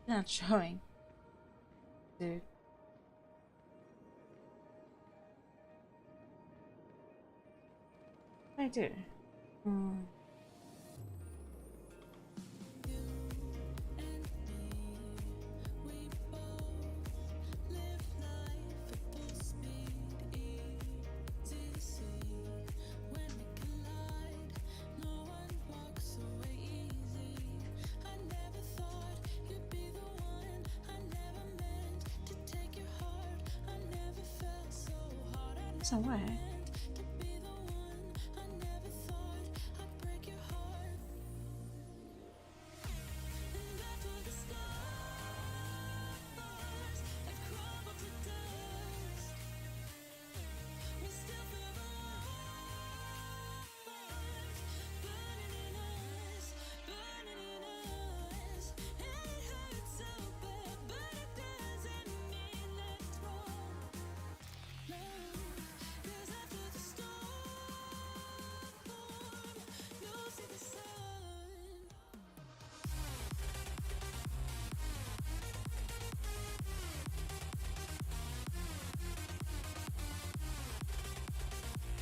Not showing, dude. I do. So what?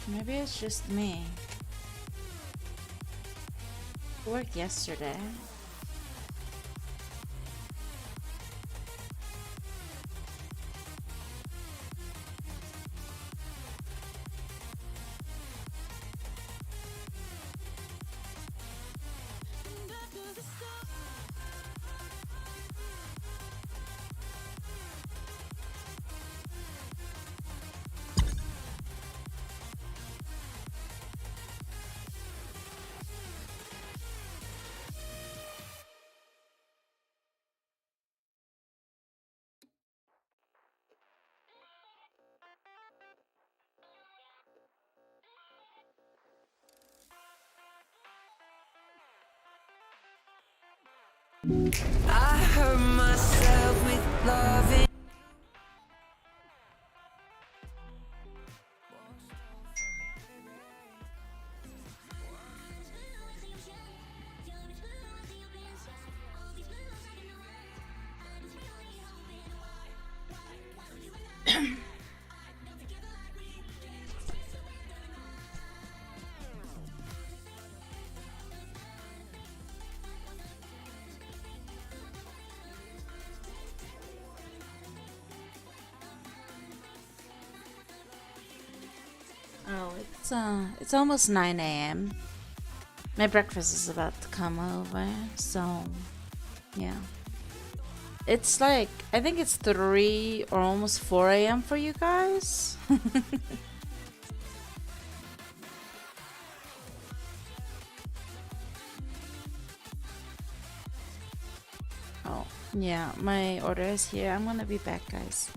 Maybe it's just me. I worked yesterday. I hurt myself with loving. Oh, it's almost 9 a.m. My breakfast is about to come over, so yeah. It's like, I think it's 3 or almost 4 a.m. for you guys. Oh, yeah, my order is here. I'm gonna be back, guys.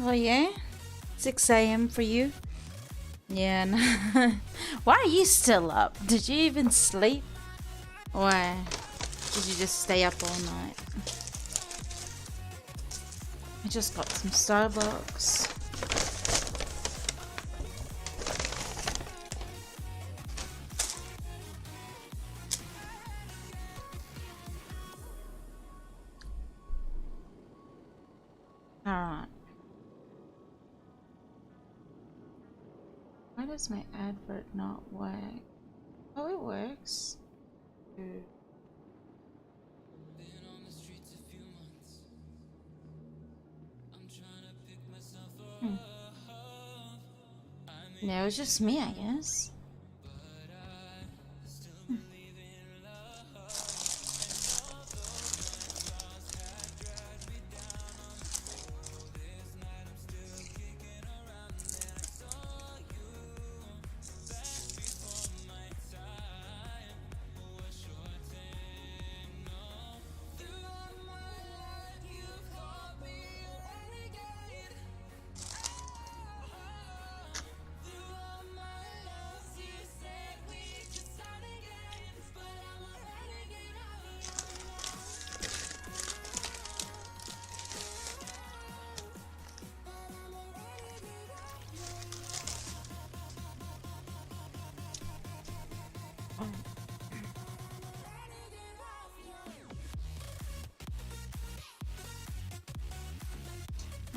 Oh yeah? 6 a.m. for you? Yeah. No. Why are you still up? Did you even sleep? Or did you just stay up all night? I just got some Starbucks. Alright. Why does my advert not work? Oh, it works. Dude. Yeah, it was just me, I guess.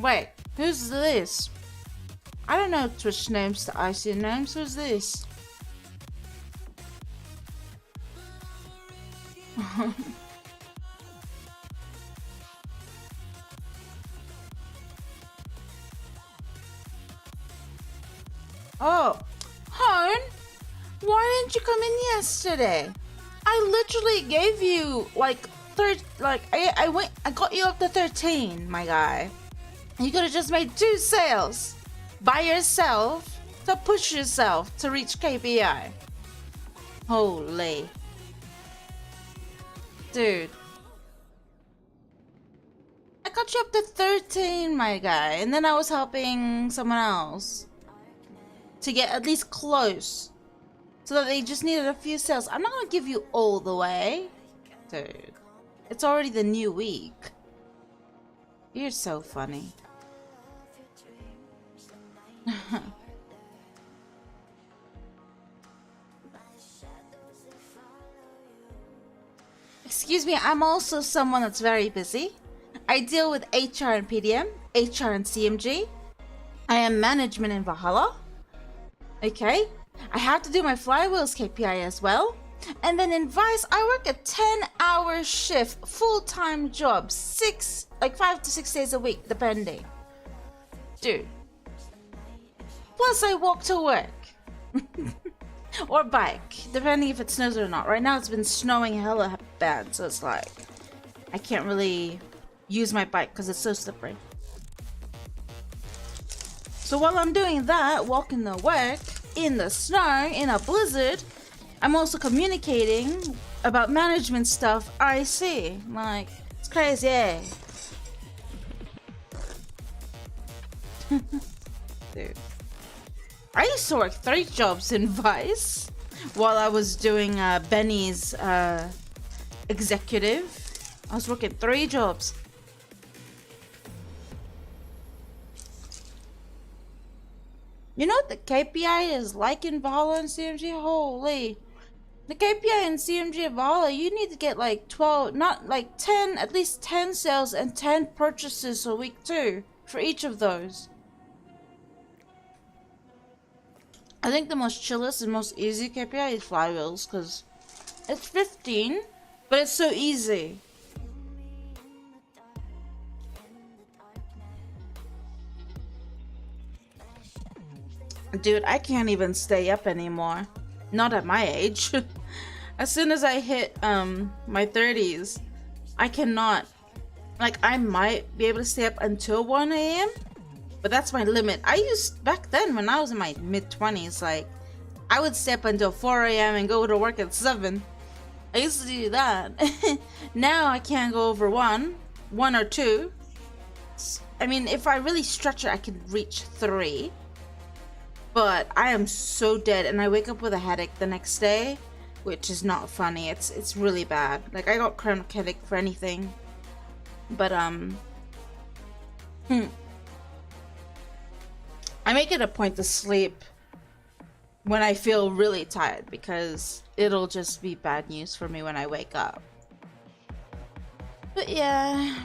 Wait, who's this? I don't know Twitch names to IC names. Who's this? Oh, Hon, why didn't you come in yesterday? I literally gave you like I got you up to 13, my guy. You could have just made 2 sales by yourself to push yourself to reach KPI. Holy. Dude. I got you up to 13, my guy. And then I was helping someone else to get at least close. So that they just needed a few sales. I'm not gonna give you all the way. Dude. It's already the new week. You're so funny. Excuse me, I'm also someone that's very busy. I deal with HR and PDM, HR and CMG. I am management in Valhalla. Okay. I have to do my flywheels KPI as well. And then in Vice, I work a 10-hour shift, full-time job, 5 to 6 days a week, depending. Dude. Plus, I walk to work. Or bike, depending if it snows or not. Right now, it's been snowing hella bad, so it's like I can't really use my bike because it's so slippery. So while I'm doing that, walking to work, in the snow, in a blizzard, I'm also communicating about management stuff I see. Like, it's crazy. Dude. I used to work 3 jobs in Vice while I was doing Benny's executive. I was working 3 jobs. You know what the KPI is like in Valhalla and CMG? Holy. The KPI in CMG and Valhalla, you need to get like 12, not like 10, at least 10 sales and 10 purchases a week too, for each of those. I think the most chillest and most easy KPI is flywheels, because it's 15, but it's so easy. Dude, I can't even stay up anymore. Not at my age. As soon as I hit my 30s, I cannot. Like, I might be able to stay up until 1 a.m. But that's my limit. I used, back then when I was in my mid-20s, like, I would stay up until 4 a.m. and go to work at 7. I used to do that. Now I can't go over 1 or 2. I mean, if I really stretch it, I can reach 3. But I am so dead, and I wake up with a headache the next day, which is not funny. It's really bad. Like, I got chronic headache for anything. But I make it a point to sleep when I feel really tired, because it'll just be bad news for me when I wake up. But yeah.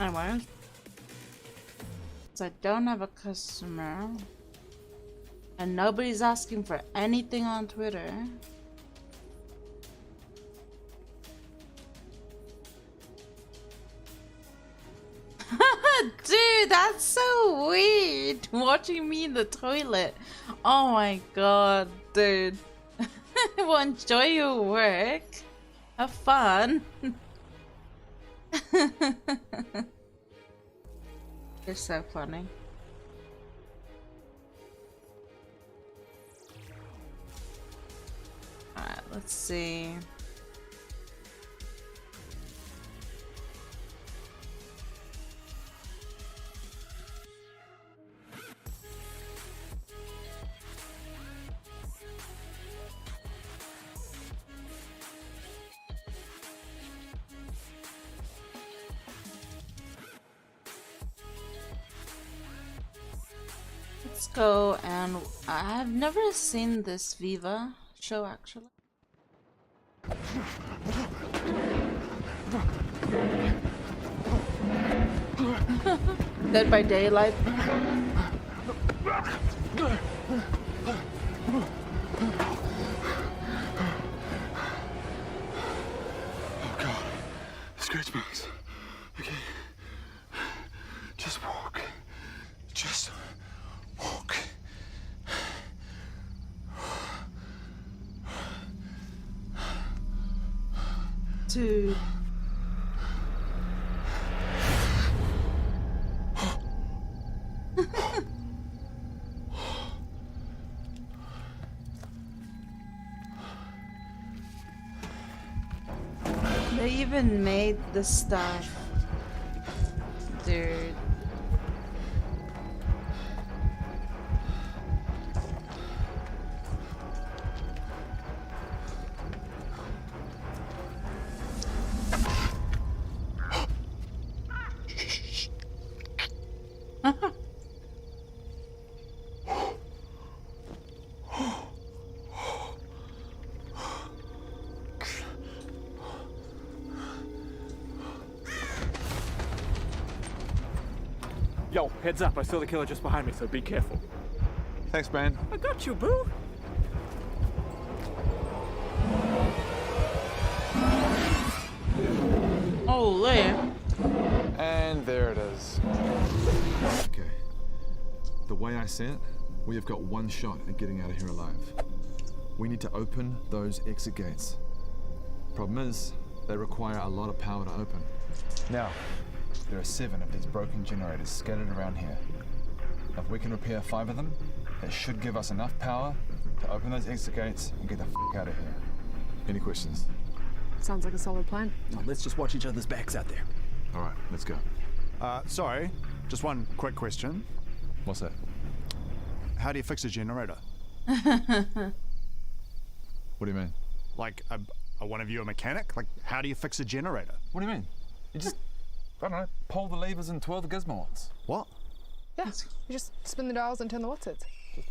Anyways, so I don't have a customer, and nobody's asking for anything on Twitter. Dude, that's so weird. Watching me in the toilet. Oh my god, dude. Well, enjoy your work. Have fun. You're so funny. Alright, let's see. Let's go, and I've never seen this Viva show actually. Dead by Daylight. Oh god, scratch marks. Okay, just walk. Just walk. Dude. They even made the stuff. Dude. Yo, heads up, I saw the killer just behind me, so be careful. Thanks, man. I got you, boo! Holy. And there it is. Okay. The way I see it, we have got one shot at getting out of here alive. We need to open those exit gates. Problem is, they require a lot of power to open. Now, there are 7 of these broken generators scattered around here. If we can repair 5 of them, it should give us enough power to open those exit gates and get the f out of here. Any questions? Sounds like a solid plan. Now, let's just watch each other's backs out there. All right, let's go. Sorry, just one quick question. What's that? How do you fix a generator? What do you mean? Like, are one of you a mechanic? Like, how do you fix a generator? What do you mean? You just, I don't know, pull the levers and twirl the gizmos. What? Yeah, you just spin the dials and turn the whatsits.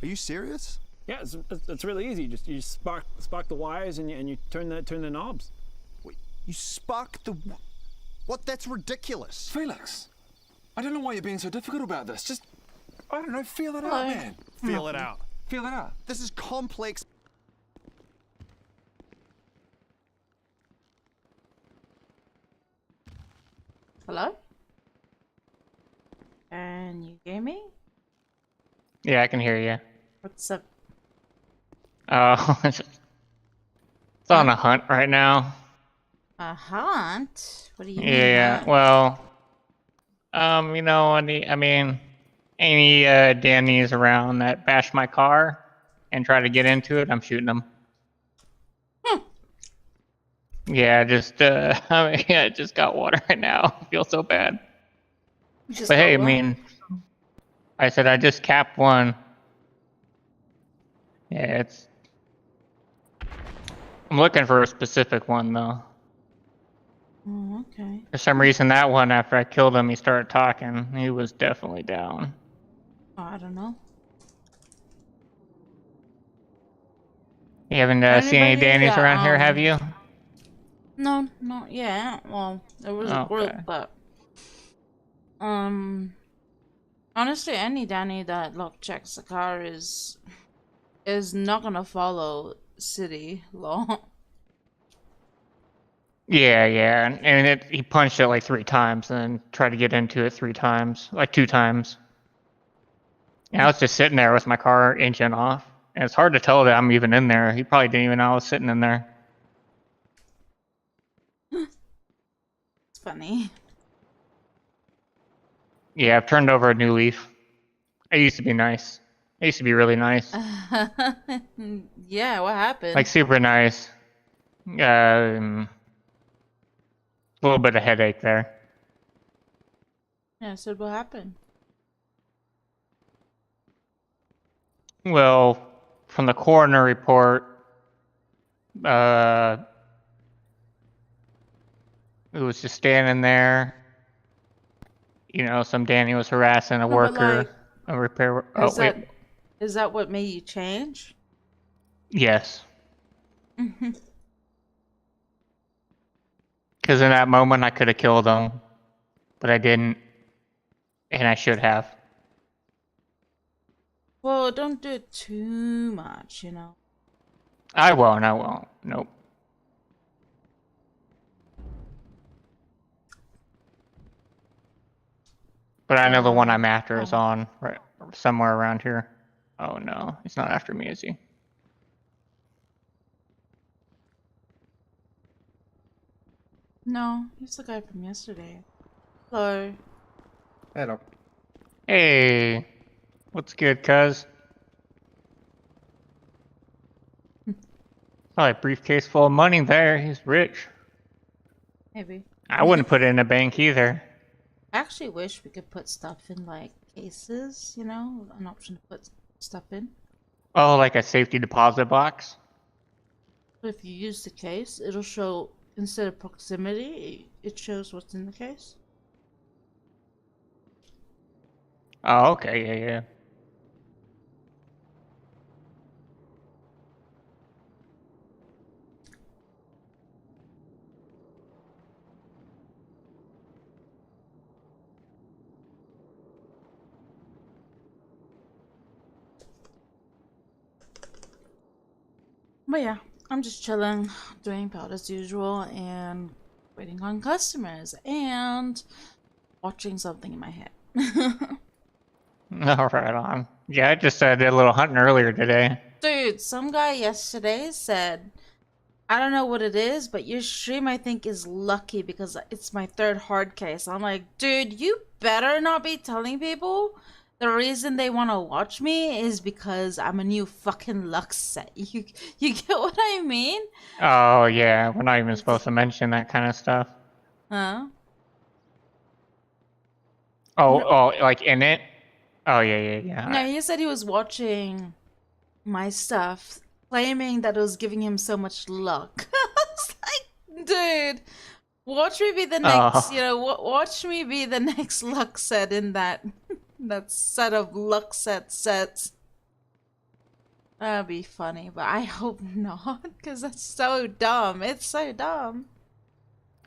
Are you serious? Yeah, it's really easy. You spark the wires and you turn the knobs. Wait, you spark the... What? That's ridiculous. Felix, I don't know why you're being so difficult about this. Just, I don't know, feel it out, man. Feel it out. Feel it out. This is complex. Hello? Can you hear me? Yeah, I can hear you. What's up? Oh, it's on a hunt right now. A hunt? What do you mean Yeah, hunt? well, you know, any Danny's around that bash my car and try to get into it, I'm shooting them. Yeah, just yeah, I just got water right now. I feel so bad. You just But got hey, I what? mean, I said I just capped one. Yeah, it's. I'm looking for a specific one though. Oh, okay. For some reason, that one after I killed him, he started talking. He was definitely down. Oh, I don't know. You haven't seen any Anybody Danny's that around here, have you? No, not yet. Well, there was a group, Okay. but honestly, any Danny that lock checks the car is not gonna follow city law. Yeah, yeah, and he punched it like 3 times and then tried to get into it 3 times, like 2 times. And I was just sitting there with my car engine off, and it's hard to tell that I'm even in there. He probably didn't even know I was sitting in there. It's funny. Yeah, I've turned over a new leaf. I used to be nice. I used to be really nice, Yeah, what happened? like super nice. A little bit of headache there. Yeah, I said what happened? Well, from the coroner report, uh, it was just standing there. You know, some Danny was harassing a No, but worker, like, a repair. Oh is wait, that what made you change? yes. Because in that moment I could have killed him, but I didn't, and I should have. Well, don't do it too much, you know. I won't. I won't. Nope. But I know the one I'm after is Oh. on right somewhere around here. Oh no, he's not after me, is he? No, he's the guy from yesterday. Hello. Hello. Hey, what's good, cuz? Probably a briefcase full of money there. He's rich. Maybe. I wouldn't put it in a bank either. I actually wish we could put stuff in like cases, you know, an option to put stuff in. Oh, like a safety deposit box? So if you use the case, it'll show, instead of proximity, it shows what's in the case. Oh, okay, yeah, yeah. But yeah, I'm just chilling, doing about as usual, and waiting on customers, and watching something in my head. All right, on. Yeah, I just did a little hunting earlier today. Dude, some guy yesterday said, I don't know what it is, but your stream I think is lucky because it's my third hard case. I'm like, dude, you better not be telling people the reason they want to watch me is because I'm a new fucking Lux set. You get what I mean? Oh, yeah, we're not even supposed to mention that kind of stuff. Huh? Oh, No, like in it? Oh, yeah, yeah, yeah. no, he said he was watching my stuff, claiming that it was giving him so much luck. I was like, dude, watch me be the next, you Oh, know, watch me be the next luck set in that that set of luck sets. That'd be funny, but I hope not, because that's so dumb. It's so dumb.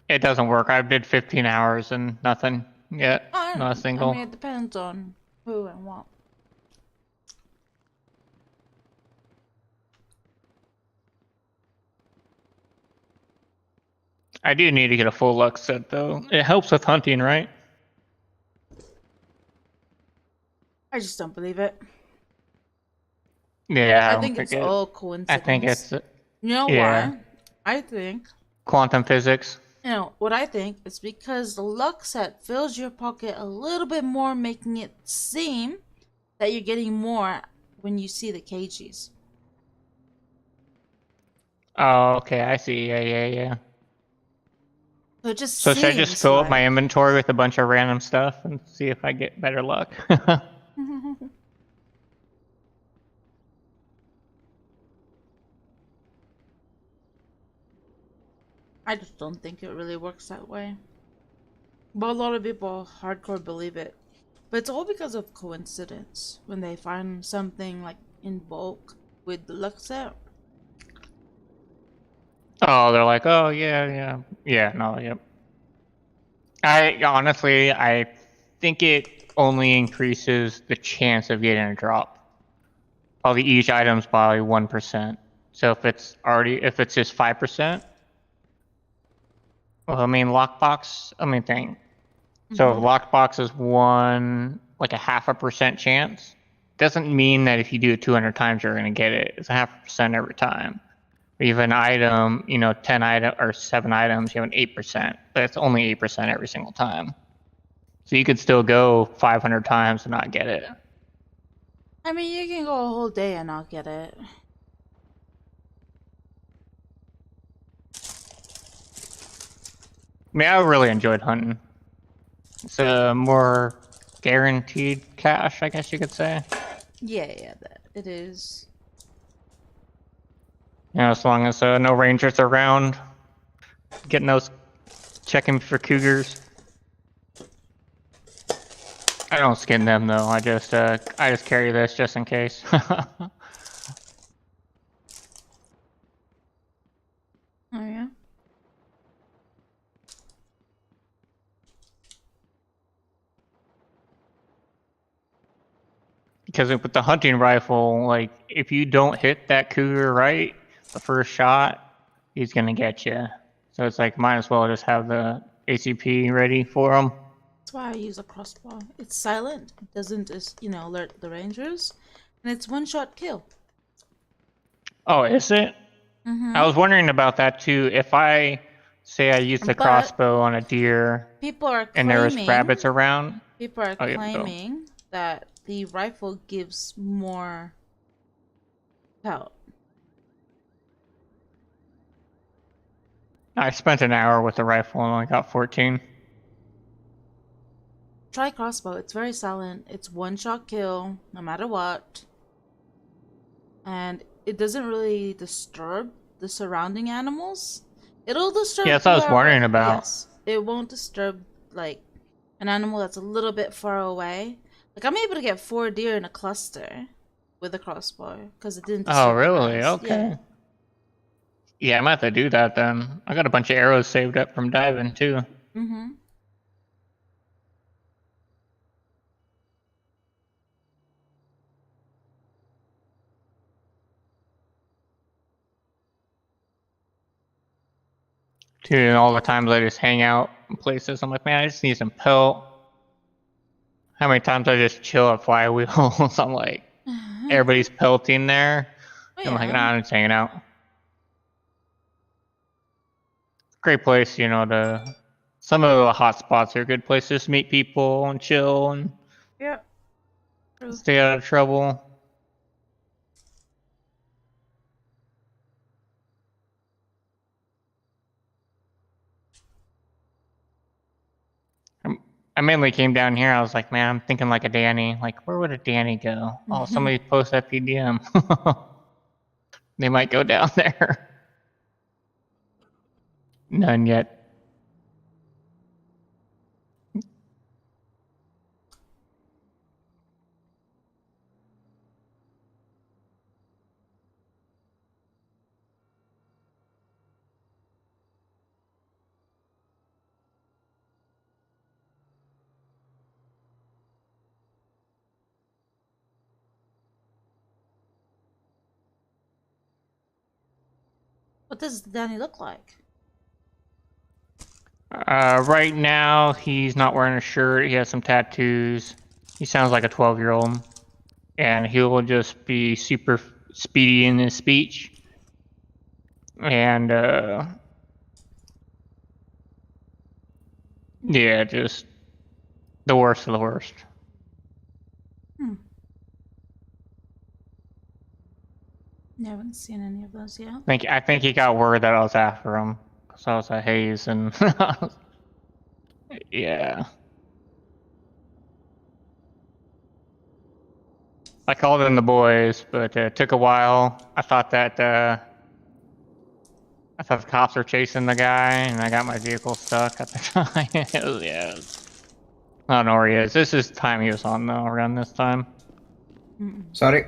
it doesn't work. I did 15 hours and nothing yet. Not a I mean, single. it depends on who and what. I do need to get a full luck set though. It helps with hunting, right? I just don't believe it. Yeah, I I don't think think it's it. all I think coincidence. it's You know yeah, why? I think, quantum physics. you know, what I think is because the luck set fills your pocket a little bit more, making it seem that you're getting more when you see the kgs. Oh, okay, I see. Yeah. So it just So should I just seems fill up my like. inventory with a bunch of random stuff and see if I get better luck? I just don't think it really works that way. But a lot of people hardcore believe it. But it's all because of coincidence when they find something like in bulk with the luck set. Oh, they're like, oh yeah. No, yep. I honestly, I think it only increases the chance of getting a drop. Probably each item's probably 1%. So if it's just 5%, well, I mean lockbox. I mean thing. So if lockbox is like a 0.5% chance, doesn't mean that if you do it 200 times you're gonna get it. It's a 0.5% every time. Or you have an item, 10 item or 7 items, you have an 8%, but it's only 8% every single time. So you could still go 500 times and not get it. I mean, you can go a whole day and not get it. I mean, I really enjoyed hunting. It's a more guaranteed cash, I guess you could say. Yeah, that it is. As long as no rangers around, getting those, checking for cougars. I don't skin them though. I just carry this just in case. Oh yeah. Because with the hunting rifle, like if you don't hit that cougar right, the first shot, he's gonna get you. So it's like might as well just have the ACP ready for him. That's why I use a crossbow. It's silent. It doesn't just, alert the rangers. And it's one shot kill. Oh, is it? I was wondering about that too. If I say I used the But crossbow on a deer people are and there was claiming rabbits around, people are oh, yeah, go. claiming that the rifle gives more pelt. I spent an hour with the rifle and only got 14. Try crossbow. It's very silent. It's one shot kill, no matter what. And it doesn't really disturb the surrounding animals. It'll disturb. Yeah, that's what I was whoever- wondering about. Yes, it won't disturb like an animal that's a little bit far away. Like I'm able to get 4 deer in a cluster with a crossbow because it didn't. Oh, disturb the really? rest. Okay. Yeah, I might have to do that then. I got a bunch of arrows saved up from diving too. Yeah. Dude, and all the times I just hang out in places, I'm like, man, I just need some pelt. How many times I just chill at flywheels? I'm like, everybody's pelting there. Oh, I'm like, yeah. nah, I'm just hanging out. Great place, to. Some of the hot spots are good places to meet people and chill and Yeah. True. stay out of trouble. I mainly came down here. I was like, man, I'm thinking like a Danny. Like, where would a Danny go? Oh, somebody post that PDM. They might go down there. None yet. What does Danny look like? Right now, he's not wearing a shirt. He has some tattoos. He sounds like a 12-year-old. And he will just be super speedy in his speech. And, yeah, just the worst of the worst. I haven't seen any of those yet. I think he got word that I was after him. Because I was at Hayes and... yeah. I called in the boys, but it took a while. I thought the cops were chasing the guy, and I got my vehicle stuck at the time. Yeah. I don't know where he is. This is the time he was on, though, around this time. Sorry.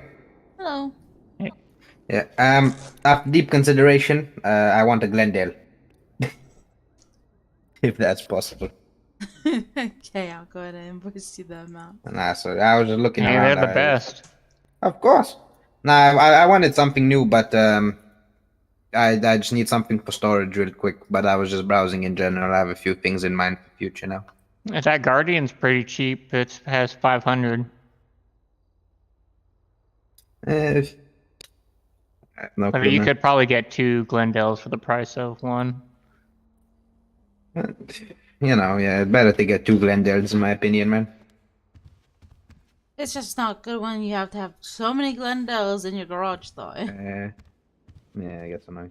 Hello. Yeah. After deep consideration, I want a Glendale. If that's possible. Okay, I'll go ahead and invoice you the amount. Nah, so I was just looking Yeah, around. they're the best. Of course. Nah, I wanted something new, but I just need something for storage real quick. But I was just browsing in general. I have a few things in mind for future now. That Guardian's pretty cheap. It has 500. No But clue, you man. could probably get 2 Glendales for the price of one. You know, yeah, it's better to get 2 Glendales in my opinion, man. It's just not good when you have to have so many Glendales in your garage, though. Yeah, I guess I'm right.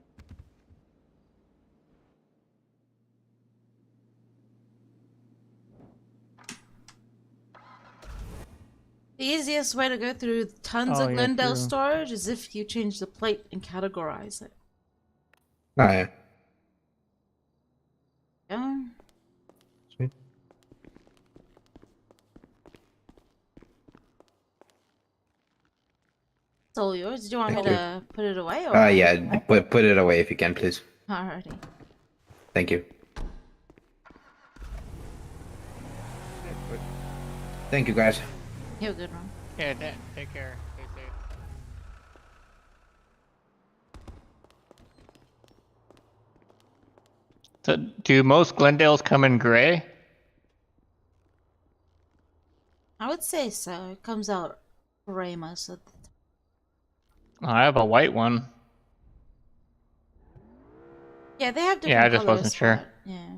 The easiest way to go through tons Oh, of yeah, Glendale true. storage is if you change the plate and categorize it. Oh, yeah. Yeah. Sweet. It's all yours. Do you want me Thank you. to put it away? Or... Yeah, put it away if you can, please. Alrighty. Thank you. Thank you, guys. You have a good one. Yeah, take care. Stay safe. So, do most Glendales come in gray? I would say so. It comes out gray most of the time. Oh, I have a white one. Yeah, they have different Yeah, I just colors wasn't for sure. it. Yeah.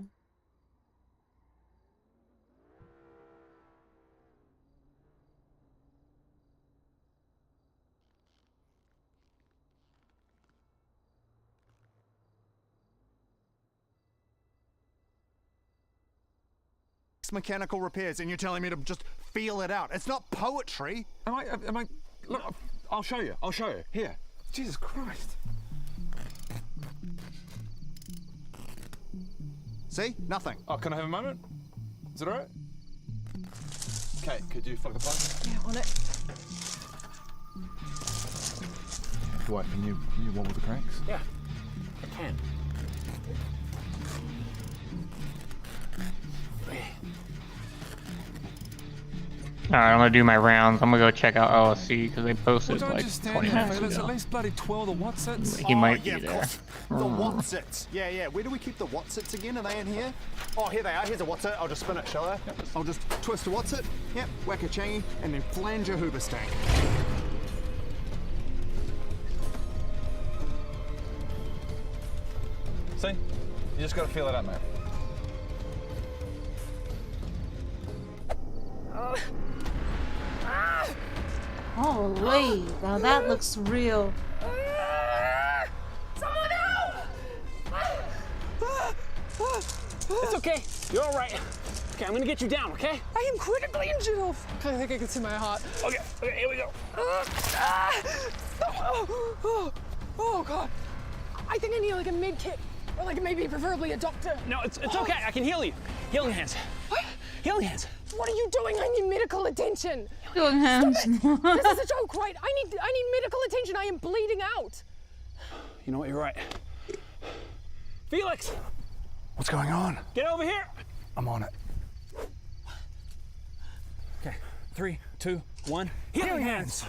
Mechanical repairs, and you're telling me to just feel it out. It's not poetry. Am I? Look, I'll show you. I'll show you. Here. Jesus Christ. See? Nothing. Oh, can I have a moment? Is it alright? Okay, could you fuck the plug? Yeah, on it. What, can you wobble the cranks? Yeah, I can. Alright, I'm gonna do my rounds. I'm gonna go check out LSC because they posted Well, don't like just stand 20 there, minutes Let's at ago. least bloody twirl the Watsits. He might yeah, be of there. course. The Watsits. Yeah. Where do we keep the Watsits again? Are they in here? Oh, here they are. Here's a Watsit. I'll just spin it, shall I? Yep. I'll just twist a Watsit. Yep. Whack a changy, and then flange a hoover stank. See? You just gotta feel it out, mate. Holy, now that looks real. It's okay. You're all right. Okay, I'm gonna get you down, okay? I am critically injured. I think I can see my heart. Okay, here we go. Oh, God. I think I need like a med kit. Or like maybe preferably a doctor. No, it's okay. I can heal you. Healing hands. What? Healing hands. What are you doing? I need medical attention. Healing hands. This is a joke, right? I need medical attention. I am bleeding out. You know what? You're right. Felix, What's going on? get over here. I'm on it. Okay, 3, 2, 1. Healing hands.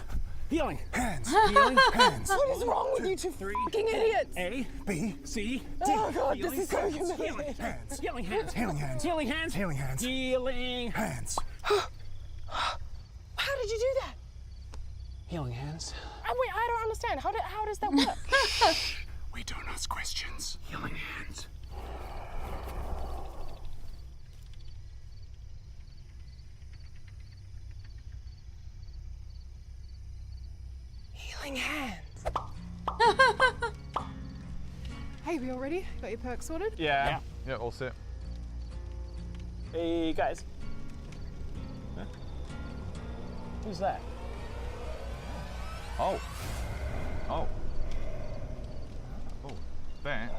Healing. Hands. Healing. Hands. What is wrong with you two fucking idiots? A, B. C, D. Oh god, Healing this is so hands. humiliating. Hands. Healing hands. Healing hands. Healing hands. Healing hands. Healing. Hands. How did you do that? Healing hands. Wait, I don't understand. How does that work? We don't ask questions. Healing hands. Healing hands. Hey, we all ready? Got your perks sorted? Yeah. Yeah, all set. Hey guys. Huh? Who's that? Oh. Oh. Oh. That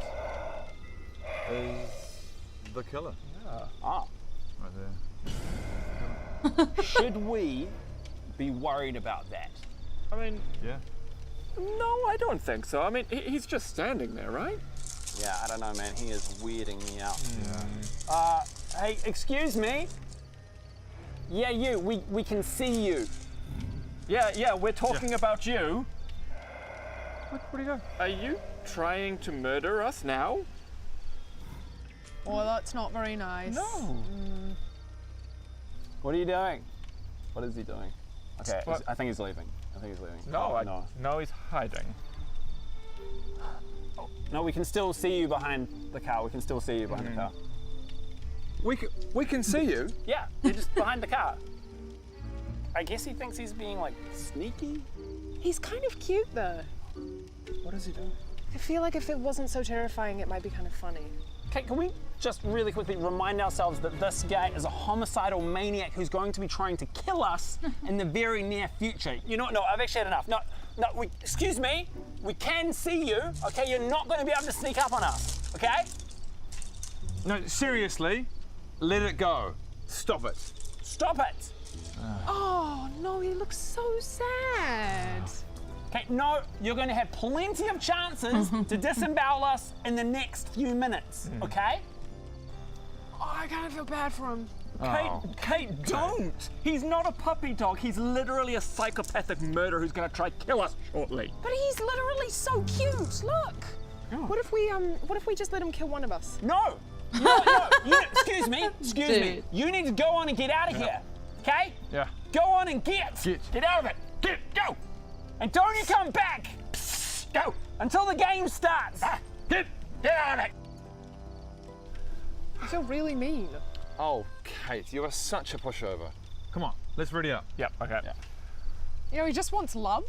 is the killer. Ah. Right there. Should we be worried about that? I mean, Yeah. no, I don't think so. I mean, he's just standing there, right? Yeah, I don't know, man. He is weirding me out. Hey, excuse me? Yeah, you. We can see you. Yeah, we're talking about you. What are you doing? Are you trying to murder us now? Well, that's not very nice. No. What are you doing? What is he doing? Okay, What? I think he's leaving. No, he's hiding. No, we can still see you behind the car. We can still see you behind the car. We can see you. Yeah, you're just behind the car. I guess he thinks he's being like sneaky. He's kind of cute though. What is he doing? I feel like if it wasn't so terrifying, it might be kind of funny. Okay, can we just really quickly remind ourselves that this guy is a homicidal maniac who's going to be trying to kill us in the very near future? You know what? No, I've actually had enough. No, excuse me. We can see you, okay? You're not going to be able to sneak up on us, okay? No, seriously. Let it go. Stop it. Stop it. Oh no, he looks so sad. Okay, no, you're going to have plenty of chances to disembowel us in the next few minutes, okay? Oh, I kind of feel bad for him. Kate, don't! He's not a puppy dog. He's literally a psychopathic murderer who's gonna try to kill us shortly. But he's literally so cute. Look. What if we just let him kill one of us? No! Excuse me. Dude. You need to go on and get out of here, okay? Yeah. Go on and get out of it. Go. And don't you come back. Go until the game starts. Get out of it. I feel really mean. Oh, Kate, you are such a pushover. Come on, let's ready up. Yep, okay. Yeah. You know, he just wants love.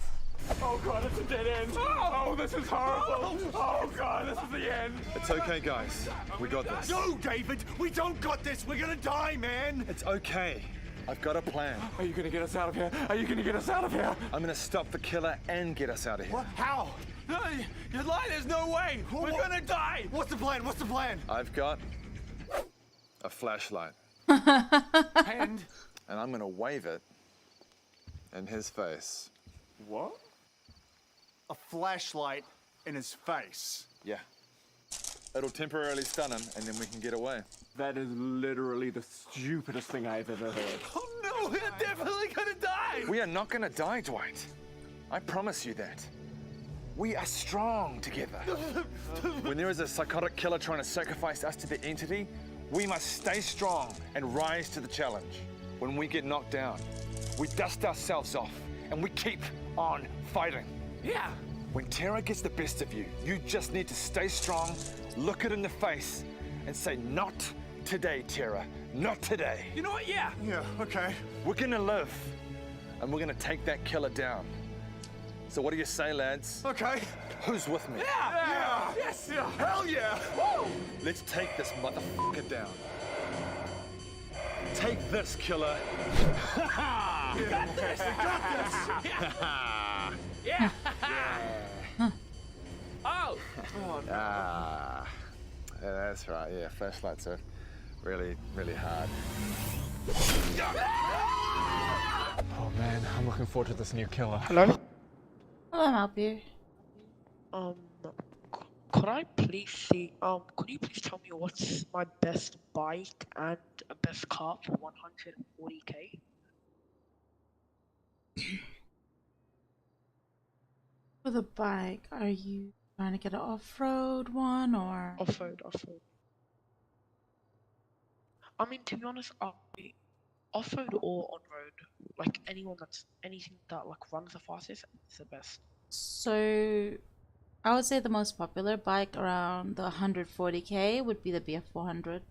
Oh god, it's a dead end. Oh, this is horrible. Oh god, this is the end. It's okay, guys. We got this. No, David, we don't got this. We're gonna die, man. It's okay. I've got a plan. Are you gonna get us out of here? Are you gonna get us out of here? I'm gonna stop the killer and get us out of here. What? How? No, you're lying. There's no way. We're gonna die. What's the plan? What's the plan? I've got a flashlight. And And I'm gonna wave it in his face. what? A flashlight in his face. Yeah. It'll temporarily stun him and then we can get away. That is literally the stupidest thing I've ever heard. Oh no, we're definitely gonna die. We are not gonna die, Dwight. I promise you that. We are strong together. When there is a psychotic killer trying to sacrifice us to the entity, we must stay strong and rise to the challenge. When we get knocked down, we dust ourselves off and we keep on fighting. Yeah. When terror gets the best of you, you just need to stay strong, look it in the face, and say, not today, terror, not today. You know what? Yeah. Yeah, okay. We're gonna live, and we're gonna take that killer down. So what do you say, lads? Okay. Who's with me? Yeah. Yes. Yeah. Hell yeah. Let's take this motherfucker down. Take this, killer. Got this. Yeah. Oh. Ah, yeah, that's right. Yeah, flashlights are really, really hard. Oh man, I'm looking forward to this new killer. Hello, help you. Could I please see, could you please tell me what's my best bike and best car for 140k? For the bike, are you trying to get an off-road one or? Off-road. I mean, to be honest, off-road or on-road, like anything that like runs the fastest is the best. So, I would say the most popular bike around the 140k would be the BF400.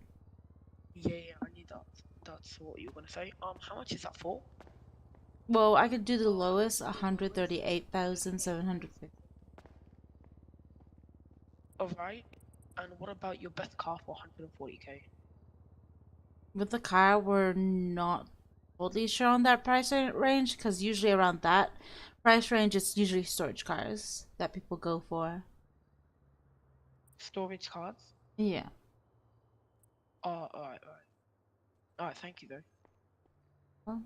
Yeah, I need that. That's what you were gonna say. How much is that for? Well, I could do the lowest, 138,750. Alright. And what about your best car for 140k? With the car, we're not totally sure on that price range because usually around that price range, it's usually storage cars that people go for. Storage cars? Yeah. Oh, alright. Alright, thank you though. Well,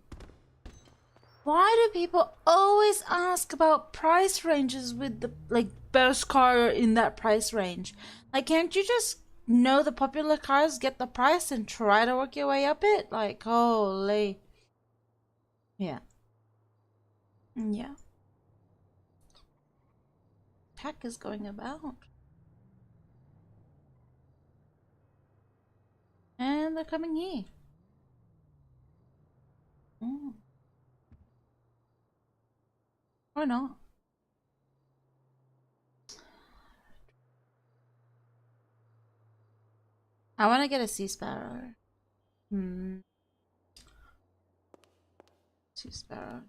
why do people always ask about price ranges with the best car in that price range? Like, can't you just know the popular cars, get the price, and try to work your way up it? Like, holy. Yeah. Yeah. Pack is going about. And they're coming here. Or not. I want to get a Sea Sparrow. Sea Sparrow.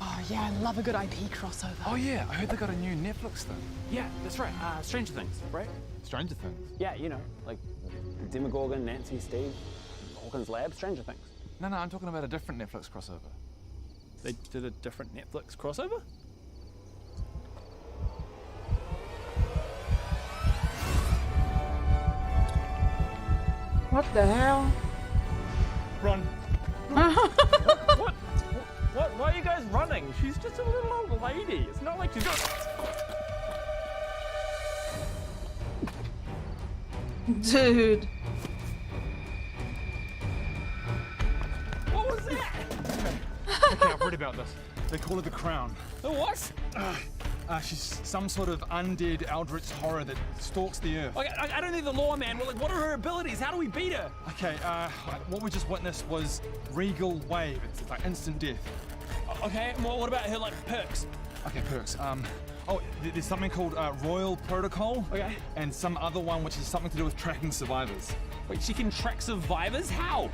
Oh yeah, I love a good IP crossover. Oh yeah, I heard they got a new Netflix thing. Yeah, that's right. Stranger Things, right? Stranger Things. Yeah, you know, like Demogorgon, Nancy, Steve, Hawkins Lab, Stranger Things. No, I'm talking about a different Netflix crossover. They did a different Netflix crossover? What the hell? Run. What? Why are you guys running? She's just a little old lady. It's not like she's got... Dude. What was that? Okay, I've read about this. They call her the Crown. The what? She's some sort of undead eldritch horror that stalks the earth. Okay, I don't need the law, man. Well, like, what are her abilities? How do we beat her? Okay, what we just witnessed was Regal Wave. It's like instant death. Okay, well, what about her, like, perks? Okay, perks. There's something called Royal Protocol. Okay. And some other one which is something to do with tracking survivors. Wait, she can track survivors? How?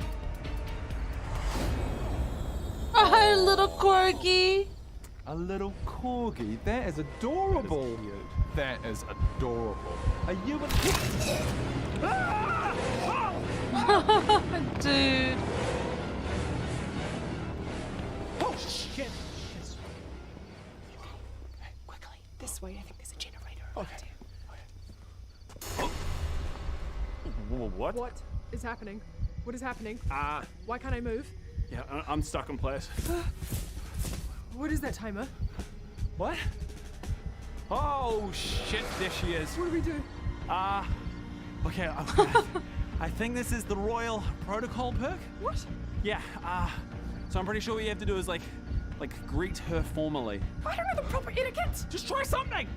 Oh, hi, little corgi. A little corgi? That is adorable. That is adorable. Are you a... Dude. Oh, shit. Quickly, this way. I think there's a generator. Okay. What? What is happening? What is happening? Why can't I move? Yeah, I'm stuck in place. What is that timer? What? Oh, shit, there she is. What do we do? Okay, I think this is the Royal Protocol perk. What? Yeah, so I'm pretty sure what you have to do is, like greet her formally. I don't know the proper etiquette. Just try something!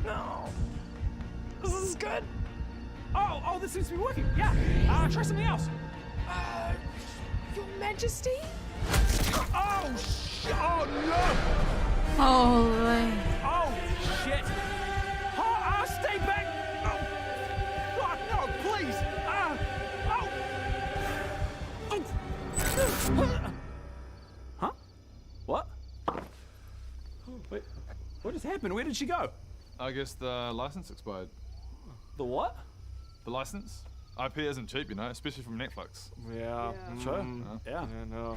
No. This is good. Oh, this seems to be working. Yeah, try something else. Your Majesty? Oh, shit! Oh, no! Holy. Oh, shit! Oh, stay back! Oh, fuck, no, please! Huh? What? Wait, what just happened? Where did she go? I guess the license expired. The what? The license? IP isn't cheap, you know, especially from Netflix. Yeah, sure. Yeah. No.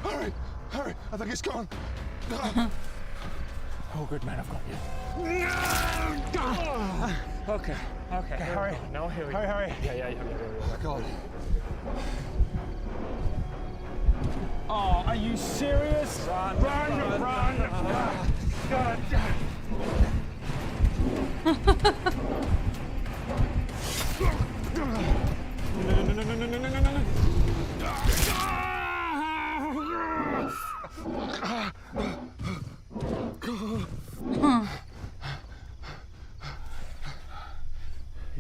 Hurry! Hurry, I think he's gone. Oh, good man, I've got you. Okay, hurry. No, here we go. Hurry. Yeah. God. Oh, are you serious? Run. God.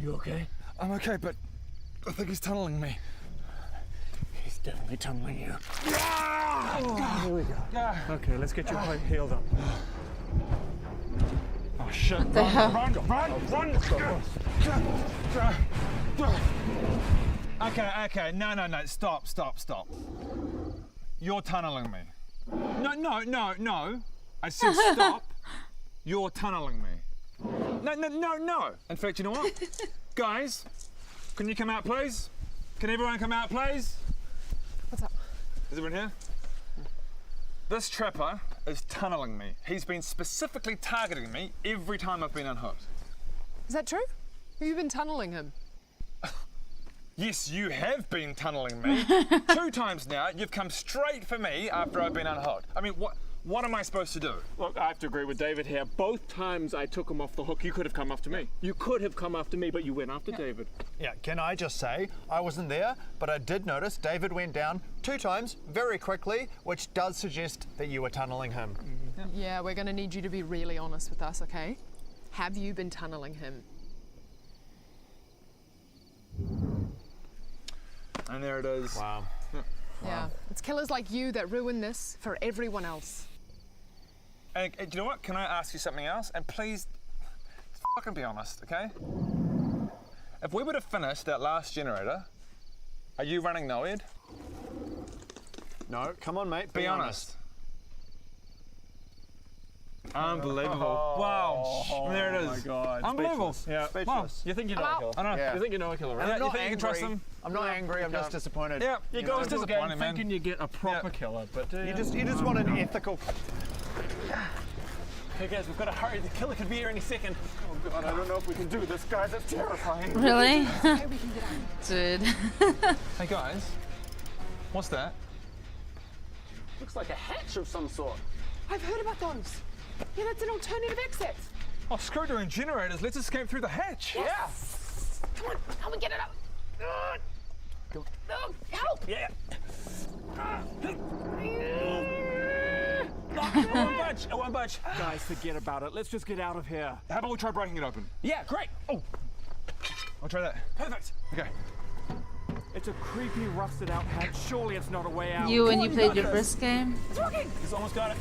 You okay? I'm okay, but I think he's tunneling me. He's definitely tunneling you. Here we go. Okay, let's get you healed up. Oh shit! What the hell? Run! Okay. No. Stop. You're tunneling me. No. I said stop. You're tunneling me. No. In fact, you know what? Guys, can you come out, please? Can everyone come out, please? What's up? Is everyone here? This trapper is tunneling me. He's been specifically targeting me every time I've been unhooked. Is that true? Have you been tunneling him? Yes, you have been tunneling me. 2 times now, you've come straight for me after I've been unhooked. I mean, what am I supposed to do? Look, I have to agree with David here. Both times I took him off the hook, you could have come after me. You could have come after me, but you went after David. Yeah, can I just say, I wasn't there, but I did notice David went down 2 times very quickly, which does suggest that you were tunneling him. Yeah, we're going to need you to be really honest with us, okay? Have you been tunneling him? And there it is. Wow. Yeah, it's killers like you that ruin this for everyone else. And do you know what? Can I ask you something else? And please, fucking be honest, okay? If we were to finish that last generator, are you running NOED? No, come on, mate. Be honest. Unbelievable. Wow. There it is. Oh my God. Unbelievable. Yeah. Speechless. You think you know a killer? I know. Yeah. You think you know a killer, right? Yeah, I'm you not think you can trust angry. them? I'm not angry, I'm just disappointed. Yeah. You You go know, into the disappointed, game man. thinking you get a proper killer, but You just want an ethical... Hey guys, we've got to hurry. The killer could be here any second. Oh God, I don't know if we can do this, guys. That's terrifying. Really? Okay, we can get out. Dude. Hey guys, what's that? Looks like a hatch of some sort. I've heard about those. Yeah, that's an alternative exit. Oh, screw doing generators. Let's escape through the hatch. Yeah. Come on, help me get it out. No, help! Yeah. It won't budge. Guys, forget about it. Let's just get out of here. How about we try breaking it open? Yeah, great. Oh, I'll try that. perfect. Okay. It's a creepy, rusted out hatch. Surely it's not a way out. You when Come you on, played got your this. first game? It's working. He's almost got it.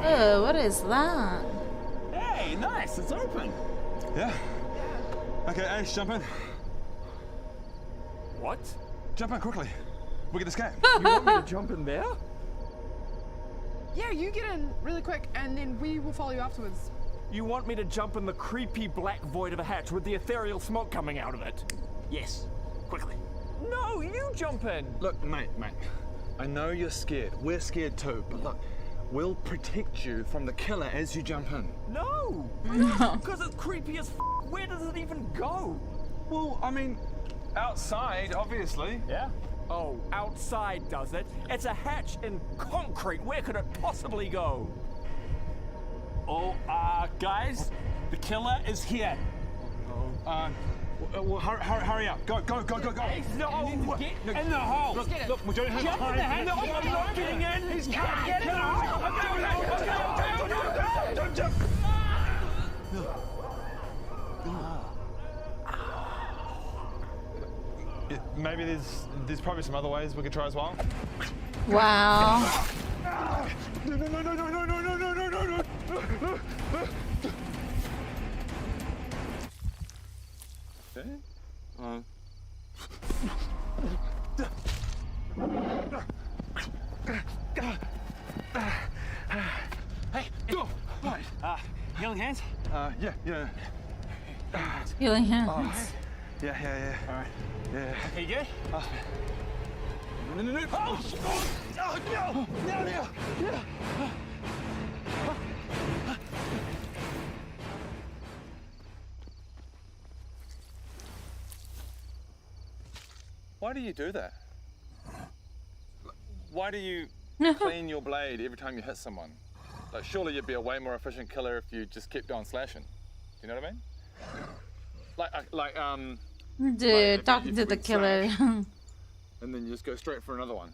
Oh, what is that? Hey, nice. It's open. Yeah. Okay, Ace, jump in. What? Jump in quickly. We can escape. You want me to jump in there? Yeah, you get in really quick, and then we will follow you afterwards. You want me to jump in the creepy black void of a hatch with the ethereal smoke coming out of it? Yes. Quickly. No, you jump in. Look, mate. I know you're scared. We're scared too. But look, we'll protect you from the killer as you jump in. No. Because it's creepy as f. Where does it even go? Well, I mean, outside, obviously. Yeah. Oh, outside does it? It's a hatch in concrete. Where could it possibly go? Oh, guys, the killer is here. Well, hurry up. Go. No, get in the hole. Look, we don't have Jump in the hatch. time. No, I'm not getting in. He's can't get in the hole. Don't jump. Maybe there's probably some other ways we could try as well. Wow. No. Okay. Hey. Right. Healing hands? Yeah. Healing hands. Yeah. All right. Yeah. Are you good? No, no, no. Oh, oh no! No, no, no! Why do you do that? Why do you clean your blade every time you hit someone? Like, surely you'd be a way more efficient killer if you just kept on slashing. Do you know what I mean? Dude, if talking you to the would killer. slash, and then you just go straight for another one.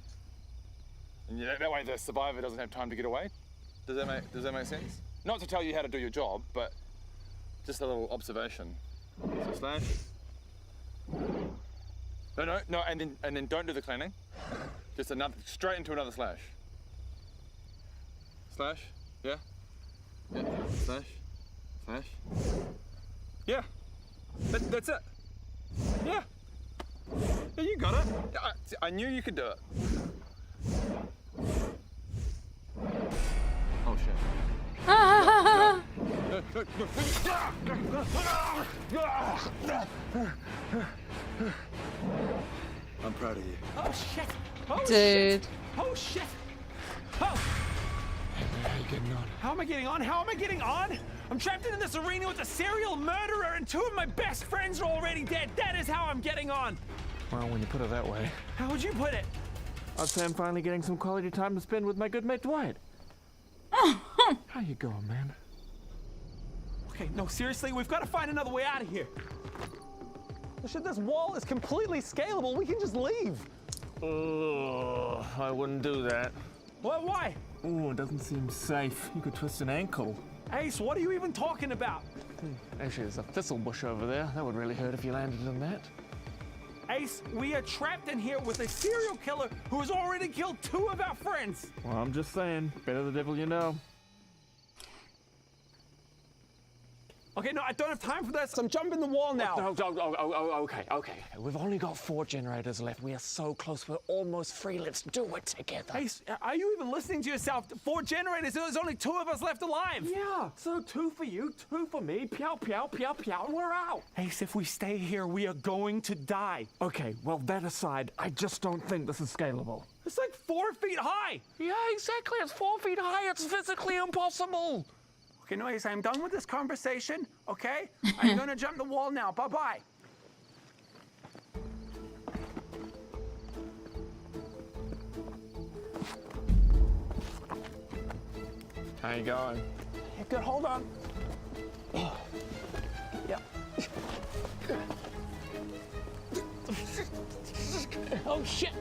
And that way the survivor doesn't have time to get away. Does that make sense? Not to tell you how to do your job, but just a little observation. So slash. No, and then don't do the cleaning. Just straight into another slash. Slash, yeah. Slash, slash. Yeah. That's it. Yeah. Yeah, you got it. I knew you could do it. Oh shit. I'm proud of you. Oh shit! Oh Dude. shit! Oh shit! Oh! How are you getting on? How am I getting on? How am I getting on? I'm trapped in this arena with a serial murderer and two of my best friends are already dead. That is how I'm getting on. Well, when you put it that way, How would you put it? I'd say I'm finally getting some quality time to spend with my good mate Dwight. How you going, man? Okay, no, seriously, we've got to find another way out of here. Shit, this wall is completely scalable. We can just leave. Ugh, I wouldn't do that. What? Why? Ooh, it doesn't seem safe. You could twist an ankle. Ace, what are you even talking about? Actually, there's a thistle bush over there. That would really hurt if you landed in that. Ace, we are trapped in here with a serial killer who has already killed two of our friends. Well, I'm just saying, better the devil you know. Okay, no, I don't have time for this. I'm jumping the wall now. Okay. We've only got 4 generators left. We are so close. We're almost free. Let's do it together. Ace, are you even listening to yourself? 4 generators, there's only 2 of us left alive. Yeah, so 2 for you, 2 for me. Pew, pew, pew, pew, and we're out. Ace, if we stay here, we are going to die. Okay, well, that aside, I just don't think this is scalable. It's like 4 feet high. Yeah, exactly. It's 4 feet high. It's physically impossible. Okay, no, Ace, I'm done with this conversation, okay? I'm gonna jump the wall now. Bye-bye. How you going? Yeah, good, hold on. Yep. Oh, shit.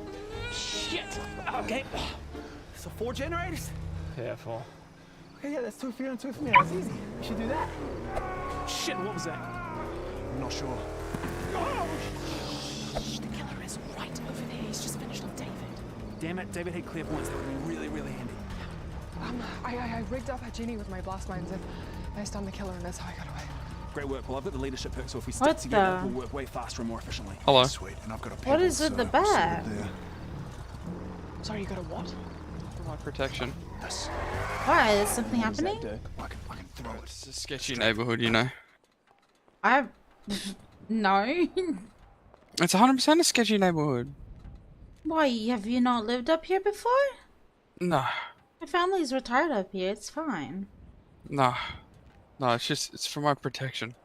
Shit. Okay. So 4 generators? Yeah, 4. Okay, yeah, that's 2 for you and 2 for me. That's easy. We should do that. Shit, what was that? I'm not sure. Oh! The killer is right over there. He's just finished off David. Damn it, David had clairvoyance. That would be really, really handy. I rigged up a genie with my blast mines and I stunned the killer, and that's how I got away. Great work. Well, I've got the leadership perk, so if we stick What together, the- we'll work way faster and more efficiently. Hello. Sweet, and I've got a What is with the bat? Sorry, you got a what? For my protection. Why? Is something happening? I can throw it. It's a sketchy neighborhood, you know. No. It's 100% a sketchy neighborhood. Why? Have you not lived up here before? No. My family's retired up here. It's fine. No. No, it's for my protection.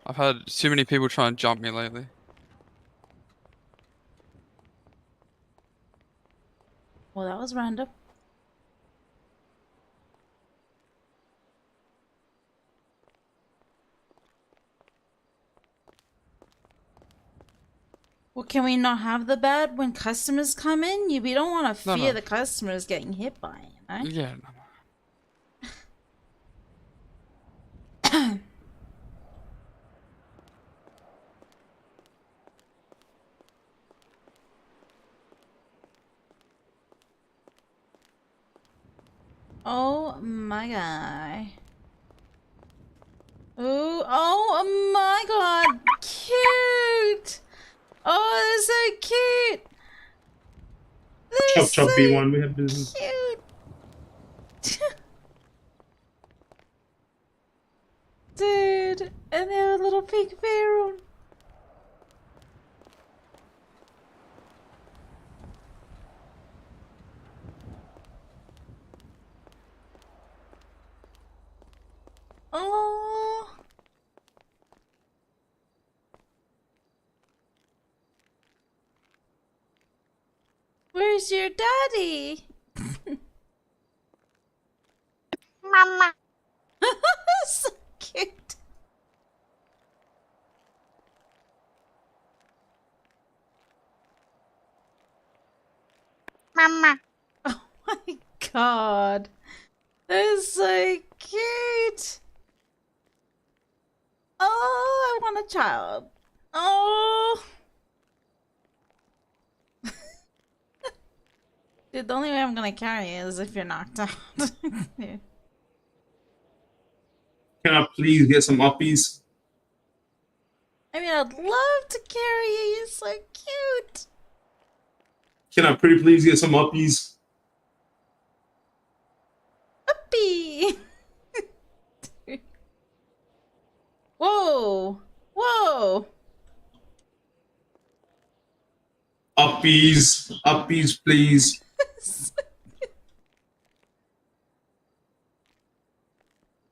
I've had too many people try and jump me lately. Well, that was random. Well, can we not have the bed when customers come in? We don't want to fear the customers getting hit by it, right? Yeah, no. Oh my god. Ooh, oh my god. Cute. Oh, they're so cute. They're Chop so B1, we have business. cute. Dude, and they have a little pink bear on. Oh. Where's your daddy? Mama. So cute. Mama. Oh my god. That is so cute. Oh, I want a child. Oh. Dude, the only way I'm gonna carry you is if you're knocked out. Yeah. Can I please get some uppies? I mean, I'd love to carry you. You're so cute. Can I pretty please get some uppies? Uppy. Whoa. Whoa. Uppies. Uppies, please.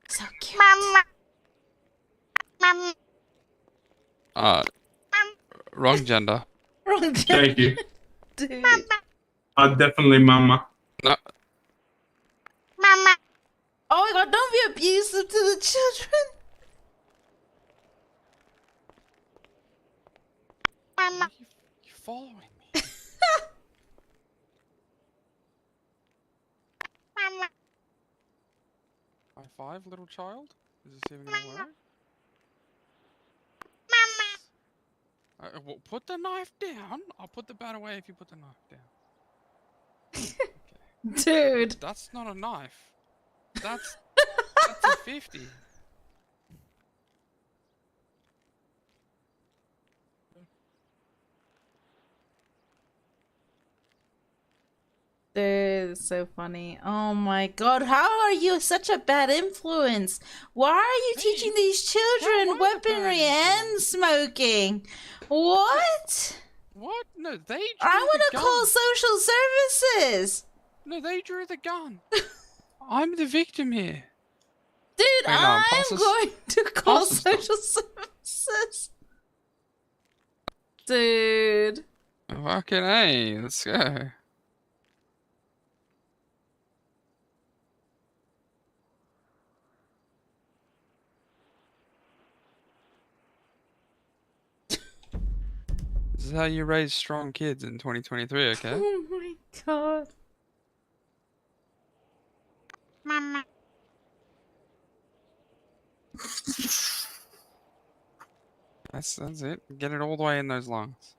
So cute. Mama. Mama. Wrong gender. Wrong gender. Thank you. Dude. Definitely mama. No. Mama. Oh my god, don't be abusive to the children. Mama. You're following me. Mama. High five, little child. Is this even gonna work? Mama. Well, put the knife down. I'll put the bat away if you put the knife down. Dude. That's not a knife. That's a 50. Dude, it's so funny. Oh my god, how are you such a bad influence? Why are you teaching these children weaponry and smoking? What? What? No, they drew I want the to gun. call social services. No, they drew the gun. I'm the victim here. Dude, Hang on, I'm pass us- going to call pass the stuff. social services. Dude. Fucking hey, let's go. This is how you raise strong kids in 2023, okay? Oh my god. Mama. That's it. Get it all the way in those lungs.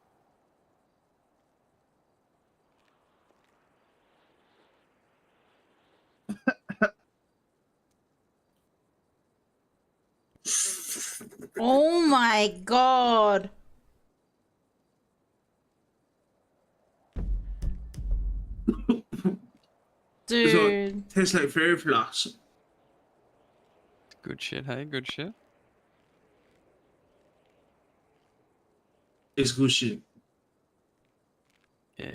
Oh my god. Dude. Tastes like fairy floss. Good shit, hey, good shit. It's good shit. Yeah.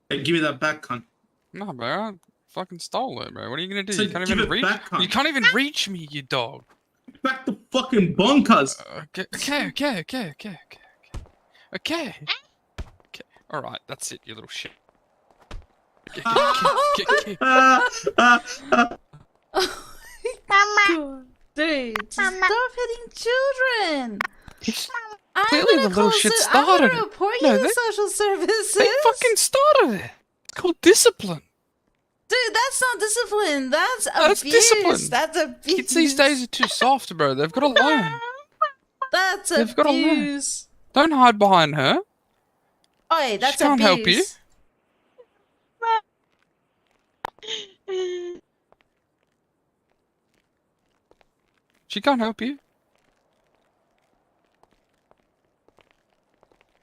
Hey, give me that back, cunt. No, bro, I fucking stole it, bro. What are you gonna do? So You can't give even it reach. back, cunt. You can't even reach me, you dog. Back the fucking bunkers. Okay. All right, that's it, you little shit. Mama. Dude, stop hitting children. Clearly the little shit started I'm gonna report you to social services. They fucking started it. It's called discipline. Dude, that's not discipline. That's abuse. Discipline. That's abuse. Kids these days are too soft, bro. They've got to learn. That's They've got to learn. abuse. Don't hide behind her. Oi, that's She can't abuse. help you. She can't help you.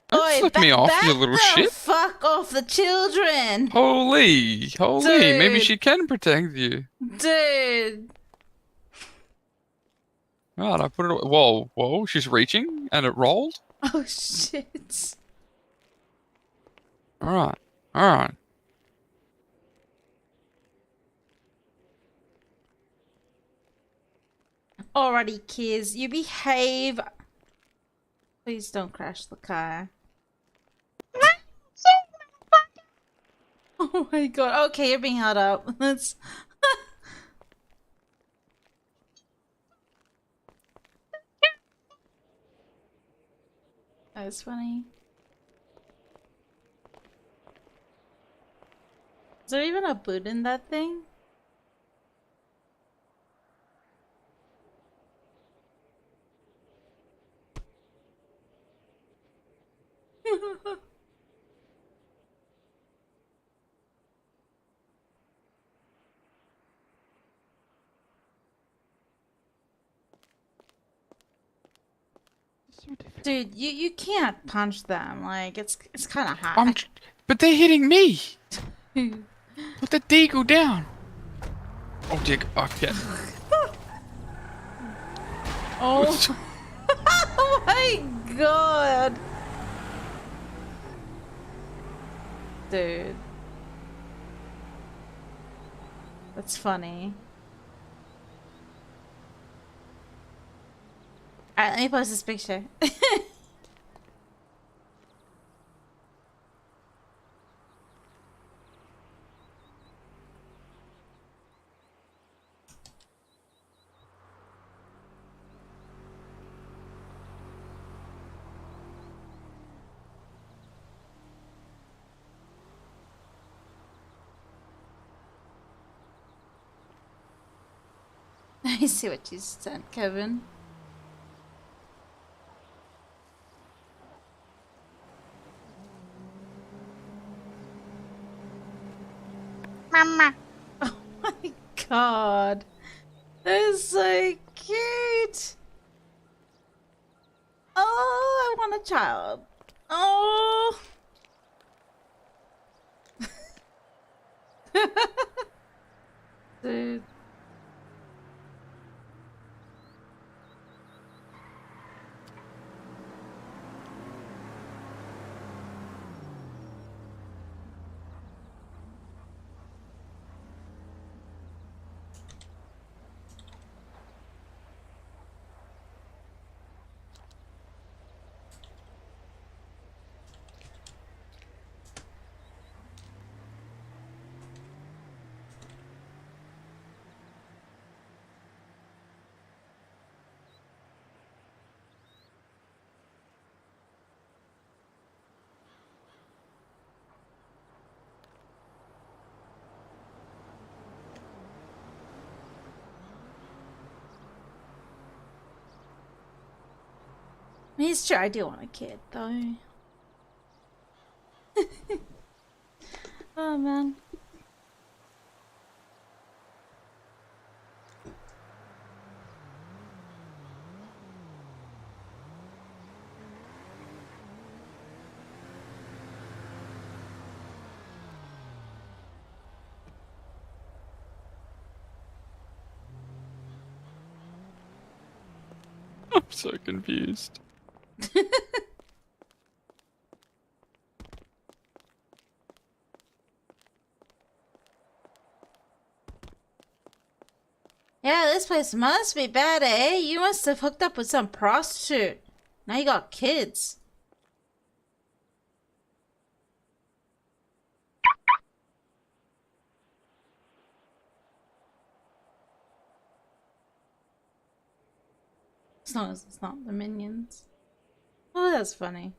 Don't Oi, flip me off, you back little the shit. Fuck off the children. Holy, maybe Dude. she can protect you. Dude. Right, I put it away. Whoa, she's reaching and it rolled. Oh shit. Alright. Alrighty, kids, you behave. Please don't crash the car. Oh my god. Okay, you're being held up. That's that's funny. Is there even a boot in that thing? Dude, you can't punch them. Like it's kind of hot. But they're hitting me. Put the deagle down. Oh, dick. Okay. Oh. Oh my god. Dude. That's funny. Alright, let me post this picture. Let me see what you sent, Kevin. Mama. Oh my god. That is so cute. Oh, I want a child. Oh. Dude. I mean, it's true, I do want a kid, though. Oh, man. I'm so confused. Yeah, this place must be bad, eh? You must have hooked up with some prostitute. Now you got kids. As long as it's not the minions. Oh, that's funny.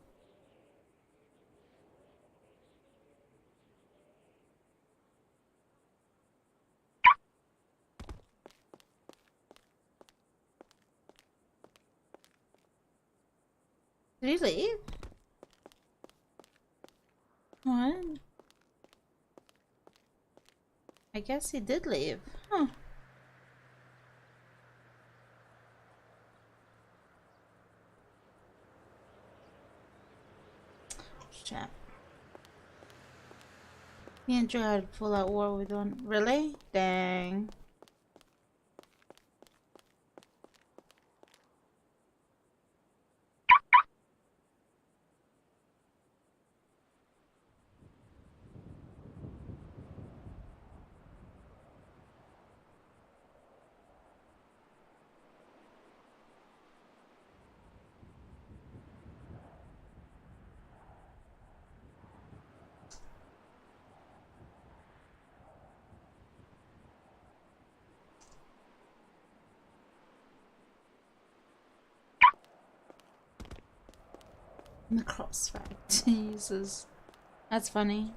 Did he leave? What? I guess he did leave. Huh. Chat. Me and Joe had full out war with one. Really? Dang. The crossfire. Jesus. That's funny.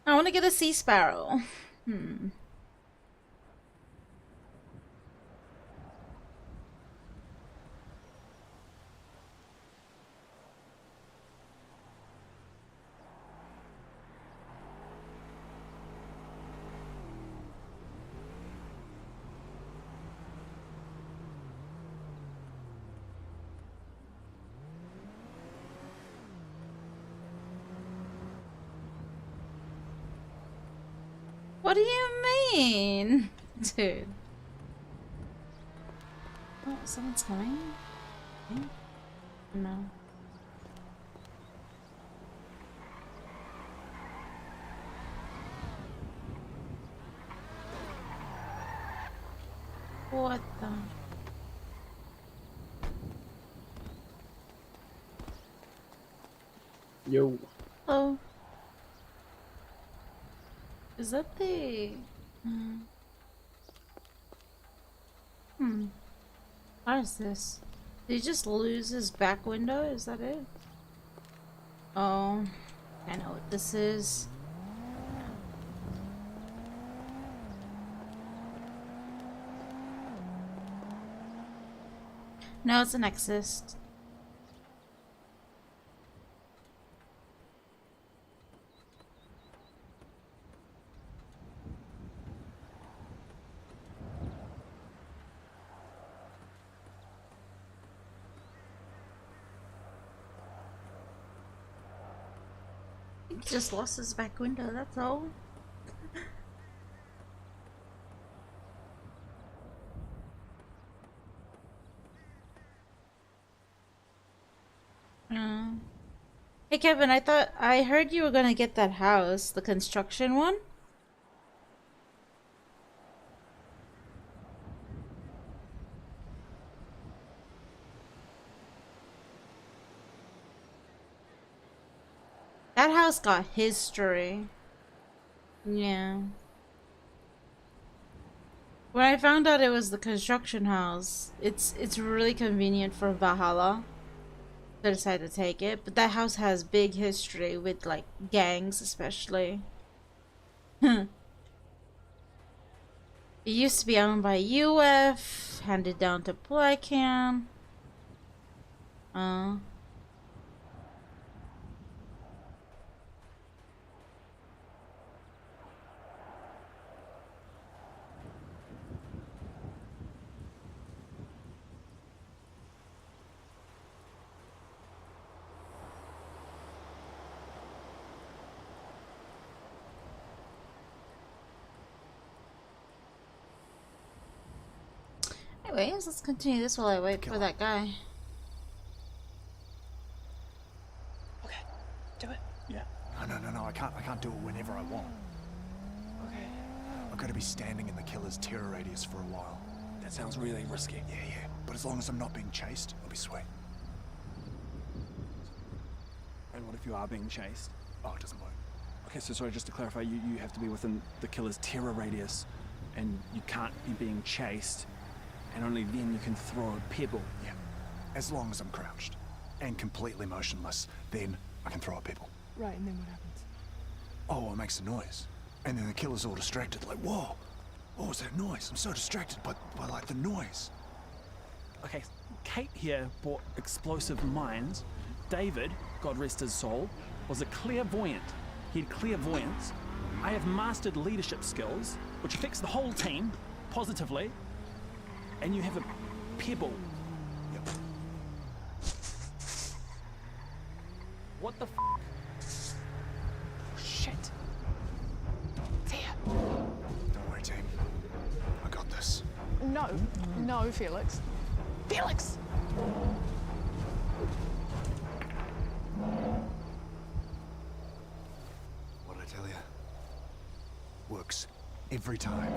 I want to get a sea sparrow. What do you mean? Dude. Oh, someone's coming? No. What the? Yo. Oh. Is that the... What is this? Did he just lose his back window? Is that it? Oh. I know what this is. No, it's an Nexus. He just lost his back window, that's all. Hey Kevin, I heard you were gonna get that house, the construction one. That house got history. Yeah. When I found out it was the construction house, it's really convenient for Valhalla. I decided to take it, but that house has big history with like gangs especially. It used to be owned by UF, handed down to Plycam. Anyways, let's continue this while I wait for that guy. Okay, do it. Yeah. No, I can't do it whenever I want. Okay. I've got to be standing in the killer's terror radius for a while. That sounds really risky. Yeah. But as long as I'm not being chased, it'll be sweet. And what if you are being chased? Oh, it doesn't work. Okay, so sorry, just to clarify, you have to be within the killer's terror radius, and you can't be being chased, and only then you can throw a pebble. Yeah. As long as I'm crouched and completely motionless, then I can throw a pebble. Right, and then what happens? Oh, it makes a noise. And then the killer's all distracted, like, whoa, what was that noise? I'm so distracted by like the noise. Okay, Kate here brought explosive minds. David, God rest his soul, was a clairvoyant. He had clairvoyance. I have mastered leadership skills, which affects the whole team positively. And you have a pebble. Yep. What the f? Shit. There. Don't worry, team. I got this. No, Felix. Felix! What'd I tell you? Works every time.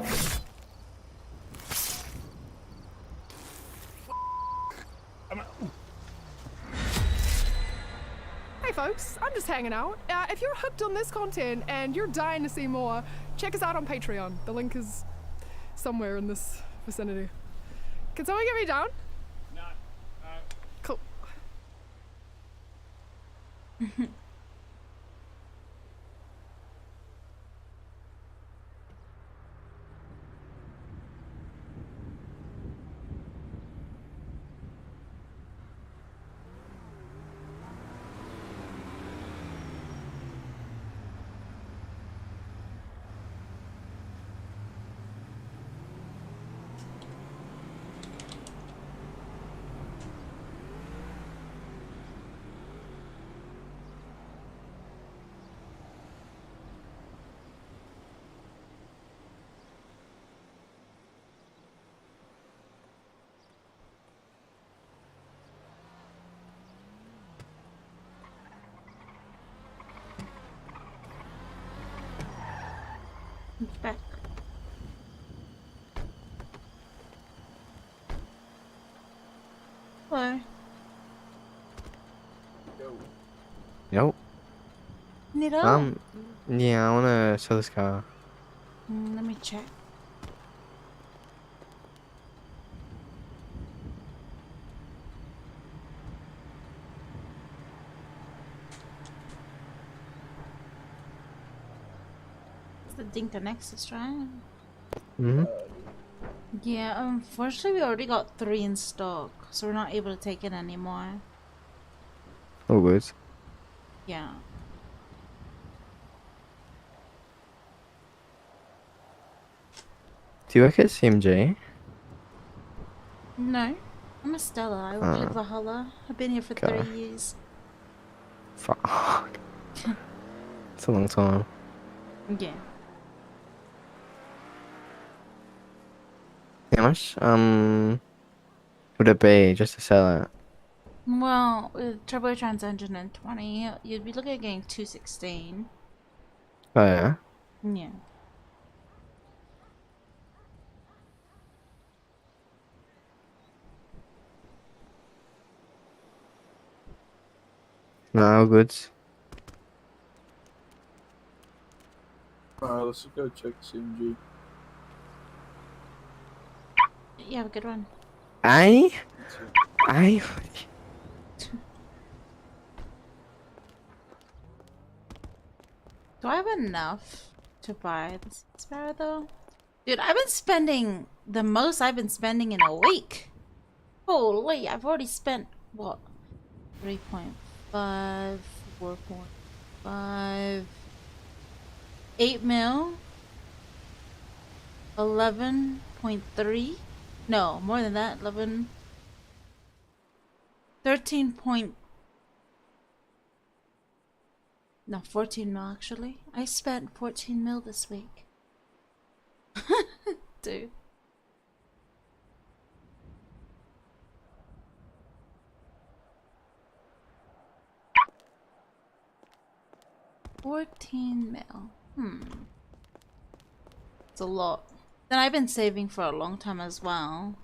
folks. I'm just hanging out. If you're hooked on this content and you're dying to see more, check us out on Patreon. The link is somewhere in this vicinity. Can someone get me down? No. Cool. Back. Hello. Yo. Nito? Yeah, I wanna sell this car. Let me check. It's the Dinka Nexus, right? Yeah, unfortunately we already got 3 in stock, so we're not able to take it anymore. Oh, good. Yeah. Do you work at CMG? No, I'm a Stella. I work at Valhalla. I've been here for 3 years. Fuck. It's a long time. Yeah. How much would it be just to sell it? Well, with Turbotrans engine and 20, you'd be looking at getting 216. Oh yeah. Yeah. No, good. Alright, let's go check CMG. You have a good one. I. Do I have enough to buy this Sparrow though? Dude, I've been spending the most I've been spending in a week. Holy, I've already spent what? 3.5, 4.5, 8 mil, 11.3. No, more than that. 11, 13 point. No, 14 mil actually. I spent 14 mil this week. Dude. $14 mil. It's a lot. Then I've been saving for a long time as well.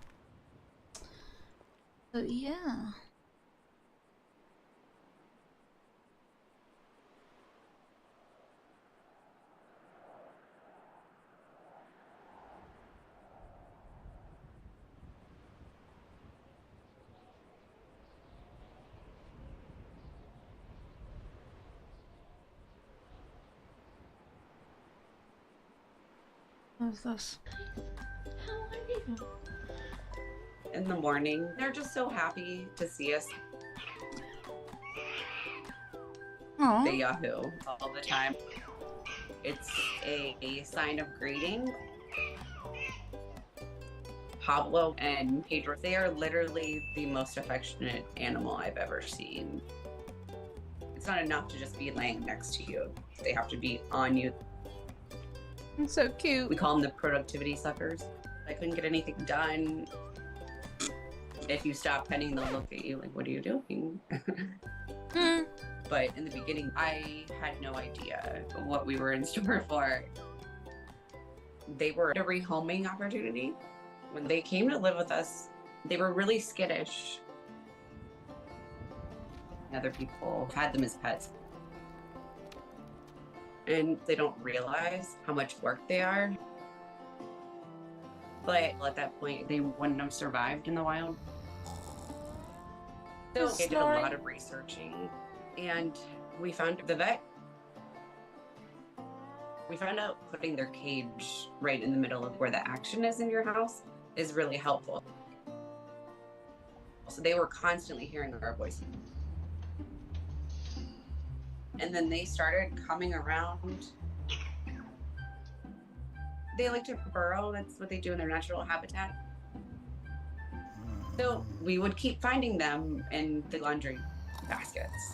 So yeah. What's this? How are you? In the morning, they're just so happy to see us. Aww. The Yahoo all the time. It's a sign of greeting. Pablo and Pedro, they are literally the most affectionate animal I've ever seen. It's not enough to just be laying next to you. They have to be on you. It's so cute. We call them the productivity suckers. I couldn't get anything done. If you stop petting, they'll look at you like, what are you doing? But in the beginning, I had no idea what we were in store for. They were a rehoming opportunity. When they came to live with us, they were really skittish. Other people had them as pets. And they don't realize how much work they are. But at that point, they wouldn't have survived in the wild. So I did a lot of researching, and we found the vet. We found out putting their cage right in the middle of where the action is in your house is really helpful. So they were constantly hearing our voices. And then they started coming around. They like to burrow, that's what they do in their natural habitat. So we would keep finding them in the laundry baskets.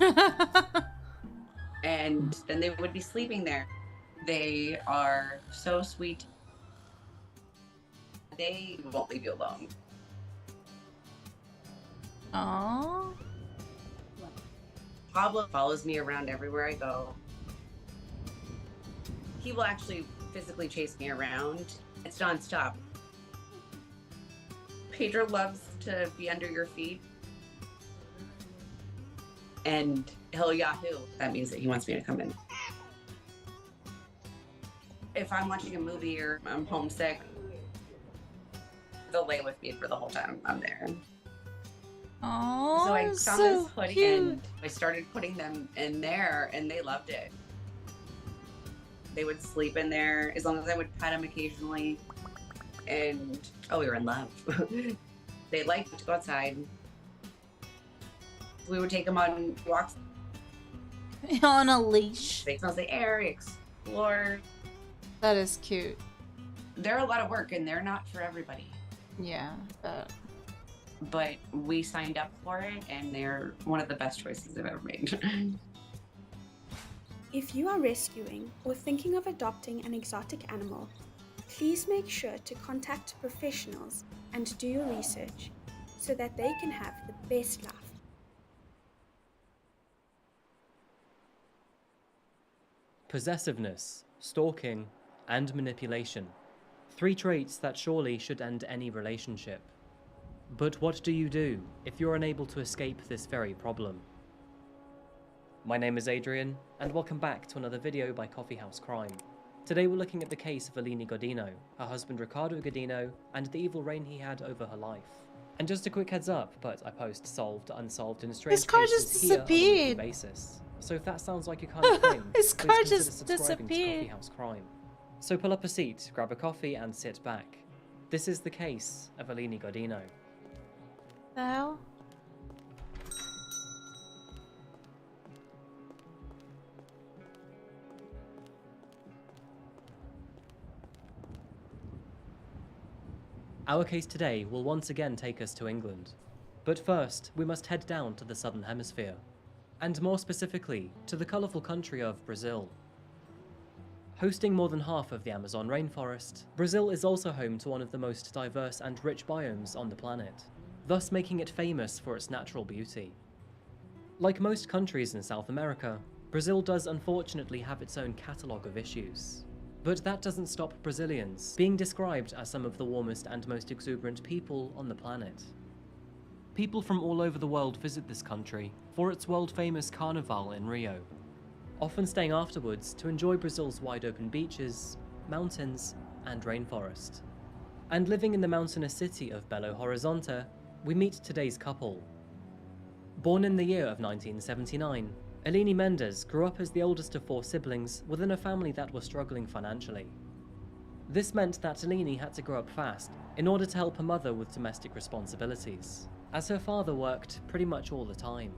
And then they would be sleeping there. They are so sweet. They won't leave you alone. Aww. Pablo follows me around everywhere I go. He will actually physically chase me around. It's nonstop. Pedro loves to be under your feet. And he'll yahoo. That means that he wants me to come in. If I'm watching a movie or I'm homesick, they'll lay with me for the whole time I'm there. Oh, so I found so this hoodie cute. and I started putting them in there and they loved it. They would sleep in there as long as I would pet them occasionally. And oh, we were in love. They liked to go outside. We would take them on walks. On a leash. They smell the air, explore. That is cute. They're a lot of work and they're not for everybody. Yeah, but we signed up for it and they're one of the best choices I've ever made. If you are rescuing or thinking of adopting an exotic animal, please make sure to contact professionals and do your research so that they can have the best life. Possessiveness, stalking, and manipulation. 3 traits that surely should end any relationship. But what do you do if you're unable to escape this very problem? My name is Adrian, and welcome back to another video by Coffeehouse Crime. Today we're looking at the case of Eleni Godino, her husband Ricardo Godino, and the evil reign he had over her life. And just a quick heads up, but I post solved, unsolved, and strange His car cases just here on a weekly disappeared. basis. So if that sounds like your kind of thing, His please car consider just subscribing to disappeared. Coffeehouse Crime. So pull up a seat, grab a coffee, and sit back. This is the case of Eleni Godino. The hell? Our case today will once again take us to England. But first, we must head down to the southern hemisphere, and more specifically, to the colourful country of Brazil. Hosting more than half of the Amazon rainforest, Brazil is also home to one of the most diverse and rich biomes on the planet, thus making it famous for its natural beauty. Like most countries in South America, Brazil does unfortunately have its own catalogue of issues. But that doesn't stop Brazilians being described as some of the warmest and most exuberant people on the planet. People from all over the world visit this country for its world-famous Carnival in Rio, often staying afterwards to enjoy Brazil's wide-open beaches, mountains, and rainforest. And living in the mountainous city of Belo Horizonte, we meet today's couple. Born in the year of 1979, Eleni Mendes grew up as the oldest of 4 siblings within a family that was struggling financially. This meant that Eleni had to grow up fast in order to help her mother with domestic responsibilities, as her father worked pretty much all the time.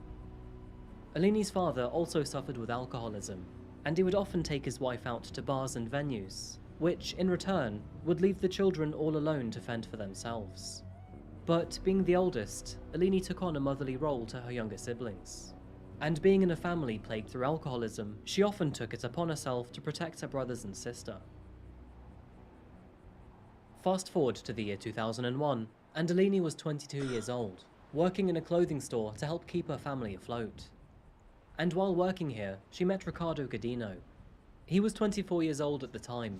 Eleni's father also suffered with alcoholism, and he would often take his wife out to bars and venues, which, in return, would leave the children all alone to fend for themselves. But being the oldest, Eleni took on a motherly role to her younger siblings. And being in a family plagued through alcoholism, she often took it upon herself to protect her brothers and sister. Fast forward to the year 2001, and Eleni was 22 years old, working in a clothing store to help keep her family afloat. And while working here, she met Ricardo Godino. He was 24 years old at the time,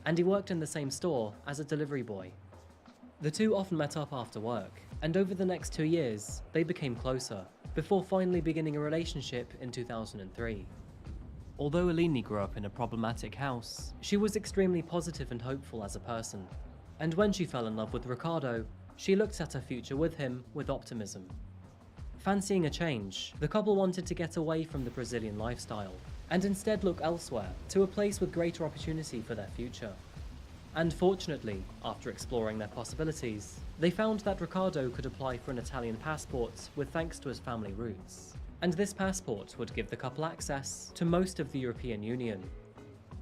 and he worked in the same store as a delivery boy. The two often met up after work, and over the next 2 years, they became closer, before finally beginning a relationship in 2003. Although Eleni grew up in a problematic house, she was extremely positive and hopeful as a person, and when she fell in love with Ricardo, she looked at her future with him with optimism. Fancying a change, the couple wanted to get away from the Brazilian lifestyle, and instead look elsewhere, to a place with greater opportunity for their future. And fortunately, after exploring their possibilities, they found that Ricardo could apply for an Italian passport with thanks to his family roots. And this passport would give the couple access to most of the European Union.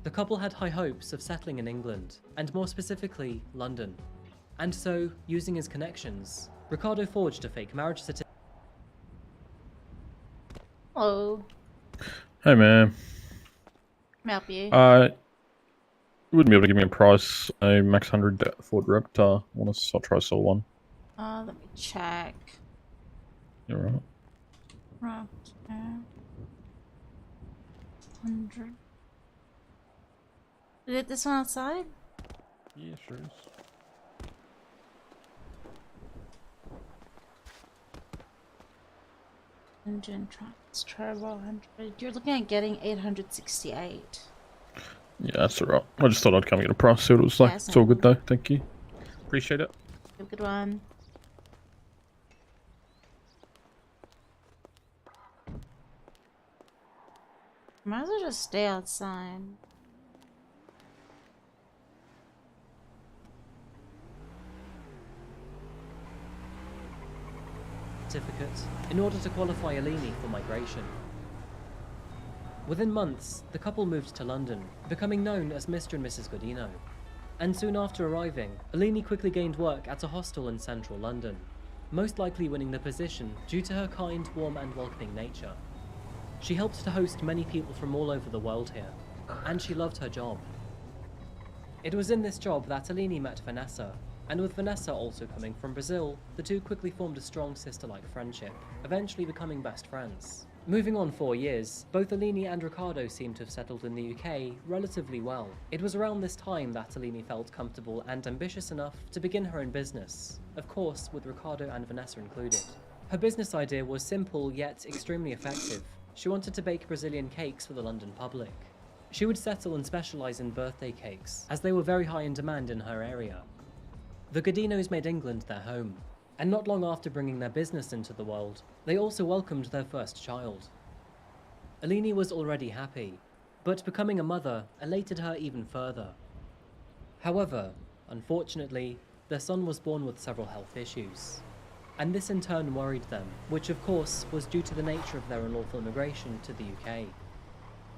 The couple had high hopes of settling in England, and more specifically, London. And so, using his connections, Ricardo forged a fake marriage certificate. Hello. Hey man. Can I help you? You wouldn't be able to give me a price, a max 100 Ford Raptor. I want to try sell one. Let me check. You're right. Raptor. 100. Is it this one outside? Yeah, sure is. Engine tracks, turbo 100. You're looking at getting 868. Yeah, that's alright. I just thought I'd come get a price, see what it was like. Yeah, It's all good though, thank you. Appreciate it. Have a good one. Might as well just stay outside. Certificate in order to qualify Eleni for migration. Within months, the couple moved to London, becoming known as Mr. and Mrs. Godino. And soon after arriving, Eleni quickly gained work at a hostel in central London, most likely winning the position due to her kind, warm and welcoming nature. She helped to host many people from all over the world here, and she loved her job. It was in this job that Eleni met Vanessa, and with Vanessa also coming from Brazil, the two quickly formed a strong sister-like friendship, eventually becoming best friends. Moving on 4 years, both Eleni and Ricardo seemed to have settled in the UK relatively well. It was around this time that Eleni felt comfortable and ambitious enough to begin her own business, of course with Ricardo and Vanessa included. Her business idea was simple yet extremely effective. She wanted to bake Brazilian cakes for the London public. She would settle and specialise in birthday cakes, as they were very high in demand in her area. The Godinos made England their home, and not long after bringing their business into the world, they also welcomed their first child. Eleni was already happy, but becoming a mother elated her even further. However, unfortunately, their son was born with several health issues, and this in turn worried them, which of course was due to the nature of their unlawful immigration to the UK.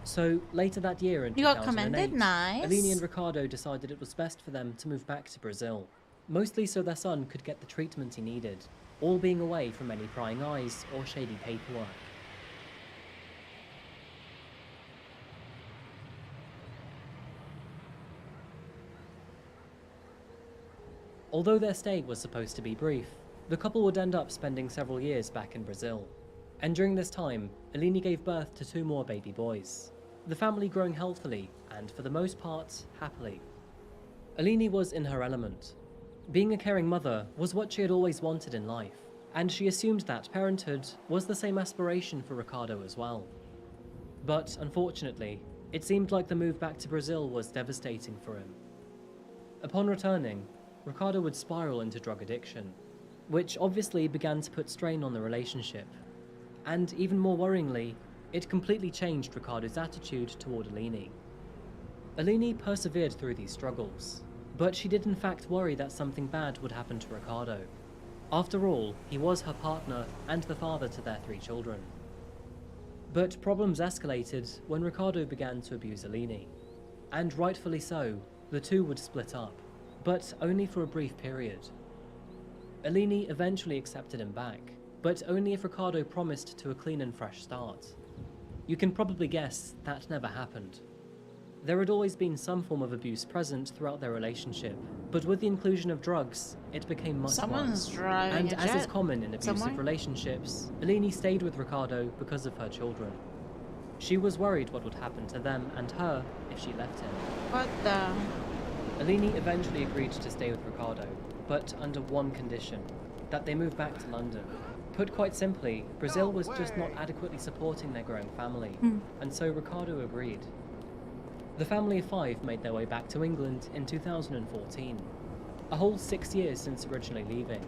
So, later that year in 2008, commended, nice. Eleni and Ricardo decided it was best for them to move back to Brazil, mostly so their son could get the treatment he needed, all being away from any prying eyes or shady paperwork. Although their stay was supposed to be brief, the couple would end up spending several years back in Brazil. And during this time, Eleni gave birth to 2 more baby boys, the family growing healthily and, for the most part, happily. Eleni was in her element. Being a caring mother was what she had always wanted in life, and she assumed that parenthood was the same aspiration for Ricardo as well. But unfortunately, it seemed like the move back to Brazil was devastating for him. Upon returning, Ricardo would spiral into drug addiction, which obviously began to put strain on the relationship. And even more worryingly, it completely changed Ricardo's attitude toward Eleni. Eleni persevered through these struggles, but she did in fact worry that something bad would happen to Ricardo. After all, he was her partner and the father to their 3 children. But problems escalated when Ricardo began to abuse Eleni. And rightfully so, the two would split up, but only for a brief period. Eleni eventually accepted him back, but only if Ricardo promised to a clean and fresh start. You can probably guess that never happened. There had always been some form of abuse present throughout their relationship, but with the inclusion of drugs, it became much Someone's worse. driving And a as is jet common in abusive somewhere. relationships, Eleni stayed with Ricardo because of her children. She was worried what would happen to them and her if she left him. What the? Eleni eventually agreed to stay with Ricardo, but under one condition, that they move back to London. Put quite simply, Brazil was just not adequately supporting their growing family, and so Ricardo agreed. The family of 5 made their way back to England in 2014, a whole 6 years since originally leaving,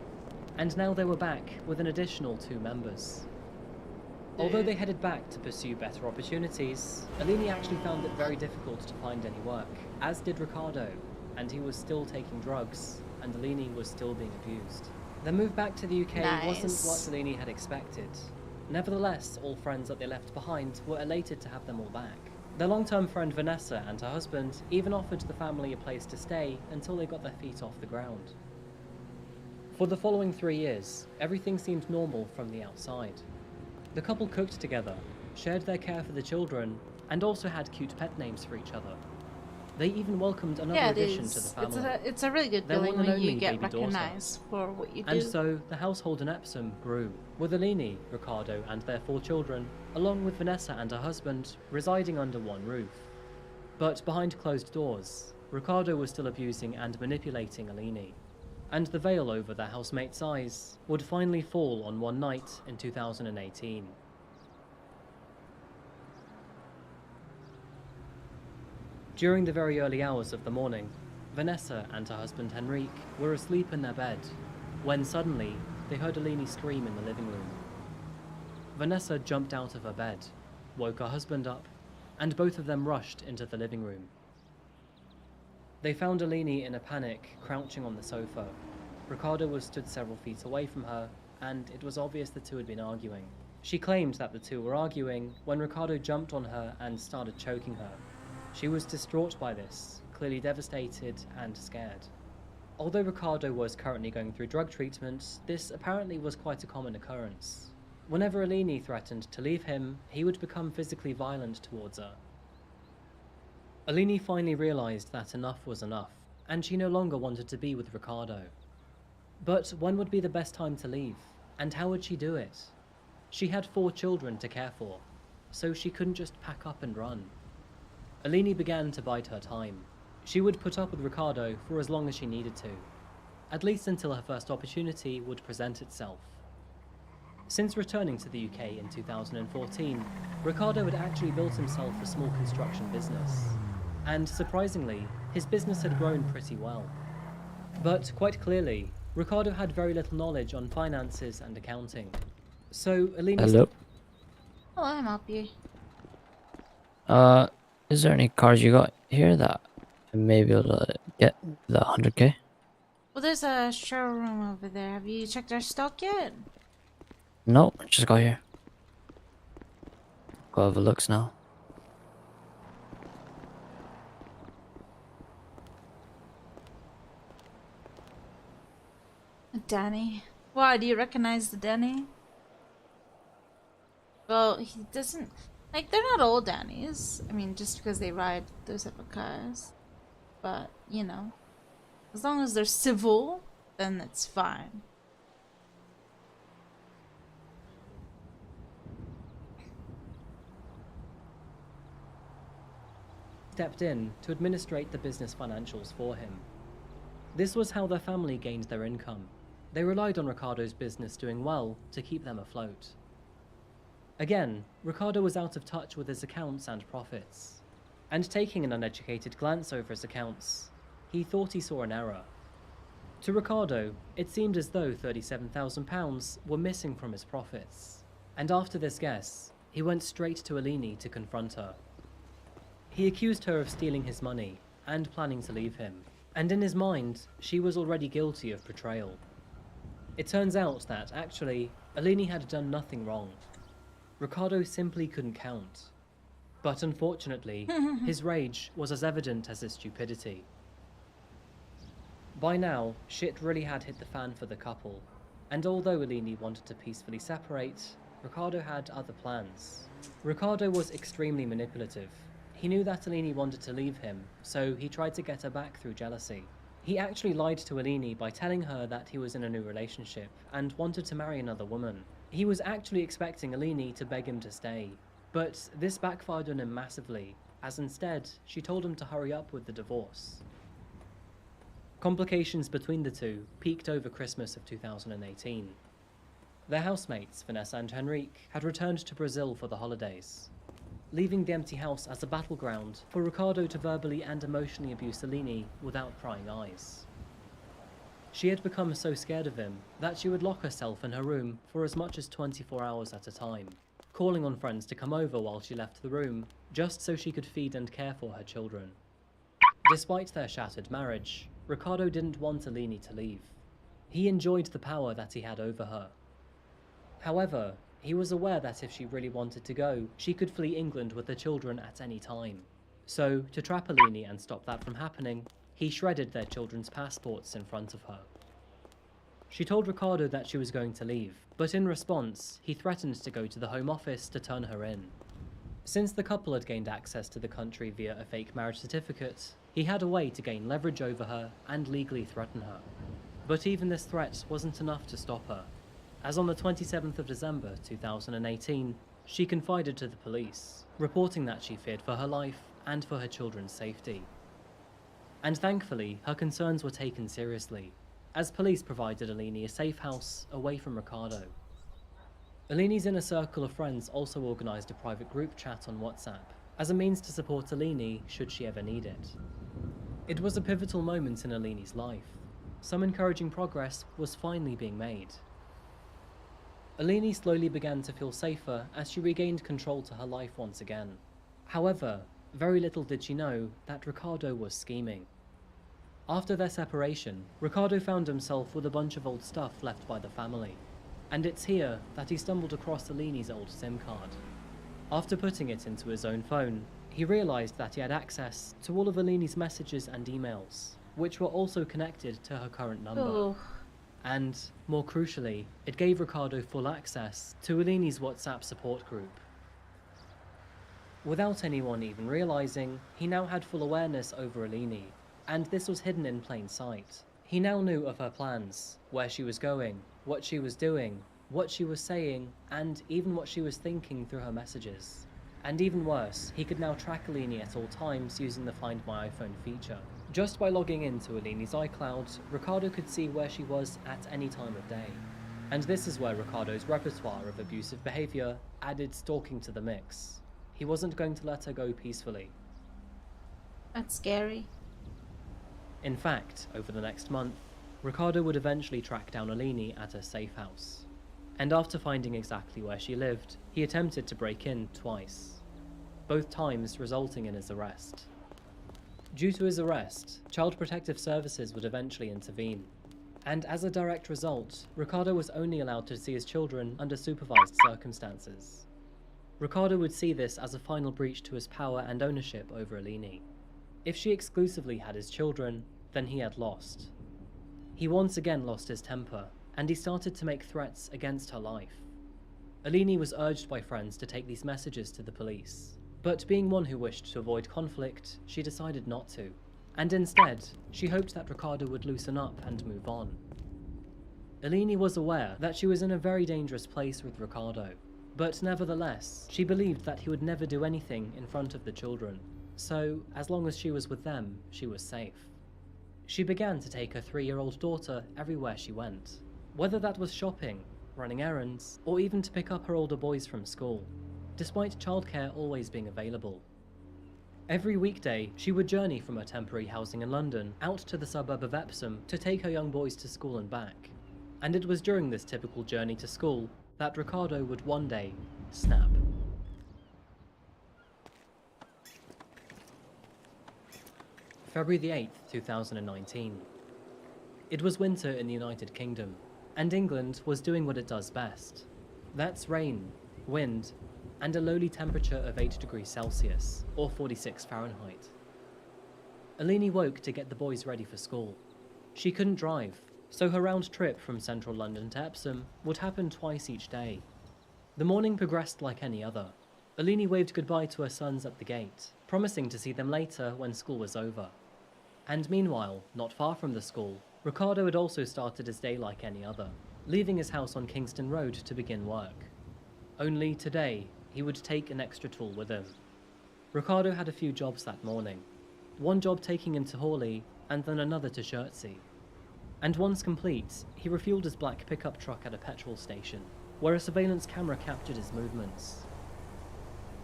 and now they were back with an additional 2 members. Although they headed back to pursue better opportunities, Alini actually found it very difficult to find any work, as did Ricardo, and he was still taking drugs, and Alini was still being abused. Their move back to the UK wasn't what Alini had expected. Nevertheless, all friends that they left behind were elated to have them all back. Their long-term friend Vanessa and her husband even offered the family a place to stay until they got their feet off the ground. For the following 3 years, everything seemed normal from the outside. The couple cooked together, shared their care for the children, and also had cute pet names for each other. They even welcomed another addition to the family. It's a really good feeling when you get recognized for what you do. And so, the household in Epsom grew, with Alini, Ricardo, and their 4 children, along with Vanessa and her husband, residing under one roof. But behind closed doors, Ricardo was still abusing and manipulating Alini. And the veil over their housemate's eyes would finally fall on one night in 2018. During the very early hours of the morning, Vanessa and her husband Henrique were asleep in their bed, when suddenly they heard Alini scream in the living room. Vanessa jumped out of her bed, woke her husband up, and both of them rushed into the living room. They found Alini in a panic, crouching on the sofa. Ricardo was stood several feet away from her, and it was obvious the two had been arguing. She claimed that the two were arguing when Ricardo jumped on her and started choking her. She was distraught by this, clearly devastated and scared. Although Ricardo was currently going through drug treatment, this apparently was quite a common occurrence. Whenever Alini threatened to leave him, he would become physically violent towards her. Alini finally realised that enough was enough, and she no longer wanted to be with Ricardo. But when would be the best time to leave, and how would she do it? She had 4 children to care for, so she couldn't just pack up and run. Alini began to bide her time. She would put up with Ricardo for as long as she needed to, at least until her first opportunity would present itself. Since returning to the UK in 2014, Ricardo had actually built himself a small construction business, and surprisingly, his business had grown pretty well. But quite clearly, Ricardo had very little knowledge on finances and accounting. So Alini... Hello? Oh, I'm up here. Is there any cars you got here that I may be able to get the 100k? Well, there's a showroom over there. Have you checked our stock yet? No, just got here. Go have a looks now. Danny. Why, do you recognize the Danny? Well, he doesn't... Like, they're not old Dannies. I mean, just because they ride those type of cars. But, you know, as long as they're civil, then it's fine. Stepped in to administrate the business financials for him. This was how their family gained their income. They relied on Ricardo's business doing well to keep them afloat. Again, Ricardo was out of touch with his accounts and profits, and taking an uneducated glance over his accounts, he thought he saw an error. To Ricardo, it seemed as though £37,000 were missing from his profits, and after this guess, he went straight to Alini to confront her. He accused her of stealing his money and planning to leave him, and in his mind, she was already guilty of betrayal. It turns out that, actually, Alini had done nothing wrong. Ricardo simply couldn't count. But unfortunately, his rage was as evident as his stupidity. By now, shit really had hit the fan for the couple, and although Alini wanted to peacefully separate, Ricardo had other plans. Ricardo was extremely manipulative. He knew that Alini wanted to leave him, so he tried to get her back through jealousy. He actually lied to Alini by telling her that he was in a new relationship and wanted to marry another woman. He was actually expecting Alini to beg him to stay, but this backfired on him massively, as instead, she told him to hurry up with the divorce. Complications between the two peaked over Christmas of 2018. Their housemates, Vanessa and Henrique, had returned to Brazil for the holidays, leaving the empty house as a battleground for Ricardo to verbally and emotionally abuse Alini without prying eyes. She had become so scared of him that she would lock herself in her room for as much as 24 hours at a time, calling on friends to come over while she left the room, just so she could feed and care for her children. Despite their shattered marriage, Ricardo didn't want Alini to leave. He enjoyed the power that he had over her. However, he was aware that if she really wanted to go, she could flee England with the children at any time. So, to trap Alini and stop that from happening, he shredded their children's passports in front of her. She told Ricardo that she was going to leave, but in response, he threatened to go to the Home Office to turn her in. Since the couple had gained access to the country via a fake marriage certificate, he had a way to gain leverage over her and legally threaten her. But even this threat wasn't enough to stop her, as on the 27th of December 2018, she confided to the police, reporting that she feared for her life and for her children's safety. And thankfully, her concerns were taken seriously, as police provided Alini a safe house away from Ricardo. Alini's inner circle of friends also organised a private group chat on WhatsApp, as a means to support Alini should she ever need it. It was a pivotal moment in Alini's life. Some encouraging progress was finally being made. Alini slowly began to feel safer as she regained control to her life once again. However, very little did she know that Ricardo was scheming. After their separation, Ricardo found himself with a bunch of old stuff left by the family, and it's here that he stumbled across Alini's old SIM card. After putting it into his own phone, he realised that he had access to all of Alini's messages and emails, which were also connected to her current number. Ooh. And, more crucially, it gave Ricardo full access to Alini's WhatsApp support group. Without anyone even realising, he now had full awareness over Alini, and this was hidden in plain sight. He now knew of her plans, where she was going, what she was doing, what she was saying, and even what she was thinking through her messages. And even worse, he could now track Alini at all times using the Find My iPhone feature. Just by logging into Alini's iCloud, Ricardo could see where she was at any time of day. And this is where Ricardo's repertoire of abusive behaviour added stalking to the mix. He wasn't going to let her go peacefully. That's scary. In fact, over the next month, Ricardo would eventually track down Alini at her safe house. And after finding exactly where she lived, he attempted to break in twice, both times resulting in his arrest. Due to his arrest, Child Protective Services would eventually intervene, and as a direct result, Ricardo was only allowed to see his children under supervised circumstances. Ricardo would see this as a final breach to his power and ownership over Alini. If she exclusively had his children, then he had lost. He once again lost his temper, and he started to make threats against her life. Alini was urged by friends to take these messages to the police, but being one who wished to avoid conflict, she decided not to, and instead, she hoped that Ricardo would loosen up and move on. Alini was aware that she was in a very dangerous place with Ricardo, but nevertheless, she believed that he would never do anything in front of the children, so as long as she was with them, she was safe. She began to take her 3-year-old daughter everywhere she went, whether that was shopping, running errands, or even to pick up her older boys from school, despite childcare always being available. Every weekday, she would journey from her temporary housing in London out to the suburb of Epsom to take her young boys to school and back. And it was during this typical journey to school that Ricardo would one day snap. February the 8th, 2019. It was winter in the United Kingdom, and England was doing what it does best. That's rain, wind, and a lowly temperature of 8 degrees Celsius, or 46 Fahrenheit. Alini woke to get the boys ready for school. She couldn't drive, so her round trip from central London to Epsom would happen twice each day. The morning progressed like any other. Alini waved goodbye to her sons at the gate, promising to see them later when school was over. And meanwhile, not far from the school, Ricardo had also started his day like any other, leaving his house on Kingston Road to begin work. Only today, he would take an extra tool with him. Ricardo had a few jobs that morning. One job taking him to Hawley, and then another to Chertsey. And once complete, he refueled his black pickup truck at a petrol station, where a surveillance camera captured his movements.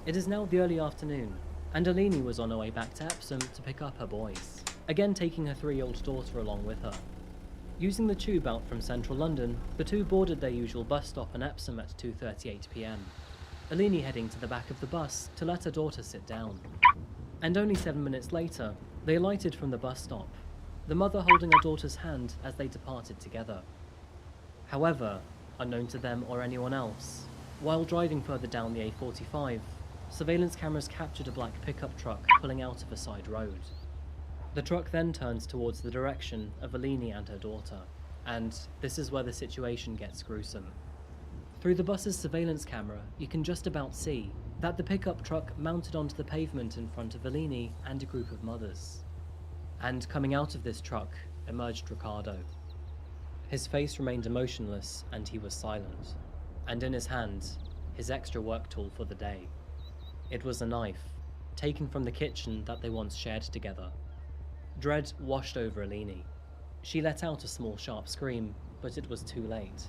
It is now the early afternoon, and Alini was on her way back to Epsom to pick up her boys, again taking her 3-year-old daughter along with her. Using the tube out from central London, the two boarded their usual bus stop in Epsom at 2:38 p.m, Alini heading to the back of the bus to let her daughter sit down. And only 7 minutes later, they alighted from the bus stop, the mother holding her daughter's hand as they departed together. However, unknown to them or anyone else, while driving further down the A45, surveillance cameras captured a black pickup truck pulling out of a side road. The truck then turns towards the direction of Alini and her daughter, and this is where the situation gets gruesome. Through the bus's surveillance camera, you can just about see that the pickup truck mounted onto the pavement in front of Alini and a group of mothers. And coming out of this truck emerged Ricardo. His face remained emotionless and he was silent, and in his hand, his extra work tool for the day. It was a knife, taken from the kitchen that they once shared together. Dread washed over Alini. She let out a small sharp scream, but it was too late.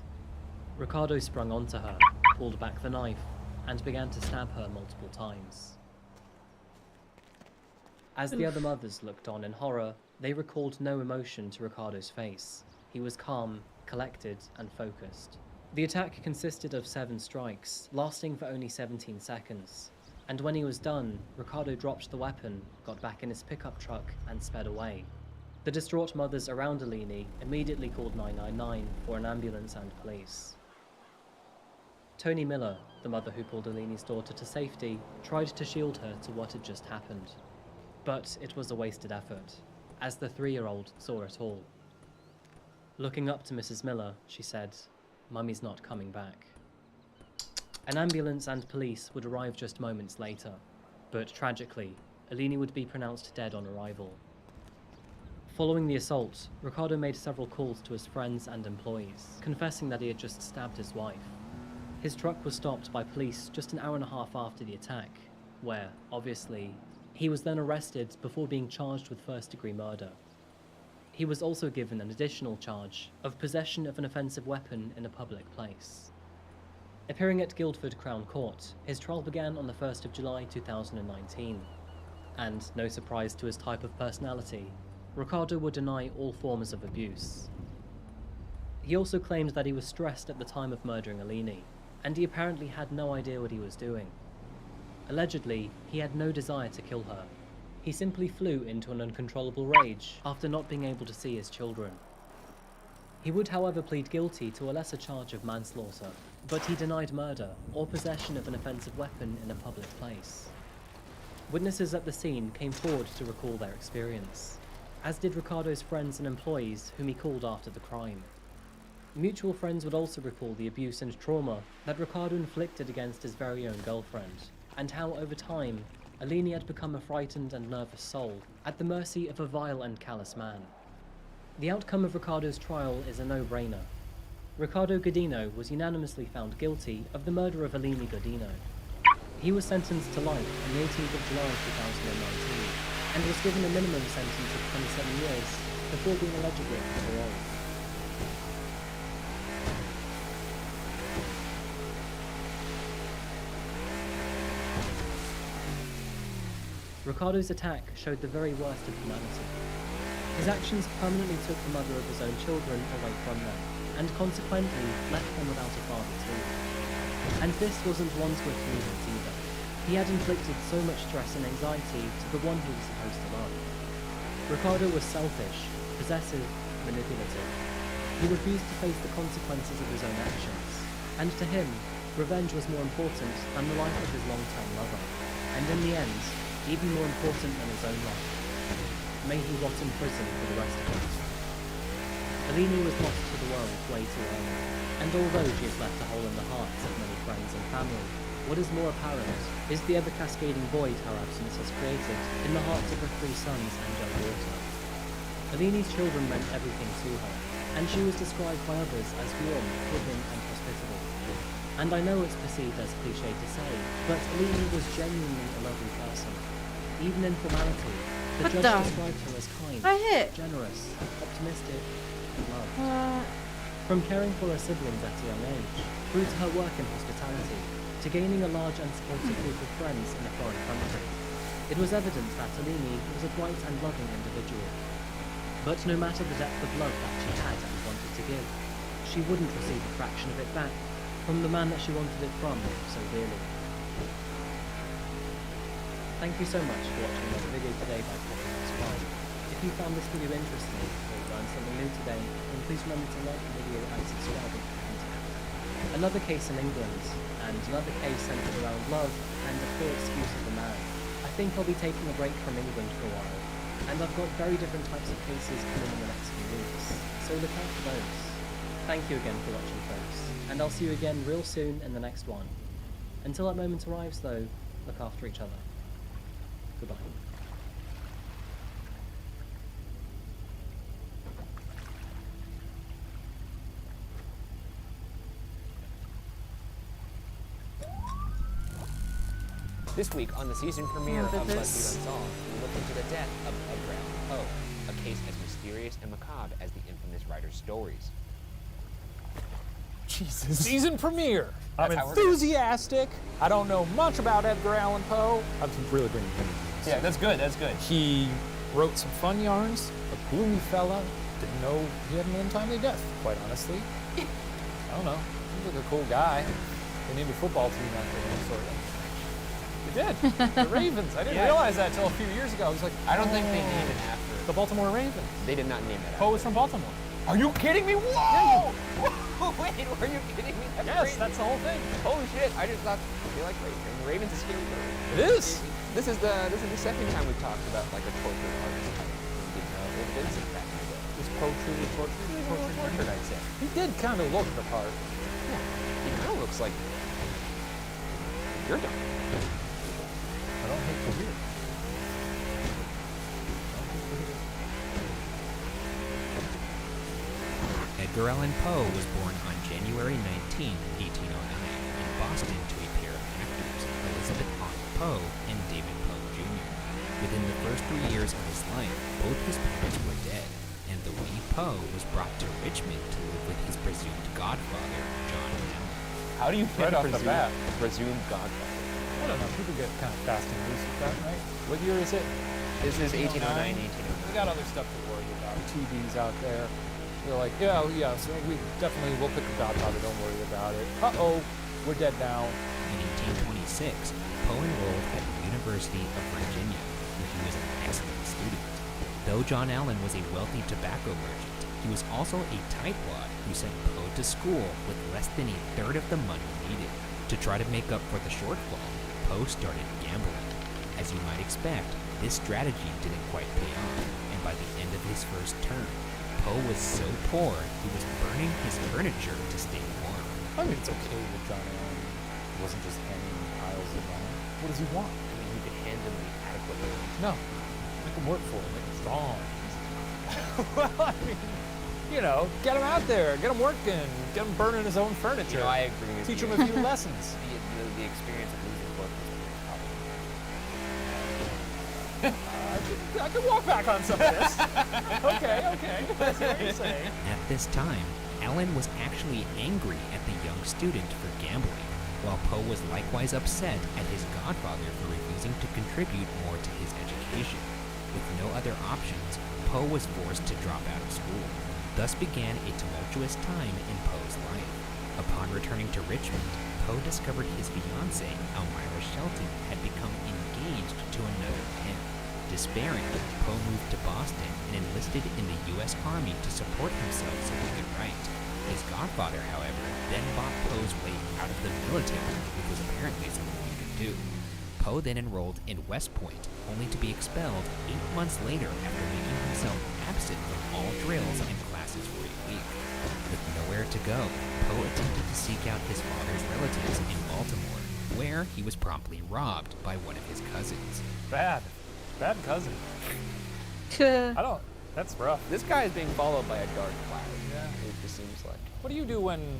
Ricardo sprung onto her, pulled back the knife, and began to stab her multiple times. As the other mothers looked on in horror, they recalled no emotion to Ricardo's face. He was calm, collected, and focused. The attack consisted of 7 strikes, lasting for only 17 seconds. And when he was done, Ricardo dropped the weapon, got back in his pickup truck, and sped away. The distraught mothers around Alini immediately called 999 for an ambulance and police. Tony Miller, the mother who pulled Alini's daughter to safety, tried to shield her to what had just happened. But it was a wasted effort, as the 3-year-old saw it all. Looking up to Mrs. Miller, she said, "Mummy's not coming back." An ambulance and police would arrive just moments later, but tragically, Alini would be pronounced dead on arrival. Following the assault, Ricardo made several calls to his friends and employees, confessing that he had just stabbed his wife. His truck was stopped by police just an hour and a half after the attack, where, obviously, he was then arrested before being charged with first-degree murder. He was also given an additional charge of possession of an offensive weapon in a public place. Appearing at Guildford Crown Court, his trial began on the 1st of July 2019. And, no surprise to his type of personality, Ricardo would deny all forms of abuse. He also claimed that he was stressed at the time of murdering Alini, and he apparently had no idea what he was doing. Allegedly, he had no desire to kill her. He simply flew into an uncontrollable rage after not being able to see his children. He would, however, plead guilty to a lesser charge of manslaughter, but he denied murder or possession of an offensive weapon in a public place. Witnesses at the scene came forward to recall their experience, as did Ricardo's friends and employees whom he called after the crime. Mutual friends would also recall the abuse and trauma that Ricardo inflicted against his very own girlfriend, and how over time, Alini had become a frightened and nervous soul at the mercy of a vile and callous man. The outcome of Ricardo's trial is a no-brainer. Ricardo Godino was unanimously found guilty of the murder of Alini Godino. He was sentenced to life on the 18th of July 2019, and was given a minimum sentence of 27 years before being eligible for parole. Ricardo's attack showed the very worst of humanity. His actions permanently took the mother of his own children away from them, and consequently left them without a father too. And this wasn't one swift movement either. He had inflicted so much stress and anxiety to the one he was supposed to love. Ricardo was selfish, possessive, manipulative. He refused to face the consequences of his own actions, and to him, revenge was more important than the life of his long-term lover, and in the end, even more important than his own life. May he rot in prison for the rest of it. Alini was lost to the world way too early, and although she has left a hole in the hearts of many friends and family, what is more apparent is the ever-cascading void her absence has created in the hearts of her 3 sons and young daughter. Alini's children meant everything to her, and she was described by others as warm, giving, and hospitable. And I know it's perceived as cliché to say, but Alini was genuinely a lovely person. Even in formality, the judge described her as kind kind, I hit. generous, optimistic, and loved. From caring for her siblings at a young age, through to her work in hospitality, to gaining a large and supportive group of friends in a foreign country, it was evident that Alini was a bright and loving individual. But no matter the depth of love that she had and wanted to give, she wouldn't receive a fraction of it back from the man that she wanted it from so dearly. Thank you so much for watching another video today by FatDuckGaming. If you found this video interesting or learned something new today, then please remember to like the video and subscribe if you can. Another case in England, and another case centered around love and a poor excuse of the man. I think I'll be taking a break from England for a while, and I've got very different types of cases coming in the next few weeks, so look out for those. Thank you again for watching, folks, and I'll see you again real soon in the next one. Until that moment arrives though, look after each other. Goodbye. This week on the season premiere of BuzzFeed Unsolved, we look into the death of Edgar Allan Poe, a case as mysterious and macabre as the infamous writer's stories. Jesus. Season premiere. I'm enthusiastic. I don't know much about Edgar Allan Poe. I'm really bringing him in. Yeah, that's good, that's good. He wrote some fun yarns, a gloomy fella. Didn't know he had an untimely death, quite honestly. I don't know. Seems like a cool guy. They named a football team after him, sort of. They did. The Ravens. I didn't realize that until a few years ago. I was like, I don't think they named it after the Baltimore Ravens. They did not name it. Poe was from Baltimore. Are you kidding me? Whoa! Whoa! Wait, are you kidding me? That's crazy. That's the whole thing. Holy shit! I just thought they like Ravens. The Ravens is scary bird. It is. This is the second time we've talked about like a tortured artist type. It did some back in the day. Was Poe truly tortured? I'd say. He did kind of look the part. Yeah. He kind of looks like you're done. I don't hate to hear it. Edgar Allan Poe was born on January 19, 1809, in Boston to a pair of actors, Elizabeth Hawke Poe and David Poe Jr. Within the first 3 years of his life, both his parents were dead, and the wee Poe was brought to Richmond to live with his presumed godfather, John Allan. How do you Right off the bat? Presumed godfather? I don't know. People get kind of fast and loose with that, right? What year is it? This is 1809, 1809. We got other stuff to worry about. TVs out there. They're like, yeah, so we definitely will pick a godfather. Don't worry about it. Uh-oh, we're dead now. In 1826, Poe enrolled at the University of Virginia, where he was an excellent student. Though John Allan was a wealthy tobacco merchant, he was also a tightwad who sent Poe to school with less than a third of the money needed. To try to make up for the shortfall, Poe started gambling. As you might expect, this strategy didn't quite pay off, and by the end of his first term, Poe was so poor he was burning his furniture to stay warm. I mean, it's okay with John Allan. He wasn't just hanging piles of money. What does he want? I mean, he could hand them the adequate wage. No. Make him work for him. Make him strong. Well, I mean, you know, get him out there. Get him working. Get him burning his own furniture. You know, I agree with Teach you. him a few lessons. The experience of losing work was probably I could walk back on some of this. Okay. That's what you're saying. At this time, Allan was actually angry at the young student for gambling, while Poe was likewise upset at his godfather for refusing to contribute more to his education. With no other options, Poe was forced to drop out of school. Thus began a tumultuous time in Poe's life. Upon returning to Richmond, Poe discovered his fiancée, Elmira Shelton, had become engaged to another man. Despairing, Poe moved to Boston and enlisted in the U.S. Army to support himself so he could write. His godfather, however, then bought Poe's way out of the military, which was apparently something he could do. Poe then enrolled in West Point, only to be expelled 8 months later after making himself absent from all drills and classes for a week. With nowhere to go, Poe attempted to seek out his father's relatives in Baltimore, where he was promptly robbed by one of his cousins. Bad cousin. That's rough. This guy is being followed by a dark cloud. Yeah. It just seems like. What do you do when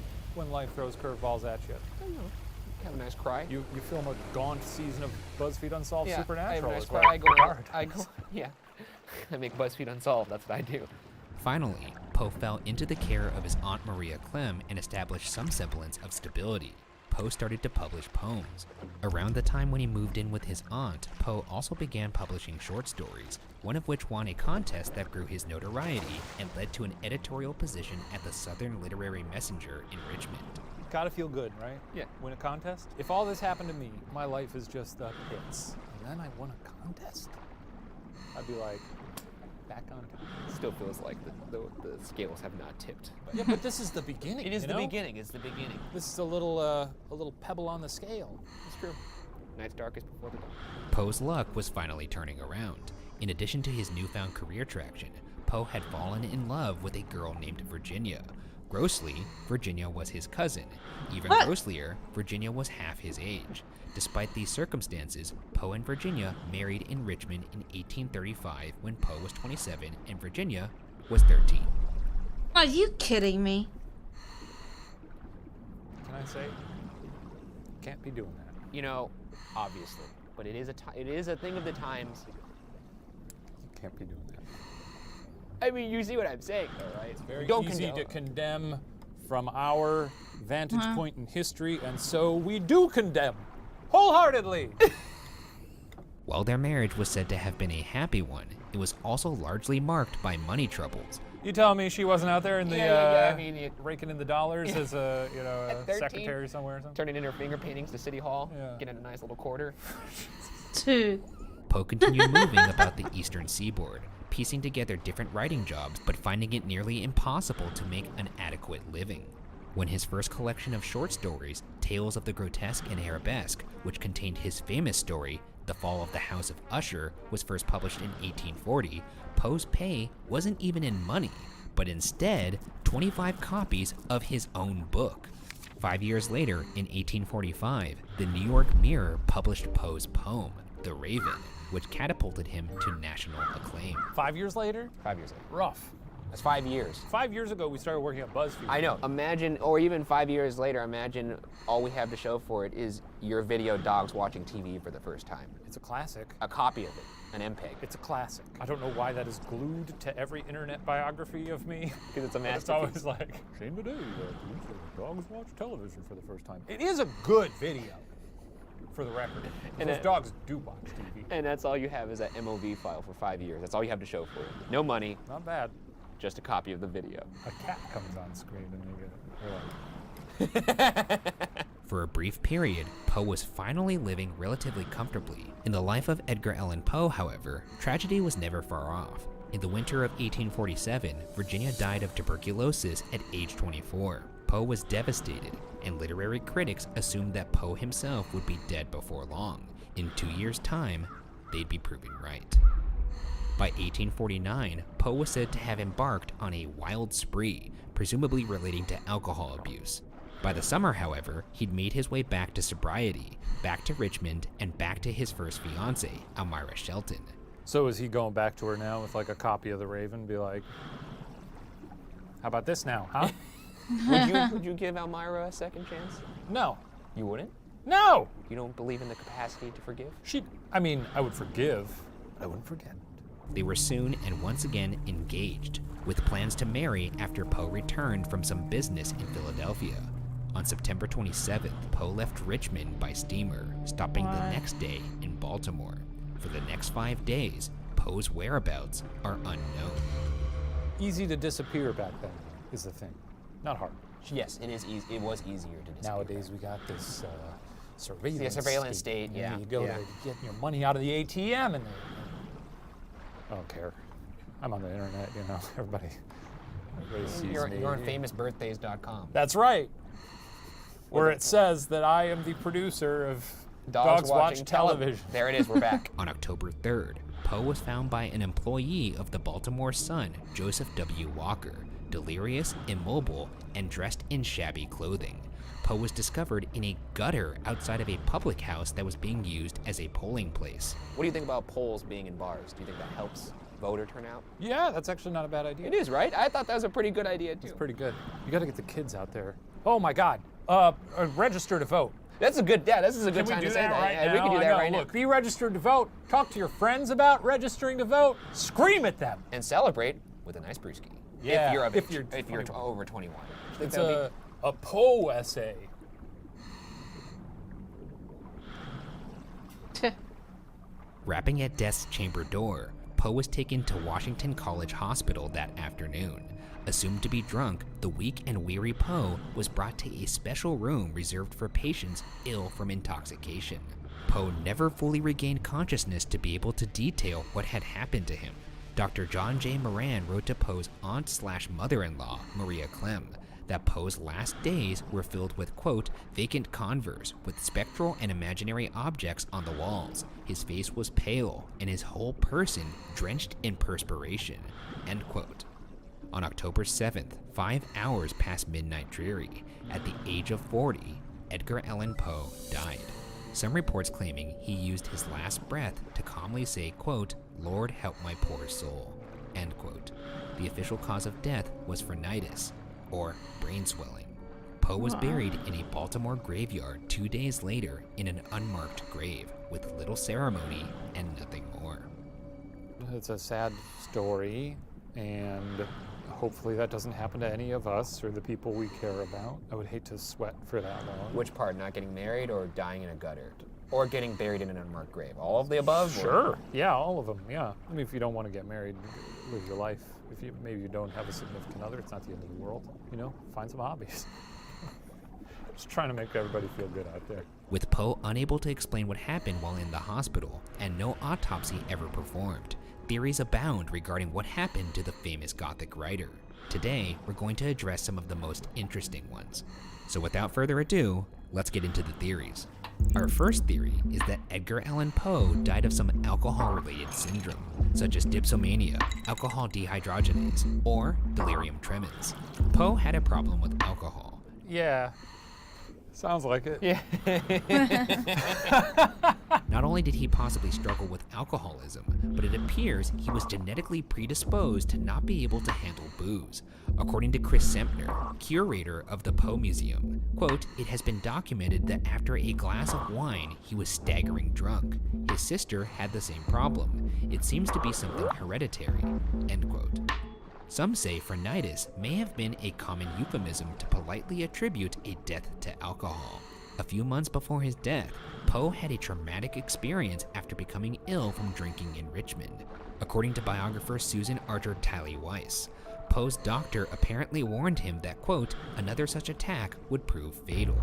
life throws curveballs at you? I don't know. Have a nice cry. You film a gaunt season of BuzzFeed Unsolved Yeah, Supernatural. I have a nice is cry. what I go. Yeah. I make BuzzFeed Unsolved. That's what I do. Finally, Poe fell into the care of his Aunt Maria Clem and established some semblance of stability. Poe started to publish poems. Around the time when he moved in with his aunt, Poe also began publishing short stories, one of which won a contest that grew his notoriety and led to an editorial position at the Southern Literary Messenger in Richmond. Gotta feel good, right? Yeah. Win a contest. If all this happened to me, my life is just the pits. And then I won a contest? I'd be like, back on top. Still feels like the scales have not tipped. Yeah, but this is the beginning. It is you the know? beginning. It's the beginning. This is a little pebble on the scale. It's true. Night's darkest before the dawn. Poe's luck was finally turning around. In addition to his newfound career traction, Poe had fallen in love with a girl named Virginia. Grossly, Virginia was his cousin. Even grosslier, Virginia was half his age. Despite these circumstances, Poe and Virginia married in Richmond in 1835 when Poe was 27 and Virginia was 13. Are you kidding me? Can I say? Can't be doing that. You know, obviously, but it is a thing of the times. You can't be doing that. I mean, you see what I'm saying, though, right? It's very Don't easy condone. to condemn from our vantage point in history, and so we do condemn wholeheartedly. While their marriage was said to have been a happy one, it was also largely marked by money troubles. You telling me she wasn't out there in the I mean, raking in the dollars as a a 13, secretary somewhere or something? Turning in her finger paintings to City Hall, getting a nice little quarter. Poe continued moving about the eastern seaboard, piecing together different writing jobs, but finding it nearly impossible to make an adequate living. When his first collection of short stories, Tales of the Grotesque and Arabesque, which contained his famous story, The Fall of the House of Usher, was first published in 1840, Poe's pay wasn't even in money, but instead 25 copies of his own book. 5 years later, in 1845, the New York Mirror published Poe's poem, The Raven, which catapulted him to national acclaim. 5 years later? 5 years later. Rough. That's 5 years. 5 years ago, we started working at BuzzFeed. I know. Imagine, or even 5 years later, imagine all we have to show for it is your video dogs watching TV for the first time. It's a classic. A copy of it, an MPEG. It's a classic. I don't know why that is glued to every internet biography of me. Because it's a It's masterpiece. always like, seen today, dogs watch television for the first time. It is a good video, for the record. And Those dogs do watch TV. And that's all you have is that MOV file for 5 years. That's all you have to show for it. No money. Not bad. Just a copy of the video. A cat comes on screen and you get it. For a brief period, Poe was finally living relatively comfortably. In the life of Edgar Allan Poe, however, tragedy was never far off. In the winter of 1847, Virginia died of tuberculosis at age 24. Poe was devastated, and literary critics assumed that Poe himself would be dead before long. In 2 years' time, they'd be proven right. By 1849, Poe was said to have embarked on a wild spree, presumably relating to alcohol abuse. By the summer, however, he'd made his way back to sobriety, back to Richmond, and back to his first fiancée, Elmira Shelton. So is he going back to her now with like a copy of The Raven? Be like, how about this now, huh? Would you give Elmira a second chance? No. You wouldn't? No! You don't believe in the capacity to forgive? I mean, I would forgive, but I wouldn't forget. They were soon and once again engaged, with plans to marry after Poe returned from some business in Philadelphia. On September 27th, Poe left Richmond by steamer, stopping the next day in Baltimore. For the next 5 days, Poe's whereabouts are unknown. Easy to disappear back then is the thing. Not hard. Yes, it is. It was easier to disappear. Nowadays we got this surveillance. Yeah, surveillance state. Yeah. You go to get your money out of the ATM, and I don't care. I'm on the internet, you know. Everybody sees me. You're on famousbirthdays.com. That's right. Where it says that I am the producer of Dogs Watch Television. There it is. We're back. On October 3rd, Poe was found by an employee of the Baltimore Sun, Joseph W. Walker, delirious, immobile, and dressed in shabby clothing. Poe was discovered in a gutter outside of a public house that was being used as a polling place. What do you think about polls being in bars? Do you think that helps voter turnout? Yeah, that's actually not a bad idea. It is, right? I thought that was a pretty good idea, too. It's pretty good. You got to get the kids out there. Oh, my God. Register to vote. That's a good. Yeah, this is a good Can time we to do say that that. right Yeah, now? we can do I that know, right look, now. be registered to vote. Talk to your friends about registering to vote. Scream at them. And celebrate with a nice brewski. Yeah, If you're of if age, you're if you're 21. over 21. It's a Poe essay. Rapping at death's chamber door, Poe was taken to Washington College Hospital that afternoon. Assumed to be drunk, the weak and weary Poe was brought to a special room reserved for patients ill from intoxication. Poe never fully regained consciousness to be able to detail what had happened to him. Dr. John J. Moran wrote to Poe's aunt/mother-in-law, Maria Clem, that Poe's last days were filled with, quote, vacant converse with spectral and imaginary objects on the walls. His face was pale and his whole person drenched in perspiration, end quote. On October 7th, 5 hours past midnight dreary, at the age of 40, Edgar Allan Poe died. Some reports claiming he used his last breath to calmly say, quote, Lord help my poor soul, end quote. The official cause of death was phrenitis, or brain swelling. Poe was buried in a Baltimore graveyard 2 days later in an unmarked grave with little ceremony and nothing more. It's a sad story, and hopefully that doesn't happen to any of us or the people we care about. I would hate to sweat for that long. Which part? Not getting married or dying in a gutter? Or getting buried in an unmarked grave? All of the above? Sure. Yeah, all of them. Yeah. I mean, if you don't want to get married, live your life. If you maybe you don't have a significant other, it's not the end of the world. You know, find some hobbies. Just trying to make everybody feel good out there. With Poe unable to explain what happened while in the hospital and no autopsy ever performed, theories abound regarding what happened to the famous Gothic writer. Today, we're going to address some of the most interesting ones. So without further ado, let's get into the theories. Our first theory is that Edgar Allan Poe died of some alcohol-related syndrome, such as dipsomania, alcohol dehydrogenase, or delirium tremens. Poe had a problem with alcohol. Yeah. Sounds like it. Yeah. Not only did he possibly struggle with alcoholism, but it appears he was genetically predisposed to not be able to handle booze. According to Chris Sempner, curator of the Poe Museum, quote, it has been documented that after a glass of wine, he was staggering drunk. His sister had the same problem. It seems to be something hereditary, end quote. Some say phrenitis may have been a common euphemism to politely attribute a death to alcohol. A few months before his death, Poe had a traumatic experience after becoming ill from drinking in Richmond. According to biographer Susan Archer Talley Weiss, Poe's doctor apparently warned him that, quote, another such attack would prove fatal,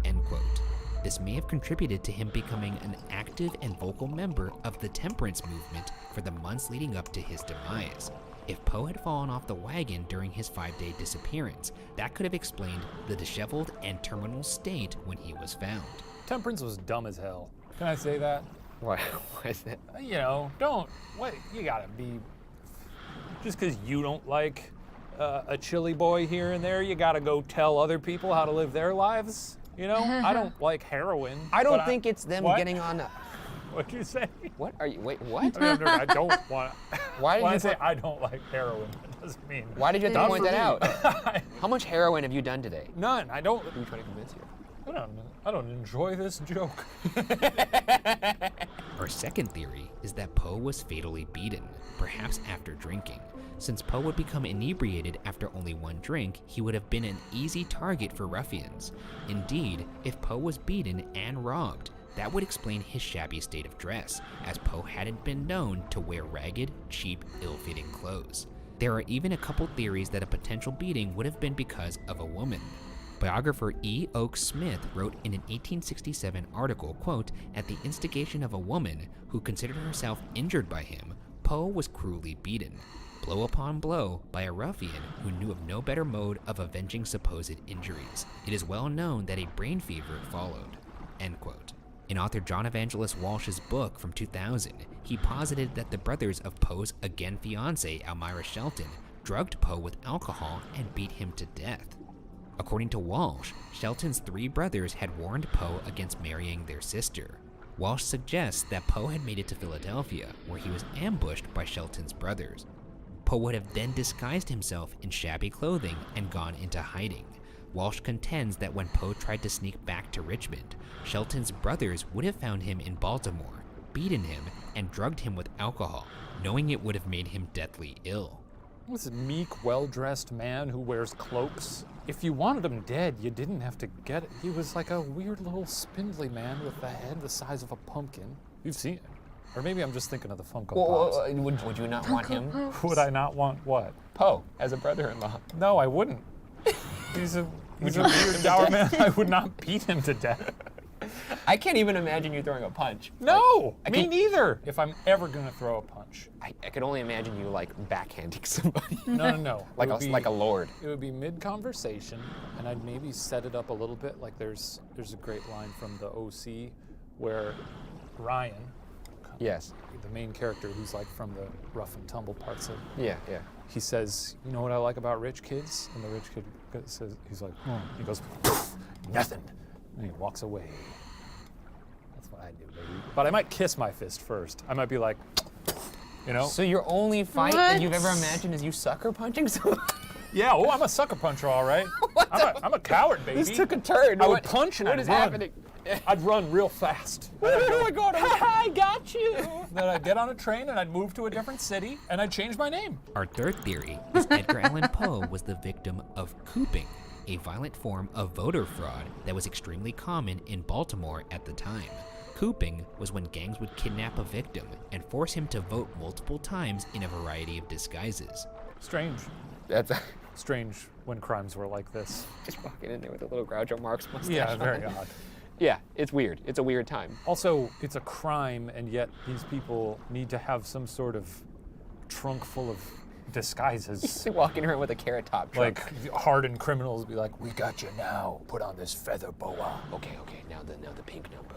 end quote. This may have contributed to him becoming an active and vocal member of the temperance movement for the months leading up to his demise. If Poe had fallen off the wagon during his 5-day disappearance, that could have explained the disheveled and terminal state when he was found. Temperance was dumb as hell. Can I say that? Why is that? You know, you gotta be, just because you don't like a chili boy here and there, you gotta go tell other people how to live their lives, you know? I don't like heroin. I don't think it's them What? getting on. What'd you say? What are you? Wait, what? I don't want. Why did when you I say put- I don't like heroin, that doesn't mean. Why did you have to Not point for that me. out? How much heroin have you done today? None. I don't. Who are you trying to convince you? I don't enjoy this joke. Our second theory is that Poe was fatally beaten, perhaps after drinking. Since Poe would become inebriated after only one drink, he would have been an easy target for ruffians. Indeed, if Poe was beaten and robbed, that would explain his shabby state of dress, as Poe hadn't been known to wear ragged, cheap, ill-fitting clothes. There are even a couple theories that a potential beating would have been because of a woman. Biographer E. Oak Smith wrote in an 1867 article, quote, at the instigation of a woman who considered herself injured by him, Poe was cruelly beaten, blow upon blow, by a ruffian who knew of no better mode of avenging supposed injuries. It is well known that a brain fever followed, end quote. In author John Evangelist Walsh's book from 2000, he posited that the brothers of Poe's again fiancée, Elmira Shelton, drugged Poe with alcohol and beat him to death. According to Walsh, Shelton's 3 brothers had warned Poe against marrying their sister. Walsh suggests that Poe had made it to Philadelphia, where he was ambushed by Shelton's brothers. Poe would have then disguised himself in shabby clothing and gone into hiding. Walsh contends that when Poe tried to sneak back to Richmond, Shelton's brothers would have found him in Baltimore, beaten him, and drugged him with alcohol, knowing it would have made him deathly ill. This meek, well-dressed man who wears cloaks. If you wanted him dead, you didn't have to get it. He was like a weird little spindly man with a head the size of a pumpkin. You've seen it. Or maybe I'm just thinking of the Funko Pops. Would you not want him? Would I not want what? Poe as a brother-in-law. No, I wouldn't. He's a weird dour man. I would not beat him to death. I can't even imagine you throwing a punch. No, me neither. If I'm ever gonna throw a punch. I could only imagine you like backhanding somebody. No. like a lord. It would be mid-conversation, and I'd maybe set it up a little bit. Like there's a great line from the OC where Ryan, yes, the main character who's like from the rough and tumble parts of, yeah, he says, you know what I like about rich kids? And the rich kid says, he's like, he goes, nothing, and he walks away. That's what I do, baby. But I might kiss my fist first. I might be like, you know. So your only fight that you've ever imagined is you sucker punching someone? Yeah, I'm a sucker puncher, all right. I'm a coward, baby. This took a turn. I would punch and what I'd is run. happening? I'd run real fast. Oh my God! I got you. Then I'd get on a train and I'd move to a different city and I'd change my name. Our third theory is Edgar Allan Poe was the victim of cooping, a violent form of voter fraud that was extremely common in Baltimore at the time. Cooping was when gangs would kidnap a victim and force him to vote multiple times in a variety of disguises. Strange. That's strange when crimes were like this. Just walking in there with a little Groucho Marx mustache. Yeah, very odd. Yeah, it's weird. It's a weird time. Also, it's a crime, and yet these people need to have some sort of trunk full of disguises. Walking around with a carrot top trunk. Like hardened criminals be like, "We got you now. Put on this feather boa." Okay. Now the pink number.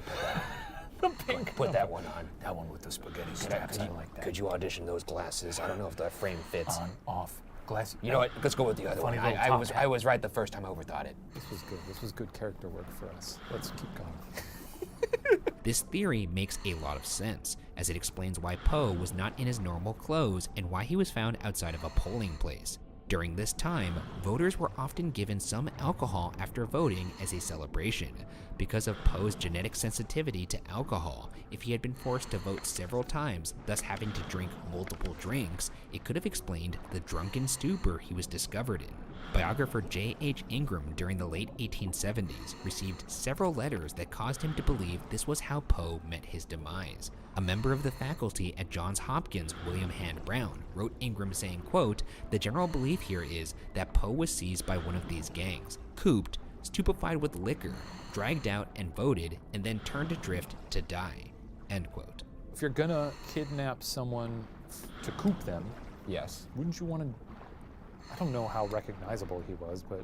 The pink. Put that one on. That one with the spaghetti straps. I like that. Could you audition those glasses? I don't know if the frame fits. On, off, glasses. You know what? Let's go with the other one. I was right the first time I overthought it. This was good. This was good character work for us. Let's keep going. This theory makes a lot of sense, as it explains why Poe was not in his normal clothes and why he was found outside of a polling place. During this time, voters were often given some alcohol after voting as a celebration. Because of Poe's genetic sensitivity to alcohol, if he had been forced to vote several times, thus having to drink multiple drinks, it could have explained the drunken stupor he was discovered in. Biographer J.H. Ingram during the late 1870s received several letters that caused him to believe this was how Poe met his demise. A member of the faculty at Johns Hopkins, William Hand Brown, wrote Ingram saying, quote, "The general belief here is that Poe was seized by one of these gangs, cooped, stupefied with liquor, dragged out and voted, and then turned adrift to die," end quote. If you're gonna kidnap someone to coop them, yes, wouldn't you want to? I don't know how recognizable he was, but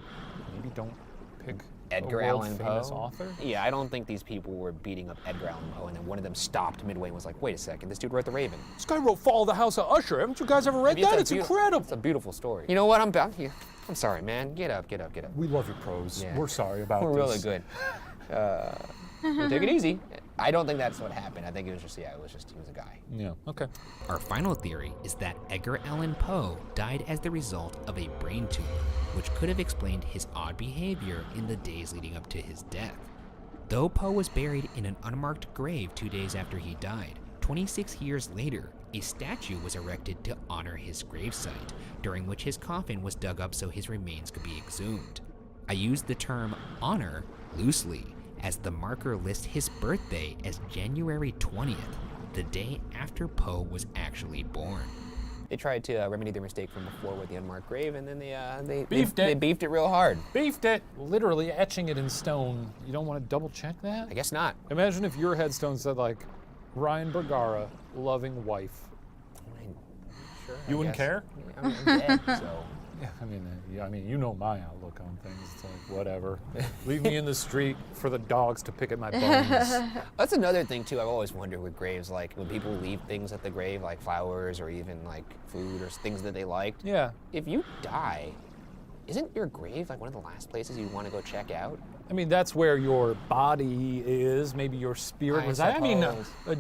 maybe don't pick Edgar a Allan famous Poe. author. Yeah, I don't think these people were beating up Edgar Allan Poe, and then one of them stopped midway and was like, "Wait a second, this dude wrote The Raven." This guy wrote Fall of the House of Usher. Haven't you guys ever read that? It's incredible. It's a beautiful story. You know what? I'm sorry, man. Get up. We love your prose. Yeah. We're sorry about We're this. really good. We'll take it easy. I don't think that's what happened. I think it was just, he was a guy. Yeah, okay. Our final theory is that Edgar Allan Poe died as the result of a brain tumor, which could have explained his odd behavior in the days leading up to his death. Though Poe was buried in an unmarked grave 2 days after he died, 26 years later, a statue was erected to honor his gravesite, during which his coffin was dug up so his remains could be exhumed. I use the term honor loosely, as the marker lists his birthday as January 20th, the day after Poe was actually born. They tried to remedy their mistake from before with the unmarked grave, and then they beefed it real hard. Beefed it, literally etching it in stone. You don't want to double check that? I guess not. Imagine if your headstone said like, Ryan Bergara, loving wife. Sure. You wouldn't care? Yeah, I mean, I'm dead, so. Yeah, I mean, you know my outlook on things. It's like, whatever. Leave me in the street for the dogs to pick at my bones. That's another thing too. I've always wondered with graves, like when people leave things at the grave, like flowers or even like food or things that they liked. Yeah. If you die, isn't your grave like one of the last places you want to go check out? I mean, that's where your body is. Maybe your spirit was. I mean,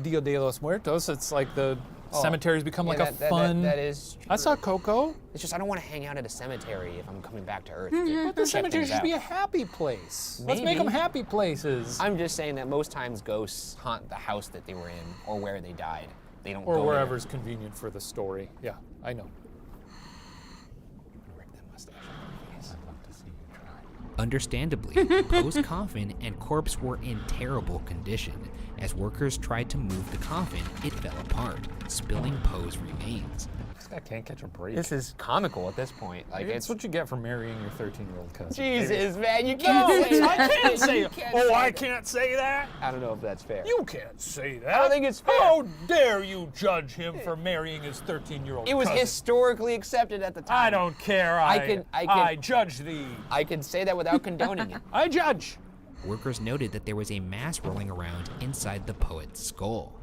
Dia de los Muertos. It's like the Cemeteries become like a fun. That is true. I saw Coco. It's just I don't want to hang out at a cemetery if I'm coming back to Earth. But the cemetery should be a happy place. Let's make them happy places. I'm just saying that most times ghosts haunt the house that they were in or where they died. They don't or go wherever's convenient for the story. Yeah, I know. Understandably, Poe's coffin and corpse were in terrible condition. As workers tried to move the coffin, it fell apart, spilling Poe's remains. This guy can't catch a break. This is comical at this point. Like it's what you get for marrying your 13-year-old cousin. Jesus, man, you can't say that. I can't say that. I can't say that. I don't know if that's fair. You can't say that. I don't think it's fair. How dare you judge him for marrying his 13-year-old cousin? It was historically accepted at the time. I don't care. I judge thee. I can say that without condoning it. I judge. Workers noted that there was a mass rolling around inside the poet's skull.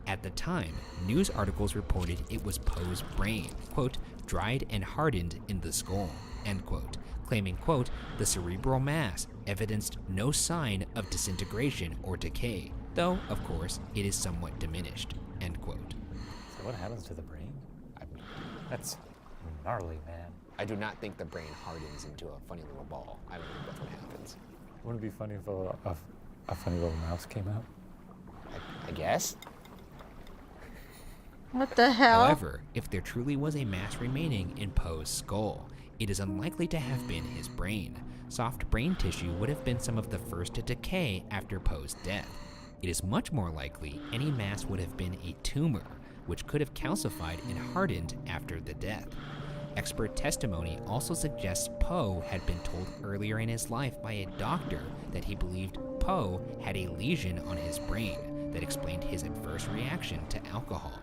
At the time, news articles reported it was Poe's brain, quote, dried and hardened in the skull, end quote, claiming, quote, the cerebral mass evidenced no sign of disintegration or decay, though, of course, it is somewhat diminished, end quote. So what happens to the brain? I mean, that's gnarly, man. I do not think the brain hardens into a funny little ball. I don't think that's what happens. Wouldn't it be funny if a funny little mouse came out? I guess. What the hell? However, if there truly was a mass remaining in Poe's skull, it is unlikely to have been his brain. Soft brain tissue would have been some of the first to decay after Poe's death. It is much more likely any mass would have been a tumor, which could have calcified and hardened after the death. Expert testimony also suggests Poe had been told earlier in his life by a doctor that he believed Poe had a lesion on his brain that explained his adverse reaction to alcohol.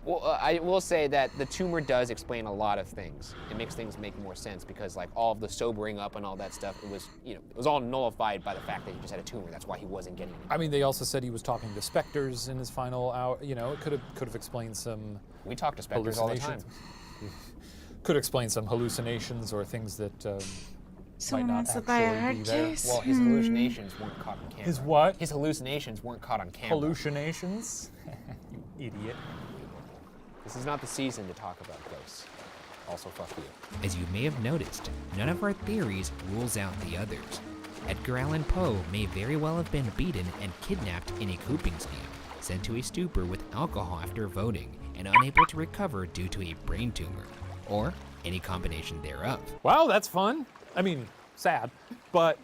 Well, I will say that the tumor does explain a lot of things. It makes things make more sense because, like, all of the sobering up and all that stuff, it was all nullified by the fact that he just had a tumor. That's why he wasn't getting it. I mean, they also said he was talking to specters in his final hour. You know, it could have explained some. We talk to specters all the time. Could explain some hallucinations or things that might not actually be there. Well, his hallucinations weren't caught on camera. His what? His hallucinations weren't caught on camera. Hallucinations? You idiot. This is not the season to talk about ghosts. Also, fuck you. As you may have noticed, none of our theories rules out the others. Edgar Allan Poe may very well have been beaten and kidnapped in a coping scheme, sent to a stupor with alcohol after voting, and unable to recover due to a brain tumor, or any combination thereof. Wow, that's fun. I mean, sad, but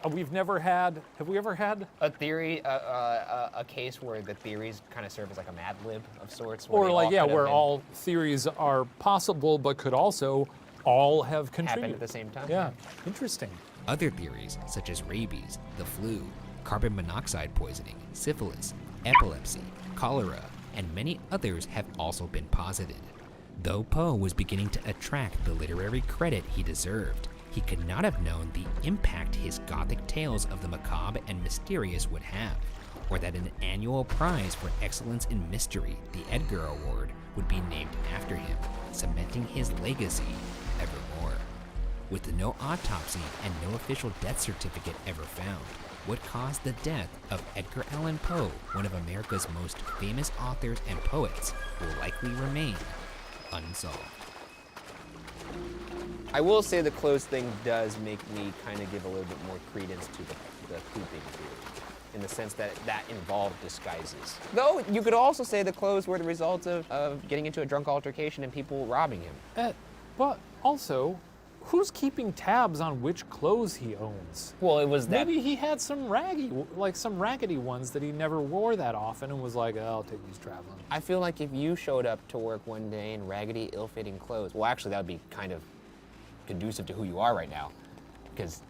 we've never had, have we ever had? A theory, a case where the theories kind of serve as like a Mad Lib of sorts? Or like, yeah, where all theories are possible, but could also all have contributed. Happened at the same time? Yeah, interesting. Other theories, such as rabies, the flu, carbon monoxide poisoning, syphilis, epilepsy, cholera, and many others have also been posited. Though Poe was beginning to attract the literary credit he deserved, he could not have known the impact his gothic tales of the macabre and mysterious would have, or that an annual prize for excellence in mystery, the Edgar Award, would be named after him, cementing his legacy evermore. With no autopsy and no official death certificate ever found, what caused the death of Edgar Allan Poe, one of America's most famous authors and poets, will likely remain unsolved. I will say the clothes thing does make me kind of give a little bit more credence to the pooping theory, in the sense that that involved disguises. Though you could also say the clothes were the result of getting into a drunk altercation and people robbing him. But also, who's keeping tabs on which clothes he owns? Well, it was that. Maybe he had some raggedy ones that he never wore that often and was like, oh, I'll take these traveling. I feel like if you showed up to work one day in raggedy, ill-fitting clothes, well, actually, that would be kind of conducive to who you are right now. Because,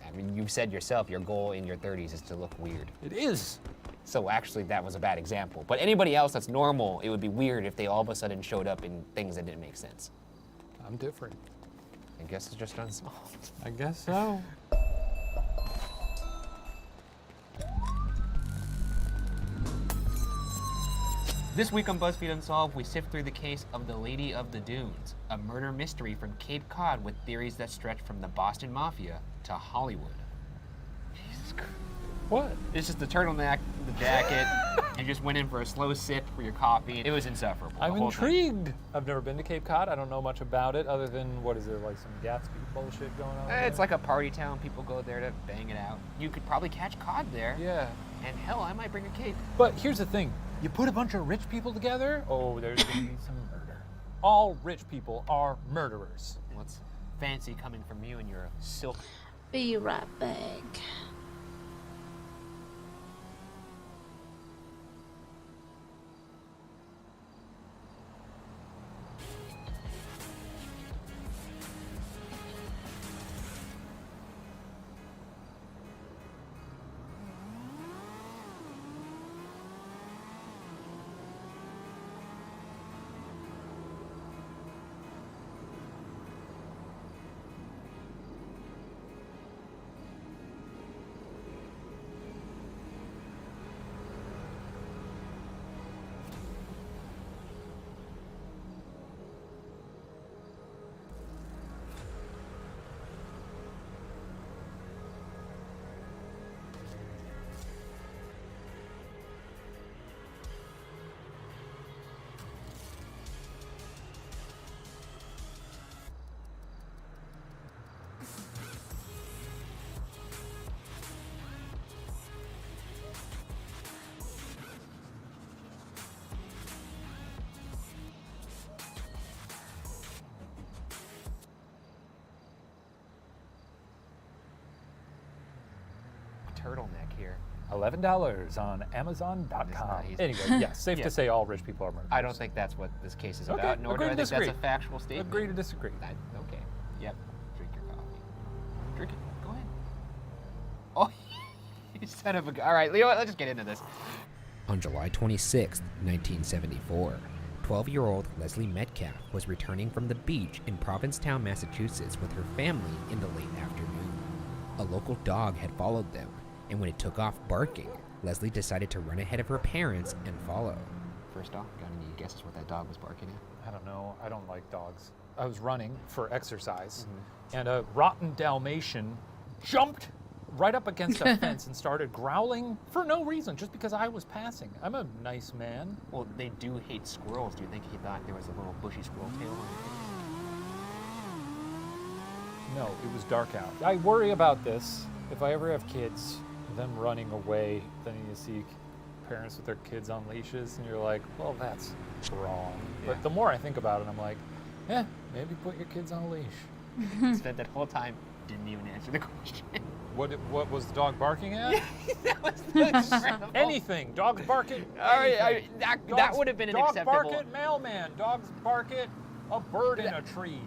I mean, you said yourself, your goal in your 30s is to look weird. It is. So actually, that was a bad example. But anybody else that's normal, it would be weird if they all of a sudden showed up in things that didn't make sense. I'm different. I guess it's just unsolved. I guess so. This week on BuzzFeed Unsolved, we sift through the case of the Lady of the Dunes, a murder mystery from Cape Cod with theories that stretch from the Boston Mafia to Hollywood. Jesus Christ. What? It's just the turtleneck, the jacket, and just went in for a slow sip for your coffee. It was insufferable. I'm the whole time. intrigued. I've never been to Cape Cod. I don't know much about it other than, what is there, like some Gatsby bullshit going on? It's like a party town. People go there to bang it out. You could probably catch cod there. Yeah. And hell, I might bring a cape. But here's the thing. You put a bunch of rich people together, oh, there's gonna be some murder. All rich people are murderers. What's fancy coming from you and your silk? Be right back. Turtleneck here. $11 on Amazon.com. Anyway, yes, safe to say all rich people are murderers. I don't think that's what this case is Okay, about, nor do agree I to think disagree. that's a factual statement. Agree to disagree. Okay. Yep. Drink your coffee. Drink it. Go ahead. Oh, you son of a... All right, Leo, let's just get into this. On July 26, 1974, 12-year-old Leslie Metcalf was returning from the beach in Provincetown, Massachusetts with her family in the late afternoon. A local dog had followed them, and when it took off barking, Leslie decided to run ahead of her parents and follow. First off, got any guesses what that dog was barking at? I don't know. I don't like dogs. I was running for exercise, and a rotten Dalmatian jumped right up against a fence and started growling for no reason, just because I was passing. I'm a nice man. Well, they do hate squirrels. Do you think he thought there was a little bushy squirrel tail on it? No, it was dark out. I worry about this. If I ever have kids, them running away, then you see parents with their kids on leashes, and you're like, well, that's wrong. Yeah. But the more I think about it, I'm like, maybe put your kids on a leash. Spent that whole time, didn't even answer the question. What was the dog barking at? That was incredible. Anything. Dogs bark at All right, anything. that would have been an acceptable... Dogs bark at mailman. Dogs bark at a bird in a tree.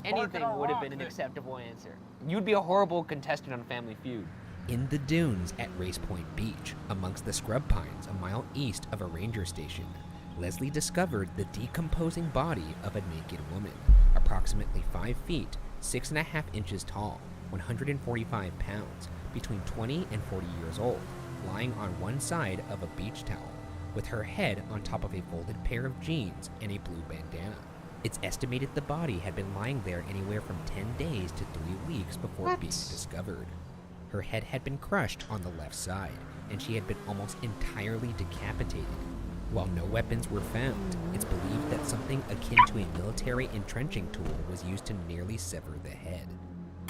Anything would have been an acceptable answer. You'd be a horrible contestant on Family Feud. In the dunes at Race Point Beach, amongst the scrub pines a mile east of a ranger station, Leslie discovered the decomposing body of a naked woman, approximately 5 feet, 6.5 inches tall, 145 pounds, between 20 and 40 years old, lying on one side of a beach towel, with her head on top of a folded pair of jeans and a blue bandana. It's estimated the body had been lying there anywhere from 10 days to 3 weeks before being discovered. Her head had been crushed on the left side, and she had been almost entirely decapitated. While no weapons were found, it's believed that something akin to a military entrenching tool was used to nearly sever the head.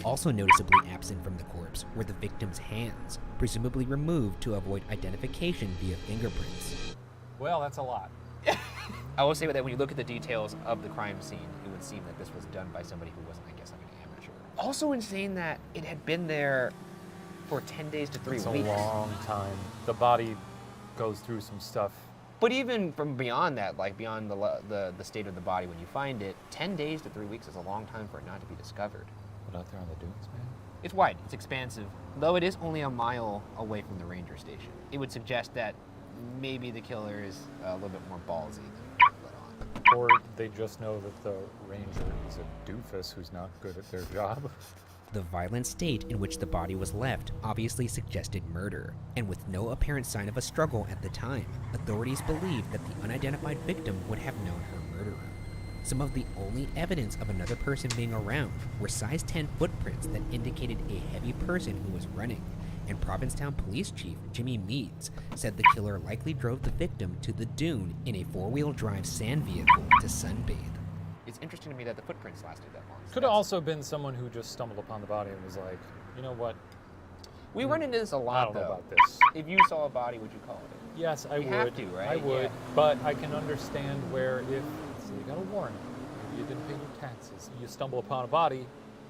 Also noticeably absent from the corpse were the victim's hands, presumably removed to avoid identification via fingerprints. Well, that's a lot. I will say that when you look at the details of the crime scene, it would seem that this was done by somebody who wasn't, I guess, like an amateur. Also insane that it had been there for 10 days to 3 weeks. It's a long time. The body goes through some stuff. But even from beyond that, like beyond the state of the body when you find it, 10 days to 3 weeks is a long time for it not to be discovered. But out there on the dunes, man? It's wide, it's expansive, though it is only a mile away from the ranger station. It would suggest that maybe the killer is a little bit more ballsy than let on. Or they just know that the ranger is a doofus who's not good at their job. The violent state in which the body was left obviously suggested murder, and with no apparent sign of a struggle at the time, authorities believed that the unidentified victim would have known her murderer. Some of the only evidence of another person being around were size 10 footprints that indicated a heavy person who was running, and Provincetown Police Chief Jimmy Meads said the killer likely drove the victim to the dune in a four-wheel drive sand vehicle to sunbathe. It's interesting to me that the footprints lasted that long. Could have also been someone who just stumbled upon the body and was like, you know what? We run into this a lot, I don't know though. about this. If you saw a body, would you call it? Yes, I would. You have to, right? I would, Yeah. but I can understand where if so you got a warrant, maybe you didn't pay your taxes, you stumble upon a body,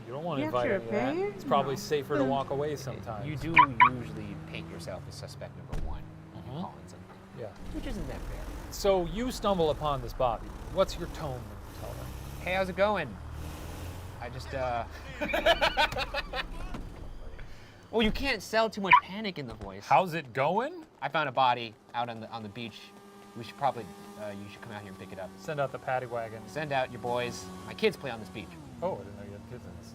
you don't want to You invite have to any of that. repair? It's probably No. safer to walk away sometimes. You do usually paint yourself as suspect number one when you're calling something. Yeah. Which isn't that fair. So you stumble upon this body. What's your tone when you tell them? Hey, how's it going? I just, Well, you can't sell too much panic in the voice. How's it going? I found a body out on the beach. We should probably, you should come out here and pick it up. Send out the paddy wagon. Send out your boys. My kids play on this beach. Oh, I didn't know you had kids in this.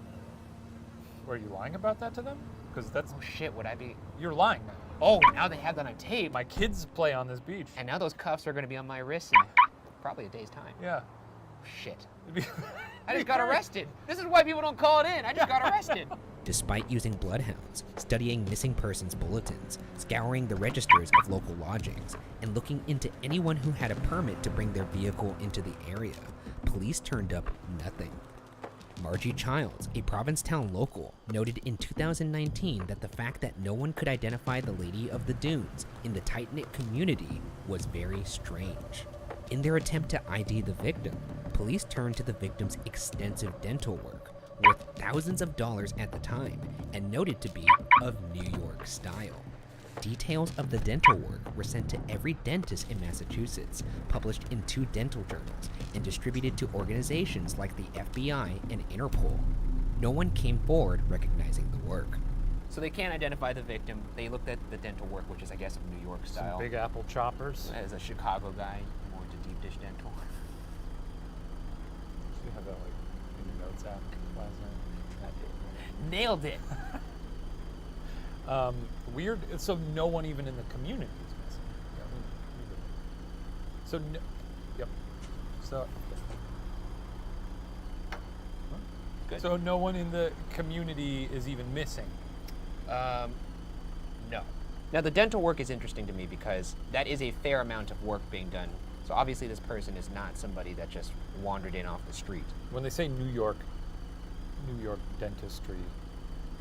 Were you lying about that to them? Because that's... Oh shit, would I be? You're lying now. Oh, now they have that on tape. My kids play on this beach. And now those cuffs are gonna be on my wrists in probably a day's time. Yeah. Shit. I just got arrested. This is why people don't call it in. I just got arrested. Despite using bloodhounds, studying missing persons bulletins, scouring the registers of local lodgings, and looking into anyone who had a permit to bring their vehicle into the area, police turned up nothing. Margie Childs, a Provincetown local, noted in 2019 that the fact that no one could identify the Lady of the Dunes in the tight-knit community was very strange. In their attempt to ID the victim, police turned to the victim's extensive dental work, worth thousands of dollars at the time, and noted to be of New York style. Details of the dental work were sent to every dentist in Massachusetts, published in 2 dental journals, and distributed to organizations like the FBI and Interpol. No one came forward recognizing the work. So they can't identify the victim. They looked at the dental work, which is, I guess, of New York style. Some Big Apple choppers. As a Chicago guy, more into deep dish dental. You have that like in your notes app last night. Nailed it. Weird. So no one even in the community is missing. So no, yep. So. Good. So no one in the community is even missing. No. Now the dental work is interesting to me because that is a fair amount of work being done. So obviously this person is not somebody that just wandered in off the street. When they say New York dentistry,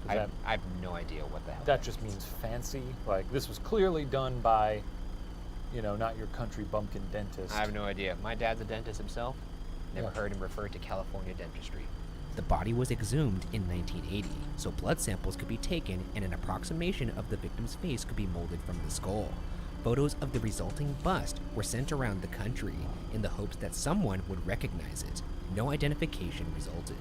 I have no idea what the hell that just means fancy. Like this was clearly done by, you know, not your country bumpkin dentist. I have no idea. My dad's a dentist himself. Never heard him refer to California dentistry. The body was exhumed in 1980, so blood samples could be taken and an approximation of the victim's face could be molded from the skull. Photos of the resulting bust were sent around the country in the hopes that someone would recognize it. No identification resulted.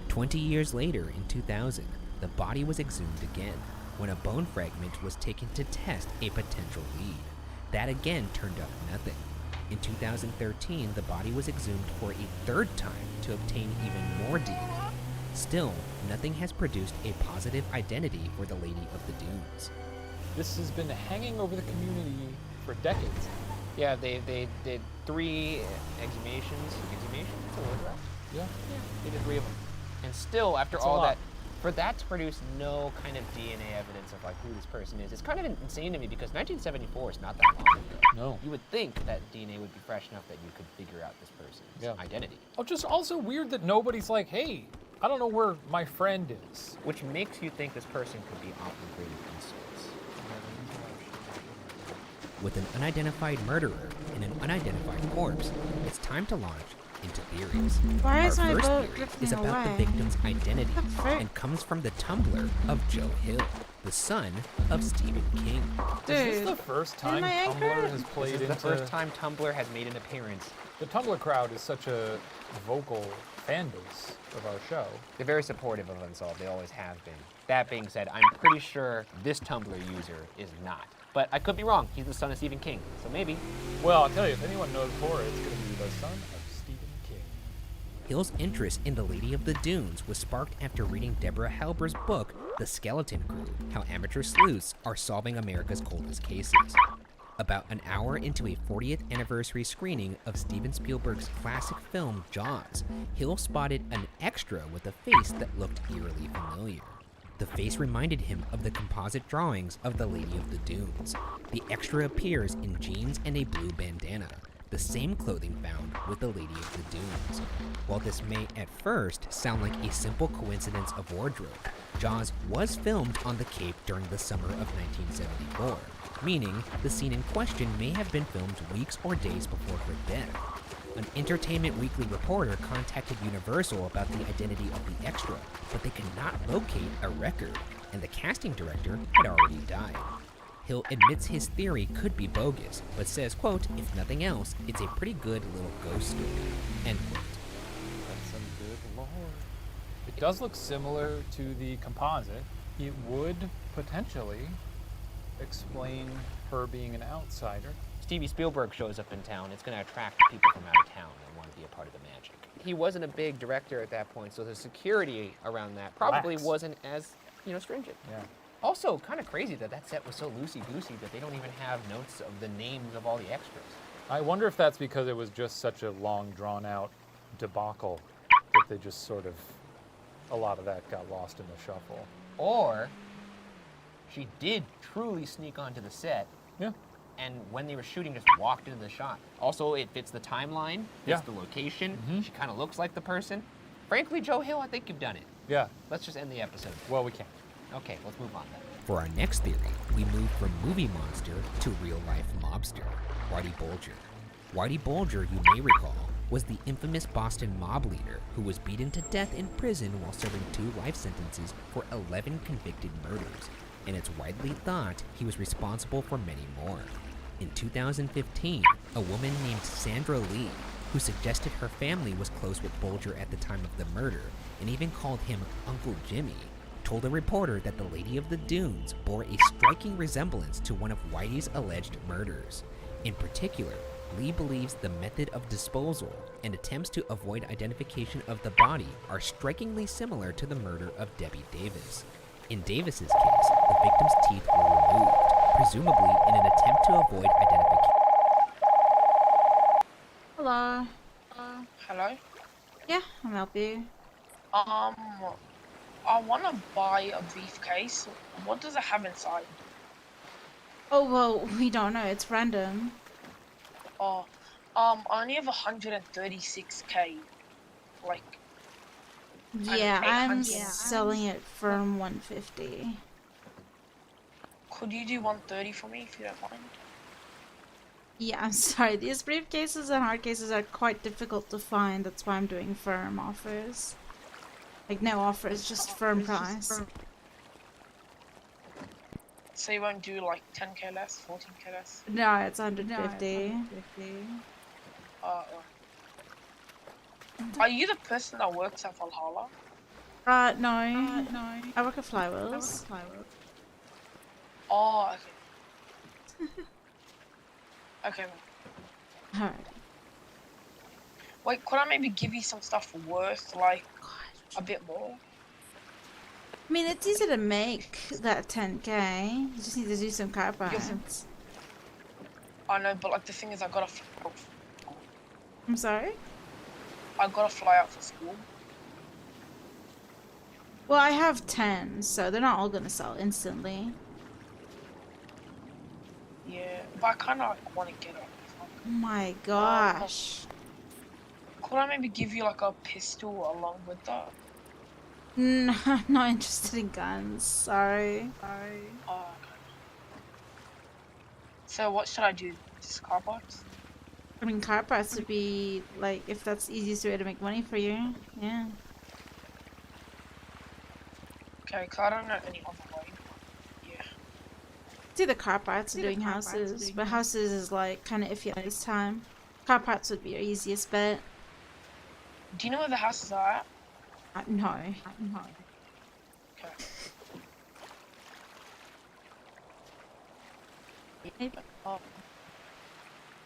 20 years later, in 2000, the body was exhumed again, when a bone fragment was taken to test a potential lead. That again turned up nothing. In 2013, the body was exhumed for a 3rd time to obtain even more DNA. Still, nothing has produced a positive identity for the Lady of the Dunes. This has been hanging over the community for decades. Yeah, they did 3 exhumations. Exhumations? That's a word, right? Yeah. They did 3 of them. And still, after That's a all lot. that, for that to produce no kind of DNA evidence of like who this person is, it's kind of insane to me because 1974 is not that long ago. No. You would think that DNA would be fresh enough that you could figure out this person's identity. Oh, just also weird that nobody's like, hey, I don't know where my friend is. Which makes you think this person could be off-graded insults. With an unidentified murderer and an unidentified corpse, it's time to launch into theories. Why Our is my first boat theory drifting is about away? the victim's identity frick? and comes from the Tumblr of Joe Hill, the son of Stephen King. Is this the first time Tumblr has played This is into... the first time Tumblr has made an appearance. The Tumblr crowd is such a vocal fan base of our show. They're very supportive of Unsolved. They always have been. That being said, I'm pretty sure this Tumblr user is not. But I could be wrong. He's the son of Stephen King, so maybe. Well, I'll tell you, if anyone knows horror, it's going to be the son of Stephen King. Hill's interest in the Lady of the Dunes was sparked after reading Deborah Halber's book, The Skeleton Crew, How Amateur Sleuths Are Solving America's Coldest Cases. About an hour into a 40th anniversary screening of Steven Spielberg's classic film Jaws, Hill spotted an extra with a face that looked eerily familiar. The face reminded him of the composite drawings of the Lady of the Dunes. The extra appears in jeans and a blue bandana, the same clothing found with the Lady of the Dunes. While this may at first sound like a simple coincidence of wardrobe, Jaws was filmed on the Cape during the summer of 1974, meaning the scene in question may have been filmed weeks or days before her death. An Entertainment Weekly reporter contacted Universal about the identity of the extra, but they could not locate a record, and the casting director had already died. Hill admits his theory could be bogus, but says, quote, "If nothing else, it's a pretty good little ghost story," end quote. That's some good lore. It does look similar to the composite. It would potentially explain her being an outsider. Steven Spielberg shows up in town, it's going to attract people from out of town that want to be a part of the magic. He wasn't a big director at that point, so the security around that probably wasn't as, stringent. Yeah. Also, kind of crazy that that set was so loosey-goosey that they don't even have notes of the names of all the extras. I wonder if that's because it was just such a long, drawn-out debacle that they just sort of, a lot of that got lost in the shuffle. Or she did truly sneak onto the set. Yeah. And when they were shooting, just walked into the shot. Also, it fits the timeline, fits the location. She kind of looks like the person. Frankly, Joe Hill, I think you've done it. Yeah. Let's just end the episode. Well, we can't. Okay, let's move on then. For our next theory, we move from movie monster to real-life mobster, Whitey Bulger. Whitey Bulger, you may recall, was the infamous Boston mob leader who was beaten to death in prison while serving 2 life sentences for 11 convicted murders, and it's widely thought he was responsible for many more. In 2015, a woman named Sandra Lee, who suggested her family was close with Bulger at the time of the murder, and even called him Uncle Jimmy, told a reporter that the Lady of the Dunes bore a striking resemblance to one of Whitey's alleged murders. In particular, Lee believes the method of disposal and attempts to avoid identification of the body are strikingly similar to the murder of Debbie Davis. In Davis's case, the victim's teeth were removed, presumably in an attempt to avoid identification. Hello. Hello? Yeah, I'll help you. I want to buy a briefcase. What does it have inside? Oh, well, we don't know. It's random. I only have 136k. Like. Yeah, I'm selling it for 150. Could you do 130 for me if you don't mind? Yeah, I'm sorry. These briefcases and hard cases are quite difficult to find. That's why I'm doing firm offers. Like, no offers, just firm price. So you won't do like 10k less, 14k less? No, it's 150. Are you the person that works at Valhalla? No. I work at Flywheels. Oh, okay. Okay, man. Alright. Wait, could I maybe give you some stuff worth, like, a bit more? I mean, it's easy to make that 10k. You just need to do some car parts. I know, but like the thing is, I gotta. I'm sorry? I gotta fly out for school. Well, I have 10, so they're not all gonna sell instantly. Yeah, but I kind of like, want to get up. Oh my gosh. Could I maybe give you like a pistol along with that? No, I'm not interested in guns. Sorry. Oh, okay. So what should I do? Just car parts? I mean, car parts would be, like, if that's the easiest way to make money for you. Yeah. Okay, cause I don't know any other way. Yeah. It's either car parts or doing houses, but houses is, like, kind of iffy at this time. Car parts would be your easiest bet. Do you know where the houses are at? No. Okay.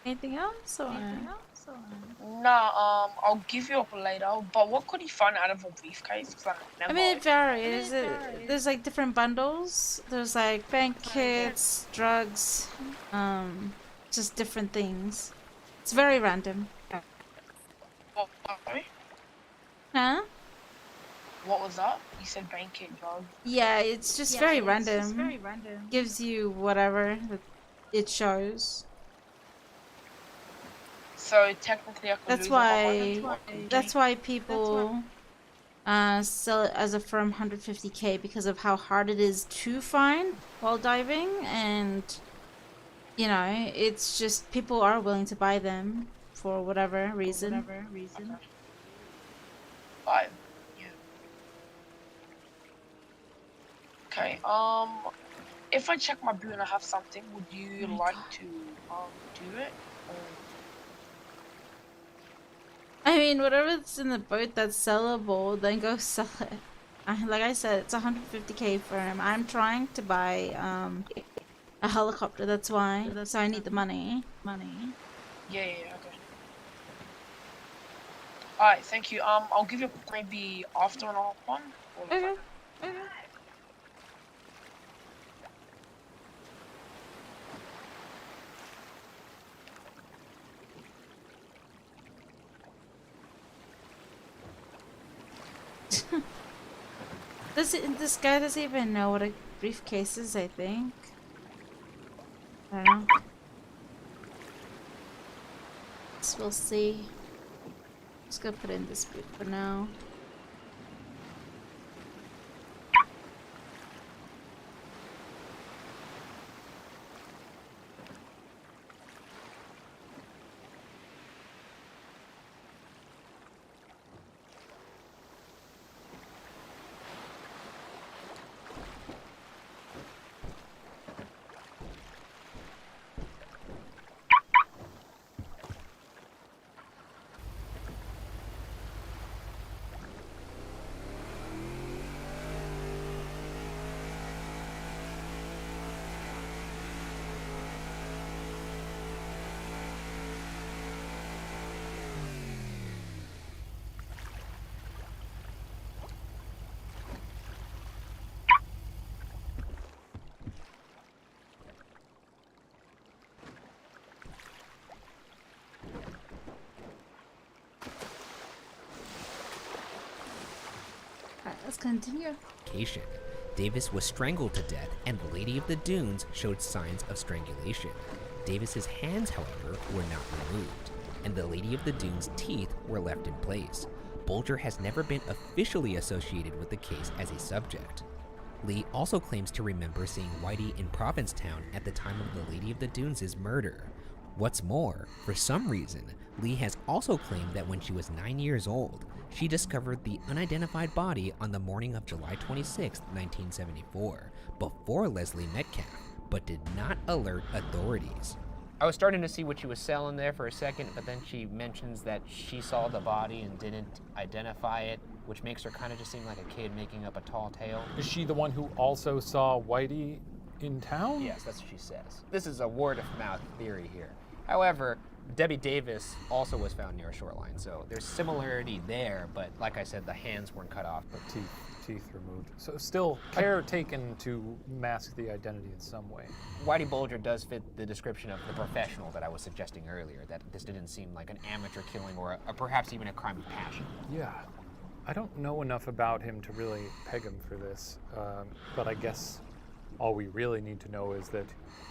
Anything else? Or? Nah, I'll give you up later. But what could you find out of a briefcase? Cause I mean, it varies. There's like different bundles. There's like bank kits, drugs, just different things. It's very random. Sorry? Huh? What was that? You said bank it drug. Yeah, it's just very random. Gives you whatever that it shows. So technically, I could That's lose why. That's why That's people sell it as a firm 150k because of how hard it is to find while diving, and you know, it's just people are willing to buy them for whatever reason. Five. Yeah. Okay. If I check my boot and I have something, would you like to do it? Or... I mean, whatever's in the boat that's sellable, then go sell it. Like I said, it's 150k firm. I'm trying to buy a helicopter. That's why. So I need the money. Yeah, okay. Alright, thank you. I'll give you maybe after an one. Okay. This guy doesn't even know what a briefcase is, I think. I don't know. So we'll see. Just gonna put in this boot for now. Let's continue. Davis was strangled to death, and the Lady of the Dunes showed signs of strangulation. Davis's hands, however, were not removed, and the Lady of the Dunes' teeth were left in place. Bulger has never been officially associated with the case as a subject. Lee also claims to remember seeing Whitey in Provincetown at the time of the Lady of the Dunes' murder. What's more, for some reason, Lee has also claimed that when she was 9 years old, she discovered the unidentified body on the morning of July 26, 1974, before Leslie Metcalf, but did not alert authorities. I was starting to see what she was selling there for a second, but then she mentions that she saw the body and didn't identify it, which makes her kind of just seem like a kid making up a tall tale. Is she the one who also saw Whitey in town? Yes, that's what she says. This is a word-of-mouth theory here. However, Debbie Davis also was found near a shoreline, so there's similarity there, but like I said, the hands weren't cut off. But teeth removed. So still care taken to mask the identity in some way. Whitey Bulger does fit the description of the professional that I was suggesting earlier, that this didn't seem like an amateur killing or perhaps even a crime of passion. Yeah. I don't know enough about him to really peg him for this, but I guess all we really need to know is that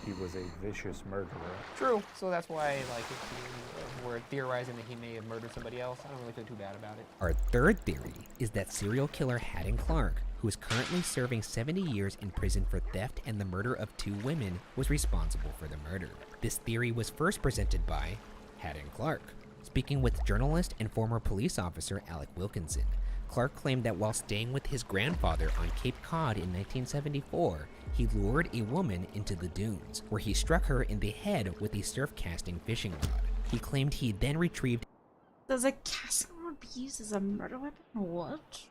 he was a vicious murderer. True. So that's why, like, if we're theorizing that he may have murdered somebody else, I don't really feel too bad about it. Our third theory is that serial killer Haddon Clark, who is currently serving 70 years in prison for theft and the murder of 2 women, was responsible for the murder. This theory was first presented by Haddon Clark. Speaking with journalist and former police officer Alec Wilkinson, Clark claimed that while staying with his grandfather on Cape Cod in 1974, he lured a woman into the dunes, where he struck her in the head with a surf-casting fishing rod. He claimed he then retrieved... Does a casting rod be used as a murder weapon? What?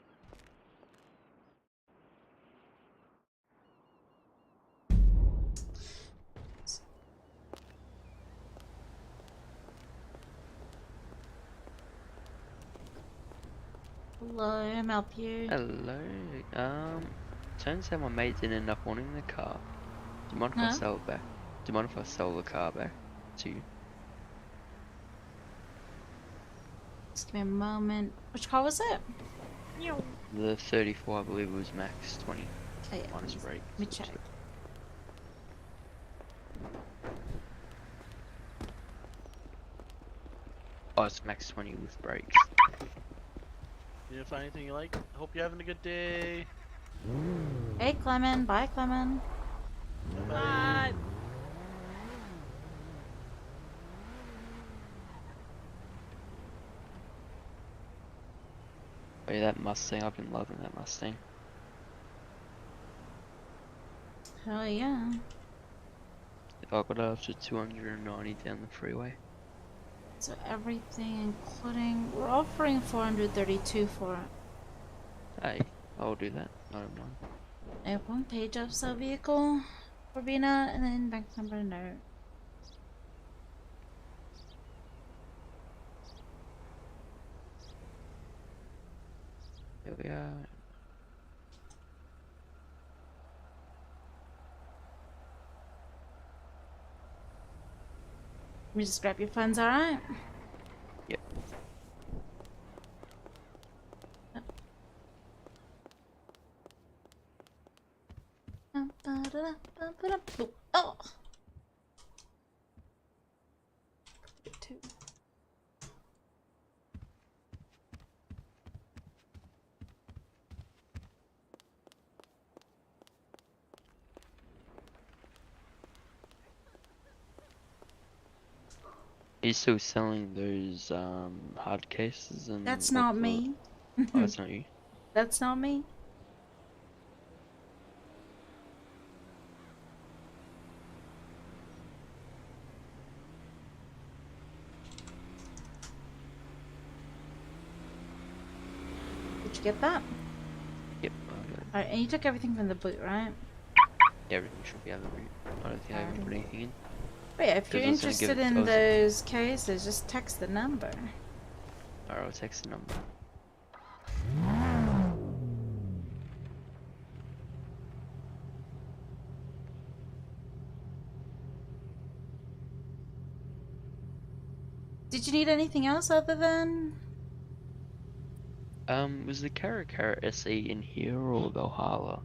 Hello, I'm help you. Hello. Turns out my mate didn't end up wanting the car. Do you mind if I sell it back? Do you mind if I sell the car back to you? Just give me a moment. Which car was it? The 34, I believe, was max 20. Oh, yeah, Minus brake. Let me check. Oh, it's max 20 with brakes. You didn't find anything you like? Hope you're having a good day. Hey, Clement. Bye, Clement. Bye. Oh yeah, that Mustang, I've been loving that Mustang. Hell yeah. I got up to 290 down the freeway. So everything, including, we're offering 432 for it. Hey, I'll do that. I don't mind. I have one page of sale vehicle for Vina, and then bank number no. Here we are. Let me just grab your funds, alright? Yep. Oh! Two. He's still selling those hard cases and That's not me. Oh, that's not you. That's not me. Did you get that? Yep, I got it. Alright, and you took everything from the boot, right? Yeah, everything should be out of the route. I don't think I even put anything in. But yeah, if you're Because I was gonna give interested it- in those cases, just text the number. Alright, I'll text the number. Did you need anything else other than? Was the Caracara SE in here or Valhalla?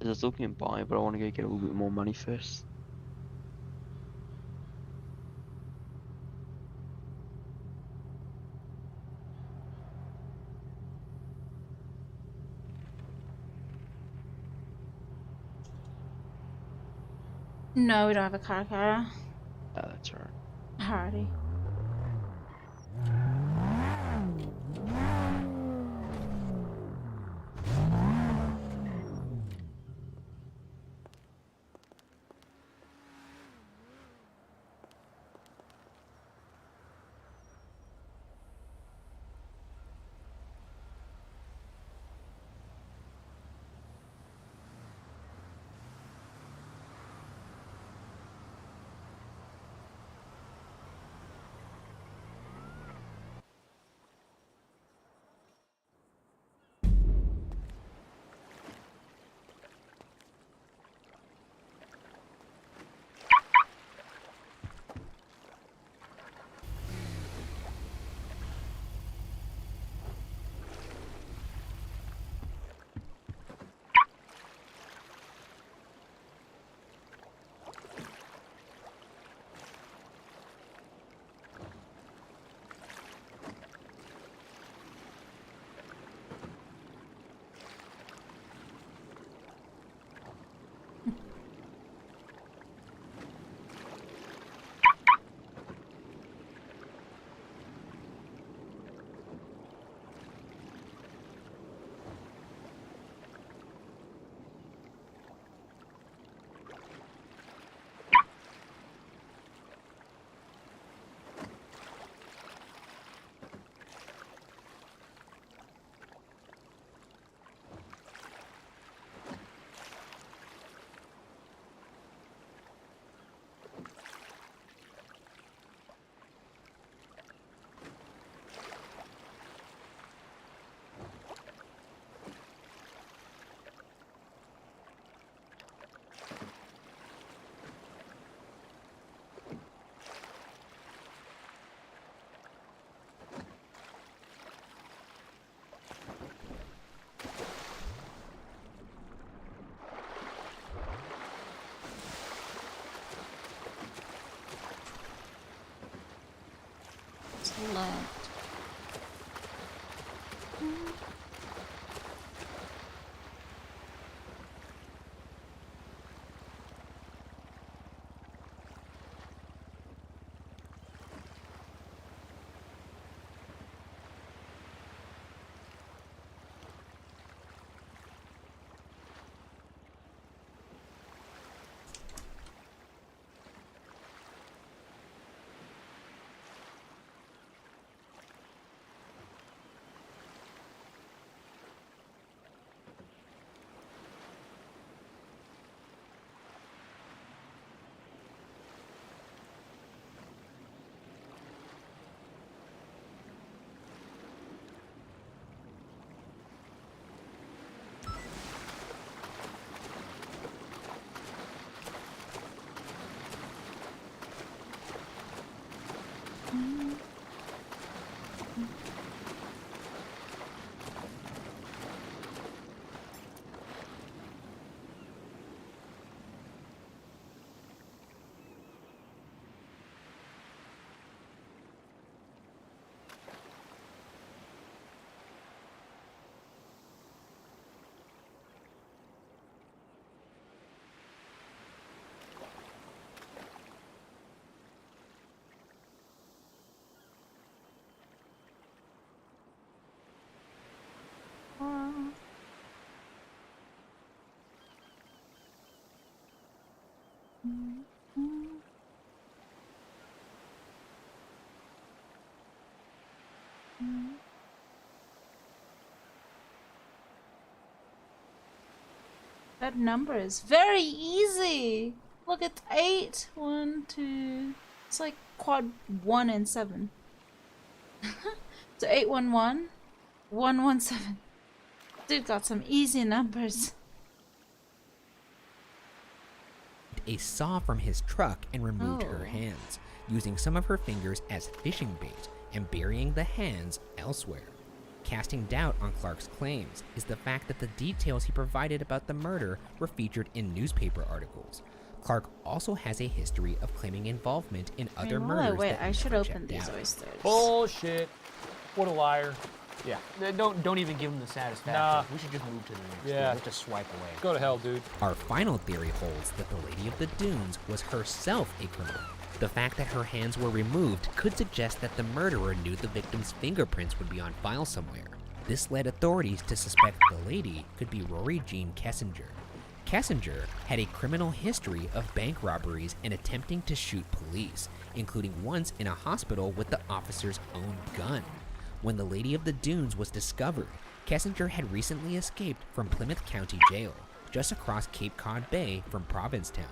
I was looking at buying, but I want to go get a little bit more money first. No, we don't have a car. Oh, that's alright. Alrighty. That number is very easy. Look at 8. 1, 2. It's like quad 1 and 7. So 811, 117. Dude got some easy numbers. A saw from his truck and removed her hands, using some of her fingers as fishing bait and burying the hands elsewhere. Casting doubt on Clark's claims is the fact that the details he provided about the murder were featured in newspaper articles. Clark also has a history of claiming involvement in other murders. Wait, that I should never open checked these out. oysters. Bullshit. What a liar. Yeah. Don't even give him the satisfaction. Nah. We should just move to the next. Yeah. Let's just swipe away. Go to hell, dude. Our final theory holds that the Lady of the Dunes was herself a criminal. The fact that her hands were removed could suggest that the murderer knew the victim's fingerprints would be on file somewhere. This led authorities to suspect the lady could be Rory Jean Kessinger. Kessinger had a criminal history of bank robberies and attempting to shoot police, including once in a hospital with the officer's own gun. When the Lady of the Dunes was discovered, Kessinger had recently escaped from Plymouth County Jail, just across Cape Cod Bay from Provincetown.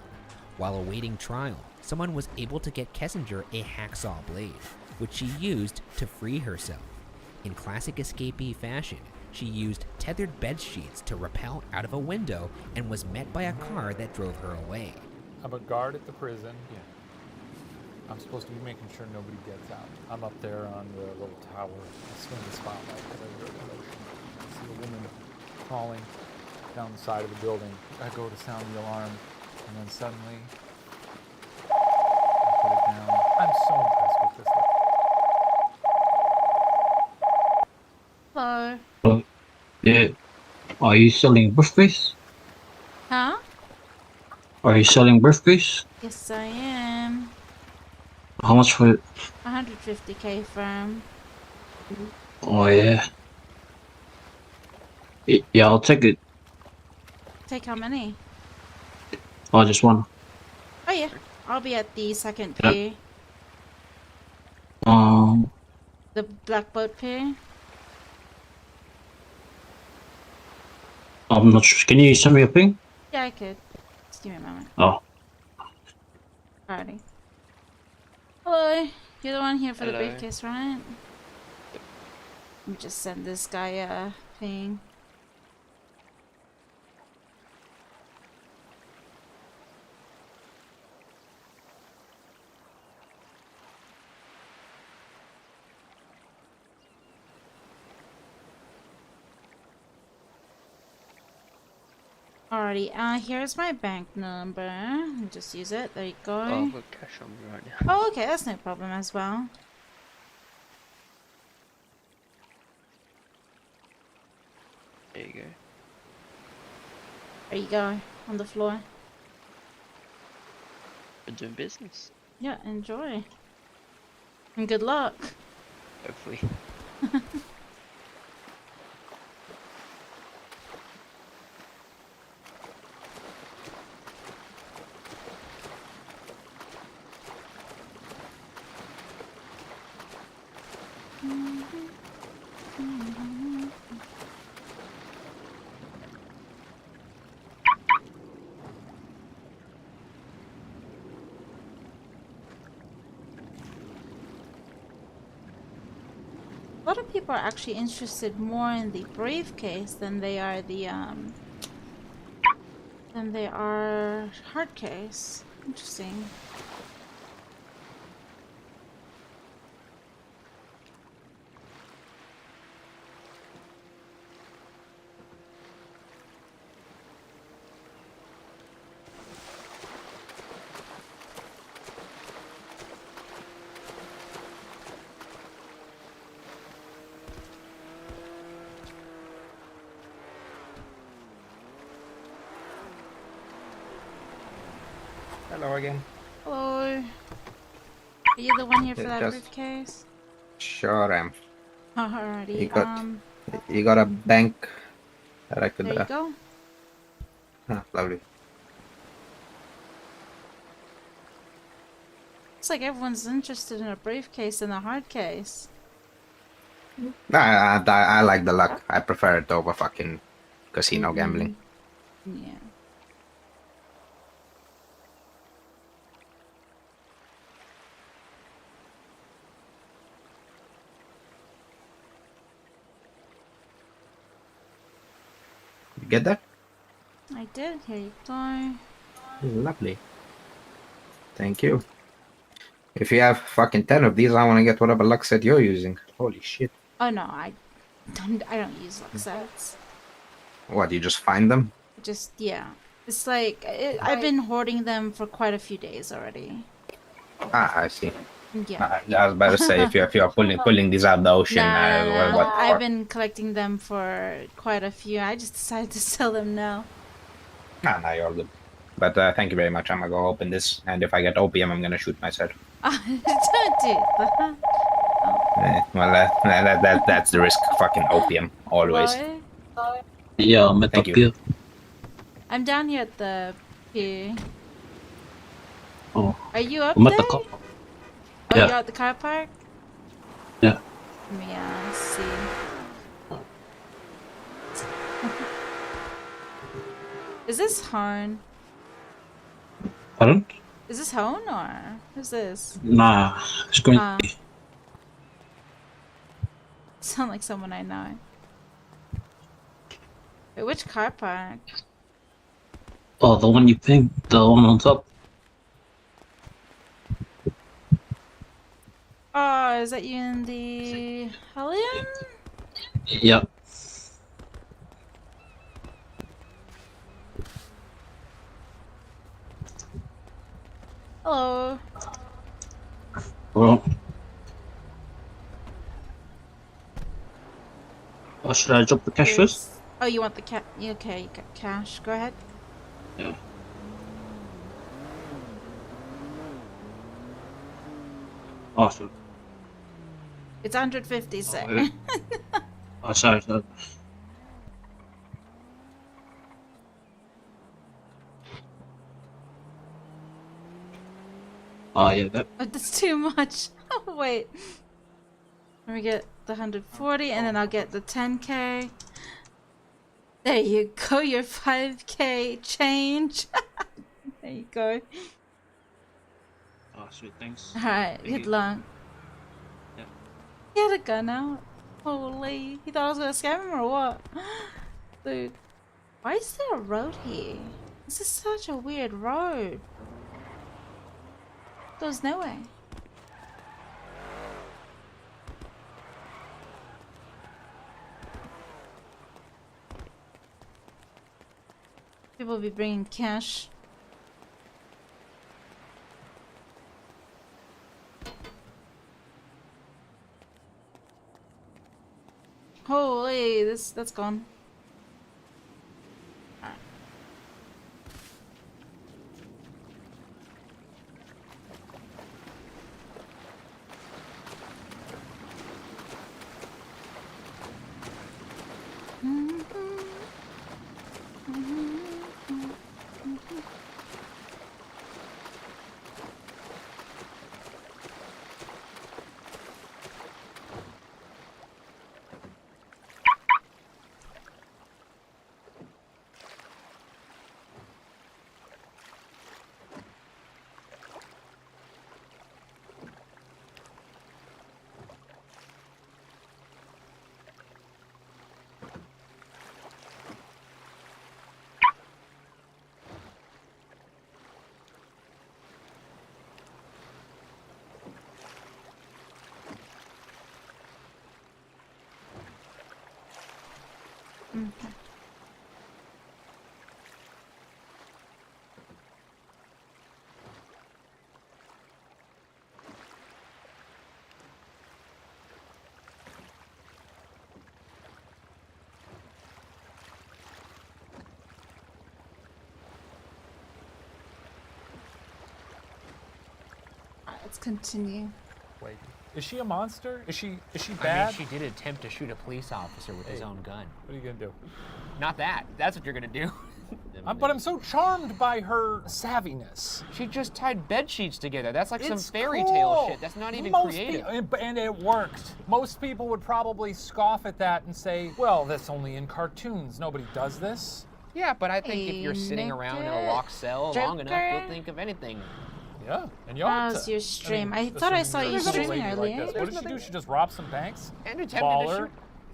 While awaiting trial, someone was able to get Kessinger a hacksaw blade, which she used to free herself. In classic escapee fashion, she used tethered bed sheets to rappel out of a window and was met by a car that drove her away. I'm a guard at the prison. Yeah. I'm supposed to be making sure nobody gets out. I'm up there on the little tower. I swing the spotlight because I go to the ocean. I see a woman crawling down the side of the building. I go to sound the alarm, and then suddenly I put it down. I'm so impressed with this. Hello. Yeah. Are you selling birthdays? Huh? Are you selling birthdays? Yes, I am. How much for it? 150k firm. Oh yeah. Yeah, I'll take it. Take how many? Oh, just one. Oh yeah, I'll be at the second Yeah. pier. The Black Boat pier. I'm not sure. Can you send me a ping? Yeah, I could. Just give me a moment. Oh. Alrighty. Hello. You're the one here for the Hello. briefcase, right? Let me just send this guy a thing. Alrighty, here's my bank number. Let me just use it. There you go. Oh, I've got cash on me right now. Oh, okay, that's no problem as well. There you go. There you go, on the floor. We're doing business. Yeah, enjoy. And good luck. Hopefully. A lot of people are actually interested more in the briefcase than they are the hard case. Interesting. Hello again. Hello. Are you the one here for Yeah, that just- briefcase? Sure am. Alrighty. You got a bank right to There you go. Ah, lovely. Looks like everyone's interested in a briefcase and a hard case. I like the luck. I prefer it over fucking casino gambling. Yeah. get that? I did. Here you go. Lovely. Thank you. If you have fucking 10 of these, I want to get whatever luck set you're using. Holy shit. Oh no, I don't use luck sets. What, you just find them? Just yeah. It's like I've been hoarding them for quite a few days already. Ah, I see. Yeah. I was about to say, if you're pulling these out of the ocean, what the I've fuck? been collecting them for quite a few. I just decided to sell them now. Nah, you're all good. But thank you very much. I'm gonna go open this, and if I get opium, I'm gonna shoot myself. Don't do that. Well, that's the risk. Fucking opium, always. Yeah, I'm at Thank the you. pier. I'm down here at the pier. Oh. Are you up I'm there? at the car. Oh, Yeah. you're at the car park? Yeah. Yeah, I see. Is this Hone? Pardon? Is this Hone or who's this? Nah, it's going to be. Sound like someone I know. Wait, which car park? Oh, the one you ping, the one on top. Oh, is that you in the Hellion? Yeah. Hello. Well. Or should I drop the cash first? Oh, you want the cat? Okay, you got cash. Go ahead. Yeah. Awesome. It's 150, sir. Oh, sorry. Oh, yeah, that. Oh, that's too much. Oh, wait. Let me get the 140 and then I'll get the 10k. There you go, your 5k change. There you go. Oh, sweet, thanks. Alright, good luck. Yeah. He had a gun out. Holy. He thought I was gonna scam him or what? Dude. Why is there a road here? This is such a weird road. There's no way. People be bringing cash. Holy, that's gone. Okay. Let's continue. Wait, is she a monster? Is she I bad? mean, she did attempt to shoot a police officer with his own gun. What are you gonna do? Not that. That's what you're gonna do. But I'm so charmed by her savviness. She just tied bed sheets together. That's like some It's fairy cool. tale shit. That's not even creative. And it worked. Most people would probably scoff at that and say, well, that's only in cartoons. Nobody does this. Yeah, but I think if you're sitting around in a locked cell long enough, Joker. you'll think of anything. Yeah, and you How's your stream? I thought I saw you streaming earlier. What did she do? She just robbed some banks? And attempted to Baller. shoot.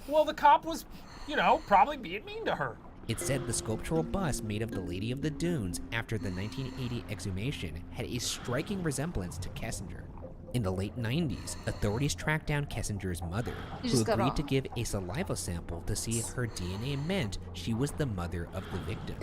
Well, the cop was, you know, probably being mean to her. It said the sculptural bust made of the Lady of the Dunes after the 1980 exhumation had a striking resemblance to Kessinger. In the late 90s, authorities tracked down Kessinger's mother, who agreed to give a saliva sample to see if her DNA meant she was the mother of the victim.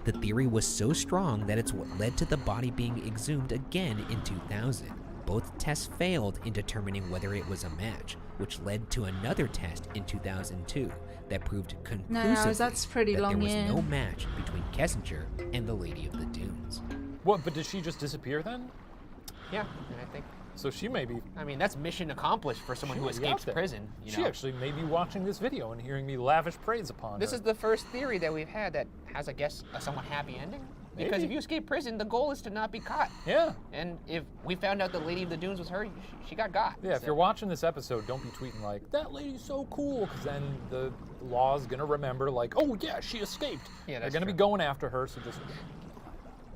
The theory was so strong that it's what led to the body being exhumed again in 2000. Both tests failed in determining whether it was a match, which led to another test in 2002 that proved conclusively that's pretty that long there was in. no match between Kessinger and the Lady of the Dunes. What, but did she just disappear then? Yeah, and I think. So she may be. I mean, that's mission accomplished for someone She who may be escapes out there. prison. You She know? actually may be watching this video and hearing me lavish praise upon This her. is the first theory that we've had that has, I guess, a somewhat happy ending. Because Maybe. if you escape prison, the goal is to not be caught. Yeah. And if we found out the Lady of the Dunes was her, she got got. Yeah, if you're watching this episode, don't be tweeting like, that lady's so cool, because then the law's going to remember, like, oh yeah, she escaped. Yeah, They're that's going to be true. going after her, so just...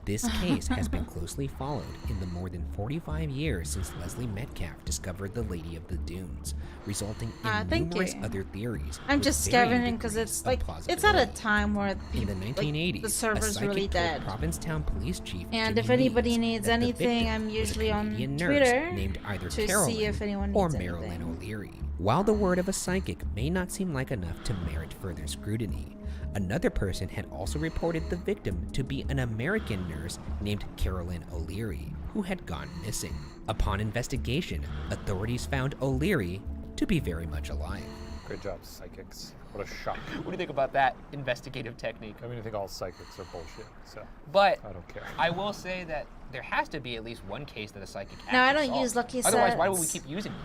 This case has been closely followed in the more than 45 years since Leslie Metcalf discovered the Lady of the Dunes, resulting in thank numerous you. other theories. I'm with just varying scavenging because degrees it's of like it's at a plausibility. time where In the people, 1980s, like, the a server's psychic really told dead. Provincetown Police Chief And Jimmy if anybody Meads needs that the anything, victim I'm was a usually on Canadian nurse Twitter named either to Carolyn see if anyone or needs Marilyn anything. O'Leary. While the word of a psychic may not seem like enough to merit further scrutiny, another person had also reported the victim to be an American nurse named Carolyn O'Leary, who had gone missing. Upon investigation, authorities found O'Leary to be very much alive. Great job, psychics. What a shock. What do you think about that investigative technique? I mean, I think all psychics are bullshit, so But I don't care. I will say that there has to be at least one case that a psychic No, I actually don't solved. use lucky Otherwise, why would we sets. keep using them?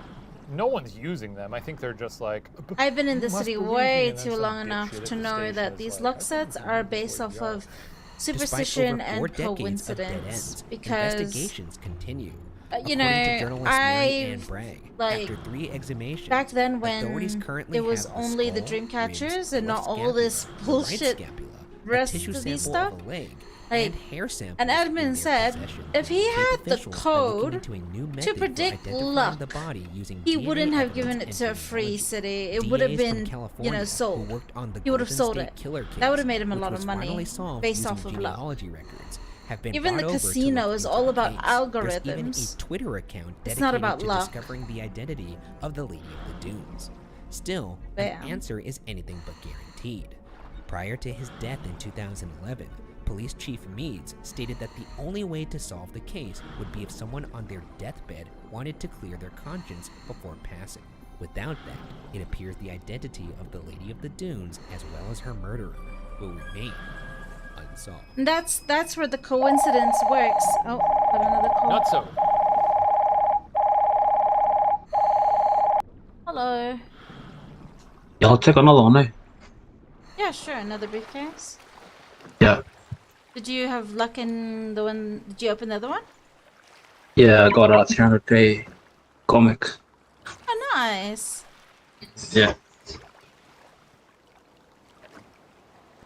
No one's using them. I think they're just like... I've been in "You the must city believe me," way and then too some long dipshit enough at to the know station that is these like, luck "I sets believe are you based before off you go." of Despite superstition over 4 and decades of dead coincidence ends, because investigations continue. you According know, to journalist Mary Ann I've, Bragg, like, after 3 exhumations, back then authorities when currently it was have the only the skull, dream catchers ribs, and not left all scapula, this the right bullshit scapula, a rest tissue of these sample stuff. of a leg, Like, and hair samples an in admin their said possession. if he had the Chief officials are looking code into a new to method for predict identifying luck, the body using he DNA wouldn't have evidence given it and to a free technology. city. It would have DAs been, from you California know, who sold. worked on the He would have Golden sold State it. Killer That would case, have made him a which lot was of money finally solved based using off of luck. genealogy records, have been Even the brought over to casino look is into all the about case. There's even algorithms. a Twitter account It's dedicated not about to luck. discovering the identity of the Lady of the Dunes. Still, Bam. an answer is anything but guaranteed. Prior to his death in 2011, Police Chief Meads stated that the only way to solve the case would be if someone on their deathbed wanted to clear their conscience before passing. Without that, it appears the identity of the Lady of the Dunes, as well as her murderer, will remain unsolved. And that's where the coincidence works. Oh, got another call. Not so. Hello. Yeah, I'll take another one, eh? Yeah, sure. Another briefcase. Yeah. Did you have luck in the one? Did you open the other one? Yeah, I got a 300k comic. Oh, nice. Yeah.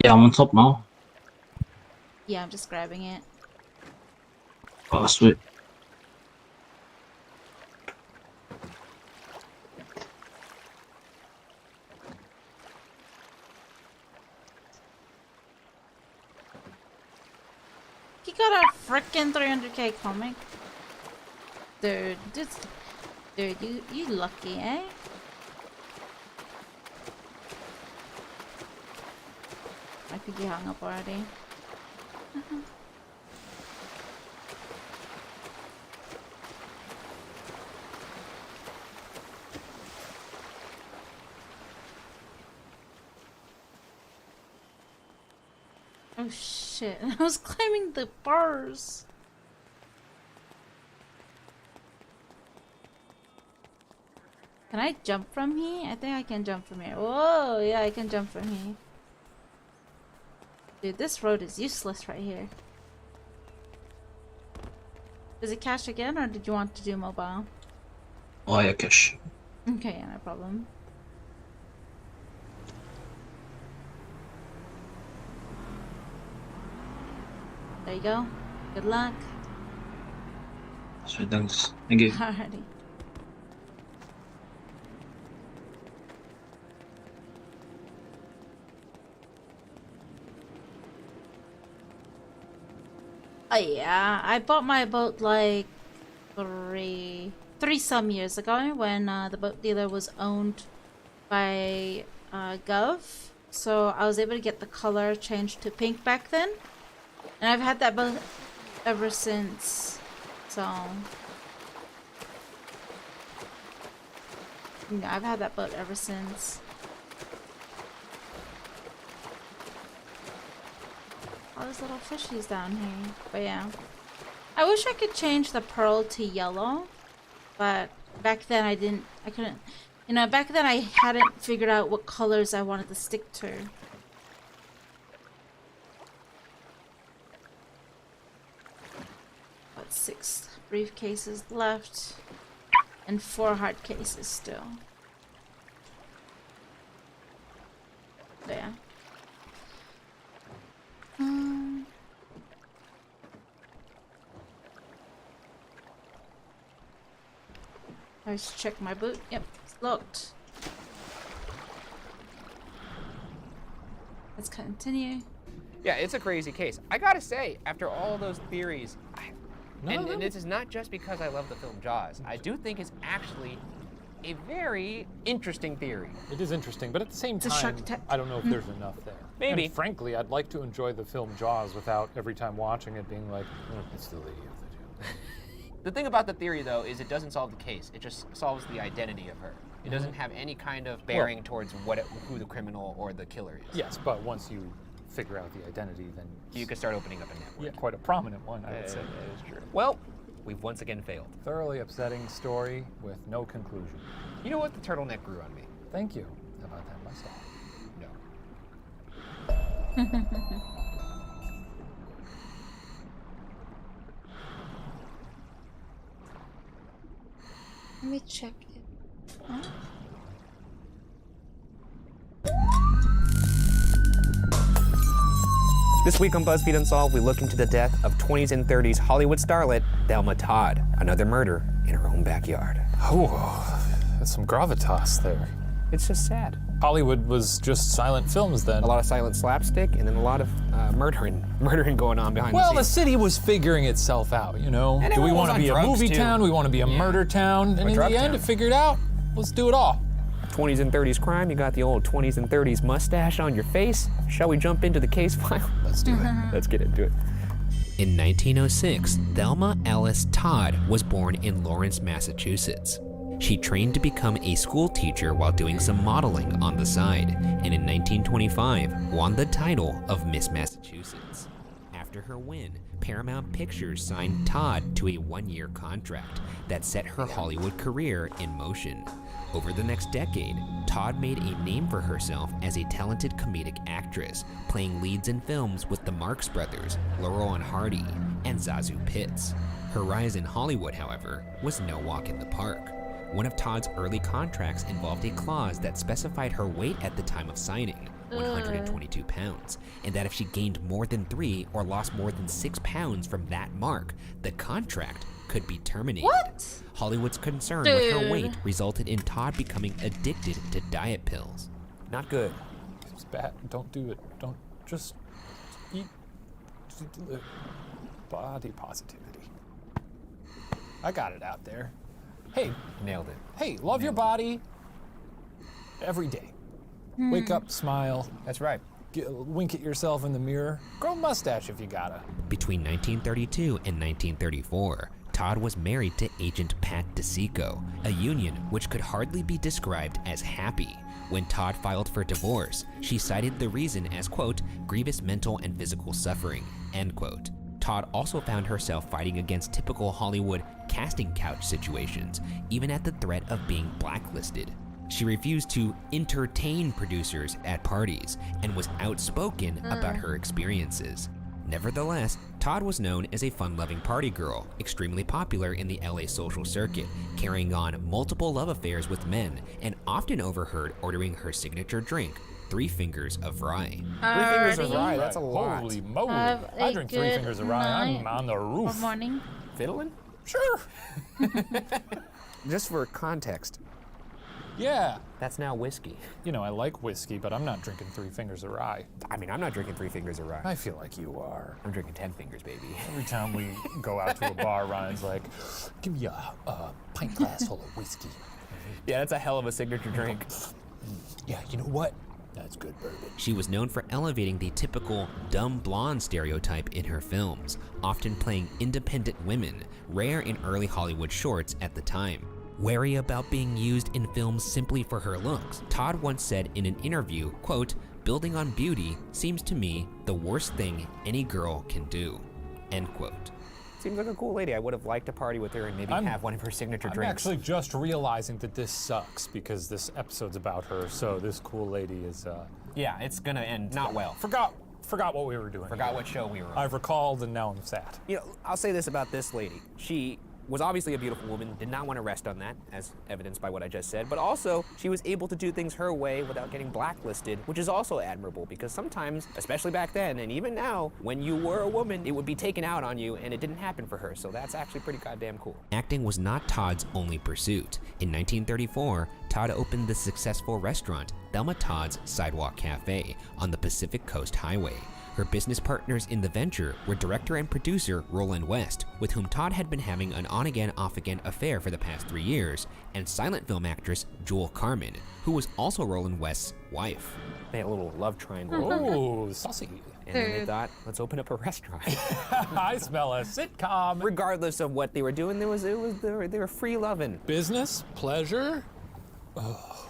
Yeah, I'm on top now. Yeah, I'm just grabbing it. Oh, sweet. You got a frickin' 300k comic? Dude, you lucky, eh? I think you hung up already. Oh shit, I was climbing the bars. Can I jump from here? I think I can jump from here. Whoa, yeah, I can jump from here. Dude, this road is useless right here. Is it cash again, or did you want to do mobile? Oh, yeah, cash. Okay, yeah, no problem. There you go. Good luck. Sweet, thanks. Thank you. Alrighty. Oh yeah, I bought my boat like three some years ago when the boat dealer was owned by Gov. So I was able to get the color changed to pink back then. And I've had that boat ever since. So yeah, I've had that boat ever since. All these little fishies down here. But yeah. I wish I could change the pearl to yellow. But back then I couldn't. You know, back then I hadn't figured out what colors I wanted to stick to. About 6 briefcases left. And 4 hard cases still. But yeah. Let's check my boot. Yep, it's locked. Let's continue. Yeah, it's a crazy case. I gotta say, after all those theories, and this is not just because I love the film Jaws, I do think it's actually a very interesting theory. It is interesting, but at the same time, I don't know if there's enough there. Maybe. And frankly, I'd like to enjoy the film Jaws without every time watching it being like, oh, it's the lady of the Joe. The thing about the theory, though, is it doesn't solve the case. It just solves the identity of her. It doesn't have any kind of bearing towards who the criminal or the killer is. Yes, but once you figure out the identity, then you can start opening up a network. Yeah, quite a prominent one, I would say. That is true. Well, we've once again failed. Thoroughly upsetting story with no conclusion. You know what? The turtleneck grew on me. Thank you. How about that myself? No. Let me check it. Huh? This week on BuzzFeed Unsolved, we look into the death of 20s and 30s Hollywood starlet Thelma Todd. Another murder in her own backyard. Oh, that's some gravitas there. It's just sad. Hollywood was just silent films then. A lot of silent slapstick, and then a lot of murdering going on behind the scenes. Well, the city was figuring itself out, you know. And Do we want to be a movie town? We want to be a murder town? And in the end, it figured out, let's do it all. 20s and 30s crime, you got the old 20s and 30s mustache on your face. Shall we jump into the case file? Let's do it. Let's get into it. In 1906, Thelma Alice Todd was born in Lawrence, Massachusetts. She trained to become a school teacher while doing some modeling on the side, and in 1925 won the title of Miss Massachusetts. After her win, Paramount Pictures signed Todd to a 1-year contract that set her Hollywood career in motion. Over the next decade, Todd made a name for herself as a talented comedic actress, playing leads in films with the Marx Brothers, Laurel and Hardy, and Zazu Pitts. Her rise in Hollywood, however, was no walk in the park. One of Todd's early contracts involved a clause that specified her weight at the time of signing, 122 pounds, and that if she gained more than 3 or lost more than 6 pounds from that mark, the contract could be terminated. What? Hollywood's concern with her weight resulted in Todd becoming addicted to diet pills. Not good. It's bad. Don't do it. Don't just eat. Body positivity. I got it out there. Hey. Nailed it. Hey, love your body every day. Wake up, smile. That's right. Wink at yourself in the mirror. Grow a mustache if you gotta. Between 1932 and 1934, Todd was married to agent Pat DeSico, a union which could hardly be described as happy. When Todd filed for divorce, she cited the reason as, quote, grievous mental and physical suffering, end quote. Todd also found herself fighting against typical Hollywood casting couch situations, even at the threat of being blacklisted. She refused to entertain producers at parties and was outspoken about her experiences. Nevertheless, Todd was known as a fun-loving party girl, extremely popular in the LA social circuit, carrying on multiple love affairs with men, and often overheard ordering her signature drink, 3 fingers of rye. 3 fingers of rye, that's a lot. Holy moly. I drink 3 fingers of rye. I'm on the roof. Good morning. Fiddling? Sure. Just for context, Yeah. That's now whiskey. You know, I like whiskey, but I'm not drinking 3 Fingers of Rye. I mean, I'm not drinking 3 Fingers of Rye. I feel like you are. I'm drinking 10 Fingers, baby. Every time we go out to a bar, Ryan's like, give me a pint glass full of whiskey. Yeah, that's a hell of a signature drink. Yeah, you know what? That's good bourbon. She was known for elevating the typical dumb blonde stereotype in her films, often playing independent women, rare in early Hollywood shorts at the time. Wary about being used in films simply for her looks, Todd once said in an interview, quote, "Building on beauty seems to me the worst thing any girl can do," end quote. Seems like a cool lady. I would have liked to party with her and maybe have one of her signature I'm drinks. actually just realizing that this sucks because this episode's about her, so this cool lady is, Yeah, it's gonna end not well. Forgot what we were doing. Forgot what show we were on. I've recalled and now I'm sad. You know, I'll say this about this lady. She was obviously a beautiful woman, did not want to rest on that, as evidenced by what I just said, but also she was able to do things her way without getting blacklisted, which is also admirable because sometimes, especially back then and even now, when you were a woman, it would be taken out on you and it didn't happen for her, so that's actually pretty goddamn cool. Acting was not Todd's only pursuit. In 1934, Todd opened the successful restaurant Thelma Todd's Sidewalk Cafe on the Pacific Coast Highway. Her business partners in the venture were director and producer Roland West, with whom Todd had been having an on-again, off-again affair for the past 3 years, and silent film actress Jewel Carmen, who was also Roland West's wife. They had a little love triangle. Oh, saucy. And then they thought, let's open up a restaurant. I smell a sitcom. Regardless of what they were doing, they were free loving. Business, pleasure. Oh.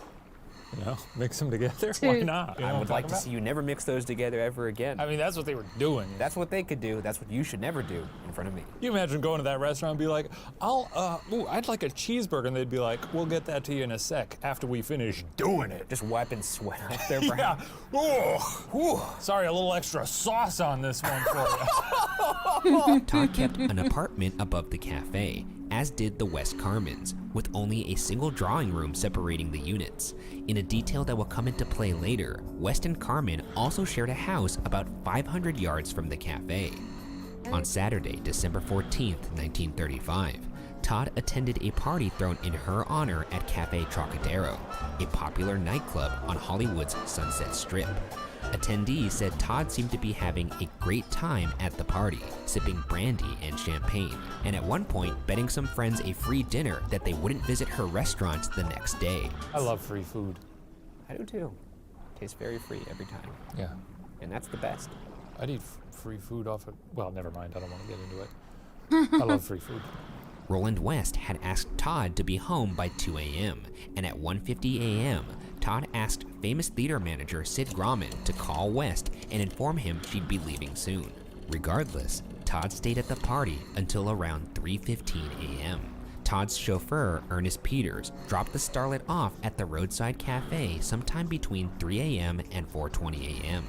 You know, mix them together. Why not? You know I would like to see you never mix those together ever again. I mean, that's what they were doing. That's what they could do. That's what you should never do in front of me. You imagine going to that restaurant and be like, I'd like a cheeseburger, and they'd be like, we'll get that to you in a sec after we finish doing it. Just wiping sweat off their brow. Yeah. Oh, sorry, a little extra sauce on this one for you. Todd kept an apartment above the cafe, as did the West Carmens, with only a single drawing room separating the units. In a detail that will come into play later, West and Carmen also shared a house about 500 yards from the cafe. On Saturday, December 14th, 1935, Todd attended a party thrown in her honor at Cafe Trocadero, a popular nightclub on Hollywood's Sunset Strip. Attendees said Todd seemed to be having a great time at the party, sipping brandy and champagne, and at one point betting some friends a free dinner that they wouldn't visit her restaurant the next day. I love free food. I do too. Tastes very free every time. Yeah. And that's the best. I'd eat free food off of, well, never mind, I don't want to get into it. I love free food. Roland West had asked Todd to be home by 2 a.m., and at 1:50 a.m., Todd asked famous theater manager Sid Grauman to call West and inform him she'd be leaving soon. Regardless, Todd stayed at the party until around 3:15 a.m. Todd's chauffeur, Ernest Peters, dropped the starlet off at the roadside cafe sometime between 3 a.m. and 4:20 a.m.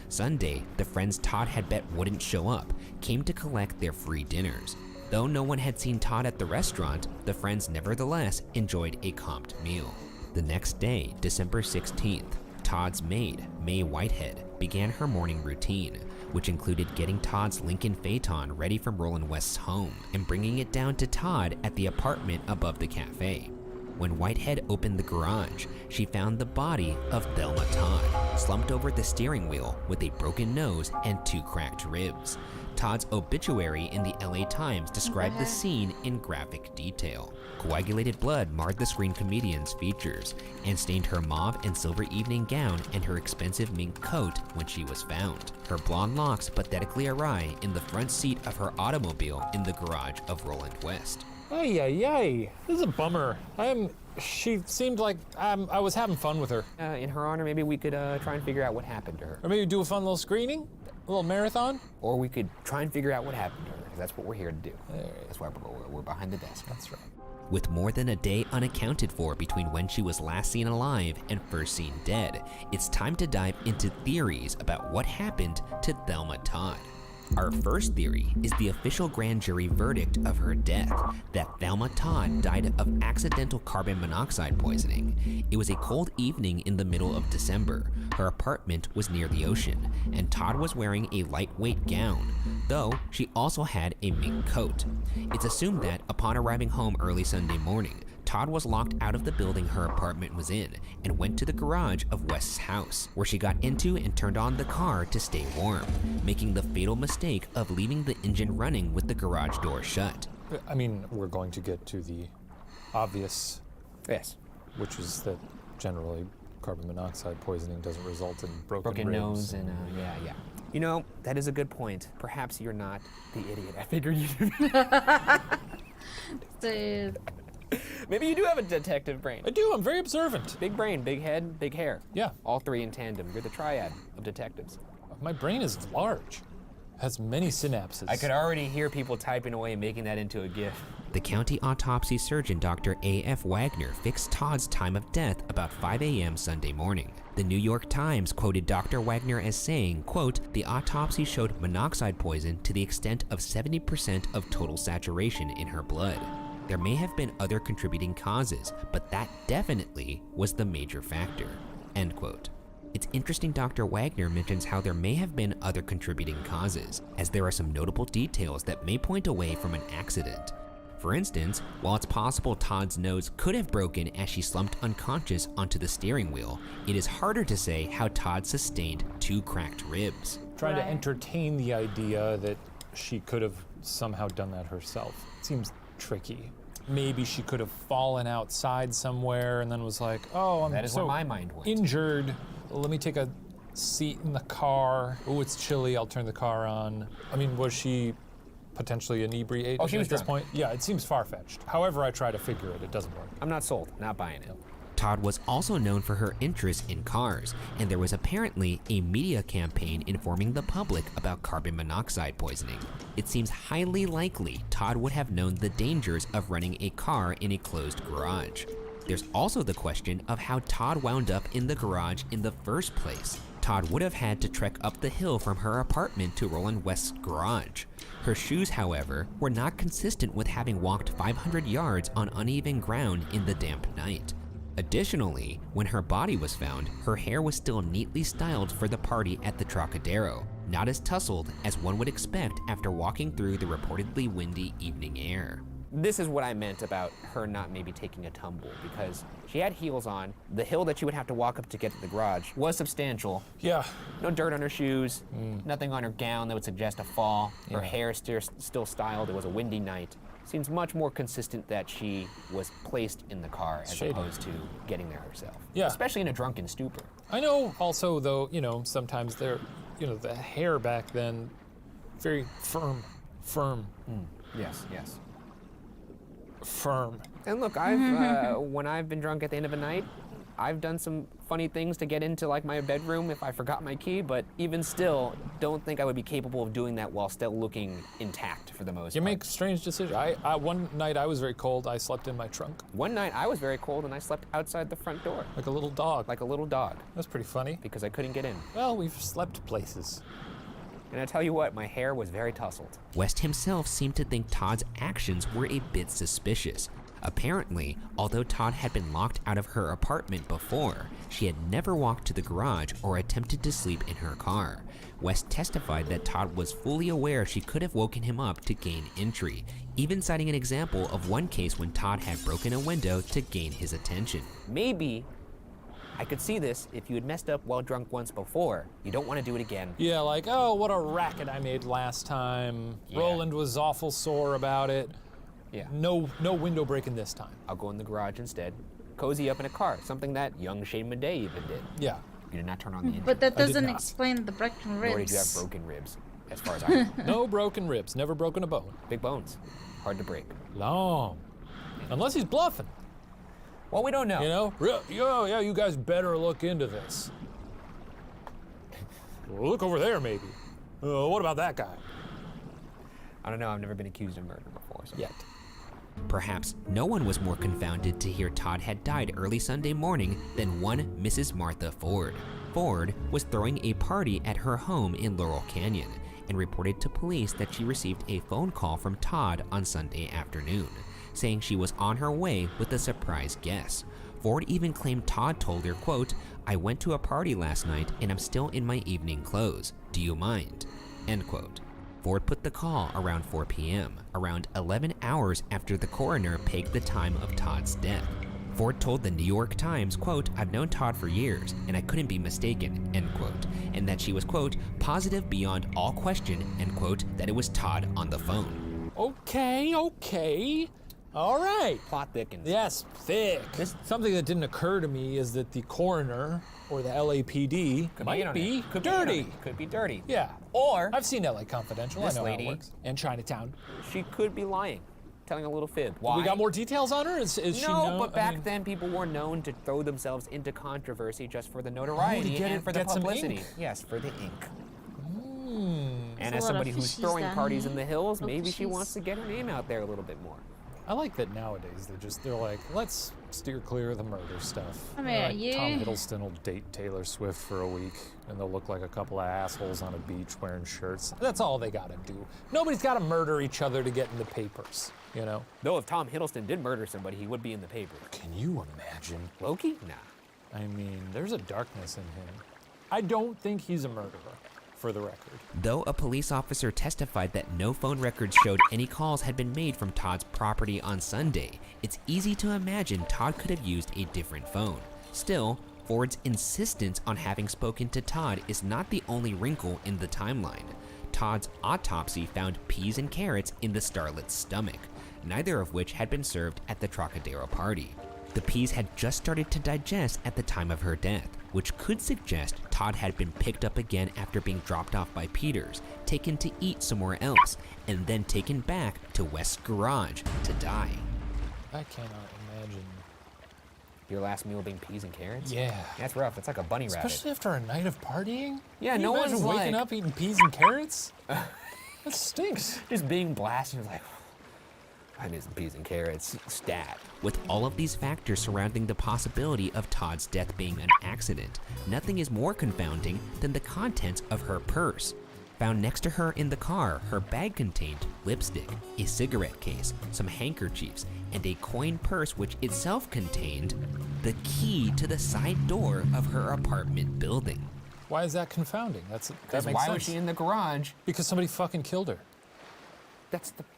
Sunday, the friends Todd had bet wouldn't show up came to collect their free dinners. Though no one had seen Todd at the restaurant, the friends nevertheless enjoyed a comped meal. The next day, December 16th, Todd's maid, Mae Whitehead, began her morning routine, which included getting Todd's Lincoln Phaeton ready from Roland West's home and bringing it down to Todd at the apartment above the cafe. When Whitehead opened the garage, she found the body of Thelma Todd, slumped over the steering wheel with a broken nose and 2 cracked ribs. Todd's obituary in the LA Times described the scene in graphic detail. Coagulated blood marred the screen comedian's features and stained her mauve and silver evening gown and her expensive mink coat when she was found. Her blonde locks pathetically awry in the front seat of her automobile in the garage of Roland West. Ay. This is a bummer. She seemed like I was having fun with her. In her honor, maybe we could try and figure out what happened to her. Or maybe do a fun little screening? A little marathon? Or we could try and figure out what happened to her, because that's what we're here to do. That's why we're behind the desk. That's right. With more than a day unaccounted for between when she was last seen alive and first seen dead, it's time to dive into theories about what happened to Thelma Todd. Our first theory is the official grand jury verdict of her death, that Thelma Todd died of accidental carbon monoxide poisoning. It was a cold evening in the middle of December. Her apartment was near the ocean, and Todd was wearing a lightweight gown, though she also had a mink coat. It's assumed that upon arriving home early Sunday morning, Todd was locked out of the building her apartment was in and went to the garage of West's house, where she got into and turned on the car to stay warm, making the fatal mistake of leaving the engine running with the garage door shut. I mean, we're going to get to the obvious, yes, which is that generally carbon monoxide poisoning doesn't result in broken ribs. nose and yeah. You know, that is a good point. Perhaps you're not the idiot I figured you'd be. Dude. Maybe you do have a detective brain. I do, I'm very observant. Big brain, big head, big hair. Yeah. All three in tandem. You're the triad of detectives. My brain is large. Has many synapses. I could already hear people typing away and making that into a GIF. The county autopsy surgeon, Dr. A.F. Wagner, fixed Todd's time of death about 5 a.m. Sunday morning. The New York Times quoted Dr. Wagner as saying, quote, "The autopsy showed monoxide poison to the extent of 70% of total saturation in her blood. There may have been other contributing causes, but that definitely was the major factor," end quote. It's interesting Dr. Wagner mentions how there may have been other contributing causes, as there are some notable details that may point away from an accident. For instance, while it's possible Todd's nose could have broken as she slumped unconscious onto the steering wheel, it is harder to say how Todd sustained 2 cracked ribs. Trying to entertain the idea that she could have somehow done that herself. It seems tricky. Maybe she could have fallen outside somewhere and then was like, oh, I'm That is so where my mind went. injured. Let me take a seat in the car. Oh, it's chilly, I'll turn the car on. I mean, was she potentially inebriated she was at this drunk. point? Yeah, it seems far-fetched. However I try to figure it, it doesn't work. I'm not sold, not buying it. Todd was also known for her interest in cars, and there was apparently a media campaign informing the public about carbon monoxide poisoning. It seems highly likely Todd would have known the dangers of running a car in a closed garage. There's also the question of how Todd wound up in the garage in the first place. Todd would have had to trek up the hill from her apartment to Roland West's garage. Her shoes, however, were not consistent with having walked 500 yards on uneven ground in the damp night. Additionally, when her body was found, her hair was still neatly styled for the party at the Trocadero, not as tousled as one would expect after walking through the reportedly windy evening air. This is what I meant about her not maybe taking a tumble, because she had heels on. The hill that she would have to walk up to get to the garage was substantial. Yeah. No dirt on her shoes, nothing on her gown that would suggest a fall. Her Yeah. hair still styled. It was a windy night. Seems much more consistent that she was placed in the car as Shady. opposed to getting there herself. Yeah. Especially in a drunken stupor. I know also though, sometimes they're, the hair back then, very firm. Yes, yes. Firm. And look, I've when I've been drunk at the end of a night, I've done some funny things to get into like my bedroom if I forgot my key, but even still, don't think I would be capable of doing that while still looking intact for the most You part. make strange decisions. One night I was very cold, I slept in my trunk. One night I was very cold and I slept outside the front door. Like a little dog. Like a little dog. That's pretty funny. Because I couldn't get in. Well, we've slept places. And I tell you what, my hair was very tousled. West himself seemed to think Todd's actions were a bit suspicious. Apparently, although Todd had been locked out of her apartment before, she had never walked to the garage or attempted to sleep in her car. West testified that Todd was fully aware she could have woken him up to gain entry, even citing an example of one case when Todd had broken a window to gain his attention. Maybe I could see this if you had messed up while drunk once before. You don't want to do it again. Yeah, like, oh, what a racket I made last time. Yeah. Roland was awful sore about it. Yeah. No window breaking this time. I'll go in the garage instead. Cozy up in a car, something that young Shane Madej even did. Yeah. You did not turn on the engine. But that doesn't explain the broken ribs. Nor did you have broken ribs, as far as I know. No broken ribs, never broken a bone. Big bones, hard to break. Long. Unless he's bluffing. Well, we don't know. Yeah, you guys better look into this. Well, look over there, maybe. What about that guy? I don't know, I've never been accused of murder before, so. Yet. Perhaps no one was more confounded to hear Todd had died early Sunday morning than one Mrs. Martha Ford. Ford was throwing a party at her home in Laurel Canyon and reported to police that she received a phone call from Todd on Sunday afternoon, saying she was on her way with a surprise guest. Ford even claimed Todd told her, quote, "I went to a party last night and I'm still in my evening clothes. Do you mind?" End quote. Ford put the call around 4 p.m., around 11 hours after the coroner pegged the time of Todd's death. Ford told the New York Times, quote, "I've known Todd for years, and I couldn't be mistaken," end quote, and that she was, quote, "positive beyond all question," end quote, that it was Todd on the phone. Okay. All right. Plot thickens. Yes, thick. Something that didn't occur to me is that the coroner or the LAPD might be dirty. Could be dirty. Yeah. Or I've seen LA Confidential. This I know lady, how it works. And Chinatown. She could be lying, telling a little fib. Why? We got more details on her? Is she known? But back then people were known to throw themselves into controversy just for the notoriety and for the publicity. Yes, for the ink. And as somebody who's throwing parties in the hills, maybe she wants to get her name out there a little bit more. I like that nowadays they're like, let's steer clear of the murder stuff. I mean, like, you- Tom Hiddleston will date Taylor Swift for a week, and they'll look like a couple of assholes on a beach wearing shirts. That's all they gotta do. Nobody's gotta murder each other to get in the papers, you know? Though if Tom Hiddleston did murder somebody, he would be in the paper. Can you imagine? Loki? Nah. I mean, there's a darkness in him. I don't think he's a murderer, for the record. Though a police officer testified that no phone records showed any calls had been made from Todd's property on Sunday, it's easy to imagine Todd could have used a different phone. Still, Ford's insistence on having spoken to Todd is not the only wrinkle in the timeline. Todd's autopsy found peas and carrots in the starlet's stomach, neither of which had been served at the Trocadero party. The peas had just started to digest at the time of her death, which could suggest Todd had been picked up again after being dropped off by Peters, taken to eat somewhere else, and then taken back to West's garage to die. I cannot imagine. Your last meal being peas and carrots? Yeah. That's rough. That's like a bunny rabbit. Especially after a night of partying? Yeah, Can you no one's imagine waking like- up eating peas and carrots? That stinks. Just being blasted, like, I need some peas and carrots, stat. With all of these factors surrounding the possibility of Todd's death being an accident, nothing is more confounding than the contents of her purse. Found next to her in the car, her bag contained lipstick, a cigarette case, some handkerchiefs, and a coin purse which itself contained the key to the side door of her apartment building. Why is that confounding? That makes why sense. was she in the garage? Because somebody fucking killed her. That's the point.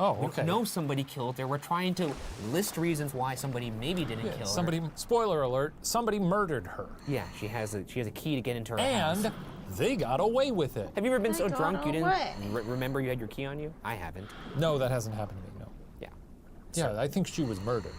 Oh, We okay. don't know somebody killed her. We're trying to list reasons why somebody maybe didn't kill her. Somebody, spoiler alert, somebody murdered her. Yeah, she has a key to get into her house. And they got away with it. Have you ever been so got drunk you didn't away. remember you had your key on you? I haven't. No, that hasn't happened to me, no. Yeah. Yeah, I think she was murdered.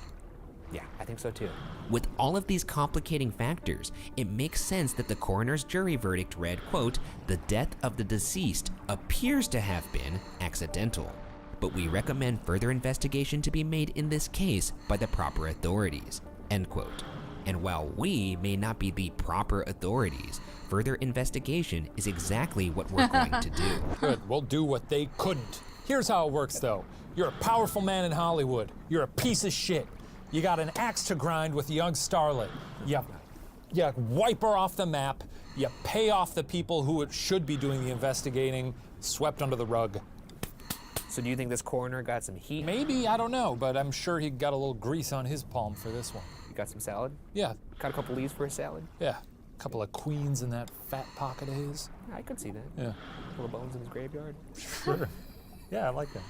Yeah, I think so too. With all of these complicating factors, it makes sense that the coroner's jury verdict read, quote, "The death of the deceased appears to have been accidental, but we recommend further investigation to be made in this case by the proper authorities," end quote. And while we may not be the proper authorities, further investigation is exactly what we're going to do. Good, we'll do what they couldn't. Here's how it works, though. You're a powerful man in Hollywood. You're a piece of shit. You got an axe to grind with a young starlet. You wipe her off the map. You pay off the people who should be doing the investigating, swept under the rug. So do you think this coroner got some heat? Maybe, I don't know, but I'm sure he got a little grease on his palm for this one. You got some salad? Yeah. Got a couple leaves for a salad? Yeah. A couple of queens in that fat pocket of his. I could see that. Yeah. Couple of bones in his graveyard. Sure. Yeah, I like that.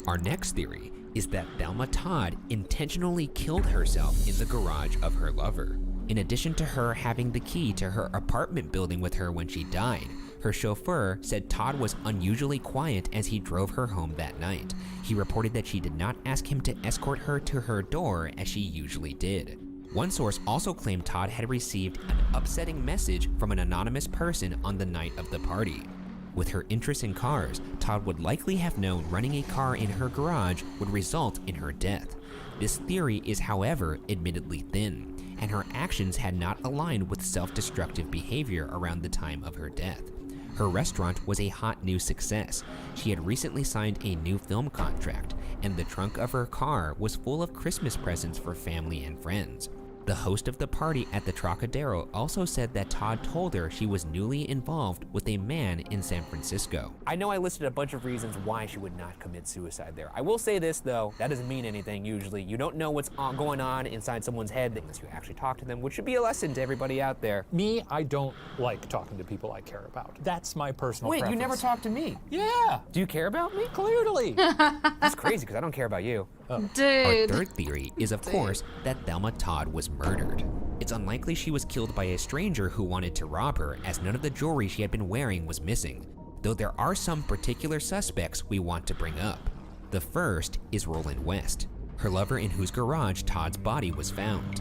Our next theory is that Thelma Todd intentionally killed herself in the garage of her lover. In addition to her having the key to her apartment building with her when she died, her chauffeur said Todd was unusually quiet as he drove her home that night. He reported that she did not ask him to escort her to her door as she usually did. One source also claimed Todd had received an upsetting message from an anonymous person on the night of the party. With her interest in cars, Todd would likely have known running a car in her garage would result in her death. This theory is, however, admittedly thin, and her actions had not aligned with self-destructive behavior around the time of her death. Her restaurant was a hot new success. She had recently signed a new film contract, and the trunk of her car was full of Christmas presents for family and friends. The host of the party at the Trocadero also said that Todd told her she was newly involved with a man in San Francisco. I know I listed a bunch of reasons why she would not commit suicide there. I will say this though, that doesn't mean anything usually. You don't know what's going on inside someone's head unless you actually talk to them, which should be a lesson to everybody out there. Me, I don't like talking to people I care about. That's my personal Wait, preference. you never talked to me? Yeah. Do you care about me? Clearly. That's crazy because I don't care about you. Dude. Our third theory is, of course, that Thelma Todd was murdered. It's unlikely she was killed by a stranger who wanted to rob her, as none of the jewelry she had been wearing was missing, though there are some particular suspects we want to bring up. The first is Roland West, her lover in whose garage Todd's body was found.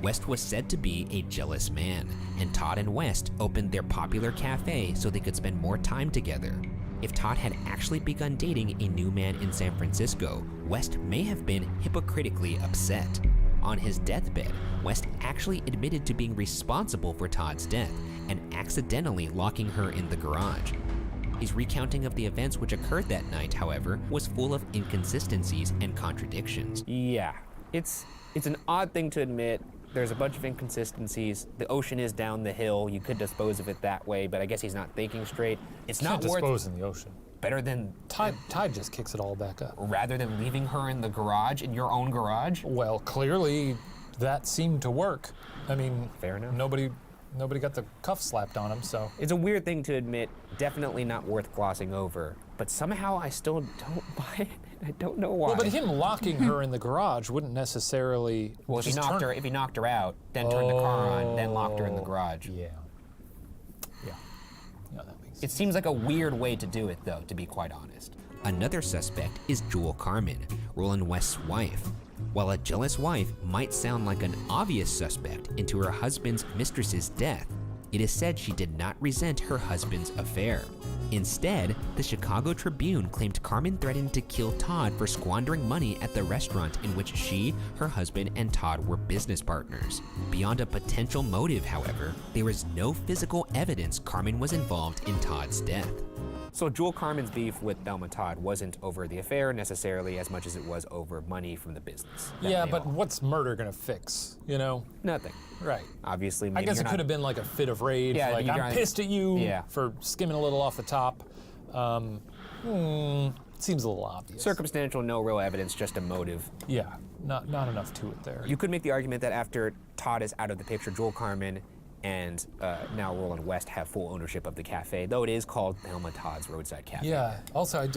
West was said to be a jealous man, and Todd and West opened their popular cafe so they could spend more time together. If Todd had actually begun dating a new man in San Francisco, West may have been hypocritically upset. On his deathbed, West actually admitted to being responsible for Todd's death and accidentally locking her in the garage. His recounting of the events which occurred that night, however, was full of inconsistencies and contradictions. Yeah, it's an odd thing to admit. There's a bunch of inconsistencies. The ocean is down the hill. You could dispose of it that way, but I guess he's not thinking straight. It's not worth dispose in the ocean. Better than Tide just kicks it all back up. Rather than leaving her in the garage, in your own garage. Well, clearly that seemed to work. I mean, fair enough. Nobody got the cuff slapped on him, so. It's a weird thing to admit. Definitely not worth glossing over. But somehow I still don't buy it. I don't know why. Well, but him locking her in the garage wouldn't necessarily. Well, if he knocked her out, then turned the car on, then locked her in the garage. Yeah. It seems like a weird way to do it, though, to be quite honest. Another suspect is Jewel Carmen, Roland West's wife. While a jealous wife might sound like an obvious suspect into her husband's mistress's death, it is said she did not resent her husband's affair. Instead, the Chicago Tribune claimed Carmen threatened to kill Todd for squandering money at the restaurant in which she, her husband, and Todd were business partners. Beyond a potential motive, however, there is no physical evidence Carmen was involved in Todd's death. So Jewel Carmen's beef with Thelma Todd wasn't over the affair necessarily as much as it was over money from the business. Yeah, but what's murder gonna fix, you know? Nothing. Right. Obviously, I guess it could have been like a fit of rage, Yeah, like I'm pissed at you for skimming a little off the top. Seems a little obvious. Circumstantial, no real evidence, just a motive. Yeah, not enough to it there. You could make the argument that after Todd is out of the picture, Jewel Carmen and now Roland West have full ownership of the cafe, though it is called Thelma Todd's Roadside Cafe. Yeah, also,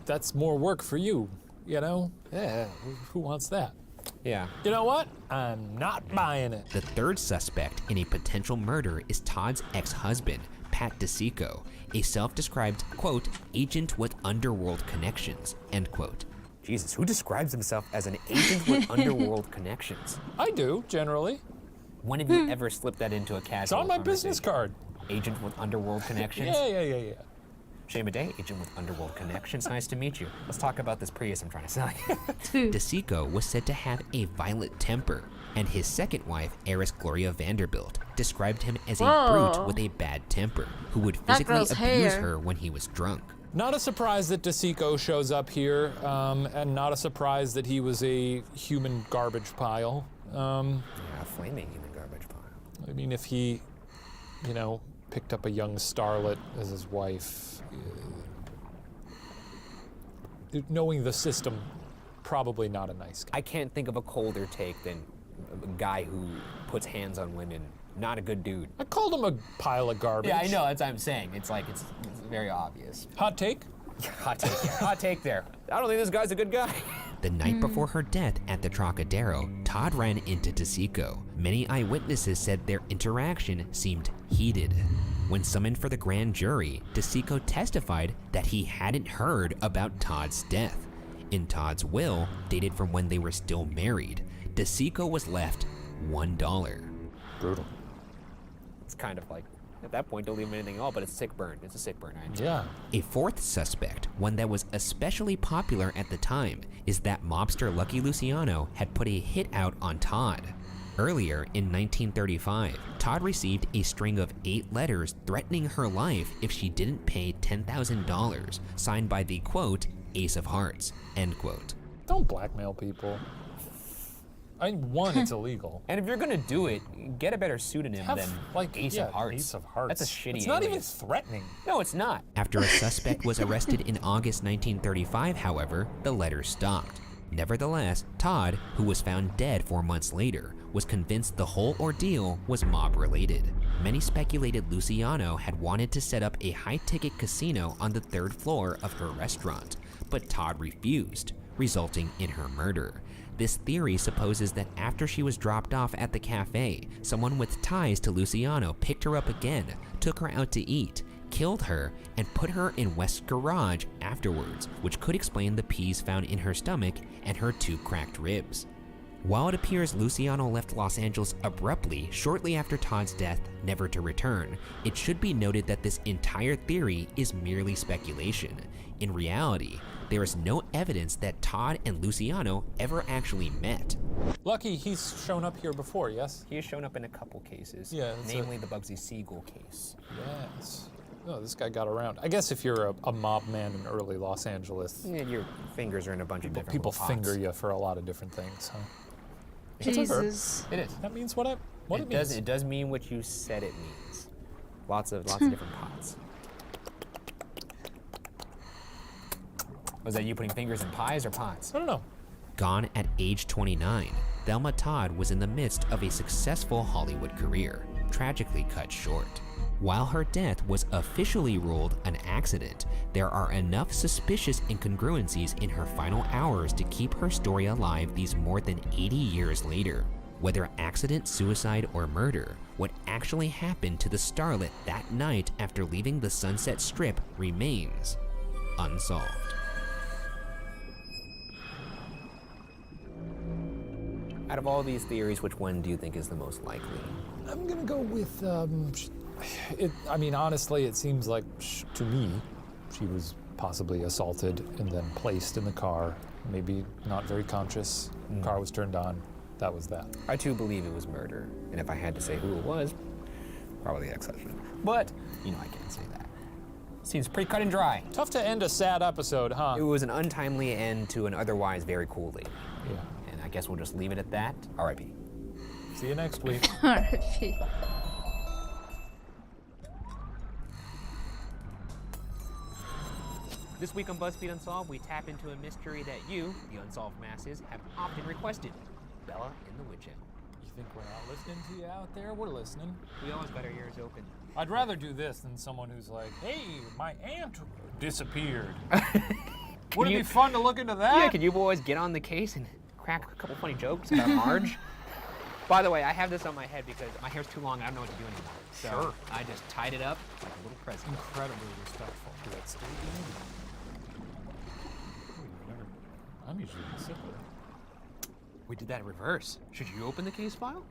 that's more work for you, you know? Yeah, who wants that? Yeah. You know what? I'm not buying it. The third suspect in a potential murder is Todd's ex-husband, Pat DeSico, a self-described, quote, agent with underworld connections, end quote. Jesus, who describes himself as an agent with underworld connections? I do, generally. When have you ever slipped that into a casual It's on my business card. Agent with underworld connections? Yeah. Shame a day, agent with underworld connections. Nice to meet you. Let's talk about this Prius I'm trying to sell you. DeSico was said to have a violent temper, and his second wife, heiress Gloria Vanderbilt, described him as a brute with a bad temper, who would physically abuse her when he was drunk. Not a surprise that DeSico shows up here, and not a surprise that he was a human garbage pile. Yeah, flaming human garbage pile. I mean, if he, picked up a young starlet as his wife, knowing the system, probably not a nice guy. I can't think of a colder take than a guy who puts hands on women. Not a good dude. I called him a pile of garbage. Yeah, I know, that's what I'm saying. It's very obvious. Hot take? Hot take, yeah. Hot take there. I don't think this guy's a good guy. The night before her death at the Trocadero, Todd ran into DeSico. Many eyewitnesses said their interaction seemed heated. When summoned for the grand jury, DeSico testified that he hadn't heard about Todd's death. In Todd's will, dated from when they were still married, DeSico was left $1. Brutal. It's kind of like, at that point, don't leave him anything at all, but it's a sick burn. It's a sick burn. Yeah. A fourth suspect, one that was especially popular at the time, is that mobster Lucky Luciano had put a hit out on Todd. Earlier in 1935, Todd received a string of 8 letters threatening her life if she didn't pay $10,000, signed by the, quote, Ace of Hearts, end quote. Don't blackmail people. I mean, one, it's illegal. And if you're gonna do it, get a better pseudonym than Ace of Hearts. Ace of Hearts. That's a shitty It's not even alias. threatening. No, it's not. After a suspect was arrested in August 1935, however, the letters stopped. Nevertheless, Todd, who was found dead 4 months later, was convinced the whole ordeal was mob-related. Many speculated Luciano had wanted to set up a high-ticket casino on the 3rd floor of her restaurant, but Todd refused, resulting in her murder. This theory supposes that after she was dropped off at the cafe, someone with ties to Luciano picked her up again, took her out to eat, killed her, and put her in West's garage afterwards, which could explain the peas found in her stomach and her 2 cracked ribs. While it appears Luciano left Los Angeles abruptly shortly after Todd's death, never to return, it should be noted that this entire theory is merely speculation. In reality, there is no evidence that Todd and Luciano ever actually met. Lucky he's shown up here before, yes? He has shown up in a couple cases, Yeah, namely the Bugsy Siegel case. Yes. Oh, this guy got around. I guess if you're a mob man in early Los Angeles, Yeah, your fingers are in a bunch of different people little finger pots. you for a lot of different things, huh? Jesus. It is. That means what it means. Does. It does mean what you said it means. Lots of different pots. Was that you putting fingers in pies or pots? I don't know. Gone at age 29, Thelma Todd was in the midst of a successful Hollywood career, tragically cut short. While her death was officially ruled an accident, there are enough suspicious incongruencies in her final hours to keep her story alive these more than 80 years later. Whether accident, suicide, or murder, what actually happened to the starlet that night after leaving the Sunset Strip remains unsolved. Out of all these theories, which one do you think is the most likely? I'm gonna go with, I mean, honestly, it seems like, to me, she was possibly assaulted and then placed in the car, maybe not very conscious. Car was turned on. That was that. I too believe it was murder, and if I had to say who it was, probably the ex-husband. But, I can't say that. Seems pretty cut and dry. Tough to end a sad episode, huh? It was an untimely end to an otherwise very cool lady. Yeah. And I guess we'll just leave it at that. R.I.P. See you next week. R.I.P. This week on BuzzFeed Unsolved, we tap into a mystery that you, the unsolved masses, have often requested. Bella in the Witch Elm. You think we're not listening to you out there? We're listening. We always got our ears open. I'd rather do this than someone who's like, hey, my aunt disappeared. Wouldn't it be fun to look into that? Yeah, can you boys get on the case and crack a couple funny jokes about Marge? By the way, I have this on my head because my hair's too long and I don't know what to do anymore. So Sure. I just tied it up like a little present. Incredibly respectful. That's I'm usually simpler. We did that in reverse. Should you open the case file?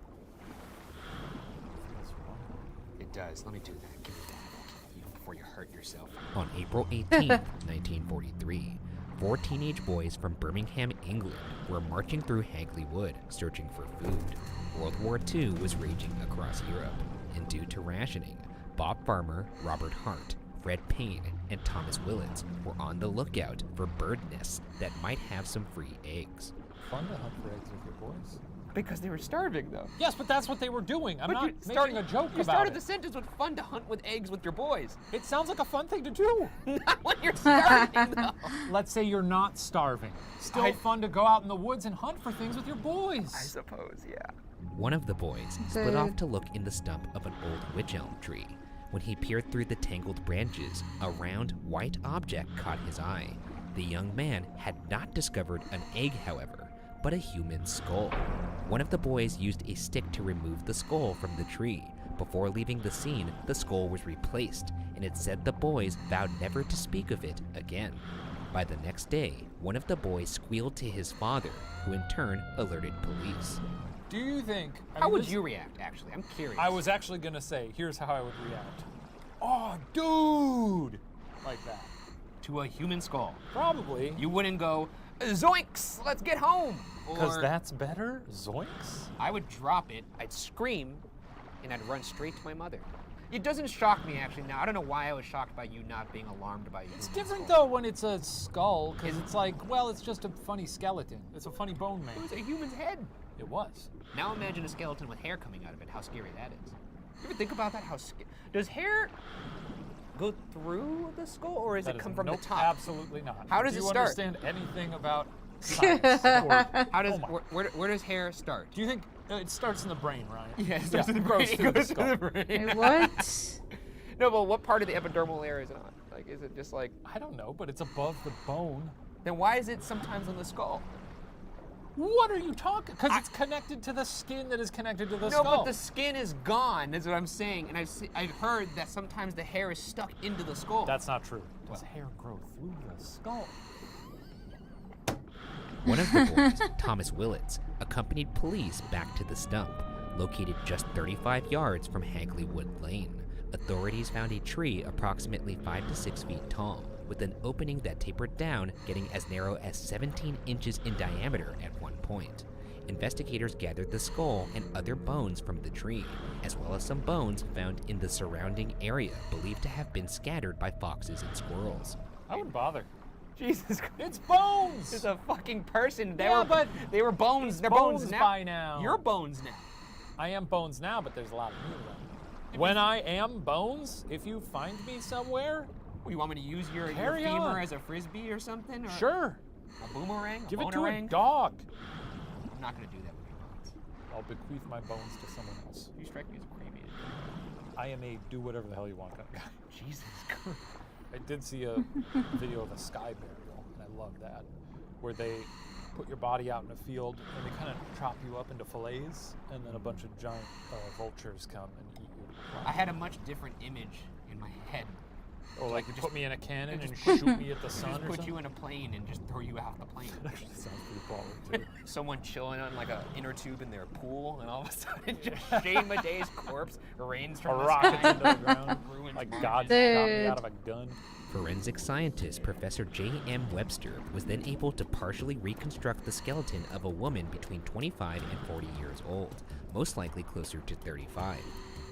It does. Let me do that. Give me that before you hurt yourself. On April 18, 1943, 4 teenage boys from Birmingham, England were marching through Hagley Wood searching for food. World War II was raging across Europe, and due to rationing, Bob Farmer, Robert Hart, Fred Payne, and Thomas Willits were on the lookout for bird nests that might have some free eggs. Fun to hunt for eggs with your boys. Because they were starving, though. Yes, but that's what they were doing. I'm But not you making a joke You about started it. the sentence with fun to hunt with eggs with your boys. It sounds like a fun thing to do. Not when you're starving, though. Let's say you're not starving. Still fun to go out in the woods and hunt for things with your boys. I suppose, yeah. One of the boys split off to look in the stump of an old wych elm tree. When he peered through the tangled branches, a round, white object caught his eye. The young man had not discovered an egg, however, but a human skull. One of the boys used a stick to remove the skull from the tree. Before leaving the scene, the skull was replaced, and it said the boys vowed never to speak of it again. By the next day, one of the boys squealed to his father, who in turn alerted police. Do you think... How would you react, actually? I'm curious. I was actually going to say, here's how I would react. Oh, dude! Like that. To a human skull? Probably. You wouldn't go, zoinks, let's get home! Because that's better? Zoinks? I would drop it, I'd scream, and I'd run straight to my mother. It doesn't shock me, actually, now. I don't know why I was shocked by you not being alarmed by you. It's different, though, when it's a skull, because it's like, well, it's just a funny skeleton. It's a funny bone man. It was a human's head. It was. Now imagine a skeleton with hair coming out of it. How scary that is. You ever think about that? Does hair go through the skull, or does it come from the top? Absolutely not. How does Do it you start? understand anything about science? How does where does hair start? Do you think it starts in the brain, Ryan? Yeah, it starts in the brain. Goes It through the goes skull. to the brain. Wait, what? No, but what part of the epidermal layer is it on? Like, is it just like? I don't know, but it's above the bone. Then why is it sometimes on the skull? What are you talking? Because it's connected to the skin that is connected to the No, skull. but the skin is gone. Is what I'm saying, and I've heard that sometimes the hair is stuck into the skull. That's not true. Does hair grow through the skull? One of the boys, Thomas Willits, accompanied police back to the stump, located just 35 yards from Hagley Wood Lane. Authorities found a tree approximately 5 to 6 feet tall, with an opening that tapered down, getting as narrow as 17 inches in diameter at one point. Investigators gathered the skull and other bones from the tree, as well as some bones found in the surrounding area, believed to have been scattered by foxes and squirrels. I wouldn't bother. Jesus Christ. It's bones! It's a fucking person. They were bones. They're bones bones now. by now. You're bones now. I am bones now, but there's a lot of me around. When I am bones, if you find me somewhere, You want me to use your carry femur on. as a frisbee or something? Or Sure. A boomerang? Give a it to a bonerang? dog. I'm not going to do that with your bones. I'll bequeath my bones to someone else. You strike me as a cremated. I am a do whatever the hell you want kind of guy. Jesus Christ. I did see a video of a sky burial, and I love that, where they put your body out in a field and they kind of chop you up into fillets, and then a bunch of giant vultures come and eat you. I had a much different image in my head. Or like you put me in a cannon and just shoot me at the sun or Just put something? you in a plane and just throw you out the plane. That actually sounds pretty baller too. Someone chilling on like a inner tube in their pool, and all of a sudden just Shane Madej's corpse rains from A the rocket sky. into the ground. Ruins Like mine. God shot me out of a gun. Forensic scientist Professor J.M. Webster was then able to partially reconstruct the skeleton of a woman between 25 and 40 years old, most likely closer to 35.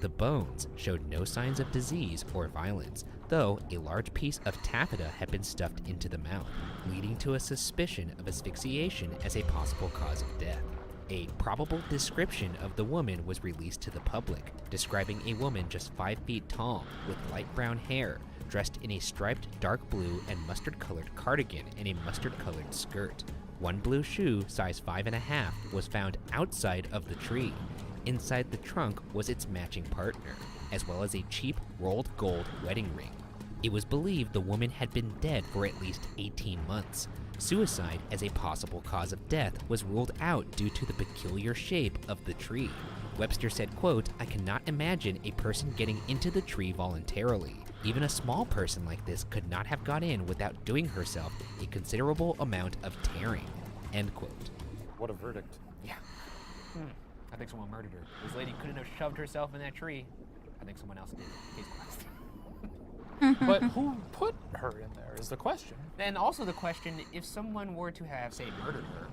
The bones showed no signs of disease or violence, though a large piece of taffeta had been stuffed into the mouth, leading to a suspicion of asphyxiation as a possible cause of death. A probable description of the woman was released to the public, describing a woman just 5 feet tall, with light brown hair, dressed in a striped dark blue and mustard-colored cardigan and a mustard-colored skirt. One blue shoe, size 5.5, was found outside of the tree. Inside the trunk was its matching partner, as well as a cheap rolled gold wedding ring. It was believed the woman had been dead for at least 18 months. Suicide as a possible cause of death was ruled out due to the peculiar shape of the tree. Webster said, quote, "I cannot imagine a person getting into the tree voluntarily. Even a small person like this could not have got in without doing herself a considerable amount of tearing," end quote. What a verdict. Yeah. I think someone murdered her. This lady couldn't have shoved herself in that tree. I think someone else did. Case closed. But who put her in there is the question. And also the question, if someone were to have, say, murdered her,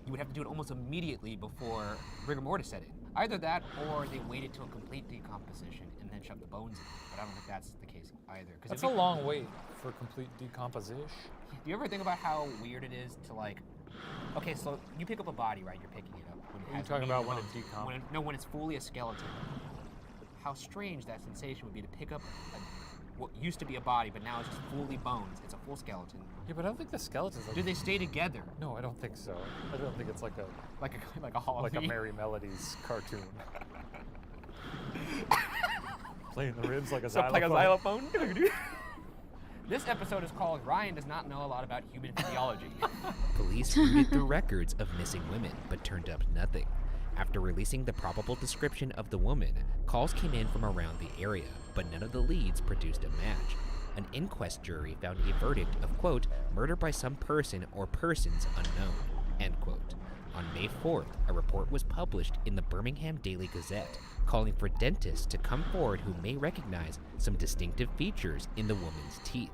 you would have to do it almost immediately before rigor mortis set in. Either that, or they waited till complete decomposition and then shoved the bones in. But I don't think that's the case either. That's a long wait for complete decomposition. Do you ever think about how weird it is to like, okay, so you pick up a body, right? You're picking it up. When Are you talking about when it decomposes? No, when it's fully a skeleton. How strange that sensation would be to pick up what used to be a body, but now it's just fully bones. It's a full skeleton. Yeah, but I don't think the skeletons. Do they stay together? No, I don't think so. I don't think it's like a Hall of like a Fame. Merry Melodies cartoon. Playing the ribs like a So xylophone. like a xylophone. This episode is called Ryan Does Not Know a Lot About Human Physiology. Police rooted through records of missing women, but turned up nothing. After releasing the probable description of the woman, calls came in from around the area, but none of the leads produced a match. An inquest jury found a verdict of, quote, "murder by some person or persons unknown," end quote. On May 4th, a report was published in the Birmingham Daily Gazette, calling for dentists to come forward who may recognize some distinctive features in the woman's teeth.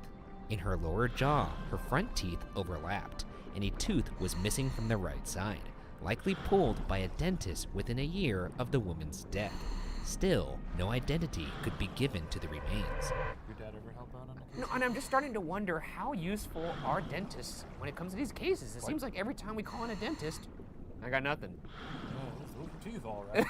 In her lower jaw, her front teeth overlapped, and a tooth was missing from the right side, likely pulled by a dentist within a year of the woman's death. Still, no identity could be given to the remains. Your dad ever help out on a case? No, and I'm just starting to wonder how useful are dentists when it comes to these cases. It seems like every time we call in a dentist, I got nothing. Those are teeth, all right.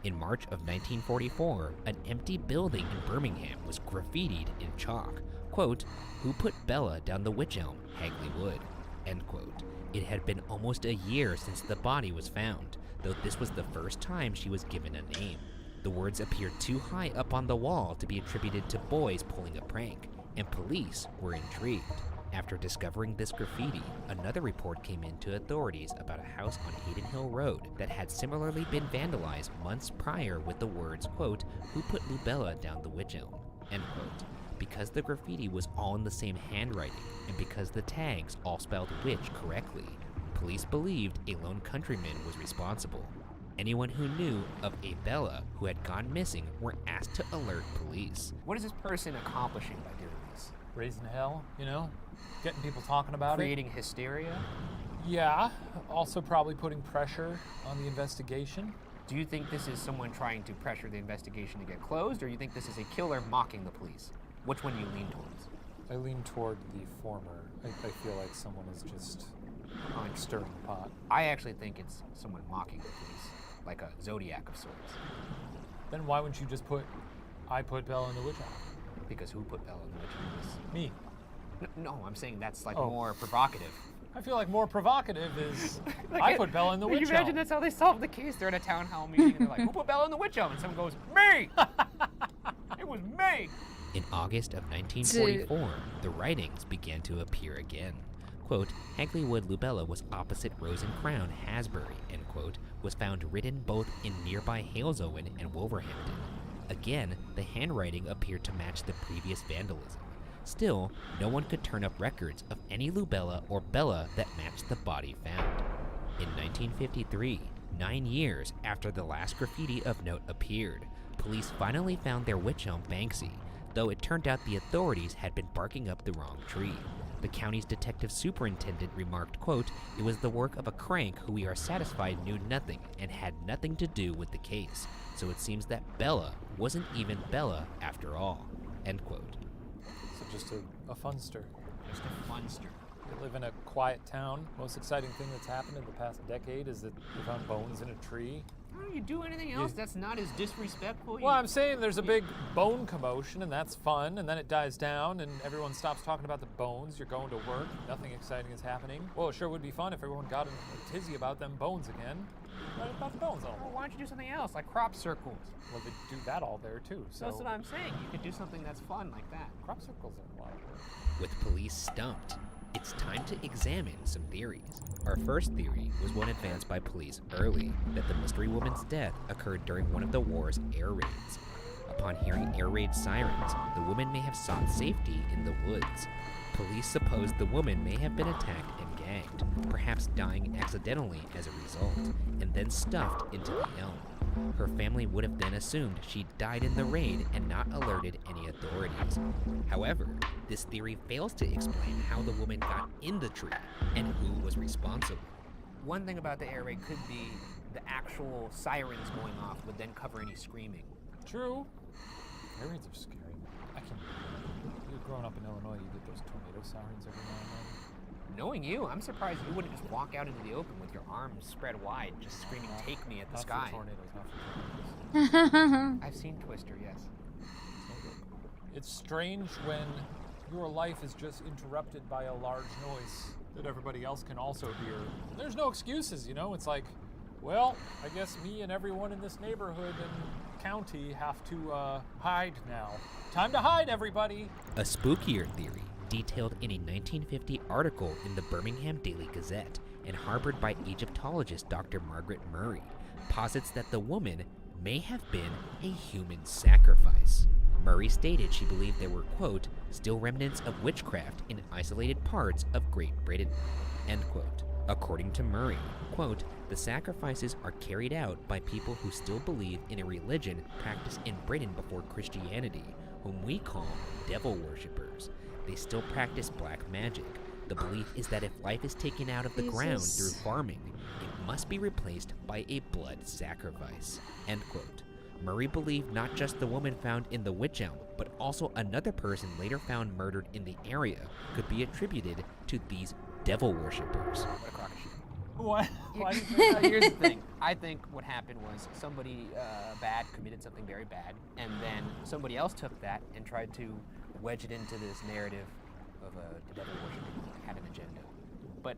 In March of 1944, an empty building in Birmingham was graffitied in chalk. Quote, "Who put Bella down the witch elm? Hagley Wood." End quote. It had been almost a year since the body was found, though this was the first time she was given a name. The words appeared too high up on the wall to be attributed to boys pulling a prank, and police were intrigued. After discovering this graffiti, another report came in to authorities about a house on Hayden Hill Road that had similarly been vandalized months prior with the words, quote, "Who put Lubella down the witch elm?" End quote. Because the graffiti was all in the same handwriting, and because the tags all spelled witch correctly, police believed a lone countryman was responsible. Anyone who knew of a Bella who had gone missing were asked to alert police. What is this person accomplishing by doing this? Raising hell, you know? Getting people talking about Creating hysteria? Yeah, also probably putting pressure on the investigation. Do you think this is someone trying to pressure the investigation to get closed, or you think this is a killer mocking the police? Which one do you lean towards? I lean toward the former. I feel like someone is just stirring the pot. I actually think it's someone mocking the police, like a Zodiac of sorts. Then why wouldn't you just put, "I put Bella in the witch elm"? Because who put Bella in the witch elm? Me. No, I'm saying that's like more provocative. I feel like more provocative is, I put Bella in the witch elm. You imagine that's how they solve the case. They're at a town hall meeting and they're like, "Who put Bella in the witch elm?" And someone goes, "Me!" It was me! In August of 1944, the writings began to appear again. Quote, "Hagley Wood Lubella was opposite Rose and Crown, Hasbury," end quote, was found written both in nearby Halesowen and Wolverhampton. Again, the handwriting appeared to match the previous vandalism. Still, no one could turn up records of any Lubella or Bella that matched the body found. In 1953, 9 years after the last graffiti of note appeared, police finally found their witch elm Banksy, though it turned out the authorities had been barking up the wrong tree. The county's detective superintendent remarked, quote, "It was the work of a crank who we are satisfied knew nothing and had nothing to do with the case. So it seems that Bella wasn't even Bella after all," end quote. So just a funster. Just a funster. We live in a quiet town. Most exciting thing that's happened in the past decade is that we found bones in a tree. Why don't you do anything else that's not as disrespectful? Well, I'm saying there's a big bone commotion, and that's fun, and then it dies down, and everyone stops talking about the bones. You're going to work, nothing exciting is happening. Well, it sure would be fun if everyone got in a tizzy about them bones again. Right about the bones all. Well, why don't you do something else, like crop circles? Well, they do that all there, too, so... That's what I'm saying. You could do something that's fun like that. Crop circles are a lot of work. With police stumped, it's time to examine some theories. Our first theory was one advanced by police early, that the mystery woman's death occurred during one of the war's air raids. Upon hearing air raid sirens, the woman may have sought safety in the woods. Police suppose the woman may have been attacked and gagged, perhaps dying accidentally as a result, and then stuffed into the elm. Her family would have then assumed she died in the raid and not alerted any authorities. However, this theory fails to explain how the woman got in the tree and who was responsible. One thing about the air raid could be the actual sirens going off would then cover any screaming. True. Air raids are scary. Growing up in Illinois, you get those tornado sirens every now and then. Knowing you, I'm surprised you wouldn't just walk out into the open with your arms spread wide, just screaming, "Take me" at the sky. Not for tornadoes. I've seen Twister, yes. It's strange when your life is just interrupted by a large noise that everybody else can also hear. There's no excuses, you know? It's like, well, I guess me and everyone in this neighborhood and county have to hide now. Time to hide, everybody! A spookier theory, detailed in a 1950 article in the Birmingham Daily Gazette and harbored by Egyptologist Dr. Margaret Murray, posits that the woman may have been a human sacrifice. Murray stated she believed there were, quote, "still remnants of witchcraft in isolated parts of Great Britain," end quote. According to Murray, quote, "the sacrifices are carried out by people who still believe in a religion practiced in Britain before Christianity, whom we call devil worshippers. They still practice black magic. The belief is that if life is taken out of the ground through farming, it must be replaced by a blood sacrifice," end quote. Murray believed not just the woman found in the witch elm, but also another person later found murdered in the area could be attributed to these devil worshippers. What a crock of shit. Why? Here's the thing. I think what happened was somebody bad committed something very bad, and then somebody else took that and tried to wedge it into this narrative of a devil worship had an agenda. But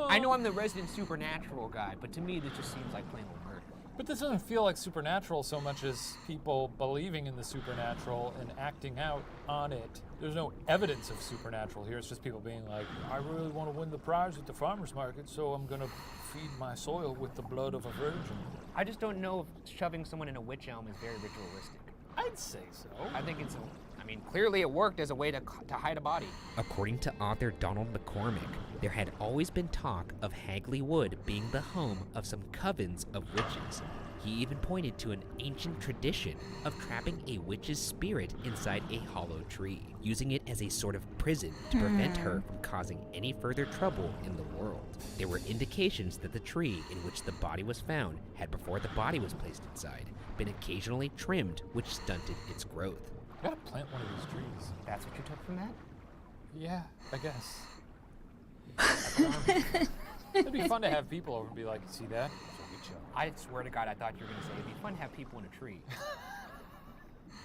I know I'm the resident supernatural guy, but to me this just seems like plain old murder. But this doesn't feel like supernatural so much as people believing in the supernatural and acting out on it. There's no evidence of supernatural here. It's just people being like, I really want to win the prize at the farmer's market, so I'm going to feed my soil with the blood of a virgin. I just don't know if shoving someone in a witch elm is very ritualistic. I'd say so. I think it's clearly it worked as a way to hide a body. According to author Donald McCormick, there had always been talk of Hagley Wood being the home of some covens of witches. He even pointed to an ancient tradition of trapping a witch's spirit inside a hollow tree, using it as a sort of prison to prevent her from causing any further trouble in the world. There were indications that the tree in which the body was found had, before the body was placed inside, been occasionally trimmed, which stunted its growth. You gotta plant one of these trees. That's what you took from that? Yeah, I guess. It'd be fun to have people over and be like, see that? I swear to God, I thought you were going to say it'd be fun to have people in a tree.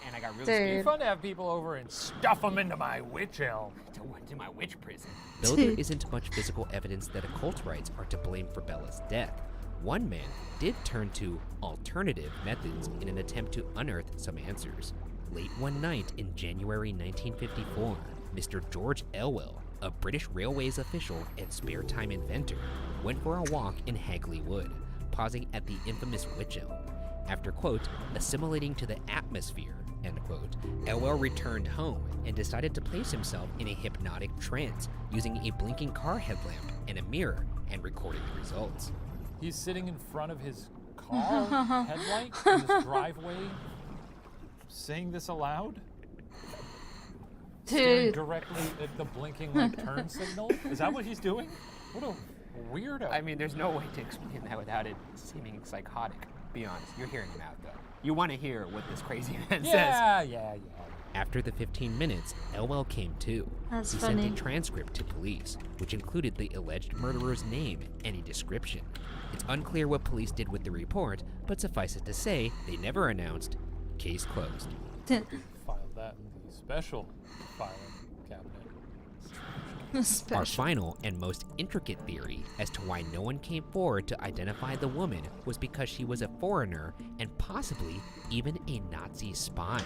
And I got really It'd scared. be fun to have people over and stuff them into my witch elm. To my witch prison. Though there isn't much physical evidence that occult rites are to blame for Bella's death, one man did turn to alternative methods in an attempt to unearth some answers. Late one night in January 1954, Mr. George Elwell, a British Railways official and spare time inventor, went for a walk in Hagley Wood, pausing at the infamous witch elm. After, quote, assimilating to the atmosphere, end quote, Elwell returned home and decided to place himself in a hypnotic trance using a blinking car headlamp and a mirror and recording the results. He's sitting in front of his car headlight in his driveway, saying this aloud? Staring directly at the blinking like turn signal? Is that what he's doing? What a weirdo. I mean, there's no way to explain that without it seeming psychotic. Be honest, you're hearing him out though. You want to hear what this crazy man says. Yeah. After the 15 minutes, Elwell came to. That's he funny. sent a transcript to police, which included the alleged murderer's name and a description. It's unclear what police did with the report, but suffice it to say, they never announced, case closed. Filed that in the special filing cabinet. Our final and most intricate theory as to why no one came forward to identify the woman was because she was a foreigner and possibly even a Nazi spy.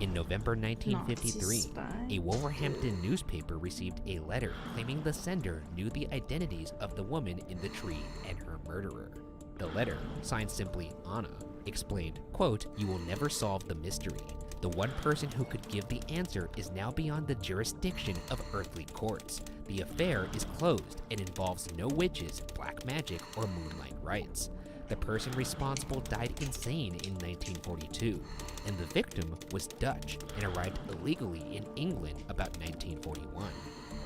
In November 1953, a Wolverhampton newspaper received a letter claiming the sender knew the identities of the woman in the tree and her murderer. The letter, signed simply Anna, explained, quote, you will never solve the mystery. The one person who could give the answer is now beyond the jurisdiction of earthly courts. The affair is closed and involves no witches, black magic, or moonlight rites. The person responsible died insane in 1942, and the victim was Dutch and arrived illegally in England about 1941.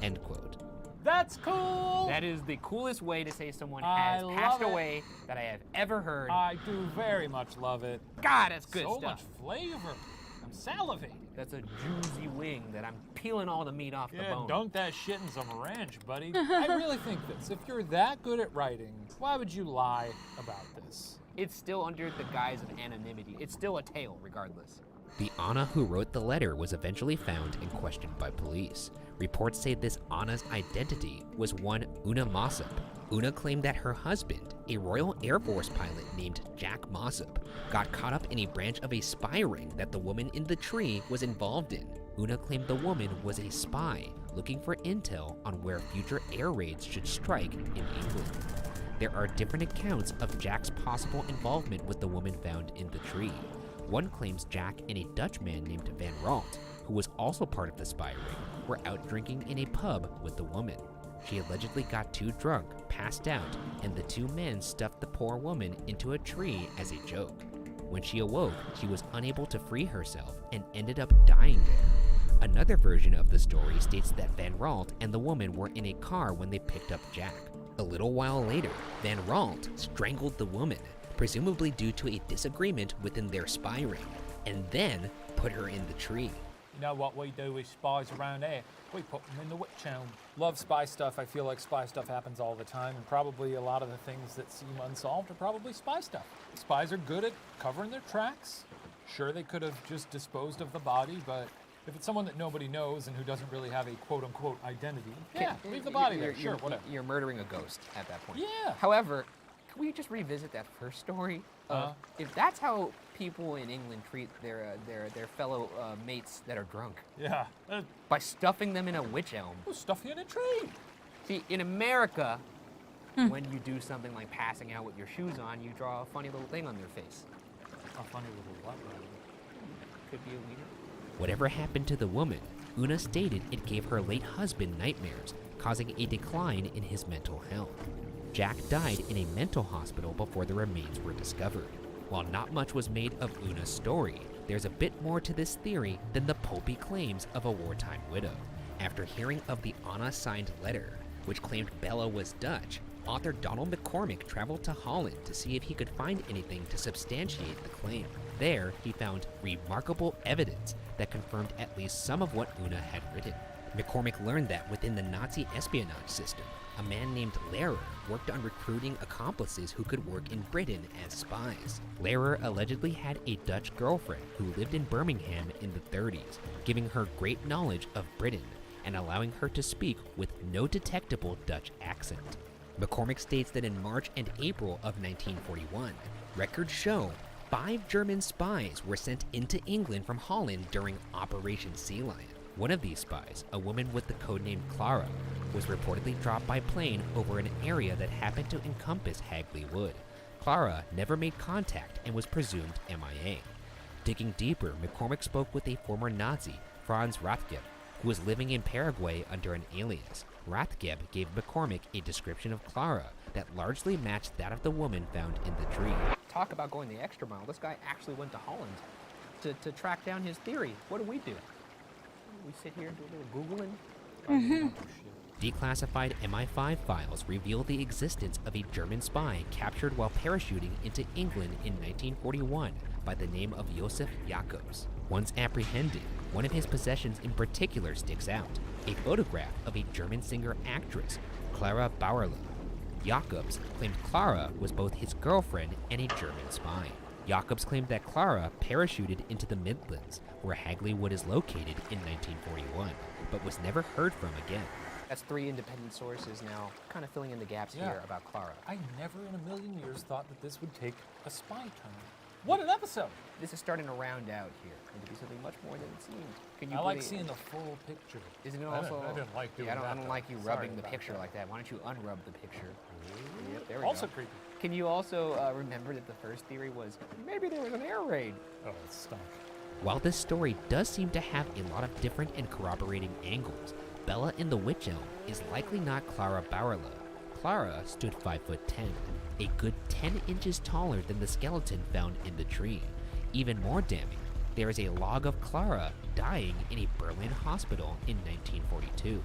End quote. That's cool! That is the coolest way to say someone has passed away that I have ever heard. I do very much love it. God, that's good so stuff. So much flavor. I'm salivating. That's a juicy wing that I'm peeling all the meat off the bone. Dunk that shit in some ranch, buddy. I really think this. If you're that good at writing, why would you lie about this? It's still under the guise of anonymity. It's still a tale, regardless. The Anna who wrote the letter was eventually found and questioned by police. Reports say this Anna's identity was one Una Mossop. Una claimed that her husband, a Royal Air Force pilot named Jack Mossop, got caught up in a branch of a spy ring that the woman in the tree was involved in. Una claimed the woman was a spy looking for intel on where future air raids should strike in England. There are different accounts of Jack's possible involvement with the woman found in the tree. One claims Jack and a Dutch man named Van Ralt, who was also part of the spy ring, were out drinking in a pub with the woman. She allegedly got too drunk, passed out, and the two men stuffed the poor woman into a tree as a joke. When she awoke, she was unable to free herself and ended up dying there. Another version of the story states that Van Ralt and the woman were in a car when they picked up Jack. A little while later, Van Ralt strangled the woman, presumably due to a disagreement within their spy ring, and then put her in the tree. You know what we do with spies around here? We put them in the witch elm. Love spy stuff. I feel like spy stuff happens all the time, and probably a lot of the things that seem unsolved are probably spy stuff. Spies are good at covering their tracks. Sure, they could have just disposed of the body, but if it's someone that nobody knows and who doesn't really have a quote-unquote identity, yeah, leave the body there, sure, whatever. You're murdering a ghost at that point. Yeah. However, can we just revisit that first story? If that's how people in England treat their fellow mates that are drunk. Yeah. By stuffing them in a witch elm. We'll stuff you in a tree. See, in America, when you do something like passing out with your shoes on, you draw a funny little thing on their face. A funny little what? Could be a wiener. Whatever happened to the woman, Una stated it gave her late husband nightmares, causing a decline in his mental health. Jack died in a mental hospital before the remains were discovered. While not much was made of Una's story, there's a bit more to this theory than the pulpy claims of a wartime widow. After hearing of the Anna-signed letter, which claimed Bella was Dutch, author Donald McCormick traveled to Holland to see if he could find anything to substantiate the claim. There, he found remarkable evidence that confirmed at least some of what Una had written. McCormick learned that within the Nazi espionage system, a man named Lehrer worked on recruiting accomplices who could work in Britain as spies. Lehrer allegedly had a Dutch girlfriend who lived in Birmingham in the 30s, giving her great knowledge of Britain and allowing her to speak with no detectable Dutch accent. McCormick states that in March and April of 1941, records show 5 German spies were sent into England from Holland during Operation Sea Lion. One of these spies, a woman with the codename Clara, was reportedly dropped by plane over an area that happened to encompass Hagley Wood. Clara never made contact and was presumed MIA. Digging deeper, McCormick spoke with a former Nazi, Franz Rathgeb, who was living in Paraguay under an alias. Rathgeb gave McCormick a description of Clara that largely matched that of the woman found in the tree. Talk about going the extra mile. This guy actually went to Holland to track down his theory. What do? We sit here and do a little Googling? Declassified MI5 files reveal the existence of a German spy captured while parachuting into England in 1941 by the name of Josef Jacobs. Once apprehended, one of his possessions in particular sticks out, a photograph of a German singer-actress, Clara Bauerle. Jacobs claimed Clara was both his girlfriend and a German spy. Jacobs claimed that Clara parachuted into the Midlands, where Hagley Wood is located in 1941, but was never heard from again. That's 3 independent sources now, kind of filling in the gaps here about Clara. I never in a million years thought that this would take a spy turn. What an episode! This is starting to round out here and to be something much more than it seemed. Can you I like seeing the full picture. Isn't it also? I didn't like doing I that. don't like you Sorry rubbing the about picture that. like that. Why don't you unrub the picture? Yep, there we Also go. creepy. Can you also remember that the first theory was maybe there was an air raid? Oh, it stunk. While this story does seem to have a lot of different and corroborating angles, Bella in the Witch Elm is likely not Clara Bauerle. Clara stood 5'10", a good 10 inches taller than the skeleton found in the tree. Even more damning, there is a log of Clara dying in a Berlin hospital in 1942.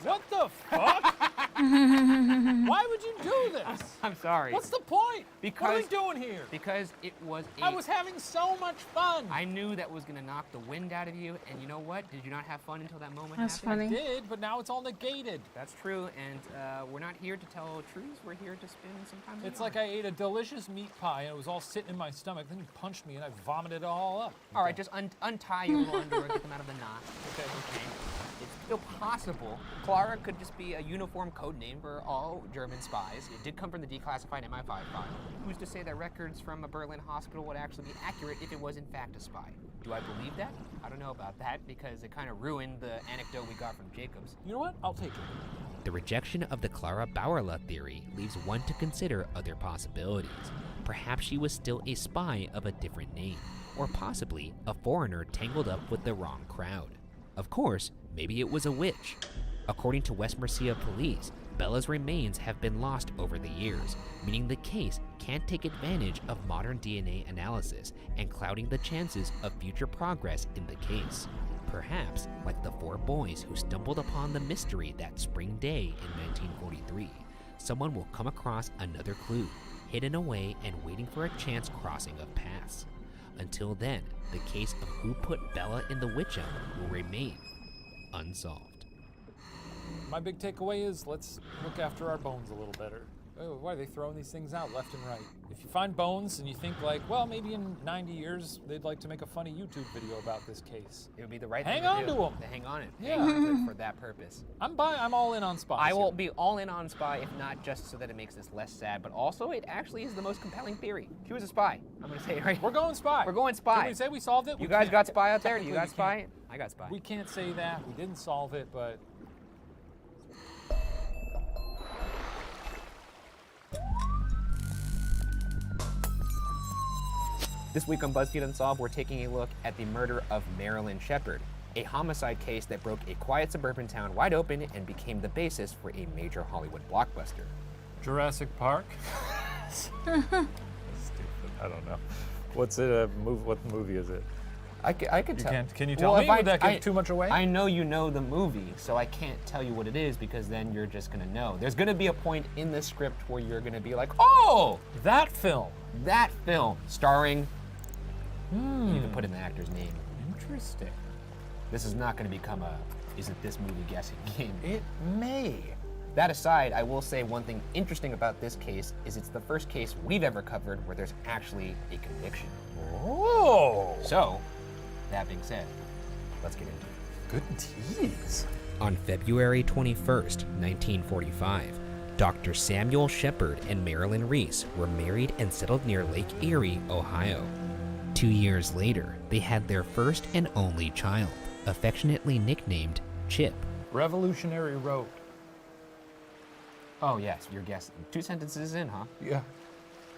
What the fuck? Why would you do this? I'm sorry. What's the point? Because, what are we doing here? Because it was I was having so much fun. I knew that was going to knock the wind out of you, and you know what? Did you not have fun until that moment That's happened? funny. I did, but now it's all negated. That's true, and we're not here to tell truths. We're here to spin some time. It's like I ate a delicious meat pie, and it was all sitting in my stomach. Then you punched me, and I vomited it all up. All right, just untie your little underwear, get them out of the knot. Okay. It's still possible. Clara could just be a uniform code name for all German spies. It did come from the declassified MI5 file. Who's to say that records from a Berlin hospital would actually be accurate if it was in fact a spy? Do I believe that? I don't know about that because it kind of ruined the anecdote we got from Jacobs. You know what? I'll take it. The rejection of the Clara Bauerle theory leaves one to consider other possibilities. Perhaps she was still a spy of a different name, or possibly a foreigner tangled up with the wrong crowd. Of course, maybe it was a witch. According to West Mercia police, Bella's remains have been lost over the years, meaning the case can't take advantage of modern DNA analysis and clouding the chances of future progress in the case. Perhaps, like the 4 boys who stumbled upon the mystery that spring day in 1943, someone will come across another clue, hidden away and waiting for a chance crossing of paths. Until then, the case of who put Bella in the witch oven will remain unsolved. My big takeaway is let's look after our bones a little better. Oh, why are they throwing these things out left and right? If you find bones and you think like, well, maybe in 90 years they'd like to make a funny YouTube video about this case. It would be the right Hang thing on to to do. them. Hang on it. Yeah. Hang on to it for that purpose. I'm all in on Spy. I will be all in on Spy, if not just so that it makes this less sad, but also it actually is the most compelling theory. She was a spy. I'm gonna say it right. We're going Spy. We're going Spy. Can we say we solved it? You We guys can't. got Spy out there? You Technically, got we Spy? can't. I got Spy. We can't say that. We didn't solve it, but This week on BuzzFeed Unsolved, we're taking a look at the murder of Marilyn Shepard, a homicide case that broke a quiet suburban town wide open and became the basis for a major Hollywood blockbuster. Jurassic Park. Stupid. I don't know. What's it? What movie is it? I could tell. Can you tell me? Would that give too much away? I know you know the movie, so I can't tell you what it is because then you're just gonna know. There's gonna be a point in the script where you're gonna be like, oh! That film. That film, starring... You can put in the actor's name. Interesting. This is not gonna become a, is it this movie guessing game? It may. That aside, I will say one thing interesting about this case is it's the first case we've ever covered where there's actually a conviction. Oh! So, that being said, let's get into it. Good tease. On February 21st, 1945, Dr. Samuel Shepard and Marilyn Reese were married and settled near Lake Erie, Ohio. 2 years later, they had their first and only child, affectionately nicknamed Chip. Revolutionary Road. Oh yes, you're guessing. 2 sentences in, huh? Yeah.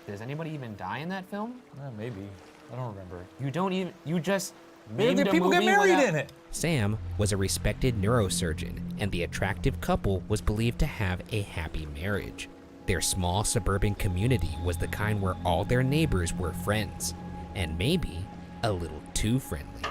Does anybody even die in that film? Maybe. I don't remember. You don't even, you just Maybe people get married in it. Sam was a respected neurosurgeon, and the attractive couple was believed to have a happy marriage. Their small suburban community was the kind where all their neighbors were friends, and maybe a little too friendly.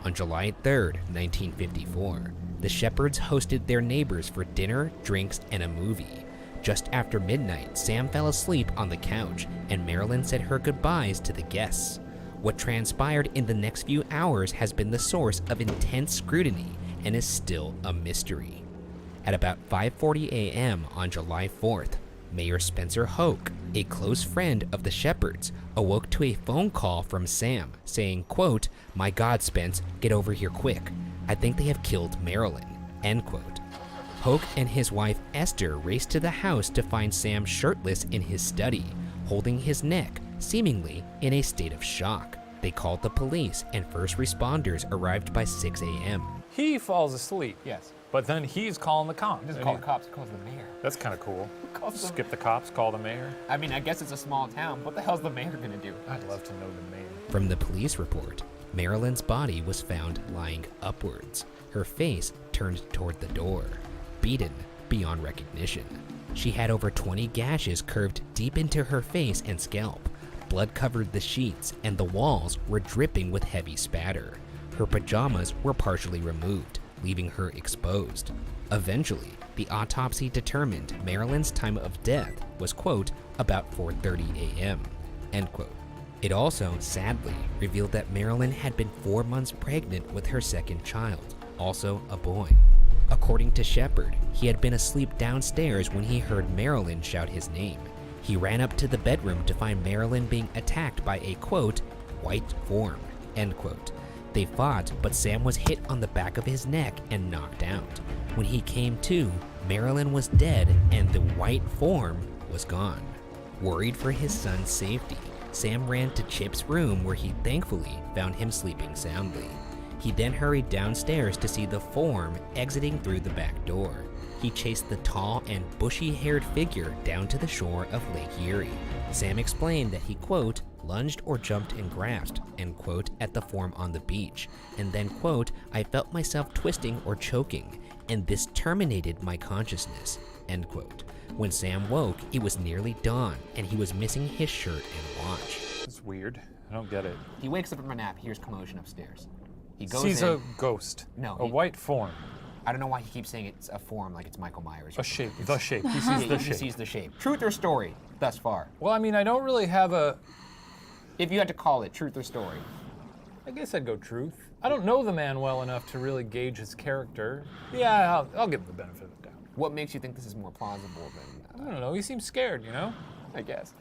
On July 3rd, 1954, the Shepards hosted their neighbors for dinner, drinks, and a movie. Just after midnight, Sam fell asleep on the couch, and Marilyn said her goodbyes to the guests. What transpired in the next few hours has been the source of intense scrutiny and is still a mystery. At about 5:40 a.m. on July 4th, Mayor Spencer Hoke, a close friend of the Shepards, awoke to a phone call from Sam saying, quote, "My God, Spence, get over here quick. I think they have killed Marilyn," end quote. Hoke and his wife Esther raced to the house to find Sam shirtless in his study, holding his neck, seemingly in a state of shock. They called the police and first responders arrived by 6 a.m. He falls asleep. Yes. But then he's calling the cops. He doesn't call the cops, he calls the mayor. That's kind of cool. Calls Skip the cops, call the mayor. I mean, I guess it's a small town. What the hell's the mayor gonna do? I'd love to know the mayor. From the police report, Marilyn's body was found lying upwards, her face turned toward the door, beaten beyond recognition. She had over 20 gashes curved deep into her face and scalp. Blood covered the sheets, and the walls were dripping with heavy spatter. Her pajamas were partially removed, leaving her exposed. Eventually, the autopsy determined Marilyn's time of death was, quote, about 4:30 a.m., end quote. It also, sadly, revealed that Marilyn had been 4 months pregnant with her second child, also a boy. According to Shepard, he had been asleep downstairs when he heard Marilyn shout his name. He ran up to the bedroom to find Marilyn being attacked by a, quote, white form, end quote. They fought, but Sam was hit on the back of his neck and knocked out. When he came to, Marilyn was dead and the white form was gone. Worried for his son's safety, Sam ran to Chip's room where he thankfully found him sleeping soundly. He then hurried downstairs to see the form exiting through the back door. He chased the tall and bushy-haired figure down to the shore of Lake Erie. Sam explained that he, quote, lunged or jumped and grasped, end quote, at the form on the beach, and then, quote, I felt myself twisting or choking, and this terminated my consciousness, end quote. When Sam woke, it was nearly dawn, and he was missing his shirt and watch. It's weird. I don't get it. He wakes up from a nap, hears commotion upstairs. He goes Sees in. a ghost. No. A white form. I don't know why he keeps saying it's a form like it's Michael Myers. A shape. The shape. He sees the shape. He sees the shape. Truth or story thus far? Well, I mean, I don't really have a... If you had to call it truth or story. I guess I'd go truth. I don't know the man well enough to really gauge his character. Yeah, I'll give him the benefit of the doubt. What makes you think this is more plausible than... I don't know, he seems scared, you know? I guess.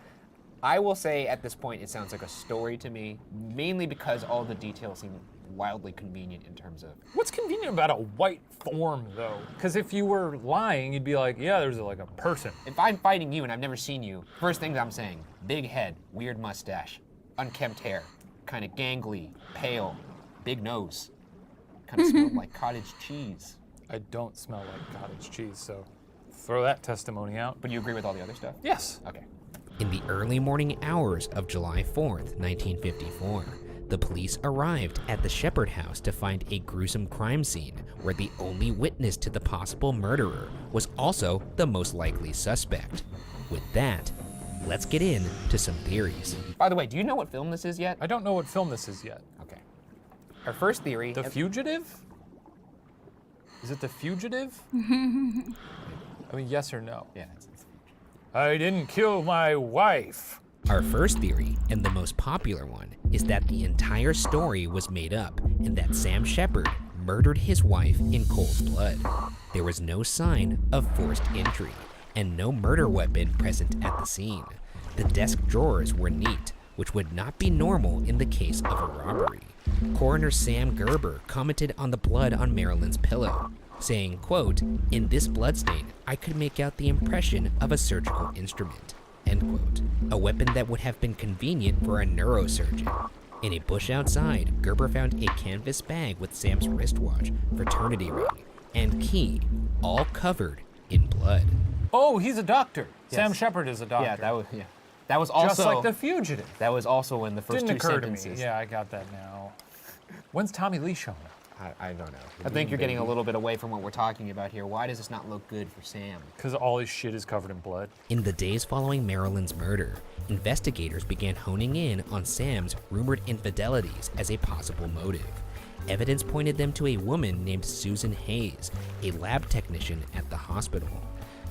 I will say at this point it sounds like a story to me, mainly because all the details seem wildly convenient in terms of... What's convenient about a white form, though? Because if you were lying, you'd be like, yeah, there's like a person. If I'm fighting you and I've never seen you, first things I'm saying, big head, weird mustache, unkempt hair, kind of gangly, pale, big nose, kind of smelled like cottage cheese. I don't smell like cottage cheese, so throw that testimony out. But you agree with all the other stuff? Yes. Okay. In the early morning hours of July 4th, 1954, the police arrived at the Shepherd house to find a gruesome crime scene where the only witness to the possible murderer was also the most likely suspect. With that, let's get into some theories. By the way, do you know what film this is yet? I don't know what film this is yet. Okay. Our first theory... The Fugitive? Is it The Fugitive? I mean, yes or no? Yeah. I didn't kill my wife. Our first theory, and the most popular one, is that the entire story was made up and that Sam Shepherd murdered his wife in cold blood. There was no sign of forced entry and no murder weapon present at the scene. The desk drawers were neat, which would not be normal in the case of a robbery. Coroner Sam Gerber commented on the blood on Marilyn's pillow, saying, quote, "In this bloodstain, I could make out the impression of a surgical instrument," end quote. A weapon that would have been convenient for a neurosurgeon. In a bush outside, Gerber found a canvas bag with Sam's wristwatch, fraternity ring, and key, all covered in blood. Oh, he's a doctor. Yes. Sam Shepherd is a doctor. Yeah, that was also... Just like The Fugitive. That was also in the first Didn't two occur sentences. to me. Yeah, I got that now. When's Tommy Lee showing up? I don't know. I think you're getting a little bit away from what we're talking about here. Why does this not look good for Sam? Because all his shit is covered in blood. In the days following Marilyn's murder, investigators began honing in on Sam's rumored infidelities as a possible motive. Evidence pointed them to a woman named Susan Hayes, a lab technician at the hospital.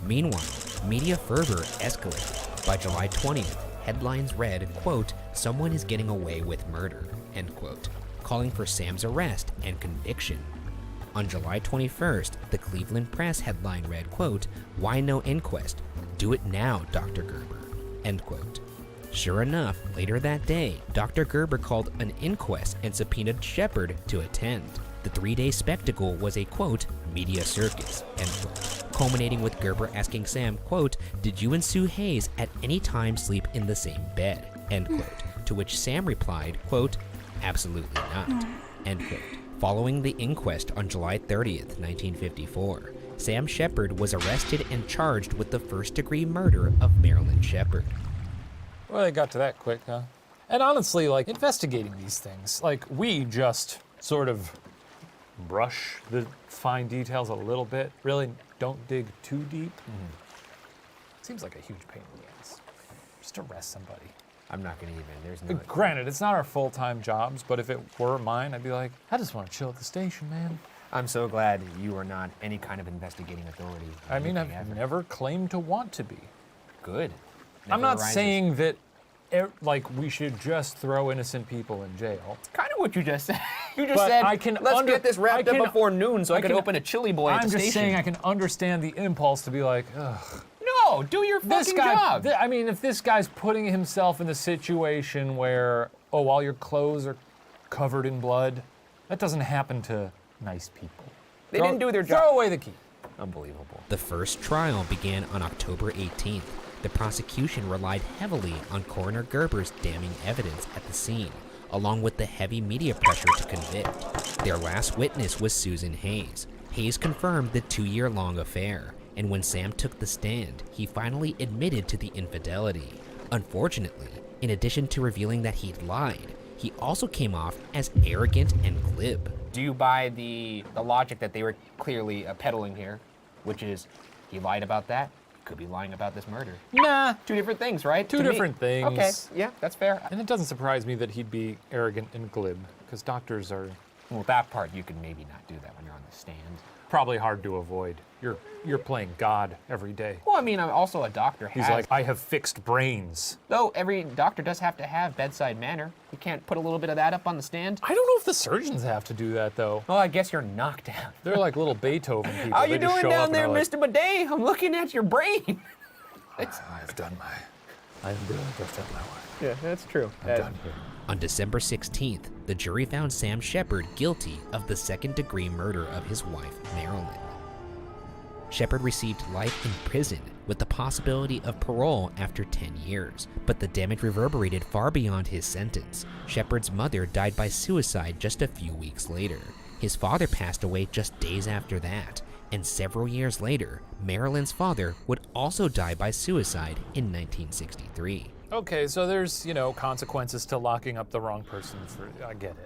Meanwhile, media fervor escalated. By July 20th, headlines read, quote, "Someone is getting away with murder," end quote, calling for Sam's arrest and conviction. On July 21st, the Cleveland Press headline read, quote, "Why no inquest? Do it now, Dr. Gerber," end quote. Sure enough, later that day, Dr. Gerber called an inquest and subpoenaed Shepherd to attend. The three-day spectacle was a, quote, "media circus," end quote, culminating with Gerber asking Sam, quote, "Did you and Sue Hayes at any time sleep in the same bed?" end quote, to which Sam replied, quote, "Absolutely not," end quote. Following the inquest on July 30th, 1954, Sam Shepherd was arrested and charged with the first-degree murder of Marilyn Shepherd. Well, they got to that quick, huh? And honestly, like, investigating these things, like, we just sort of brush the fine details a little bit, really don't dig too deep. Seems like a huge pain in the ass. Just arrest somebody. I'm not gonna even, there's no... Granted, it's not our full-time jobs, but if it were mine, I'd be like, I just want to chill at the station, man. I'm so glad you are not any kind of investigating authority. I mean, I've never claimed to want to be. Good. I'm not saying that, like, we should just throw innocent people in jail. It's kind of what you just said. You just But said, I can let's get this wrapped up before noon so I can open a chili boy at the station. I'm just saying I can understand the impulse to be like, ugh. No, do your fucking job. I mean, if this guy's putting himself in the situation where, oh, all your clothes are covered in blood, that doesn't happen to nice people. They didn't do their job. Throw away the key. Unbelievable. The first trial began on October 18th. The prosecution relied heavily on Coroner Gerber's damning evidence at the scene, along with the heavy media pressure to convict. Their last witness was Susan Hayes. Hayes confirmed the 2-year-long affair, and when Sam took the stand, he finally admitted to the infidelity. Unfortunately, in addition to revealing that he'd lied, he also came off as arrogant and glib. Do you buy the logic that they were clearly peddling here, which is he lied about that, could be lying about this murder? Nah. Two different things, right? Two different things. Okay, yeah, that's fair. And it doesn't surprise me that he'd be arrogant and glib, because doctors are... Well, that part you could maybe not do that when you're on the stand. probably hard to avoid. You're playing God every day. Well, I mean, I'm also a doctor. He's like, I have fixed brains. Though every doctor does have to have bedside manner. You can't put a little bit of that up on the stand. I don't know if the surgeons have to do that, though. Well, I guess you're knocked out. They're like little Beethoven people. How They you just doing show up down and there, are like, Mr. Bidet? I'm looking at your brain. I've done my work. Yeah, that's true. I'm done here. On December 16th, the jury found Sam Shepard guilty of the second-degree murder of his wife, Marilyn. Shepard received life in prison with the possibility of parole after 10 years, but the damage reverberated far beyond his sentence. Shepard's mother died by suicide just a few weeks later. His father passed away just days after that, and several years later, Marilyn's father would also die by suicide in 1963. Okay, so there's, consequences to locking up the wrong person I get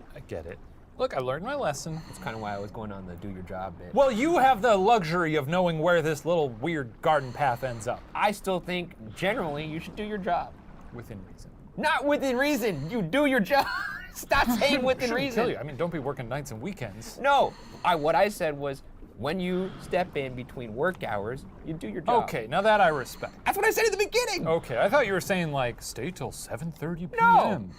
it. Look, I learned my lesson. That's kind of why I was going on the do your job bit. Well, you have the luxury of knowing where this little weird garden path ends up. I still think, generally, you should do your job. Within reason. Not within reason. You do your job. Stop saying within reason. Kill you. I mean, don't be working nights and weekends. No, what I said was, when you step in between work hours, you do your job. Okay, now that I respect. That's what I said at the beginning. Okay, I thought you were saying stay till 7:30 p.m.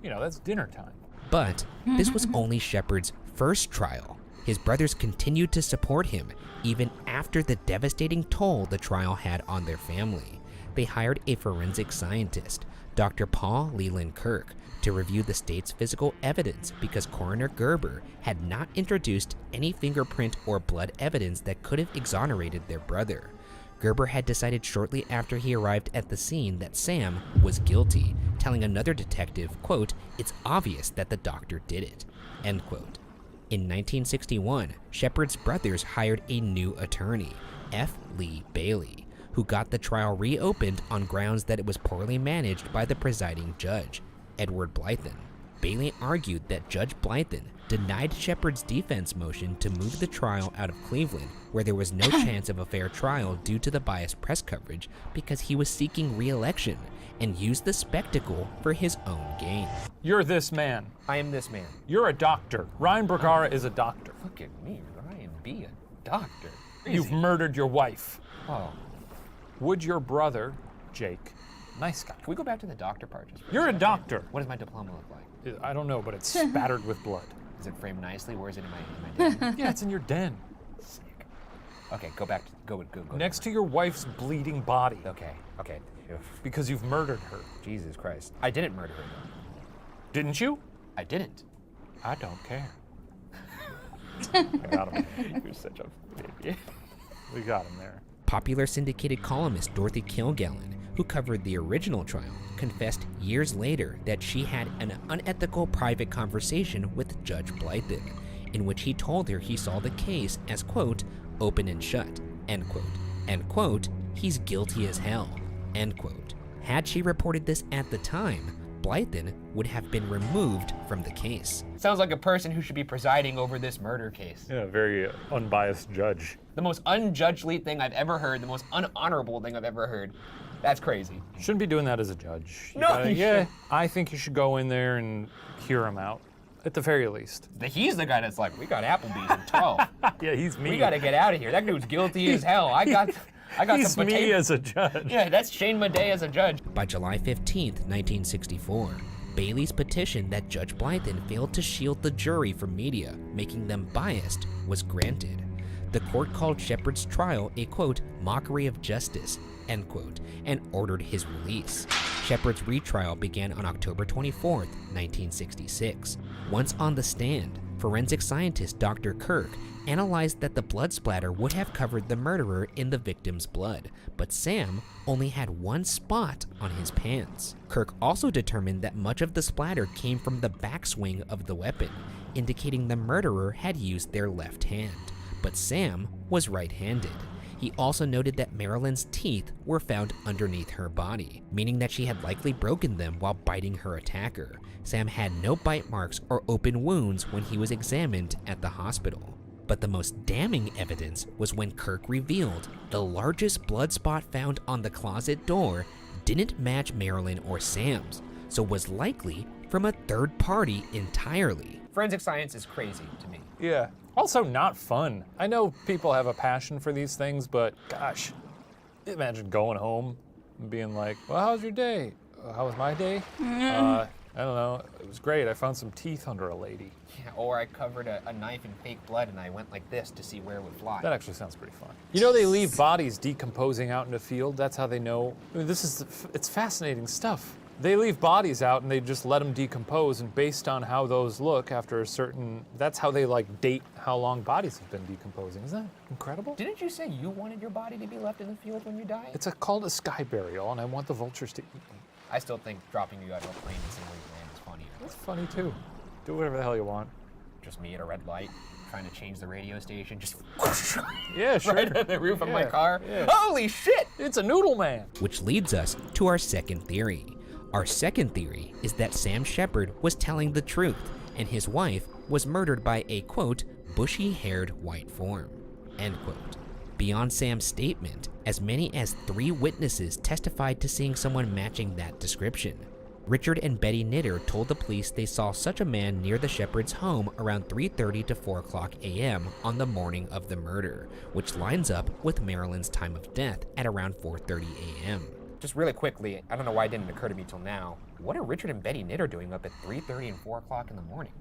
No. That's dinner time. But this was only Shepard's first trial. His brothers continued to support him even after the devastating toll the trial had on their family. They hired a forensic scientist, Dr. Paul Leland Kirk, to review the state's physical evidence because Coroner Gerber had not introduced any fingerprint or blood evidence that could have exonerated their brother. Gerber had decided shortly after he arrived at the scene that Sam was guilty, telling another detective, quote, "It's obvious that the doctor did it," end quote. In 1961, Shepard's brothers hired a new attorney, F. Lee Bailey, who got the trial reopened on grounds that it was poorly managed by the presiding judge, Edward Blythen. Bailey argued that Judge Blythen denied Shepard's defense motion to move the trial out of Cleveland, where there was no chance of a fair trial due to the biased press coverage, because he was seeking re-election, and used the spectacle for his own gain. You're this man. I am this man. You're a doctor. Ryan Bergara is a doctor. Look at me, Ryan B. a doctor. You've murdered your wife. Oh. Would your brother, Jake, nice guy. Can we go back to the doctor part? You're a doctor. What does my diploma look like? I don't know, but it's spattered with blood. Is it framed nicely? Where is it in my den? Yeah, it's in your den. Sick. Okay, go back. Go. Next to your wife's bleeding body. Okay. Because you've murdered her. Jesus Christ. I didn't murder her, though. Didn't you? I didn't. I don't care. You're such a idiot. We got him there. Popular syndicated columnist Dorothy Kilgallen, who covered the original trial, confessed years later that she had an unethical private conversation with Judge Blythen, in which he told her he saw the case as, quote, open and shut, end quote, and, quote, he's guilty as hell, end quote. Had she reported this at the time, Blythen would have been removed from the case. Sounds like a person who should be presiding over this murder case. Yeah, very unbiased judge. The most unjudgely thing I've ever heard, the most unhonorable thing I've ever heard. That's crazy. Shouldn't be doing that as a judge. Yeah, I think you should go in there and hear him out, at the very least. He's the guy that's like, we got Applebee's in 12. Yeah, he's me. We got to get out of here. That dude's guilty as hell. I got he's some me as a judge. Yeah, that's Shane Madej as a judge. By July 15th, 1964, Bailey's petition that Judge Blythen failed to shield the jury from media, making them biased, was granted. The court called Shepard's trial a, quote, mockery of justice, end quote, and ordered his release. Shepard's retrial began on October 24th, 1966. Once on the stand, forensic scientist Dr. Kirk analyzed that the blood splatter would have covered the murderer in the victim's blood, but Sam only had one spot on his pants. Kirk also determined that much of the splatter came from the backswing of the weapon, indicating the murderer had used their left hand, but Sam was right-handed. He also noted that Marilyn's teeth were found underneath her body, meaning that she had likely broken them while biting her attacker. Sam had no bite marks or open wounds when he was examined at the hospital. But the most damning evidence was when Kirk revealed the largest blood spot found on the closet door didn't match Marilyn or Sam's, so was likely from a third party entirely. Forensic science is crazy to me. Yeah. Also not fun. I know people have a passion for these things, but gosh, imagine going home and being like, well, how was your day? How was my day? I don't know, it was great. I found some teeth under a lady. Yeah, or I covered a knife in fake blood and I went like this to see where it would fly. That actually sounds pretty fun. You know, they leave bodies decomposing out in the field. That's how they know. I mean, it's fascinating stuff. They leave bodies out and they just let them decompose, and based on how those look after a certain, that's how they like date how long bodies have been decomposing. Isn't that incredible? Didn't you say you wanted your body to be left in the field when you die? It's called a sky burial, and I want the vultures to eat me. I still think dropping you out of a plane and seeing where you land is funnier. That's funny too. Do whatever the hell you want. Just me at a red light, trying to change the radio station, just yeah, sure. right on the roof of my car. Yeah. Holy shit! It's a noodle man. Which leads us to our second theory. Our second theory is that Sam Shepard was telling the truth, and his wife was murdered by a, quote, bushy-haired white form, end quote. Beyond Sam's statement, as many as 3 witnesses testified to seeing someone matching that description. Richard and Betty Knitter told the police they saw such a man near the Shepherd's home around 3:30 to 4 o'clock a.m. on the morning of the murder, which lines up with Marilyn's time of death at around 4:30 a.m. Just really quickly, I don't know why it didn't occur to me till now. What are Richard and Betty Knitter doing up at 3:30 and 4 o'clock in the morning?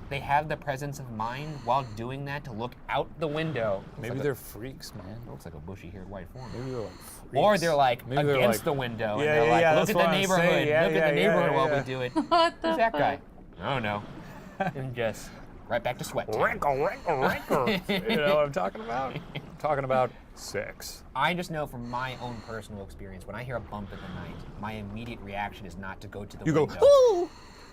They have the presence of mind while doing that to look out the window. Maybe they're freaks, man. Looks like a bushy-haired white form. Maybe they're like freaks. Or they're like Maybe they're against like, the window, yeah, and they're yeah, like, yeah, look that's at what the I'm neighborhood, saying. Yeah, look yeah, at the neighborhood yeah, while yeah. we do it. What the Who's that guy? fuck? I don't know. And just right back to sweat time. Wrinkle. You know what I'm talking about? I'm talking about sex. I just know from my own personal experience, when I hear a bump in the night, my immediate reaction is not to go to the You window. go, ooh!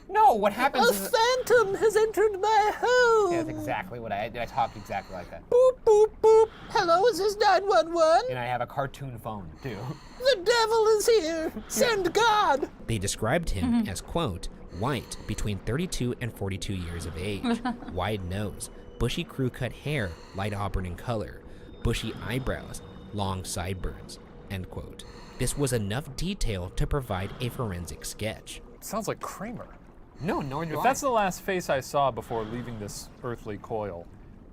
No, what happens is... phantom has entered my home! Yeah, that's exactly what I talk exactly like that. Boop, boop, boop. Hello, is this 911? And I have a cartoon phone, too. The devil is here! Send God! They described him as, quote, white, between 32 and 42 years of age, wide nose, bushy crew-cut hair, light auburn in color, bushy eyebrows, long sideburns, end quote. This was enough detail to provide a forensic sketch. Sounds like Kramer. No, nor do If I. that's the last face I saw before leaving this earthly coil,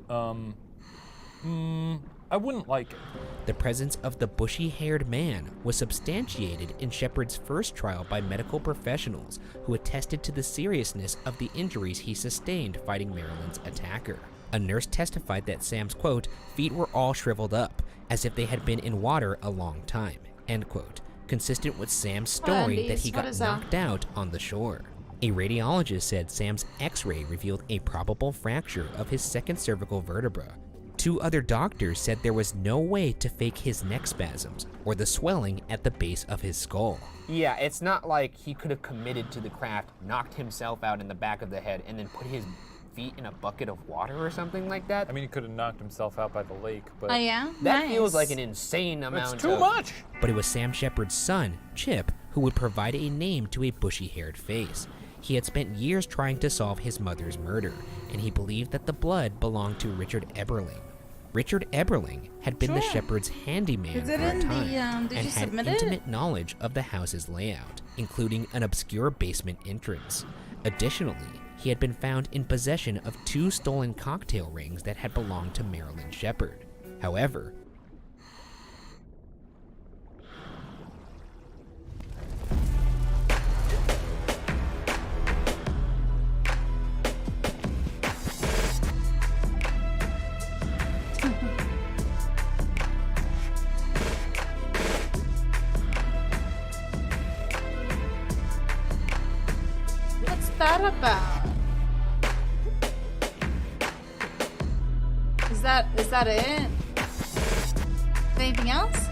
I wouldn't like it. The presence of the bushy-haired man was substantiated in Shepard's first trial by medical professionals who attested to the seriousness of the injuries he sustained fighting Marilyn's attacker. A nurse testified that Sam's, quote, feet were all shriveled up, as if they had been in water a long time, end quote, consistent with Sam's story that he got knocked out on the shore. A radiologist said Sam's x-ray revealed a probable fracture of his second cervical vertebra. 2 other doctors said there was no way to fake his neck spasms or the swelling at the base of his skull. Yeah, it's not like he could have committed to the craft, knocked himself out in the back of the head, and then put his feet in a bucket of water or something like that. I mean, he could have knocked himself out by the lake, but... Oh yeah? That Nice. feels like an insane amount It's too much! But it was Sam Shepard's son, Chip, who would provide a name to a bushy-haired face. He had spent years trying to solve his mother's murder, and he believed that the blood belonged to Richard Eberling. Richard Eberling had been the Shepherd's handyman Is for it a in time the, did and you had submit it? intimate knowledge of the house's layout, including an obscure basement entrance. Additionally, he had been found in possession of 2 stolen cocktail rings that had belonged to Marilyn Shepard. However, What's that about? Is that it? Anything else?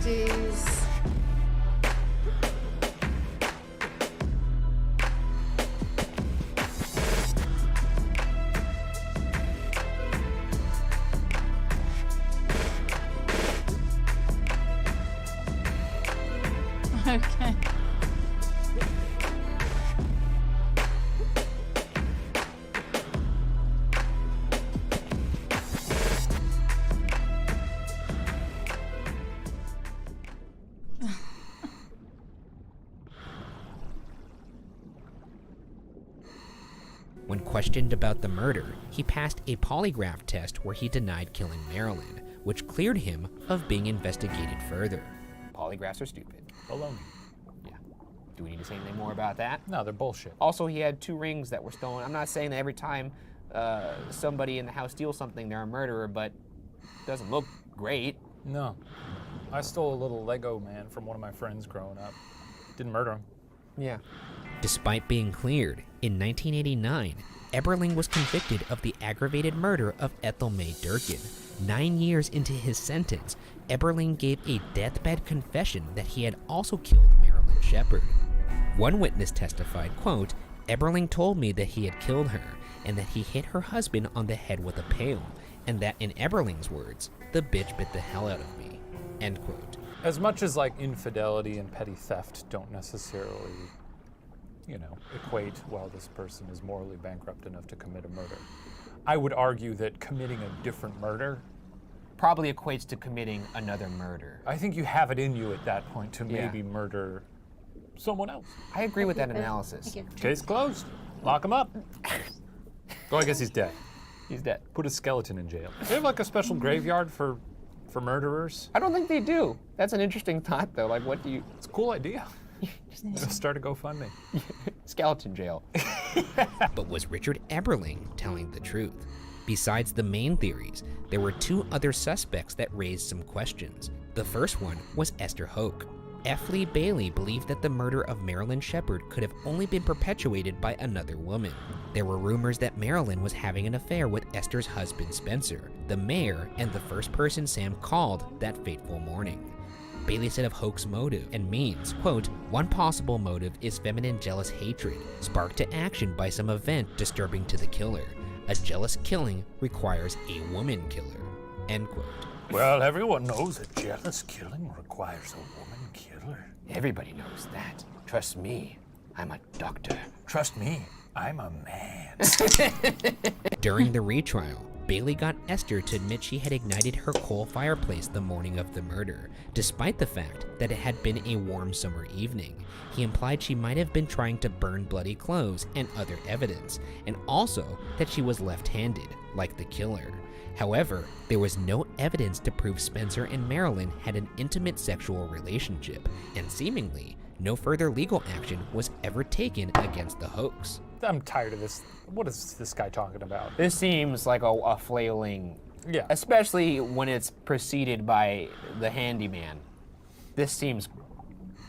Jeez. Okay. When questioned about the murder, he passed a polygraph test where he denied killing Marilyn, which cleared him of being investigated further. Polygraphs are stupid. Baloney. Yeah. Do we need to say anything more about that? No, they're bullshit. Also, he had 2 rings that were stolen. I'm not saying that every time somebody in the house steals something, they're a murderer, but it doesn't look great. No. I stole a little Lego man from one of my friends growing up. Didn't murder him. Yeah. Despite being cleared, in 1989, Eberling was convicted of the aggravated murder of Ethel May Durkin. 9 years into his sentence, Eberling gave a deathbed confession that he had also killed Marilyn Shepard. One witness testified, quote, "Eberling told me that he had killed her and that he hit her husband on the head with a pail, and that in Eberling's words, the bitch bit the hell out of me," end quote. As much as like infidelity and petty theft don't necessarily, equate, well, this person is morally bankrupt enough to commit a murder. I would argue that committing a different murder probably equates to committing another murder. I think you have it in you at that point to maybe murder someone else. I agree with that analysis. Case closed. Lock him up. Oh, I guess he's dead. He's dead. Put a skeleton in jail. They have like a special graveyard for murderers. I don't think they do. That's an interesting thought, though. Like, what do you... It's a cool idea. Start a GoFundMe. Skeleton jail. But was Richard Eberling telling the truth? Besides the main theories, there were 2 other suspects that raised some questions. The first one was Esther Hoke. F. Lee Bailey believed that the murder of Marilyn Shepard could have only been perpetuated by another woman. There were rumors that Marilyn was having an affair with Esther's husband Spencer, the mayor, and the first person Sam called that fateful morning. Bailey said of Hoke's motive and means, quote, "One possible motive is feminine jealous hatred, sparked to action by some event disturbing to the killer. A jealous killing requires a woman killer," end quote. Well, everyone knows a jealous killing requires a woman killer. Everybody knows that. Trust me, I'm a doctor. Trust me, I'm a man. During the retrial, Bailey got Esther to admit she had ignited her coal fireplace the morning of the murder, despite the fact that it had been a warm summer evening. He implied she might have been trying to burn bloody clothes and other evidence, and also that she was left-handed, like the killer. However, there was no evidence to prove Spencer and Marilyn had an intimate sexual relationship, and seemingly, no further legal action was ever taken against the Hokes. I'm tired of this. What is this guy talking about? This seems like a flailing, especially when it's preceded by the handyman. This seems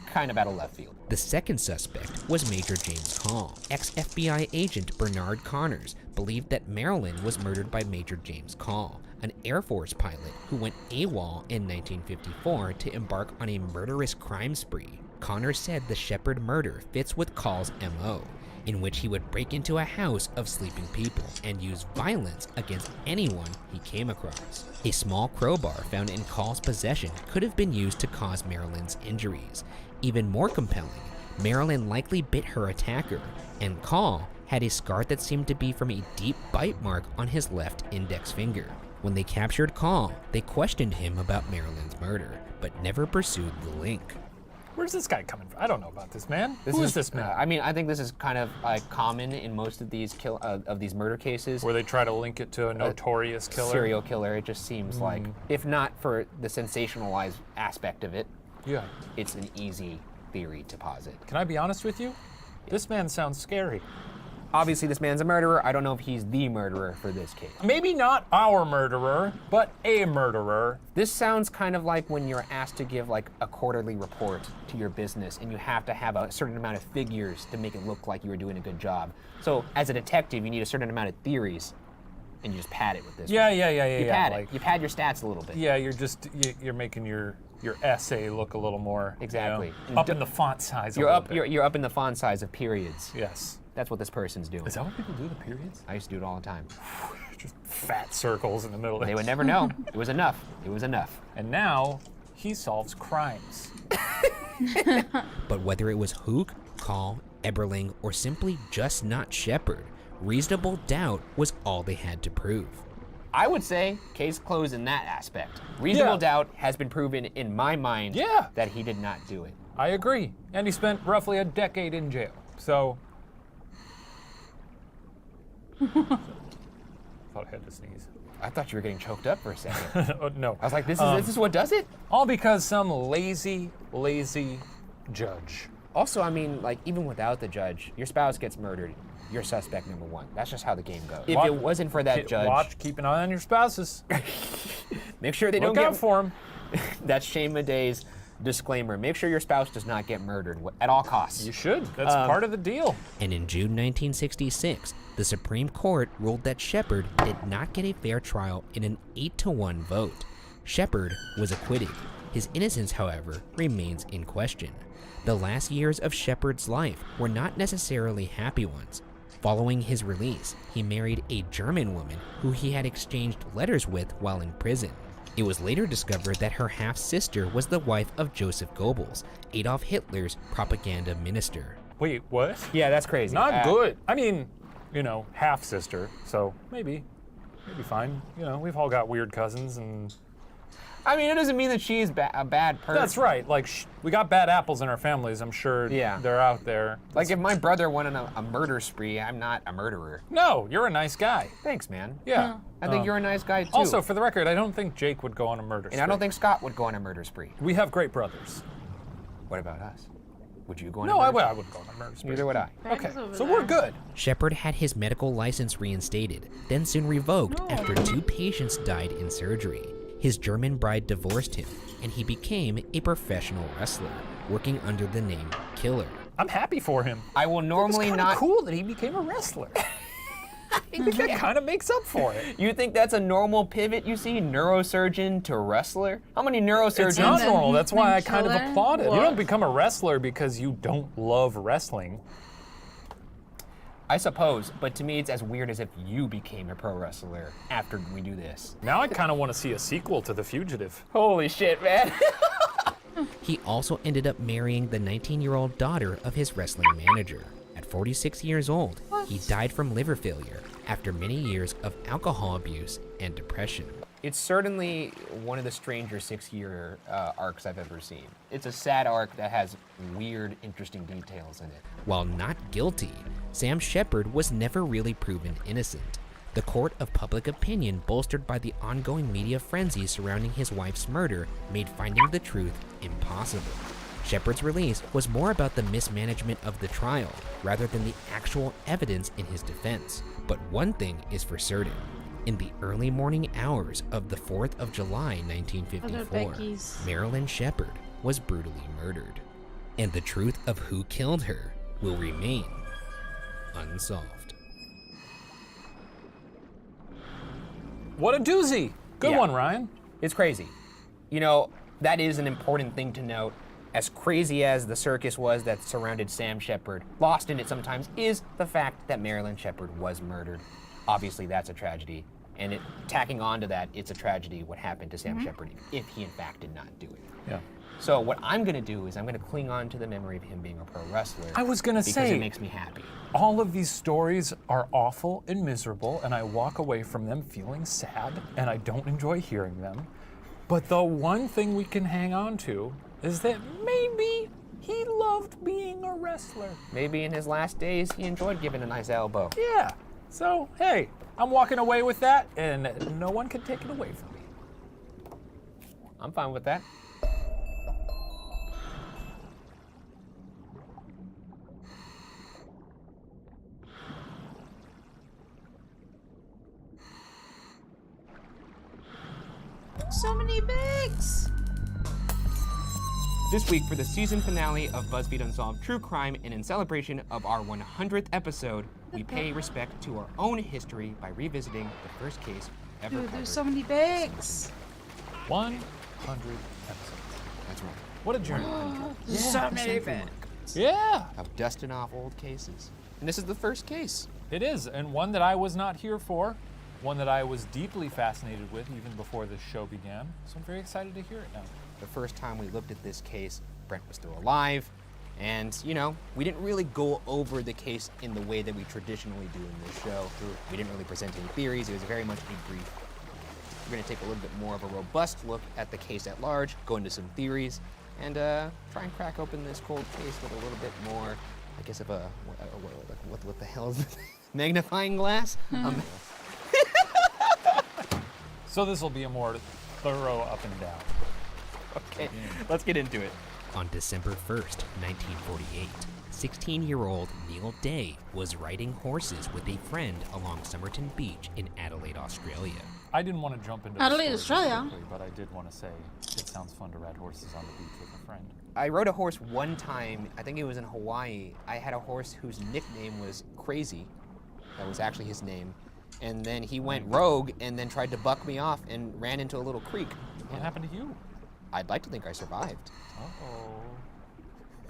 kind of out of left field. The second suspect was Major James Call. Ex-FBI agent Bernard Connors believed that Marilyn was murdered by Major James Call, an Air Force pilot who went AWOL in 1954 to embark on a murderous crime spree. Connors said the Shepard murder fits with Call's MO, in which he would break into a house of sleeping people and use violence against anyone he came across. A small crowbar found in Call's possession could have been used to cause Marilyn's injuries. Even more compelling, Marilyn likely bit her attacker, and Call had a scar that seemed to be from a deep bite mark on his left index finger. When they captured Call, they questioned him about Marilyn's murder, but never pursued the link. Where's this guy coming from? I don't know about this man. Who is this man? I mean, I think this is kind of common in most of these these murder cases, where they try to link it to a notorious killer, serial killer. It just seems like, if not for the sensationalized aspect of it, it's an easy theory to posit. Can I be honest with you? This man sounds scary. Obviously, this man's a murderer. I don't know if he's the murderer for this case. Maybe not our murderer, but a murderer. This sounds kind of like when you're asked to give like a quarterly report to your business and you have to have a certain amount of figures to make it look like you were doing a good job. So as a detective, you need a certain amount of theories and you just pad it with this. You pad it. You pad your stats a little bit. Yeah, you're making your essay look a little more exactly up in the font size. You're up in the font size of periods. Yes. That's what this person's doing. Is that what people do, the periods? I used to do it all the time. Just fat circles in the middle of it. They would never know. It was enough. It was enough. And now, he solves crimes. But whether it was Hook, Call, Eberling, or simply just not Shepard, reasonable doubt was all they had to prove. I would say case closed in that aspect. Reasonable doubt has been proven in my mind that he did not do it. I agree. And he spent roughly a decade in jail. So Thought I had to sneeze. I thought you were getting choked up for a second. Oh, no. I was like, this is what does it? All because some lazy judge. Also, I mean, like, even without the judge, your spouse gets murdered, you're suspect number one. That's just how the game goes. If it wasn't for that judge... Keep an eye on your spouses. Make sure they Look don't out for them. That's Shane Madey's disclaimer. Make sure your spouse does not get murdered at all costs. You should. That's part of the deal. And in June 1966, the Supreme Court ruled that Shepard did not get a fair trial in an 8-1 vote. Shepard was acquitted. His innocence, however, remains in question. The last years of Shepard's life were not necessarily happy ones. Following his release, he married a German woman who he had exchanged letters with while in prison. It was later discovered that her half-sister was the wife of Joseph Goebbels, Adolf Hitler's propaganda minister. Wait, what? Yeah, that's crazy. Not good. I mean, you know, half-sister, so maybe fine. You know, we've all got weird cousins and... I mean, it doesn't mean that she's a bad person. That's right. Like, we got bad apples in our families. I'm sure they're out there. Like, if my brother went on a murder spree, I'm not a murderer. No, you're a nice guy. Thanks, man. Yeah. I think you're a nice guy, too. Also, for the record, I don't think Jake would go on a murder spree. And I don't think Scott would go on a murder spree. We have great brothers. What about us? Would you go on no, a murder spree? I wouldn't go on a murder spree. Neither would I. Okay, so we're good. Shepard had his medical license reinstated, then soon revoked after 2 patients died in surgery. His German bride divorced him, and he became a professional wrestler, working under the name Killer. I'm happy for him. I will normally it's not. Cool that he became a wrestler. I think that kind of makes up for it. You think that's a normal pivot you see? Neurosurgeon to wrestler? How many neurosurgeons? It's not normal. That's why I kind of applaud it. You don't become a wrestler because you don't love wrestling. I suppose, but to me it's as weird as if you became a pro wrestler after we do this. Now I kind of want to see a sequel to The Fugitive. Holy shit, man. He also ended up marrying the 19-year-old daughter of his wrestling manager. At 46 years old, he died from liver failure after many years of alcohol abuse and depression. It's certainly one of the stranger 6-year arcs I've ever seen. It's a sad arc that has weird, interesting details in it. While not guilty, Sam Shepard was never really proven innocent. The court of public opinion, bolstered by the ongoing media frenzy surrounding his wife's murder, made finding the truth impossible. Shepard's release was more about the mismanagement of the trial, rather than the actual evidence in his defense. But one thing is for certain. In the early morning hours of the 4th of July, 1954, Marilyn Shepard was brutally murdered. And the truth of who killed her will remain unsolved. What a doozy. Good one, Ryan. It's crazy. You know, that is an important thing to note. As crazy as the circus was that surrounded Sam Shepard, lost in it sometimes is the fact that Marilyn Shepard was murdered. Obviously, that's a tragedy. And tacking on to that, it's a tragedy what happened to Sam Shepard if he in fact did not do it. Yeah. So what I'm gonna do is I'm gonna cling on to the memory of him being a pro wrestler. I was gonna say, because it makes me happy. All of these stories are awful and miserable, and I walk away from them feeling sad, and I don't enjoy hearing them. But the one thing we can hang on to is that maybe he loved being a wrestler. Maybe in his last days, he enjoyed giving a nice elbow. Yeah. So, hey, I'm walking away with that, and no one can take it away from me. I'm fine with that. So many bigs! This week, for the season finale of BuzzFeed Unsolved True Crime, and in celebration of our 100th episode, we pay respect to our own history by revisiting the first case ever Dude, covered. there's so many bigs! 100 episodes. That's right. What a journey. So many bigs! Yeah! Of dusting off old cases. And this is the first case. It is, and one that I was not here for, one that I was deeply fascinated with even before this show began, so I'm very excited to hear it now. The first time we looked at this case, Brent was still alive, and, you know, we didn't really go over the case in the way that we traditionally do in this show. We didn't really present any theories, it was very much a brief. We're gonna take a little bit more of a robust look at the case at large, go into some theories, and try and crack open this cold case with a little bit more I guess of a what the hell is it? Magnifying glass? So this will be a more thorough up and down. Okay, let's get into it. On December 1st, 1948, 16-year-old Neil Day was riding horses with a friend along Somerton Beach in Adelaide, Australia. I didn't want to jump into Adelaide, the story Australia. quickly, but I did want to say it sounds fun to ride horses on the beach with a friend. I rode a horse one time, I think it was in Hawaii. I had a horse whose nickname was Crazy. That was actually his name. And then he went rogue and then tried to buck me off and ran into a little creek. What happened to you? I'd like to think I survived. Uh-oh.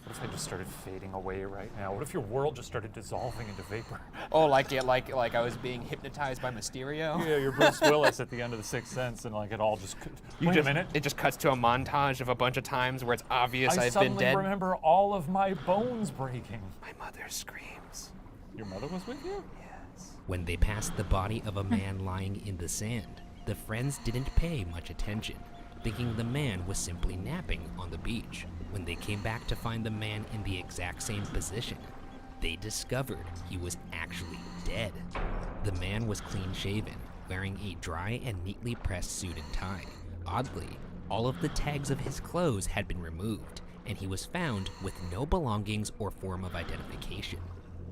What if I just started fading away right now? What if your world just started dissolving into vapor? Oh, like I was being hypnotized by Mysterio? Yeah, you're Bruce Willis at the end of The Sixth Sense, and like it all just. Wait a minute. It just cuts to a montage of a bunch of times where it's obvious I've been dead. I suddenly remember all of my bones breaking. My mother screams. Your mother was with you? Yes. When they passed the body of a man lying in the sand, the friends didn't pay much attention, thinking the man was simply napping on the beach. When they came back to find the man in the exact same position, they discovered he was actually dead. The man was clean-shaven, wearing a dry and neatly pressed suit and tie. Oddly, all of the tags of his clothes had been removed, and he was found with no belongings or form of identification.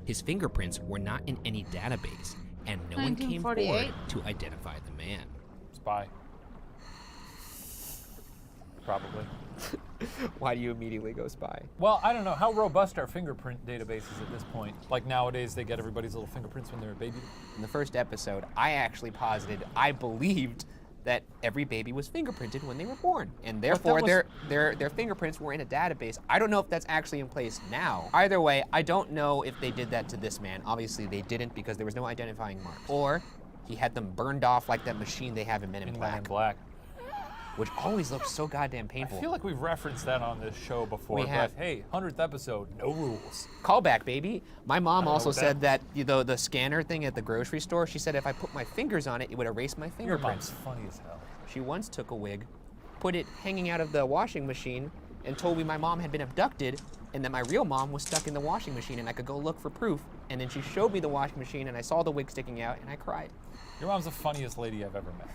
His fingerprints were not in any database, and no one came forward to identify the man. Spy. Probably. Why do you immediately go spy? Well, I don't know. How robust are fingerprint databases at this point? Like nowadays, they get everybody's little fingerprints when they're a baby? In the first episode, I actually posited, I believed that every baby was fingerprinted when they were born, and therefore their fingerprints were in a database. I don't know if that's actually in place now. Either way, I don't know if they did that to this man. Obviously, they didn't because there was no identifying mark. Or he had them burned off like that machine they have in Men in Black. Men in Black. Which always looks so goddamn painful. I feel like we've referenced that on this show before, We have. but hey, 100th episode, no rules. Callback, baby. My mom I also know said that the scanner thing at the grocery store, she said if I put my fingers on it, it would erase my Your fingerprints. mom's funny as hell. She once took a wig, put it hanging out of the washing machine, and told me my mom had been abducted and that my real mom was stuck in the washing machine and I could go look for proof. And then she showed me the washing machine and I saw the wig sticking out and I cried. Your mom's the funniest lady I've ever met.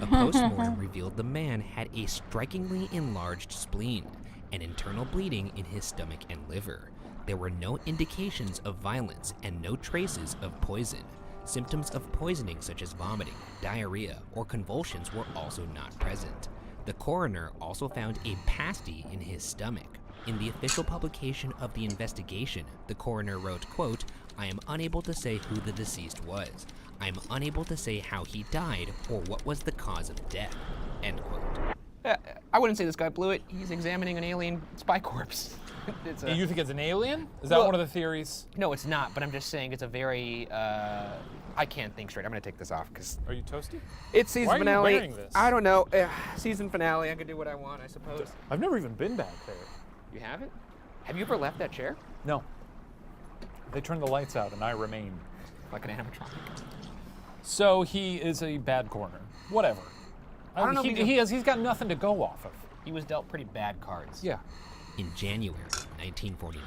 A postmortem revealed the man had a strikingly enlarged spleen and internal bleeding in his stomach and liver. There were no indications of violence and no traces of poison. Symptoms of poisoning such as vomiting, diarrhea, or convulsions were also not present. The coroner also found a pasty in his stomach. In the official publication of the investigation, the coroner wrote, quote, "I am unable to say who the deceased was. I am unable to say how he died or what was the cause of death," end quote. I wouldn't say this guy blew it. He's examining an alien spy corpse. You think it's an alien? Is that one of the theories? No, it's not, but I'm just saying it's a very, I can't think straight. I'm gonna take this off, because... Are you toasty? It's season Why finale. Are you wearing this? I don't know. Season finale, I could do what I want, I suppose. I've never even been back there. You haven't? Have you ever left that chair? No. They turned the lights out and I remained. Like an animatronic. So he is a bad corner. Whatever. I don't know if he's got nothing to go off of. He was dealt pretty bad cards. Yeah. In January 1949,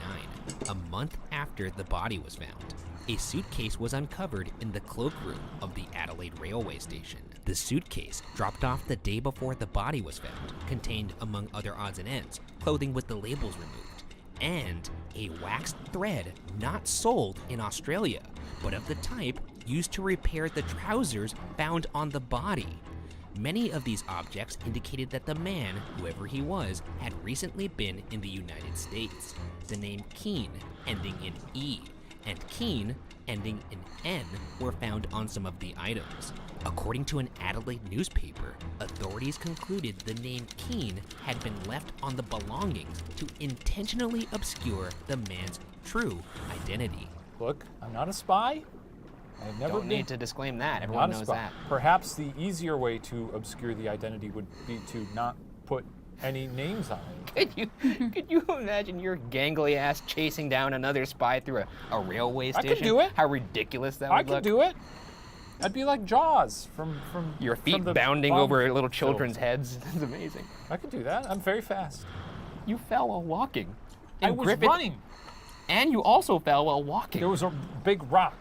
a month after the body was found, a suitcase was uncovered in the cloakroom of the Adelaide railway station. The suitcase, dropped off the day before the body was found, contained, among other odds and ends, clothing with the labels removed, and a waxed thread not sold in Australia, but of the type used to repair the trousers found on the body. Many of these objects indicated that the man, whoever he was, had recently been in the United States. The name Keene, ending in E, and Keene, ending in N, were found on some of the items. According to an Adelaide newspaper, authorities concluded the name Keene had been left on the belongings to intentionally obscure the man's true identity. Look, I'm not a spy. I've never Don't need to disclaim that. I'm Everyone not a knows spy. that. Perhaps the easier way to obscure the identity would be to not put any names on it. Could you imagine your gangly ass chasing down another spy through a railway station? I could do it. How ridiculous that would look. I could do it. I'd be like Jaws from your feet from the bounding Bond over little children's films. heads. That's amazing. I could do that. I'm very fast. You fell while walking. I was running. And you also fell while walking. There was a big rock,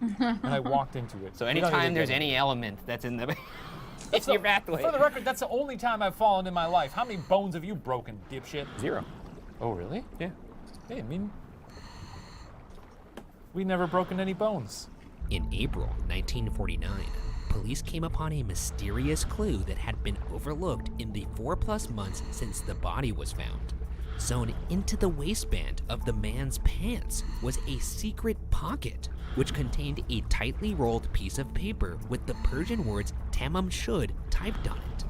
and I walked into it. So We don't need anytime to there's get any into element that's in the That's your the- pathway. For the record, that's the only time I've fallen in my life. How many bones have you broken, dipshit? 0. Oh, really? Yeah. Hey, I mean, we never broken any bones. In April 1949, police came upon a mysterious clue that had been overlooked in the 4+ months since the body was found. Sewn into the waistband of the man's pants was a secret pocket, which contained a tightly rolled piece of paper with the Persian words Tamam Shud typed on it.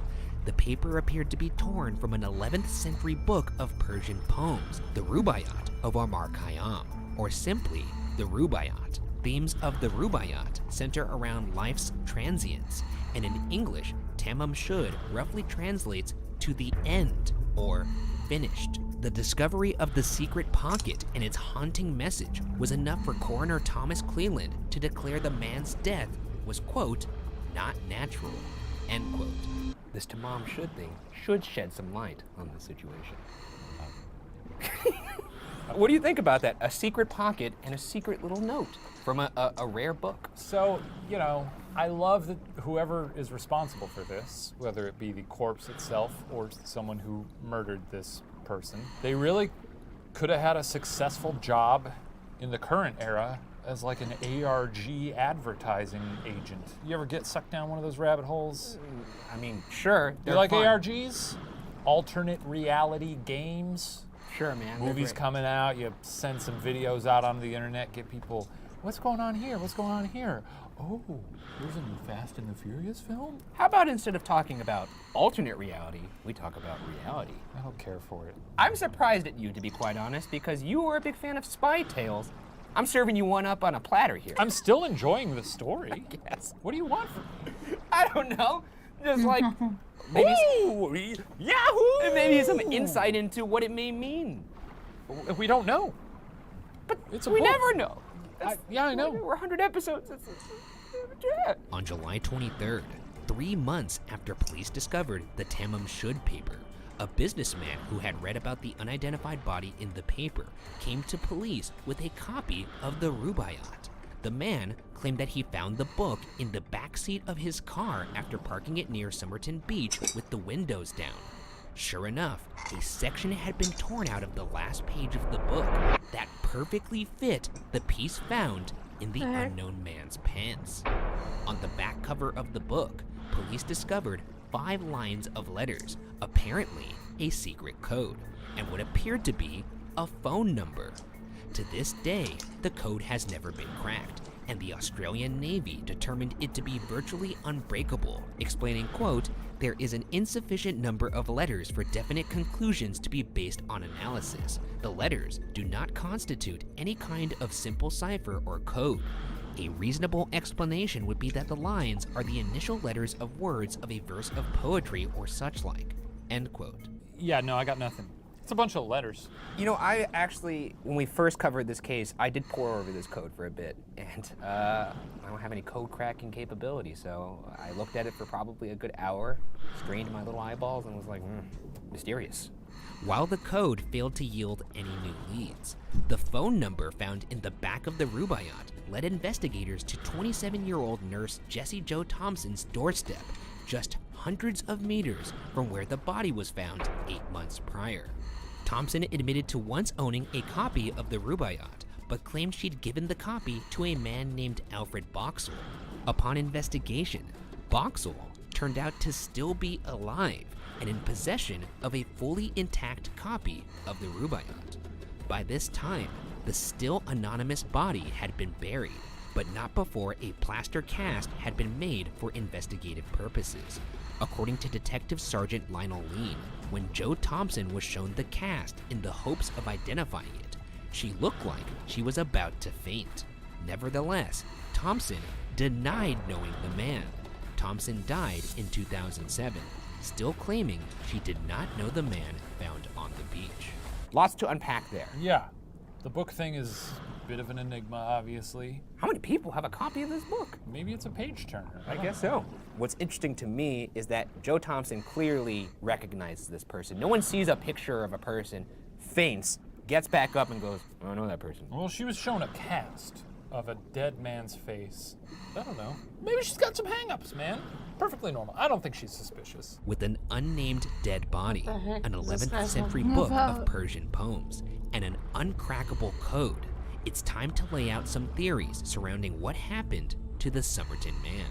The paper appeared to be torn from an 11th century book of Persian poems, the Rubaiyat of Omar Khayyam, or simply the Rubaiyat. Themes of the Rubaiyat center around life's transience, and in English, Tamam Shud roughly translates to the end or finished. The discovery of the secret pocket and its haunting message was enough for Coroner Thomas Cleland to declare the man's death was, quote, not natural, end quote. This Tamam Shud thing should shed some light on the situation. What do you think about that? A secret pocket and a secret little note from a rare book. So, you know, I love that whoever is responsible for this, whether it be the corpse itself or someone who murdered this person, they really could have had a successful job in the current era as like an ARG advertising agent. You ever get sucked down one of those rabbit holes? I mean, sure. You they're like fun. ARGs? Alternate reality games? Sure, man. they're Movies great. coming out, you send some videos out onto the internet, get people, what's going on here? What's going on here? Oh, there's a new Fast and the Furious film? How about instead of talking about alternate reality, we talk about reality? I don't care for it. I'm surprised at you, to be quite honest, because you were a big fan of Spy Tales. I'm serving you one up on a platter here. I'm still enjoying the story. Yes. What do you want from me? I don't know. Just like maybe Yahoo! maybe some insight into what it may mean. We don't know. But it's a we book. never know. Yeah, I know. We're 100 episodes. Yeah. On July 23rd, 3 months after police discovered the Tamam Shud paper, a businessman who had read about the unidentified body in the paper came to police with a copy of the Rubaiyat. The man claimed that he found the book in the backseat of his car after parking it near Somerton Beach with the windows down. Sure enough, a section had been torn out of the last page of the book that perfectly fit the piece found in the unknown man's pants. On the back cover of the book, police discovered 5 lines of letters, apparently a secret code, and what appeared to be a phone number. To this day, the code has never been cracked, and the Australian Navy determined it to be virtually unbreakable, explaining, quote, there is an insufficient number of letters for definite conclusions to be based on analysis. The letters do not constitute any kind of simple cipher or code. A reasonable explanation would be that the lines are the initial letters of words of a verse of poetry or such like, end quote. Yeah, no, I got nothing. It's a bunch of letters. You know, I actually, when we first covered this case, I did pore over this code for a bit, and I don't have any code cracking capability, so I looked at it for probably a good hour, strained my little eyeballs, and was like, mysterious. While the code failed to yield any new leads, the phone number found in the back of the Rubaiyat led investigators to 27-year-old nurse Jessie Jo Thompson's doorstep, just hundreds of meters from where the body was found 8 months prior. Thompson admitted to once owning a copy of the Rubaiyat, but claimed she'd given the copy to a man named Alfred Boxall. Upon investigation, Boxall turned out to still be alive and in possession of a fully intact copy of the Rubaiyat. By this time, the still anonymous body had been buried, but not before a plaster cast had been made for investigative purposes. According to Detective Sergeant Lionel Lean, when Jo Thompson was shown the cast in the hopes of identifying it, she looked like she was about to faint. Nevertheless, Thompson denied knowing the man. Thompson died in 2007, still claiming she did not know the man found on the beach. Lots to unpack there. Yeah, the book thing is a bit of an enigma, obviously. How many people have a copy of this book? Maybe it's a page turner. I guess so. What's interesting to me is that Jo Thompson clearly recognizes this person. No one sees a picture of a person, faints, gets back up and goes, I don't know that person. Well, she was shown a cast of a dead man's face. I don't know. Maybe she's got some hang-ups, man. Perfectly normal. I don't think she's suspicious. With an unnamed dead body, What the heck an is this 11th guy century talking book about? of Persian poems, and an uncrackable code, it's time to lay out some theories surrounding what happened to the Somerton Man.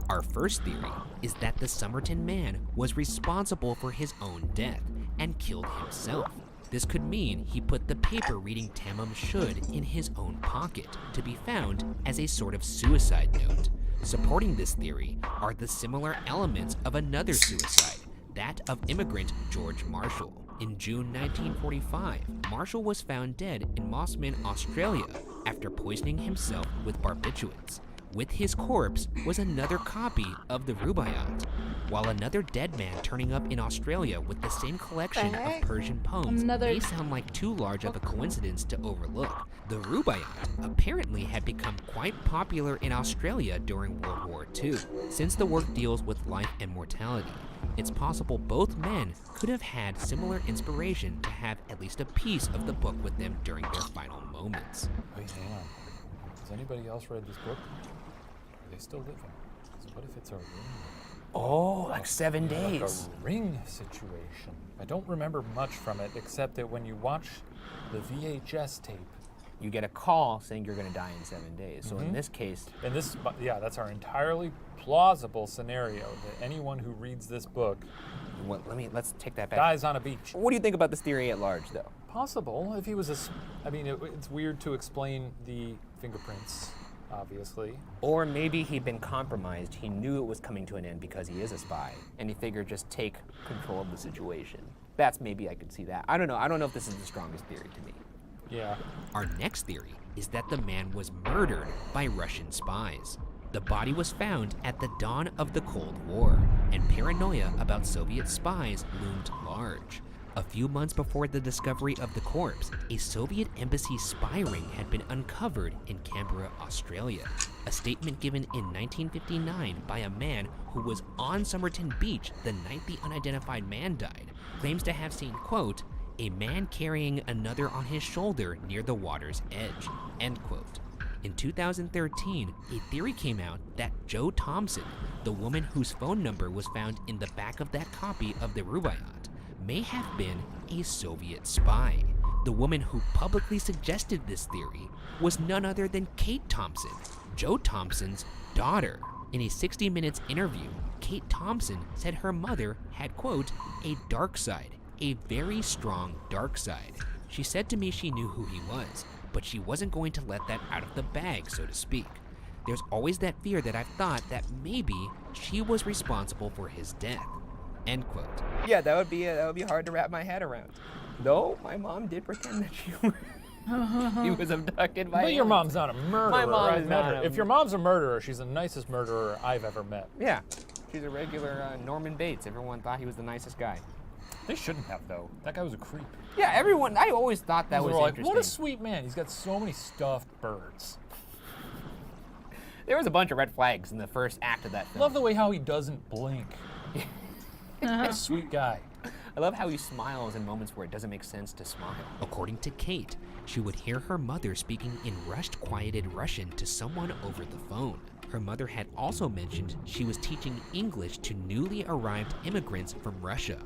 Our first theory is that the Somerton Man was responsible for his own death and killed himself. This could mean he put the paper reading Tamam Shud in his own pocket to be found as a sort of suicide note. Supporting this theory are the similar elements of another suicide, that of immigrant George Marshall. In June 1945, Marshall was found dead in Mosman, Australia, after poisoning himself with barbiturates. With his corpse was another copy of the Rubaiyat, while another dead man turning up in Australia with the same collection of Persian poems may sound like too large of a coincidence to overlook. The Rubaiyat apparently had become quite popular in Australia during World War II. Since the work deals with life and mortality, it's possible both men could have had similar inspiration to have at least a piece of the book with them during their final moments. Wait, hang on. Has anybody else read this book? Are they still living? 'Cause what if it's a ring? Oh, like 7 days. Like a ring situation. I don't remember much from it, except that when you watch the VHS tape, you get a call saying you're going to die in 7 days. So in this case, yeah, that's our entirely plausible scenario that anyone who reads this book let's take that back. Dies on a beach. What do you think about this theory at large, though? Possible. If he was I mean, it's weird to explain the fingerprints, obviously. Or maybe he'd been compromised. He knew it was coming to an end because he is a spy, and he figured just take control of the situation. That's maybe I could see that. I don't know. I don't know if this is the strongest theory to me. Yeah. Our next theory is that the man was murdered by Russian spies. The body was found at the dawn of the Cold War, and paranoia about Soviet spies loomed large. A few months before the discovery of the corpse, a Soviet embassy spy ring had been uncovered in Canberra, Australia. A statement given in 1959 by a man who was on Somerton Beach the night the unidentified man died claims to have seen, quote, a man carrying another on his shoulder near the water's edge, end quote. In 2013, a theory came out that Jo Thompson, the woman whose phone number was found in the back of that copy of the Rubaiyat, may have been a Soviet spy. The woman who publicly suggested this theory was none other than Kate Thompson, Jo Thompson's daughter. In a 60 Minutes interview, Kate Thompson said her mother had, quote, a dark side, a very strong dark side. She said to me she knew who he was, but she wasn't going to let that out of the bag, so to speak. There's always that fear that I've thought that maybe she was responsible for his death, end quote. Yeah, that would be hard to wrap my head around. Though my mom did pretend that she was abducted by. But your mom's not a murderer. My mom is not. If your mom's a murderer, she's the nicest murderer I've ever met. Yeah, she's a regular Norman Bates. Everyone thought he was the nicest guy. They shouldn't have, though. That guy was a creep. Yeah, everyone. I always thought that was like, interesting. what a sweet man. He's got so many stuffed birds. There was a bunch of red flags in the first act of that film. Love the way how he doesn't blink. A sweet guy. I love how he smiles in moments where it doesn't make sense to smile. According to Kate, she would hear her mother speaking in rushed, quieted Russian to someone over the phone. Her mother had also mentioned she was teaching English to newly arrived immigrants from Russia.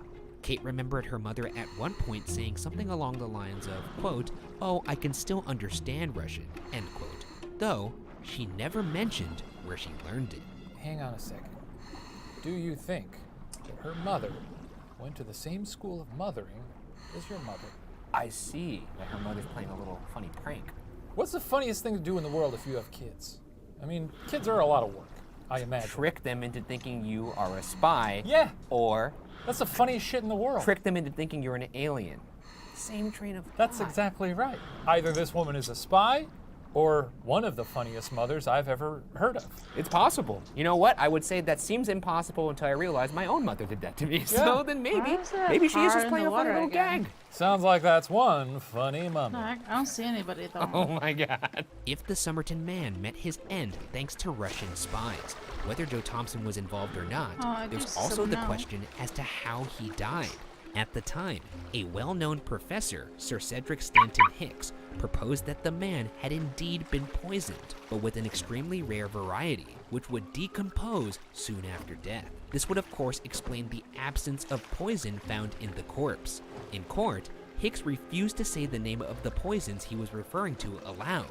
Kate remembered her mother at one point saying something along the lines of, quote, oh, I can still understand Russian, end quote, though she never mentioned where she learned it. Hang on a second. Do you think that her mother went to the same school of mothering as your mother? I see that her mother's playing a little funny prank. What's the funniest thing to do in the world if you have kids? I mean, kids are a lot of work, I imagine. Trick them into thinking you are a spy. Yeah. Or that's the funniest shit in the world. Trick them into thinking you're an alien. Same train of thought. That's exactly right. Either this woman is a spy, or one of the funniest mothers I've ever heard of. It's possible. You know what? I would say that seems impossible until I realized my own mother did that to me. Yeah. So then maybe she is just playing a funny little gag. Sounds like that's one funny mama. No, I don't see anybody though. Oh my god. If the Somerton man met his end thanks to Russian spies, whether Jo Thompson was involved or not, there's also the question as to how he died. At the time, a well-known professor, Sir Cedric Stanton Hicks, proposed that the man had indeed been poisoned, but with an extremely rare variety, which would decompose soon after death. This would of course explain the absence of poison found in the corpse. In court, Hicks refused to say the name of the poisons he was referring to aloud,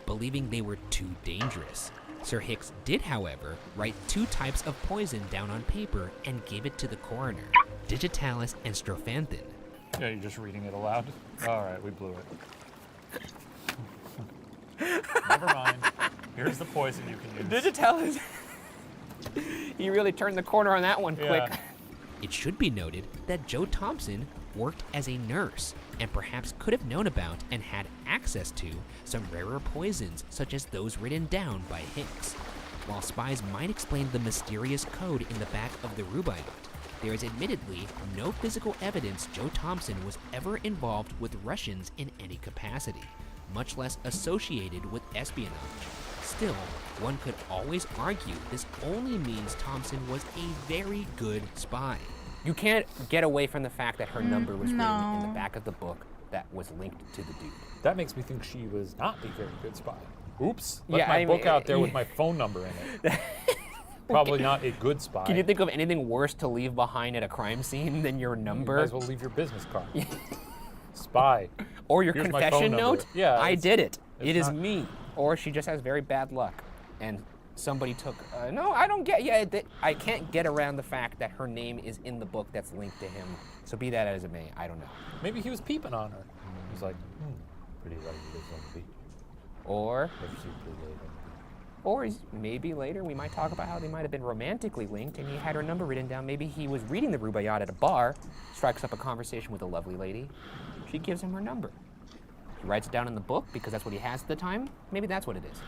believing they were too dangerous. Sir Hicks did, however, write 2 types of poison down on paper and gave it to the coroner, digitalis and strophanthine. Yeah, you're just reading it aloud? Alright, we blew it. Never mind. Here's the poison you can use. Digitalis. You really turned the corner on that one quick. It should be noted that Joe Thompson worked as a nurse and perhaps could have known about and had access to some rarer poisons such as those written down by Hicks. While spies might explain the mysterious code in the back of the rubaiyat, there is admittedly no physical evidence Joe Thompson was ever involved with Russians in any capacity, much less associated with espionage. Still, one could always argue this only means Thompson was a very good spy. You can't get away from the fact that her number was written in the back of the book that was linked to the dude. That makes me think she was not a very good spy. Oops. Left my book out there with my phone number in it. Probably not a good spy. Can you think of anything worse to leave behind at a crime scene than your number? You might as well leave your business card. Spy. Or your Here's my confession phone note? number. Yeah. I did it. It is not... me. Or she just has very bad luck. And somebody took, no, I don't get, I can't get around the fact that her name is in the book that's linked to him. So be that as it may, I don't know. Maybe he was peeping on her. He's like, pretty lady lives on the beach. Or maybe later we might talk about how they might have been romantically linked and he had her number written down. Maybe he was reading the rubaiyat at a bar, strikes up a conversation with a lovely lady. She gives him her number. He writes it down in the book because that's what he has at the time. Maybe that's what it is.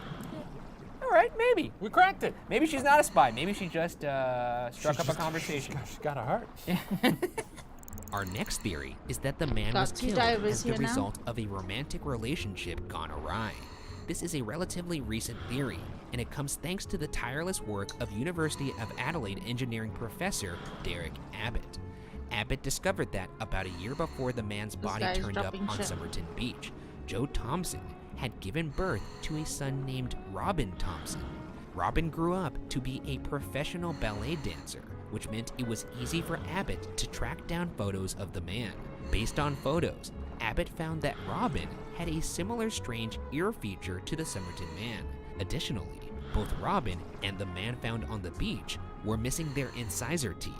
All right, maybe. We cracked it. Maybe she's not a spy. Maybe she just struck up a conversation. She's got a heart. Our next theory is that the man was killed as the result of a romantic relationship gone awry. This is a relatively recent theory, and it comes thanks to the tireless work of University of Adelaide engineering professor Derek Abbott. Abbott discovered that about a year before the man's body turned up on Somerton Beach, Joe Thompson had given birth to a son named Robin Thompson. Robin grew up to be a professional ballet dancer, which meant it was easy for Abbott to track down photos of the man. Based on photos, Abbott found that Robin had a similar strange ear feature to the Somerton man. Additionally, both Robin and the man found on the beach were missing their incisor teeth,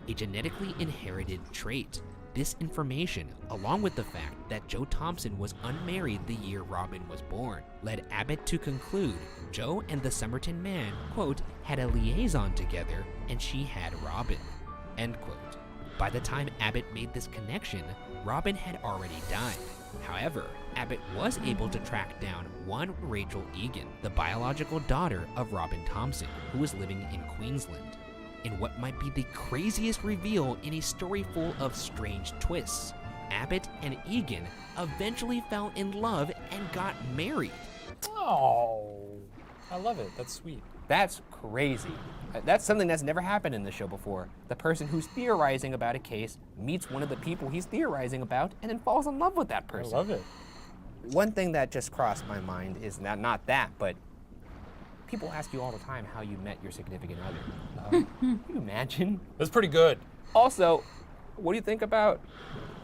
a genetically inherited trait. This information, along with the fact that Joe Thompson was unmarried the year Robin was born, led Abbott to conclude Joe and the Somerton man, quote, had a liaison together and she had Robin, end quote. By the time Abbott made this connection, Robin had already died. However, Abbott was able to track down one Rachel Egan, the biological daughter of Robin Thompson, who was living in Queensland. In what might be the craziest reveal in a story full of strange twists, Abbott and Egan eventually fell in love and got married. Oh, I love it. That's sweet. That's crazy. That's something that's never happened in the show before. The person who's theorizing about a case meets one of the people he's theorizing about and then falls in love with that person. I love it. One thing that just crossed my mind is not that, but people ask you all the time how you met your significant other. Can you imagine? That's pretty good. Also, what do you think about,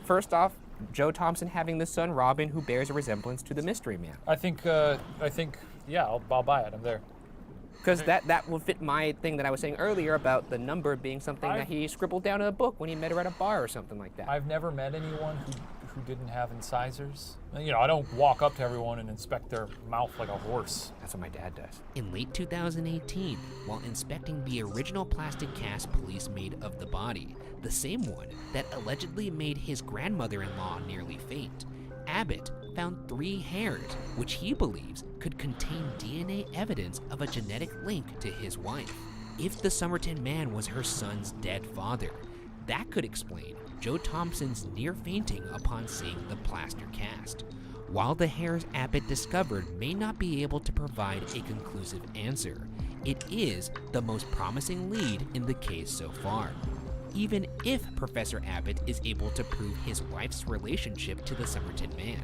first off, Joe Thompson having this son, Robin, who bears a resemblance to the mystery man? I think, yeah, I'll buy it. I'm there. Because that will fit my thing that I was saying earlier about the number being something that he scribbled down in a book when he met her at a bar or something like that. I've never met anyone who didn't have incisors. You know, I don't walk up to everyone and inspect their mouth like a horse. That's what my dad does. In late 2018, while inspecting the original plastic cast police made of the body, the same one that allegedly made his grandmother-in-law nearly faint, Abbott found 3 hairs, which he believes could contain DNA evidence of a genetic link to his wife. If the Somerton man was her son's dead father, that could explain Joe Thompson's near fainting upon seeing the plaster cast. While the hairs Abbott discovered may not be able to provide a conclusive answer, it is the most promising lead in the case so far. even if Professor Abbott is able to prove his wife's relationship to the Somerton man,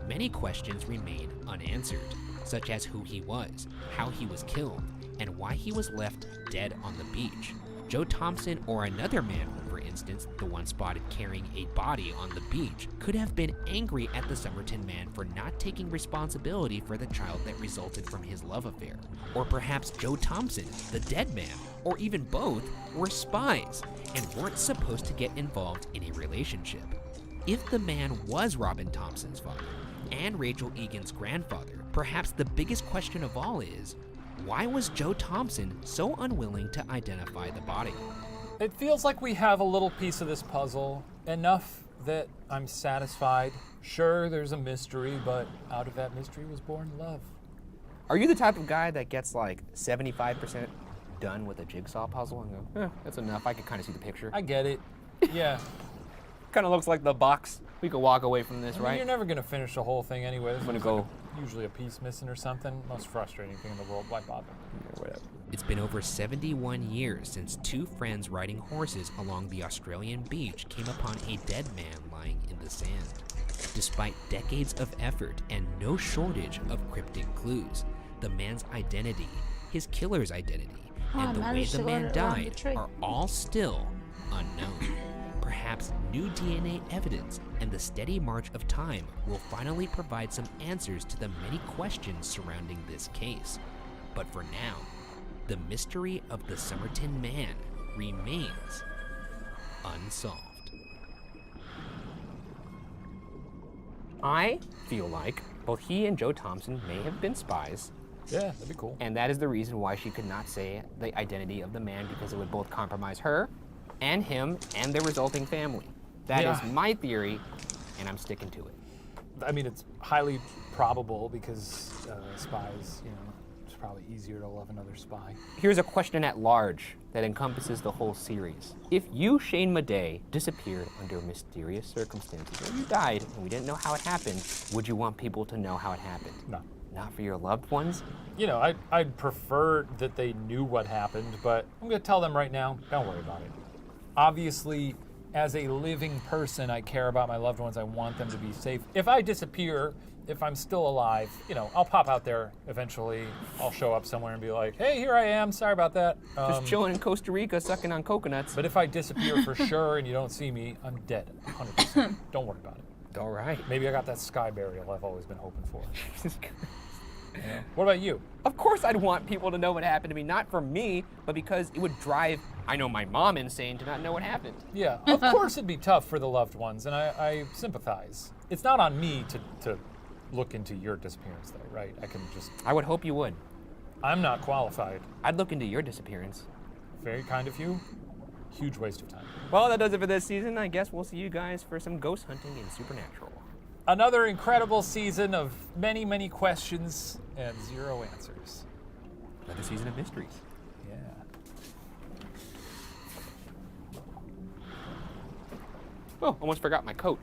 many questions remain unanswered, such as who he was, how he was killed, and why he was left dead on the beach. Joe Thompson or another man, for instance, the one spotted carrying a body on the beach, could have been angry at the Somerton man for not taking responsibility for the child that resulted from his love affair. Or perhaps Joe Thompson, the dead man, or even both, were spies and weren't supposed to get involved in a relationship. If the man was Robin Thompson's father and Rachel Egan's grandfather, perhaps the biggest question of all is, why was Joe Thompson so unwilling to identify the body? It feels like we have a little piece of this puzzle, enough that I'm satisfied. Sure, there's a mystery, but out of that mystery was born love. Are you the type of guy that gets like 75% done with a jigsaw puzzle and go, that's enough, I can kind of see the picture? I get it. Yeah. Kind of looks like the box. We could walk away from this, I mean, right? You're never gonna finish the whole thing anyway. There's I'm gonna go. Usually a piece missing or something. Most frustrating thing in the world. Why bother? Yeah, whatever. It's been over 71 years since two friends riding horses along the Australian beach came upon a dead man lying in the sand. Despite decades of effort and no shortage of cryptic clues, the man's identity, his killer's identity, and the way the man died are all still unknown. Perhaps new DNA evidence and the steady march of time will finally provide some answers to the many questions surrounding this case. But for now, the mystery of the Somerton man remains unsolved. I feel like both he and Joe Thompson may have been spies. Yeah, that'd be cool. And that is the reason why she could not say the identity of the man, because it would both compromise her and him and their resulting family. That is my theory, and I'm sticking to it. I mean, it's highly probable because spies, you know, it's probably easier to love another spy. Here's a question at large that encompasses the whole series. If you, Shane Madej, disappeared under mysterious circumstances, or you died and we didn't know how it happened, would you want people to know how it happened? No. Not for your loved ones? You know, I'd prefer that they knew what happened, but I'm gonna tell them right now, don't worry about it. Obviously, as a living person, I care about my loved ones. I want them to be safe. If I disappear, if I'm still alive, you know, I'll pop out there eventually. I'll show up somewhere and be like, hey, here I am. Sorry about that. Just chilling in Costa Rica, sucking on coconuts. But if I disappear for sure and you don't see me, I'm dead, 100%. Don't worry about it. All right. Maybe I got that sky burial I've always been hoping for. You know? What about you? Of course I'd want people to know what happened to me, not for me, but because it would drive, I know, my mom insane to not know what happened. Yeah, of course it'd be tough for the loved ones, and I sympathize. It's not on me to look into your disappearance, though, right? I can just... I would hope you would. I'm not qualified. I'd look into your disappearance. Very kind of you. Huge waste of time. Well, that does it for this season. I guess we'll see you guys for some ghost hunting in Supernatural. Another incredible season of many, many questions and zero answers. Another season of mysteries. Yeah. Oh, almost forgot my coat.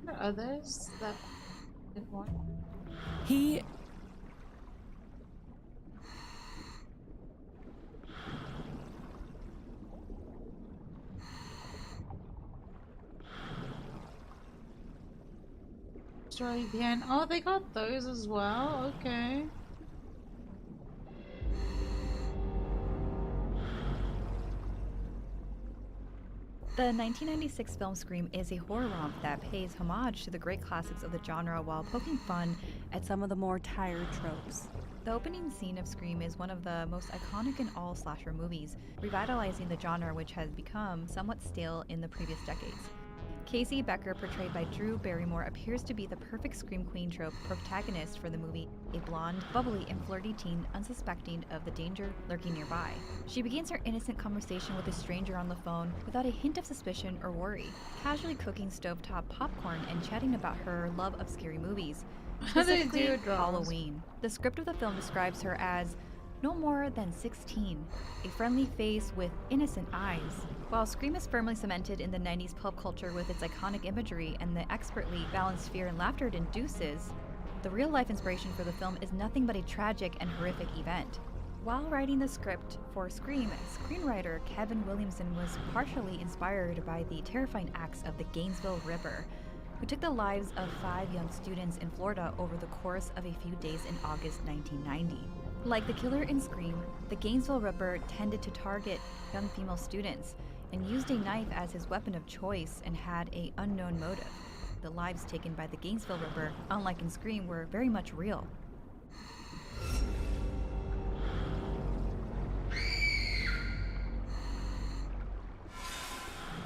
Are others that did more? He... Story behind. Oh, they got those as well. Okay. The 1996 film Scream is a horror romp that pays homage to the great classics of the genre while poking fun at some of the more tired tropes. The opening scene of Scream is one of the most iconic in all slasher movies, revitalizing the genre which has become somewhat stale in the previous decades. Casey Becker, portrayed by Drew Barrymore, appears to be the perfect Scream Queen trope protagonist for the movie, a blonde, bubbly, and flirty teen unsuspecting of the danger lurking nearby. She begins her innocent conversation with a stranger on the phone without a hint of suspicion or worry, casually cooking stovetop popcorn and chatting about her love of scary movies, specifically Halloween. The script of the film describes her as no more than 16, a friendly face with innocent eyes. While Scream is firmly cemented in the 90s pulp culture with its iconic imagery and the expertly balanced fear and laughter it induces, the real-life inspiration for the film is nothing but a tragic and horrific event. While writing the script for Scream, screenwriter Kevin Williamson was partially inspired by the terrifying acts of the Gainesville Ripper, who took the lives of 5 young students in Florida over the course of a few days in August 1990. Like the killer in Scream, the Gainesville Ripper tended to target young female students and used a knife as his weapon of choice and had an unknown motive. The lives taken by the Gainesville Ripper, unlike in Scream, were very much real.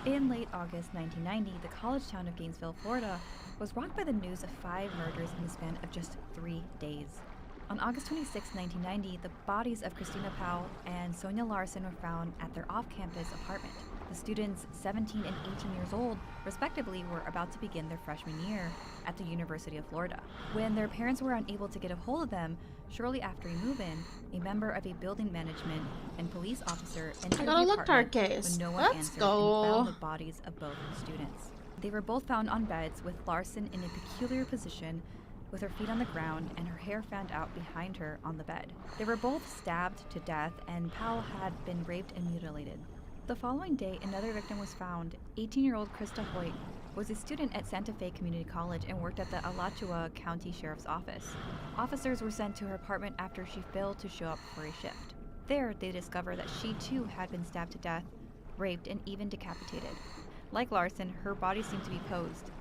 In late August 1990, the college town of Gainesville, Florida, was rocked by the news of 5 murders in the span of just 3 days. On August 26, 1990, the bodies of Christina Powell and Sonia Larson were found at their off-campus apartment. The students, 17 and 18 years old, respectively, were about to begin their freshman year at the University of Florida. When their parents were unable to get a hold of them, shortly after a move-in, a member of a building management and police officer entered the apartment when no one answered and found the bodies of both students. They were both found on beds, with Larson in a peculiar position, with her feet on the ground and her hair fanned out behind her on the bed. They were both stabbed to death, and Powell had been raped and mutilated. The following day, another victim was found. 18-year-old Krista Hoyt was a student at Santa Fe Community College and worked at the Alachua County Sheriff's Office. Officers were sent to her apartment after she failed to show up for a shift. There, they discovered that she too had been stabbed to death, raped, and even decapitated. Like Larson, her body seemed to be posed.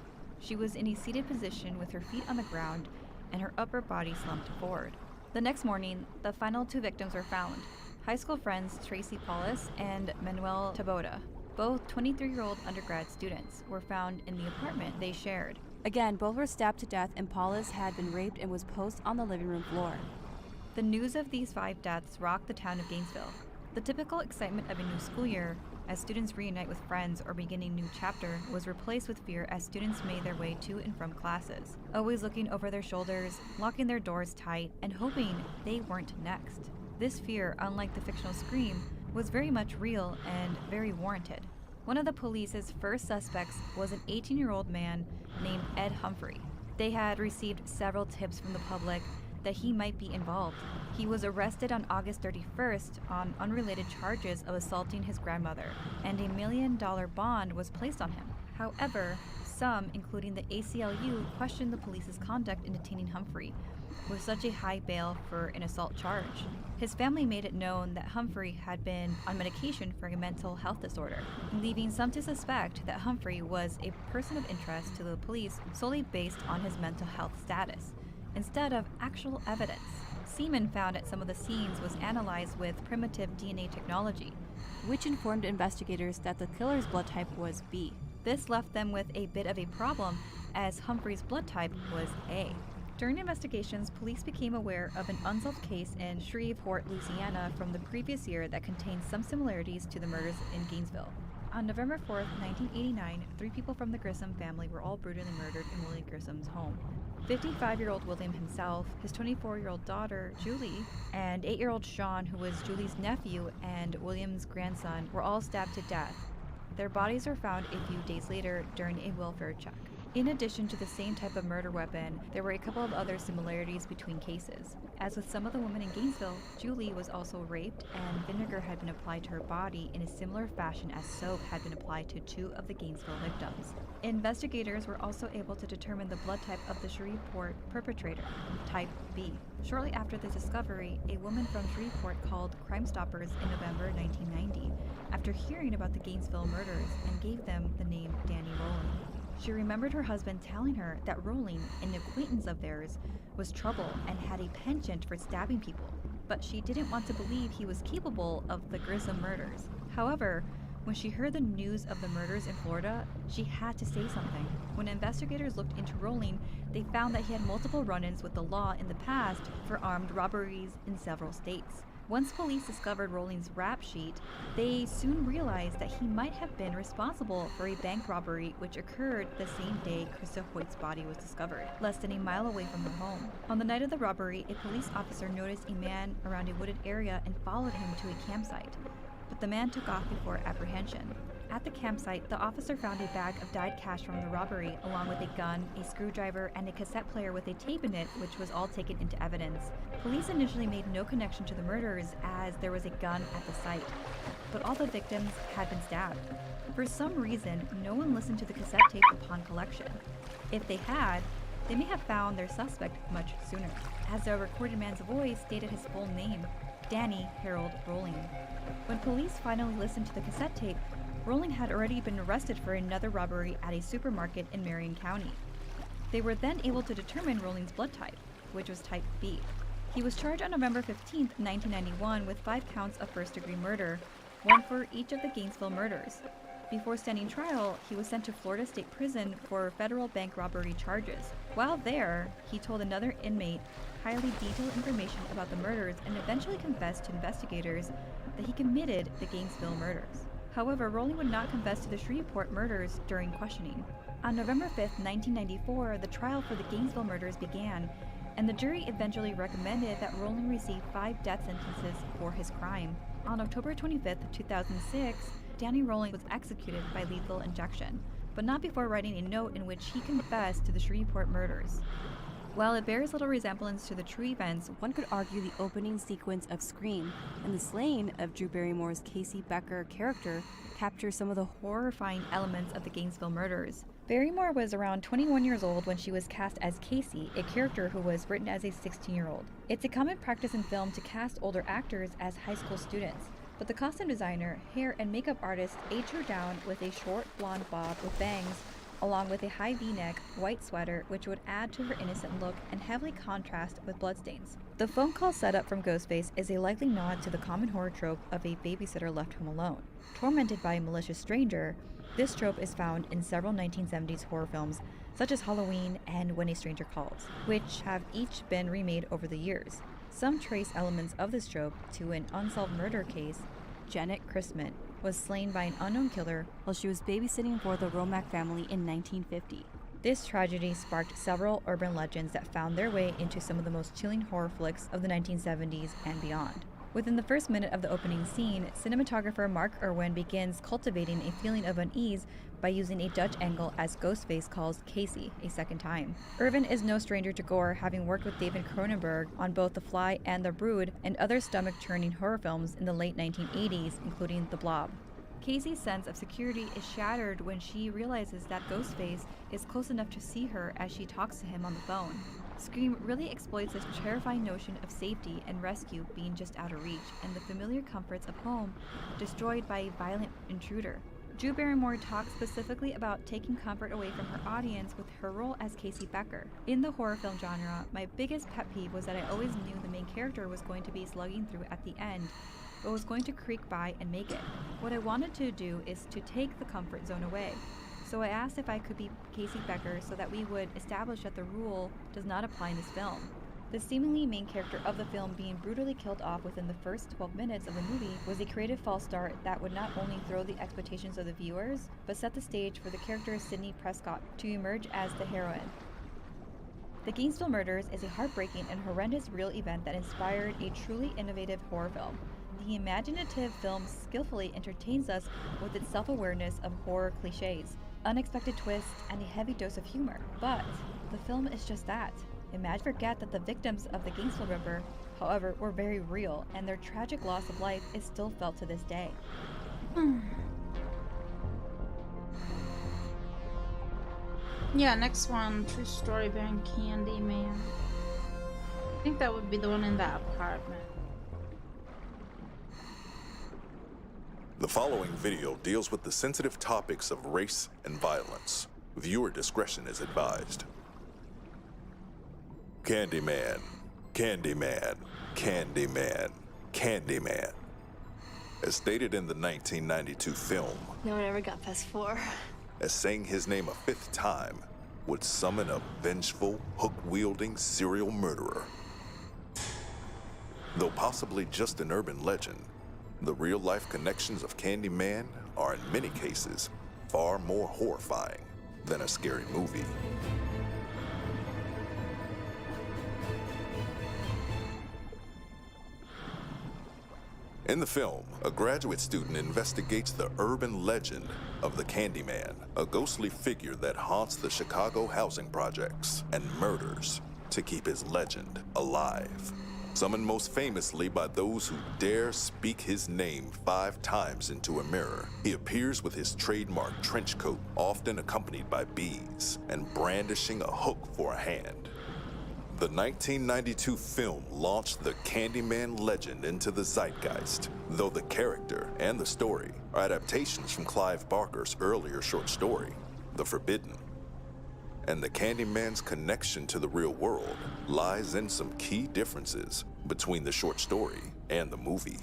She was in a seated position with her feet on the ground and her upper body slumped forward. The next morning, the final 2 victims were found. High school friends Tracy Paulus and Manuel Taboda, both 23-year-old undergrad students, were found in the apartment they shared. Again, both were stabbed to death, and Paulus had been raped and was posed on the living room floor. The news of these 5 deaths rocked the town of Gainesville. The typical excitement of a new school year, as students reunite with friends or begin a new chapter, was replaced with fear as students made their way to and from classes, always looking over their shoulders, locking their doors tight, and hoping they weren't next. This fear, unlike the fictional Scream, was very much real and very warranted. One of the police's first suspects was an 18-year-old man named Ed Humphrey. They had received several tips from the public that he might be involved. He was arrested on August 31st on unrelated charges of assaulting his grandmother, and a $1 million bond was placed on him. However, some, including the ACLU, questioned the police's conduct in detaining Humphrey with such a high bail for an assault charge. His family made it known that Humphrey had been on medication for a mental health disorder, leaving some to suspect that Humphrey was a person of interest to the police solely based on his mental health status, instead of actual evidence. Semen found at some of the scenes was analyzed with primitive DNA technology, which informed investigators that the killer's blood type was B. This left them with a bit of a problem, as Humphrey's blood type was A. During investigations, police became aware of an unsolved case in Shreveport, Louisiana from the previous year that contained some similarities to the murders in Gainesville. On November 4th, 1989, 3 people from the Grissom family were all brutally murdered in William Grissom's home. 55-year-old William himself, his 24-year-old daughter, Julie, and 8-year-old Sean, who was Julie's nephew and William's grandson, were all stabbed to death. Their bodies were found a few days later during a welfare check. In addition to the same type of murder weapon, there were a couple of other similarities between cases. As with some of the women in Gainesville, Julie was also raped, and vinegar had been applied to her body in a similar fashion as soap had been applied to 2 of the Gainesville victims. Investigators were also able to determine the blood type of the Shreveport perpetrator, type B. Shortly after this discovery, a woman from Shreveport called Crime Stoppers in November 1990 after hearing about the Gainesville murders and gave them the name Danny Rowling. She remembered her husband telling her that Rowling, an acquaintance of theirs, was trouble and had a penchant for stabbing people, but she didn't want to believe he was capable of the Grissom murders. However, When she heard the news of the murders in Florida, she had to say something. When investigators looked into Rolling, they found that he had multiple run-ins with the law in the past for armed robberies in several states. Once police discovered Rolling's rap sheet, they soon realized that he might have been responsible for a bank robbery which occurred the same day Krista Hoyt's body was discovered, less than a mile away from her home. On the night of the robbery, a police officer noticed a man around a wooded area and followed him to a campsite, but the man took off before apprehension. At the campsite, the officer found a bag of dyed cash from the robbery, along with a gun, a screwdriver, and a cassette player with a tape in it, which was all taken into evidence. Police initially made no connection to the murders, as there was a gun at the site, but all the victims had been stabbed. For some reason, no one listened to the cassette tape upon collection. If they had, they may have found their suspect much sooner, as the recorded man's voice stated his full name, Danny Harold Rolling. When police finally listened to the cassette tape, Rolling had already been arrested for another robbery at a supermarket in Marion County. They were then able to determine Rolling's blood type, which was type B. He was charged on November 15, 1991 with 5 counts of first-degree murder, 1 for each of the Gainesville murders. Before standing trial, he was sent to Florida State Prison for federal bank robbery charges. While there, he told another inmate highly detailed information about the murders and eventually confessed to investigators that he committed the Gainesville murders. However, Rolling would not confess to the Shreveport murders during questioning. On November 5, 1994, the trial for the Gainesville murders began, and the jury eventually recommended that Rolling receive 5 death sentences for his crime. On October 25, 2006, Danny Rolling was executed by lethal injection, but not before writing a note in which he confessed to the Shreveport murders. While it bears little resemblance to the true events, One could argue the opening sequence of Scream and the slaying of Drew Barrymore's Casey Becker character captures some of the horrifying elements of the Gainesville murders. Barrymore was around 21 years old when she was cast as Casey, a character who was written as a 16-year-old. It's a common practice in film to cast older actors as high school students, but the costume designer, hair and makeup artist aged her down with a short blonde bob with bangs, along with a high V-neck, white sweater, which would add to her innocent look and heavily contrast with bloodstains. The phone call setup from Ghostface is a likely nod to the common horror trope of a babysitter left home alone. Tormented by a malicious stranger, this trope is found in several 1970s horror films, such as Halloween and When a Stranger Calls, which have each been remade over the years. Some trace elements of this trope to an unsolved murder case. Janet Christman was slain by an unknown killer while she was babysitting for the Romack family in 1950. This tragedy sparked several urban legends that found their way into some of the most chilling horror flicks of the 1970s and beyond. Within the first minute of the opening scene, cinematographer Mark Irwin begins cultivating a feeling of unease by using a Dutch angle as Ghostface calls Casey a second time. Irwin is no stranger to gore, having worked with David Cronenberg on both The Fly and The Brood and other stomach-churning horror films in the late 1980s, including The Blob. Casey's sense of security is shattered when she realizes that Ghostface is close enough to see her as she talks to him on the phone. Scream really exploits this terrifying notion of safety and rescue being just out of reach, and the familiar comforts of home destroyed by a violent intruder. Drew Barrymore talks specifically about taking comfort away from her audience with her role as Casey Becker. In the horror film genre, my biggest pet peeve was that I always knew the main character was going to be slugging through at the end, but was going to creak by and make it. What I wanted to do is to take the comfort zone away. So I asked if I could be Casey Becker so that we would establish that the rule does not apply in this film. The seemingly main character of the film being brutally killed off within the first 12 minutes of the movie was a creative false start that would not only throw the expectations of the viewers, but set the stage for the character Sidney Prescott to emerge as the heroine. The Gainesville Murders is a heartbreaking and horrendous real event that inspired a truly innovative horror film. The imaginative film skillfully entertains us with its self-awareness of horror cliches, unexpected twists, and a heavy dose of humor. But the film is just that. Imagine forget that the victims of the Gainesville Ripper, however, were very real, and their tragic loss of life is still felt to this day. Yeah, next one, true story bearing Candyman. I think that would be the one in that apartment. The following video deals with the sensitive topics of race and violence. Viewer discretion is advised. Candyman, Candyman, Candyman, Candyman. As stated in the 1992 film, no one ever got past 4. as saying his name a 5th time would summon a vengeful, hook-wielding serial murderer. Though possibly just an urban legend, the real-life connections of Candyman are in many cases far more horrifying than a scary movie. In the film, a graduate student investigates the urban legend of the Candyman, a ghostly figure that haunts the Chicago housing projects and murders to keep his legend alive. Summoned most famously by those who dare speak his name 5 times into a mirror, he appears with his trademark trench coat, often accompanied by bees, and brandishing a hook for a hand. The 1992 film launched the Candyman legend into the zeitgeist, though the character and the story are adaptations from Clive Barker's earlier short story, The Forbidden. And the Candyman's connection to the real world lies in some key differences between the short story and the movie.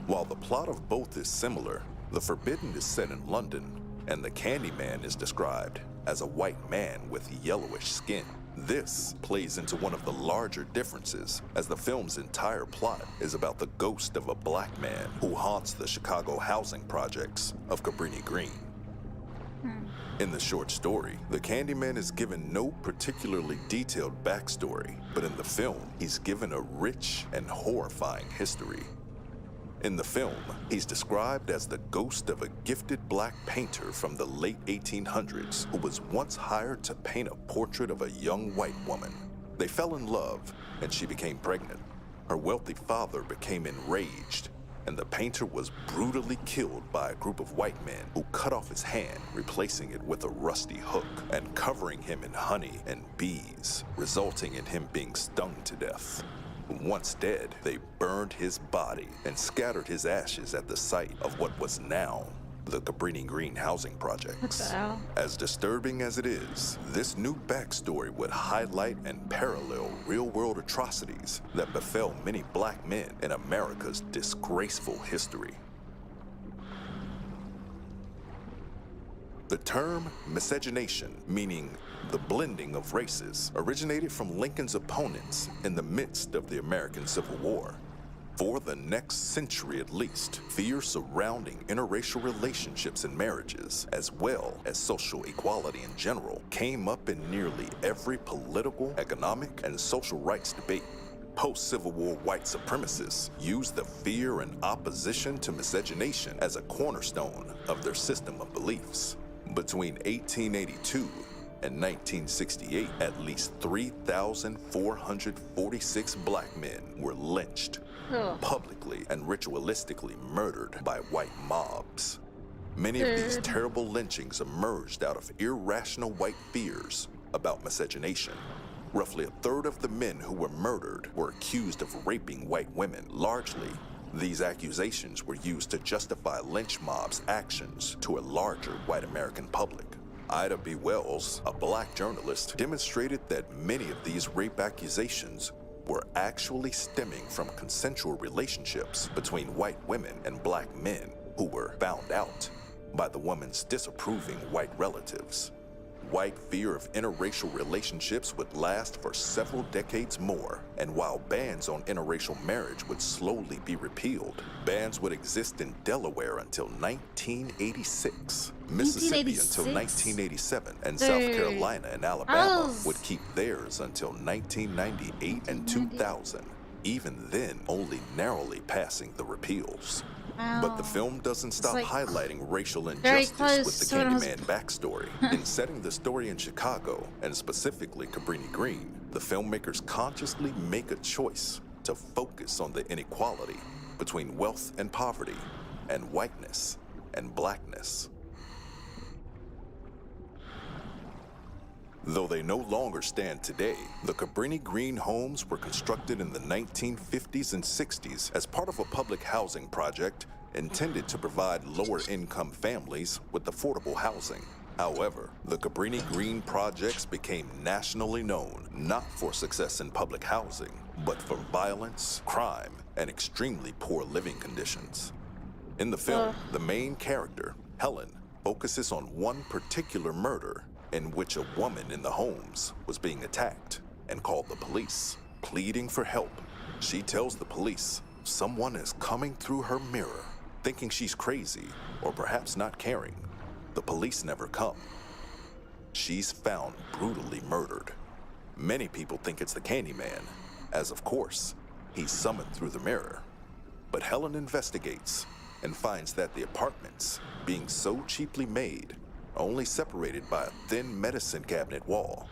While the plot of both is similar, The Forbidden is set in London, and the Candyman is described as a white man with yellowish skin. This plays into one of the larger differences, as the film's entire plot is about the ghost of a black man who haunts the Chicago housing projects of Cabrini Green. In the short story, the Candyman is given no particularly detailed backstory, but in the film, he's given a rich and horrifying history. In the film, he's described as the ghost of a gifted black painter from the late 1800s who was once hired to paint a portrait of a young white woman. They fell in love, and she became pregnant. Her wealthy father became enraged, and the painter was brutally killed by a group of white men who cut off his hand, replacing it with a rusty hook and covering him in honey and bees, resulting in him being stung to death. Once dead, they burned his body and scattered his ashes at the site of what was now the Cabrini Green housing projects. As disturbing as it is, this new backstory would highlight and parallel real-world atrocities that befell many black men in America's disgraceful history. The term miscegenation, meaning the blending of races, originated from Lincoln's opponents in the midst of the American Civil War. For the next century at least, fear surrounding interracial relationships and marriages, as well as social equality in general, came up in nearly every political, economic, and social rights debate. Post-Civil War white supremacists used the fear and opposition to miscegenation as a cornerstone of their system of beliefs. Between 1882 and 1968, at least 3,446 black men were lynched, publicly and ritualistically murdered by white mobs. Many of these terrible lynchings emerged out of irrational white fears about miscegenation. Roughly a third of the men who were murdered were accused of raping white women. Largely, these accusations were used to justify lynch mobs' actions to a larger white American public. Ida B. Wells, a black journalist, demonstrated that many of these rape accusations were actually stemming from consensual relationships between white women and black men who were found out by the woman's disapproving white relatives. White fear of interracial relationships would last for several decades more, and while bans on interracial marriage would slowly be repealed, bans would exist in Delaware until 1986, Mississippi until 1987, and South Carolina and Alabama would keep theirs until 1998 and 2000, even then only narrowly passing the repeals. But the film doesn't stop highlighting racial injustice with the Candyman backstory. In setting the story in Chicago, and specifically Cabrini Green, the filmmakers consciously make a choice to focus on the inequality between wealth and poverty, and whiteness and blackness. Though they no longer stand today, the Cabrini Green homes were constructed in the 1950s and 60s as part of a public housing project intended to provide lower-income families with affordable housing. However, the Cabrini Green projects became nationally known not for success in public housing, but for violence, crime, and extremely poor living conditions. In the film, the main character, Helen, focuses on one particular murder in which a woman in the Holmes was being attacked and called the police, pleading for help. She tells the police someone is coming through her mirror, thinking she's crazy or perhaps not caring. The police never come. She's found brutally murdered. Many people think it's the Candyman, as of course, he's summoned through the mirror. But Helen investigates and finds that the apartments, being so cheaply made, are only separated by a thin medicine cabinet wall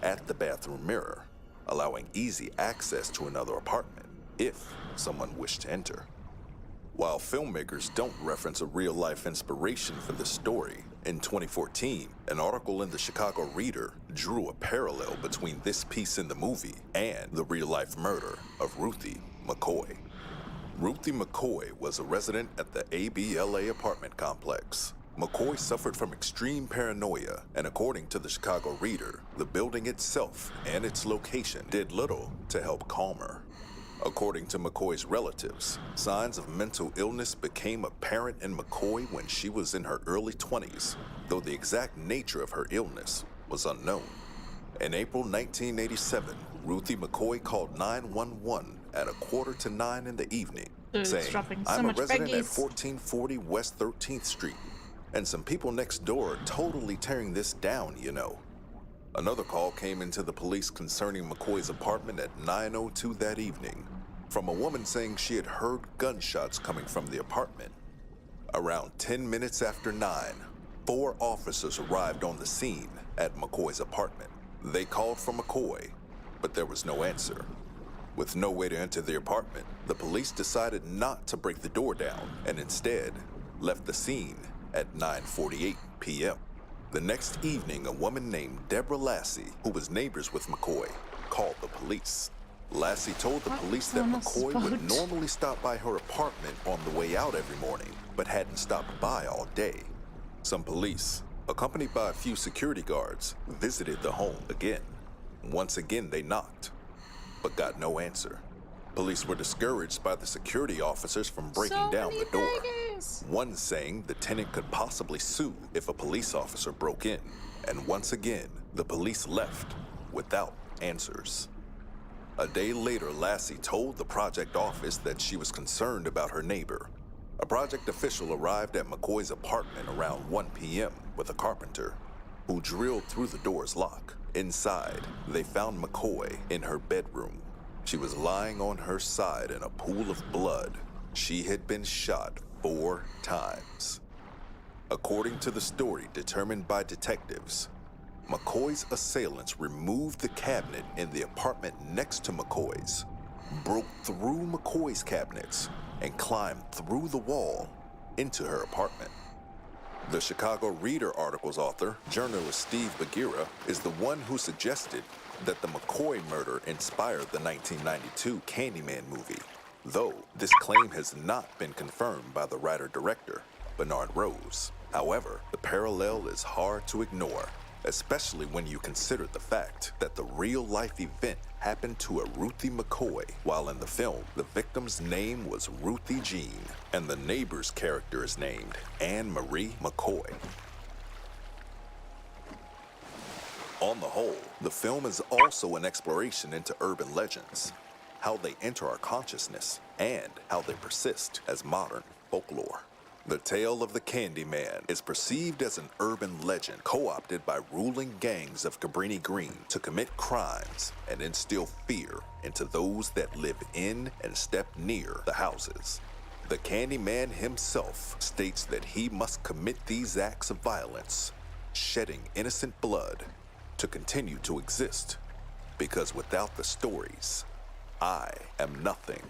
at the bathroom mirror, allowing easy access to another apartment if someone wished to enter. While filmmakers don't reference a real-life inspiration for this story, in 2014, an article in the Chicago Reader drew a parallel between this piece in the movie and the real-life murder of Ruthie McCoy. Ruthie McCoy was a resident at the ABLA apartment complex. McCoy suffered from extreme paranoia, and according to the Chicago Reader, the building itself and its location did little to help calm her. According to McCoy's relatives, signs of mental illness became apparent in McCoy when she was in her early 20s, though the exact nature of her illness was unknown. In April 1987, Ruthie McCoy called 911 at 8:45 in the evening, saying, "I'm a resident at 1440 West 13th Street, and some people next door are totally tearing this down, you know." Another call came into the police concerning McCoy's apartment at 9:02 that evening, from a woman saying she had heard gunshots coming from the apartment. Around 10 minutes after 9, 4 officers arrived on the scene at McCoy's apartment. They called for McCoy, but there was no answer. With no way to enter the apartment, the police decided not to break the door down and instead left the scene at 9:48 p.m. The next evening, a woman named Deborah Lassie, who was neighbors with McCoy, called the police. Lassie told the police that McCoy would normally stop by her apartment on the way out every morning, but hadn't stopped by all day. Some police, accompanied by a few security guards, visited the home again. Once again, they knocked, but got no answer. Police were discouraged by the security officers from breaking down the door. One saying the tenant could possibly sue if a police officer broke in. And once again, the police left without answers. A day later, Lassie told the project office that she was concerned about her neighbor. A project official arrived at McCoy's apartment around 1 p.m. with a carpenter, who drilled through the door's lock. Inside, they found McCoy in her bedroom. She was lying on her side in a pool of blood. She had been shot 4 times. According to the story determined by detectives, McCoy's assailants removed the cabinet in the apartment next to McCoy's, broke through McCoy's cabinets, and climbed through the wall into her apartment. The Chicago Reader article's author, journalist Steve Bagheera, is the one who suggested that the McCoy murder inspired the 1992 Candyman movie, though this claim has not been confirmed by the writer-director, Bernard Rose. However, the parallel is hard to ignore, especially when you consider the fact that the real-life event happened to a Ruthie McCoy, while in the film, the victim's name was Ruthie Jean, and the neighbor's character is named Anne Marie McCoy. On the whole, the film is also an exploration into urban legends, how they enter our consciousness, and how they persist as modern folklore. The tale of the Candyman is perceived as an urban legend co-opted by ruling gangs of Cabrini Green to commit crimes and instill fear into those that live in and step near the houses. The Candyman himself states that he must commit these acts of violence, shedding innocent blood, to continue to exist, because without the stories, I am nothing.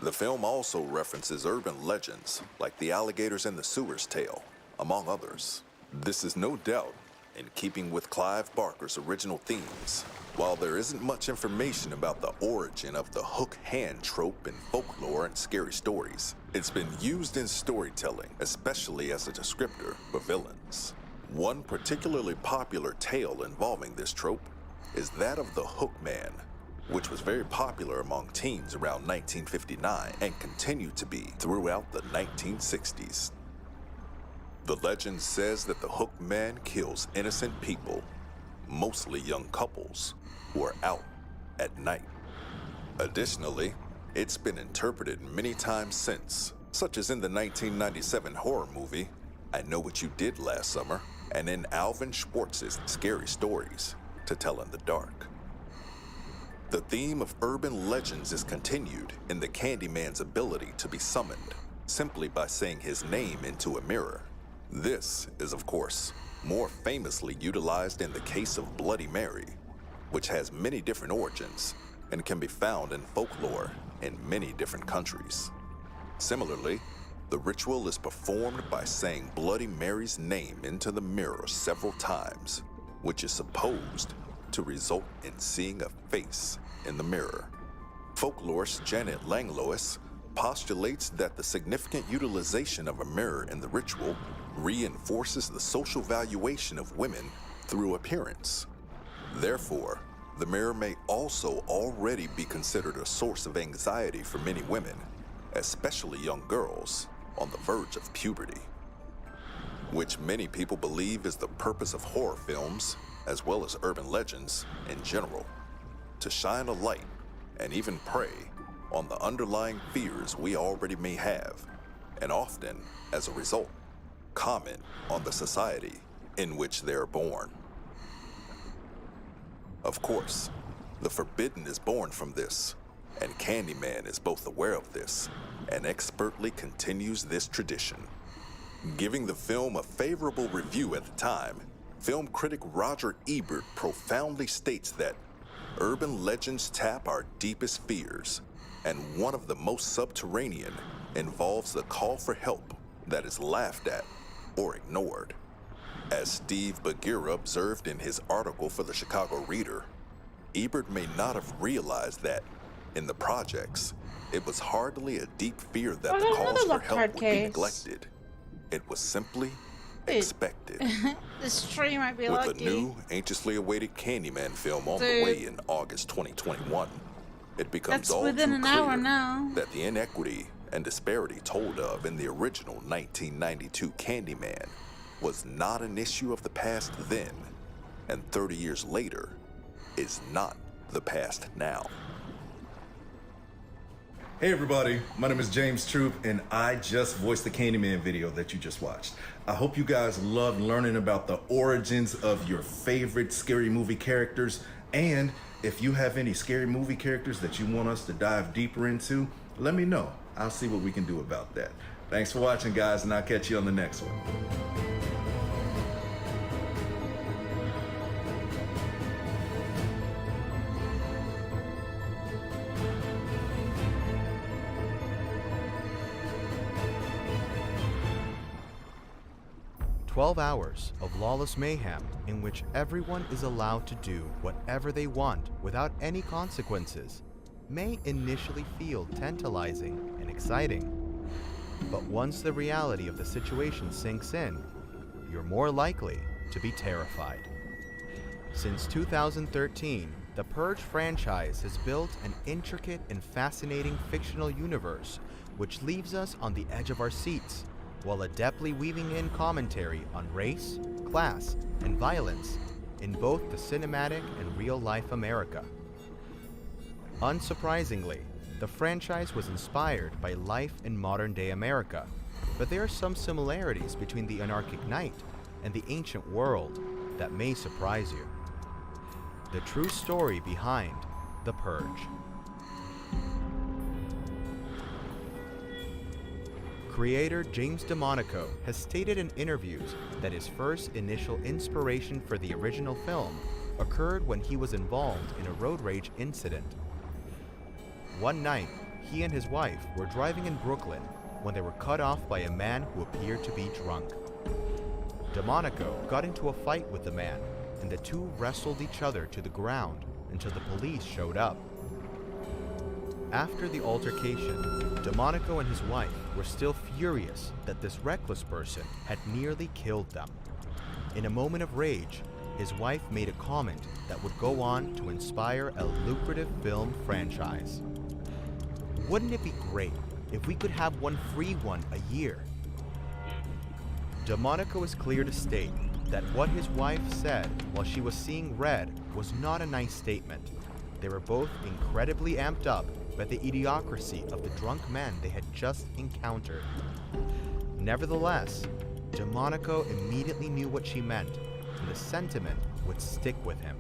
The film also references urban legends like the alligators in the sewer's tale, among others. This is no doubt in keeping with Clive Barker's original themes. While there isn't much information about the origin of the hook hand trope in folklore and scary stories, it's been used in storytelling, especially as a descriptor for villains. One particularly popular tale involving this trope is that of the Hook Man, which was very popular among teens around 1959 and continued to be throughout the 1960s. The legend says that the Hooked Man kills innocent people, mostly young couples, who are out at night. Additionally, it's been interpreted many times since, such as in the 1997 horror movie, I Know What You Did Last Summer, and in Alvin Schwartz's Scary Stories to Tell in the Dark. The theme of urban legends is continued in the Candyman's ability to be summoned simply by saying his name into a mirror. This is, of course, more famously utilized in the case of Bloody Mary, which has many different origins and can be found in folklore in many different countries. Similarly, the ritual is performed by saying Bloody Mary's name into the mirror several times, which is supposed to result in seeing a face in the mirror. Folklorist Janet Langlois postulates that the significant utilization of a mirror in the ritual reinforces the social valuation of women through appearance. Therefore, the mirror may also already be considered a source of anxiety for many women, especially young girls on the verge of puberty, which many people believe is the purpose of horror films, as well as urban legends in general, to shine a light and even prey on the underlying fears we already may have, and often, as a result, comment on the society in which they are born. Of course, the forbidden is born from this, and Candyman is both aware of this and expertly continues this tradition. Giving the film a favorable review at the time, film critic Roger Ebert profoundly states that urban legends tap our deepest fears, and one of the most subterranean involves the call for help that is laughed at or ignored. As Steve Bagheera observed in his article for the Chicago Reader, Ebert may not have realized that, in the projects, it was hardly a deep fear that the calls for help would be neglected. It was simply expected. This tree might be With lucky. the new, anxiously awaited Candyman film on the way in August 2021, it becomes That's all within too an clear hour now. that the inequity and disparity told of in the original 1992 Candyman was not an issue of the past then, and 30 years later is not the past now. Hey everybody, my name is James Troop and I just voiced the Candyman video that you just watched. I hope you guys loved learning about the origins of your favorite scary movie characters, and if you have any scary movie characters that you want us to dive deeper into, let me know. I'll see what we can do about that. Thanks for watching guys, and I'll catch you on the next one. Hours of lawless mayhem in which everyone is allowed to do whatever they want without any consequences may initially feel tantalizing and exciting. But once the reality of the situation sinks in, you're more likely to be terrified. Since 2013, the Purge franchise has built an intricate and fascinating fictional universe which leaves us on the edge of our seats, while adeptly weaving in commentary on race, class, and violence in both the cinematic and real-life America. Unsurprisingly, the franchise was inspired by life in modern-day America, but there are some similarities between the anarchic knight and the ancient world that may surprise you. The true story behind The Purge. Creator James DeMonaco has stated in interviews that his first initial inspiration for the original film occurred when he was involved in a road rage incident. One night, he and his wife were driving in Brooklyn when they were cut off by a man who appeared to be drunk. DeMonaco got into a fight with the man, and the two wrestled each other to the ground until the police showed up. After the altercation, DeMonaco and his wife were still furious that this reckless person had nearly killed them. In a moment of rage, his wife made a comment that would go on to inspire a lucrative film franchise. Wouldn't it be great if we could have one free one a year? DeMonico is clear to state that what his wife said while she was seeing red was not a nice statement. They were both incredibly amped up by the idiocracy of the drunk men they had just encountered. Nevertheless, DeMonico immediately knew what she meant, and the sentiment would stick with him.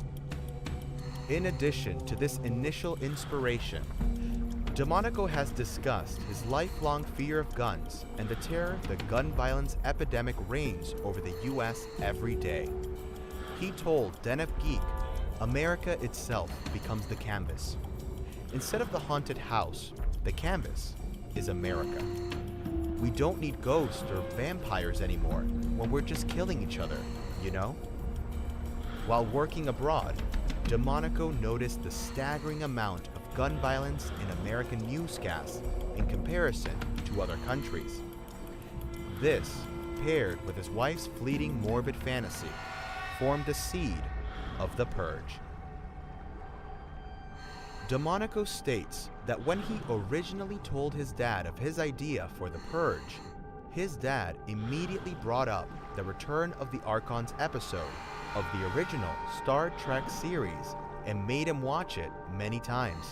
In addition to this initial inspiration, DeMonico has discussed his lifelong fear of guns and the terror the gun violence epidemic reigns over the US every day. He told Den of Geek, America itself becomes the canvas. Instead of the haunted house, the canvas is America. We don't need ghosts or vampires anymore when we're just killing each other, you know? While working abroad, DeMonico noticed the staggering amount of gun violence in American newscasts in comparison to other countries. This, paired with his wife's fleeting morbid fantasy, formed the seed of The Purge. DeMonico states that when he originally told his dad of his idea for The Purge, his dad immediately brought up the Return of the Archons episode of the original Star Trek series and made him watch it many times.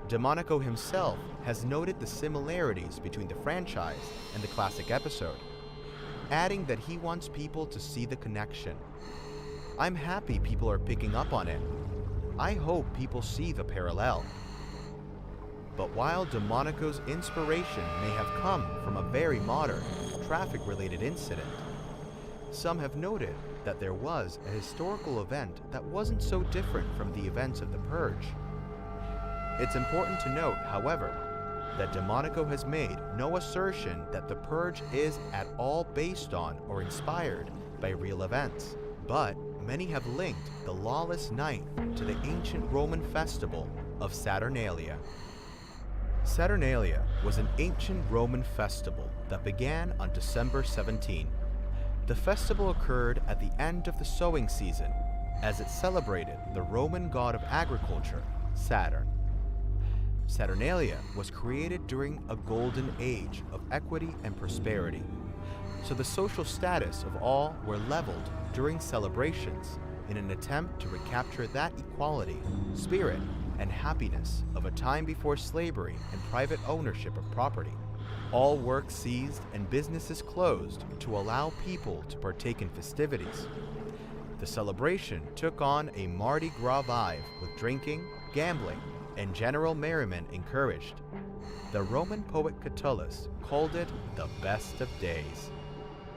DeMonico himself has noted the similarities between the franchise and the classic episode, adding that he wants people to see the connection. I'm happy people are picking up on it. I hope people see the parallel. But while DeMonico's inspiration may have come from a very modern, traffic-related incident, some have noted that there was a historical event that wasn't so different from the events of The Purge. It's important to note, however, that DeMonico has made no assertion that The Purge is at all based on or inspired by real events, but many have linked the lawless night to the ancient Roman festival of Saturnalia. Saturnalia was an ancient Roman festival that began on December 17. The festival occurred at the end of the sowing season, as it celebrated the Roman god of agriculture, Saturn. Saturnalia was created during a golden age of equity and prosperity, so the social status of all were leveled during celebrations in an attempt to recapture that equality, spirit, and happiness of a time before slavery and private ownership of property. All work ceased and businesses closed to allow people to partake in festivities. The celebration took on a Mardi Gras vibe with drinking, gambling, and general merriment encouraged. The Roman poet Catullus called it the best of days.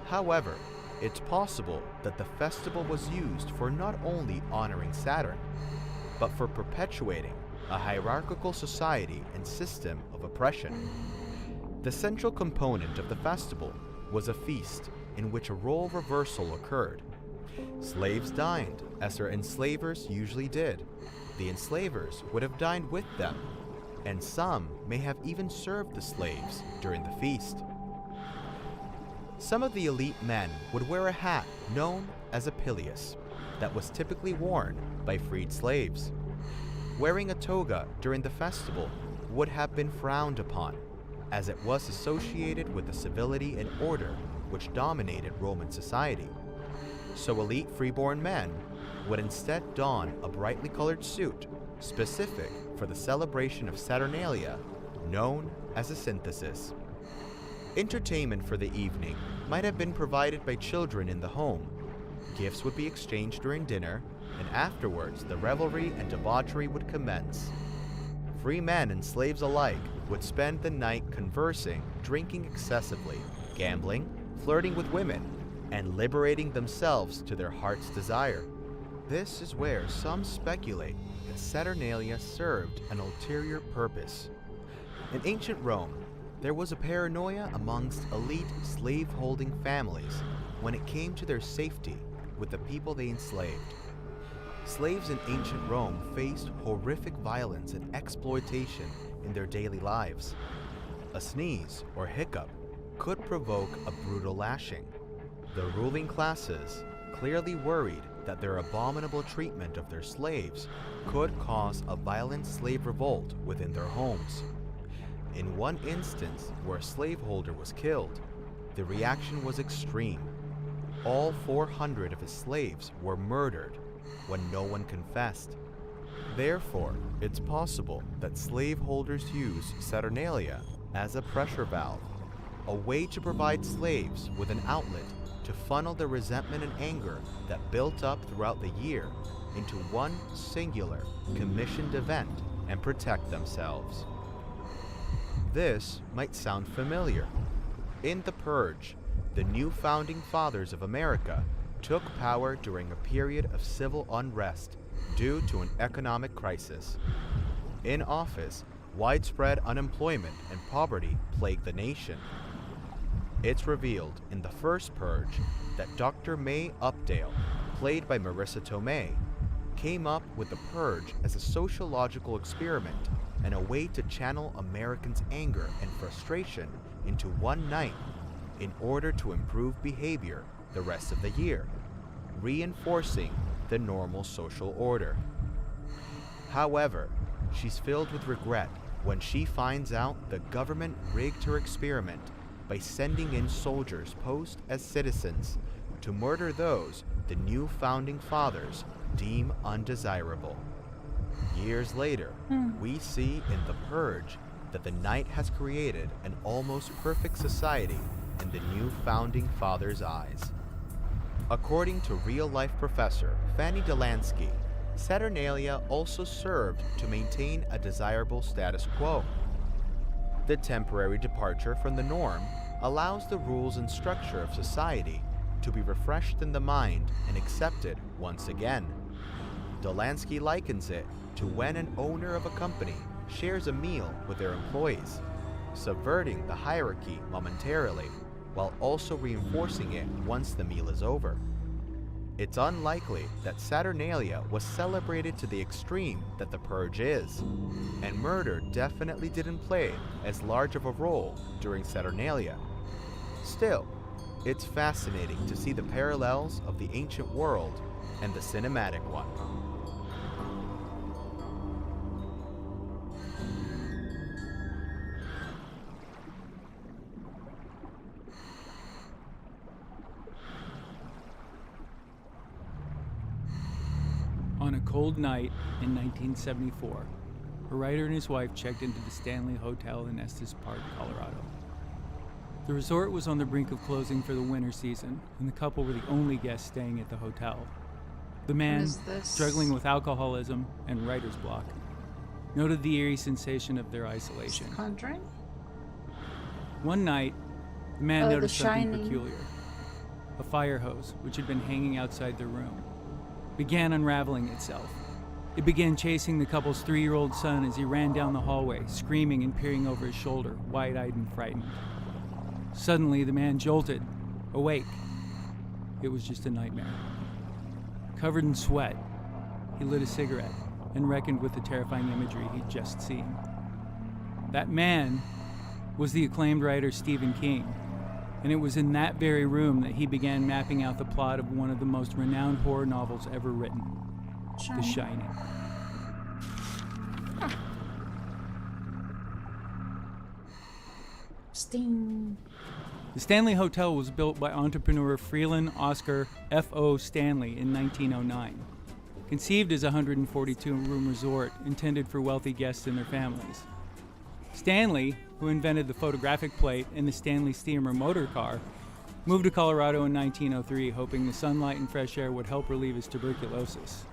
However, it's possible that the festival was used for not only honoring Saturn, but for perpetuating a hierarchical society and system of oppression. The central component of the festival was a feast in which a role reversal occurred. Slaves dined, as their enslavers usually did. The enslavers would have dined with them, and some may have even served the slaves during the feast. Some of the elite men would wear a hat known as a pileus that was typically worn by freed slaves. Wearing a toga during the festival would have been frowned upon, as it was associated with the civility and order which dominated Roman society. So elite freeborn men would instead don a brightly colored suit specific for the celebration of Saturnalia, known as a synthesis. Entertainment for the evening might have been provided by children in the home. Gifts would be exchanged during dinner, and afterwards the revelry and debauchery would commence. Free men and slaves alike would spend the night conversing, drinking excessively, gambling, flirting with women, and liberating themselves to their heart's desire. This is where some speculate that Saturnalia served an ulterior purpose. In ancient Rome, there was a paranoia amongst elite slave-holding families when it came to their safety with the people they enslaved. Slaves in ancient Rome faced horrific violence and exploitation in their daily lives. A sneeze or hiccup could provoke a brutal lashing. The ruling classes clearly worried that their abominable treatment of their slaves could cause a violent slave revolt within their homes. In one instance where a slaveholder was killed, the reaction was extreme. All 400 of his slaves were murdered when no one confessed. Therefore, it's possible that slaveholders used Saturnalia as a pressure valve, a way to provide slaves with an outlet to funnel the resentment and anger that built up throughout the year into one singular commissioned event and protect themselves. This might sound familiar. In The Purge, the new founding fathers of America took power during a period of civil unrest due to an economic crisis. In office, widespread unemployment and poverty plagued the nation. It's revealed in the first Purge that Dr. May Updale, played by Marissa Tomei, came up with the Purge as a sociological experiment and a way to channel Americans' anger and frustration into one night in order to improve behavior the rest of the year, reinforcing the normal social order. However, she's filled with regret when she finds out the government rigged her experiment by sending in soldiers posed as citizens to murder those the new founding fathers deem undesirable. Years later, we see in The Purge that the night has created an almost perfect society in the new founding fathers' eyes. According to real-life professor Fanny Delansky, Saturnalia also served to maintain a desirable status quo. The temporary departure from the norm allows the rules and structure of society to be refreshed in the mind and accepted once again. Delansky likens it to when an owner of a company shares a meal with their employees, subverting the hierarchy momentarily while also reinforcing it once the meal is over. It's unlikely that Saturnalia was celebrated to the extreme that the Purge is, and murder definitely didn't play as large of a role during Saturnalia. Still, it's fascinating to see the parallels of the ancient world and the cinematic one. On a cold night in 1974, a writer and his wife checked into the Stanley Hotel in Estes Park, Colorado. The resort was on the brink of closing for the winter season, and the couple were the only guests staying at the hotel. The man, struggling with alcoholism and writer's block, noted the eerie sensation of their isolation. Conjuring? One night, the man noticed something Shining. peculiar. A fire hose, which had been hanging outside their room, began unraveling itself. It began chasing the couple's 3-year-old son as he ran down the hallway, screaming and peering over his shoulder, wide-eyed and frightened. Suddenly, the man jolted, awake. It was just a nightmare. Covered in sweat, he lit a cigarette and reckoned with the terrifying imagery he'd just seen. That man was the acclaimed writer Stephen King, and it was in that very room that he began mapping out the plot of one of the most renowned horror novels ever written, The Shining. Sting. The Stanley Hotel was built by entrepreneur Freeland Oscar F.O. Stanley in 1909. Conceived as a 142-room resort intended for wealthy guests and their families. Stanley, who invented the photographic plate and the Stanley steamer motor car, moved to Colorado in 1903, hoping the sunlight and fresh air would help relieve his tuberculosis.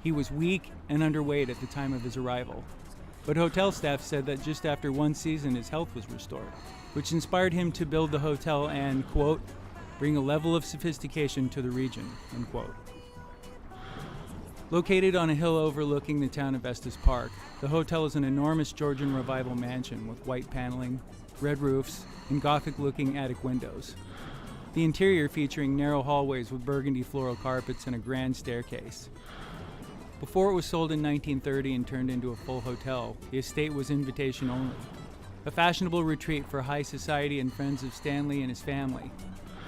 He was weak and underweight at the time of his arrival, but hotel staff said that just after one season his health was restored, which inspired him to build the hotel and, quote, bring a level of sophistication to the region, unquote. Located on a hill overlooking the town of Estes Park, the hotel is an enormous Georgian Revival mansion with white paneling, red roofs, and Gothic-looking attic windows. The interior featuring narrow hallways with burgundy floral carpets and a grand staircase. Before it was sold in 1930 and turned into a full hotel, the estate was invitation only, a fashionable retreat for high society and friends of Stanley and his family.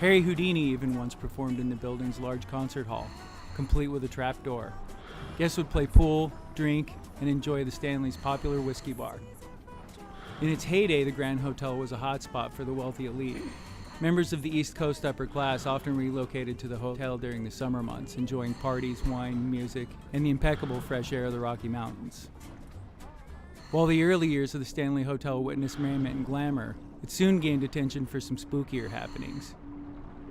Harry Houdini even once performed in the building's large concert hall, complete with a trap door. Guests would play pool, drink, and enjoy the Stanley's popular whiskey bar. In its heyday, the Grand Hotel was a hotspot for the wealthy elite. Members of the East Coast upper class often relocated to the hotel during the summer months, enjoying parties, wine, music, and the impeccable fresh air of the Rocky Mountains. While the early years of the Stanley Hotel witnessed merriment and glamour, it soon gained attention for some spookier happenings.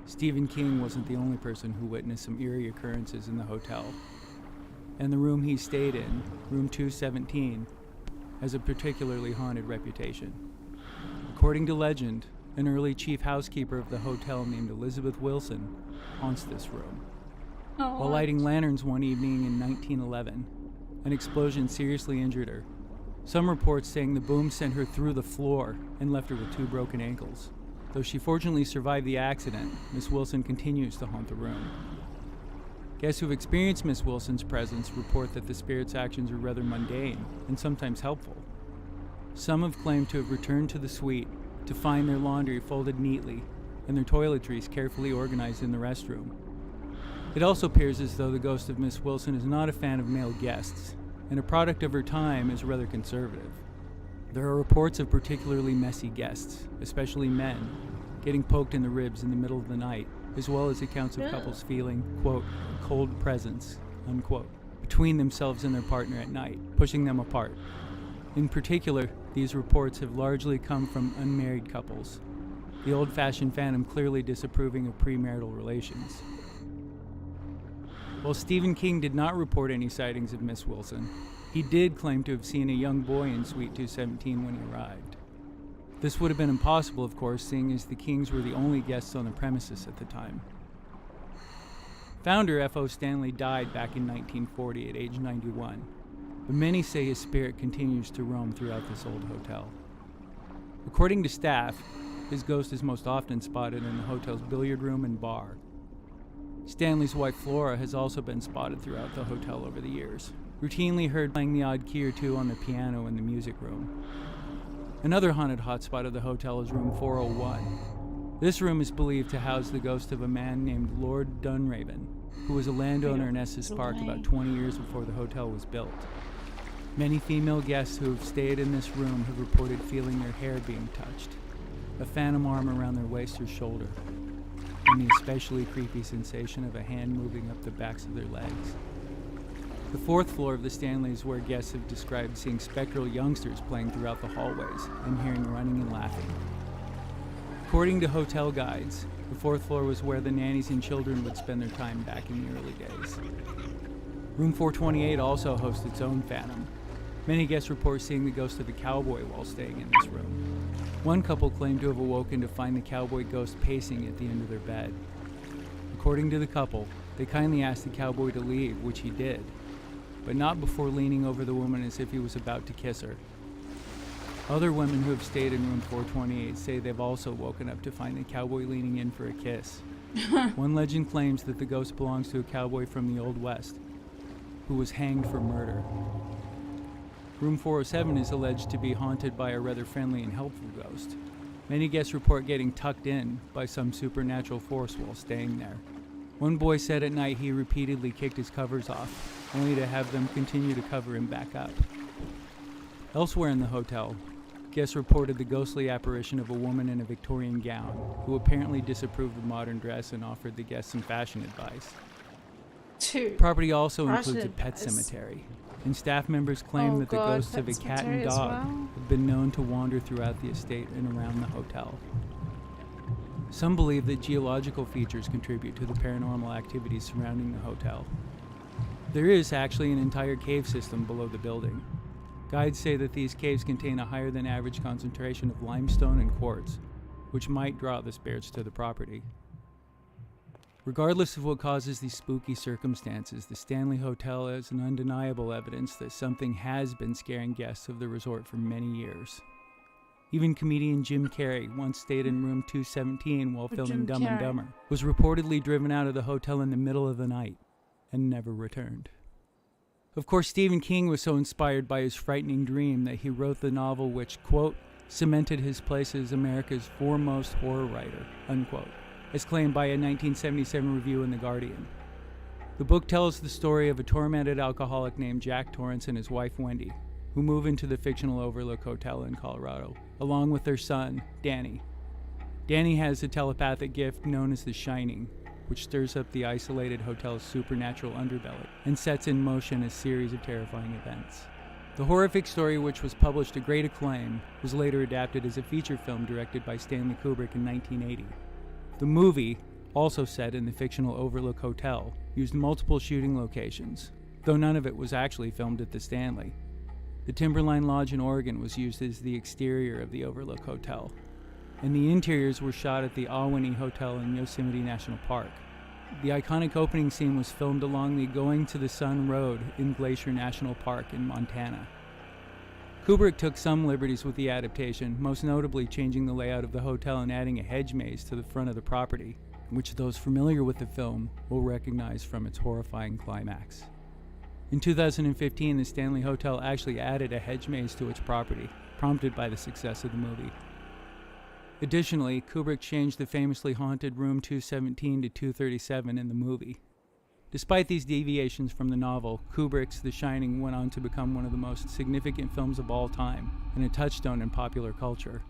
Stephen King wasn't the only person who witnessed some eerie occurrences in the hotel. And the room he stayed in, room 217, has a particularly haunted reputation. According to legend, an early chief housekeeper of the hotel named Elizabeth Wilson haunts this room. While lighting lanterns one evening in 1911, an explosion seriously injured her. Some reports saying the boom sent her through the floor and left her with 2 broken ankles. Though she fortunately survived the accident, Miss Wilson continues to haunt the room. Guests who've experienced Miss Wilson's presence report that the spirit's actions are rather mundane and sometimes helpful. Some have claimed to have returned to the suite to find their laundry folded neatly and their toiletries carefully organized in the restroom. It also appears as though the ghost of Miss Wilson is not a fan of male guests, and a product of her time is rather conservative. There are reports of particularly messy guests, especially men, getting poked in the ribs in the middle of the night, as well as accounts of couples feeling, quote, cold presence, unquote, between themselves and their partner at night, pushing them apart. In particular, these reports have largely come from unmarried couples, the old-fashioned phantom clearly disapproving of premarital relations. While Stephen King did not report any sightings of Miss Wilson, he did claim to have seen a young boy in Suite 217 when he arrived. This would have been impossible, of course, seeing as the Kings were the only guests on the premises at the time. Founder F.O. Stanley died back in 1940 at age 91, but many say his spirit continues to roam throughout this old hotel. According to staff, his ghost is most often spotted in the hotel's billiard room and bar. Stanley's wife Flora has also been spotted throughout the hotel over the years, routinely heard playing the odd key or two on the piano in the music room. Another haunted hotspot of the hotel is room 401. This room is believed to house the ghost of a man named Lord Dunraven, who was a landowner in Estes Park about 20 years before the hotel was built. Many female guests who have stayed in this room have reported feeling their hair being touched, a phantom arm around their waist or shoulder, and the especially creepy sensation of a hand moving up the backs of their legs. The 4th floor of the Stanley is where guests have described seeing spectral youngsters playing throughout the hallways and hearing running and laughing. According to hotel guides, the 4th floor was where the nannies and children would spend their time back in the early days. Room 428 also hosts its own phantom. Many guests report seeing the ghost of a cowboy while staying in this room. One couple claimed to have awoken to find the cowboy ghost pacing at the end of their bed. According to the couple, they kindly asked the cowboy to leave, which he did, but not before leaning over the woman as if he was about to kiss her. Other women who have stayed in room 428 say they've also woken up to find the cowboy leaning in for a kiss. One legend claims that the ghost belongs to a cowboy from the Old West, who was hanged for murder. Room 407 is alleged to be haunted by a rather friendly and helpful ghost. Many guests report getting tucked in by some supernatural force while staying there. One boy said at night he repeatedly kicked his covers off, only to have them continue to cover him back up. Elsewhere in the hotel, guests reported the ghostly apparition of a woman in a Victorian gown, who apparently disapproved of modern dress and offered the guests some fashion advice. The property also includes a pet cemetery, and staff members claim that the ghosts of a cat and dog have been known to wander throughout the estate and around the hotel. Some believe that geological features contribute to the paranormal activities surrounding the hotel. There is actually an entire cave system below the building. Guides say that these caves contain a higher than average concentration of limestone and quartz, which might draw the spirits to the property. Regardless of what causes these spooky circumstances, the Stanley Hotel is an undeniable evidence that something has been scaring guests of the resort for many years. Even comedian Jim Carrey once stayed in room 217 while filming Dumb and Dumber, was reportedly driven out of the hotel in the middle of the night, and never returned. Of course, Stephen King was so inspired by his frightening dream that he wrote the novel which, quote, cemented his place as America's foremost horror writer, unquote. as claimed by a 1977 review in The Guardian. The book tells the story of a tormented alcoholic named Jack Torrance and his wife Wendy, who move into the fictional Overlook Hotel in Colorado, along with their son, Danny. Danny has a telepathic gift known as the Shining, which stirs up the isolated hotel's supernatural underbelly and sets in motion a series of terrifying events. The horrific story, which was published to great acclaim, was later adapted as a feature film directed by Stanley Kubrick in 1980. The movie, also set in the fictional Overlook Hotel, used multiple shooting locations, though none of it was actually filmed at the Stanley. The Timberline Lodge in Oregon was used as the exterior of the Overlook Hotel, and the interiors were shot at the Ahwahnee Hotel in Yosemite National Park. The iconic opening scene was filmed along the Going to the Sun Road in Glacier National Park in Montana. Kubrick took some liberties with the adaptation, most notably changing the layout of the hotel and adding a hedge maze to the front of the property, which those familiar with the film will recognize from its horrifying climax. In 2015, the Stanley Hotel actually added a hedge maze to its property, prompted by the success of the movie. Additionally, Kubrick changed the famously haunted room 217 to 237 in the movie. Despite these deviations from the novel, Kubrick's The Shining went on to become one of the most significant films of all time and a touchstone in popular culture.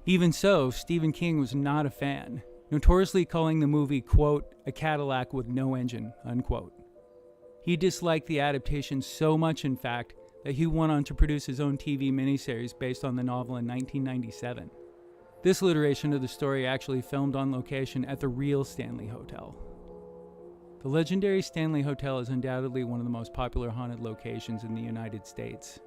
Even so, Stephen King was not a fan, notoriously calling the movie, quote, a Cadillac with no engine, unquote. He disliked the adaptation so much, in fact, that he went on to produce his own TV miniseries based on the novel in 1997. This iteration of the story actually filmed on location at the real Stanley Hotel. The legendary Stanley Hotel is undoubtedly one of the most popular haunted locations in the United States.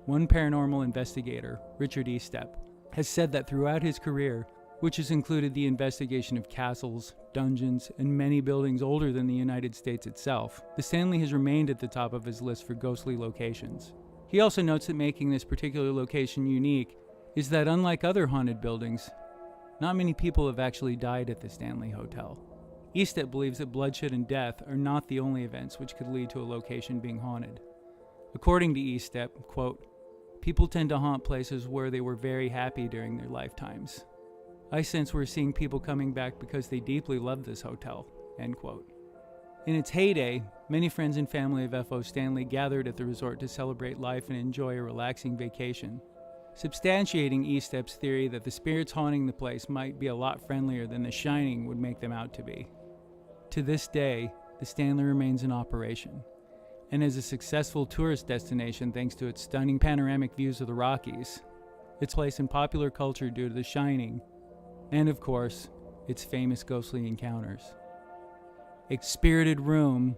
One paranormal investigator, Richard Estep, has said that throughout his career, which has included the investigation of castles, dungeons, and many buildings older than the United States itself, the Stanley has remained at the top of his list for ghostly locations. He also notes that making this particular location unique is that unlike other haunted buildings, not many people have actually died at the Stanley Hotel. Estep believes that bloodshed and death are not the only events which could lead to a location being haunted. According to Estep, quote, people tend to haunt places where they were very happy during their lifetimes. I sense we're seeing people coming back because they deeply love this hotel, end quote. In its heyday, many friends and family of F.O. Stanley gathered at the resort to celebrate life and enjoy a relaxing vacation, substantiating Estep's theory that the spirits haunting the place might be a lot friendlier than The Shining would make them out to be. To this day, the Stanley remains in operation, and is a successful tourist destination thanks to its stunning panoramic views of the Rockies, its place in popular culture due to The Shining, and of course, its famous ghostly encounters. A spirited room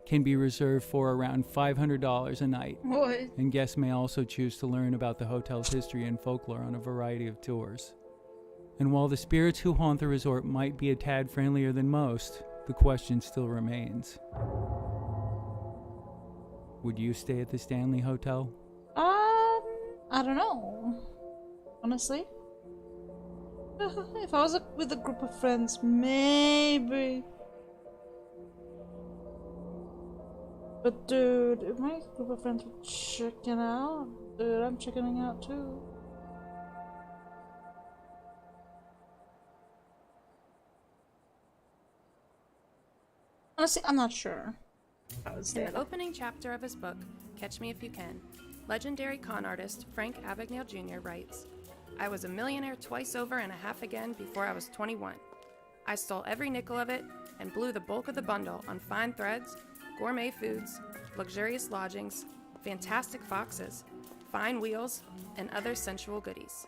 can be reserved for around $500 a night. What? And guests may also choose to learn about the hotel's history and folklore on a variety of tours. And while the spirits who haunt the resort might be a tad friendlier than most, the question still remains. Would you stay at the Stanley Hotel? I don't know. Honestly. If I was with a group of friends, maybe. But dude, if my group of friends were checking out, dude, I'm checking out too. Honestly, I'm not sure. In the opening chapter of his book, Catch Me If You Can, legendary con artist Frank Abagnale Jr. writes, I was a millionaire twice over and a half again before I was 21. I stole every nickel of it and blew the bulk of the bundle on fine threads, gourmet foods, luxurious lodgings, fantastic foxes, fine wheels, and other sensual goodies.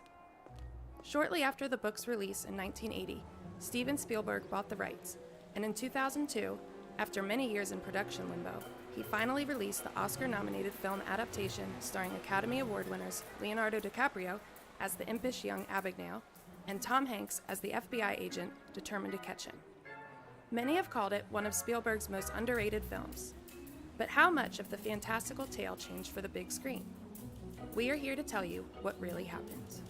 Shortly after the book's release in 1980, Steven Spielberg bought the rights, and in 2002, after many years in production limbo, he finally released the Oscar-nominated film adaptation starring Academy Award winners Leonardo DiCaprio as the impish young Abagnale, and Tom Hanks as the FBI agent determined to catch him. Many have called it one of Spielberg's most underrated films. But how much of the fantastical tale changed for the big screen? We are here to tell you what really happened.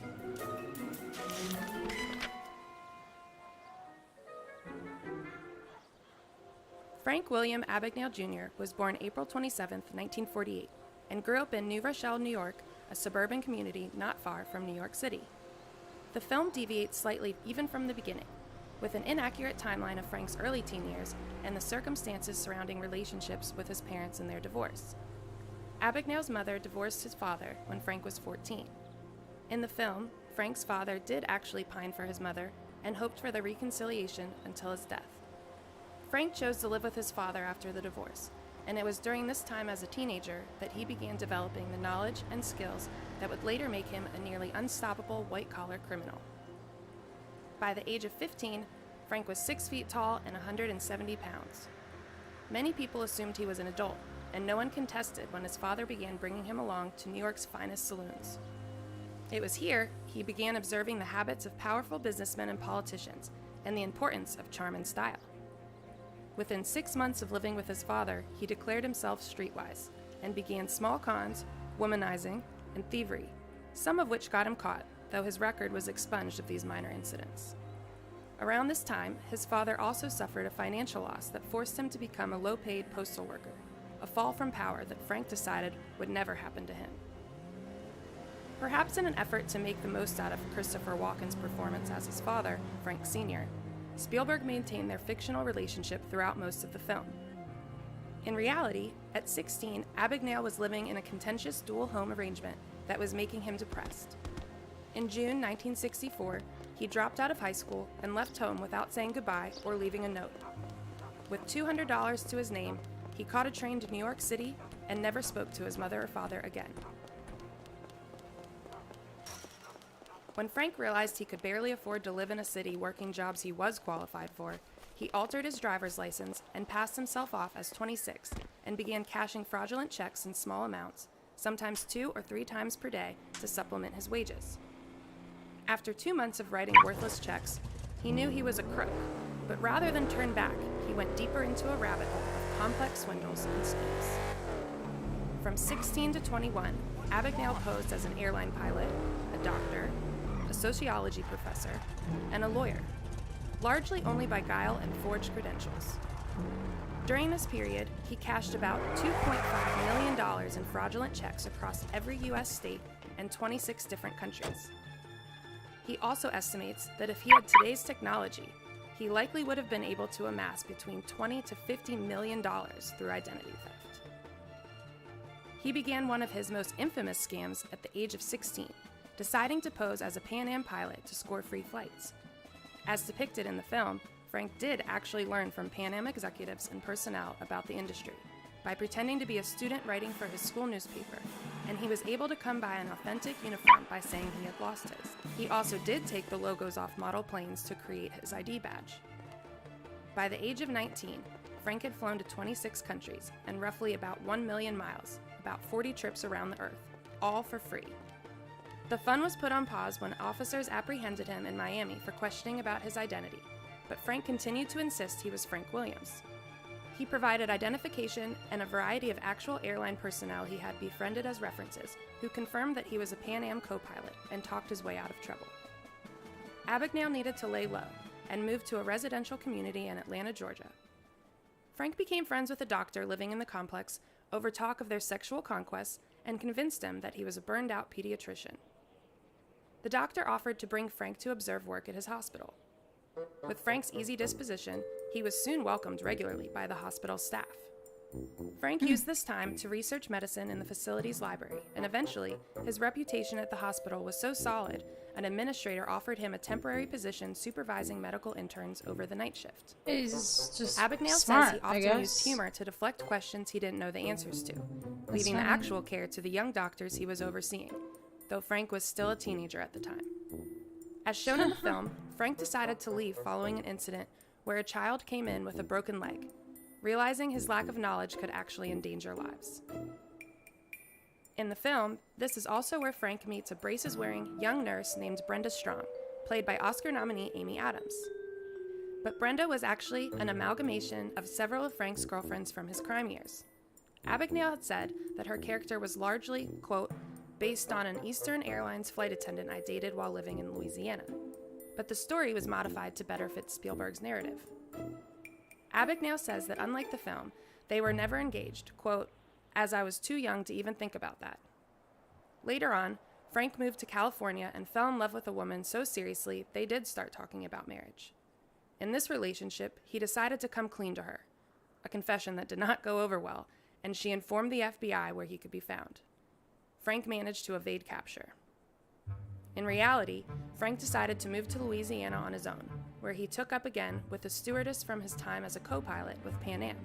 Frank William Abagnale Jr. was born April 27, 1948, and grew up in New Rochelle, New York, a suburban community not far from New York City. The film deviates slightly even from the beginning, with an inaccurate timeline of Frank's early teen years and the circumstances surrounding relationships with his parents and their divorce. Abagnale's mother divorced his father when Frank was 14. In the film, Frank's father did actually pine for his mother and hoped for their reconciliation until his death. Frank chose to live with his father after the divorce, and it was during this time as a teenager that he began developing the knowledge and skills that would later make him a nearly unstoppable white-collar criminal. By the age of 15, Frank was 6 feet tall and 170 pounds. Many people assumed he was an adult, and no one contested when his father began bringing him along to New York's finest saloons. It was here he began observing the habits of powerful businessmen and politicians, and the importance of charm and style. Within 6 months of living with his father, he declared himself streetwise, and began small cons, womanizing, and thievery, some of which got him caught, though his record was expunged of these minor incidents. Around this time, his father also suffered a financial loss that forced him to become a low-paid postal worker, a fall from power that Frank decided would never happen to him. Perhaps in an effort to make the most out of Christopher Walken's performance as his father, Frank Sr., Spielberg maintained their fictional relationship throughout most of the film. In reality, at 16, Abagnale was living in a contentious dual home arrangement that was making him depressed. In June 1964, he dropped out of high school and left home without saying goodbye or leaving a note. With $200 to his name, he caught a train to New York City and never spoke to his mother or father again. When Frank realized he could barely afford to live in a city working jobs he was qualified for, he altered his driver's license and passed himself off as 26 and began cashing fraudulent checks in small amounts, sometimes 2 or 3 times per day, to supplement his wages. After 2 months of writing worthless checks, he knew he was a crook, but rather than turn back, he went deeper into a rabbit hole of complex swindles and schemes. From 16 to 21, Abagnale posed as an airline pilot, a doctor, a sociology professor, and a lawyer, largely only by guile and forged credentials. During this period, he cashed about $2.5 million in fraudulent checks across every U.S. state and 26 different countries. He also estimates that if he had today's technology, he likely would have been able to amass between $20 to $50 million through identity theft. He began one of his most infamous scams at the age of 16, deciding to pose as a Pan Am pilot to score free flights. As depicted in the film, Frank did actually learn from Pan Am executives and personnel about the industry by pretending to be a student writing for his school newspaper, and he was able to come by an authentic uniform by saying he had lost his. He also did take the logos off model planes to create his ID badge. By the age of 19, Frank had flown to 26 countries and roughly about 1 million miles, about 40 trips around the Earth, all for free. The fun was put on pause when officers apprehended him in Miami for questioning about his identity, but Frank continued to insist he was Frank Williams. He provided identification and a variety of actual airline personnel he had befriended as references, who confirmed that he was a Pan Am co-pilot and talked his way out of trouble. Abagnale needed to lay low and moved to a residential community in Atlanta, Georgia. Frank became friends with a doctor living in the complex over talk of their sexual conquests and convinced him that he was a burned-out pediatrician. The doctor offered to bring Frank to observe work at his hospital. With Frank's easy disposition, he was soon welcomed regularly by the hospital staff. Frank used this time to research medicine in the facility's library, and eventually, his reputation at the hospital was so solid, an administrator offered him a temporary position supervising medical interns over the night shift. He's just Abagnale smart, says he often used humor to deflect questions he didn't know the answers to, leaving the actual care to the young doctors he was overseeing, though Frank was still a teenager at the time. As shown in the film, Frank decided to leave following an incident where a child came in with a broken leg, realizing his lack of knowledge could actually endanger lives. In the film, this is also where Frank meets a braces-wearing young nurse named Brenda Strong, played by Oscar nominee Amy Adams. But Brenda was actually an amalgamation of several of Frank's girlfriends from his crime years. Abagnale had said that her character was largely, quote, based on an Eastern Airlines flight attendant I dated while living in Louisiana. But the story was modified to better fit Spielberg's narrative. Abagnale says that unlike the film, they were never engaged, quote, as I was too young to even think about that. Later on, Frank moved to California and fell in love with a woman so seriously they did start talking about marriage. In this relationship, he decided to come clean to her, a confession that did not go over well, and she informed the FBI where he could be found. Frank managed to evade capture. In reality, Frank decided to move to Louisiana on his own, where he took up again with a stewardess from his time as a co-pilot with Pan Am.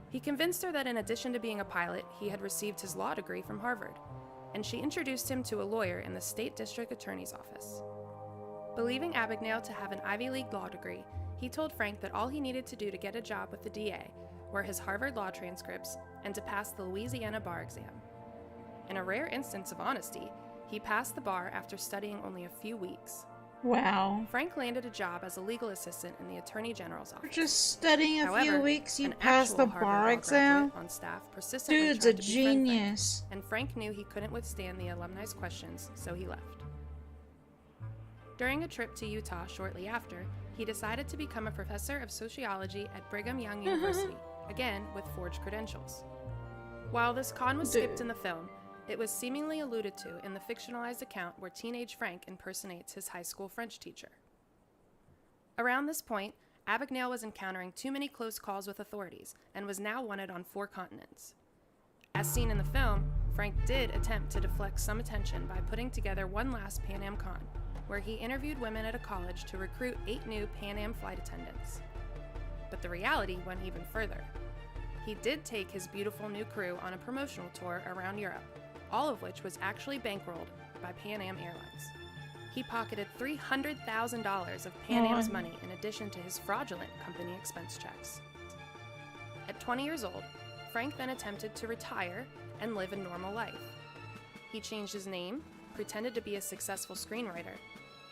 He convinced her that in addition to being a pilot, he had received his law degree from Harvard, and she introduced him to a lawyer in the state district attorney's office. Believing Abagnale to have an Ivy League law degree, he told Frank that all he needed to do to get a job with the DA were his Harvard law transcripts and to pass the Louisiana bar exam. In a rare instance of honesty, he passed the bar after studying only a few weeks. Wow. Frank landed a job as a legal assistant in the Attorney General's office. For just studying a However, few weeks, you an passed the actual Harvard bar law exam? graduate on staff persistently Dude's tried a to befriend Frank, genius. and Frank knew he couldn't withstand the alumni's questions, so he left. During a trip to Utah shortly after, he decided to become a professor of sociology at Brigham Young University, again with forged credentials. While this con was skipped in the film, it was seemingly alluded to in the fictionalized account where teenage Frank impersonates his high school French teacher. Around this point, Abagnale was encountering too many close calls with authorities and was now wanted on 4 continents. As seen in the film, Frank did attempt to deflect some attention by putting together one last Pan Am con, where he interviewed women at a college to recruit 8 new Pan Am flight attendants. But the reality went even further. He did take his beautiful new crew on a promotional tour around Europe, all of which was actually bankrolled by Pan Am Airlines. He pocketed $300,000 of Pan Am's money in addition to his fraudulent company expense checks. At 20 years old, Frank then attempted to retire and live a normal life. He changed his name, pretended to be a successful screenwriter,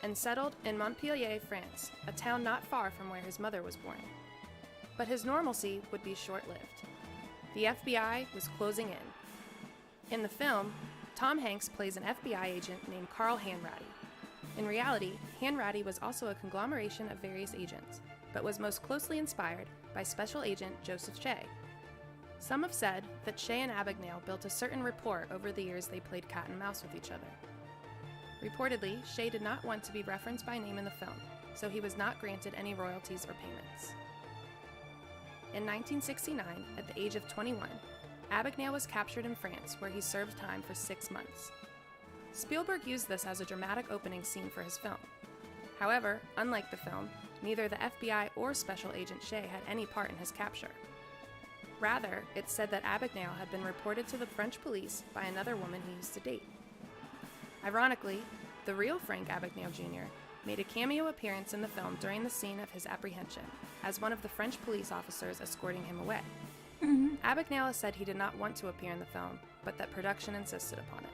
and settled in Montpellier, France, a town not far from where his mother was born. But his normalcy would be short-lived. The FBI was closing in. In the film, Tom Hanks plays an FBI agent named Carl Hanratty. In reality, Hanratty was also a conglomeration of various agents, but was most closely inspired by Special Agent Joseph Shea. Some have said that Shea and Abagnale built a certain rapport over the years they played cat and mouse with each other. Reportedly, Shea did not want to be referenced by name in the film, so he was not granted any royalties or payments. In 1969, at the age of 21, Abagnale was captured in France, where he served time for 6 months. Spielberg used this as a dramatic opening scene for his film. However, unlike the film, neither the FBI or Special Agent Shea had any part in his capture. Rather, it's said that Abagnale had been reported to the French police by another woman he used to date. Ironically, the real Frank Abagnale Jr. made a cameo appearance in the film during the scene of his apprehension, as one of the French police officers escorting him away. Abagnale said he did not want to appear in the film, but that production insisted upon it.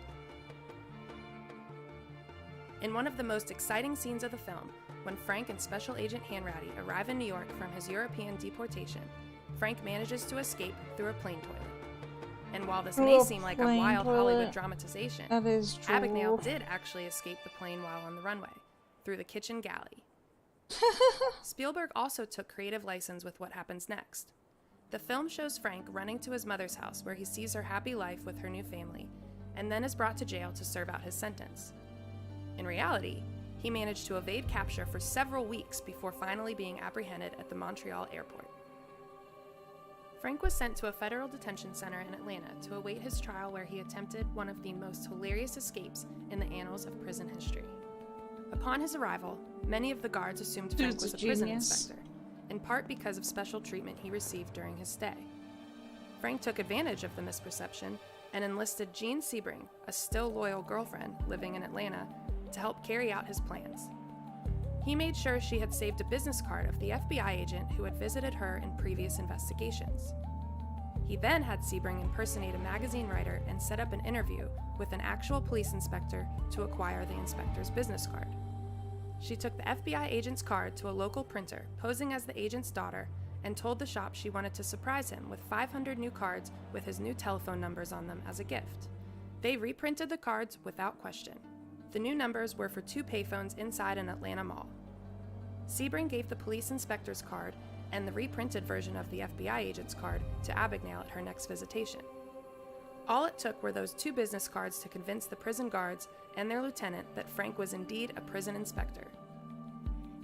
In one of the most exciting scenes of the film, when Frank and Special Agent Hanratty arrive in New York from his European deportation, Frank manages to escape through a plane toilet. And while this may seem like a wild Hollywood dramatization, Abagnale did actually escape the plane while on the runway, through the kitchen galley. Spielberg also took creative license with what happens next. The film shows Frank running to his mother's house where he sees her happy life with her new family, and then is brought to jail to serve out his sentence. In reality, he managed to evade capture for several weeks before finally being apprehended at the Montreal airport. Frank was sent to a federal detention center in Atlanta to await his trial, where he attempted one of the most hilarious escapes in the annals of prison history. Upon his arrival, many of the guards assumed Frank was a prison inspector, in part because of special treatment he received during his stay. Frank took advantage of the misperception and enlisted Jean Sebring, a still loyal girlfriend living in Atlanta, to help carry out his plans. He made sure she had saved a business card of the FBI agent who had visited her in previous investigations. He then had Sebring impersonate a magazine writer and set up an interview with an actual police inspector to acquire the inspector's business card. She took the FBI agent's card to a local printer, posing as the agent's daughter, and told the shop she wanted to surprise him with 500 new cards with his new telephone numbers on them as a gift. They reprinted the cards without question. The new numbers were for 2 payphones inside an Atlanta mall. Sebring gave the police inspector's card and the reprinted version of the FBI agent's card to Abagnale at her next visitation. All it took were those 2 business cards to convince the prison guards and their lieutenant that Frank was indeed a prison inspector.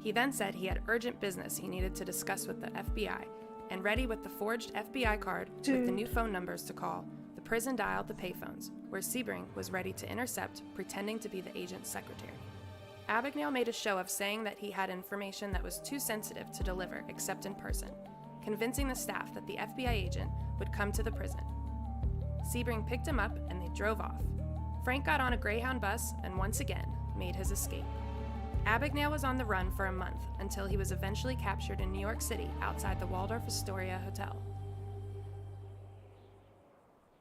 He then said he had urgent business he needed to discuss with the FBI, and ready with the forged FBI card with the new phone numbers to call, the prison dialed the payphones, where Sebring was ready to intercept, pretending to be the agent's secretary. Abagnale made a show of saying that he had information that was too sensitive to deliver except in person, convincing the staff that the FBI agent would come to the prison. Sebring picked him up and they drove off. Frank got on a Greyhound bus and once again made his escape. Abagnale was on the run for a month until he was eventually captured in New York City outside the Waldorf Astoria Hotel.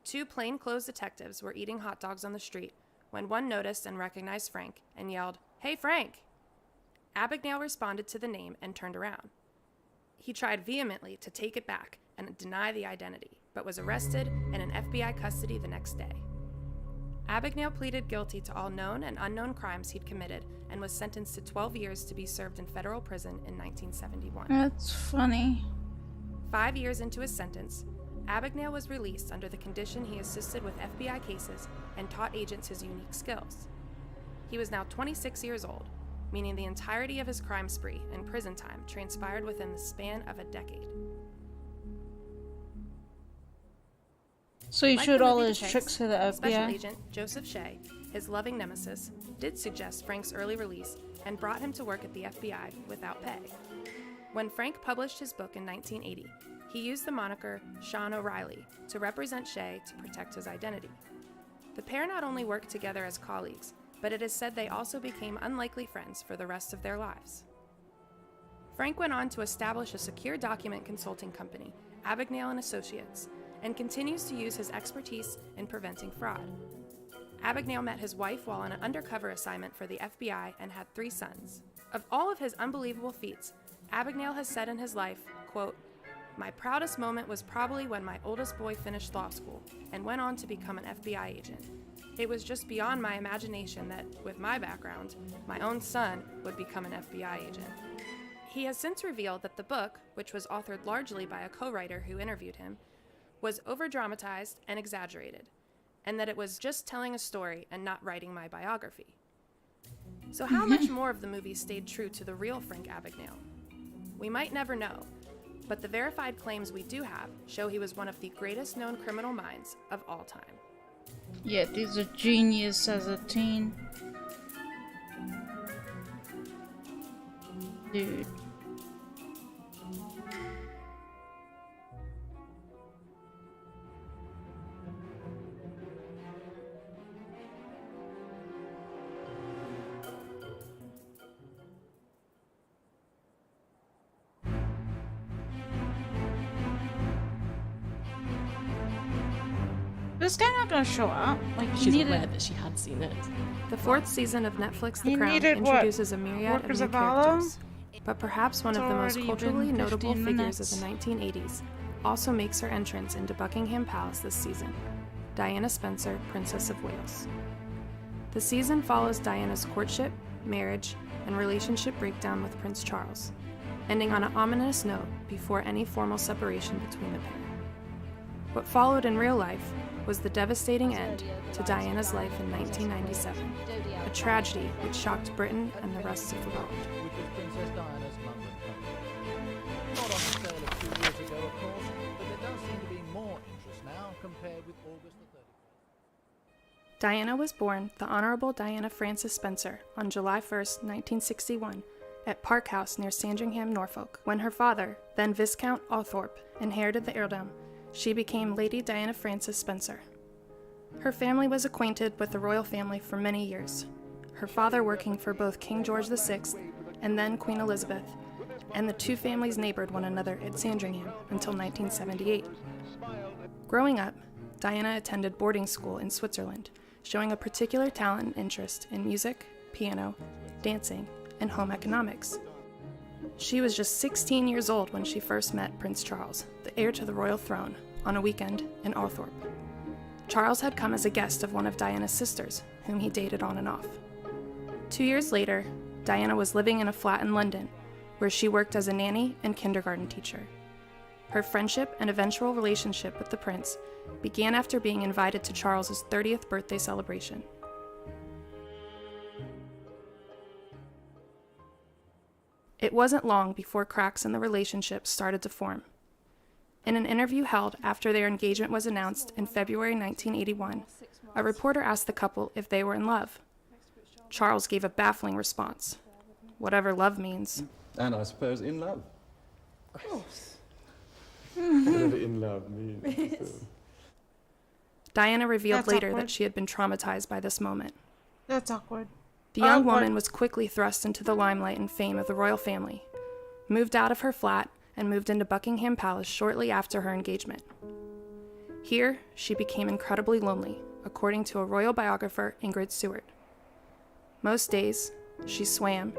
2 plainclothes detectives were eating hot dogs on the street when one noticed and recognized Frank and yelled, "Hey, Frank!" Abagnale responded to the name and turned around. He tried vehemently to take it back and deny the identity, but was arrested and in FBI custody the next day. Abagnale pleaded guilty to all known and unknown crimes he'd committed and was sentenced to 12 years to be served in federal prison in 1971. That's funny. 5 years into his sentence, Abagnale was released under the condition he assisted with FBI cases and taught agents his unique skills. He was now 26 years old, meaning the entirety of his crime spree and prison time transpired within the span of a decade. So he Like showed the all movie his depicts, tricks to the Special FBI. Agent Joseph Shea, his loving nemesis, did suggest Frank's early release and brought him to work at the FBI without pay. When Frank published his book in 1980, he used the moniker Sean O'Reilly to represent Shea to protect his identity. The pair not only worked together as colleagues, but it is said they also became unlikely friends for the rest of their lives. Frank went on to establish a secure document consulting company, Abagnale & Associates, and continues to use his expertise in preventing fraud. Abagnale met his wife while on an undercover assignment for the FBI and had 3 sons. Of all of his unbelievable feats, Abagnale has said in his life, quote, "My proudest moment was probably when my oldest boy finished law school and went on to become an FBI agent. It was just beyond my imagination that, with my background, my own son would become an FBI agent." He has since revealed that the book, which was authored largely by a co-writer who interviewed him, was over-dramatized and exaggerated, and that it was just telling a story and not writing my biography. So how much more of the movie stayed true to the real Frank Abagnale? We might never know, but the verified claims we do have show he was one of the greatest known criminal minds of all time. Yeah, he's a genius as a teen. Dude. This guy not gonna show up. Like he She's needed. aware that she had seen it. The 4th season of Netflix The He Crown needed what? introduces a myriad of Workers new of Allah? characters. But perhaps one It's of the most already culturally been notable 15 figures of minutes. the 1980s also makes her entrance into Buckingham Palace this season, Diana Spencer, Princess of Wales. The season follows Diana's courtship, marriage, and relationship breakdown with Prince Charles, ending on an ominous note before any formal separation between the pair. What followed in real life was the devastating end to Diana's life in 1997, a tragedy which shocked Britain and the rest of the world. Which was Princess Diana's London home. Not on sale a few years ago, of course, but there does seem to be more interest now compared with August the 31st. Diana was born the Honorable Diana Frances Spencer on July 1st, 1961, at Park House near Sandringham, Norfolk. When her father, then Viscount Althorpe, inherited the earldom, she became Lady Diana Frances Spencer. Her family was acquainted with the royal family for many years, her father working for both King George VI and then Queen Elizabeth, and the two families neighbored one another at Sandringham until 1978. Growing up, Diana attended boarding school in Switzerland, showing a particular talent and interest in music, piano, dancing, and home economics. She was just 16 years old when she first met Prince Charles, the heir to the royal throne, on a weekend in Althorpe. Charles had come as a guest of one of Diana's sisters, whom he dated on and off. 2 years later, Diana was living in a flat in London, where she worked as a nanny and kindergarten teacher. Her friendship and eventual relationship with the prince began after being invited to Charles's 30th birthday celebration. It wasn't long before cracks in the relationship started to form. In an interview held after their engagement was announced in February 1981, a reporter asked the couple if they were in love. Charles gave a baffling response. Whatever love means. And I suppose in love. Of course. Whatever in love means. Diana revealed That's later awkward. that she had been traumatized by this moment. That's awkward. The young Awkward. woman was quickly thrust into the limelight and fame of the royal family, moved out of her flat, and moved into Buckingham Palace shortly after her engagement. Here, she became incredibly lonely, according to a royal biographer, Ingrid Seward. Most days, she swam,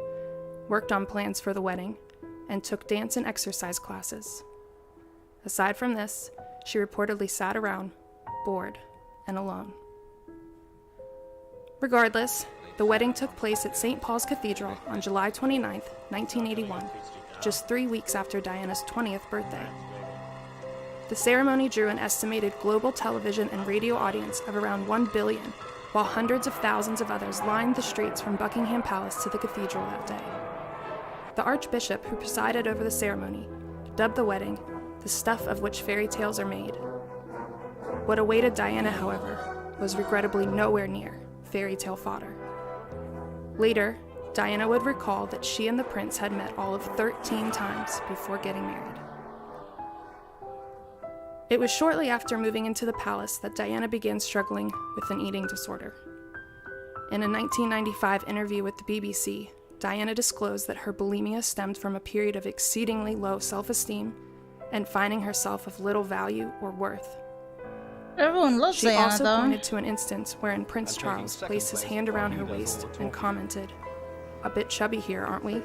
worked on plans for the wedding, and took dance and exercise classes. Aside from this, she reportedly sat around, bored, and alone. Regardless, the wedding took place at St. Paul's Cathedral on July 29, 1981, just 3 weeks after Diana's 20th birthday. The ceremony drew an estimated global television and radio audience of around 1 billion, while hundreds of thousands of others lined the streets from Buckingham Palace to the cathedral that day. The Archbishop who presided over the ceremony dubbed the wedding the stuff of which fairy tales are made. What awaited Diana, however, was regrettably nowhere near fairy tale fodder. Later, Diana would recall that she and the prince had met all of 13 times before getting married. It was shortly after moving into the palace that Diana began struggling with an eating disorder. In a 1995 interview with the BBC, Diana disclosed that her bulimia stemmed from a period of exceedingly low self-esteem and finding herself of little value or worth. Everyone loves She Diana, also though. pointed to an instance wherein Prince Charles placed his hand around her waist and commented, "A bit chubby here, aren't we?"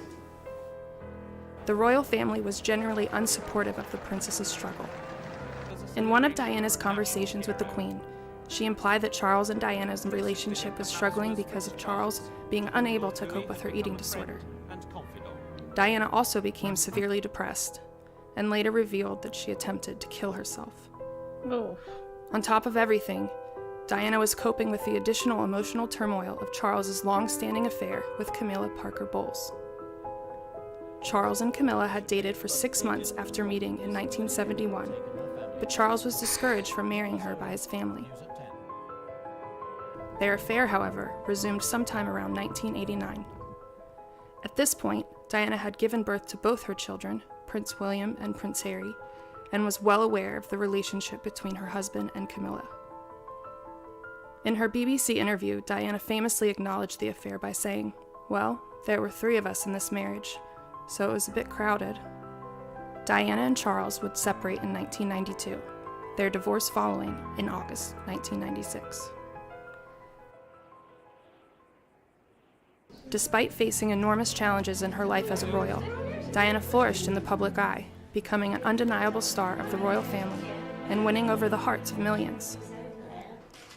The royal family was generally unsupportive of the princess's struggle. In one of Diana's conversations with the Queen, she implied that Charles and Diana's relationship was struggling because of Charles being unable to cope with her eating disorder. Diana also became severely depressed, and later revealed that she attempted to kill herself. On top of everything, Diana was coping with the additional emotional turmoil of Charles's long-standing affair with Camilla Parker Bowles. Charles and Camilla had dated for 6 months after meeting in 1971, but Charles was discouraged from marrying her by his family. Their affair, however, resumed sometime around 1989. At this point, Diana had given birth to both her children, Prince William and Prince Harry, and was well aware of the relationship between her husband and Camilla. In her BBC interview, Diana famously acknowledged the affair by saying, "Well, there were 3 of us in this marriage, so it was a bit crowded." Diana and Charles would separate in 1992, their divorce following in August 1996. Despite facing enormous challenges in her life as a royal, Diana flourished in the public eye, becoming an undeniable star of the royal family and winning over the hearts of millions.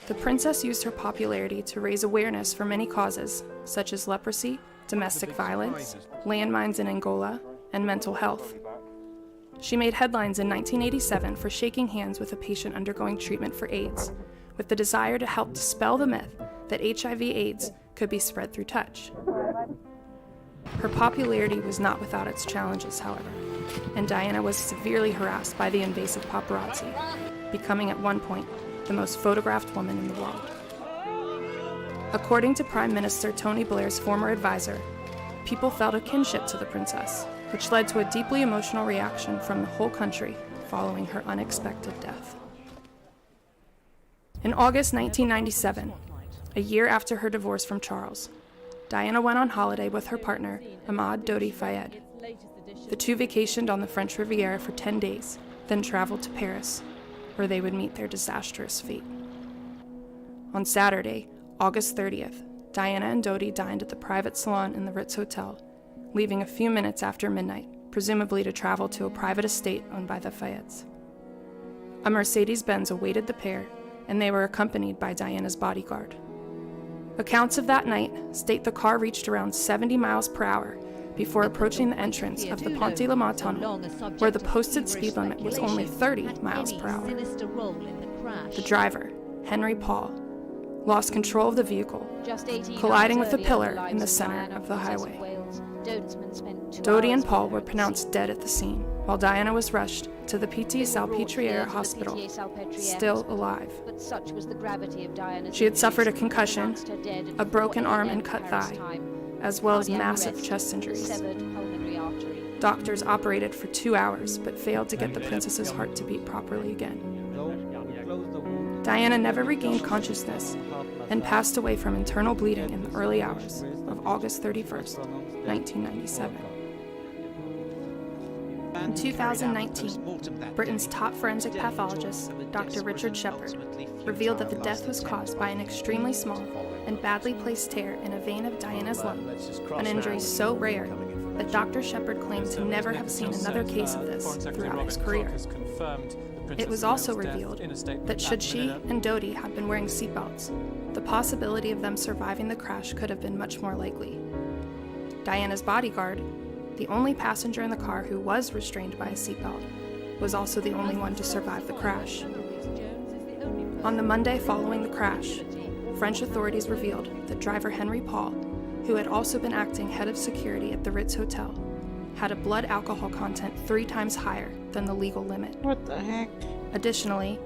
The princess used her popularity to raise awareness for many causes, such as leprosy, domestic violence, landmines in Angola, and mental health. She made headlines in 1987 for shaking hands with a patient undergoing treatment for AIDS, with the desire to help dispel the myth that HIV/AIDS could be spread through touch. Her popularity was not without its challenges, however, and Diana was severely harassed by the invasive paparazzi, becoming at one point the most photographed woman in the world. According to Prime Minister Tony Blair's former advisor, people felt a kinship to the princess, which led to a deeply emotional reaction from the whole country following her unexpected death. In August 1997, a year after her divorce from Charles, Diana went on holiday with her partner, Ahmad Dodi Fayed. The two vacationed on the French Riviera for 10 days, then traveled to Paris, where they would meet their disastrous fate. On Saturday, August 30th, Diana and Dodi dined at the private salon in the Ritz Hotel, leaving a few minutes after midnight, presumably to travel to a private estate owned by the Fayeds. A Mercedes-Benz awaited the pair, and they were accompanied by Diana's bodyguard. Accounts of that night state the car reached around 70 miles per hour before approaching the entrance of the Pont de la Mare tunnel, where the posted speed limit was only 30 miles per hour. The driver, Henry Paul, lost control of the vehicle, colliding with a pillar in the center of the highway. Dodie and Paul were pronounced dead at the scene, while Diana was rushed to the PT Salpêtrière Hospital, still alive. She had suffered a concussion, a broken arm and cut thigh, as well as massive chest injuries. Doctors operated for 2 hours, but failed to get the princess's heart to beat properly again. Diana never regained consciousness and passed away from internal bleeding in the early hours of August 31st, 1997. In 2019, Britain's top forensic pathologist, Dr. Richard Shepherd, revealed that the death was caused by an extremely small and badly placed tear in a vein of Diana's lung, an injury so rare that Dr. Shepherd claimed to never have seen another case of this throughout his career. It was also revealed that should she and Dodie have been wearing seatbelts, the possibility of them surviving the crash could have been much more likely. Diana's bodyguard, the only passenger in the car who was restrained by a seatbelt, was also the only one to survive the crash. On the Monday following the crash, French authorities revealed that driver Henry Paul, who had also been acting head of security at the Ritz Hotel, had a blood alcohol content 3 times higher than the legal limit. What the heck? Additionally,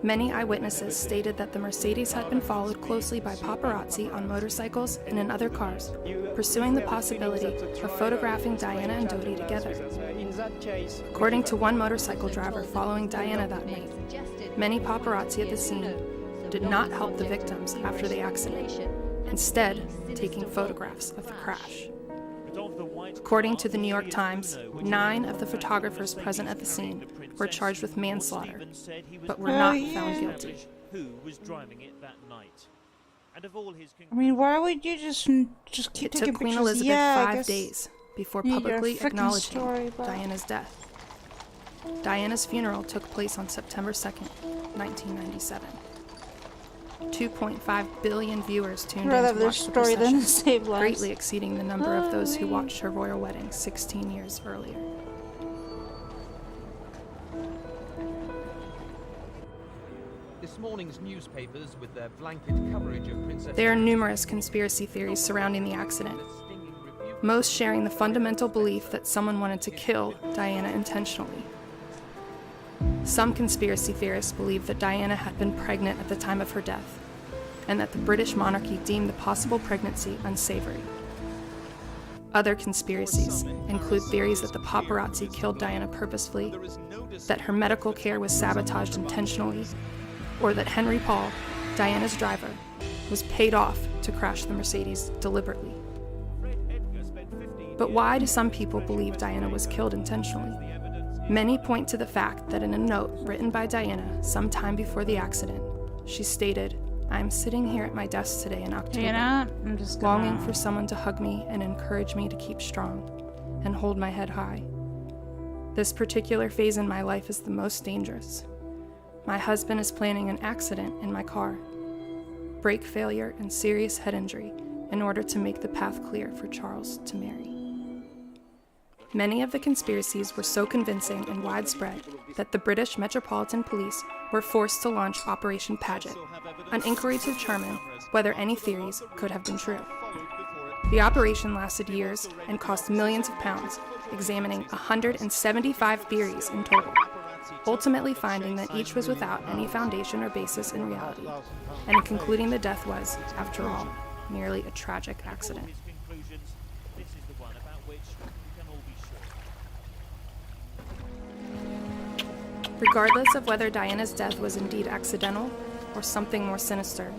many eyewitnesses stated that the Mercedes had been followed closely by paparazzi on motorcycles and in other cars, pursuing the possibility of photographing Diana and Dodie together. According to one motorcycle driver following Diana that night, many paparazzi at the scene did not help the victims after the accident, instead taking photographs of the crash. According to the New York Times, 9 of the photographers present at the scene were charged with manslaughter, but were not found guilty. I mean, why would you just keep It taking took Queen pictures? Elizabeth Yeah, 5 days before Yeah, you're a publicly frickin' acknowledging story, but- Diana's death. Diana's funeral took place on September 2nd, 1997. 2.5 billion viewers tuned in Rather to their watch the story than procession, save lives. greatly exceeding the number of those who watched her royal wedding 16 years earlier. This morning's newspapers, with their blanket coverage of Princess There are numerous conspiracy theories surrounding the accident, most sharing the fundamental belief that someone wanted to kill Diana intentionally. Some conspiracy theorists believe that Diana had been pregnant at the time of her death, and that the British monarchy deemed the possible pregnancy unsavory. Other conspiracies include theories that the paparazzi killed Diana purposefully, that her medical care was sabotaged intentionally, or that Henry Paul, Diana's driver, was paid off to crash the Mercedes deliberately. But why do some people believe Diana was killed intentionally? Many point to the fact that in a note written by Diana sometime before the accident, she stated, "I am sitting here at my desk today in October, I'm just gonna... longing for someone to hug me and encourage me to keep strong and hold my head high. This particular phase in my life is the most dangerous. My husband is planning an accident in my car, brake failure and serious head injury in order to make the path clear for Charles to marry." Many of the conspiracies were so convincing and widespread that the British Metropolitan Police were forced to launch Operation Paget, an inquiry to determine whether any theories could have been true. The operation lasted years and cost millions of pounds, examining 175 theories in total, ultimately finding that each was without any foundation or basis in reality, and concluding the death was, after all, merely a tragic accident. Regardless of whether Diana's death was indeed accidental or something more sinister,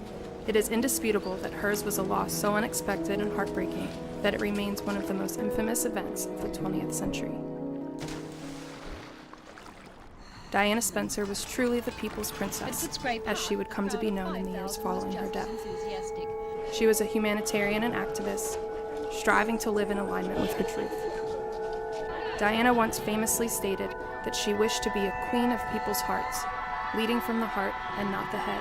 it is indisputable that hers was a loss so unexpected and heartbreaking that it remains one of the most infamous events of the 20th century. Diana Spencer was truly the people's princess, as she would come to be known in the years following her death. She was a humanitarian and activist, striving to live in alignment with her truth. Diana once famously stated that she wished to be a queen of people's hearts, leading from the heart and not the head.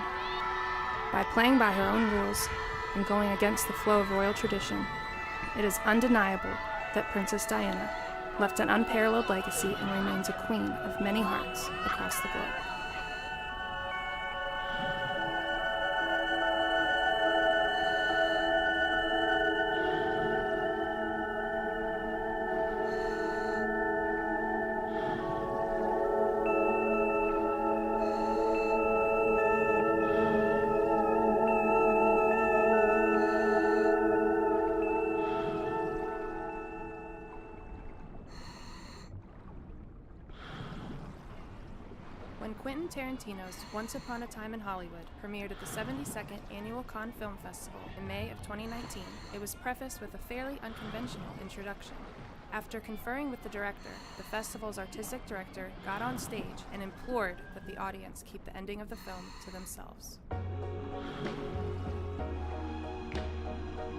By playing by her own rules and going against the flow of royal tradition, it is undeniable that Princess Diana left an unparalleled legacy and remains a queen of many hearts across the globe. When Quentin Tarantino's Once Upon a Time in Hollywood premiered at the 72nd Annual Cannes Film Festival in May of 2019, it was prefaced with a fairly unconventional introduction. After conferring with the director, the festival's artistic director got on stage and implored that the audience keep the ending of the film to themselves.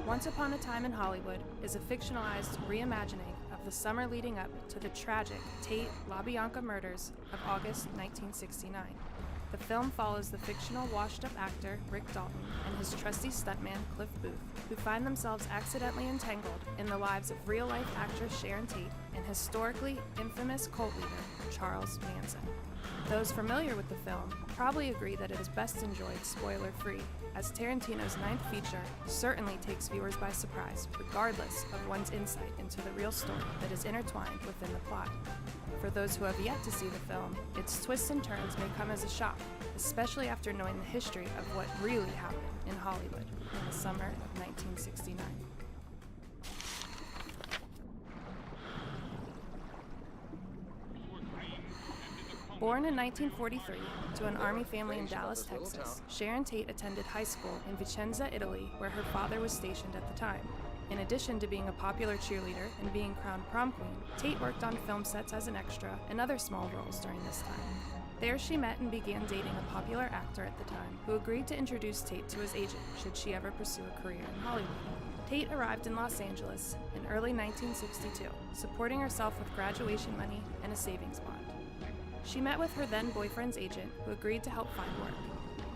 Once Upon a Time in Hollywood is a fictionalized reimagining of the summer leading up to the tragic Tate LaBianca murders of August 1969. The film follows the fictional washed-up actor Rick Dalton and his trusty stuntman Cliff Booth, who find themselves accidentally entangled in the lives of real-life actress Sharon Tate and historically infamous cult leader Charles Manson. Those familiar with the film probably agree that it is best enjoyed spoiler-free, as Tarantino's ninth feature certainly takes viewers by surprise, regardless of one's insight into the real story that is intertwined within the plot. For those who have yet to see the film, its twists and turns may come as a shock, especially after knowing the history of what really happened in Hollywood in the summer of 1969. Born in 1943 to an army family in Dallas, Texas, Sharon Tate attended high school in Vicenza, Italy, where her father was stationed at the time. In addition to being a popular cheerleader and being crowned prom queen, Tate worked on film sets as an extra and other small roles during this time. There she met and began dating a popular actor at the time, who agreed to introduce Tate to his agent should she ever pursue a career in Hollywood. Tate arrived in Los Angeles in early 1962, supporting herself with graduation money and a savings bond. She met with her then boyfriend's agent, who agreed to help find work.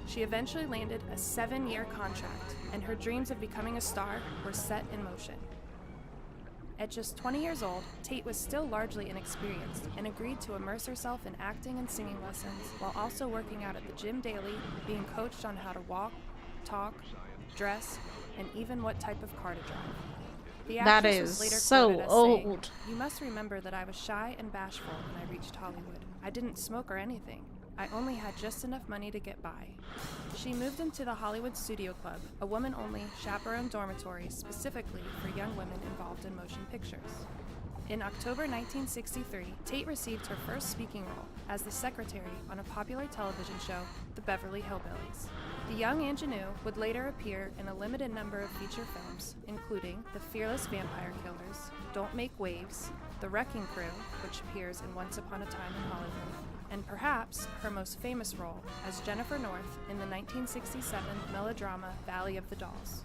She eventually landed a 7-year contract, and her dreams of becoming a star were set in motion. At just 20 years old, Tate was still largely inexperienced and agreed to immerse herself in acting and singing lessons while also working out at the gym daily, being coached on how to walk, talk, dress, and even what type of car to drive. The That actress is was later so quoted as saying, old. "You must remember that I was shy and bashful when I reached Hollywood. I didn't smoke or anything. I only had just enough money to get by." She moved into the Hollywood Studio Club, a woman-only chaperone dormitory specifically for young women involved in motion pictures. In October 1963, Tate received her first speaking role as the secretary on a popular television show, The Beverly Hillbillies. The young ingenue would later appear in a limited number of feature films, including The Fearless Vampire Killers, Don't Make Waves, The Wrecking Crew, which appears in Once Upon a Time in Hollywood, and perhaps her most famous role as Jennifer North in the 1967 melodrama Valley of the Dolls.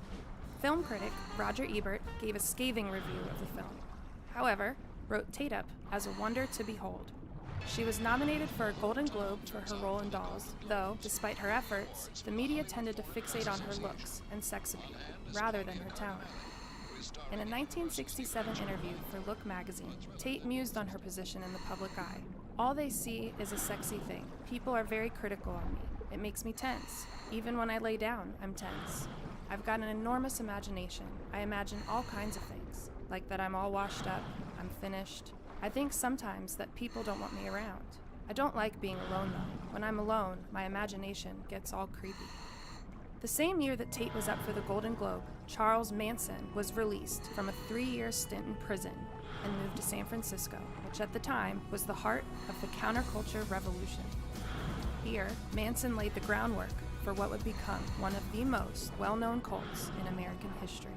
Film critic Roger Ebert gave a scathing review of the film. However, wrote Tate up as a wonder to behold. She was nominated for a Golden Globe for her role in Dolls, though, despite her efforts, the media tended to fixate on her looks and sex appeal, rather than her talent. In a 1967 interview for Look magazine, Tate mused on her position in the public eye. "All they see is a sexy thing. People are very critical on me. It makes me tense. Even when I lay down, I'm tense. I've got an enormous imagination. I imagine all kinds of things, like that I'm all washed up, I'm finished. I think sometimes that people don't want me around. I don't like being alone though. When I'm alone, my imagination gets all creepy." The same year that Tate was up for the Golden Globe, Charles Manson was released from a 3-year stint in prison and moved to San Francisco, which at the time was the heart of the counterculture revolution. Here, Manson laid the groundwork for what would become one of the most well-known cults in American history.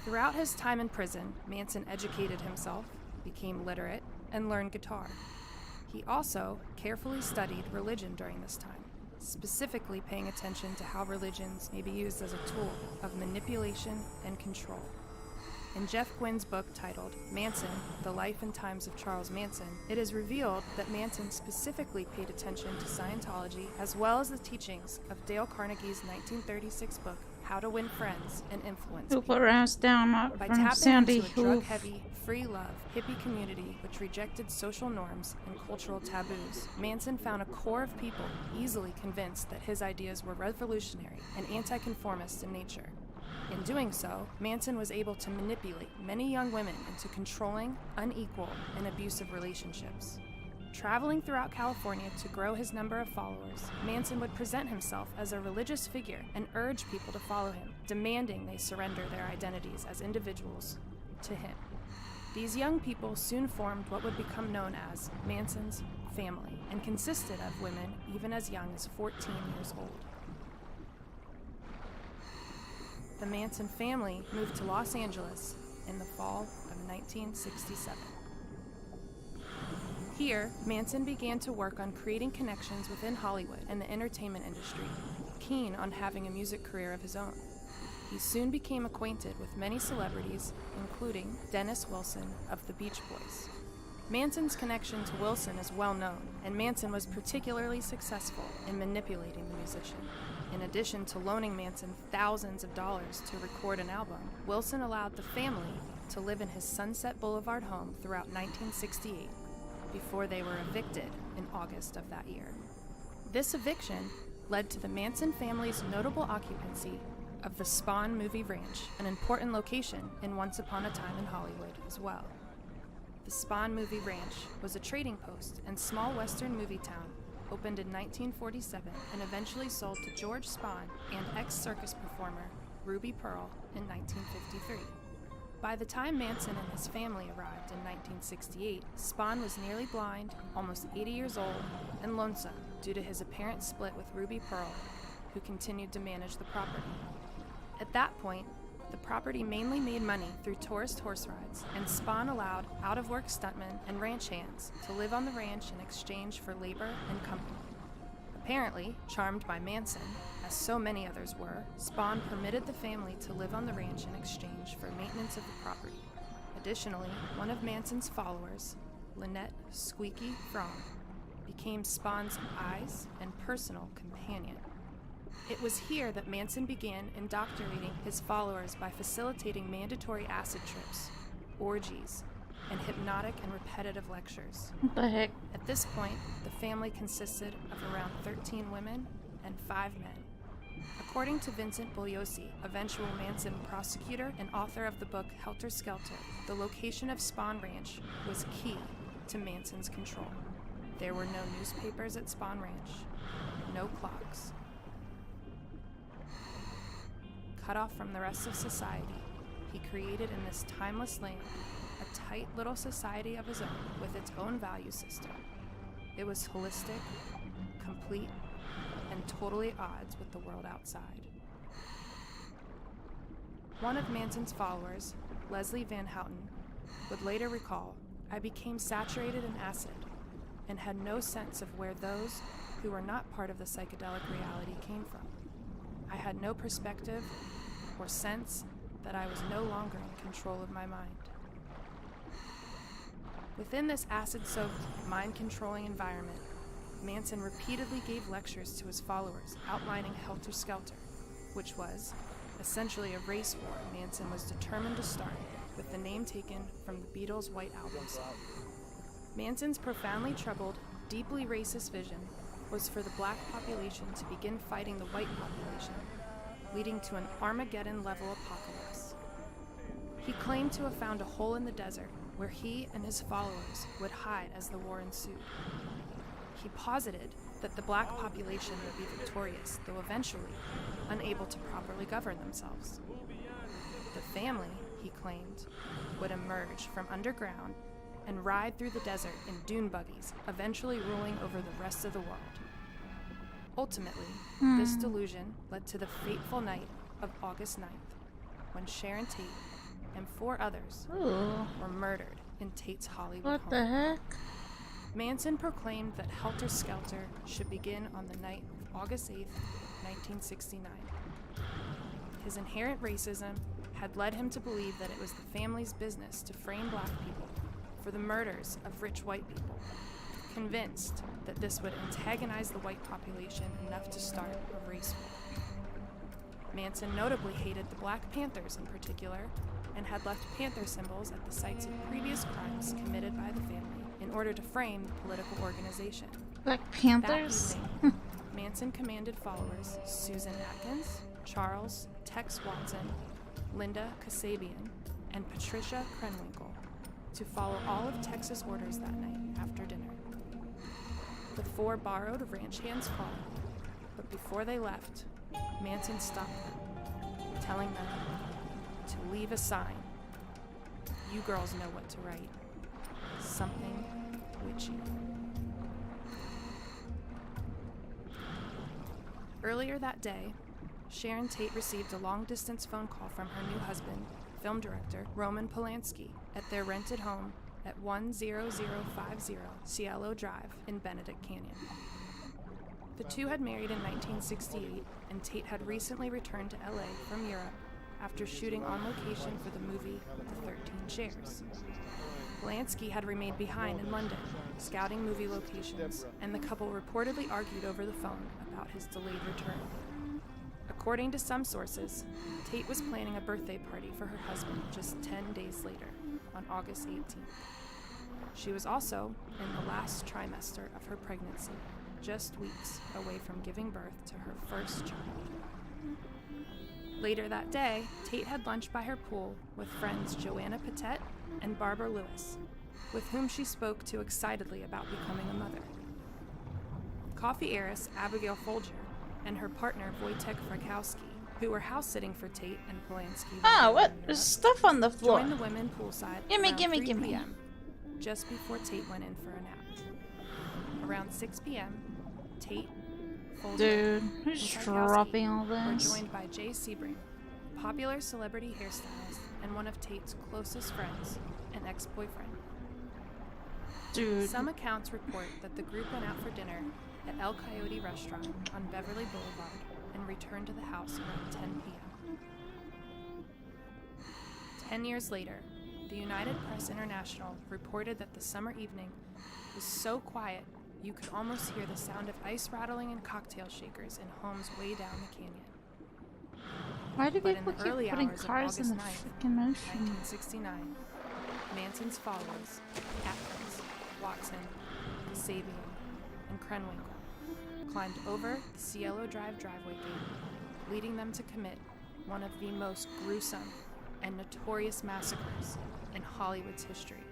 Throughout his time in prison, Manson educated himself, became literate, and learned guitar. He also carefully studied religion during this time, specifically paying attention to how religions may be used as a tool of manipulation and control. In Jeff Gwynn's book titled Manson, The Life and Times of Charles Manson, it is revealed that Manson specifically paid attention to Scientology as well as the teachings of Dale Carnegie's 1936 book, How to Win Friends and Influence Who People. put us down By from tapping Sandy into a Hook. drug-heavy, free love, hippie community which rejected social norms and cultural taboos, Manson found a core of people easily convinced that his ideas were revolutionary and anti-conformist in nature. In doing so, Manson was able to manipulate many young women into controlling, unequal, and abusive relationships. Traveling throughout California to grow his number of followers, Manson would present himself as a religious figure and urge people to follow him, demanding they surrender their identities as individuals to him. These young people soon formed what would become known as Manson's family and consisted of women even as young as 14 years old. The Manson family moved to Los Angeles in the fall of 1967. Here, Manson began to work on creating connections within Hollywood and the entertainment industry, keen on having a music career of his own. He soon became acquainted with many celebrities, including Dennis Wilson of the Beach Boys. Manson's connection to Wilson is well known, and Manson was particularly successful in manipulating the musician. In addition to loaning Manson thousands of dollars to record an album, Wilson allowed the family to live in his Sunset Boulevard home throughout 1968, before they were evicted in August of that year. This eviction led to the Manson family's notable occupancy of the Spawn Movie Ranch, an important location in Once Upon a Time in Hollywood as well. The Spawn Movie Ranch was a trading post and small western movie town opened in 1947 and eventually sold to George Spawn and ex-circus performer Ruby Pearl in 1953. By the time Manson and his family arrived in 1968, Spawn was nearly blind, almost 80 years old, and lonesome due to his apparent split with Ruby Pearl, who continued to manage the property. At that point, the property mainly made money through tourist horse rides, and Spawn allowed out-of-work stuntmen and ranch hands to live on the ranch in exchange for labor and company. Apparently, charmed by Manson, as so many others were, Spawn permitted the family to live on the ranch in exchange for maintenance of the property. Additionally, one of Manson's followers, Lynette Squeaky Fromm, became Spawn's eyes and personal companion. It was here that Manson began indoctrinating his followers by facilitating mandatory acid trips, orgies, and hypnotic and repetitive lectures. What the heck? At this point, the family consisted of around 13 women and 5 men. According to Vincent Bugliosi, eventual Manson prosecutor and author of the book Helter Skelter, the location of Spawn Ranch was key to Manson's control. There were no newspapers at Spawn Ranch, no clocks. Cut off from the rest of society, he created in this timeless land a tight little society of his own with its own value system. It was holistic, complete, and totally at odds with the world outside. One of Manson's followers, Leslie Van Houten, would later recall, "I became saturated in acid and had no sense of where those who were not part of the psychedelic reality came from. I had no perspective or sense that I was no longer in control of my mind." Within this acid-soaked, mind-controlling environment, Manson repeatedly gave lectures to his followers outlining Helter Skelter, which was essentially a race war Manson was determined to start, with the name taken from the Beatles' White Album song. Manson's profoundly troubled, deeply racist vision was for the black population to begin fighting the white population, leading to an Armageddon-level apocalypse. He claimed to have found a hole in the desert where he and his followers would hide as the war ensued. He posited that the black population would be victorious, though eventually unable to properly govern themselves. The family, he claimed, would emerge from underground and ride through the desert in dune buggies, eventually ruling over the rest of the world. Ultimately, this delusion led to the fateful night of August 9th, when Sharon Tate and 4 others were murdered in Tate's Hollywood home. What the heck? Manson proclaimed that Helter Skelter should begin on the night of August 8th, 1969. His inherent racism had led him to believe that it was the family's business to frame black people for the murders of rich white people, convinced that this would antagonize the white population enough to start a race war. Manson notably hated the Black Panthers in particular, and had left panther symbols at the sites of previous crimes committed by the family in order to frame the political organization. Black Panthers? That evening, Manson commanded followers Susan Atkins, Charles Tex Watson, Linda Kasabian, and Patricia Krenwinkel to follow all of Tex's orders that night after dinner. The 4 borrowed ranch hands' car, but before they left, Manson stopped them, telling them to leave a sign. You girls know what to write. Something witchy. Earlier that day, Sharon Tate received a long-distance phone call from her new husband, film director Roman Polanski, at their rented home at 10050 Cielo Drive in Benedict Canyon. The two had married in 1968, and Tate had recently returned to LA from Europe after shooting on location for the movie The 13 Chairs. Polanski had remained behind in London, scouting movie locations, and the couple reportedly argued over the phone about his delayed return. According to some sources, Tate was planning a birthday party for her husband just 10 days later, on August 18th. She was also in the last trimester of her pregnancy, just weeks away from giving birth to her first child. Later that day, Tate had lunch by her pool with friends Joanna Patet and Barbara Lewis, with whom she spoke to excitedly about becoming a mother. Coffee heiress Abigail Folger and her partner Wojtek Frykowski, who were house-sitting for Tate and Polanski. Ah, what? There's stuff on the floor. Joined the women poolside around 3 p.m., just before Tate went in for a nap. Around 6 p.m., Tate, Folger, Dude, who's and Frykowski dropping all were this? joined by Jay Sebring, a popular celebrity hairstylist and one of Tate's closest friends, an ex-boyfriend. Dude. Some accounts report that the group went out for dinner at El Coyote Restaurant on Beverly Boulevard and returned to the house around 10 p.m. 10 years later, the United Press International reported that the summer evening was so quiet you could almost hear the sound of ice rattling and cocktail shakers in homes way down the canyon. Why do But people in the keep early putting hours of cars in August the 9th, freaking ocean? 1969, Manson's followers, Atkins, Watson, Kasabian, and Krenwinkel, climbed over the Cielo Drive driveway gate, leading them to commit one of the most gruesome and notorious massacres in Hollywood's history.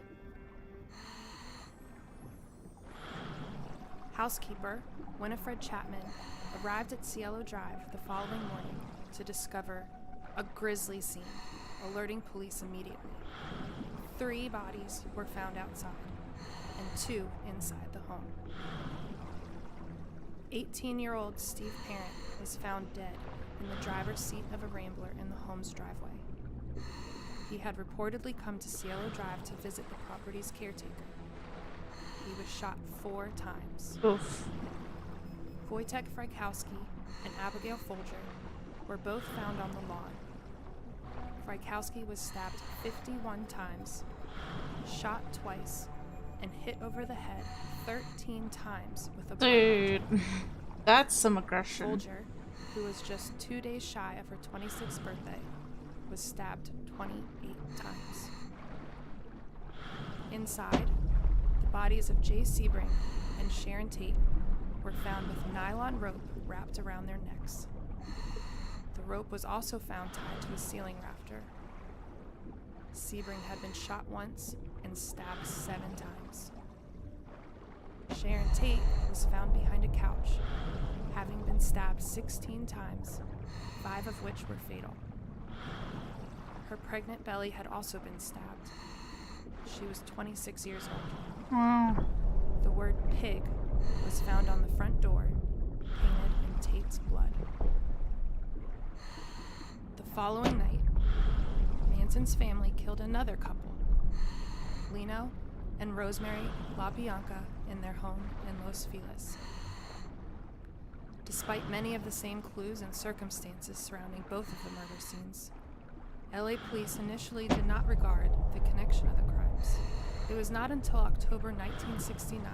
Housekeeper Winifred Chapman arrived at Cielo Drive the following morning to discover a grisly scene, alerting police immediately. 3 bodies were found outside, and 2 inside the home. 18-year-old Steve Parent was found dead in the driver's seat of a Rambler in the home's driveway. He had reportedly come to Cielo Drive to visit the property's caretaker. He was shot 4 times. Oof. Wojtek Frykowski and Abigail Folger were both found on the lawn. Frykowski was stabbed 51 times, shot twice, and hit over the head 13 times with a Dude, that's some aggression. Folger, who was just 2 days shy of her 26th birthday, was stabbed 28 times. Inside, the bodies of Jay Sebring and Sharon Tate were found with nylon rope wrapped around their necks. The rope was also found tied to a ceiling rafter. Sebring had been shot once and stabbed 7 times. Sharon Tate was found behind a couch, having been stabbed 16 times, 5 of which were fatal. Her pregnant belly had also been stabbed. She was 26 years old. Wow. The word pig was found on the front door, painted in Tate's blood. The following night, Manson's family killed another couple, Lino and Rosemary LaBianca, in their home in Los Feliz. Despite many of the same clues and circumstances surrounding both of the murder scenes, LA police initially did not regard the connection of the crimes. It was not until October 1969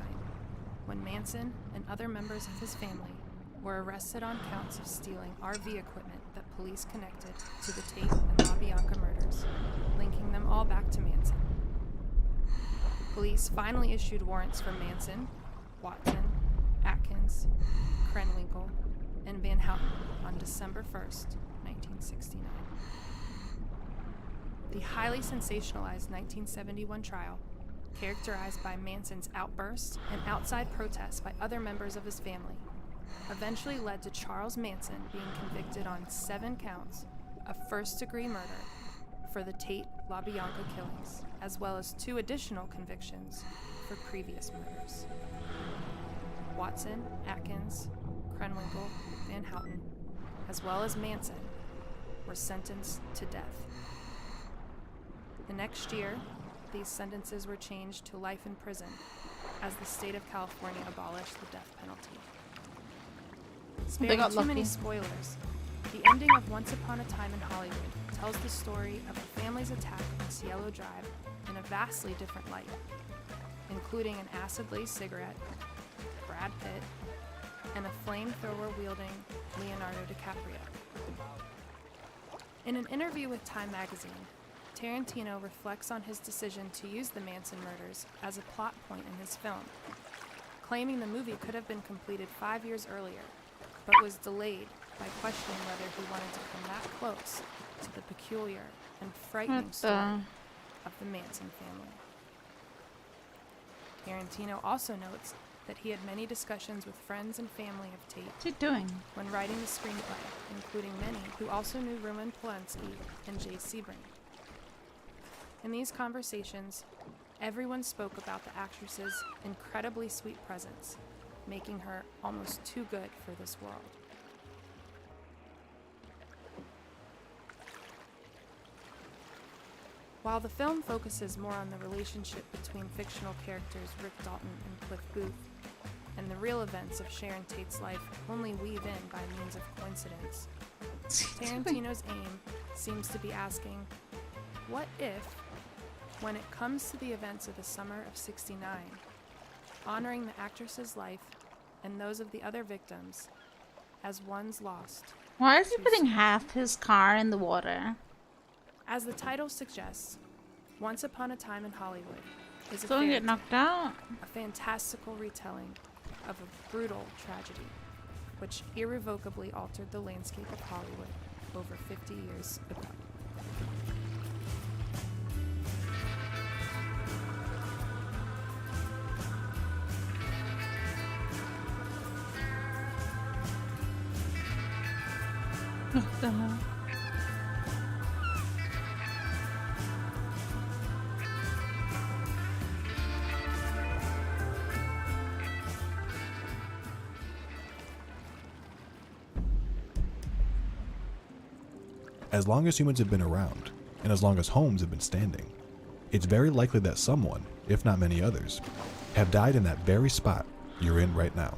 when Manson and other members of his family were arrested on counts of stealing RV equipment that police connected to the Tate and LaBianca murders, linking them all back to Manson. Police finally issued warrants for Manson, Watson, Atkins, Krenwinkel, and Van Houten on December 1st, 1969. The highly sensationalized 1971 trial, characterized by Manson's outbursts and outside protests by other members of his family, eventually led to Charles Manson being convicted on 7 counts of first-degree murder, for the Tate LaBianca killings, as well as 2 additional convictions for previous murders. Watson, Atkins, Krenwinkel, Van Houten, as well as Manson, were sentenced to death. The next year, these sentences were changed to life in prison as the state of California abolished the death penalty. Sparing too many spoilers, the ending of Once Upon a Time in Hollywood tells the story of a family's attack on Cielo Drive in a vastly different light, including an acid-laced cigarette, Brad Pitt, and a flamethrower-wielding Leonardo DiCaprio. In an interview with Time magazine, Tarantino reflects on his decision to use the Manson murders as a plot point in his film, claiming the movie could have been completed 5 years earlier, but was delayed by questioning whether he wanted to come that close to the peculiar and frightening story of the Manson family. Tarantino also notes that he had many discussions with friends and family of Tate What's he doing? when writing the screenplay, including many who also knew Roman Polanski and Jay Sebring. In these conversations, everyone spoke about the actress's incredibly sweet presence, making her almost too good for this world. While the film focuses more on the relationship between fictional characters Rick Dalton and Cliff Booth, and the real events of Sharon Tate's life only weave in by means of coincidence, Tarantino's aim seems to be asking, what if, when it comes to the events of the summer of '69, honoring the actress's life and those of the other victims as ones lost? Why is he putting half his car in the water? As the title suggests, Once Upon a Time in Hollywood is Someone get knocked out? a fantastical retelling of a brutal tragedy, which irrevocably altered the landscape of Hollywood over 50 years ago. What the hell? As long as humans have been around, and as long as homes have been standing, it's very likely that someone, if not many others, have died in that very spot you're in right now.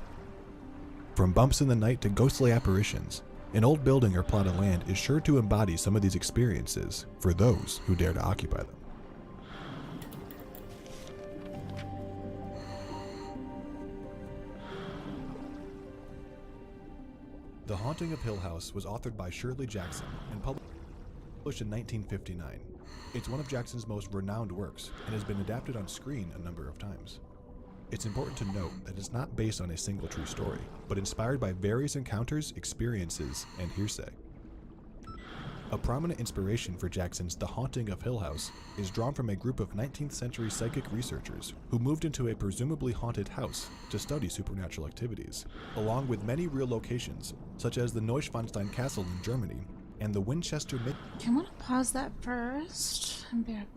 From bumps in the night to ghostly apparitions, an old building or plot of land is sure to embody some of these experiences for those who dare to occupy them. The Haunting of Hill House was authored by Shirley Jackson and published in 1959. It's one of Jackson's most renowned works and has been adapted on screen a number of times. It's important to note that it's not based on a single true story, but inspired by various encounters, experiences, and hearsay. A prominent inspiration for Jackson's The Haunting of Hill House is drawn from a group of 19th century psychic researchers who moved into a presumably haunted house to study supernatural activities, along with many real locations, such as the Neuschwanstein Castle in Germany and the Winchester Mid. Can we pause that first? I'm back.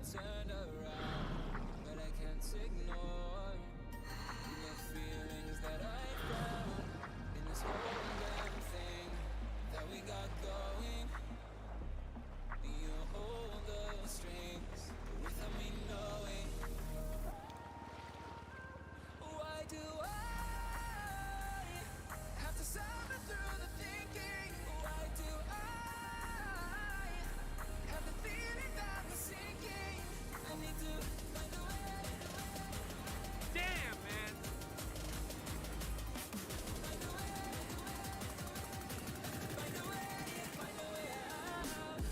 turned around, but I can't ignore the feelings that I found in this whole damn thing that we got going. You hold the strings without me knowing. Why do I have to suffer through the thinking? Why do I have the feeling that we're sinking? I need to find a way. Damn, man. Find a way. Find a way. Find a way out.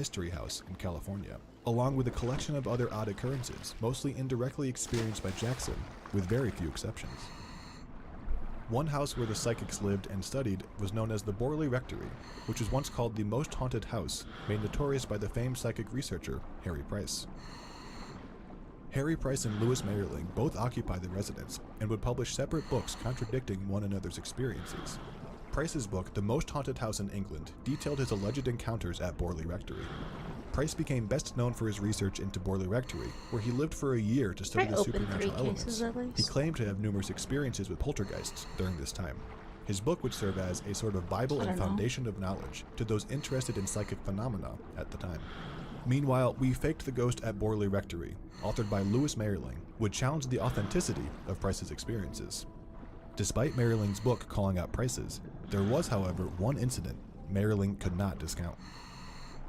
Mystery House in California, along with a collection of other odd occurrences, mostly indirectly experienced by Jackson, with very few exceptions. One house where the psychics lived and studied was known as the Borley Rectory, which was once called the most haunted house, made notorious by the famed psychic researcher Harry Price. Harry Price and Louis Meyerling both occupied the residence and would publish separate books contradicting one another's experiences. Price's book, The Most Haunted House in England, detailed his alleged encounters at Borley Rectory. Price became best known for his research into Borley Rectory, where he lived for a year to study the supernatural elements. He claimed to have numerous experiences with poltergeists during this time. His book would serve as a sort of Bible and foundation of knowledge to those interested in psychic phenomena at the time. Meanwhile, We Faked the Ghost at Borley Rectory, authored by Louis Meyerling, would challenge the authenticity of Price's experiences. Despite Meyerling's book calling out Price's, there was, however, one incident Meyerling could not discount.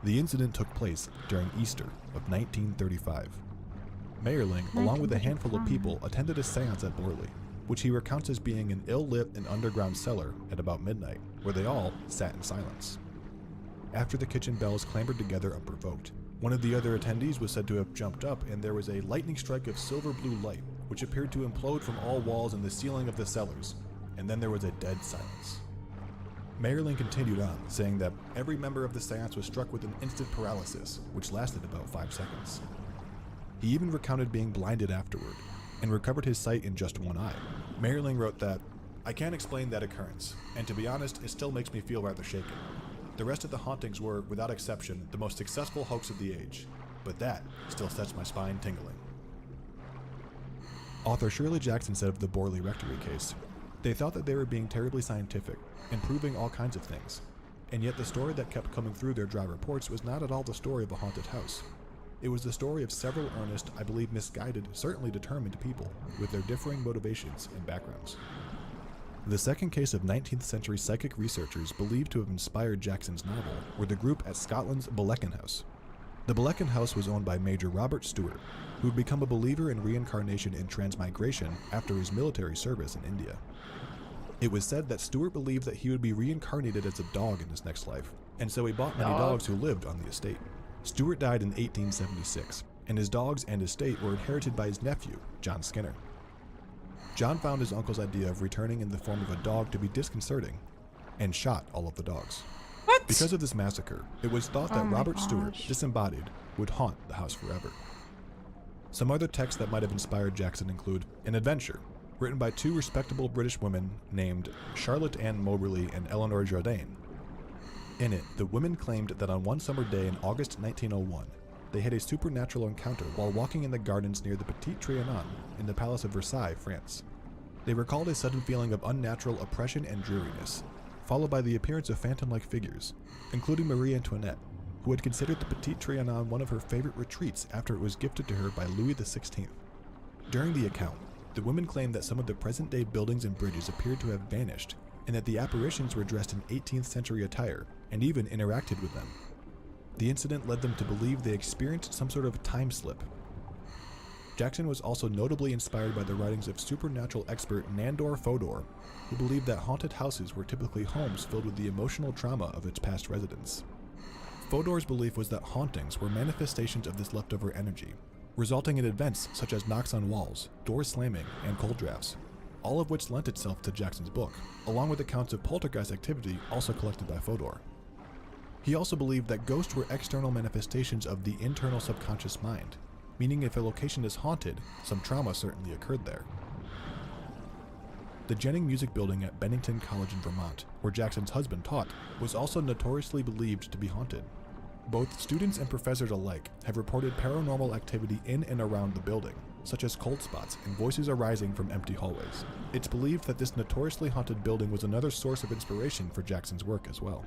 The incident took place during Easter of 1935. Meyerling, along with a handful of people, attended a seance at Borley, which he recounts as being an ill-lit and underground cellar at about midnight, where they all sat in silence. After the kitchen bells clambered together unprovoked, one of the other attendees was said to have jumped up, and there was a lightning strike of silver blue light, which appeared to implode from all walls and the ceiling of the cellars, and then there was a dead silence. Meyerling continued on, saying that every member of the seance was struck with an instant paralysis, which lasted about 5 seconds. He even recounted being blinded afterward, and recovered his sight in just one eye. Meyerling wrote that, "I can't explain that occurrence, and to be honest, it still makes me feel rather shaken. The rest of the hauntings were, without exception, the most successful hoax of the age, but that still sets my spine tingling." Author Shirley Jackson said of the Borley Rectory case, "They thought that they were being terribly scientific and proving all kinds of things, and yet the story that kept coming through their dry reports was not at all the story of a haunted house. It was the story of several earnest, I believe misguided, certainly determined people with their differing motivations and backgrounds." The second case of 19th century psychic researchers believed to have inspired Jackson's novel were the group at Scotland's Ballechin House. The Ballechin House was owned by Major Robert Stewart, who had become a believer in reincarnation and transmigration after his military service in India. It was said that Stewart believed that he would be reincarnated as a dog in his next life, and so he bought many dogs who lived on the estate. Stewart died in 1876, and his dogs and estate were inherited by his nephew, John Skinner. John found his uncle's idea of returning in the form of a dog to be disconcerting, and shot all of the dogs. What? Because of this massacre, it was thought that Robert Stewart, disembodied, would haunt the house forever. Some other texts that might have inspired Jackson include An Adventure, written by two respectable British women named Charlotte Ann Moberly and Eleanor Jourdain. In it, the women claimed that on one summer day in August 1901, they had a supernatural encounter while walking in the gardens near the Petit Trianon in the Palace of Versailles, France. They recalled a sudden feeling of unnatural oppression and dreariness, followed by the appearance of phantom-like figures, including Marie Antoinette, who had considered the Petit Trianon one of her favorite retreats after it was gifted to her by Louis XVI. During the account, the women claimed that some of the present-day buildings and bridges appeared to have vanished, and that the apparitions were dressed in 18th century attire, and even interacted with them. The incident led them to believe they experienced some sort of time slip. Jackson was also notably inspired by the writings of supernatural expert Nandor Fodor, who believed that haunted houses were typically homes filled with the emotional trauma of its past residents. Fodor's belief was that hauntings were manifestations of this leftover energy, resulting in events such as knocks on walls, doors slamming, and cold drafts, all of which lent itself to Jackson's book, along with accounts of poltergeist activity also collected by Fodor. He also believed that ghosts were external manifestations of the internal subconscious mind, meaning if a location is haunted, some trauma certainly occurred there. The Jennings Music Building at Bennington College in Vermont, where Jackson's husband taught, was also notoriously believed to be haunted. Both students and professors alike have reported paranormal activity in and around the building, such as cold spots and voices arising from empty hallways. It's believed that this notoriously haunted building was another source of inspiration for Jackson's work as well.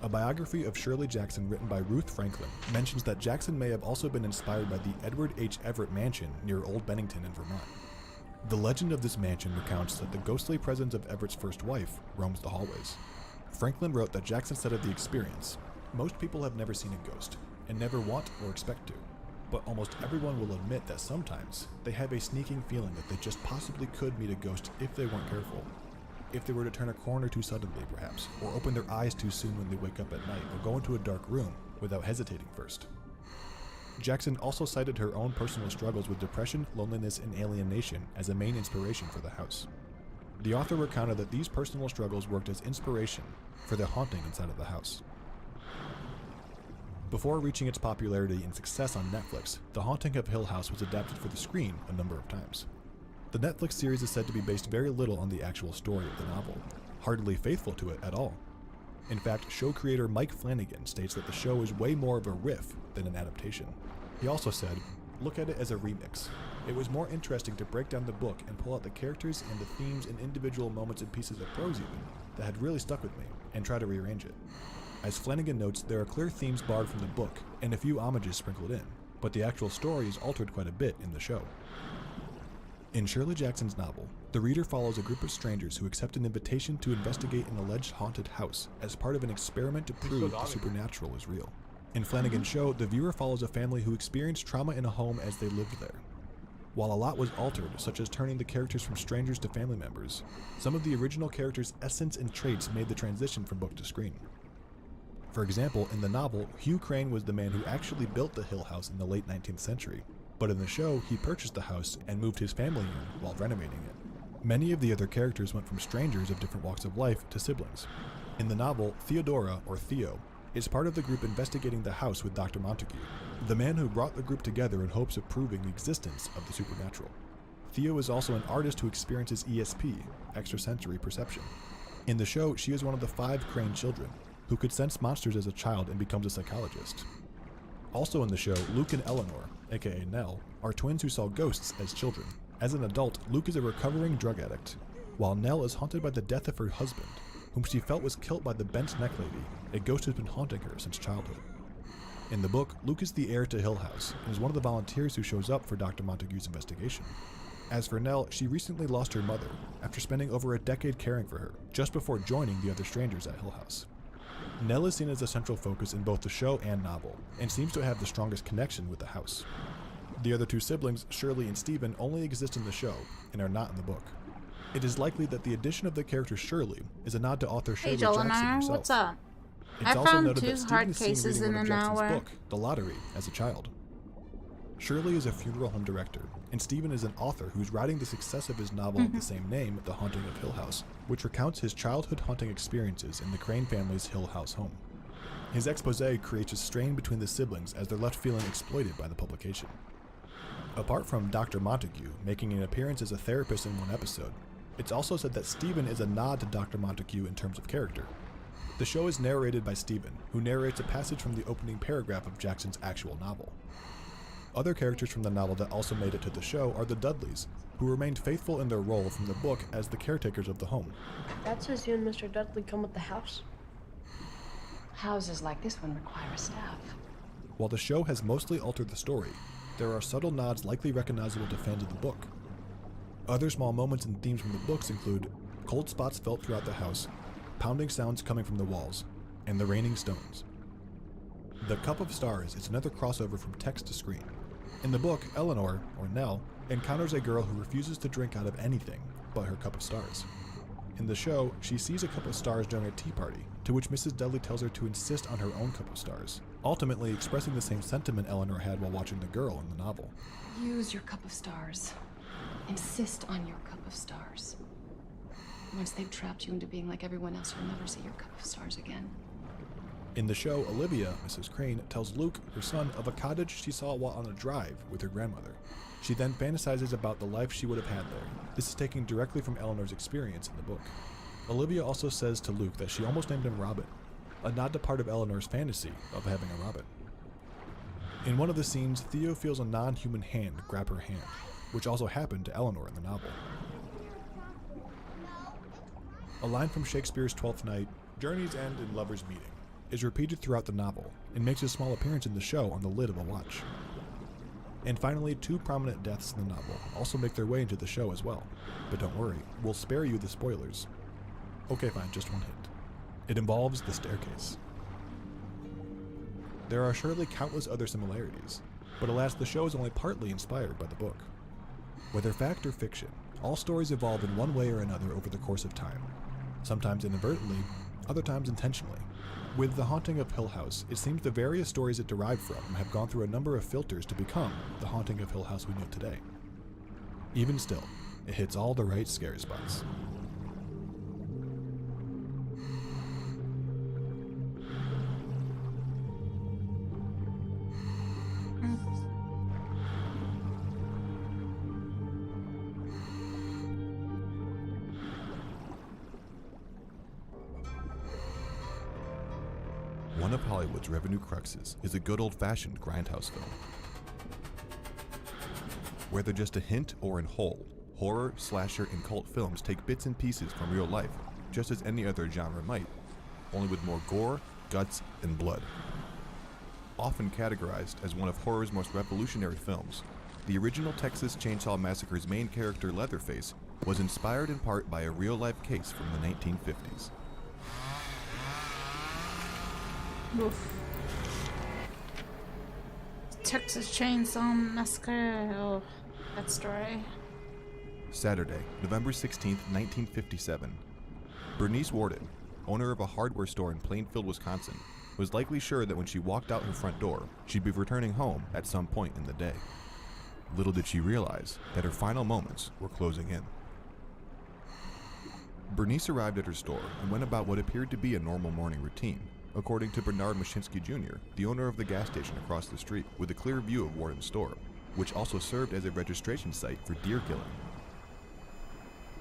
A biography of Shirley Jackson written by Ruth Franklin mentions that Jackson may have also been inspired by the Edward H. Everett Mansion near Old Bennington in Vermont. The legend of this mansion recounts that the ghostly presence of Everett's first wife roams the hallways. Franklin wrote that Jackson said of the experience, "Most people have never seen a ghost, and never want or expect to, but almost everyone will admit that sometimes they have a sneaking feeling that they just possibly could meet a ghost if they weren't careful. If they were to turn a corner too suddenly, perhaps, or open their eyes too soon when they wake up at night, or go into a dark room, without hesitating first. Jackson also cited her own personal struggles with depression, loneliness, and alienation as a main inspiration for the house. The author recounted that these personal struggles worked as inspiration for the haunting inside of the house. Before reaching its popularity and success on Netflix, The Haunting of Hill House was adapted for the screen a number of times. The Netflix series is said to be based very little on the actual story of the novel, hardly faithful to it at all. In fact, show creator Mike Flanagan states that the show is way more of a riff than an adaptation. He also said, "Look at it as a remix. It was more interesting to break down the book and pull out the characters and the themes and individual moments and pieces of prose even that had really stuck with me, and try to rearrange it." As Flanagan notes, there are clear themes borrowed from the book and a few homages sprinkled in, but the actual story is altered quite a bit in the show. In Shirley Jackson's novel, the reader follows a group of strangers who accept an invitation to investigate an alleged haunted house as part of an experiment to prove the supernatural is real. In Flanagan's show, the viewer follows a family who experienced trauma in a home as they lived there. While a lot was altered, such as turning the characters from strangers to family members, some of the original characters' essence and traits made the transition from book to screen. For example, in the novel, Hugh Crane was the man who actually built the Hill House in the late 19th century, but in the show, he purchased the house and moved his family in while renovating it. Many of the other characters went from strangers of different walks of life to siblings. In the novel, Theodora, or Theo, is part of the group investigating the house with Dr. Montague, the man who brought the group together in hopes of proving the existence of the supernatural. Theo is also an artist who experiences ESP, extrasensory perception. In the show, she is one of the 5 Crane children, who could sense monsters as a child and becomes a psychologist. Also in the show, Luke and Eleanor, aka Nell, are twins who saw ghosts as children. As an adult, Luke is a recovering drug addict, while Nell is haunted by the death of her husband, whom she felt was killed by the bent neck lady, a ghost who's been haunting her since childhood. In the book, Luke is the heir to Hill House and is one of the volunteers who shows up for Dr. Montague's investigation. As for Nell, she recently lost her mother after spending over a decade caring for her, just before joining the other strangers at Hill House. Nell is seen as a central focus in both the show and novel, and seems to have the strongest connection with the house. The other 2 siblings, Shirley and Stephen, only exist in the show and are not in the book. It is likely that the addition of the character Shirley is a nod to author Shirley Jackson herself. What's up? It's I also found noted 2 that Stephen hard is seen cases reading in one of an Jackson's hour. book, The Lottery, as a child. Shirley is a funeral home director, and Stephen is an author who's writing the success of his novel of the same name, The Haunting of Hill House, which recounts his childhood haunting experiences in the Crane family's Hill House home. His expose creates a strain between the siblings as they're left feeling exploited by the publication. Apart from Dr. Montague making an appearance as a therapist in one episode, it's also said that Stephen is a nod to Dr. Montague in terms of character. The show is narrated by Stephen, who narrates a passage from the opening paragraph of Jackson's actual novel. Other characters from the novel that also made it to the show are the Dudleys, who remained faithful in their role from the book as the caretakers of the home. That says you and Mr. Dudley come with the house. Houses like this one require a staff. While the show has mostly altered the story, there are subtle nods likely recognizable to fans of the book. Other small moments and themes from the books include cold spots felt throughout the house, pounding sounds coming from the walls, and the raining stones. The Cup of Stars is another crossover from text to screen. In the book, Eleanor, or Nell, encounters a girl who refuses to drink out of anything but her cup of stars. In the show, she sees a cup of stars during a tea party, to which Mrs. Dudley tells her to insist on her own cup of stars, ultimately expressing the same sentiment Eleanor had while watching the girl in the novel. Use your cup of stars. Insist on your cup of stars. Once they've trapped you into being like everyone else, you'll never see your cup of stars again. In the show, Olivia, Mrs. Crane, tells Luke, her son, of a cottage she saw while on a drive with her grandmother. She then fantasizes about the life she would have had there. This is taken directly from Eleanor's experience in the book. Olivia also says to Luke that she almost named him Robin, a nod to part of Eleanor's fantasy of having a Robin. In one of the scenes, Theo feels a non-human hand grab her hand, which also happened to Eleanor in the novel. A line from Shakespeare's Twelfth Night, "Journeys end in lovers' meeting," is repeated throughout the novel and makes a small appearance in the show on the lid of a watch. And finally, 2 prominent deaths in the novel also make their way into the show as well. But don't worry, we'll spare you the spoilers. Okay, fine, just one hint. It involves the staircase. There are surely countless other similarities, but alas, the show is only partly inspired by the book. Whether fact or fiction, all stories evolve in one way or another over the course of time, sometimes inadvertently, other times intentionally. With The Haunting of Hill House, it seems the various stories it derived from have gone through a number of filters to become The Haunting of Hill House we know today. Even still, it hits all the right scary spots. One of Hollywood's revenue cruxes is a good old-fashioned grindhouse film. Whether just a hint or in whole, horror, slasher, and cult films take bits and pieces from real life, just as any other genre might, only with more gore, guts, and blood. Often categorized as one of horror's most revolutionary films, the original Texas Chainsaw Massacre's main character, Leatherface, was inspired in part by a real-life case from the 1950s. Oof. Texas Chainsaw Massacre. Oh, that story. Saturday, November 16th, 1957. Bernice Warden, owner of a hardware store in Plainfield, Wisconsin, was likely sure that when she walked out her front door, she'd be returning home at some point in the day. Little did she realize that her final moments were closing in. Bernice arrived at her store and went about what appeared to be a normal morning routine, according to Bernard Mashinsky Jr., the owner of the gas station across the street, with a clear view of Warden's store, which also served as a registration site for deer killing.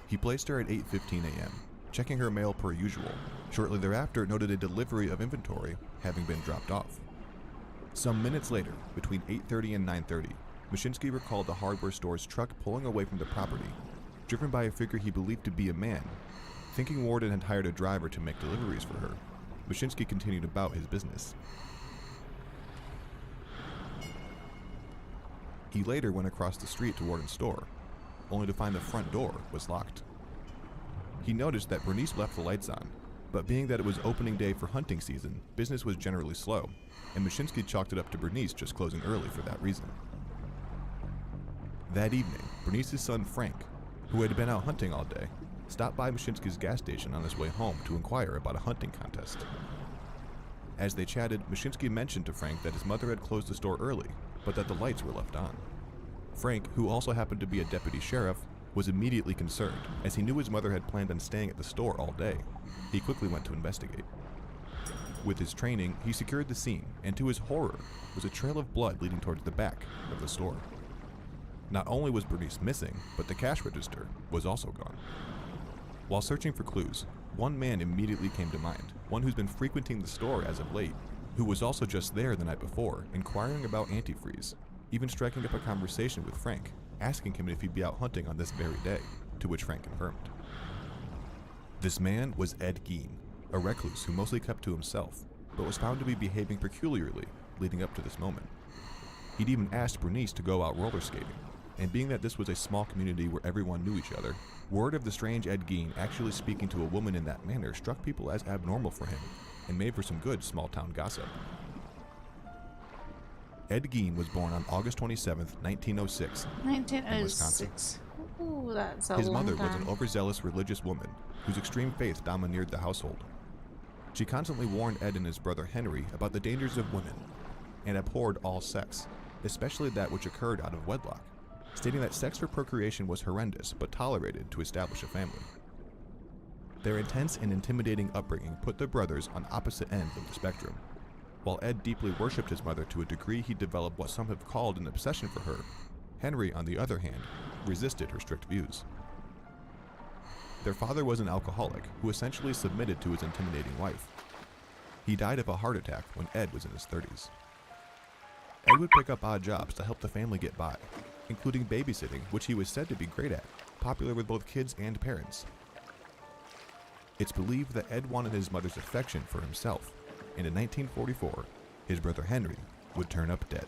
He placed her at 8:15 a.m., checking her mail per usual. Shortly thereafter, noted a delivery of inventory having been dropped off. Some minutes later, between 8:30 and 9:30, Mashinsky recalled the hardware store's truck pulling away from the property, driven by a figure he believed to be a man. Thinking Warden had hired a driver to make deliveries for her, Mashinsky continued about his business. He later went across the street to Warden's store, only to find the front door was locked. He noticed that Bernice left the lights on, but being that it was opening day for hunting season, business was generally slow, and Mashinsky chalked it up to Bernice just closing early for that reason. That evening, Bernice's son Frank, who had been out hunting all day, stopped by Mashinsky's gas station on his way home to inquire about a hunting contest. As they chatted, Mashinsky mentioned to Frank that his mother had closed the store early, but that the lights were left on. Frank, who also happened to be a deputy sheriff, was immediately concerned, as he knew his mother had planned on staying at the store all day. He quickly went to investigate. With his training, he secured the scene, and to his horror, was a trail of blood leading towards the back of the store. Not only was Bernice missing, but the cash register was also gone. While searching for clues, one man immediately came to mind, one who's been frequenting the store as of late, who was also just there the night before, inquiring about antifreeze, even striking up a conversation with Frank, asking him if he'd be out hunting on this very day, to which Frank confirmed. This man was Ed Gein, a recluse who mostly kept to himself, but was found to be behaving peculiarly leading up to this moment. He'd even asked Bernice to go out roller skating, and being that this was a small community where everyone knew each other, word of the strange Ed Gein actually speaking to a woman in that manner struck people as abnormal for him, and made for some good small-town gossip. Ed Gein was born on August 27, 1906, in Wisconsin. Ooh, that's a His long mother was time. an overzealous religious woman whose extreme faith domineered the household. She constantly warned Ed and his brother Henry about the dangers of women, and abhorred all sex, especially that which occurred out of wedlock, stating that sex for procreation was horrendous but tolerated to establish a family. Their intense and intimidating upbringing put the brothers on opposite ends of the spectrum. While Ed deeply worshipped his mother to a degree he developed what some have called an obsession for her, Henry, on the other hand, resisted her strict views. Their father was an alcoholic who essentially submitted to his intimidating wife. He died of a heart attack when Ed was in his 30s. Ed would pick up odd jobs to help the family get by, including babysitting, which he was said to be great at, popular with both kids and parents. It's believed that Ed wanted his mother's affection for himself, and in 1944, his brother Henry would turn up dead.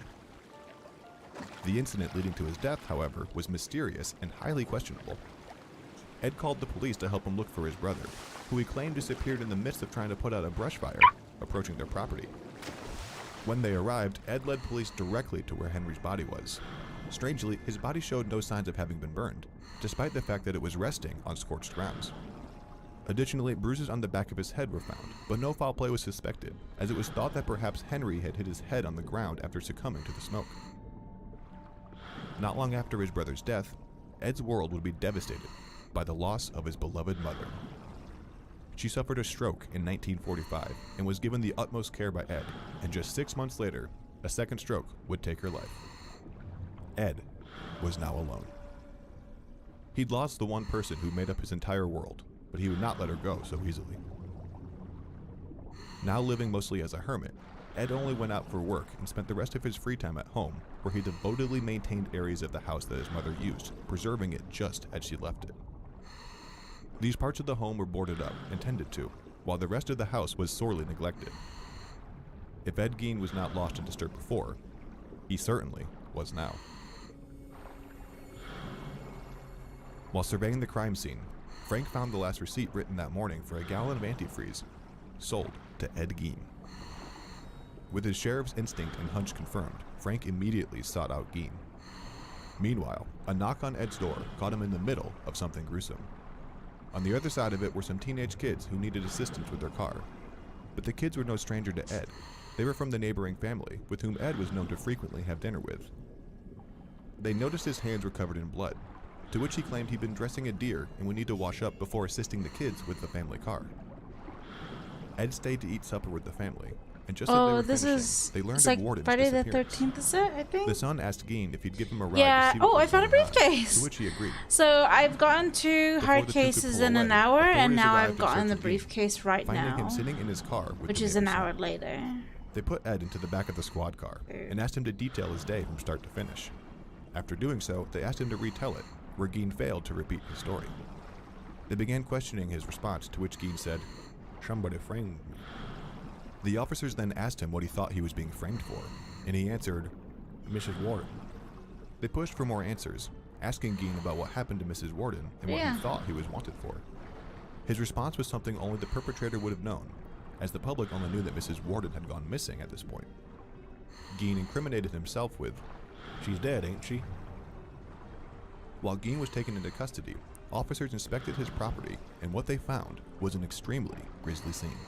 The incident leading to his death, however, was mysterious and highly questionable. Ed called the police to help him look for his brother, who he claimed disappeared in the midst of trying to put out a brush fire approaching their property. When they arrived, Ed led police directly to where Henry's body was. Strangely, his body showed no signs of having been burned, despite the fact that it was resting on scorched grounds. Additionally, bruises on the back of his head were found, but no foul play was suspected, as it was thought that perhaps Henry had hit his head on the ground after succumbing to the smoke. Not long after his brother's death, Ed's world would be devastated by the loss of his beloved mother. She suffered a stroke in 1945 and was given the utmost care by Ed, and just 6 months later, a second stroke would take her life. Ed was now alone. He'd lost the one person who made up his entire world, but he would not let her go so easily. Now living mostly as a hermit, Ed only went out for work and spent the rest of his free time at home, where he devotedly maintained areas of the house that his mother used, preserving it just as she left it. These parts of the home were boarded up and tended to, while the rest of the house was sorely neglected. If Ed Gein was not lost and disturbed before, he certainly was now. While surveying the crime scene, Frank found the last receipt written that morning for a gallon of antifreeze, sold to Ed Gein. With his sheriff's instinct and hunch confirmed, Frank immediately sought out Gein. Meanwhile, a knock on Ed's door caught him in the middle of something gruesome. On the other side of it were some teenage kids who needed assistance with their car. But the kids were no stranger to Ed. They were from the neighboring family, with whom Ed was known to frequently have dinner with. They noticed his hands were covered in blood, to which he claimed he'd been dressing a deer and would need to wash up before assisting the kids with the family car. Ed stayed to eat supper with the family, and just as they were finishing, they learned it's of like Warden's Friday the disappearance. 13th, is it? I think. The son asked Gein if he'd give him a ride Yeah. to see what Oh, I was found a going on, briefcase. to which he agreed. So I've gotten 2 Before hard the two could cases pull in an away, hour, and authorities now arrived I've in gotten search the of Gein, briefcase right finding now, him sitting in his car with which the is an neighbors hour in. later. They put Ed into the back of the squad car and asked him to detail his day from start to finish. After doing so, they asked him to retell it, where Gein failed to repeat his story. They began questioning his response, to which Gein said, "Somebody framed me." The officers then asked him what he thought he was being framed for, and he answered, "Mrs. Warden." They pushed for more answers, asking Gein about what happened to Mrs. Warden and what Yeah. he thought he was wanted for. His response was something only the perpetrator would have known, as the public only knew that Mrs. Warden had gone missing at this point. Gein incriminated himself with, "She's dead, ain't she?" While Gein was taken into custody, officers inspected his property, and what they found was an extremely grisly scene.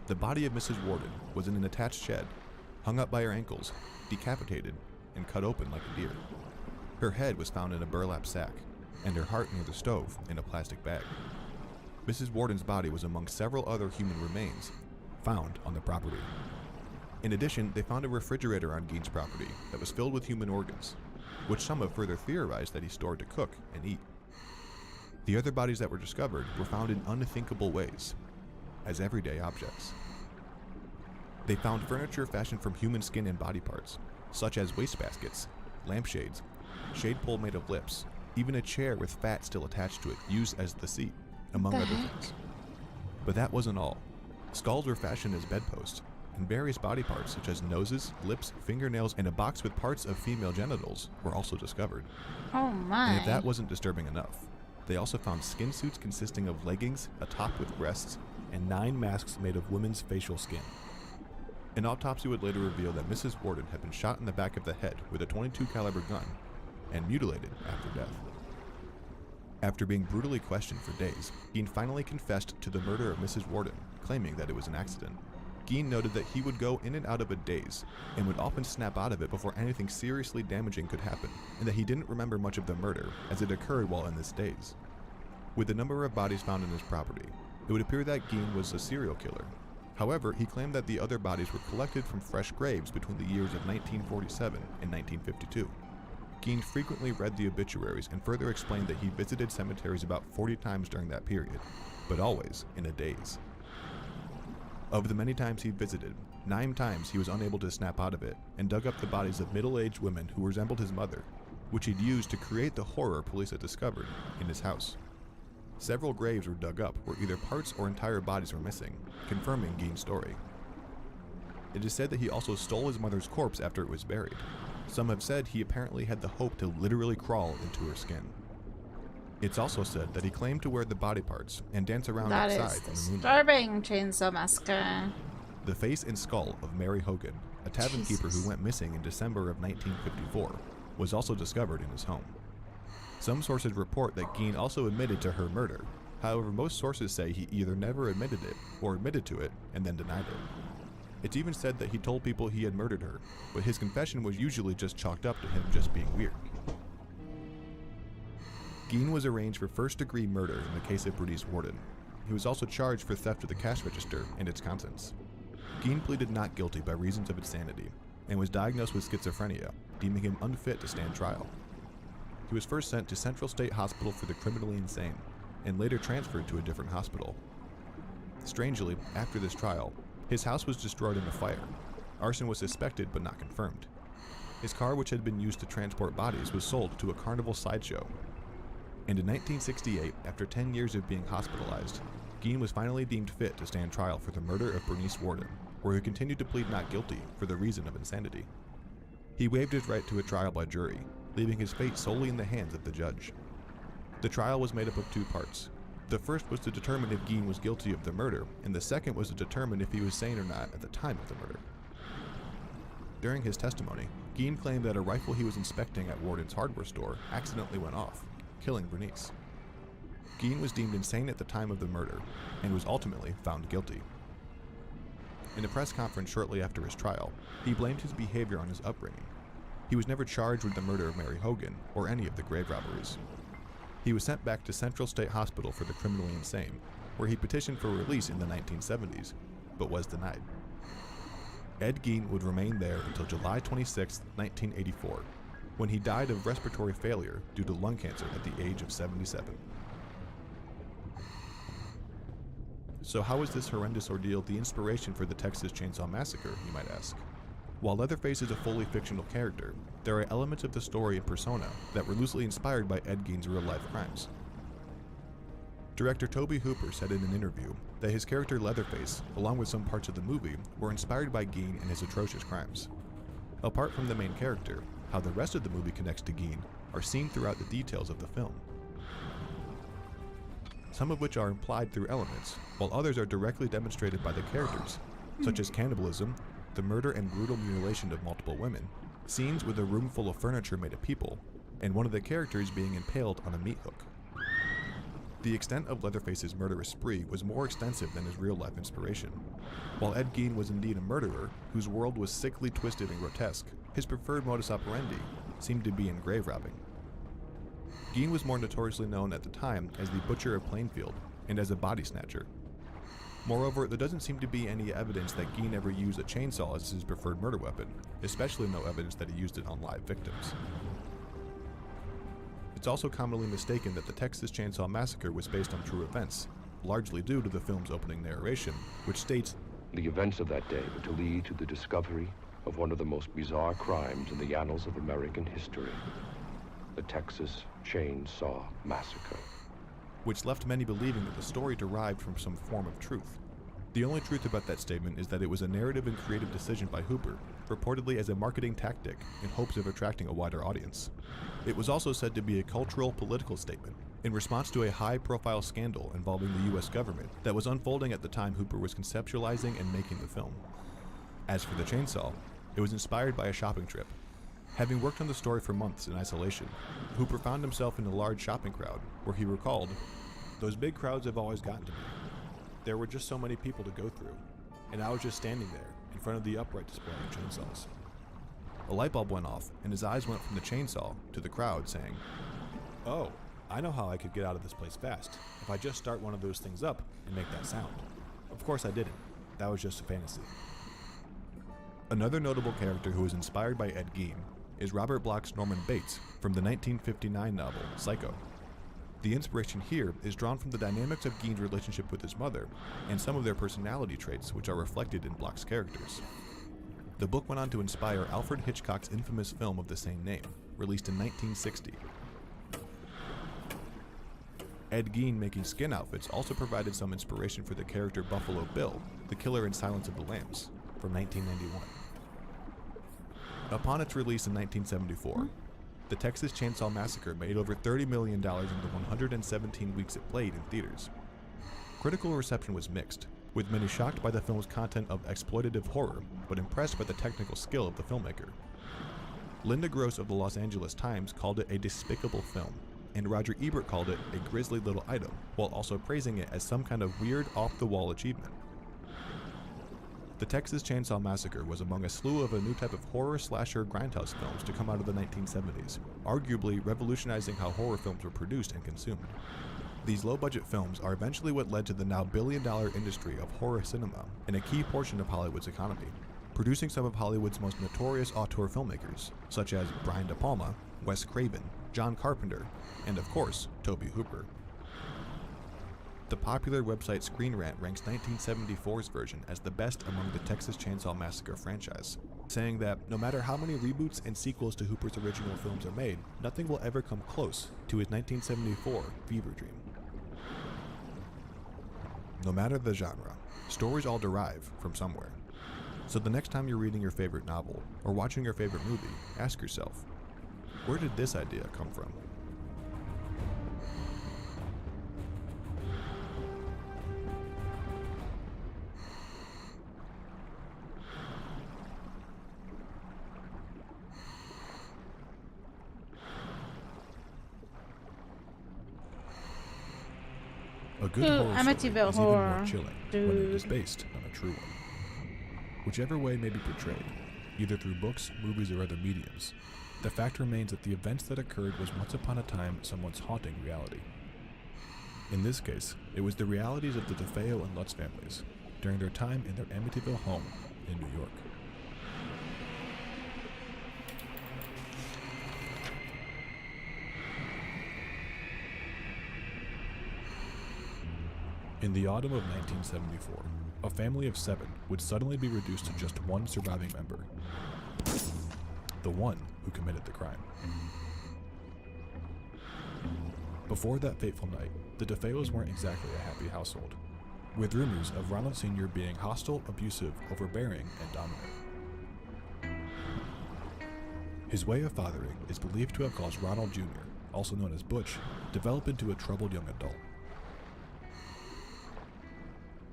The body of Mrs. Warden was in an attached shed, hung up by her ankles, decapitated, and cut open like a deer. Her head was found in a burlap sack, and her heart near the stove in a plastic bag. Mrs. Warden's body was among several other human remains found on the property. In addition, they found a refrigerator on Gein's property that was filled with human organs, which some have further theorized that he stored to cook and eat. The other bodies that were discovered were found in unthinkable ways, as everyday objects. They found furniture fashioned from human skin and body parts, such as wastebaskets, lampshades, shade pole made of lips, even a chair with fat still attached to it used as the seat, among other things. But that wasn't all. Skulls were fashioned as bedposts, and various body parts such as noses, lips, fingernails, and a box with parts of female genitals were also discovered. Oh my. And if that wasn't disturbing enough, they also found skin suits consisting of leggings, a top with breasts, and 9 masks made of women's facial skin. An autopsy would later reveal that Mrs. Warden had been shot in the back of the head with a .22 caliber gun and mutilated after death. After being brutally questioned for days, Gein finally confessed to the murder of Mrs. Warden, claiming that it was an accident. Gein noted that he would go in and out of a daze and would often snap out of it before anything seriously damaging could happen, and that he didn't remember much of the murder as it occurred while in this daze. With the number of bodies found in his property, it would appear that Gein was a serial killer. However, he claimed that the other bodies were collected from fresh graves between the years of 1947 and 1952. Gein frequently read the obituaries and further explained that he visited cemeteries about 40 times during that period, but always in a daze. Of the many times he visited, 9 times he was unable to snap out of it and dug up the bodies of middle-aged women who resembled his mother, which he'd used to create the horror police had discovered in his house. Several graves were dug up where either parts or entire bodies were missing, confirming Gein's story. It is said that he also stole his mother's corpse after it was buried. Some have said he apparently had the hope to literally crawl into her skin. It's also said that he claimed to wear the body parts and dance around That outside is in the moonlight. disturbing, Chainsaw Massacre. The face and skull of Mary Hogan, a tavern keeper who went missing in December of 1954, was also discovered in his home. Some sources report that Gein also admitted to her murder, However, most sources say he either never admitted it or admitted to it and then denied it. It's even said that he told people he had murdered her, but his confession was usually just chalked up to him just being weird. Gein was arraigned for first-degree murder in the case of Bernice Worden. He was also charged for theft of the cash register and its contents. Gein pleaded not guilty by reasons of insanity and was diagnosed with schizophrenia, deeming him unfit to stand trial. He was first sent to Central State Hospital for the Criminally Insane and later transferred to a different hospital. Strangely, after this trial, his house was destroyed in a fire. Arson was suspected but not confirmed. His car, which had been used to transport bodies, was sold to a carnival sideshow. And in 1968, after 10 years of being hospitalized, Gein was finally deemed fit to stand trial for the murder of Bernice Worden, where he continued to plead not guilty for the reason of insanity. He waived his right to a trial by jury, leaving his fate solely in the hands of the judge. The trial was made up of two parts. The first was to determine if Gein was guilty of the murder, and the second was to determine if he was sane or not at the time of the murder. During his testimony, Gein claimed that a rifle he was inspecting at Worden's hardware store accidentally went off, killing Bernice. Gein was deemed insane at the time of the murder, and was ultimately found guilty. In a press conference shortly after his trial, he blamed his behavior on his upbringing. He was never charged with the murder of Mary Hogan or any of the grave robberies. He was sent back to Central State Hospital for the Criminally Insane, where he petitioned for release in the 1970s, but was denied. Ed Gein would remain there until July 26, 1984, when he died of respiratory failure due to lung cancer at the age of 77. So how was this horrendous ordeal the inspiration for the Texas Chainsaw Massacre, you might ask? While Leatherface is a fully fictional character, there are elements of the story and persona that were loosely inspired by Ed Gein's real-life crimes. Director Tobe Hooper said in an interview that his character Leatherface, along with some parts of the movie, were inspired by Gein and his atrocious crimes. Apart from the main character, how the rest of the movie connects to Gein are seen throughout the details of the film. Some of which are implied through elements, while others are directly demonstrated by the characters, such as cannibalism, the murder and brutal mutilation of multiple women, scenes with a room full of furniture made of people, and one of the characters being impaled on a meat hook. The extent of Leatherface's murderous spree was more extensive than his real-life inspiration. While Ed Gein was indeed a murderer, whose world was sickly twisted and grotesque, his preferred modus operandi seemed to be in grave robbing. Gein was more notoriously known at the time as the Butcher of Plainfield and as a body snatcher. Moreover, there doesn't seem to be any evidence that Gein ever used a chainsaw as his preferred murder weapon, especially no evidence that he used it on live victims. It's also commonly mistaken that the Texas Chainsaw Massacre was based on true events, largely due to the film's opening narration, which states, "The events of that day were to lead to the discovery of one of the most bizarre crimes in the annals of American history, the Texas Chainsaw Massacre," which left many believing that the story derived from some form of truth. The only truth about that statement is that it was a narrative and creative decision by Hooper, reportedly as a marketing tactic in hopes of attracting a wider audience. It was also said to be a cultural political statement in response to a high-profile scandal involving the US government that was unfolding at the time Hooper was conceptualizing and making the film. As for the chainsaw, it was inspired by a shopping trip. Having worked on the story for months in isolation, Hooper found himself in a large shopping crowd where he recalled, "Those big crowds have always gotten to me. There were just so many people to go through, and I was just standing there in front of the upright display of chainsaws." A light bulb went off, and his eyes went from the chainsaw to the crowd, saying, "Oh, I know how I could get out of this place fast if I just start one of those things up and make that sound." Of course I didn't. That was just a fantasy. Another notable character who was inspired by Ed Gein is Robert Bloch's Norman Bates from the 1959 novel Psycho. The inspiration here is drawn from the dynamics of Gein's relationship with his mother and some of their personality traits which are reflected in Bloch's characters. The book went on to inspire Alfred Hitchcock's infamous film of the same name, released in 1960. Ed Gein making skin outfits also provided some inspiration for the character Buffalo Bill, the killer in Silence of the Lambs, from 1991. Upon its release in 1974, the Texas Chainsaw Massacre made over $30 million in the 117 weeks it played in theaters. Critical reception was mixed, with many shocked by the film's content of exploitative horror, but impressed by the technical skill of the filmmaker. Linda Gross of the Los Angeles Times called it a despicable film, and Roger Ebert called it a grisly little item, while also praising it as some kind of weird, off-the-wall achievement. The Texas Chainsaw Massacre was among a slew of a new type of horror slasher grindhouse films to come out of the 1970s, arguably revolutionizing how horror films were produced and consumed. These low-budget films are eventually what led to the now billion-dollar industry of horror cinema and a key portion of Hollywood's economy, producing some of Hollywood's most notorious auteur filmmakers, such as Brian De Palma, Wes Craven, John Carpenter, and of course, Tobe Hooper. The popular website Screen Rant ranks 1974's version as the best among the Texas Chainsaw Massacre franchise, saying that no matter how many reboots and sequels to Hooper's original films are made, nothing will ever come close to his 1974 fever dream. No matter the genre, stories all derive from somewhere. So the next time you're reading your favorite novel or watching your favorite movie, ask yourself, where did this idea come from? A good horror story is even more chilling when it is based on a true one. Whichever way may be portrayed, either through books, movies, or other mediums, the fact remains that the events that occurred was once upon a time someone's haunting reality. In this case, it was the realities of the DeFeo and Lutz families during their time in their Amityville home in New York. In the autumn of 1974, a family of 7 would suddenly be reduced to just one surviving member. The one who committed the crime. Before that fateful night, the DeFeos weren't exactly a happy household, with rumors of Ronald Sr. being hostile, abusive, overbearing, and dominant. His way of fathering is believed to have caused Ronald Jr., also known as Butch, develop into a troubled young adult.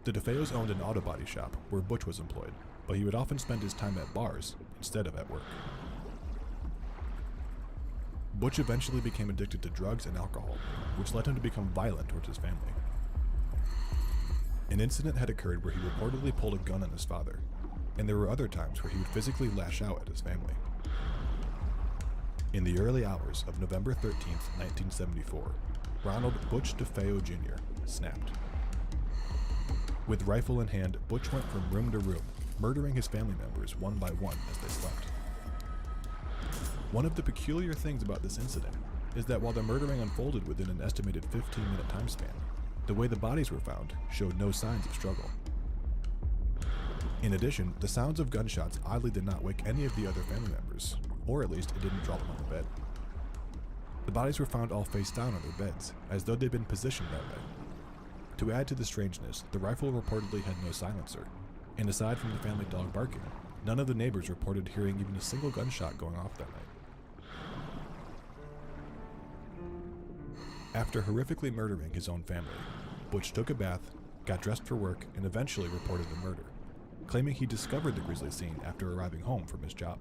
The DeFeos owned an auto body shop where Butch was employed, but he would often spend his time at bars instead of at work. Butch eventually became addicted to drugs and alcohol, which led him to become violent towards his family. An incident had occurred where he reportedly pulled a gun on his father, and there were other times where he would physically lash out at his family. In the early hours of November 13th, 1974, Ronald Butch DeFeo Jr. snapped. With rifle in hand, Butch went from room to room, murdering his family members one by one as they slept. One of the peculiar things about this incident is that while the murdering unfolded within an estimated 15-minute time span, the way the bodies were found showed no signs of struggle. In addition, the sounds of gunshots oddly did not wake any of the other family members, or at least it didn't draw them on the bed. The bodies were found all face down on their beds, as though they'd been positioned that way. To add to the strangeness, the rifle reportedly had no silencer, and aside from the family dog barking, none of the neighbors reported hearing even a single gunshot going off that night. After horrifically murdering his own family, Butch took a bath, got dressed for work, and eventually reported the murder, claiming he discovered the grisly scene after arriving home from his job.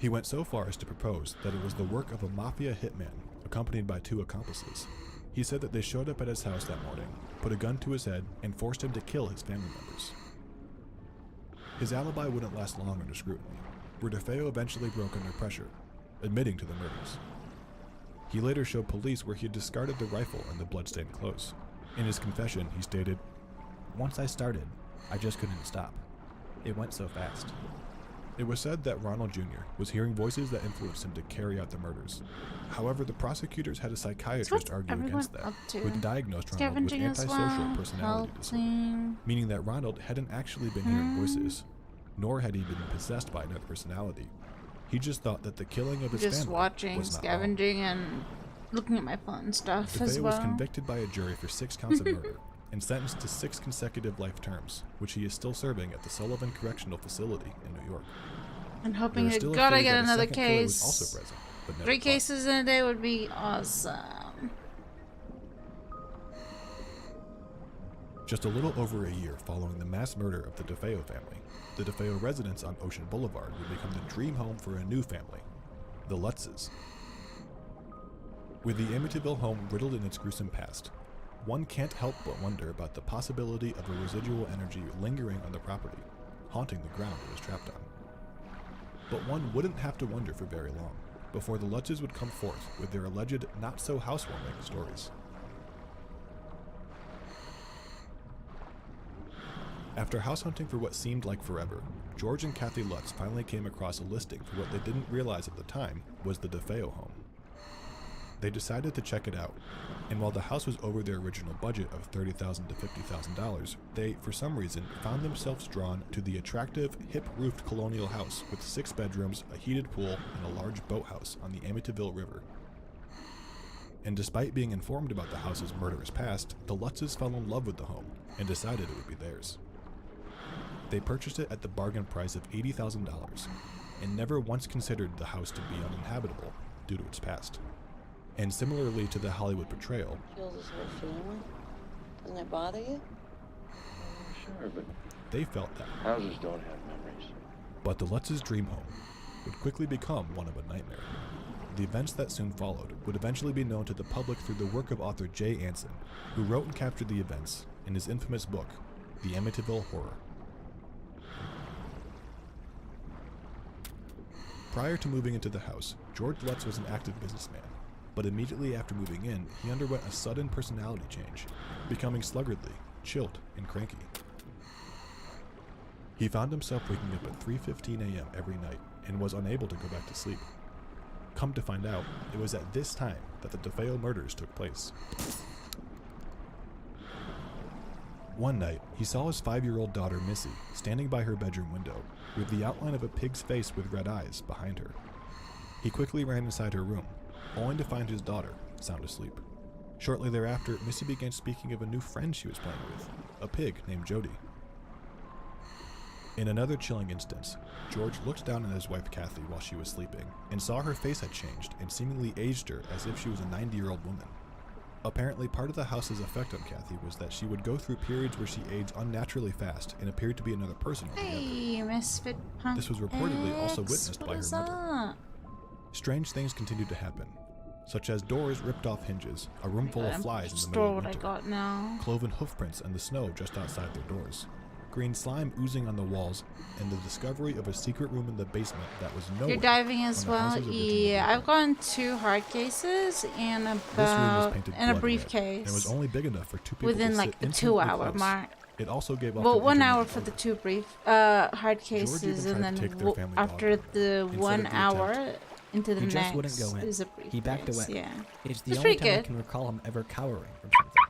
He went so far as to propose that it was the work of a mafia hitman accompanied by 2 accomplices. He said that they showed up at his house that morning, put a gun to his head, and forced him to kill his family members. His alibi wouldn't last long under scrutiny, where DeFeo eventually broke under pressure, admitting to the murders. He later showed police where he had discarded the rifle and the bloodstained clothes. In his confession, he stated, "Once I started, I just couldn't stop. It went so fast." It was said that Ronald Jr. was hearing voices that influenced him to carry out the murders. However, the prosecutors had a psychiatrist argue against that, who had diagnosed Ronald with antisocial personality disorder, meaning that Ronald hadn't actually been hearing voices, nor had he been possessed by another personality. He just thought that the killing of his family Just watching, was not scavenging, and looking at my phone stuff as DeFeo well. was convicted by a jury for 6 counts of murder and sentenced to 6 consecutive life terms, which he is still serving at the Sullivan Correctional Facility in New York. I'm hoping There is to still a God I theory get that a another second killer was case. also present, but never 3 caught. cases in a day would be awesome. Just a little over a year following the mass murder of the DeFeo family, the DeFeo residence on Ocean Boulevard would become the dream home for a new family, the Lutzes. With the Amityville home riddled in its gruesome past, one can't help but wonder about the possibility of a residual energy lingering on the property, haunting the ground it was trapped on. But one wouldn't have to wonder for very long before the Lutzes would come forth with their alleged not-so-housewarming stories. After house hunting for what seemed like forever, George and Kathy Lutz finally came across a listing for what they didn't realize at the time was the DeFeo home. They decided to check it out, and while the house was over their original budget of $30,000 to $50,000, they, for some reason, found themselves drawn to the attractive, hip-roofed colonial house with 6 bedrooms, a heated pool, and a large boathouse on the Amityville River. And despite being informed about the house's murderous past, the Lutzes fell in love with the home and decided it would be theirs. They purchased it at the bargain price of $80,000 and never once considered the house to be uninhabitable due to its past. And similarly to the Hollywood portrayal, Kills his whole family? Doesn't that bother you? Sure, but they felt that. houses don't have memories. But the Lutz's dream home would quickly become one of a nightmare. The events that soon followed would eventually be known to the public through the work of author Jay Anson, who wrote and captured the events in his infamous book, The Amityville Horror. Prior to moving into the house, George Lutz was an active businessman, but immediately after moving in, he underwent a sudden personality change, becoming sluggardly, chilled, and cranky. He found himself waking up at 3:15 a.m. every night and was unable to go back to sleep. Come to find out, it was at this time that the DeFeo murders took place. One night, he saw his 5-year-old daughter Missy standing by her bedroom window, with the outline of a pig's face with red eyes behind her. He quickly ran inside her room, only to find his daughter sound asleep. Shortly thereafter, Missy began speaking of a new friend she was playing with, a pig named Jody. In another chilling instance, George looked down at his wife Kathy while she was sleeping and saw her face had changed and seemingly aged her as if she was a 90-year-old woman. Apparently, part of the house's effect on Kathy was that she would go through periods where she aged unnaturally fast and appeared to be another person altogether. Hey, Misfit Punk. This was reportedly also witnessed by her mother. Up? Strange things continued to happen, such as doors ripped off hinges, a room full of flies in the middle Store of what I winter, got now. cloven hoofprints in the snow just outside their doors, green slime oozing on the walls, and the discovery of a secret room in the basement that was nowhere. You're diving as when the well? house's original Yeah, I've gotten 2 hard cases and This room was about painted and a blood red, briefcase. and was only big enough for 2 people within to like sit the infinitely 2-hour close. mark. It also gave off Well, an 1 hour intermittent for the odor. 2 brief hard cases, even and tried to then take their family dog after the Instead 1 of the hour attempt, into the He next just wouldn't go in. is a briefcase. He backed away. Yeah, It's the It's only pretty time I good. can recall him ever cowering from something.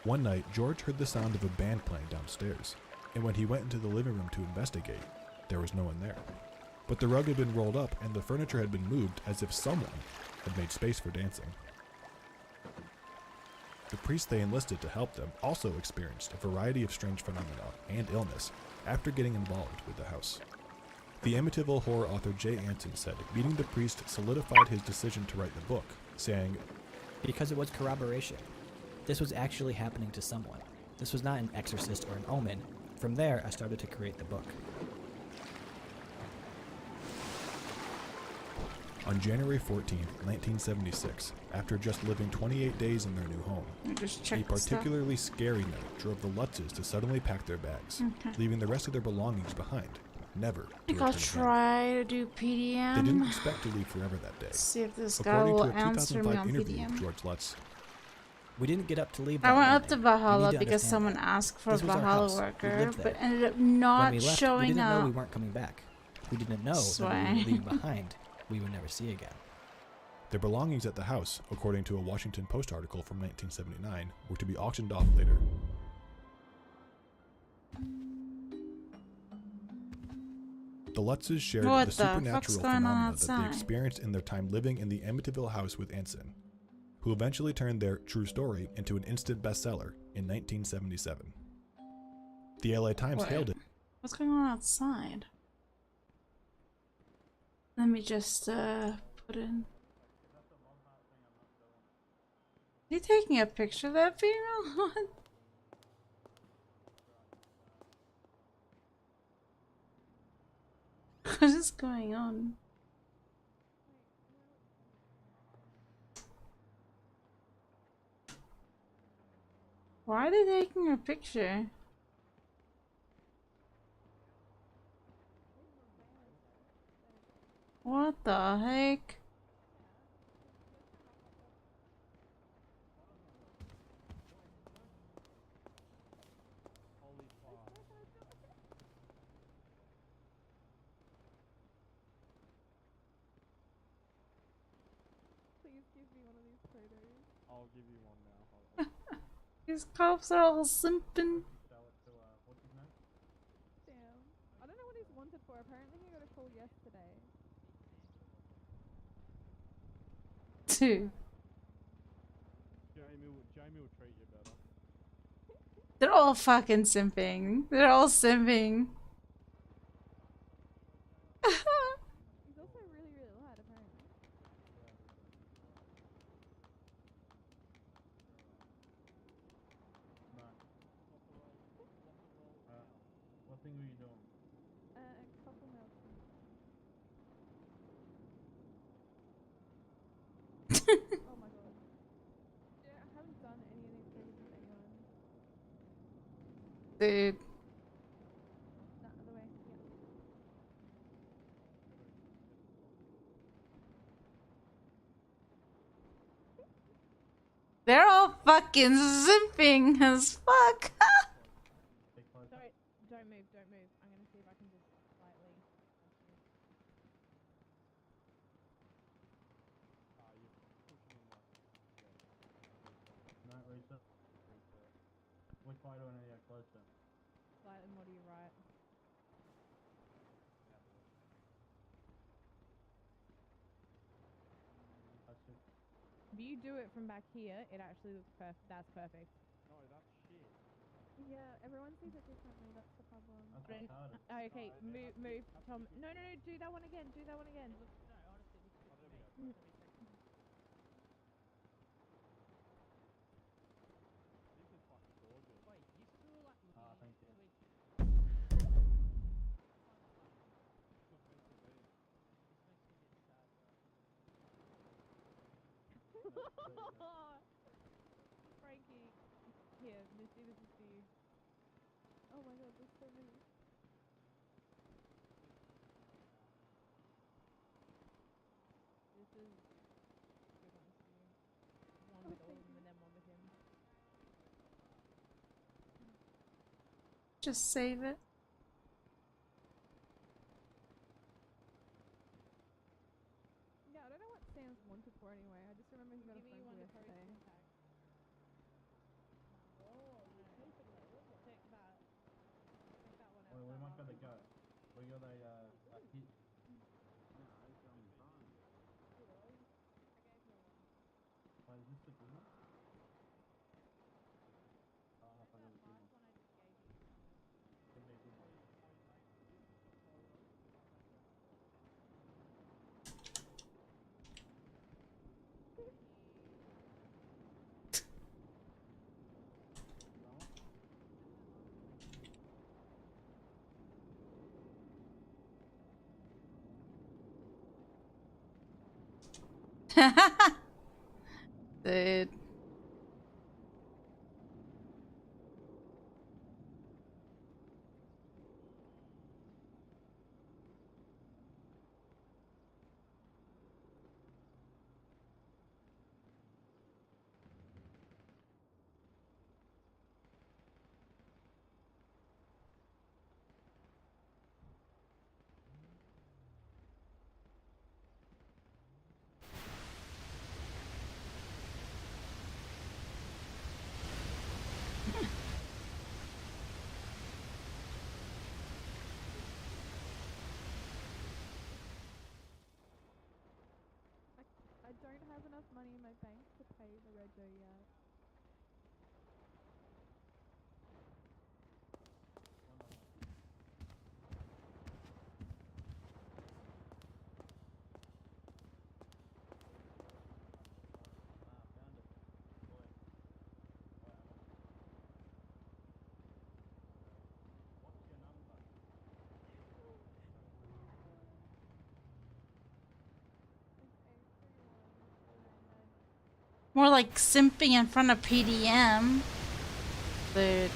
One night, George heard the sound of a band playing downstairs, and when he went into the living room to investigate, there was no one there. But the rug had been rolled up and the furniture had been moved as if someone had made space for dancing. The priest they enlisted to help them also experienced a variety of strange phenomena and illness after getting involved with the house. The Amityville horror author Jay Anson said meeting the priest solidified his decision to write the book, saying, Because it was corroboration. This was actually happening to someone. This was not an exorcist or an omen. From there, I started to create the book. On January 14, 1976, after just living 28 days in their new home, Just a check the stuff. particularly scary night drove the Lutzes to suddenly pack their bags, Okay. leaving the rest of their belongings behind, never I to think I'll return again. try to do PDM. They didn't expect to leave forever that day. See if this guy According will to a answer me 2005 on interview PDM. with George Lutz, We didn't get up to leave. I that went up morning. to You Valhalla need to because understand someone that. asked for This a was our Valhalla house. We worker, lived but there. ended up When not we left, showing we didn't know we up. weren't coming back. We didn't know that we Sway. were leaving behind. We would never see again. their belongings at the house, according to a Washington Post article from 1979, were to be auctioned off later. The Lutzes shared What the the fuck's supernatural going on phenomena that they outside? experienced in their time living in the Amityville house with Anson, who eventually turned their true story into an instant bestseller in 1977. The LA Times hailed it. What's going on outside? Let me just put in. You taking a picture of that female? What? What is going on? Why are they taking a picture? What the heck? Please give me one of these photos. I'll give you one now. These cops are all simping. Sell it to, what's his name? Damn. I don't know what he's wanted for. Apparently he got a call yesterday. Two. Jamie will treat you better. They're all fucking simping. They're all simping. He's also really, really loud, apparently. No. What thing were you doing? A couple mouths. Oh my god. Yeah, I haven't done any of these figures with anyone. Dude. That other way, yeah. They're all fucking simping as fuck. Sorry, don't move, don't move. I'm gonna see if I can just slightly. No, reset. Which way do I need to get closer? Slightly more to your right. If you do it from back here, it actually looks perfect. That's perfect. No, that's shit. Yeah, everyone sees it differently. That's the problem. That's retarded. Okay, move, Tom. No, do that one again. Do that one again. Oh, there we go. This is fucking gorgeous. Wait, you still like thank you. Frankie, here, Misty, this is for you. Oh my god, there's so many. This is good ones for you. One with all of them and then one with him. Just save it. Yeah, I don't know what Sam's wanted for anyway. I just remember he got a phone call yesterday. Oh, you keep it though, is it? Check that. Check that one out. Wait, we might gotta go. We got a hit. No, it's fine. Good. I gave her one. Wait, is this the good one? Oh, I Check forgot that the good last one. one I just gave you. Could be a good one. Dude. I don't have enough money in my bank to pay the rego yet. More like simping in front of PDM. Dude.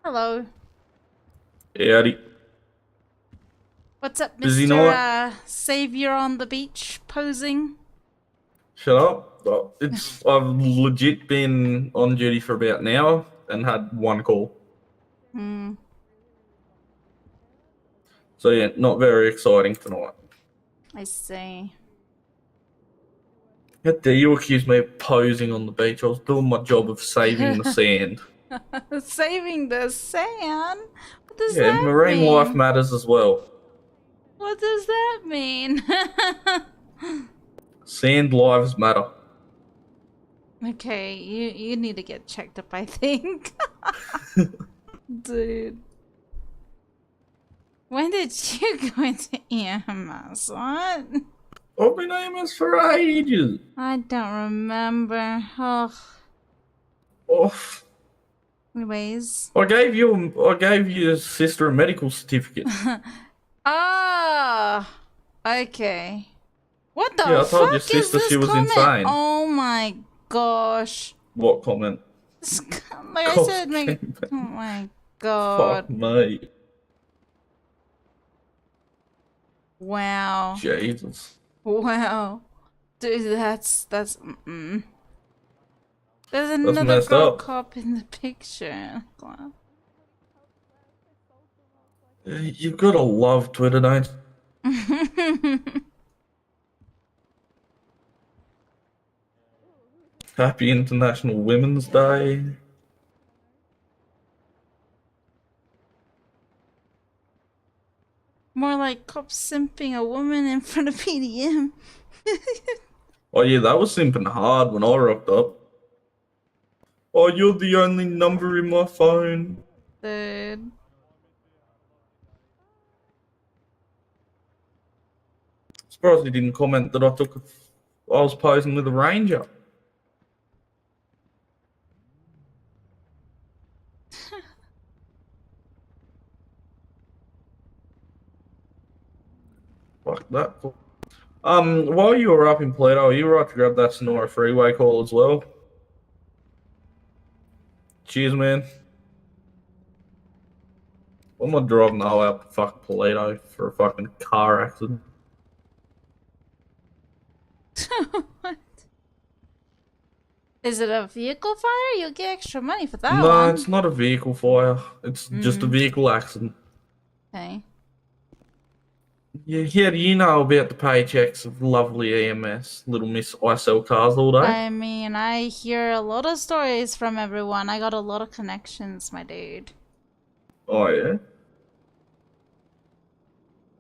Hello. Howdy. What's up, Busy Mr. night? Savior on the beach posing? Shut up. I've legit been on duty for about an hour and had one call. Hmm. So yeah, not very exciting tonight. I see. How dare you accuse me of posing on the beach? I was doing my job of saving the sand. Saving the sand? What does Yeah, that marine mean? life matters as well. What does that mean? Sand lives matter. Okay, you need to get checked up, I think. Dude. When did you go into EMS? What? I've been EMS for ages. I don't remember. Oh. Off. Anyways. I gave your sister a medical certificate. Ah. Okay. What the Yeah, I told your fuck is sister this she was comment? insane. Oh my gosh. What comment? Like I said, make. Oh my god. Fuck me. Wow. Jesus. Wow. Dude, that's mm-mm. There's That's another messed girl up. cop in the picture. Wow. You've got to love Twitter, don't you? Happy International Women's Day. More like cops simping a woman in front of PDM. Oh yeah, that was simping hard when I rocked up. Oh, you're the only number in my phone. Dude. Surprised he didn't comment that I was posing with a ranger. Fuck that. While you were up in Plato, you were right to grab that Sonora freeway call as well. Cheers, man. I'm not driving the hell out to fucking Plato for a fucking car accident. What? Is it a vehicle fire? You'll get extra money for that No, one. it's not a vehicle fire. It's just a vehicle accident. Okay. Yeah, how do you know about the paychecks of lovely EMS, little Miss I sell cars all day? I mean, I hear a lot of stories from everyone. I got a lot of connections, my dude. Oh, yeah?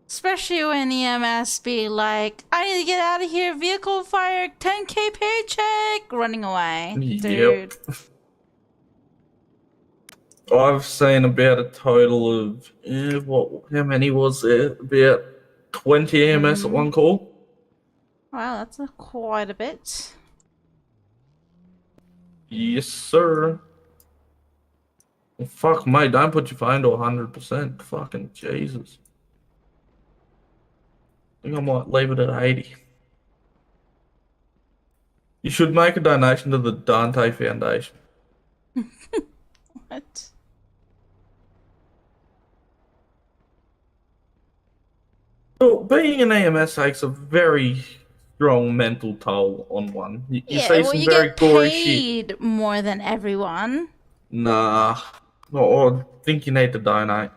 Especially when EMS be like, I need to get out of here, vehicle fire, 10K paycheck, running away. Dude. Yep. I've seen about a total of, how many was there? About 20 EMS at one call. Wow, that's quite a bit. Yes, sir. Well, fuck, mate, don't put your phone to 100%. Fucking Jesus. I think I might leave it at 80. You should make a donation to the Dante Foundation. What? Well, being an EMS takes a very strong mental toll on one. You Yeah, see well, some you very get gory shit. paid more than everyone. Nah. Oh, I think you need to donate.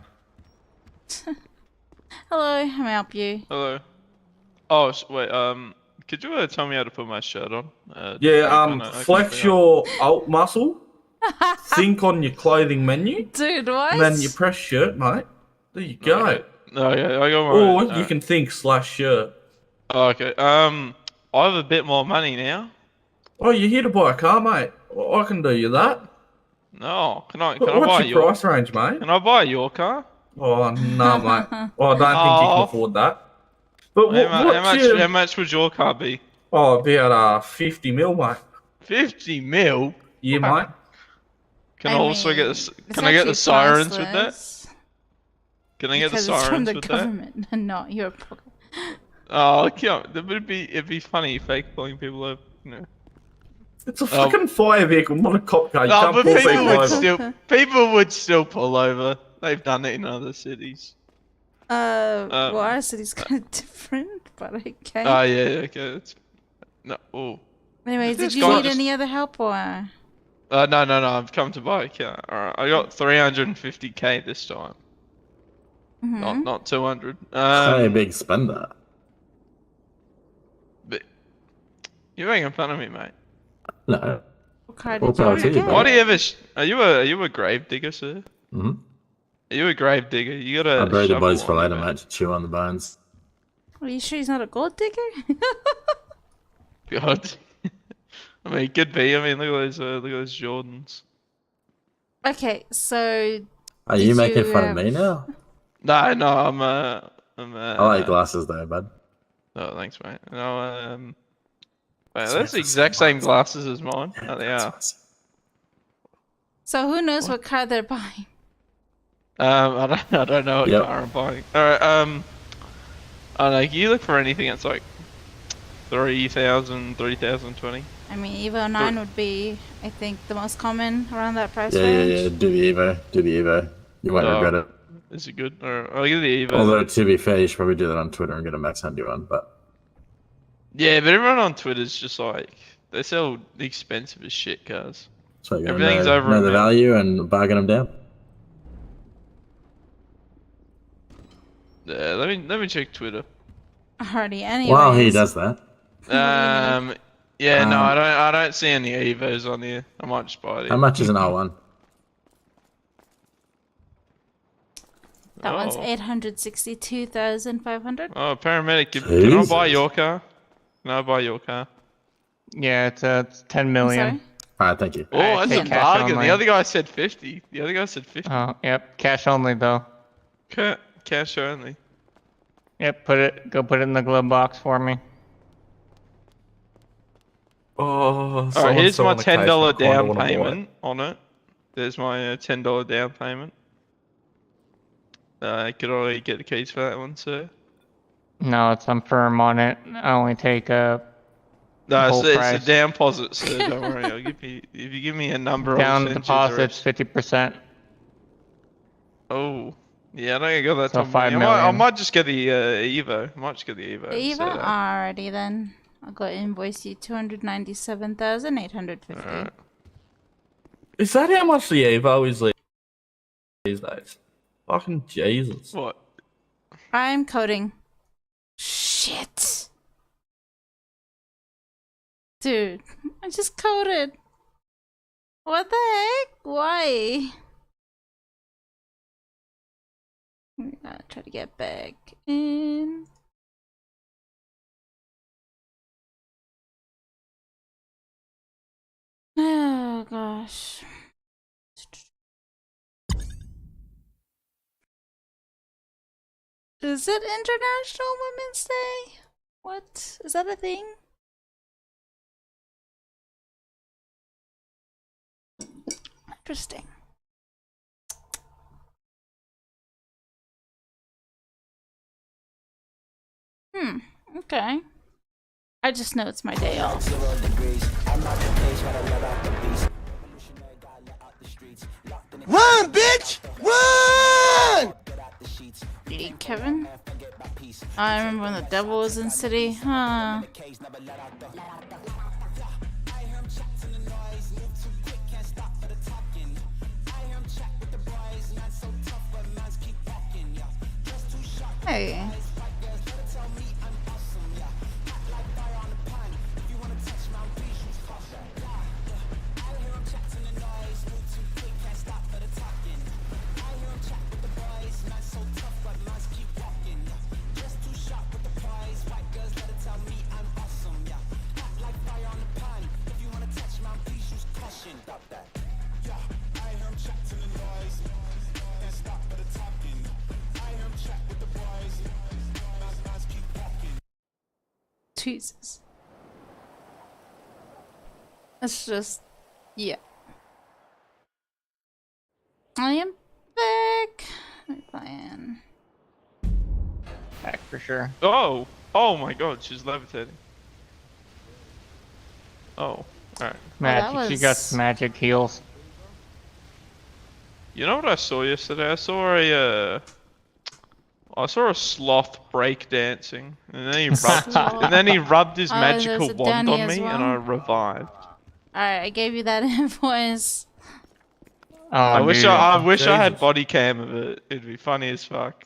Hello, how may I help you? Hello. Oh, wait. Could you tell me how to put my shirt on? Yeah, flex your alt muscle. Think on your clothing menu. Dude, what? And then you press shirt, mate. There you go. No, yeah, I got my. Or you alright. can think /shirt. Oh, okay. I have a bit more money now. Oh, you're here to buy a car, mate. I can do you that. No, can I What's buy your price range, mate? Can I buy your car? Oh, no, mate. Oh, I don't think you can afford that. But How much would your car be? Oh, about 50 mil, mate. 50 mil? Yeah, mate. Can I also get the? Can I get the sirens with that? Can I get the Because it's from sirens the with that? government and not your pocket. Oh, okay. It'd be funny fake pulling people over. You know. It's a fucking fire vehicle, not a cop car. You No, can't but pull people over. people would still pull over. They've done it in other cities. Well, our city's kind of different, but okay. Oh yeah, okay. No. Oh. Anyways, did This you guy need just- any other help or? No. I've come to buy a car. Alright, I got 350k this time. Mhm. Not 200. Hey, big spender. But you're making fun of me, mate. No. What car All did you power want to to you, get? bro. Why do you ever? Are you a grave digger, sir? Mm-hmm. Are you a grave digger? You got a. I buried the shovel bodies for on you, later, mate. mate, to chew on the bones. Are you sure he's not a gold digger? God. I mean, it could be. I mean, look at those Jordans. Okay, so. Are did you making fun of me now? No, I'm I like your glasses though, bud. Oh, thanks, mate. No, wait, that's the exact same glasses as mine. Oh, they are. So who knows what car they're buying? I don't know what Yep. car I'm buying. Alright, I don't know, you look for anything that's like 3,000, 3,020. I mean, Evo 9 would be, I think, the most common around that price Yeah, range. yeah. Do the Evo. Do the Evo. You won't regret it. Is it good? Alright, I'll give the Evo. Although, to be fair, you should probably do that on Twitter and get a max handy one, but... Yeah, but everyone on Twitter's just like, they sell expensive as shit cars. So you gotta Everything's know, over know a the million. value and bargain them down. Yeah, let me check Twitter. Alrighty, anyways. While he does that, Yeah, no, I don't see any Evos on here. I might just buy it. how much is an R1? That one's Oh. 862,500. Oh, paramedic, can I Jesus. buy your car? Can I buy your car? Yeah, it's 10 million. Alright, thank you. Oh, that's a take cash bargain. only. The other guy said 50. The other guy said 50. Oh, yep, cash only though. Cash only. Yep, go put it in the glove box for me. Oh, Alright, here's my someone on the case $10 I kinda down wanna buy it. payment on it. There's my $10 down payment. Could I get the keys for that one, sir? No, it's I'm firm on it. I only take No, whole it's price. a down deposit, sir. Don't worry. I'll give you if you give me a number. down I'll send deposits 50%. Oh, yeah, I don't think I got that. So top 5 money. I million. might just get the Evo. I might just get the Evo. The Evo? instead of that. Alrighty then. I'll go invoice you 297,850. Alright. Is that how much the Evo is these days? Fucking Jesus. What? I'm coding. Shit. Dude, I just coded. What the heck? Why? We gotta try to get back in. Oh gosh. Is it International Women's Day? What? Is that a thing? Interesting. Okay. I just know it's my day off. Run, bitch! Run! Hey, Kevin? I remember when the devil was in city, huh? Hey. Jesus. It's just, yeah. I am back. Let me plan. Back for sure. Oh! Oh my god, she's levitating. Oh, alright. Magic. She got some magic heals. You know what I saw yesterday? I saw a sloth break dancing, and then he rubbed his magical there's a wand Danny on as me, well. and I revived. Alright, I gave you that invoice. Oh, I wish I had Jesus. body cam of it. It'd be funny as fuck.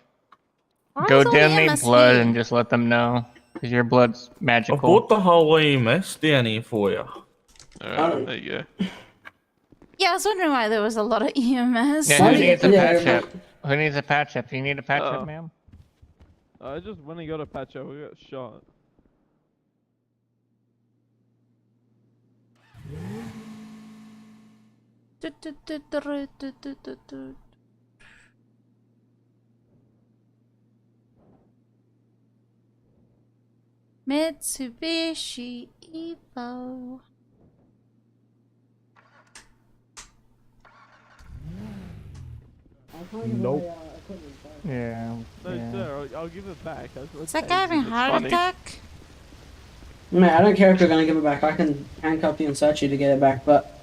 Go donate blood and just let them know, because your blood's I magical. bought the whole EMS down here for you. Alright, there you go. Yeah, I was wondering why there was a lot of EMS. Yeah, who needs a patch up? Who needs a patch up? Do you need a patch up, ma'am? I just when he got a patch up, we got shot. Mitsubishi Evo. Nope. Yeah. No, sir, I'll give it back. Is that guy having a heart attack? Man, I don't care if you're gonna give it back. I can handcuff you and search you to get it back, but.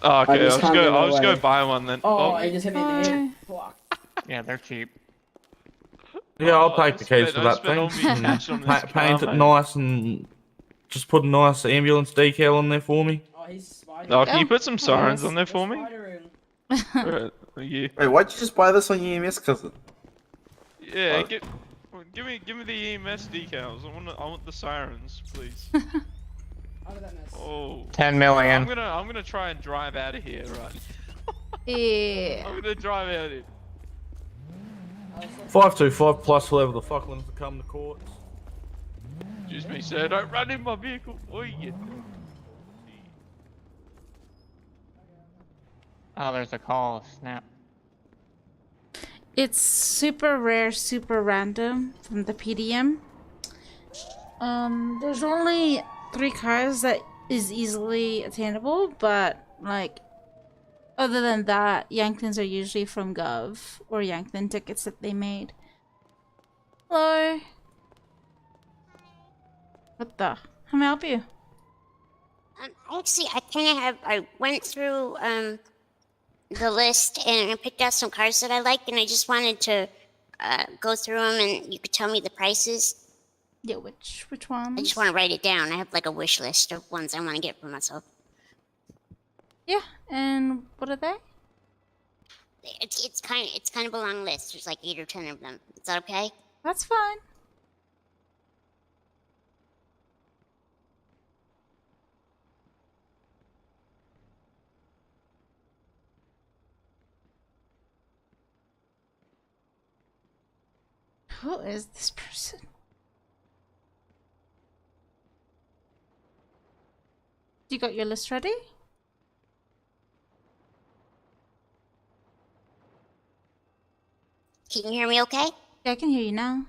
Oh, okay, I just can't give it I'll just go away. buy one then. Oh, you just hit me in the head. Yeah, they're cheap. Yeah, I'll take the keys for I that spent all thing. my cash on this Paint car, it mate. nice and just put a nice ambulance decal on there for me. Oh, can you put some sirens on there for me? Alright, thank you. Wait, why'd you just buy this on EMS, cousin? Yeah, give me the EMS decals. I want the sirens, please. Oh. 10 million. I'm gonna try and drive out of here, right? Yeah. I'm gonna drive out of here. 525 plus whatever the fuck wants to come to court. Excuse me, sir. Don't run in my vehicle. Oi, you. Oh, there's a call. Snap. It's super rare, super random from the PDM. There's only 3 cars that is easily attainable, but like other than that, Yanklins are usually from Gov or Yanklin tickets that they made. Hello. What the? How may I help you? Actually, I went through the list and I picked out some cars that I liked, and I just wanted to go through them, and you could tell me the prices. Yeah, which ones? I just want to write it down. I have like a wish list of ones I want to get for myself. Yeah, and what are they? It's kind of a long list. There's like 8 or 10 of them. Is that okay? That's fine. Who is this person? You got your list ready? Can you hear me okay? Yeah, I can hear you now.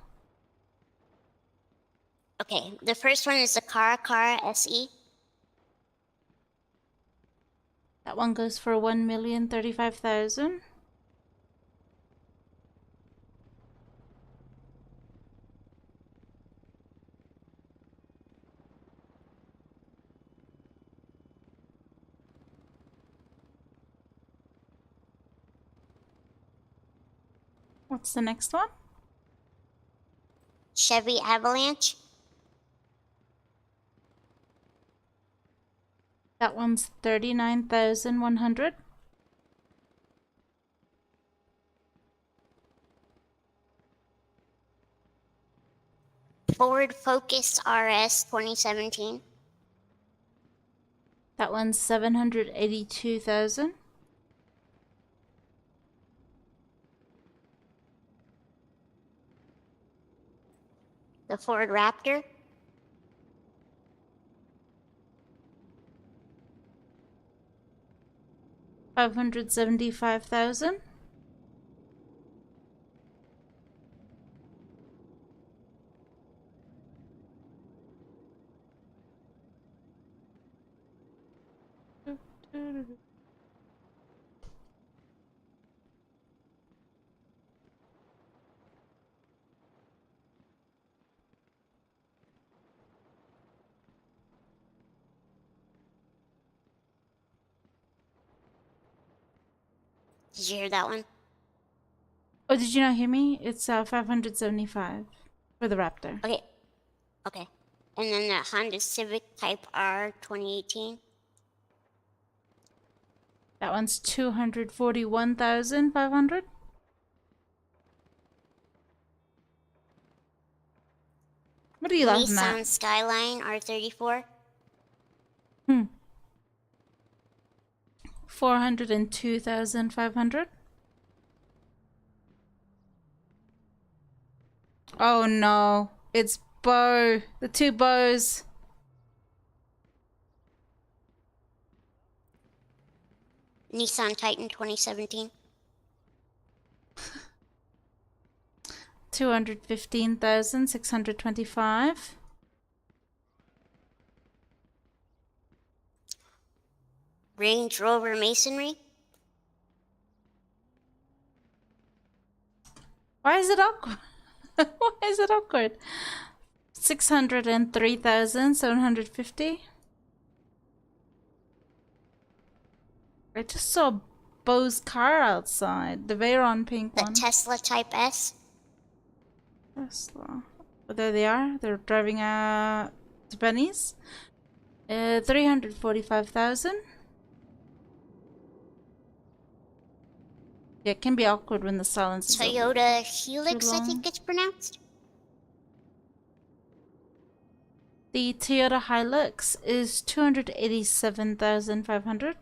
Okay, the first one is the Cara SE. That one goes for 1,035,000. What's the next one? Chevy Avalanche. That one's 39,100. Ford Focus RS 2017. That one's 782,000. The Ford Raptor. $575,000. Did you hear that one? Oh, did you not hear me? It's 575 for the Raptor. Okay. Okay. And then the Honda Civic Type R 2018. That one's 241,500. What are you laughing Nissan at? Skyline R34. 402,500. Oh no, it's Bo. The two Bows. Nissan Titan 2017. 215,625. Range Rover Masonry. Why is it awkward? Why is it awkward? 603,750. I just saw Bo's car outside. The Veyron pink The one. Tesla Type S. Tesla. Oh, there they are. They're driving to Benny's. 345,000. Yeah, it can be awkward when the silence is Toyota Helix, I long. think it's pronounced. The Toyota Hilux is 287,500.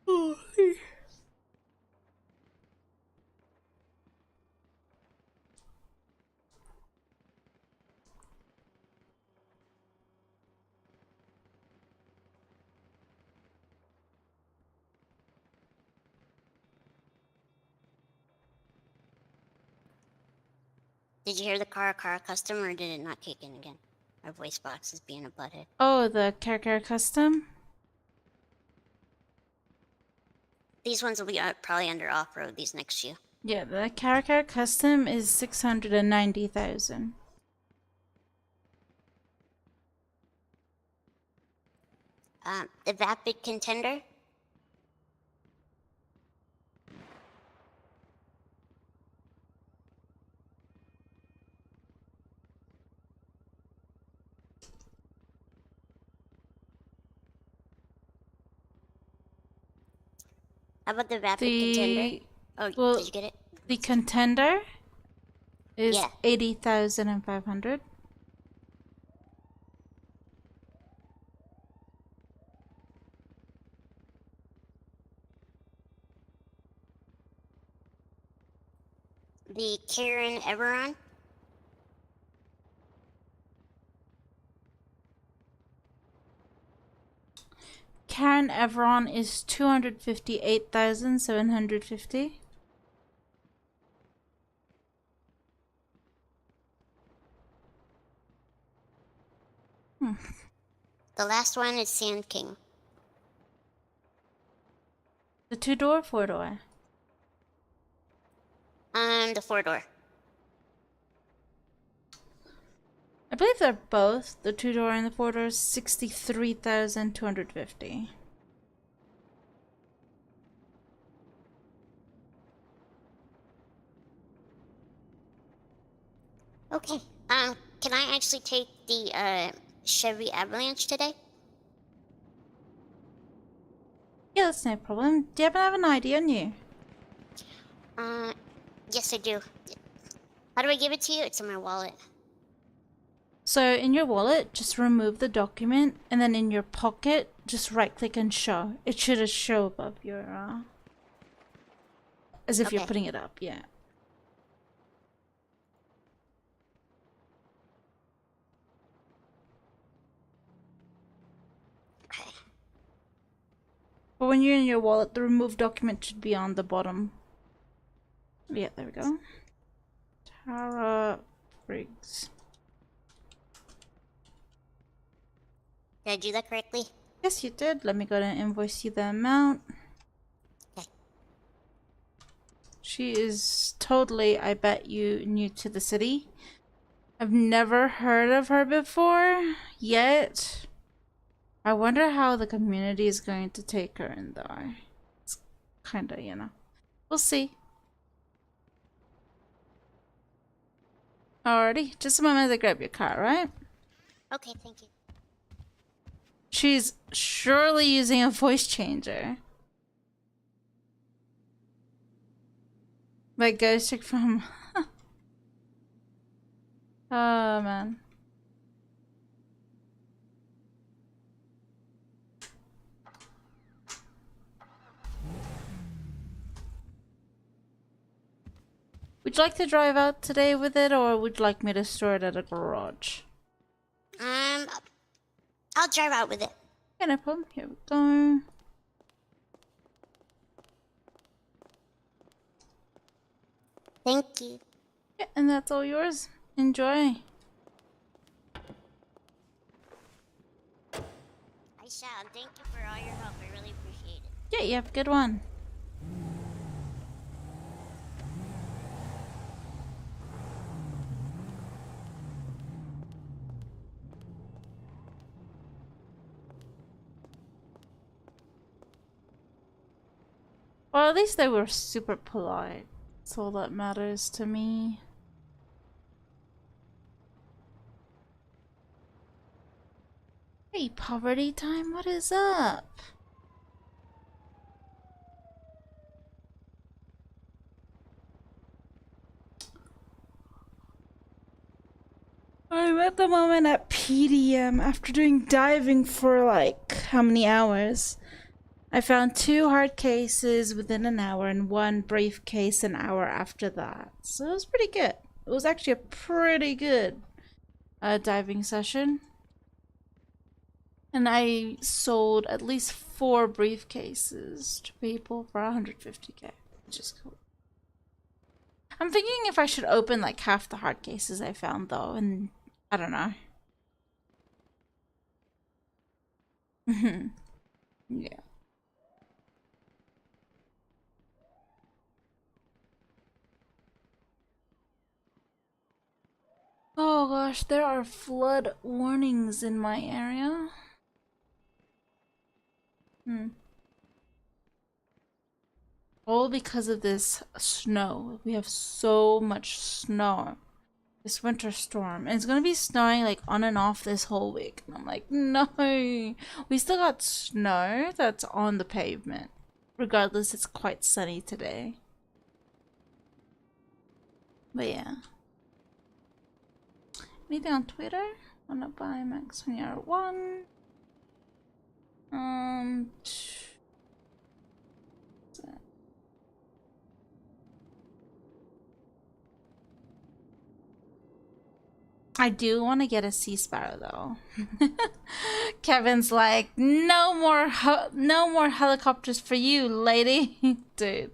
Oh, Did you hear the car custom, or did it not kick in again? Our voice box is being a butthead. Oh, the Car Custom. These ones will be probably under off-road these next few. Yeah, the Car Custom is 690,000. The Vapid Contender. How about the Vapid Contender? Oh, well, did you get it? The Contender is Yeah. 80,500. The Karen Everon. Karen Everon is 258,750. The last one is Sand King. The 2-door, 4-door? The 4-door. I believe they're both, the 2-door and the 4-door, 63,250. Okay. Can I actually take the Chevy Avalanche today? Yeah, that's no problem. Do you happen to have an ID on you? Yes, I do. How do I give it to you? It's in my wallet. So in your wallet, just remove the document, and then in your pocket, just right-click and show. It should show above your, as if you're Okay. putting it up, yeah. Okay. But when you're in your wallet, the remove document should be on the bottom. Yeah, there we go. Tara Briggs. Did I do that correctly? Yes, you did. Let me go and invoice you the amount. Okay. She is totally, I bet you, new to the city. I've never heard of her before, yet. I wonder how the community is going to take her in there. It's kinda, you know. We'll see. Alrighty, just a moment to grab your car, right? Okay, thank you. She's surely using a voice changer. Like Ghost Chick from... Oh, man. Would you like to drive out today with it, or would you like me to store it at a garage? I'll drive out with it. Yeah, no problem. Here we go. Thank you. Yeah, and that's all yours. Enjoy. I shall. Thank you for all your help. I really appreciate it. Yeah, you have a good one. Well, at least they were super polite. That's all that matters to me. Hey, poverty time, what is up? I'm at the moment at PDM after doing diving for like how many hours? I found 2 hard cases within an hour and 1 briefcase an hour after that. So it was pretty good. It was actually a pretty good diving session. And I sold at least 4 briefcases to people for 150k, which is cool. I'm thinking if I should open like half the hard cases I found though, and I don't know. Yeah. Oh gosh, there are flood warnings in my area. All because of this snow. We have so much snow. This winter storm. And it's gonna be snowing like on and off this whole week. And I'm like, no. We still got snow that's on the pavement. Regardless, it's quite sunny today. But yeah. Anything on Twitter? Wanna buy Max when you're 1? I do want to get a sea sparrow though. Kevin's like, no more helicopters for you, lady. Dude.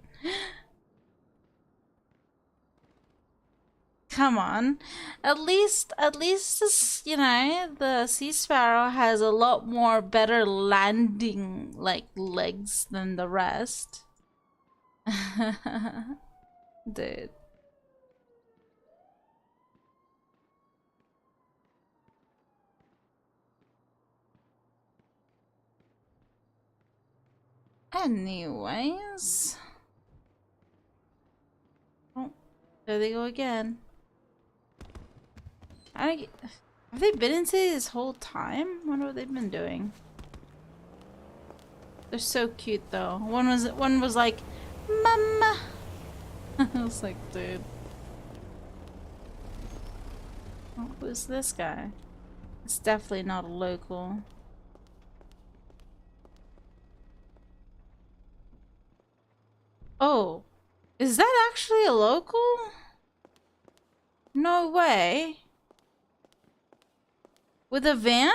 Come on. At least this, you know, the sea sparrow has a lot more better landing like legs than the rest. Dude. Anyways. Oh, there they go again. Have they been in city this whole time? I wonder what they've been doing. They're so cute though. One was like, Mama. I was like, dude. Oh, who's this guy? It's definitely not a local. Oh, is that actually a local? No way. With a van?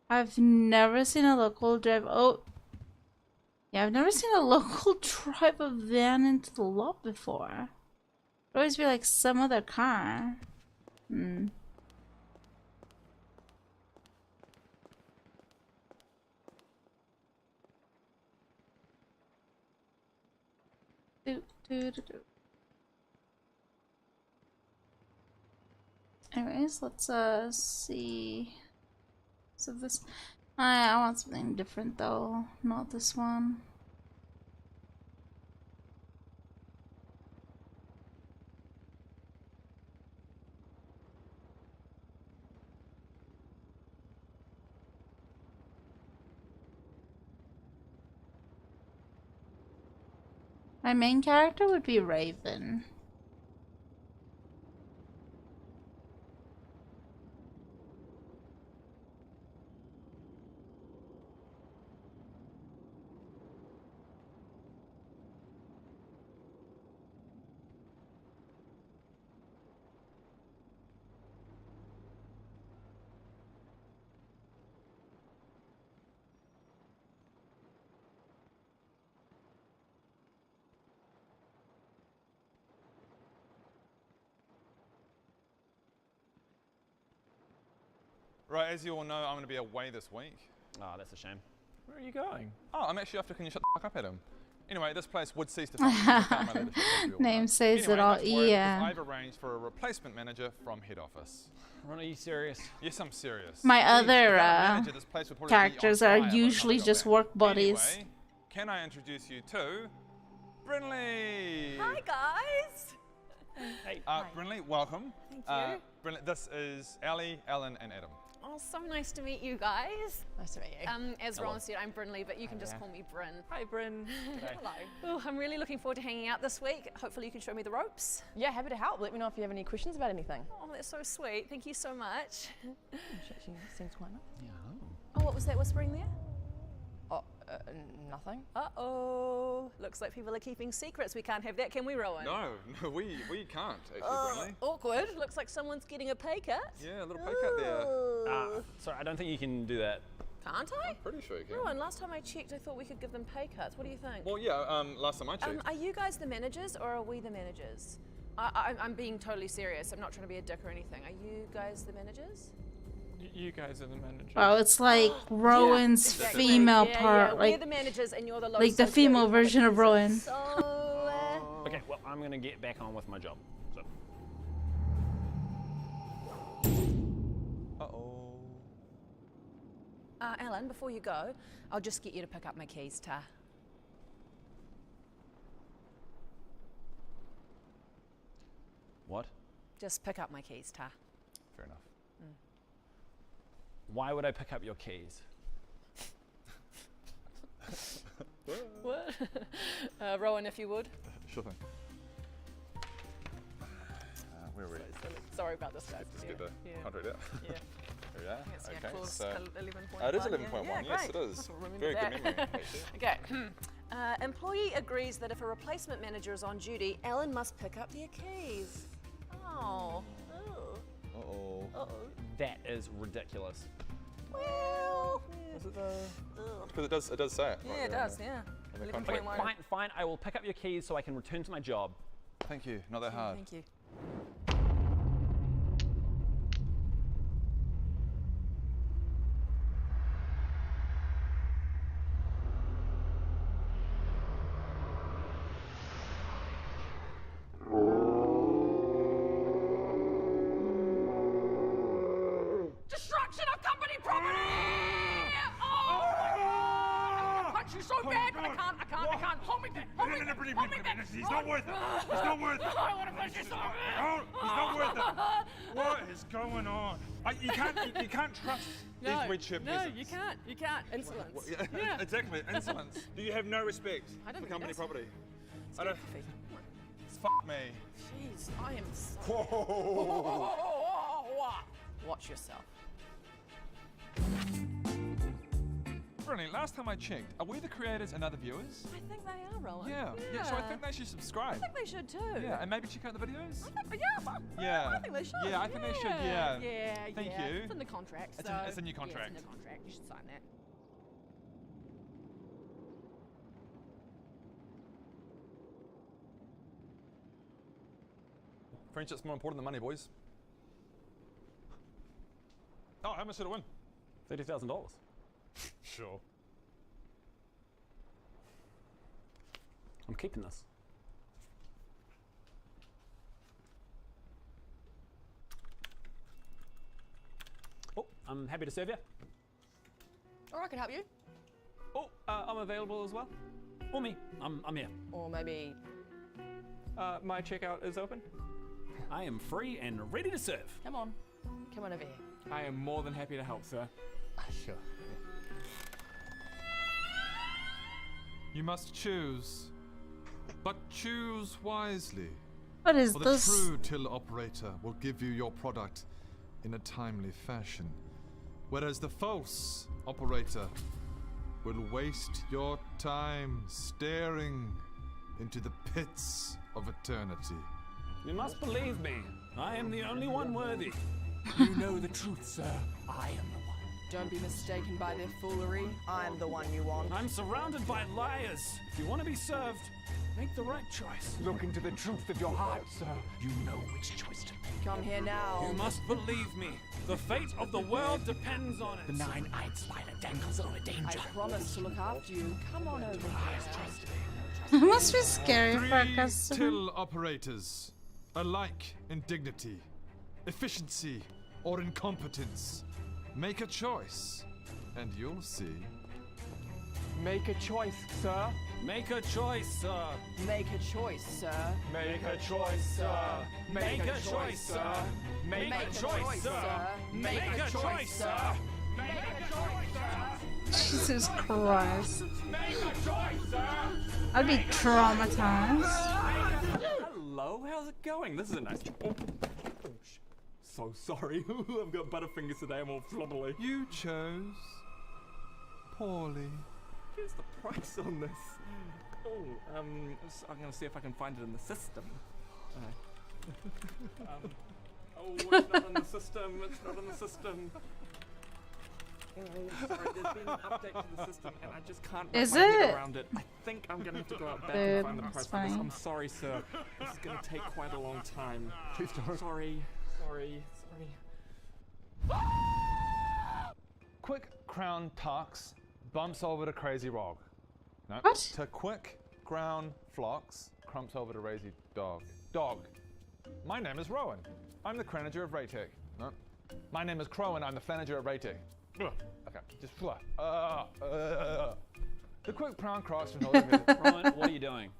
I've never seen a local drive. Oh, yeah, I've never seen a local drive a van into the lot before. It'd always be like some other car. Anyways, let's see. So this, I want something different though, not this one. My main character would be Raven. Right, as you all know, I'm going to be away this week. Oh, that's a shame. Where are you going? Oh, I'm actually after. Can you shut the fuck up, Adam? Anyway, this place would cease to function. Name says anyway, it all. not to worry, Yeah. I've arranged for a replacement manager from head office. Ron, are you serious? Yes, I'm serious. My Please, other without a manager, this place would probably be characters on are fire by the usually time I got just back. work buddies. Anyway, can I introduce you to Brinley? Hi guys. Hey. Brinley, welcome. Thank you. Brinley, this is Allie, Alan, and Adam. Oh, so nice to meet you guys. Nice to meet you. As Hello. Ron said, I'm Brinley, but you can just call me Bryn. Hi, Bryn. Hello. Oh, I'm really looking forward to hanging out this week. Hopefully you can show me the ropes. Yeah, happy to help. Let me know if you have any questions about anything. Oh, that's so sweet. Thank you so much. She seems quite nice. Yeah. Oh, what was that whispering there? Oh, nothing. Uh-oh. Looks like people are keeping secrets. We can't have that, can we, Rowan? No, we can't, actually, Brinley. Awkward. Looks like someone's getting a pay cut. Yeah, a little pay cut there. Sorry, I don't think you can do that. Can't I? I'm pretty sure you can. Rowan, last time I checked, I thought we could give them pay cuts. What do you think? Well, yeah, last time I checked. Are you guys the managers or are we the managers? I'm being totally serious. I'm not trying to be a dick or anything. Are you guys the managers? You guys are the managers. Wow, it's like Rowan's exactly. female Yeah, part, yeah. like We're the managers and you're the low like the female version of Rowan. Okay, well, I'm gonna get back on with my job. So. Alan, before you go, I'll just get you to pick up my keys, Ta. What? Just pick up my keys, Ta. Fair enough. Why would I pick up your keys? What? Rowan, if you would. Sure thing. Where are we? Sorry about this, guys. Let's get the contract out. Yeah. There we are. It's, Okay, clause so 11.1. it is 11.1. Yeah, Yes, great. it is. I'll remember Very that. good memory. Actually. Okay. Employee agrees that if a replacement manager is on duty, Alan must pick up their keys. Oh. That is ridiculous. Well. Is it though? Because it does say it. Yeah, right it there, does. Yeah. in the 11.1. contract. Okay, fine. I will pick up your keys so I can return to my job. Thank you. Not that hard. Thank you. Destruction of company property! Oh my God! I'm gonna punch you so bad, but I can't. Hold me back. Hold me back. Hold me back. He's not worth it. He's not worth it. I want to punch you so bad. No, he's not worth it. What is going on? You can't trust these red shirt peasants. you can't. You can't. Insolence. Yeah. Exactly. Insolence. Do you have no respect I don't for think company that's- property? I don't. Fuck me. Jeez, I am. Whoa. Watch yourself. Brilliant. Last time I checked, are we the creators and other viewers? I think they are, Rowan. Yeah. So I think they should subscribe. I think they should too. Yeah, and maybe check out the videos. Yeah, I think they should. Yeah, I think they should. Yeah. Yeah. Thank you. It's in the contract. It's so it's a new contract. Yeah, it's in the contract. You should sign that. Friendship's more important than money, boys. Oh, how much did it win? $30,000. Sure. I'm keeping this. I'm happy to serve you. Or I can help you. Oh, I'm available as well. Or me. I'm here. Or maybe... my checkout is open. I am free and ready to serve. Come on. Come on over here. I am more than happy to help, sir. Sure. You must choose, but choose wisely. What is For this? The true till operator will give you your product in a timely fashion, whereas the false operator will waste your time staring into the pits of eternity. You must believe me. I am the only one worthy. You know the truth, sir. I am the one. Don't be mistaken by their foolery. I'm the one you want. I'm surrounded by liars. If you want to be served, make the right choice. Look into the truth of your heart, sir. You know which choice to make. Come here now. You must believe me. The fate of the world depends on it. The nine-eyed spider dangles over danger. I promise to look after you. Come on over here. It must be scary for a 3 customer. till operators, alike in dignity, efficiency, or incompetence. Make a choice, and you'll see. Make a choice, sir. Make a choice, sir. Make a choice, sir. Make a choice, sir. Make a choice, sir. Make a choice, sir. Make a choice, sir. Make a choice, sir. Jesus Christ. Make a choice, sir. I'd be traumatized. Hello, how's it going? This is a nice. Oh, so sorry. I've got butterfingers today. I'm all flobbly. You chose poorly. Here's the price on this. Oh, I'm gonna see if I can find it in the system. Oh, it's not in the system. It's not in the system. Oh, sorry, there's been an update to the system, and I just can't wrap Is my head it? around it. I think I'm gonna have to go out back Dude, and find the that's price for this. fine. I'm sorry, sir. This is gonna take quite a long time. Please don't. Sorry. Quick crown talks bumps over to crazy rog. No. What? To quick crown flocks crumps over to crazy dog. Dog. My name is Rowan. I'm the Cranager of Raytech. No. My name is Crowan. I'm the Flanager of Raytech. Okay, just fly. The quick crown cross from Rowan, what are you doing?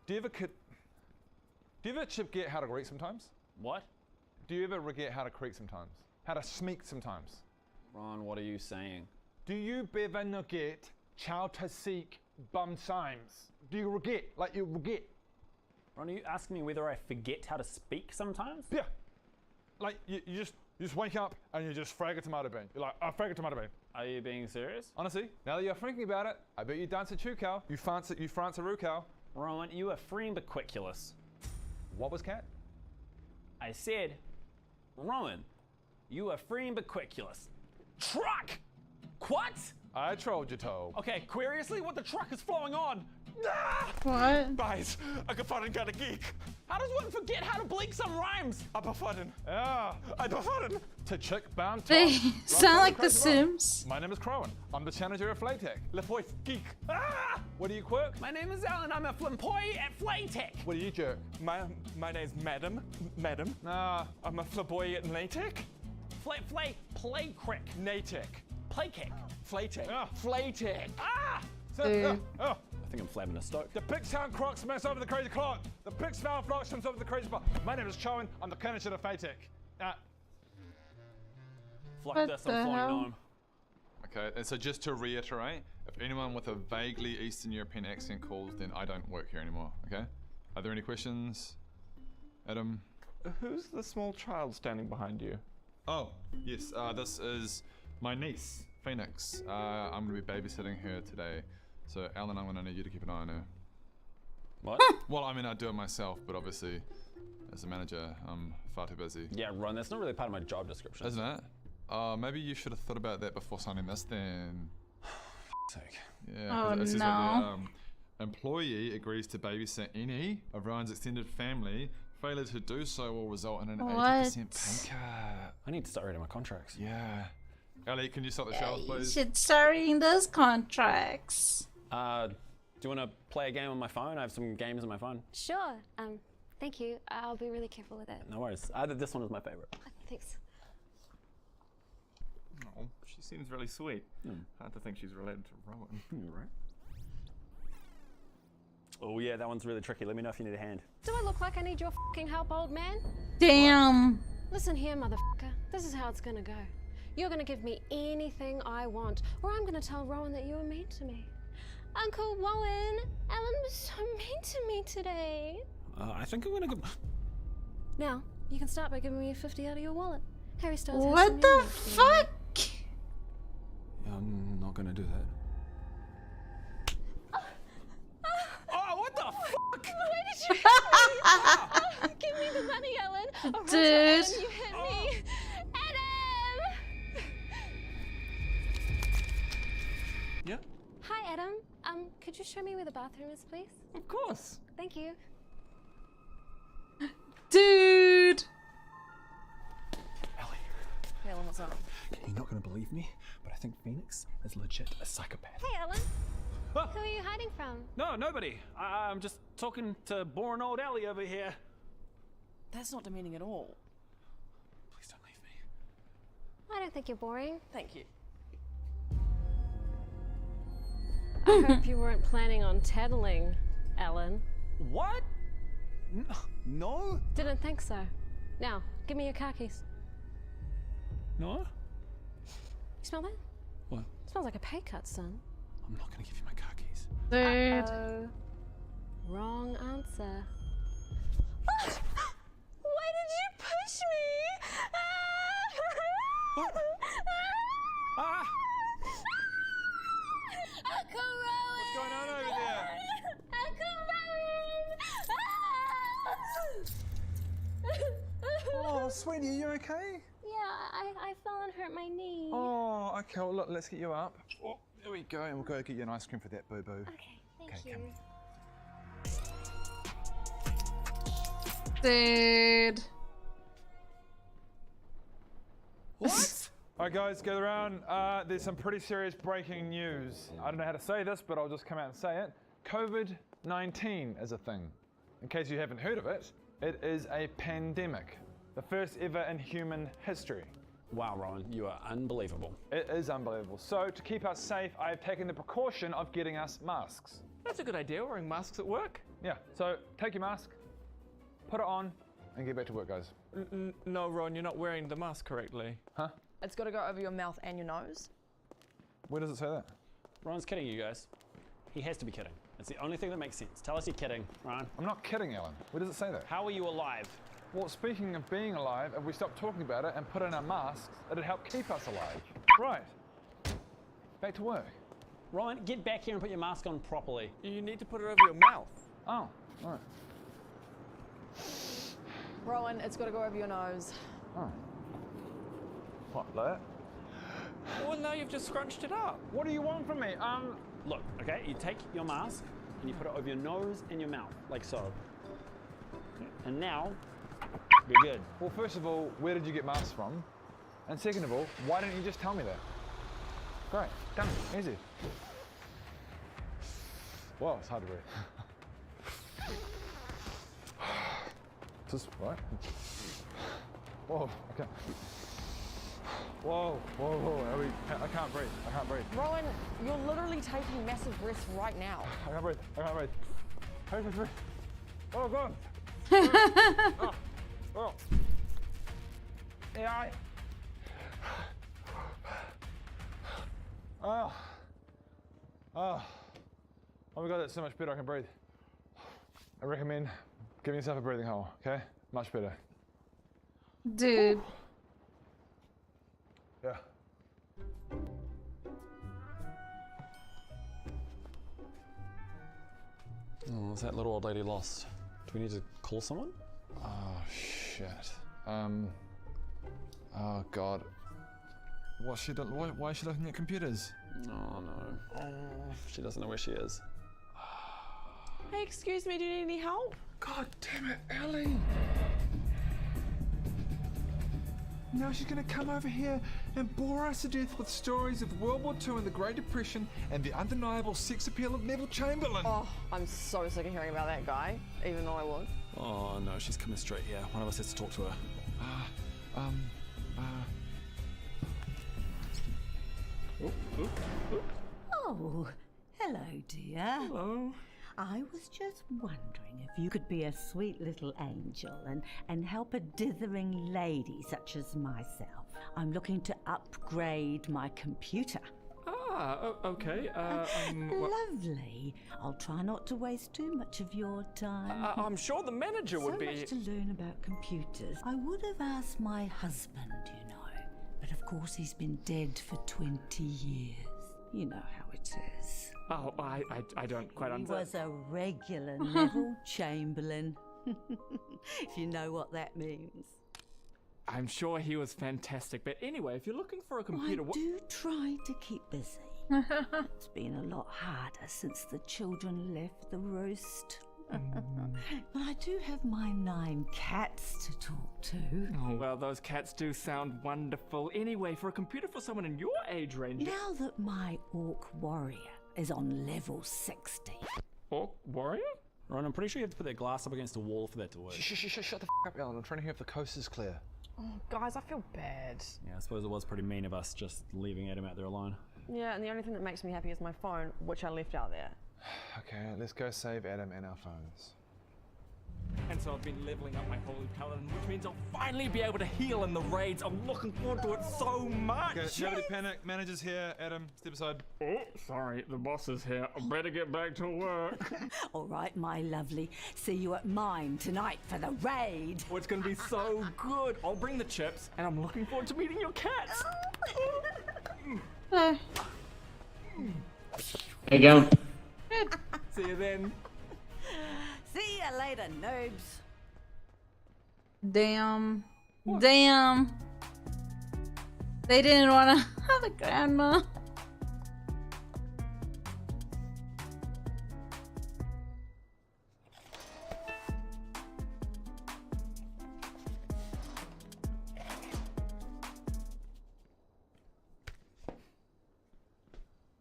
Do you ever forget how to greet sometimes? What? Do you ever forget how to creak sometimes? How to speak sometimes? Ron, what are you saying? Do you ever forget how to seek sometimes? Do you forget? Like you forget? Ron, are you asking me whether I forget how to speak sometimes? Yeah. Like you just wake up and you just frag a tomato bean. You're like, I frag a tomato bean. Are you being serious? Honestly, now that you're thinking about it, I bet you dance a chukau. You France a rukau. Rowan, you are free and bequiculous. What was cat? I said, Rowan, you are free and bequiculous. Truck! What? I trolled you, toe. Okay, curiously, what the truck is flowing on? What? Guys, I can fucking get a geek. How does one forget how to blink some rhymes? I befudden. Yeah. I befudden. To chick bound They sound like The Sims. My name is Crowan. I'm the Challenger of Flaytech. Le voice geek. Ah! What do you quirk? My name is Alan. I'm a flamboy at Flaytech. What do you jerk? My name's Madam. Nah. I'm a flamboy at Natech. Play crick. Natech. Play kick. Flaytech. Ah. Flaytech. Ah! Oh. I think I'm flamming a stoke. The Pigstown Crocs smash over the crazy clock. The Pigstown Flocks comes over the crazy clock. My name is Chowan. I'm the Canager of Flaytech. Fuck this, I'm flying gnome. Okay, and so just to reiterate, if anyone with a vaguely Eastern European accent calls, then I don't work here anymore, okay? Are there any questions? Adam? Who's the small child standing behind you? Oh, yes, this is my niece, Phoenix. I'm going to be babysitting her today. So, Alan, I'm going to need you to keep an eye on her. What? Well, I mean, I do it myself, but obviously, as a manager, I'm far too busy. Yeah, Ron, that's not really part of my job description. Isn't it? Maybe you should have thought about that before signing this then. Sake. Yeah, Oh, it says no. Employee agrees to babysit any of Ryan's extended family. Failure to do so will result in an What? 80% pay cut. I need to start reading my contracts. Yeah. Ellie, can you start the shelves, You please? should start reading those contracts. Do you want to play a game on my phone? I have some games on my phone. Sure. Thank you. I'll be really careful with it. No worries. This one is my favorite. Thanks. She seems really sweet. Hard to think she's related to Rowan. You're right. Oh yeah, that one's really tricky. Let me know if you need a hand. Do I look like I need your fucking help, old man? Damn. Listen here, motherfucker. This is how it's gonna go. You're gonna give me anything I want, or I'm gonna tell Rowan that you were mean to me. Uncle Rowan, Ellen was so mean to me today. I think I'm gonna go. Now, you can start by giving me a 50 out of your wallet. Harry Styles has What some the new merch for you. fuck? Yeah, I'm not gonna do that. Oh, what the fuck? Why did you hit me? Oh, give me the money, Ellen. Oh, Dude. Ellen, you hit me. Adam! Yeah? Hi, Adam. Could you show me where the bathroom is, please? Of course. Thank you. Dude. Hey, Ellen, what's up? You're not gonna believe me, but I think Phoenix is legit a psychopath. Hey, Ellen. Who are you hiding from? No, nobody. I'm just talking to boring old Ellie over here. That's not demeaning at all. Please don't leave me. I don't think you're boring. Thank you. I hope you weren't planning on tattling, Ellen. What? No? Didn't think so. Now, give me your car keys. No? You smell that? What? It smells like a pay cut, son. I'm not gonna give you my car keys. Dude. Uh-oh. Wrong answer. Why did you push me? What? Ah! Uncle Rowan! What's going on over there? Uncle Rowan! Oh, sweetie, are you okay? Yeah, I fell and hurt my knee. Oh, okay. Well, look, let's get you up. Oh, there we go, and we'll go get you an ice cream for that, boo boo. Okay, thank you. Dude. What? Alright guys, gather around. There's some pretty serious breaking news. I don't know how to say this, but I'll just come out and say it. COVID-19 is a thing. In case you haven't heard of it, it is a pandemic. The first ever in human history. Wow, Rowan, you are unbelievable. It is unbelievable. So to keep us safe, I have taken the precaution of getting us masks. That's a good idea, wearing masks at work. Yeah, so take your mask, put it on, and get back to work, guys. No, Ron, you're not wearing the mask correctly. Huh? It's got to go over your mouth and your nose. Where does it say that? Rowan's kidding you guys. He has to be kidding. It's the only thing that makes sense. Tell us you're kidding, Rowan. I'm not kidding, Ellen. Where does it say that? How are you alive? Well, speaking of being alive, if we stop talking about it and put in our masks, it'd help keep us alive. Right. Back to work. Rowan, get back here and put your mask on properly. You need to put it over your mouth. Oh, right. Rowan, it's got to go over your nose. Oh. What, like that? Well, now you've just scrunched it up. What do you want from me? Look, okay, you take your mask and you put it over your nose and your mouth, like so. And now, you're good. Well, first of all, where did you get masks from? And second of all, why didn't you just tell me that? Great, done, easy. Whoa, it's hard to breathe. Just, right? Whoa, okay. Whoa, whoa, whoa, I can't breathe, I can't breathe. Rowan, you're literally taking massive risks right now. I can't breathe, I can't breathe. I can't breathe. Oh, God. Oh. Yeah, Oh my God, that's so much better, I can breathe. I recommend giving yourself a breathing hole, okay? Much better. Dude. Yeah. Oh, is that little old lady lost? Do we need to call someone? Oh, shit. Oh, God. What's she done? Why is she looking at computers? Oh, no. She doesn't know where she is. Hey, excuse me, do you need any help? God damn it, Ellie! Now she's gonna come over here and bore us to death with stories of World War II and the Great Depression and the undeniable sex appeal of Neville Chamberlain. Oh, I'm so sick of hearing about that guy, even though I was. Oh, no, she's coming straight here. One of us has to talk to her. Oh, hello, dear. Hello. I was just wondering if you could be a sweet little angel and help a dithering lady such as myself. I'm looking to upgrade my computer. Okay. Lovely. I'll try not to waste too much of your time. I'm sure the manager would be. So much to learn about computers. I would have asked my husband, you know, but of course he's been dead for 20 years. You know how it is. Oh, I don't quite He understand. was a regular Neville Chamberlain, if you know what that means. I'm sure he was fantastic. But anyway, if you're looking for a computer, I do try to keep busy. It's been a lot harder since the children left the roost. But I do have my 9 cats to talk to. Oh, well, those cats do sound wonderful. Anyway, for a computer for someone in your age range. Now that my orc warrior is on level 60. Orc warrior? Ron, I'm pretty sure you have to put that glass up against a wall for that to work. Shut the f up, Alan. I'm trying to hear if the coast is clear. Oh, guys, I feel bad. Yeah, I suppose it was pretty mean of us just leaving Adam out there alone. Yeah, and the only thing that makes me happy is my phone, which I left out there. Okay, let's go save Adam and our phones. And so I've been leveling up my holy paladin, which means I'll finally be able to heal in the raids. I'm looking forward to it so much. Okay, nobody panic. Manager's here. Adam, step aside. Oh, sorry, the boss is here. I better get back to work. All right, my lovely. See you at mine tonight for the raid. Oh, it's going to be so good. I'll bring the chips, and I'm looking forward to meeting your cats. Hello. Hey, go. See you then. See you later, noobs. Damn. Damn. They didn't want to have a grandma.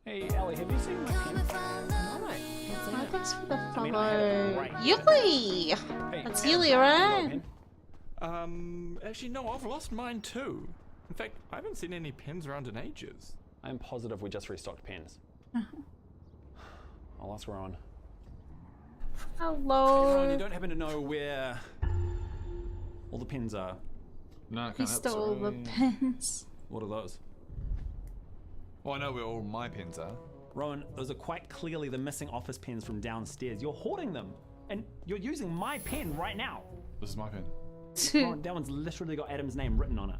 Hey, Ellie, have you seen my pen? Thanks for the I mean, I had it right here. Yuli! Hey, That's Adam, Yuli, you got a right? pen? Actually, no, I've lost mine too. In fact, I haven't seen any pens around in ages. I'm positive we just restocked pens. I'll ask Rowan. Hey, Rowan, Hello. you don't happen to know where all the pens are? No, I He can't help, stole the sorry. pens. What are those? Well, I know where all my pens are. Rowan, those are quite clearly the missing office pens from downstairs. You're hoarding them, and you're using my pen right now. This is my pen. Rowan, that one's literally got Adam's name written on it.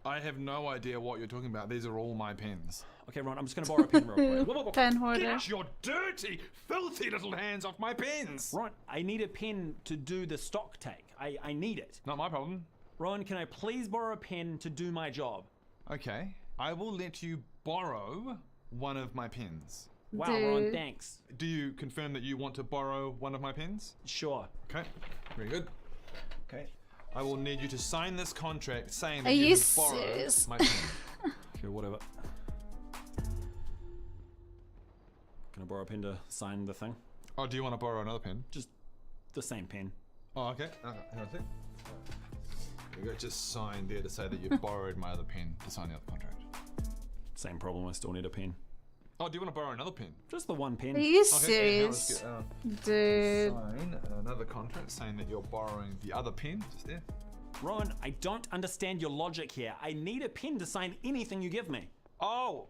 I have no idea what you're talking about. These are all my pens. Okay, Ron, I'm just gonna borrow a pen real quick. Whoa. Pen hoarder. Get your dirty, filthy little hands off my pens! Ron, I need a pen to do the stock take. I need it. Not my problem. Ron, can I please borrow a pen to do my job? Okay, I will let you borrow one of my pens. Wow, Ron, thanks. Do you confirm that you want to borrow one of my pens? Sure. Okay, very good. Okay, I will need you to sign this contract saying Are that you you have borrowed serious? my pen. Okay, whatever. Can I borrow a pen to sign the thing? Oh, do you want to borrow another pen? Just the same pen. Oh, okay. Hang on a sec. There you go, just sign there to say that you borrowed my other pen to sign the other contract. Same problem, I still need a pen. Oh, do you want to borrow another pen? Just the one pen. Are you Okay, yeah, let's serious? get, Dude. sign another contract saying that you're borrowing the other pen, just there. Rowan, I don't understand your logic here. I need a pen to sign anything you give me. Oh,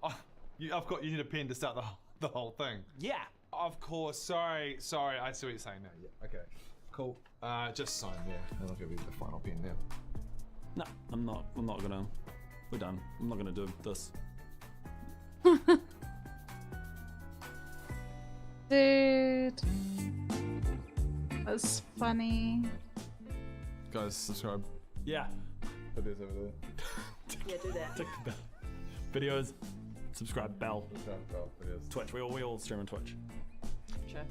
you need a pen to start the whole thing. Yeah. Of course, sorry, I see what you're saying now. Yeah, okay, cool. Just sign there, and I'll give you the final pen there. No, I'm not gonna. We're done. I'm not gonna do this. Dude. That's funny. Guys, subscribe. Yeah. Put this over there. Yeah, do that. Tick the bell. Videos. Subscribe, bell. Subscribe, bell, videos. Twitch. We all stream on Twitch. Sure.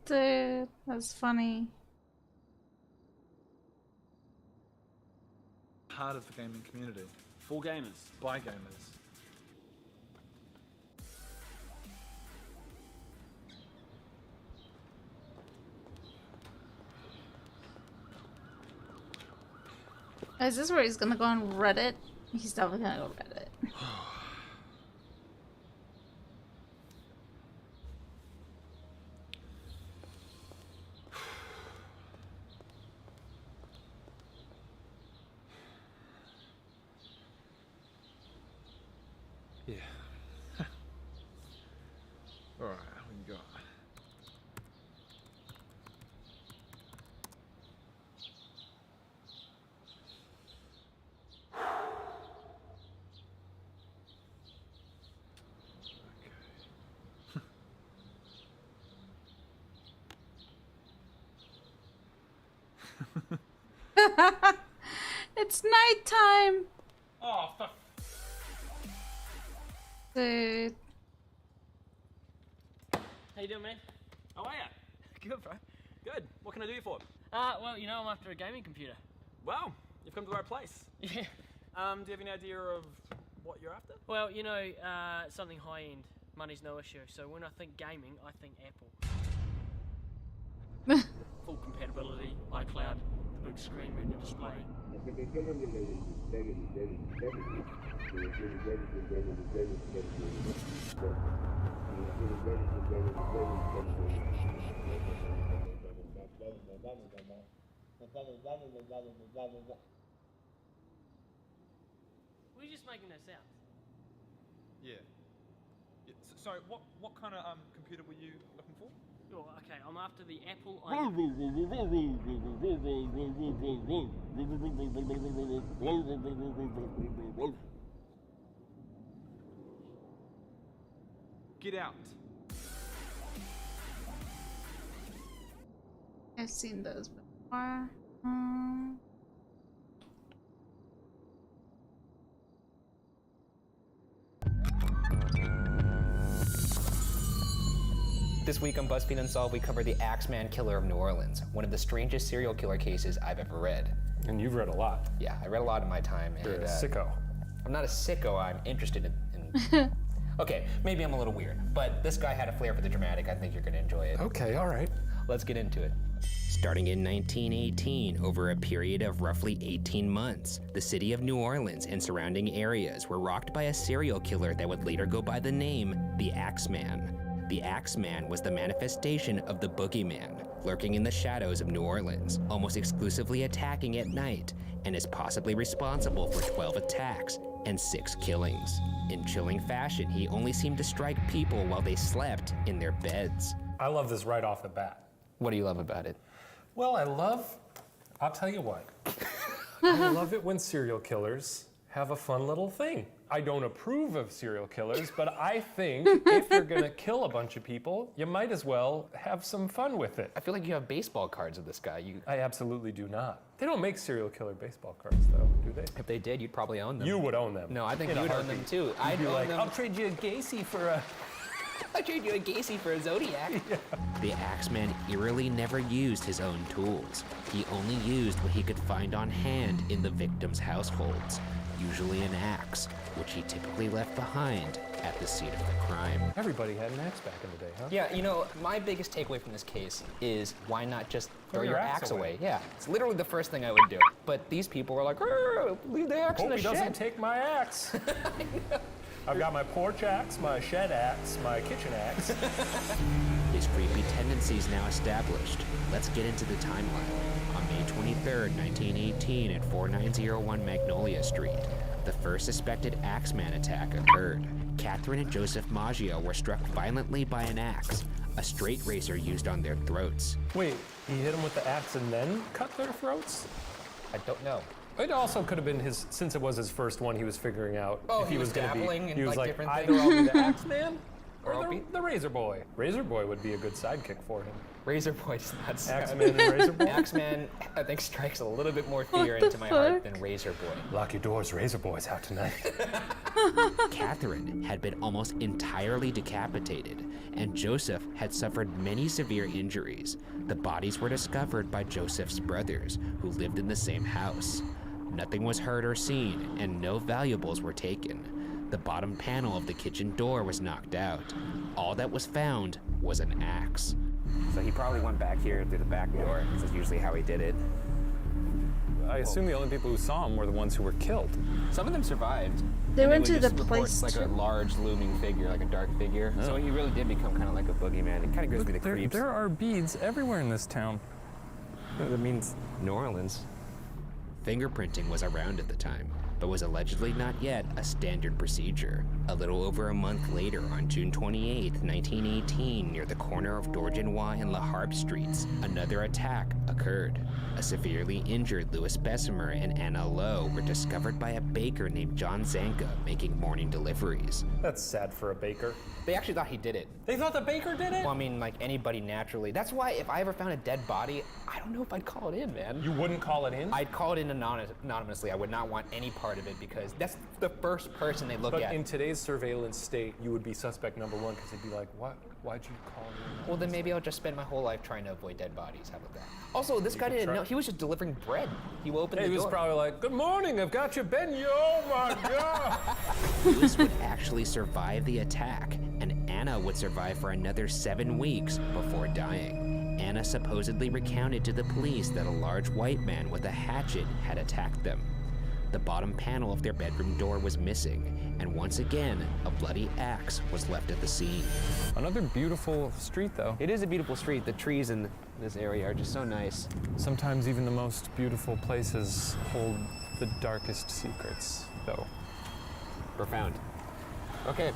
Dude, that's funny. Heart of the gaming community. For gamers. By gamers. Is this where he's gonna go on Reddit? He's definitely gonna go Reddit. Yeah. Alright, we got. It's nighttime. Oh, fuck. Dude. How you doing, man? How are ya? Good, bro. Good. What can I do you for? Well, you know, I'm after a gaming computer. Well, you've come to the right place. Yeah. Do you have any idea of what you're after? Well, you know, something high-end. Money's no issue. So when I think gaming, I think Apple. Full compatibility, iCloud, the big screen retina display. Were you just making those sounds? Yeah. Sorry, what kind of computer were you looking for? Oh, okay, I'm after the Apple Get out. I've seen those before. This week on BuzzFeed Unsolved, we cover the Axeman Killer of New Orleans, one of the strangest serial killer cases I've ever read. And you've read a lot. Yeah, I read a lot in my time. You're and, a sicko. I'm not a sicko, I'm interested in Okay, maybe I'm a little weird, but this guy had a flair for the dramatic. I think you're gonna enjoy it. Okay, all right. Let's get into it. Starting in 1918, over a period of roughly 18 months, the city of New Orleans and surrounding areas were rocked by a serial killer that would later go by the name the Axeman. The Axeman was the manifestation of the boogeyman, lurking in the shadows of New Orleans, almost exclusively attacking at night, and is possibly responsible for 12 attacks and 6 killings. In chilling fashion, he only seemed to strike people while they slept in their beds. I love this right off the bat. What do you love about it? Well, I'll tell you what. I love it when serial killers have a fun little thing. I don't approve of serial killers, but I think if you're gonna kill a bunch of people, you might as well have some fun with it. I feel like you have baseball cards of this guy. I absolutely do not. They don't make serial killer baseball cards, though, do they? If they did, you'd probably own them. You would own them. No, I think In a you'd own them heartbeat. too. You'd be like, them. I'll trade you a Gacy for a... I trade you a Gacy for a Zodiac. Yeah. The Axeman eerily never used his own tools. He only used what he could find on hand in the victims' households, usually an axe, which he typically left behind at the scene of the crime. Everybody had an axe back in the day, huh? Yeah, you know, my biggest takeaway from this case is why not just throw your axe away? Yeah, it's literally the first thing I would do. But these people were like, leave the axe in the Hope he shed. doesn't take my axe. I've got my porch axe, my shed axe, my kitchen axe. His creepy tendencies now established. Let's get into the timeline. On May 23rd, 1918 at 4901 Magnolia Street, the first suspected Axeman attack occurred. Catherine and Joseph Maggio were struck violently by an axe, a straight razor used on their throats. Wait, he hit him with the axe and then cut their throats? I don't know. It also could have been his, since it was his first one, he was figuring out if he was gonna dabbling be, in he was like like, different either things. I'll be the Axeman Or I'll or be- the Razor Boy. Razor Boy would be a good sidekick for him. Razor Boy does not sound... Axeman and Razor Boy? Axeman, I think, strikes a little bit more fear into my heart than Razor Boy. Lock your doors, Razor Boy's out tonight. Catherine had been almost entirely decapitated, and Joseph had suffered many severe injuries. The bodies were discovered by Joseph's brothers, who lived in the same house. Nothing was heard or seen, and no valuables were taken. The bottom panel of the kitchen door was knocked out. All that was found was an axe. So he probably went back here through the back door. This is usually how he did it. I assume the only people who saw him were the ones who were killed. Some of them survived. They and went would to just the report place like a too. large looming figure, like a dark figure. So he really did become kind of like a boogeyman. It kind of gives me the creeps. There are beads everywhere in this town. That means New Orleans. Fingerprinting was around at the time, but was allegedly not yet a standard procedure. A little over a month later, on June 28, 1918, near the corner of Dorgenois and La Harpe Streets, another attack occurred. A severely injured Louis Bessemer and Anna Lowe were discovered by a baker named John Zanka making morning deliveries. That's sad for a baker. They actually thought he did it. They thought the baker did it? Well, I mean, like anybody naturally. That's why if I ever found a dead body, I don't know if I'd call it in, man. You wouldn't call it in? I'd call it in anonymously. I would not want any part of it because that's the first person they look But at. in today's surveillance state, you would be suspect number one because they'd be like, what? Why'd you call it in? Well, then maybe I'll just spend my whole life trying to avoid dead bodies. How about that? Also, this guy didn't know. He was just delivering bread. He opened the door. He was probably like, good morning, I've got your beignet. Oh my God. Louis would actually survive the attack, and Anna would survive for another 7 weeks before dying. Anna supposedly recounted to the police that a large white man with a hatchet had attacked them. The bottom panel of their bedroom door was missing, and once again, a bloody axe was left at the scene. Another beautiful street, though. It is a beautiful street. The trees in this area are just so nice. Sometimes even the most beautiful places hold the darkest secrets, though. Profound. Okay.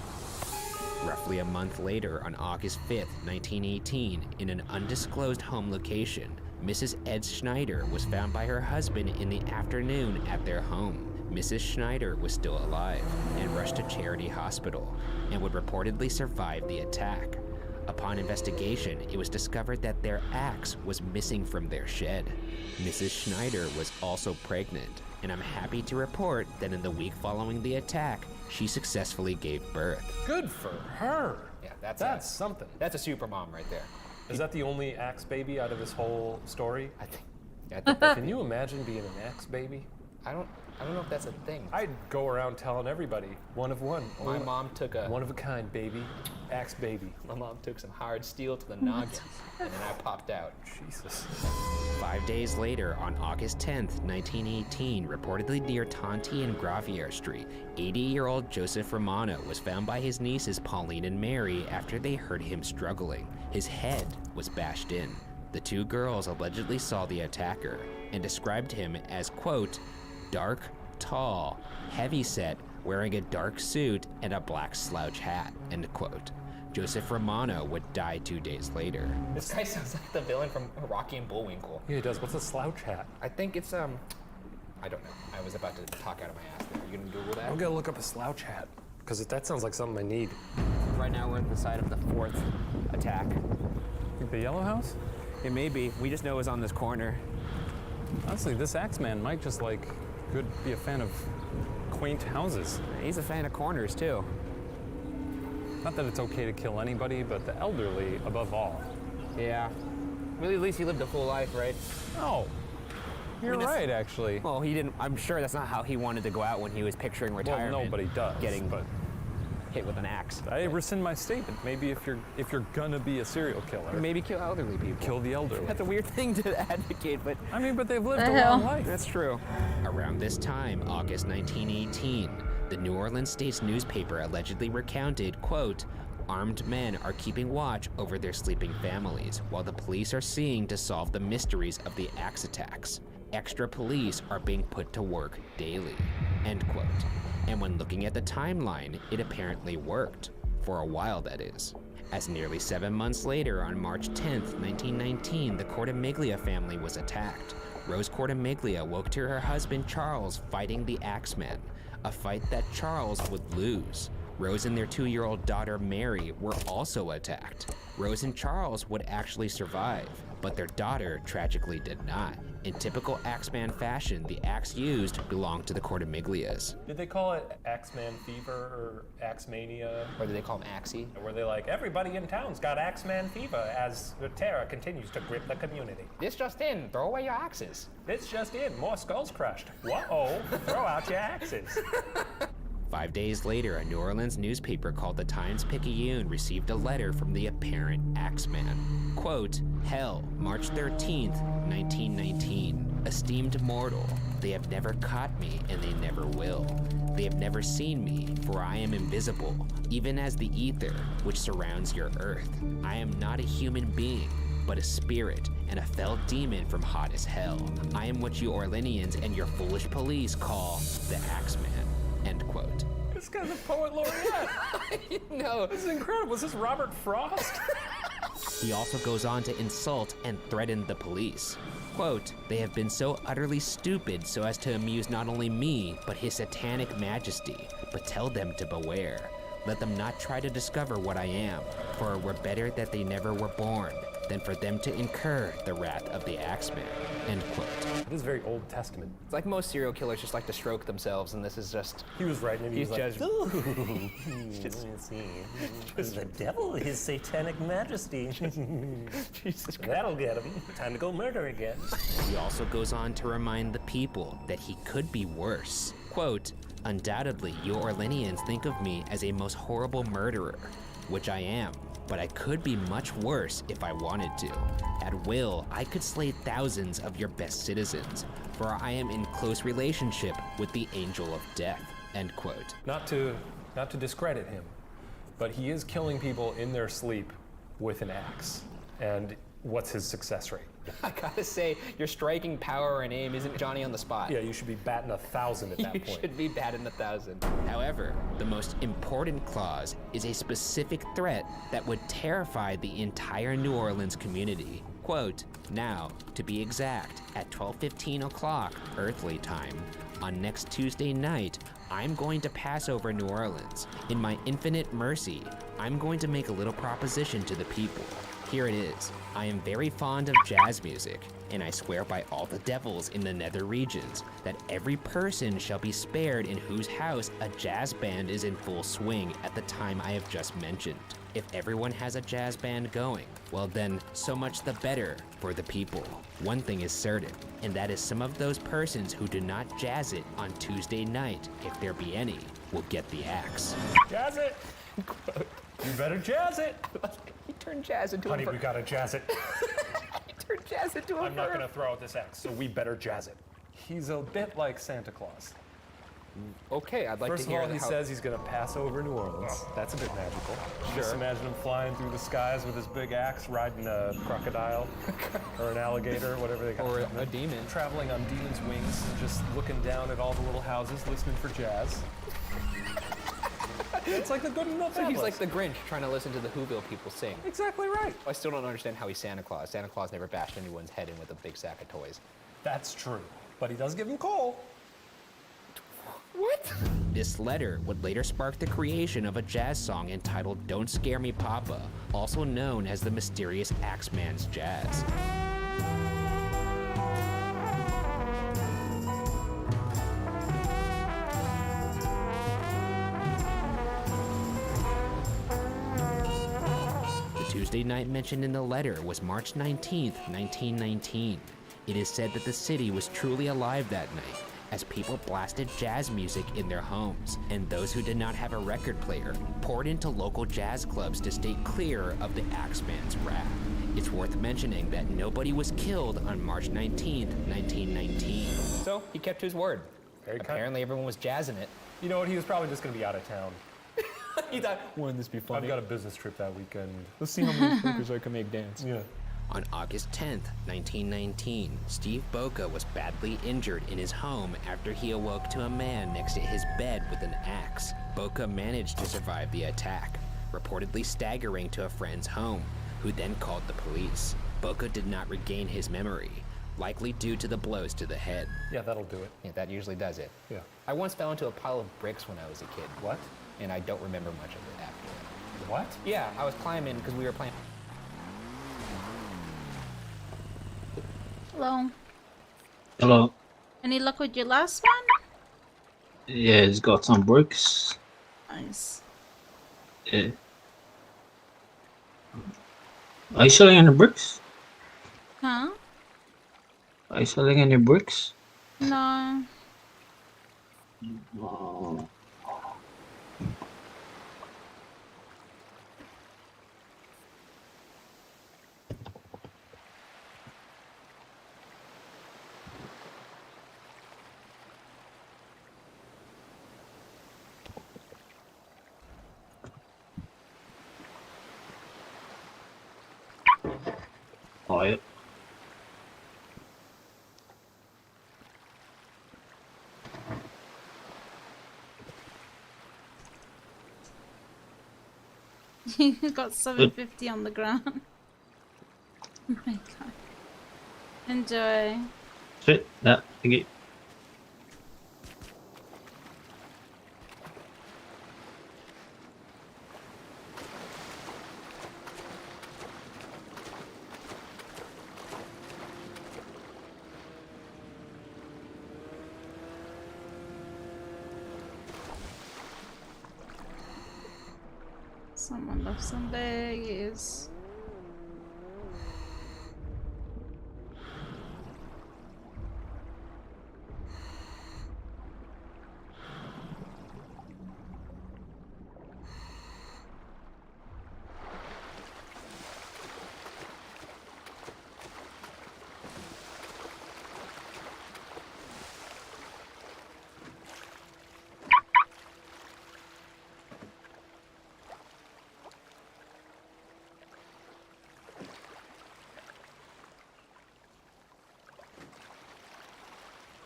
Roughly a month later, on August 5th, 1918, in an undisclosed home location, Mrs. Ed Schneider was found by her husband in the afternoon at their home. Mrs. Schneider was still alive and rushed to Charity Hospital and would reportedly survive the attack. Upon investigation, it was discovered that their axe was missing from their shed. Mrs. Schneider was also pregnant, and I'm happy to report that in the week following the attack, she successfully gave birth. Good for her. Yeah, that's something. That's a super mom right there. Is that the only axe baby out of this whole story? I think that's Can you imagine being an axe baby? I don't know if that's a thing. I'd go around telling everybody, one of one. My mom took a one of a kind baby, axe baby. My mom took some hard steel to the noggin, and then I popped out. Jesus. 5 days later, on August 10th, 1918, reportedly near Tonti and Gravier Street, 80-year-old Joseph Romano was found by his nieces Pauline and Mary after they heard him struggling. His head was bashed in. The two girls allegedly saw the attacker and described him as, quote, dark, tall, heavy-set, wearing a dark suit and a black slouch hat, end quote. Joseph Romano would die 2 days later. This guy sounds like the villain from Rocky and Bullwinkle. Yeah, he does. What's a slouch hat? I think it's, I don't know. I was about to talk out of my ass there. Are you gonna Google that? I'm gonna look up a slouch hat, because that sounds like something I need. Right now we're at the site of the 4th attack. The Yellow House? It may be. We just know it's on this corner. Honestly, this Axeman might just be a fan of quaint houses. He's a fan of corners too. Not that it's okay to kill anybody, but the elderly above all. Yeah. Really, at least he lived a full life, right? Oh. You're right, actually. Well, he didn't. I'm sure that's not how he wanted to go out when he was picturing retirement. Well, nobody does. Getting hit with an axe. I rescind my statement. Maybe if you're gonna be a serial killer, maybe kill elderly people. Kill the elderly. That's a weird thing to advocate, but I mean, but they've lived a long life. That's true. Around this time, August 1918, the New Orleans State's newspaper allegedly recounted, quote, armed men are keeping watch over their sleeping families, while the police are seeing to solve the mysteries of the axe attacks. Extra police are being put to work daily, end quote. And when looking at the timeline, it apparently worked. For a while, that is. As nearly 7 months later, on March 10th, 1919, the Cortimiglia family was attacked. Rose Cortimiglia woke to her husband Charles fighting the Axeman, a fight that Charles would lose. Rose and their 2-year-old daughter Mary were also attacked. Rose and Charles would actually survive, but their daughter tragically did not. In typical Axeman fashion, the axe used belonged to the Cortimiglias. Did they call it Axeman fever or Axemania? Or did they call him Axie? Or were they like, everybody in town's got Axeman fever as the terror continues to grip the community? This just in, throw away your axes. This just in, more skulls crushed. Whoa, throw out your axes. 5 days later, a New Orleans newspaper called the Times-Picayune received a letter from the apparent Axeman. Quote, Hell, March 13th, 1919. Esteemed mortal, they have never caught me and they never will. They have never seen me, for I am invisible, even as the ether which surrounds your earth. I am not a human being, but a spirit and a fell demon from hot as hell. I am what you Orleanians and your foolish police call the Axeman. End quote. This guy's a poet laureate. No. This is incredible. Is this Robert Frost? He also goes on to insult and threaten the police. Quote, they have been so utterly stupid so as to amuse not only me, but his satanic majesty, but tell them to beware. Let them not try to discover what I am, for it were better that they never were born than for them to incur the wrath of the Axeman. End quote. This is very Old Testament. It's like most serial killers just like to stroke themselves, and this is just... He was writing and he he's was like, judging. the devil, his satanic majesty. Jesus Christ. That'll get him. Time to go murder again. He also goes on to remind the people that he could be worse. Quote, undoubtedly, you Orleanians think of me as a most horrible murderer, which I am. But I could be much worse if I wanted to. At will, I could slay thousands of your best citizens, for I am in close relationship with the angel of death. End quote. Not to discredit him, but he is killing people in their sleep with an axe. And what's his success rate? I gotta say, your striking power and aim isn't Johnny on the spot. Yeah, you should be batting 1,000 at that point. You should be batting 1,000. However, the most important clause is a specific threat that would terrify the entire New Orleans community. Quote, now, to be exact, at 12:15 o'clock earthly time, on next Tuesday night, I'm going to pass over New Orleans. In my infinite mercy, I'm going to make a little proposition to the people. Here it is. I am very fond of jazz music, and I swear by all the devils in the nether regions that every person shall be spared in whose house a jazz band is in full swing at the time I have just mentioned. If everyone has a jazz band going, well then, so much the better for the people. One thing is certain, and that is some of those persons who do not jazz it on Tuesday night, if there be any, will get the axe. Jazz it! You better jazz it! He turned jazz into Honey, we gotta jazz it. He turned jazz into a I'm not verb. gonna throw out this axe, so we better jazz it. He's a bit like Santa Claus. Okay, I'd like First to hear of all, he how... says he's gonna pass over New Orleans. That's a bit magical. Sure. Just imagine him flying through the skies with his big axe, riding a crocodile or an alligator, whatever they got. Or a demon. Traveling on demon's wings and just looking down at all the little houses, listening for jazz. It's like the good and the bad. So he's ones. like the Grinch trying to listen to the Whoville people sing. Exactly right. I still don't understand how he's Santa Claus. Santa Claus never bashed anyone's head in with a big sack of toys. That's true. But he does give him coal. What? This letter would later spark the creation of a jazz song entitled Don't Scare Me Papa, also known as the mysterious Axeman's Jazz. Tuesday night mentioned in the letter was March 19th, 1919. It is said that the city was truly alive that night, as people blasted jazz music in their homes, and those who did not have a record player poured into local jazz clubs to stay clear of the Axeman's wrath. It's worth mentioning that nobody was killed on March 19th, 1919. So, he kept his word. Apparently everyone was jazzing it. You know what, he was probably just gonna be out of town. He thought, wouldn't this be funny? I've got a business trip that weekend. Let's see how many speakers I can make dance. Yeah. On August 10th, 1919, Steve Boca was badly injured in his home after he awoke to a man next to his bed with an axe. Boca managed to survive the attack, reportedly staggering to a friend's home, who then called the police. Boca did not regain his memory, likely due to the blows to the head. Yeah, that'll do it. Yeah, that usually does it. Yeah. I once fell into a pile of bricks when I was a kid. What? And I don't remember much of it after. What? Yeah, I was climbing because we were playing. Hello. Hello. Any luck with your last one? Yeah, it's got some bricks. Nice. Yeah. Are you selling any bricks? Huh? Are you selling any bricks? No. Oh. You got 750 on the ground. Oh my god. Enjoy. Sweet. No, thank you. Someone left some baggies.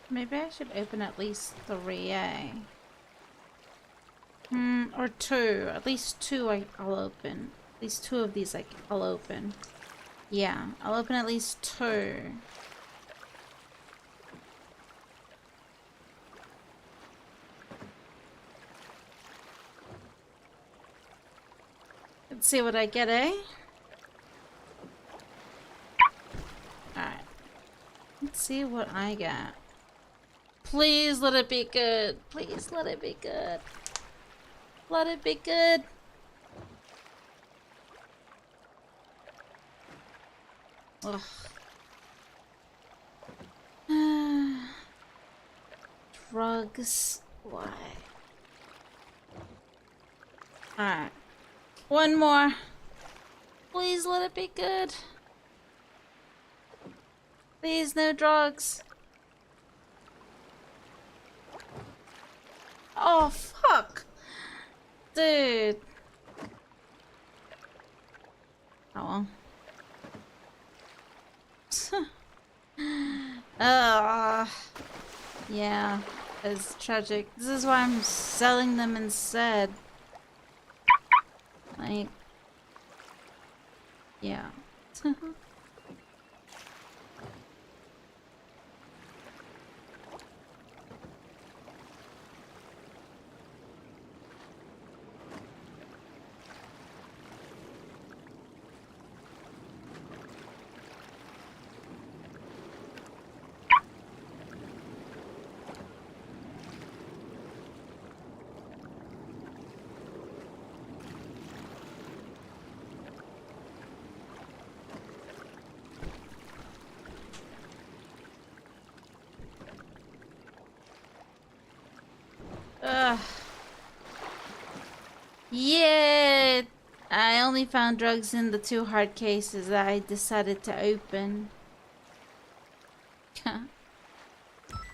Maybe I should open at least 3, eh? Or 2. At least 2 I'll open. At least 2 of these I'll open. Yeah, I'll open at least 2. Let's see what I get, eh? Alright. Let's see what I get. Please let it be good. Please let it be good. Let it be good. Ugh. Drugs. Why? Alright. One more. Please let it be good. Please, no drugs. Oh, fuck. Dude. Oh well. Yeah, it's tragic. This is why I'm selling them instead. Like, yeah. Yeah, I only found drugs in the 2 hard cases that I decided to open. In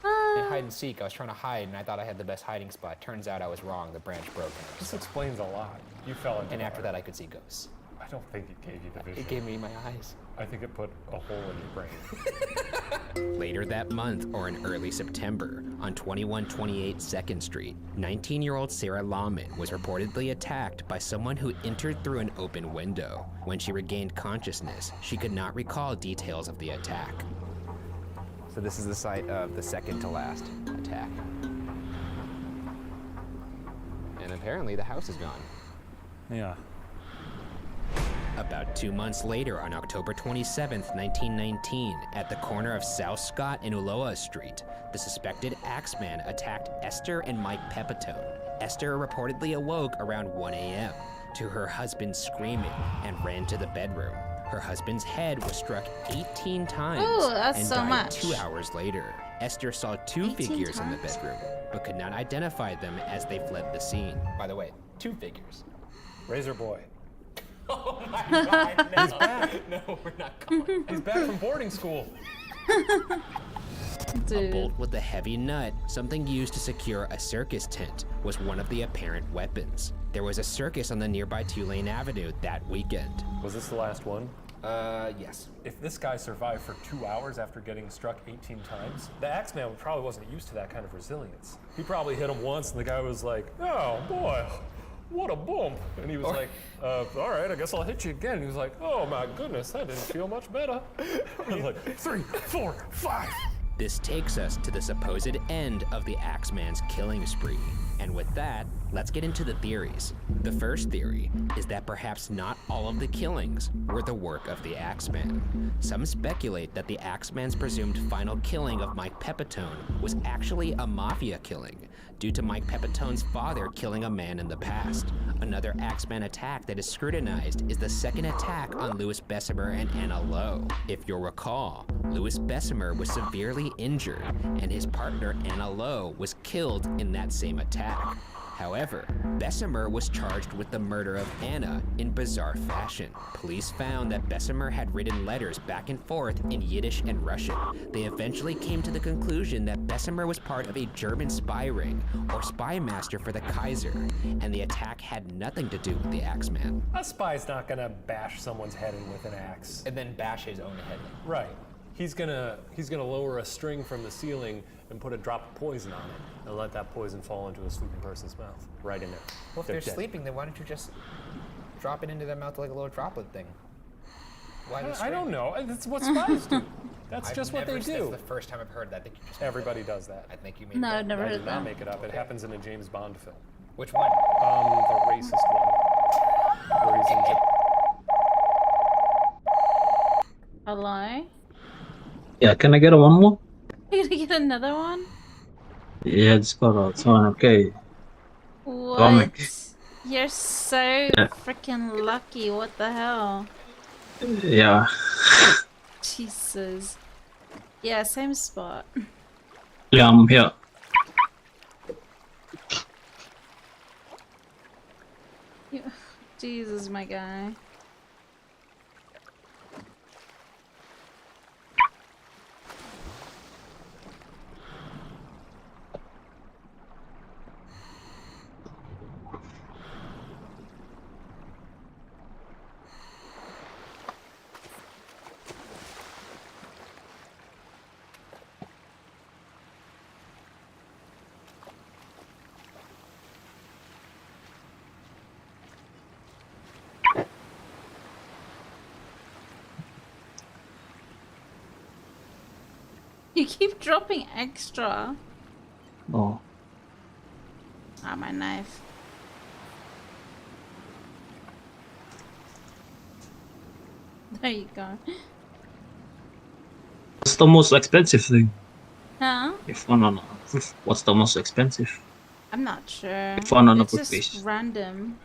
hide and seek, I was trying to hide and I thought I had the best hiding spot. Turns out I was wrong. The branch broke. This explains a lot. You fell into And after that, I could see ghosts. I don't think it gave you the vision. It gave me my eyes. I think it put a hole in your brain. Later that month, or in early September, on 2128 2nd Street, 19-year-old Sarah Lawman was reportedly attacked by someone who entered through an open window. When she regained consciousness, she could not recall details of the attack. So this is the site of the second to last attack. And apparently the house is gone. Yeah. About 2 months later, on October 27th, 1919, at the corner of South Scott and Ulloa Street, the suspected Axeman attacked Esther and Mike Pepitone. Esther reportedly awoke around 1 a.m. to her husband screaming and ran to the bedroom. Her husband's head was struck 18 times and died 2 hours later. Esther saw 2 figures in the bedroom, but could not identify them as they fled the scene. By the way, 2 figures. Razor Boy. Oh my god, no. He's back. No, we're not going. He's back from boarding school. A bolt with a heavy nut, something used to secure a circus tent, was one of the apparent weapons. There was a circus on the nearby Tulane Avenue that weekend. Was this the last one? Yes. If this guy survived for 2 hours after getting struck 18 times, the Axeman probably wasn't used to that kind of resilience. He probably hit him once and the guy was like, oh boy, what a bump. And he was like, all right, I guess I'll hit you again. He was like, oh my goodness, that didn't feel much better. I was like, 3, 4, 5. This takes us to the supposed end of the Axeman's killing spree. And with that, let's get into the theories. The first theory is that perhaps not all of the killings were the work of the Axeman. Some speculate that the Axeman's presumed final killing of Mike Pepitone was actually a mafia killing, due to Mike Pepitone's father killing a man in the past. Another Axeman attack that is scrutinized is the second attack on Louis Bessemer and Anna Lowe. If you'll recall, Louis Bessemer was severely injured, and his partner Anna Lowe was killed in that same attack. However, Bessemer was charged with the murder of Anna in bizarre fashion. Police found that Bessemer had written letters back and forth in Yiddish and Russian. They eventually came to the conclusion that Bessemer was part of a German spy ring or spy master for the Kaiser, and the attack had nothing to do with the Axeman. A spy's not gonna bash someone's head in with an axe. And then bash his own head in. Right. He's gonna lower a string from the ceiling and put a drop of poison on it and let that poison fall into a sleeping person's mouth. Right in there. Well, if they're sleeping, then why don't you just drop it into their mouth like a little droplet thing? Why the I don't know. That's what spies do. That's I've just what they never- do. That's the first time I've heard that. I think you just Everybody does that. I think you made No, it I've up. never I heard did not that. make it up. It happens in a James Bond film. Which one? The racist one. Where he's in Japan. Hello? Yeah, can I get a one more? You gonna get another one? Yeah, it's got a ton. Okay. What? Comic. You're so freaking lucky. What the hell? Yeah. Jesus. Yeah, same spot. Yeah, I'm here. Jesus, my guy. You keep dropping extra. Oh. Ah, my knife. There you go. What's the most expensive thing? Huh? If one on what's the most expensive? I'm not sure. If one on a It's good just base. random.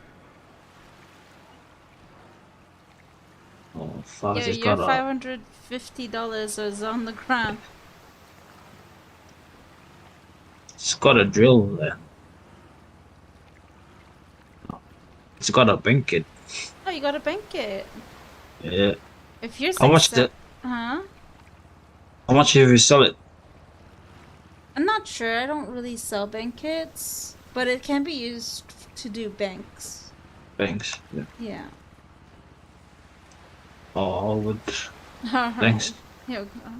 Oh, fuck, Yo, it's your got a. $550 is on the ground. It's got a drill there. It's got a bank. Oh, you gotta bank it. Yeah. If you're How much success- the? Huh? How much if you sell it? I'm not sure. I don't really sell bank kits, but it can be used to do banks. Thanks. Yeah. Yeah. Oh, I would. Alright. Thanks. Here we go.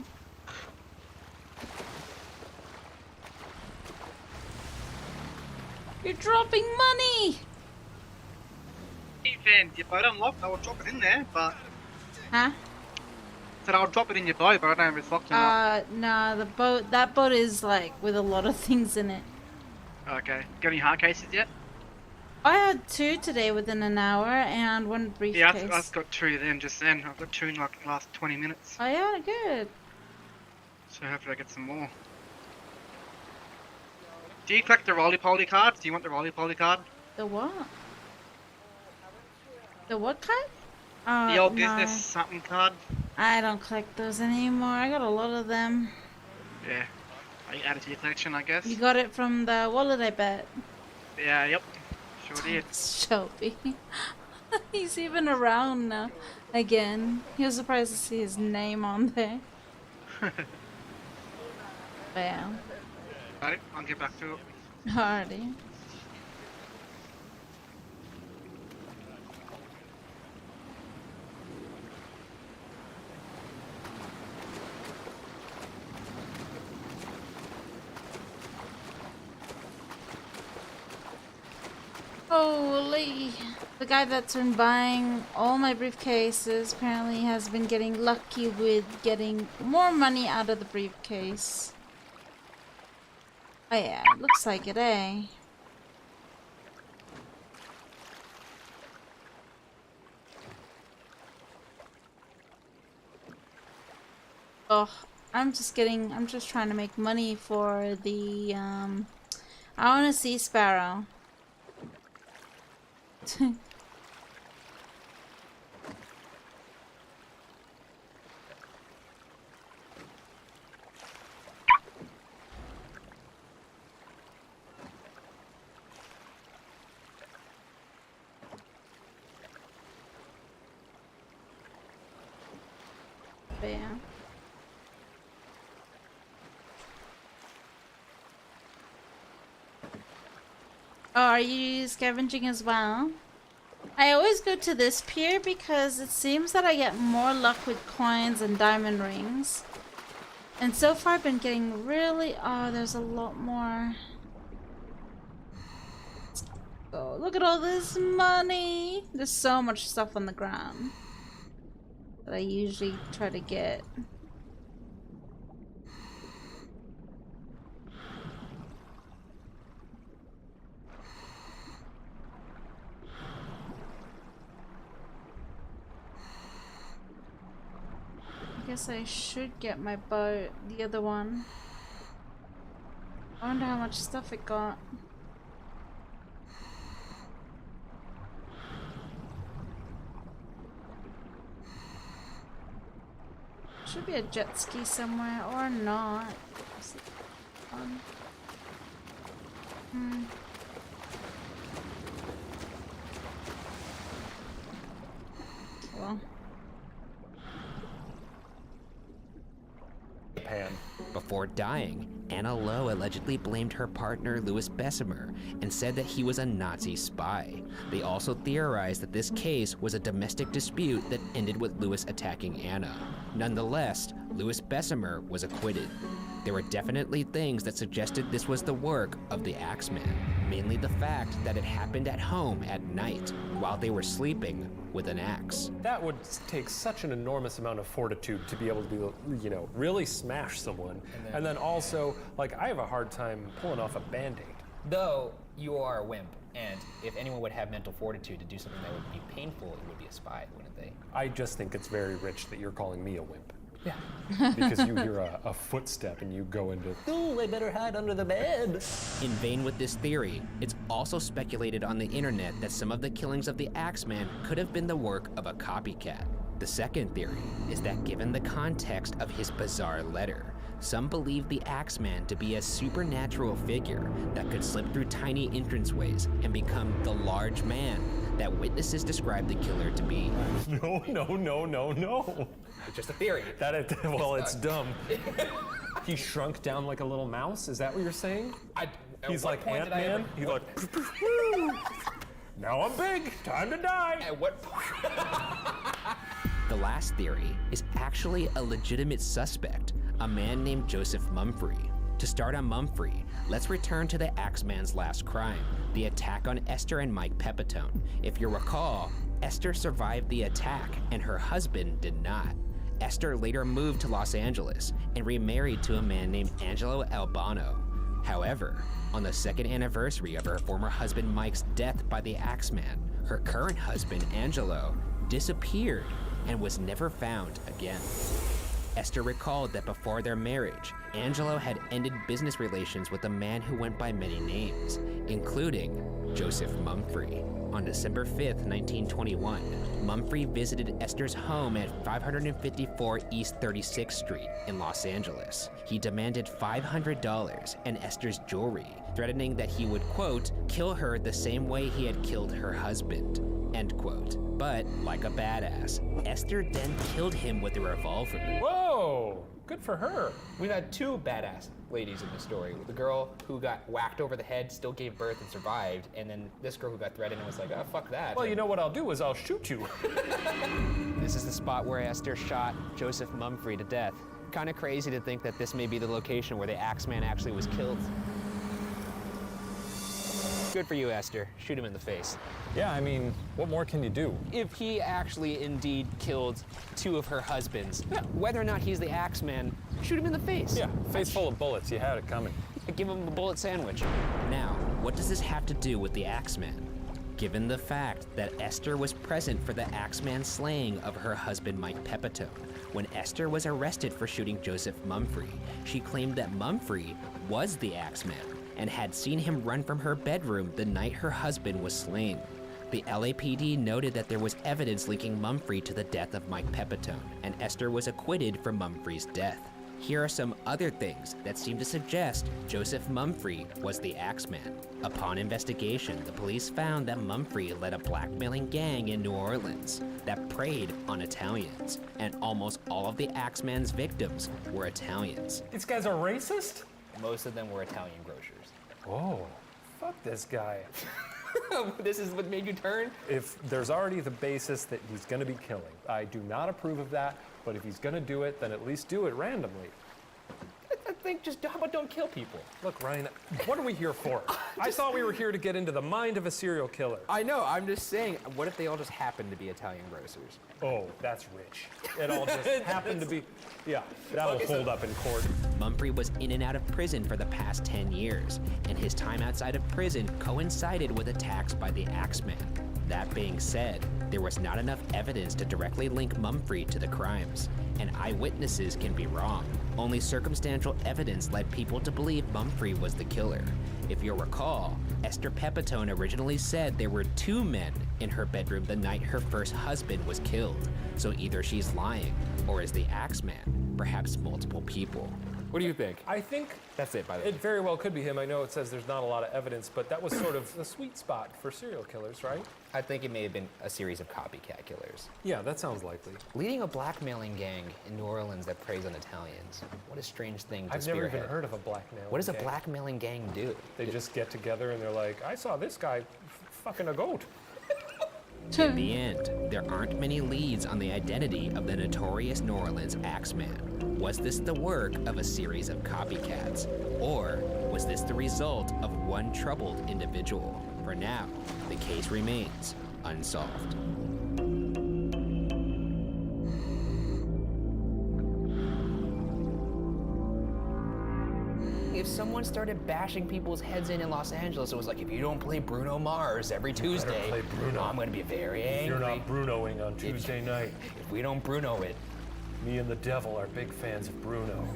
You're dropping money! Fan, your boat unlocked, I will drop it in there, but... Huh? Said I'll drop it in your boat, but I don't know if it's locked or not. Nah, that boat is like with a lot of things in it. Okay. Got any hard cases yet? I had 2 today within an hour and 1 briefcase. Yeah, I've got 2 of them just then. I've got 2 in like the last 20 minutes. Oh yeah, good. So hopefully I get some more. Do you collect the roly-poly cards? Do you want the roly-poly card? The what? The what card? The old no. business something card? I don't collect those anymore. I got a lot of them. Yeah. I add it to your collection, I guess. You got it from the wallet, I bet. Yeah, yep. Sure did. Shelby. He's even around now. Again. He was surprised to see his name on there. But yeah. Alright, I'll get back to it. Alrighty. Holy. The guy that's been buying all my briefcases apparently has been getting lucky with getting more money out of the briefcase. Oh yeah, it looks like it, eh? Oh, I'm just trying to make money for the, I want to see Sparrow. But yeah. Oh, are you scavenging as well? I always go to this pier because it seems that I get more luck with coins and diamond rings. And so far I've been getting really... Oh, there's a lot more. Oh, look at all this money! There's so much stuff on the ground that I usually try to get. I guess I should get my boat, the other one. I wonder how much stuff it got. Should be a jet ski somewhere, or not. Well. Japan. Before dying, Anna Lowe allegedly blamed her partner Louis Bessemer and said that he was a Nazi spy. They also theorized that this case was a domestic dispute that ended with Louis attacking Anna. Nonetheless, Louis Bessemer was acquitted. There were definitely things that suggested this was the work of the Axeman, mainly the fact that it happened at home at night while they were sleeping with an axe. That would take such an enormous amount of fortitude to be able to, you know, really smash someone. And then also, like, I have a hard time pulling off a Band-Aid. Though you are a wimp, and if anyone would have mental fortitude to do something that would be painful, it would be a spy, wouldn't they? I just think it's very rich that you're calling me a wimp. Yeah. Because you hear a footstep and you go into, oh, I better hide under the bed. In vain with this theory, it's also speculated on the internet that some of the killings of the Axeman could have been the work of a copycat. The second theory is that given the context of his bizarre letter, some believe the Axeman to be a supernatural figure that could slip through tiny entranceways and become the large man that witnesses describe the killer to be. No. Just a theory. Well, it's dumb. He shrunk down like a little mouse? Is that what you're saying? He's like Ant-Man? He's like, now I'm big, time to die. At what The last theory is actually a legitimate suspect, a man named Joseph Mumfree. To start on Mumfree, let's return to the Axeman's last crime, the attack on Esther and Mike Pepitone. If you recall, Esther survived the attack and her husband did not. Esther later moved to Los Angeles and remarried to a man named Angelo Albano. However, on the second anniversary of her former husband Mike's death by the Axeman, her current husband Angelo disappeared and was never found again. Esther recalled that before their marriage, Angelo had ended business relations with a man who went by many names, including Joseph Mumfree. On December 5th, 1921, Mumfree visited Esther's home at 554 East 36th Street in Los Angeles. He demanded $500 and Esther's jewelry, threatening that he would, quote, kill her the same way he had killed her husband, end quote. But, like a badass, Esther then killed him with a revolver. Whoa, good for her. We've had two badass ladies in the story. The girl who got whacked over the head still gave birth and survived, and then this girl who got threatened and was like, oh, fuck that. Well, you know what I'll do is I'll shoot you. This is the spot where Esther shot Joseph Mumfree to death. Kinda crazy to think that this may be the location where the Axeman actually was killed. Good for you, Esther. Shoot him in the face. Yeah, I mean, what more can you do? If he actually indeed killed 2 of her husbands, whether or not he's the Axeman, shoot him in the face. Yeah, face full of bullets. You had it coming. Give him a bullet sandwich. Now, what does this have to do with the Axeman? Given the fact that Esther was present for the Axeman slaying of her husband Mike Pepitone, when Esther was arrested for shooting Joseph Mumfree, she claimed that Mumfree was the Axeman and had seen him run from her bedroom the night her husband was slain. The LAPD noted that there was evidence linking Mumfree to the death of Mike Pepitone, and Esther was acquitted for Mumfree's death. Here are some other things that seem to suggest Joseph Mumfree was the Axeman. Upon investigation, the police found that Mumfree led a blackmailing gang in New Orleans that preyed on Italians, and almost all of the Axeman's victims were Italians. These guys are racist? Most of them were Italian grocers. Oh, fuck this guy. This is what made you turn? If there's already the basis that he's gonna be killing, I do not approve of that, but if he's gonna do it, then at least do it randomly. I think just, how about don't kill people? Look, Ryan, what are we here for? I thought we were here to get into the mind of a serial killer. I know, I'm just saying, what if they all just happen to be Italian grocers? Oh, that's rich. It all just happened to be, yeah, that'll hold up in court. Mumfree was in and out of prison for the past 10 years, and his time outside of prison coincided with attacks by the Axeman. That being said, there was not enough evidence to directly link Mumfree to the crimes, and eyewitnesses can be wrong. Only circumstantial evidence led people to believe Mumfree was the killer. If you'll recall, Esther Pepitone originally said there were 2 men in her bedroom the night her first husband was killed, so either she's lying or is the Axeman, perhaps multiple people. What do you think? I think that's it, by the way. It very well could be him. I know it says there's not a lot of evidence, but that was sort of the sweet spot for serial killers, right? I think it may have been a series of copycat killers. Yeah, that sounds likely. Leading a blackmailing gang in New Orleans that preys on Italians. What a strange thing to I've spearhead. never even heard of a blackmailing What does a gang. blackmailing gang do? They just get together and they're like, I saw this guy fucking a goat. In the end, there aren't many leads on the identity of the notorious New Orleans Axeman. Was this the work of a series of copycats? Or was this the result of one troubled individual? For now, the case remains unsolved. If someone started bashing people's heads in Los Angeles, it was like, if you don't play Bruno Mars every Tuesday, play Bruno. I'm gonna be very angry. You're not Brunoing on Tuesday night. If we don't Bruno it. Me and the devil are big fans of Bruno.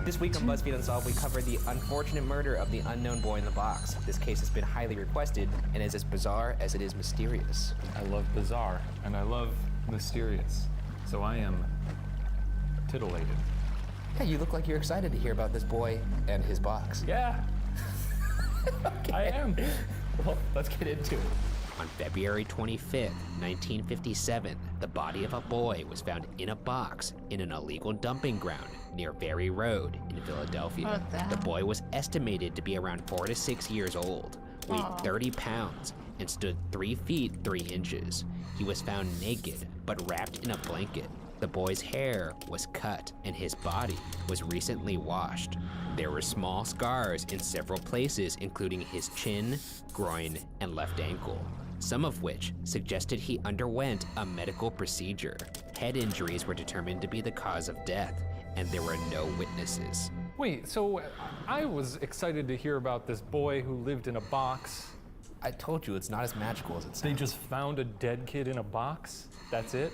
This week on BuzzFeed Unsolved, we covered the unfortunate murder of the unknown boy in the box. This case has been highly requested and is as bizarre as it is mysterious. I love bizarre, and I love mysterious. So I am titillated. Hey, you look like you're excited to hear about this boy and his box. Yeah. Okay. I am. Well, let's get into it. On February 25th, 1957, the body of a boy was found in a box in an illegal dumping ground near Berry Road in Philadelphia. What the hell? The boy was estimated to be around 4 to 6 years old, weighed 30 pounds, and stood 3 feet 3 inches. He was found naked, but wrapped in a blanket. The boy's hair was cut and his body was recently washed. There were small scars in several places, including his chin, groin, and left ankle, some of which suggested he underwent a medical procedure. Head injuries were determined to be the cause of death, and there were no witnesses. Wait, so I was excited to hear about this boy who lived in a box. I told you, it's not as magical as it sounds. They just found a dead kid in a box? That's it?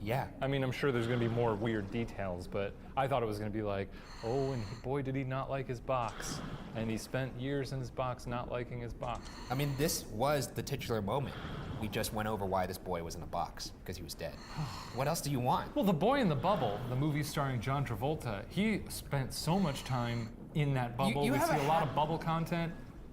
Yeah. I mean, I'm sure there's gonna be more weird details, but I thought it was gonna be like, oh, and boy, did he not like his box. And he spent years in his box not liking his box. I mean, this was the titular moment. We just went over why this boy was in a box, because he was dead. What else do you want? Well, The Boy in the Bubble, the movie starring John Travolta, he spent so much time in that bubble. You we have see a lot of bubble content.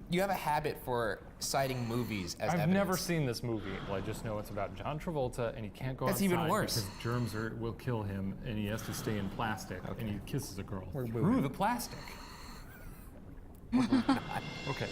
You have a habit for citing movies as I've evidence. never seen this movie. Well, I just know it's about John Travolta, and he can't go That's outside even worse. because germs will kill him, and he has to stay in plastic, and he kisses a girl We're through moving. the plastic. Okay.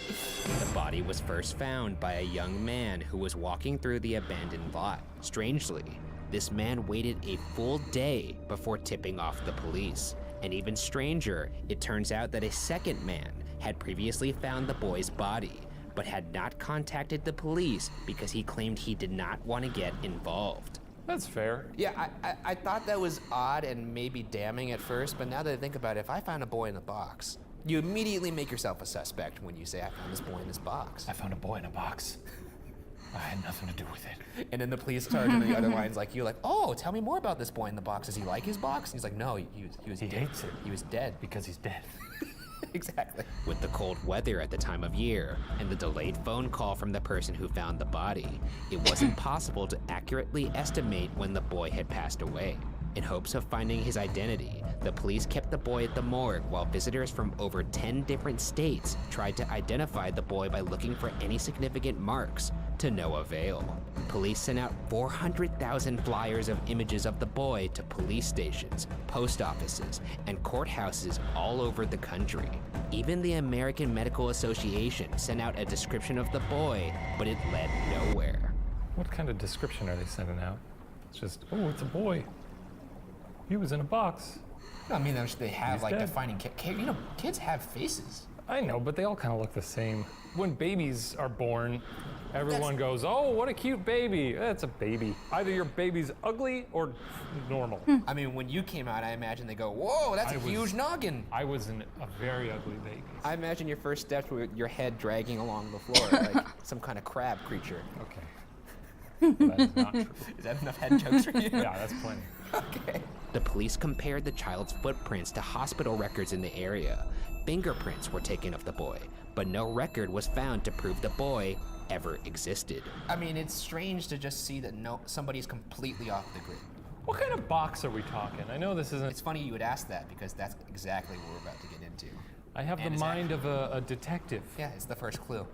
The body was first found by a young man who was walking through the abandoned lot. Strangely, this man waited a full day before tipping off the police. And even stranger, it turns out that a second man had previously found the boy's body, but had not contacted the police because he claimed he did not want to get involved. That's fair. Yeah, I thought that was odd and maybe damning at first, but now that I think about it, if I found a boy in a box, you immediately make yourself a suspect when you say, I found this boy in this box. I found a boy in a box. I had nothing to do with it. And then the police sergeant on the other line's like, you're like, oh, tell me more about this boy in the box. Does he like his box? And he's like, no, he hates it. He was dead. Because he's dead. Exactly. With the cold weather at the time of year and the delayed phone call from the person who found the body, it wasn't possible to accurately estimate when the boy had passed away. In hopes of finding his identity, the police kept the boy at the morgue while visitors from over 10 different states tried to identify the boy by looking for any significant marks, to no avail. Police sent out 400,000 flyers of images of the boy to police stations, post offices, and courthouses all over the country. Even the American Medical Association sent out a description of the boy, but it led nowhere. What kind of description are they sending out? It's just, oh, it's a boy. He was in a box. I mean, they have He's like dead. defining, you know, kids have faces. I know, but they all kind of look the same. When babies are born, everyone goes, oh, what a cute baby. It's a baby. Either your baby's ugly or normal. I mean, when you came out, I imagine they go, whoa, that's a huge noggin. I was a very ugly baby. I imagine your first steps were your head dragging along the floor like some kind of crab creature. Okay. That is not true. Is that enough head jokes for you? Yeah, that's plenty. Okay. The police compared the child's footprints to hospital records in the area. Fingerprints were taken of the boy, but no record was found to prove the boy ever existed. I mean, it's strange to just see that somebody's completely off the grid. What kind of box are we talking? I know this isn't... It's funny you would ask that because that's exactly what we're about to get into. I have the mind of a detective. Yeah, it's the first clue.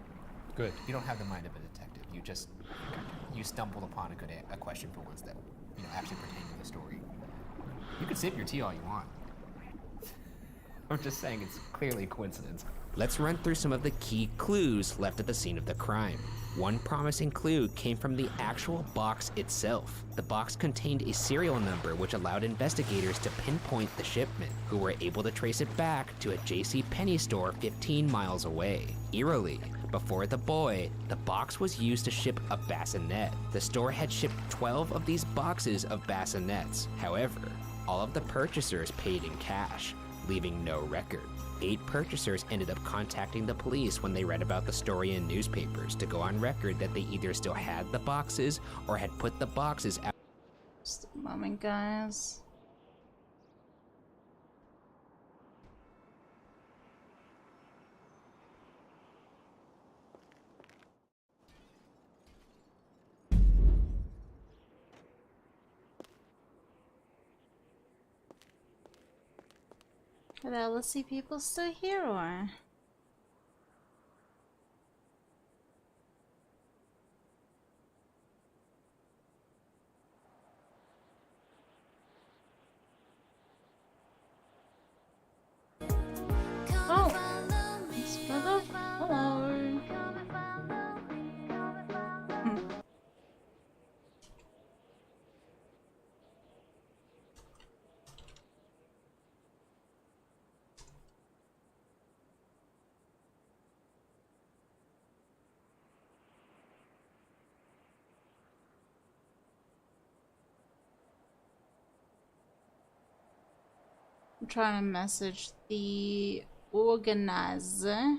Good. You don't have the mind of a detective. You stumbled upon a question for once that actually pertained to the story. You can sip your tea all you want. I'm just saying it's clearly a coincidence. Let's run through some of the key clues left at the scene of the crime. One promising clue came from the actual box itself. The box contained a serial number which allowed investigators to pinpoint the shipment, who were able to trace it back to a JCPenney store 15 miles away. Eerily, before the boy, the box was used to ship a bassinet. The store had shipped 12 of these boxes of bassinets. However, all of the purchasers paid in cash, leaving no record. 8 purchasers ended up contacting the police when they read about the story in newspapers to go on record that they either still had the boxes or had put the boxes out. Just a moment, guys. Are the LSC people still here, or? Oh! It's brother. Hello. I'm trying to message the organizer.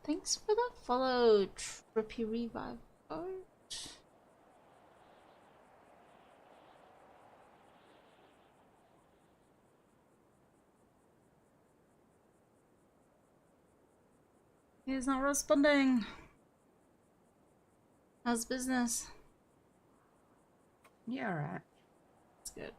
Thanks for the follow, Trippy Revive. He's not responding. How's business? Yeah, alright. It's good.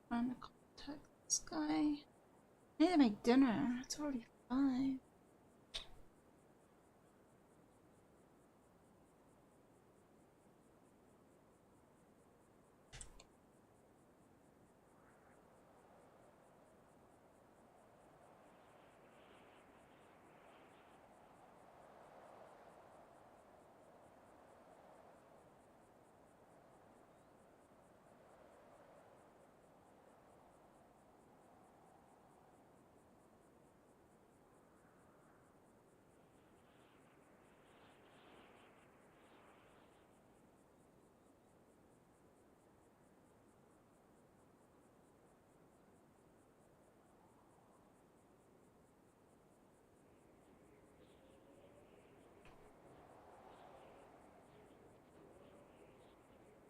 Trying to contact this guy. I need to make dinner. It's already 5.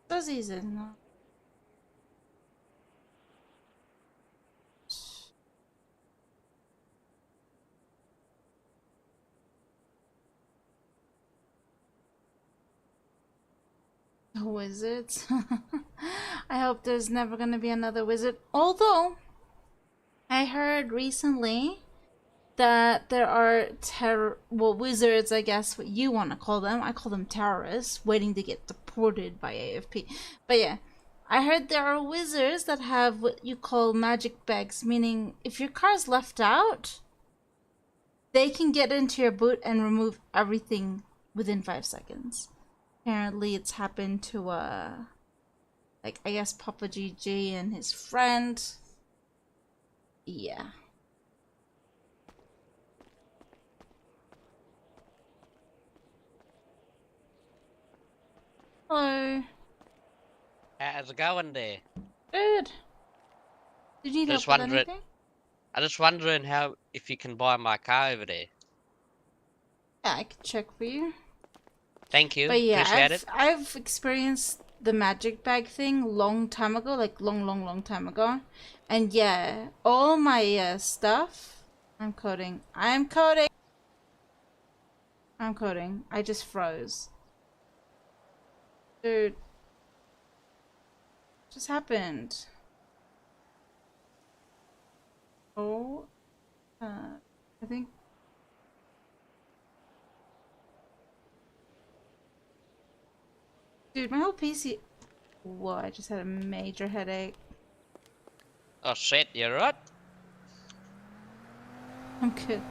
Fuzzy's in now. Wizards. I hope there's never gonna be another wizard. Although, I heard recently that there are wizards, I guess what you want to call them. I call them terrorists, waiting to get deported by AFP. But yeah, I heard there are wizards that have what you call magic bags, meaning if your car's left out, they can get into your boot and remove everything within 5 seconds. Apparently it's happened to like I guess Papa GG and his friend. Yeah. Hello. How's it going there? Good. Did you need help with anything? I'm just wondering how if you can buy my car over there. Yeah, I can check for you. Thank you. But yeah, Appreciate it. I've experienced the magic bag thing long time ago, like long time ago. And yeah, all my stuff. I'm coding. I'm coding. I just froze. Dude. What just happened? Oh. I think. Dude, my whole PC. Whoa, I just had a major headache. Oh shit, you're right. I'm good.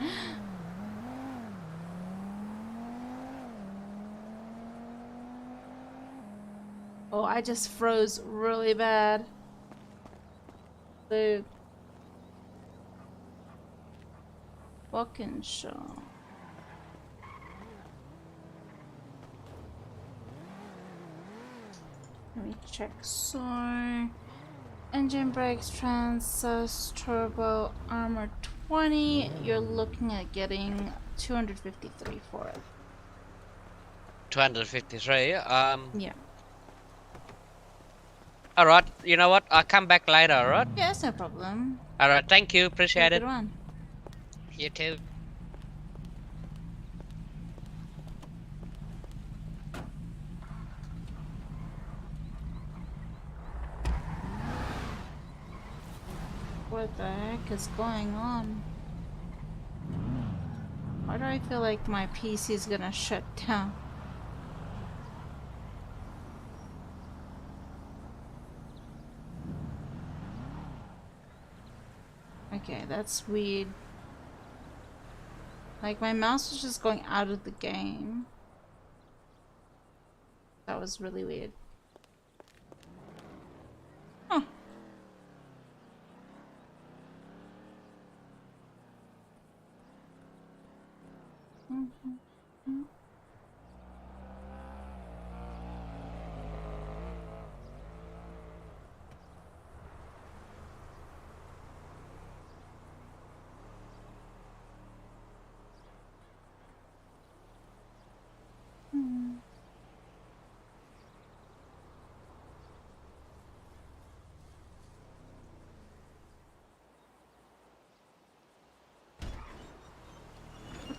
Oh, I just froze really bad. Dude. Fucking show. Let me check. So, engine brakes, trans, turbo, armor 20. You're looking at getting 253 for it. 253. Yeah. Alright, you know what? I'll come back later, alright? Yeah, that's no problem. Alright, thank you. Appreciate it. Good one. You too. What the heck is going on? Why do I feel like my PC is gonna shut down? Okay, that's weird. Like, my mouse was just going out of the game. That was really weird. Huh.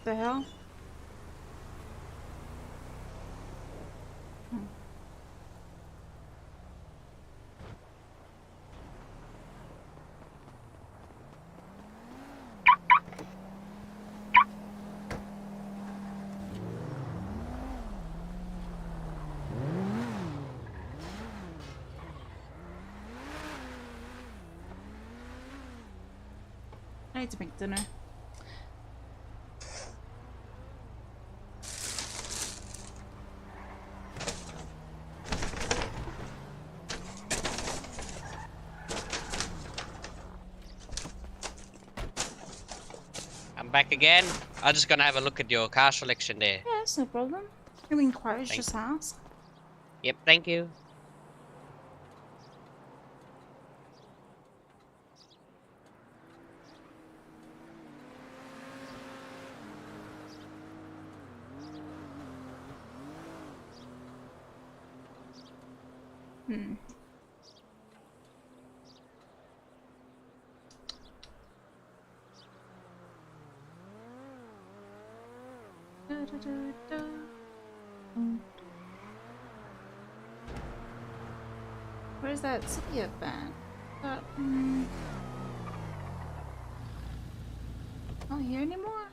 the hell? I need to make dinner. I'm back again. I'm just gonna have a look at your car selection there. Yeah, it's no problem. Any inquiries, Thank just ask. Yep, thank you. Hmm. Da, da, da, da. Where's that city event? Not here anymore?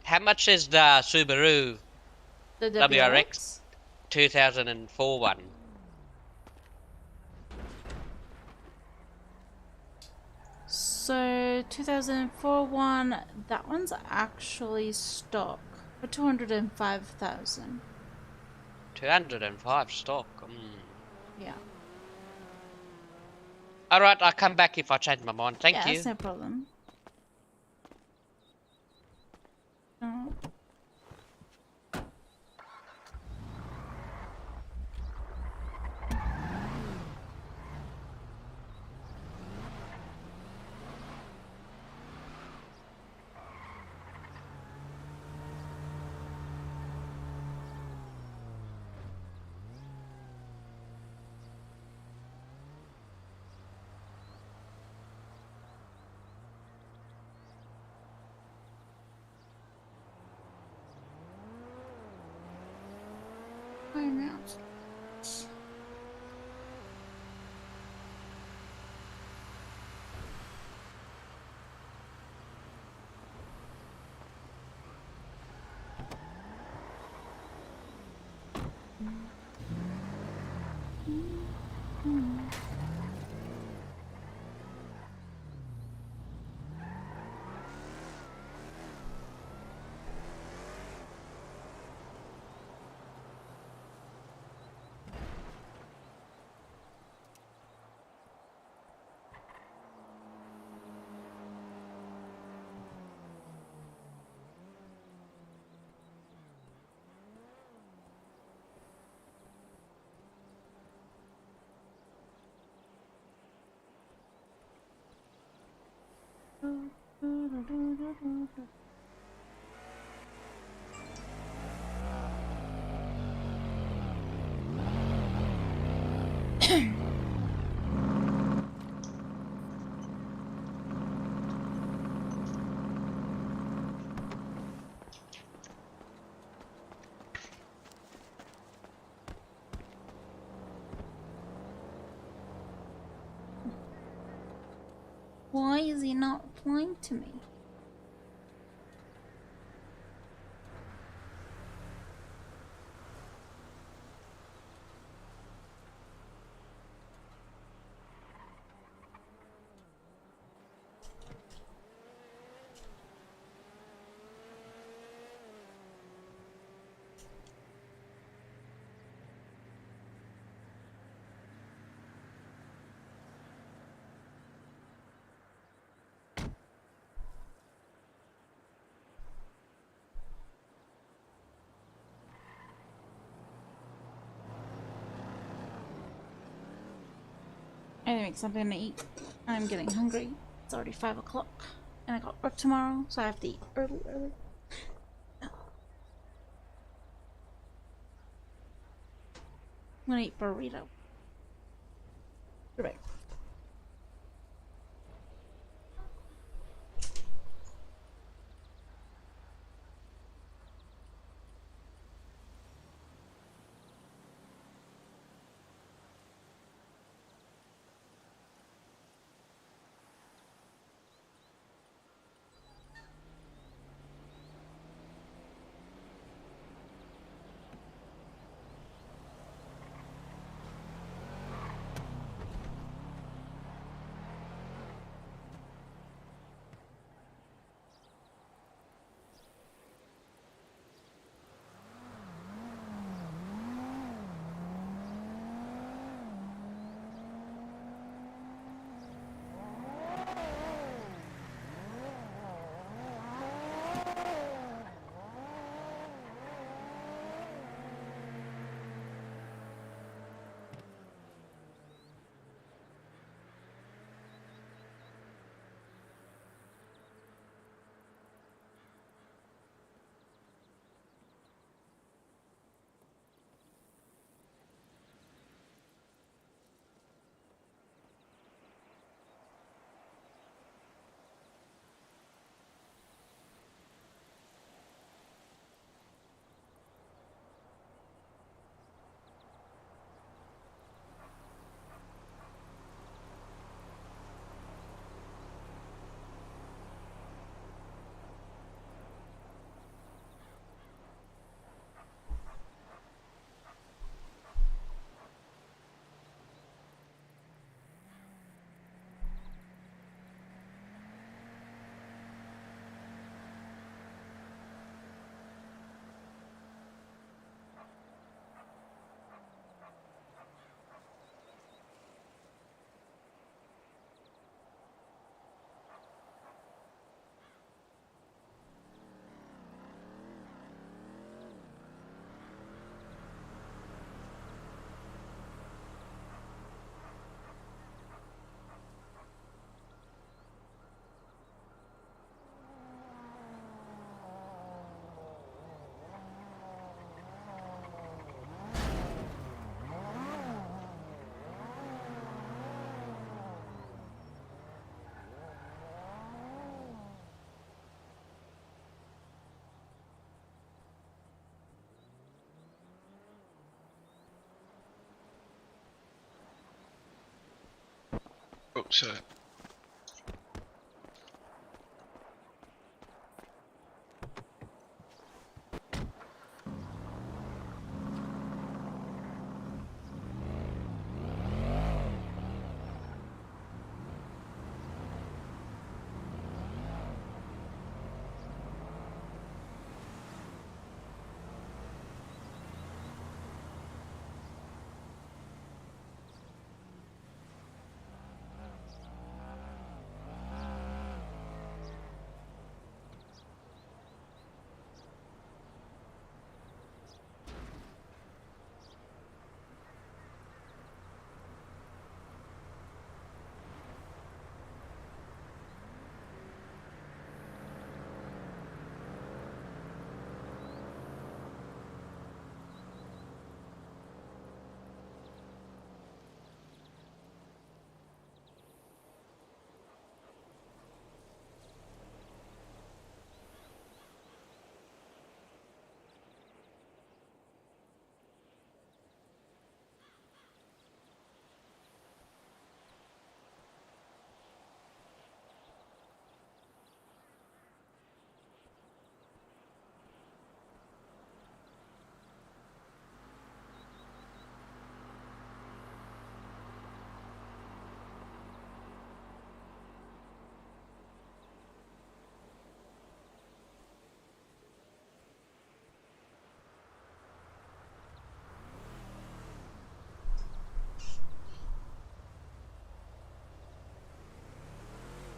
How much is the Subaru The WRX 2004 one? So 2004 one, that one's actually stock for 205,000. 205 stock. Yeah. Alright, I'll come back if I change my mind. Thank Yeah, you. that's no problem. Oh. Announcements. Why is he not replying to me? I need to make something to eat. I'm getting hungry. It's already 5 o'clock. And I got work tomorrow, so I have to eat early. I'm gonna eat burrito. Right. Oh, sorry.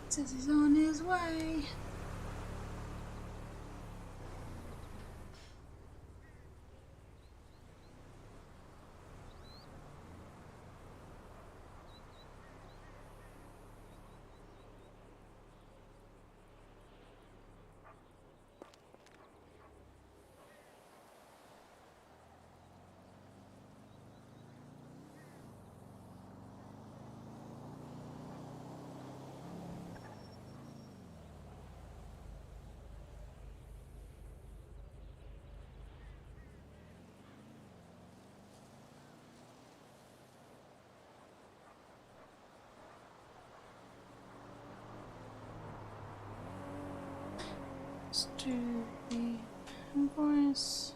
Says he's on his way. Let's do the invoice.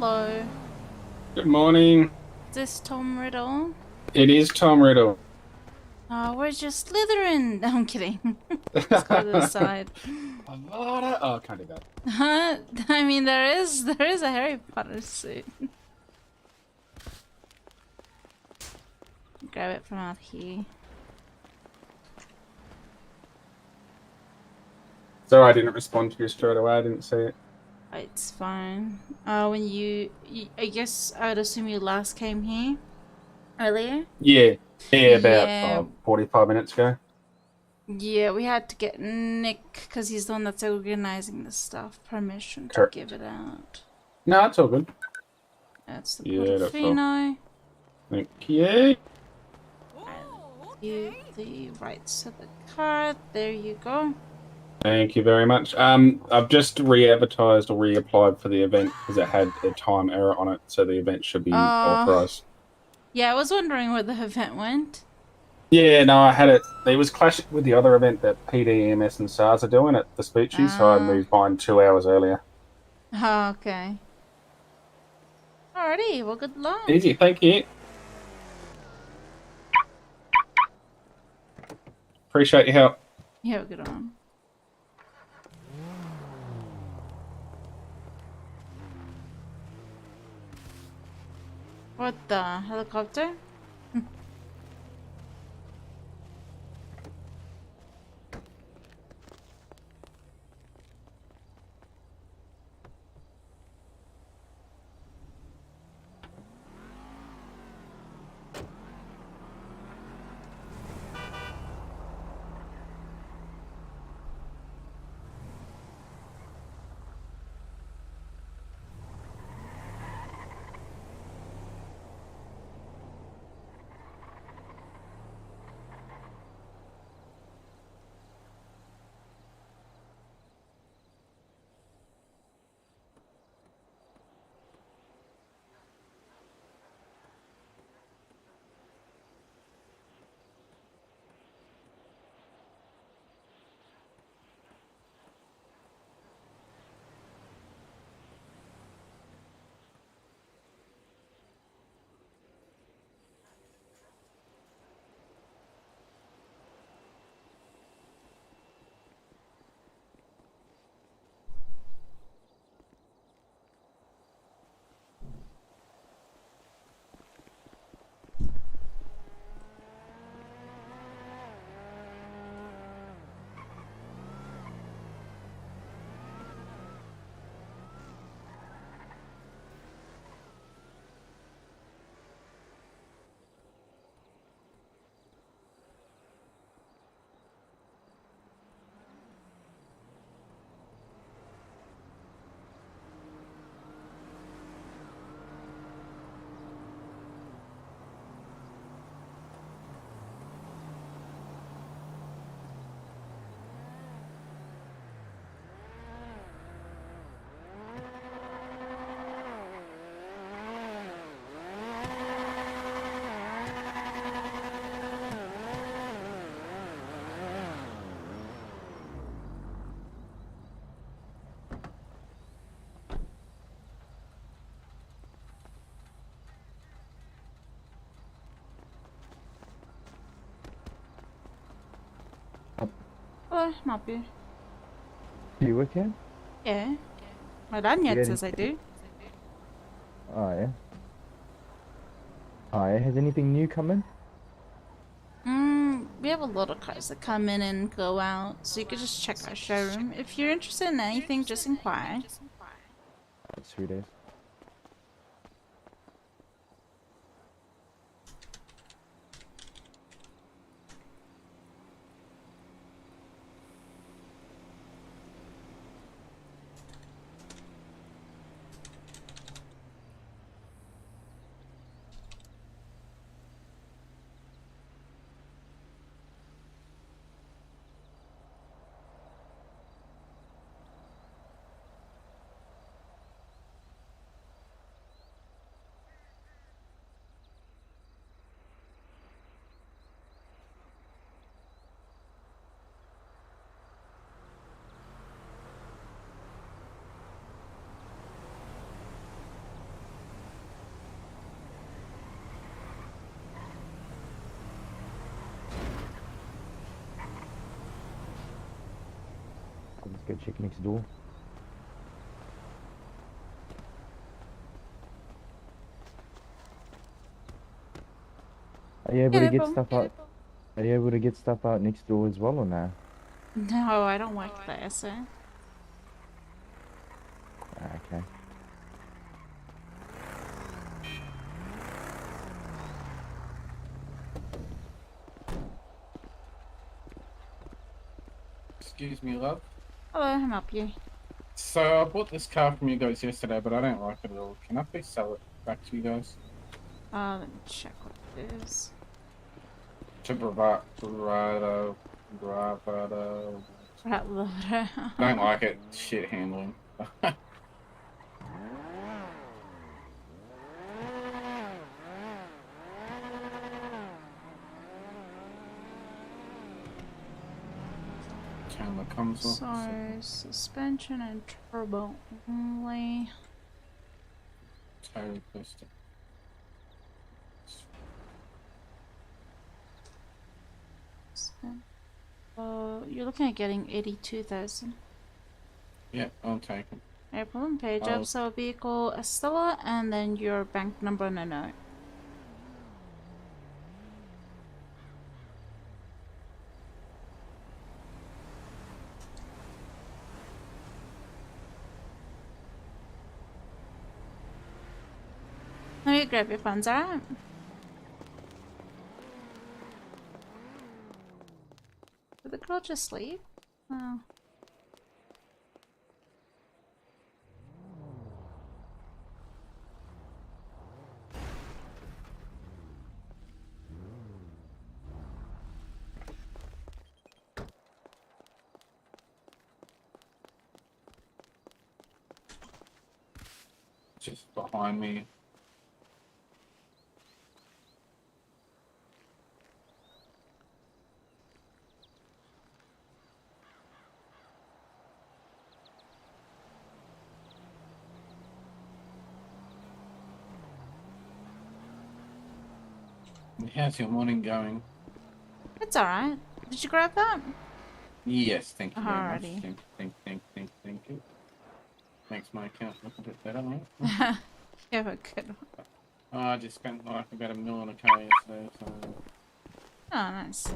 Hello. Good morning. Is this Tom Riddle? It is Tom Riddle. We're just Slytherin. No, I'm kidding. Let's go to the side. Oh, I can't do that. Huh? I mean, there is a Harry Potter suit. Grab it from out here. Sorry, I didn't respond to you straight away. I didn't see it. It's fine. When you I guess I would assume you last came here earlier. Yeah, about Yeah. 45 minutes ago. Yeah, we had to get Nick because he's the one that's organizing this stuff. Permission to Correct. give it out. No, it's all good. That's the Yeah, that's all. Portofino. Thank you. You the rights to the card. There you go. Thank you very much. I've just re-advertised or reapplied for the event because it had a time error on it, so the event should be authorized. Yeah, I was wondering where the event went. Yeah, no, I had it. It was clashing with the other event that PD, EMS, and SARS are doing at the Speechy, so I moved mine 2 hours earlier. Oh, okay. Alrighty, well, good luck. Easy, thank you. Appreciate your help. You have a good one. What the helicopter? Oh, not bad. Do you work here? Yeah. My lanyard Yeah, says I do. Oh, yeah. Oh, yeah. Has anything new come in? We have a lot of cars that come in and go out, so you could just check our showroom. If you're interested in anything, just inquire. Sweet days. Go check next door. Are you able to get stuff out? Are you able to get stuff out next door as well or no? No, I don't work there, so. Okay. Excuse me, love. Hello, I can help you. So I bought this car from you guys yesterday, but I don't like it at all. Can I please sell it back to you guys? Let me check what it is. To Bravado. Right loader. Don't like it. Shit handling. Turn the comms off. So, suspension and turbo only. Tire replaced. You're looking at getting 82,000. Yeah, I'll take it. No problem. Page up, sell vehicle, Estella, and then your bank number and a note. Let me grab your funds, alright? Did the girl just leave? Oh. Just behind me. How's your morning going? It's alright. Did you grab that? Yes, thank you very much. Alrighty. Thank you. Makes my account look a bit better, mate. You have a good one. Oh, I just spent like about $1 million on a car yesterday, so... Oh, nice.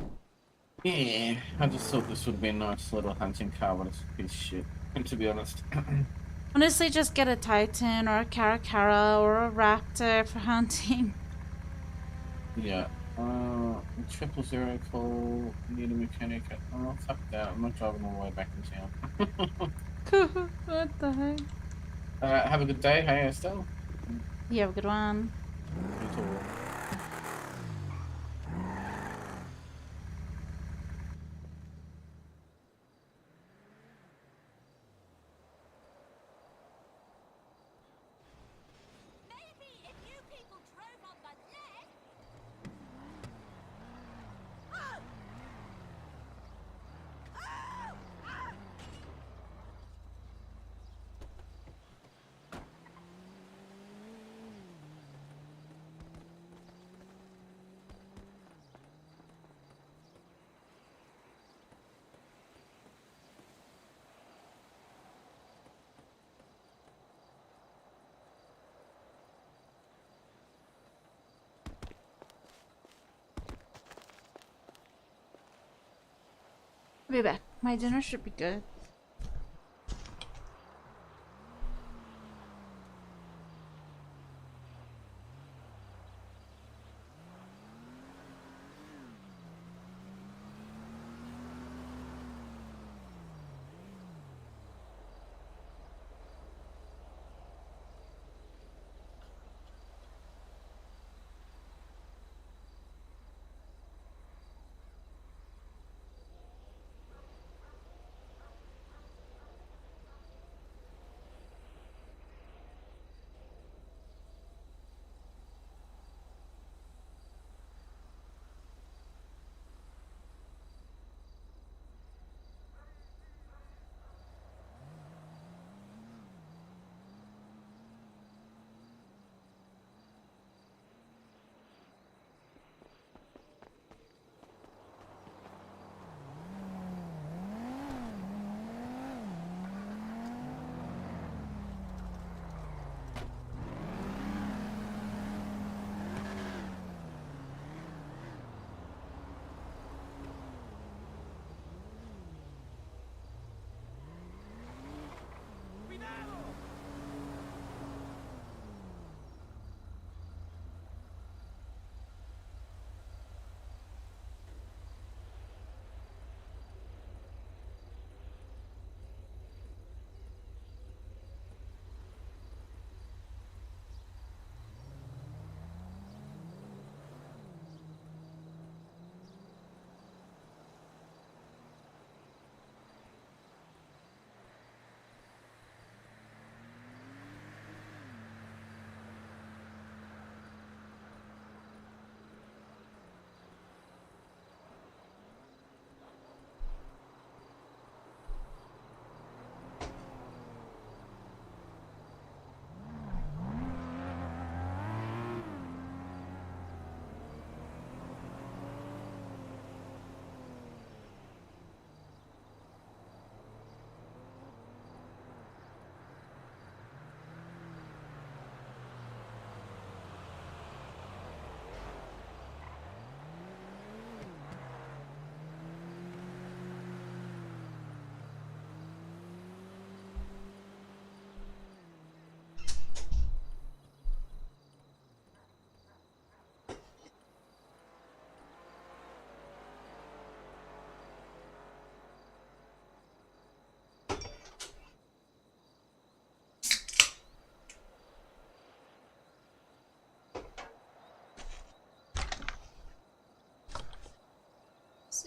Yeah, I just thought this would be a nice little hunting car, but it's a piece of shit. And to be honest... Honestly, just get a Titan or a Caracara or a Raptor for hunting. Yeah. 000 call, need a mechanic. Oh, fuck that. I'm not driving all the way back in town. What the heck? Have a good day. Hey, Estelle. You have a good one. You too. I'll be back. My dinner should be good.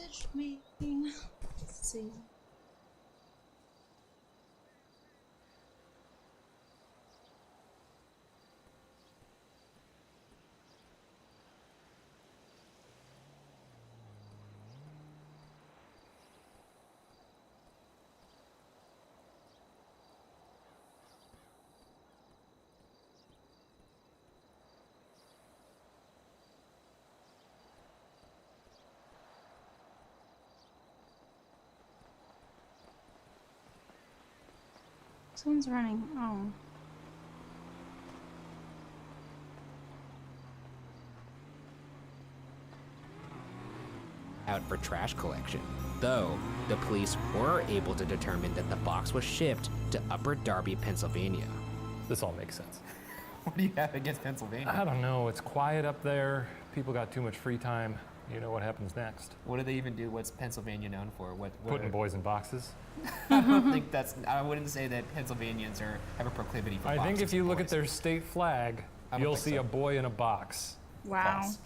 messaged me. Let's see. Someone's running. Oh. Out for trash collection. Though, the police were able to determine that the box was shipped to Upper Darby, Pennsylvania. This all makes sense. What do you have against Pennsylvania? I don't know. It's quiet up there. People got too much free time. You know what happens next. What do they even do? What's Pennsylvania known for? What Putting boys in boxes. I don't think that's. I wouldn't say that Pennsylvanians have a proclivity for boxes. I think if you look at their state flag, you'll see a boy in a box. Wow. False.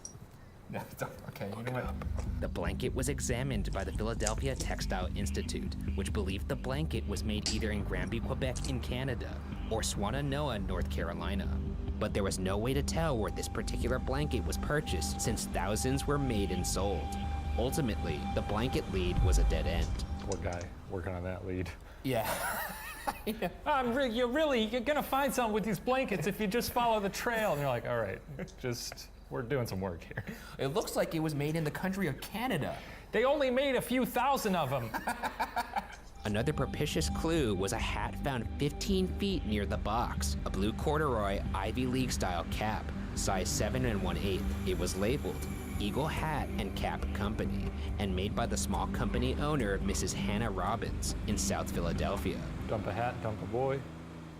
No, okay, you know what? The blanket was examined by the Philadelphia Textile Institute, which believed the blanket was made either in Granby, Quebec in Canada, or Swannanoa, North Carolina. But there was no way to tell where this particular blanket was purchased since thousands were made and sold. Ultimately, the blanket lead was a dead end. Poor guy working on that lead. Yeah. You're gonna find something with these blankets if you just follow the trail. And you're like, all right, we're doing some work here. It looks like it was made in the country of Canada. They only made a few thousand of them. Another propitious clue was a hat found 15 feet near the box, a blue corduroy Ivy League style cap, size 7 1/8. It was labeled Eagle Hat and Cap Company, and made by the small company owner, Mrs. Hannah Robbins, in South Philadelphia. Dump a hat, dump a boy.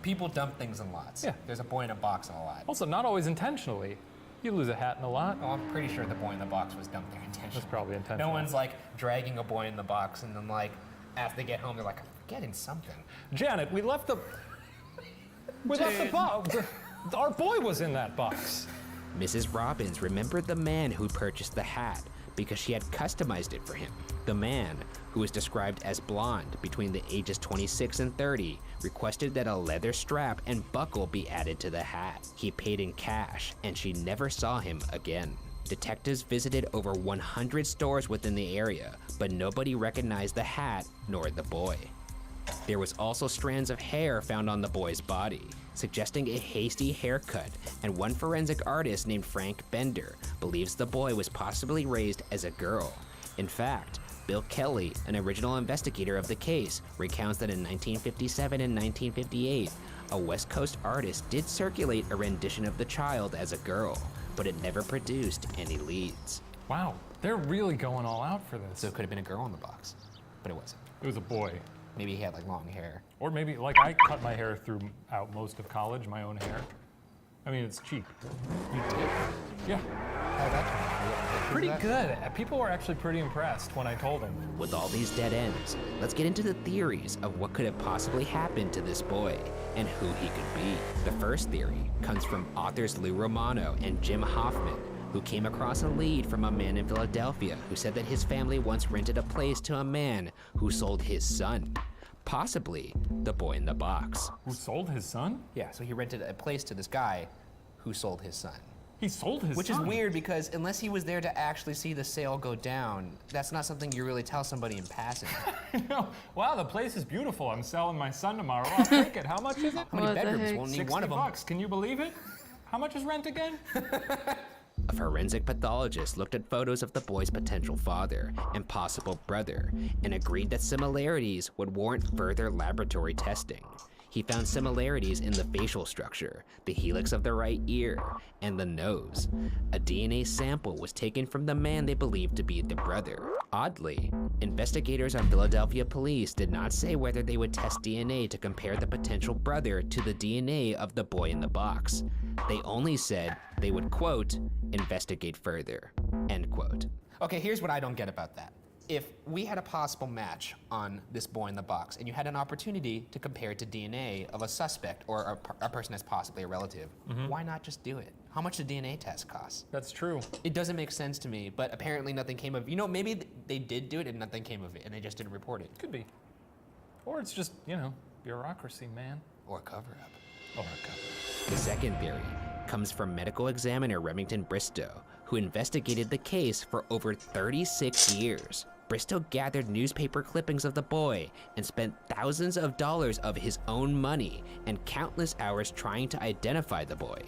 People dump things in lots. Yeah. There's a boy in a box in a lot. Also, not always intentionally. You lose a hat in a lot. Oh, I'm pretty sure the boy in the box was dumped there intentionally. That's probably intentional. No one's like dragging a boy in the box and then like after they get home they're like, I'm forgetting something. Janet, we left the box. Our boy was in that box. Mrs. Robbins remembered the man who purchased the hat because she had customized it for him. The man, who was described as blonde between the ages 26 and 30, requested that a leather strap and buckle be added to the hat. He paid in cash, and she never saw him again. Detectives visited over 100 stores within the area, but nobody recognized the hat nor the boy. There was also strands of hair found on the boy's body, suggesting a hasty haircut, and one forensic artist named Frank Bender believes the boy was possibly raised as a girl. In fact, Bill Kelly, an original investigator of the case, recounts that in 1957 and 1958, a West Coast artist did circulate a rendition of the child as a girl, but it never produced any leads. Wow, they're really going all out for this. So it could have been a girl in the box, but it wasn't. It was a boy. Maybe he had like long hair. Or maybe, like, I cut my hair throughout most of college, my own hair. I mean, it's cheap. Yeah. How'd that turn out? Pretty good. People were actually pretty impressed when I told them. With all these dead ends, let's get into the theories of what could have possibly happened to this boy and who he could be. The first theory comes from authors Lou Romano and Jim Hoffman, who came across a lead from a man in Philadelphia who said that his family once rented a place to a man who sold his son. Possibly the boy in the box. Who sold his son? Yeah, so he rented a place to this guy who sold his son. He sold his Which son? is weird because unless he was there to actually see the sale go down, that's not something you really tell somebody in passing. No. Wow, the place is beautiful. I'm selling my son tomorrow. I'll take it. How much is it? How many bedrooms? We'll need one of them. $60. Can you believe it? How much is rent again? A forensic pathologist looked at photos of the boy's potential father and possible brother and agreed that similarities would warrant further laboratory testing. He found similarities in the facial structure, the helix of the right ear, and the nose. A DNA sample was taken from the man they believed to be the brother. Oddly, investigators on Philadelphia police did not say whether they would test DNA to compare the potential brother to the DNA of the boy in the box. They only said they would, quote, investigate further, end quote. Okay, here's what I don't get about that. if we had a possible match on this boy in the box and you had an opportunity to compare it to DNA of a suspect or a person that's possibly a relative, why not just do it? How much do DNA tests cost? That's true. It doesn't make sense to me, but apparently nothing came of it. You know, maybe they did do it and nothing came of it and they just didn't report it. Could be. Or it's just, you know, bureaucracy, man. Or a cover-up. Or a cover-up. The second theory comes from medical examiner Remington Bristow, who investigated the case for over 36 years. Bristow gathered newspaper clippings of the boy and spent thousands of dollars of his own money and countless hours trying to identify the boy.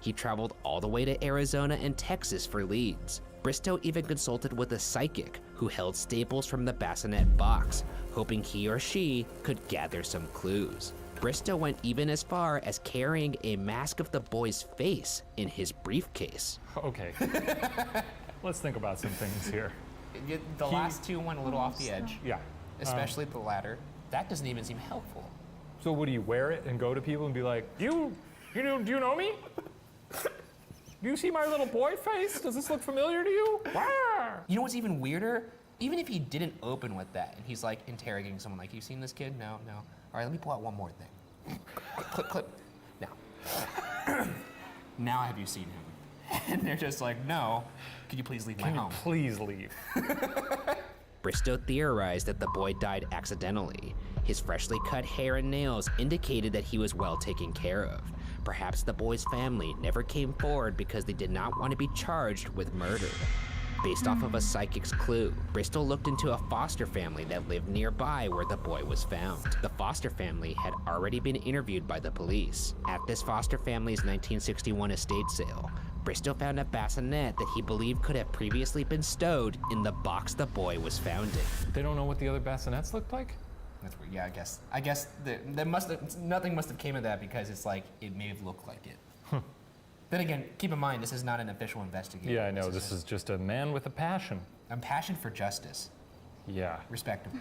He traveled all the way to Arizona and Texas for leads. Bristow even consulted with a psychic who held staples from the bassinet box, hoping he or she could gather some clues. Bristow went even as far as carrying a mask of the boy's face in his briefcase. Okay. Let's think about some things here. The last two went a little off the edge. Yeah. Especially the latter. That doesn't even seem helpful. So would you wear it and go to people and be like, do you know me? Do you see my little boy face? Does this look familiar to you? You know what's even weirder? Even if he didn't open with that and he's like interrogating someone like, you seen this kid? No, no. All right, let me pull out one more thing. Clip. Now. Now have you seen him? And they're just like, no. Could you please leave my home? Please leave. Bristow theorized that the boy died accidentally. His freshly cut hair and nails indicated that he was well taken care of. Perhaps the boy's family never came forward because they did not want to be charged with murder. Based off of a psychic's clue, Bristow looked into a foster family that lived nearby where the boy was found. The foster family had already been interviewed by the police. At this foster family's 1961 estate sale, Bristow found a bassinet that he believed could have previously been stowed in the box the boy was found in. They don't know what the other bassinets looked like? That's weird. Yeah, I guess nothing must have came of that because it's like it may have looked like it. Then again, keep in mind this is not an official investigation. Yeah, I know. This is just a man with a passion. A passion for justice. Yeah. Respectable.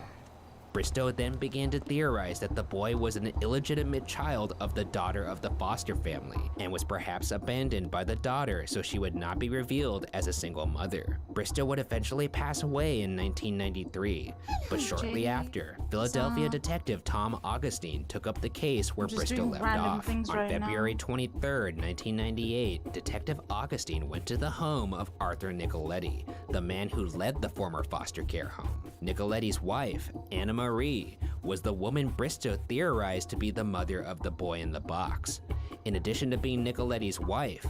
Bristow then began to theorize that the boy was an illegitimate child of the daughter of the foster family and was perhaps abandoned by the daughter so she would not be revealed as a single mother. Bristow would eventually pass away in 1993, but shortly after, Philadelphia detective Tom Augustine took up the case where Bristow left off. On February 23rd, 1998, Detective Augustine went to the home of Arthur Nicoletti, the man who led the former foster care home. Nicoletti's wife, Anna Marie, was the woman Bristow theorized to be the mother of the boy in the box. In addition to being Nicoletti's wife,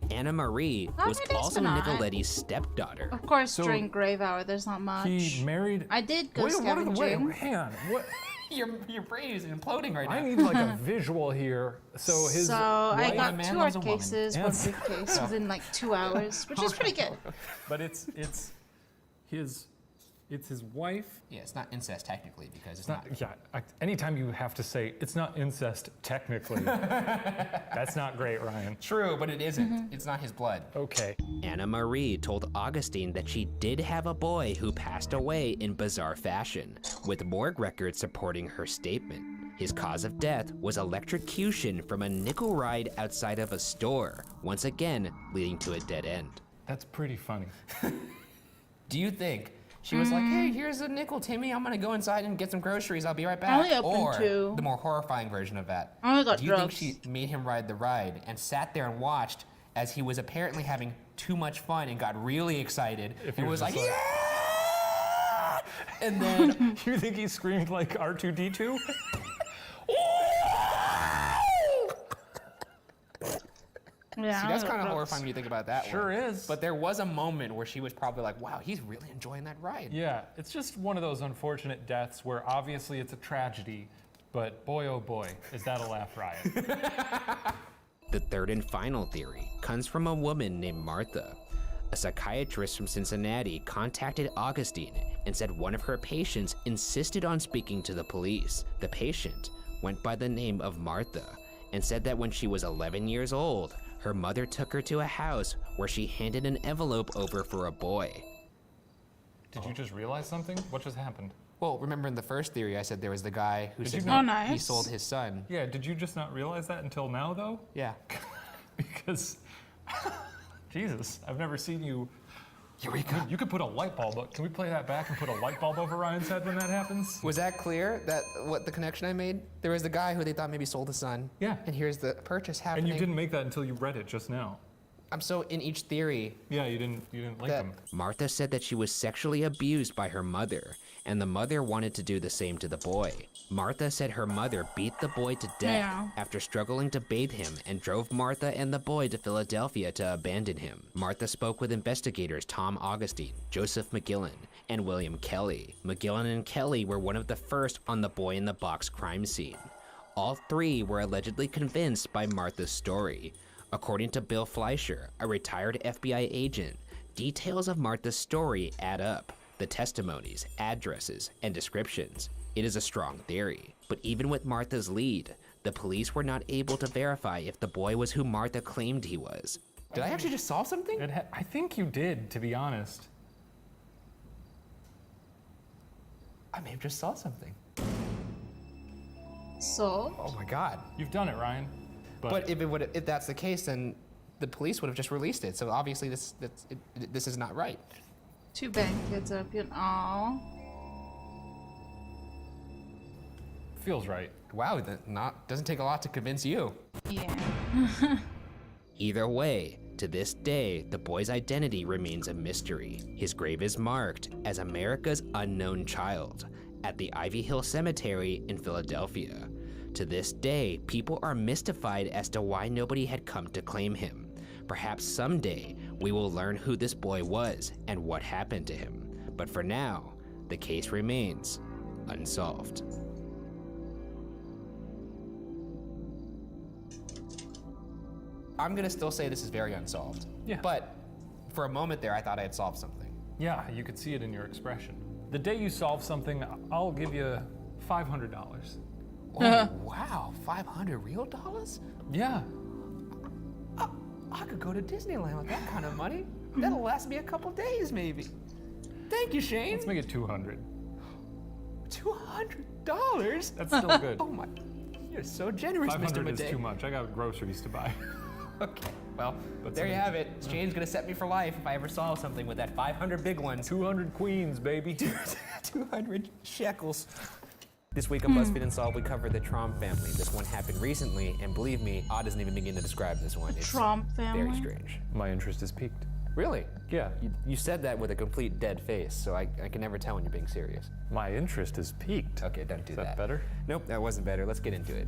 Anna Marie was also Nicoletti's stepdaughter. Of course, during grave hour, there's not much. He married. I did go scavenging. Hang on. What? Your brain is imploding right now. I need like a visual here. So his. So I got 2 hard cases, one briefcase within like 2 hours, which is pretty good. But it's his wife. Yeah, it's not incest technically because it's not. Yeah, anytime you have to say it's not incest technically, that's not great, Ryan. True, but it isn't. It's not his blood. Okay. Anna Marie told Augustine that she did have a boy who passed away in bizarre fashion, with morgue records supporting her statement. His cause of death was electrocution from a nickel ride outside of a store, once again leading to a dead end. That's pretty funny. Do you think she was like, hey, here's a nickel, Timmy. I'm gonna go inside and get some groceries. I'll be right back. I only opened or 2. The more horrifying version of that. I only got Do you drugs. think she made him ride the ride and sat there and watched as he was apparently having too much fun and got really excited and was like, yeah! And then you think he screamed like R2-D2? Yeah, see, that's kind of horrifying when you think about that. Sure is. But there was a moment where she was probably like, wow, he's really enjoying that ride. Yeah, it's just one of those unfortunate deaths where obviously it's a tragedy, but boy, oh boy, is that a laugh riot. The third and final theory comes from a woman named Martha. A psychiatrist from Cincinnati contacted Augustine and said one of her patients insisted on speaking to the police. The patient went by the name of Martha and said that when she was 11 years old, her mother took her to a house where she handed an envelope over for a boy. Did you just realize something? What just happened? Well, remember in the first theory I said there was the guy who said he sold his son. Yeah, did you just not realize that until now though? Yeah. Because, Jesus, I've never seen you Eureka! You could put a light bulb up. Can we play that back and put a light bulb over Ryan's head when that happens? Was that clear? That what the connection I made? There was the guy who they thought maybe sold his son. Yeah. And here's the purchase happening. And you didn't make that until you read it just now. I'm so in each theory. Yeah, you didn't like them. Martha said that she was sexually abused by her mother, and the mother wanted to do the same to the boy. Martha said her mother beat the boy to death after struggling to bathe him and drove Martha and the boy to Philadelphia to abandon him. Martha spoke with investigators Tom Augustine, Joseph McGillen, and William Kelly. McGillen and Kelly were one of the first on the boy in the box crime scene. All three were allegedly convinced by Martha's story. According to Bill Fleischer, a retired FBI agent, details of Martha's story add up. The testimonies, addresses, and descriptions. It is a strong theory. But even with Martha's lead, the police were not able to verify if the boy was who Martha claimed he was. Did I actually just solve something? I think you did, to be honest. I may have just solved something. So? Oh my God. You've done it, Ryan. But if that's the case, then the police would have just released it. So obviously this is not right. 2 bank kids are being Feels right. Wow, doesn't take a lot to convince you. Yeah. Either way, to this day, the boy's identity remains a mystery. His grave is marked as America's Unknown Child at the Ivy Hill Cemetery in Philadelphia. To this day, people are mystified as to why nobody had come to claim him. Perhaps someday, we will learn who this boy was and what happened to him. But for now, the case remains unsolved. I'm gonna still say this is very unsolved. Yeah. But for a moment there, I thought I had solved something. Yeah, you could see it in your expression. The day you solve something, I'll give you $500. Oh, wow, 500 real dollars? Yeah. I could go to Disneyland with that kind of money. That'll last me a couple days, maybe. Thank you, Shane. Let's make it 200. $200? That's still good. Oh my, you're so generous, Mr. 500 Madej. is too much. I got groceries to buy. Okay, well, there you have it. Shane's gonna set me for life if I ever solve something with that 500 big one. 200 queens, baby. 200 shekels. This week on BuzzFeed Unsolved, we covered the Trump family. This one happened recently, and believe me, I doesn't even begin to describe this one. It's Trump family? very strange. My interest is piqued. Really? Yeah. You said that with a complete dead face, so I can never tell when you're being serious. My interest is piqued. Okay, don't do Is that better? Nope, that wasn't better. Let's get into it.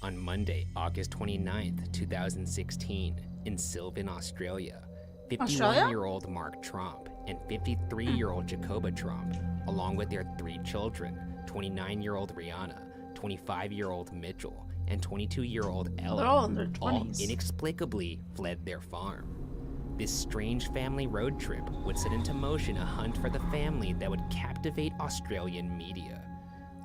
On Monday, August 29th, 2016, in Sylvan, Australia, 51-year-old Mark Trump and 53-year-old Jacoba Trump, along with their 3 children, 29-year-old Rihanna, 25-year-old Mitchell, and 22-year-old Ella, They're all in their 20s. all inexplicably fled their farm. This strange family road trip would set into motion a hunt for the family that would captivate Australian media.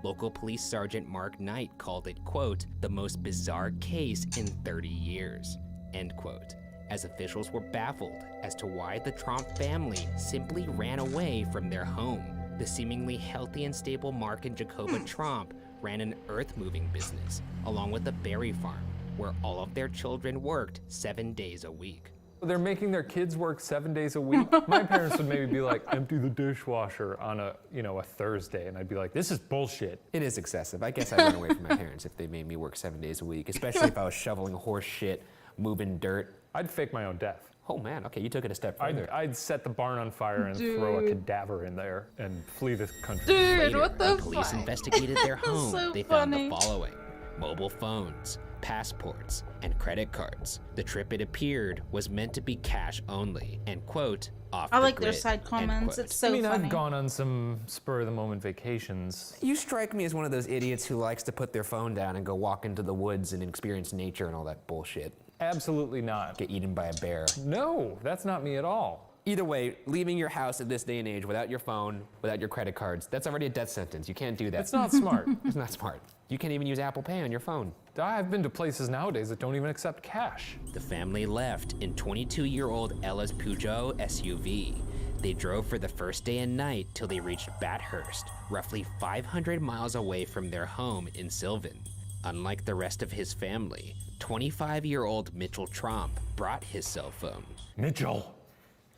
Local police sergeant Mark Knight called it, quote, the most bizarre case in 30 years, end quote, as officials were baffled as to why the Trump family simply ran away from their home. The seemingly healthy and stable Mark and Jacoba Trump ran an earth-moving business, along with a berry farm, where all of their children worked 7 days a week. They're making their kids work 7 days a week. My parents would maybe be like, empty the dishwasher on a Thursday, and I'd be like, this is bullshit. It is excessive. I guess I'd run away from my parents if they made me work 7 days a week, especially if I was shoveling horse shit, moving dirt. I'd fake my own death. Oh man, okay, you took it a step further. I'd set the barn on fire and throw a cadaver in there and flee the country. Dude, Later, what the when police fuck? investigated their home, So they funny. found the following: mobile phones, passports, and credit cards. The trip, it appeared, was meant to be cash only, and quote, off I the like their grid, side end comments. quote. It's so I mean, funny. I've gone on some spur-of-the-moment vacations. You strike me as one of those idiots who likes to put their phone down and go walk into the woods and experience nature and all that bullshit. Absolutely not. Get eaten by a bear. No, that's not me at all. Either way, leaving your house at this day and age without your phone, without your credit cards, that's already a death sentence. You can't do that. It's not smart. It's not smart. You can't even use Apple Pay on your phone. I've been to places nowadays that don't even accept cash. The family left in 22-year-old Ella's Peugeot SUV. They drove for the first day and night till they reached Bathurst, roughly 500 miles away from their home in Sylvan. Unlike the rest of his family, 25-year-old Mitchell Trump brought his cell phone. Mitchell,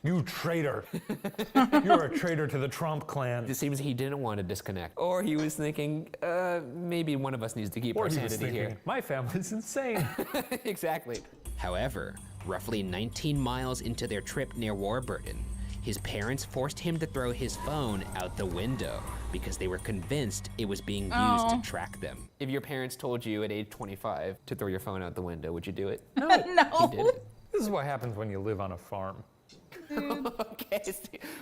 You traitor. You're a traitor to the Trump clan. It seems he didn't want to disconnect. Or he was thinking, maybe one of us needs to keep Or our he was sanity thinking, here. my family's insane. Exactly. However, roughly 19 miles into their trip near Warburton, his parents forced him to throw his phone out the window because they were convinced it was being used to track them. If your parents told you at age 25 to throw your phone out the window, would you do it? No. He did it. This is what happens when you live on a farm. Okay,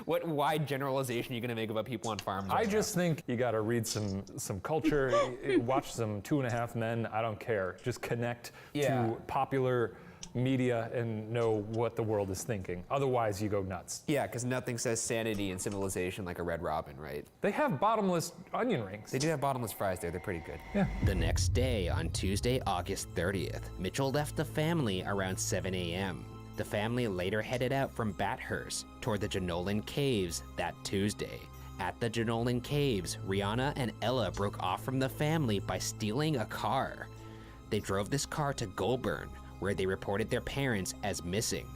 what wide generalization are you gonna make about people on farms? I just think you gotta read some culture, watch some 2.5 Men, I don't care. Just connect to popular media and know what the world is thinking. Otherwise, you go nuts. Yeah, because nothing says sanity and civilization like a Red Robin, right? They have bottomless onion rings. They do have bottomless fries there, they're pretty good. Yeah. The next day, on Tuesday, August 30th, Mitchell left the family around 7 a.m. The family later headed out from Bathurst toward the Jenolan Caves that Tuesday. At the Jenolan Caves, Rihanna and Ella broke off from the family by stealing a car. They drove this car to Goulburn, where they reported their parents as missing.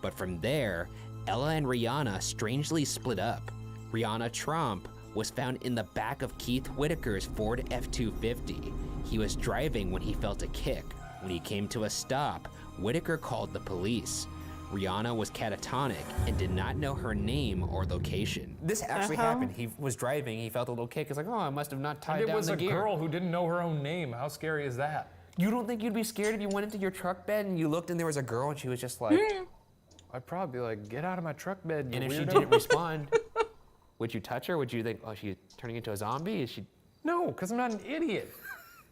But from there, Ella and Rihanna strangely split up. Rihanna Trump was found in the back of Keith Whitaker's Ford F-250. He was driving when he felt a kick. When he came to a stop, Whitaker called the police. Rihanna was catatonic and did not know her name or location. This actually happened. He was driving, he felt a little kick. He's like, oh, I must have not tied down the gear. It was a girl who didn't know her own name. How scary is that? You don't think you'd be scared if you went into your truck bed and you looked and there was a girl and she was just like... I'd probably be like, get out of my truck bed, you And if weirdo. she didn't respond, would you touch her? Would you think, oh, she's turning into a zombie? Is she... No, because I'm not an idiot.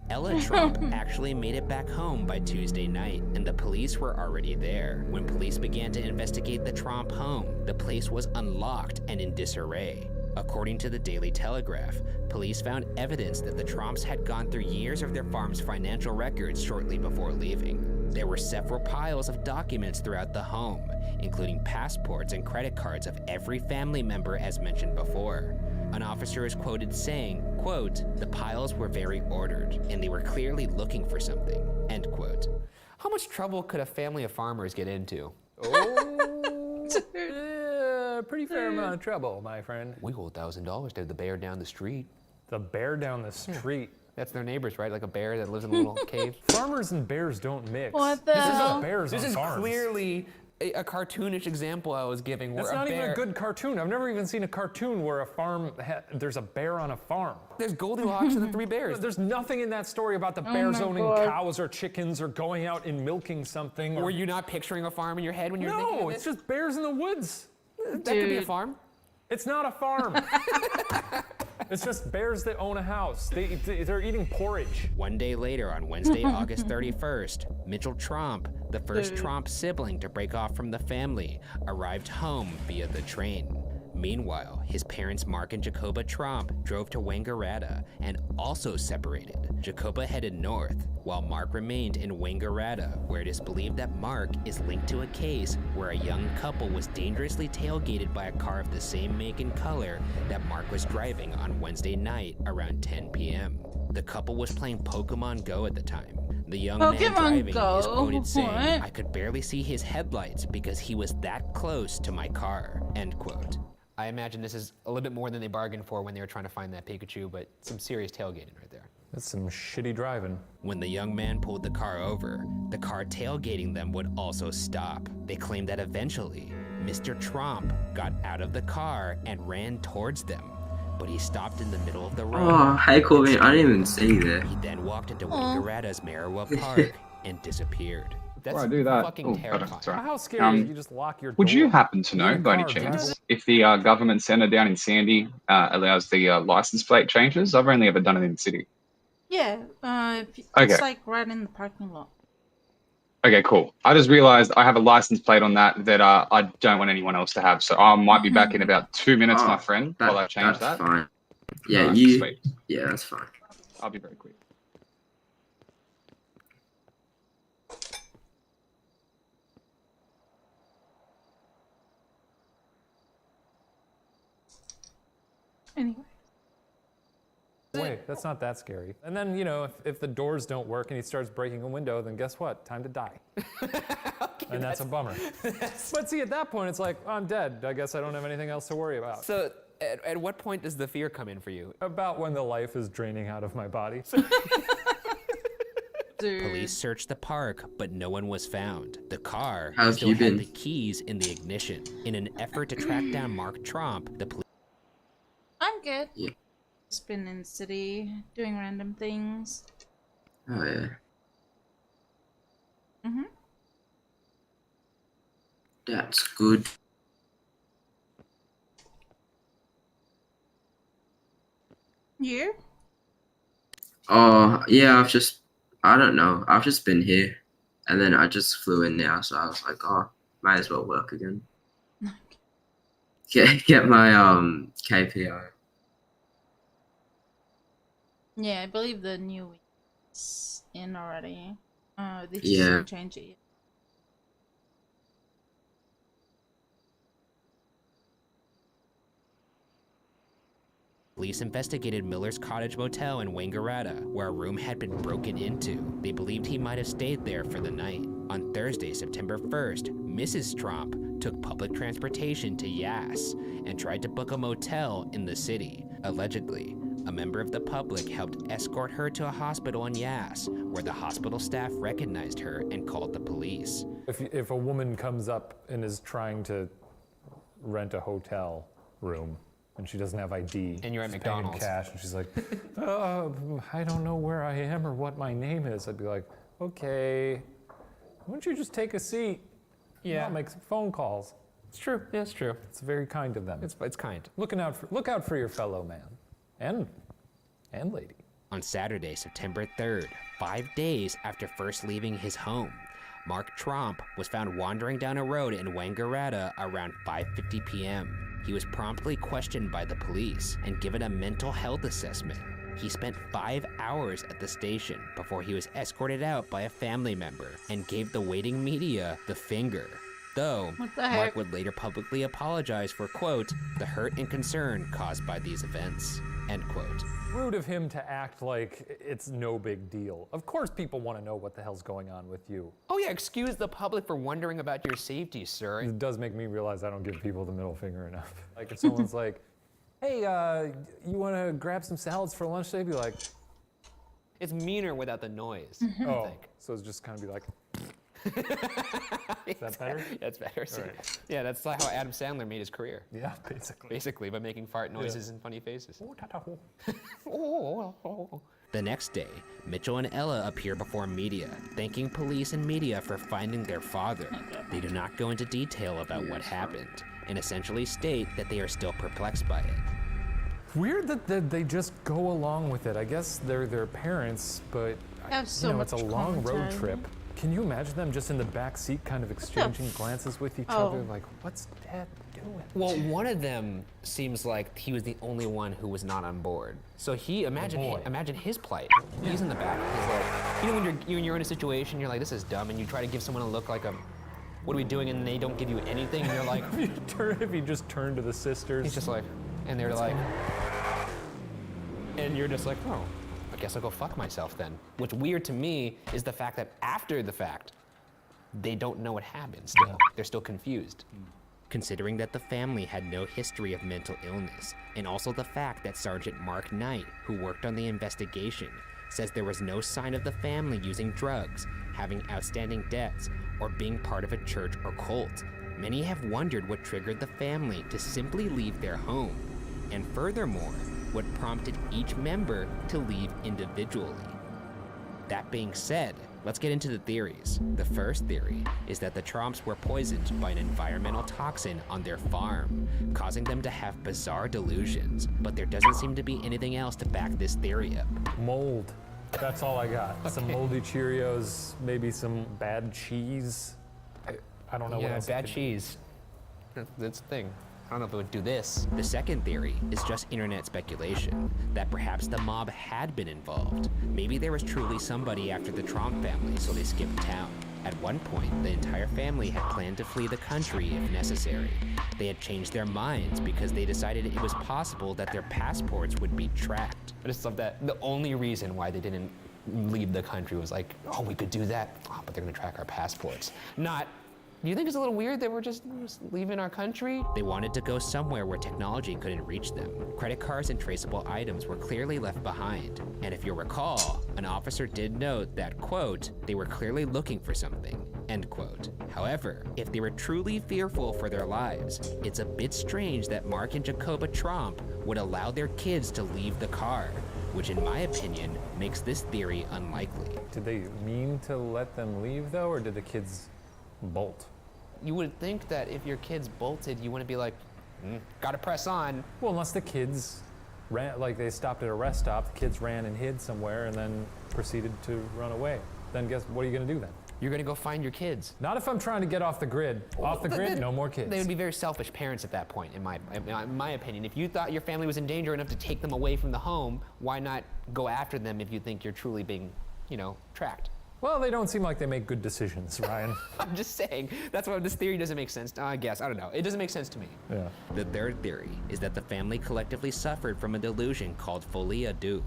Ella Trump actually made it back home by Tuesday night, and the police were already there. When police began to investigate the Trump home, the place was unlocked and in disarray. According to the Daily Telegraph, police found evidence that the Trumps had gone through years of their farm's financial records shortly before leaving. There were several piles of documents throughout the home, including passports and credit cards of every family member as mentioned before. An officer is quoted saying, quote, the piles were very ordered, and they were clearly looking for something, end quote. How much trouble could a family of farmers get into? Pretty fair amount of trouble, my friend. We owe $1,000 to the bear down the street. The bear down the street? That's their neighbors, right? Like a bear that lives in a little cave. Farmers and bears don't mix. What the hell? This is clearly a cartoonish example I was giving. That's not even a good cartoon. I've never even seen a cartoon where there's a bear on a farm. There's Goldilocks and the three bears. There's nothing in that story about the bears owning cows or chickens or going out and milking something. Were you not picturing a farm in your head when you were thinking of it? No, it's just bears in the woods. That could be a farm. It's not a farm. It's just bears that own a house. They're eating porridge. One day later, on Wednesday, August 31st, Mitchell Trump, the first Trump sibling to break off from the family, arrived home via the train. Meanwhile, his parents Mark and Jacoba Trump drove to Wangaratta and also separated. Jacoba headed north, while Mark remained in Wangaratta, where it is believed that Mark is linked to a case where a young couple was dangerously tailgated by a car of the same make and color that Mark was driving on Wednesday night around 10 p.m. The couple was playing Pokemon Go at the time. The young man driving is quoted saying, I could barely see his headlights because he was that close to my car, end quote. I imagine this is a little bit more than they bargained for when they were trying to find that Pikachu, but some serious tailgating right there. That's some shitty driving. When the young man pulled the car over, the car tailgating them would also stop. They claimed that eventually, Mr. Trump got out of the car and ran towards them, but he stopped in the middle of the road. Oh, hey Corbin, I didn't even see you there. He then walked into Wangaratta's Marawa Park and disappeared. That's Before I do that, fucking terrifying. How scary is you just lock your door? Would you happen to know, by any chance, if the government centre down in Sandy allows the license plate changes? I've only ever done it in the city. Yeah, Okay. it's like right in the parking lot. Okay, cool. I just realised I have a license plate on that I don't want anyone else to have, so I might be back in about 2 minutes, my friend, while I change that. That's fine. Yeah, Alright, you. sweet. Yeah, that's fine. I'll be very quick. Anyway. Wait, that's not that scary. And then, you know, if the doors don't work and he starts breaking a window, then guess what? Time to die. And that's a bummer. But see, at that point, it's like, I'm dead. I guess I don't have anything else to worry about. So, at what point does the fear come in for you? About when the life is draining out of my body. Police searched the park, but no one was found. The car How have still you had been? the keys in the ignition. In an effort to track down Mark Tromp, the police... I'm good. Yeah. Just been in the city, doing random things. Oh yeah. Mm-hmm. That's good. You? Oh yeah, I don't know. I've just been here, and then I just flew in now, so I was like, oh, might as well work again. Get my KPI. Yeah, I believe the new week's in already. They just Yeah. didn't change it yet. Police investigated Miller's Cottage Motel in Wangaratta, where a room had been broken into. They believed he might have stayed there for the night. On Thursday, September 1st, Mrs. Tromp took public transportation to Yass and tried to book a motel in the city. Allegedly, a member of the public helped escort her to a hospital in Yass, where the hospital staff recognized her and called the police. If a woman comes up and is trying to rent a hotel room, and she doesn't have ID. And you're at she's paying in McDonald's. cash, and she's like, I don't know where I am or what my name is. I'd be like, okay, why don't you just take a seat? Yeah. I'll make some phone calls. It's true. Yeah, it's true. It's very kind of them. It's kind. Look out for your fellow man and lady. On Saturday, September 3rd, 5 days after first leaving his home, Mark Tromp was found wandering down a road in Wangaratta around 5:50 p.m. He was promptly questioned by the police and given a mental health assessment. He spent 5 hours at the station before he was escorted out by a family member and gave the waiting media the finger. Though, What the Mark heck? would later publicly apologize for, quote, the hurt and concern caused by these events, end quote. Rude of him to act like it's no big deal. Of course people want to know what the hell's going on with you. Oh yeah, excuse the public for wondering about your safety, sir. It does make me realize I don't give people the middle finger enough. Like if someone's like, hey, you want to grab some salads for lunch today? Be like, It's meaner without the noise, Mm-hmm. oh, so it's just kind of be like, is that better? That's better. See? All right. Yeah, that's how Adam Sandler made his career. Yeah, basically. Basically, by making fart noises and funny faces. Oh. The next day, Mitchell and Ella appear before media, thanking police and media for finding their father. They do not go into detail about what happened, and essentially state that they are still perplexed by it. Weird that they just go along with it. I guess they're their parents, but Have so it's a much long road commentary. trip. Can you imagine them just in the back seat kind of exchanging glances with each Oh. other? Like, what's Dad doing? Well, one of them seems like he was the only one who was not on board. So imagine his plight. He's in the back. He's like, you know, when you're in a situation, you're like, this is dumb, and you try to give someone a look like what are we doing? And they don't give you anything, and you're like, If you just turn to the sisters. he's just like, and they're like, and you're just like, oh, I guess I'll go fuck myself then. What's weird to me is the fact that after the fact, they don't know what happened still. They're still confused. Considering that the family had no history of mental illness, and also the fact that Sergeant Mark Knight, who worked on the investigation, says there was no sign of the family using drugs, having outstanding debts, or being part of a church or cult. Many have wondered what triggered the family to simply leave their home, and furthermore, what prompted each member to leave individually. That being said, let's get into the theories. The first theory is that the Tromps were poisoned by an environmental toxin on their farm, causing them to have bizarre delusions, but there doesn't seem to be anything else to back this theory up. Mold. That's all I got. Some moldy Cheerios, maybe some bad cheese. I don't know what else. Bad cheese. That's the thing. I don't know if it would do this. The second theory is just internet speculation, that perhaps the mob had been involved. Maybe there was truly somebody after the Tromp family, so they skipped town. At one point, the entire family had planned to flee the country if necessary. They had changed their minds because they decided it was possible that their passports would be tracked. I just love that. The only reason why they didn't leave the country was like, oh, we could do that, but they're gonna track our passports. Not, Do you think it's a little weird that we're just leaving our country? They wanted to go somewhere where technology couldn't reach them. Credit cards and traceable items were clearly left behind. And if you recall, an officer did note that, quote, they were clearly looking for something, end quote. However, if they were truly fearful for their lives, it's a bit strange that Mark and Jacoba Tromp would allow their kids to leave the car, which in my opinion makes this theory unlikely. Did they mean to let them leave though, or did the kids bolt? You would think that if your kids bolted, you wouldn't be like, gotta press on. Well, unless the kids ran, like they stopped at a rest stop, the kids ran and hid somewhere and then proceeded to run away. Then guess, what are you gonna do then? You're gonna go find your kids. Not if I'm trying to get off the grid. Off the grid, no more kids. They would be very selfish parents at that point, in my opinion. If you thought your family was in danger enough to take them away from the home, why not go after them if you think you're truly being, tracked? Well, they don't seem like they make good decisions, Ryan. I'm just saying, that's why this theory doesn't make sense. I guess, I don't know. It doesn't make sense to me. Yeah. The third theory is that the family collectively suffered from a delusion called folie à deux.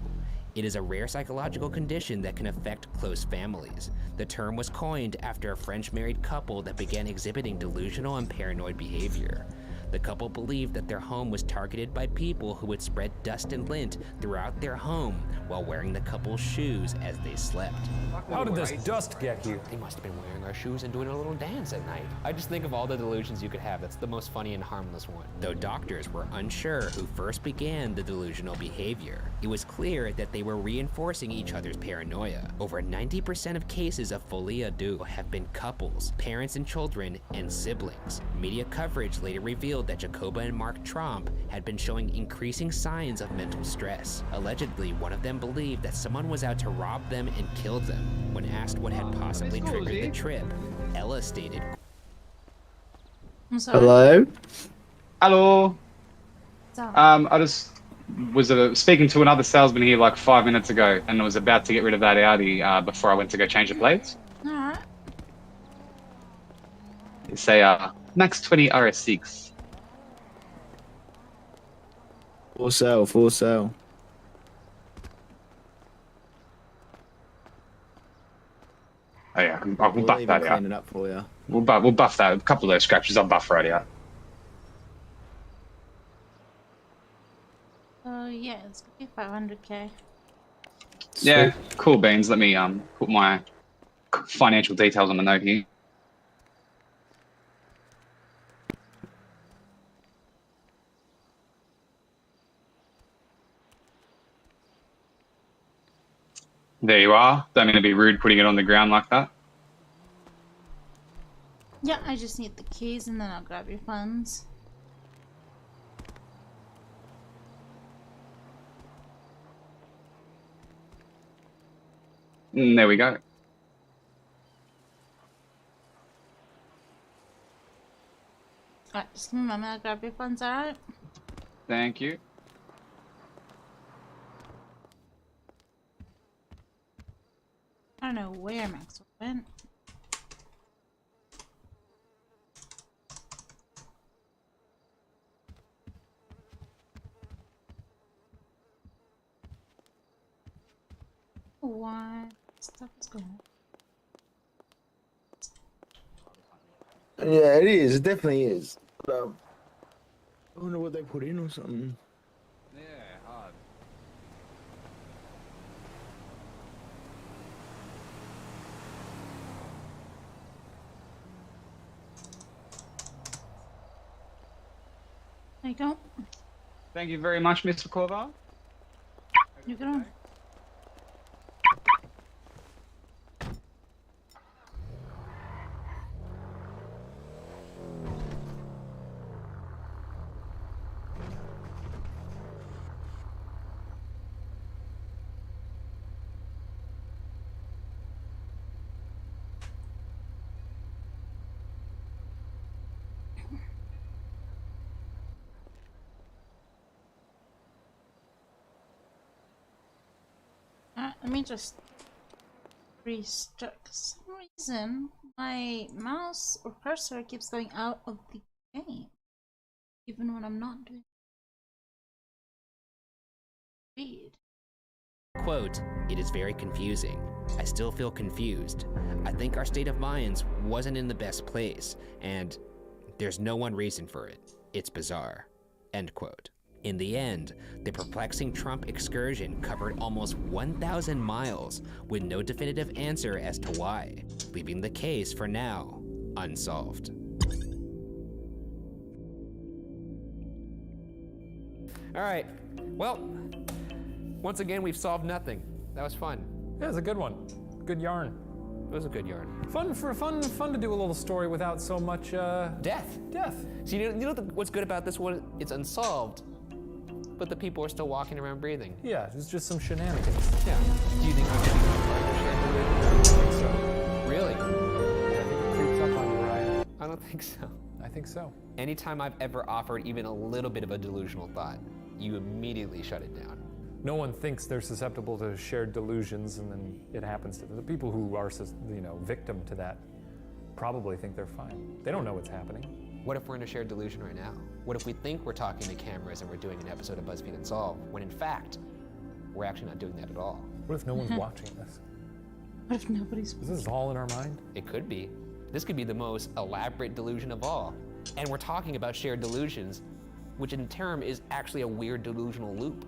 It is a rare psychological condition that can affect close families. The term was coined after a French married couple that began exhibiting delusional and paranoid behavior. The couple believed that their home was targeted by people who would spread dust and lint throughout their home while wearing the couple's shoes as they slept. How did this dust get here? They must have been wearing our shoes and doing a little dance at night. I just think of all the delusions you could have. That's the most funny and harmless one. Though doctors were unsure who first began the delusional behavior, it was clear that they were reinforcing each other's paranoia. Over 90% of cases of folie à deux have been couples, parents and children, and siblings. Media coverage later revealed that Jacoba and Mark Tromp had been showing increasing signs of mental stress. Allegedly, one of them believed that someone was out to rob them and kill them. When asked what had possibly triggered the trip, Ella stated, Hello? So, I just was speaking to another salesman here like 5 minutes ago and was about to get rid of that Audi before I went to go change the plates. alright. It's a Max 20 RS6. For sale, for sale. Oh yeah, we'll buff that out. Clean it up for you. We'll buff that. A couple of those scratches I'll buff right out. Yeah, it's gonna be 500k. Yeah, cool beans. Let me put my financial details on the note here. There you are. Don't mean to be rude putting it on the ground like that. Yeah, I just need the keys and then I'll grab your funds. There we go. Alright, just give me a moment, I'll grab your funds, alright? Thank you. I don't know where Maxwell went. What stuff is going on? Yeah, it is. It definitely is. But, I wonder what they put in or something. Yeah, hard. There you go. Thank you very much, Mr. Corval. You get on. Let me just restart. For some reason, my mouse or cursor keeps going out of the game, even when I'm not doing read. Quote, "It is very confusing. I still feel confused. I think our state of minds wasn't in the best place, and there's no one reason for it. It's bizarre." End quote. In the end, the perplexing Trump excursion covered almost 1,000 miles with no definitive answer as to why, leaving the case, for now, unsolved. All right, well, once again, we've solved nothing. That was fun. Yeah, it was a good one. Good yarn. It was a good yarn. Fun to do a little story without so much death. So you know what's good about this one? It's unsolved, but the people are still walking around breathing. Yeah, it's just some shenanigans. Yeah. Do you think we should I think so. Really? I think it creeps up on you, Ryan. I don't think so. I think so. Anytime I've ever offered even a little bit of a delusional thought, you immediately shut it down. No one thinks they're susceptible to shared delusions, and then it happens to them. The people who are, victim to that probably think they're fine. They don't know what's happening. What if we're in a shared delusion right now? What if we think we're talking to cameras and we're doing an episode of BuzzFeed Unsolved, when in fact, we're actually not doing that at all? What if no one's watching this? What if nobody's watching? Is this all in our mind? It could be. This could be the most elaborate delusion of all. And we're talking about shared delusions, which in turn is actually a weird delusional loop.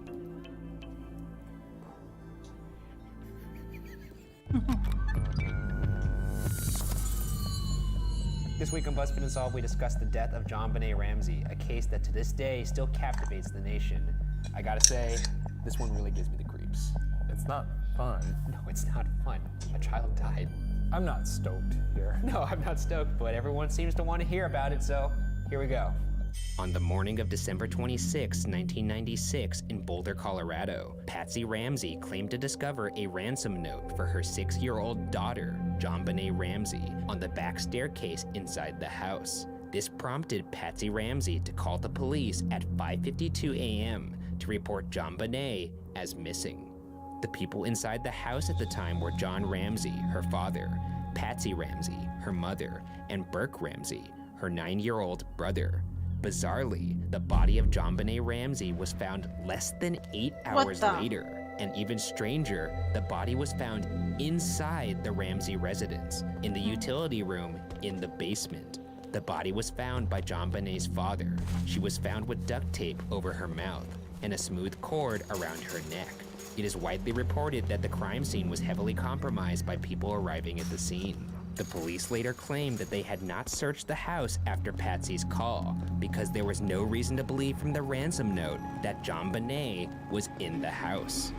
This week on BuzzFeed Unsolved, we discussed the death of JonBenet Ramsey, a case that to this day still captivates the nation. I gotta say, this one really gives me the creeps. It's not fun. No, it's not fun. A child died. I'm not stoked here. No, I'm not stoked, but everyone seems to want to hear about it, so here we go. On the morning of December 26, 1996, in Boulder, Colorado, Patsy Ramsey claimed to discover a ransom note for her 6-year-old daughter, JonBenet Ramsey, on the back staircase inside the house. This prompted Patsy Ramsey to call the police at 5:52 a.m. to report JonBenet as missing. The people inside the house at the time were John Ramsey, her father, Patsy Ramsey, her mother, and Burke Ramsey, her 9-year-old brother. Bizarrely, the body of JonBenet Ramsey was found less than 8 hours later. And even stranger, the body was found inside the Ramsey residence, in the utility room in the basement. The body was found by JonBenet's father. She was found with duct tape over her mouth and a smooth cord around her neck. It is widely reported that the crime scene was heavily compromised by people arriving at the scene. The police later claimed that they had not searched the house after Patsy's call because there was no reason to believe from the ransom note that JonBenet was in the house.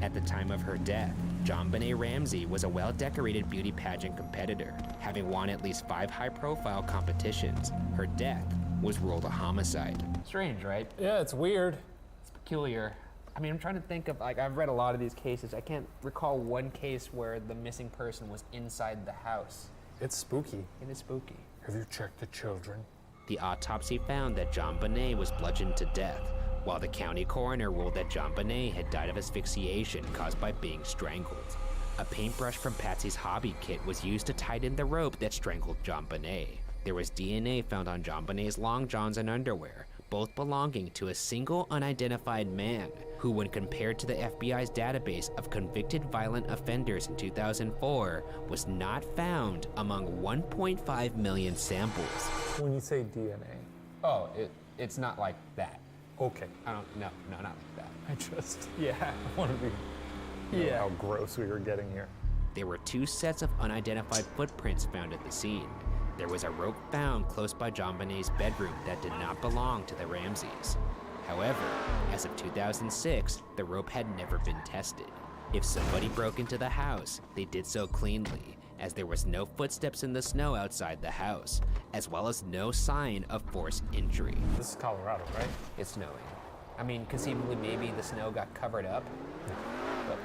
At the time of her death, JonBenet Ramsey was a well-decorated beauty pageant competitor, having won at least 5 high-profile competitions. Her death was ruled a homicide. Strange, right? Yeah, it's weird. It's peculiar. I mean, I'm trying to think of, I've read a lot of these cases. I can't recall one case where the missing person was inside the house. It's spooky. It is spooky. Have you checked the children? The autopsy found that JonBenet was bludgeoned to death, while the county coroner ruled that JonBenet had died of asphyxiation caused by being strangled. A paintbrush from Patsy's hobby kit was used to tighten the rope that strangled JonBenet. There was DNA found on JonBenet's long johns and underwear, both belonging to a single unidentified man, who, when compared to the FBI's database of convicted violent offenders in 2004, was not found among 1.5 million samples. When you say DNA? Oh, it's not like that. Okay. No, not like that. I want to be, how gross we were getting here. There were 2 sets of unidentified footprints found at the scene. There was a rope found close by JonBenet's bedroom that did not belong to the Ramseys. However, as of 2006, the rope had never been tested. If somebody broke into the house, they did so cleanly, as there was no footsteps in the snow outside the house, as well as no sign of forced entry. This is Colorado, right? It's snowing. I mean, conceivably, maybe the snow got covered up. But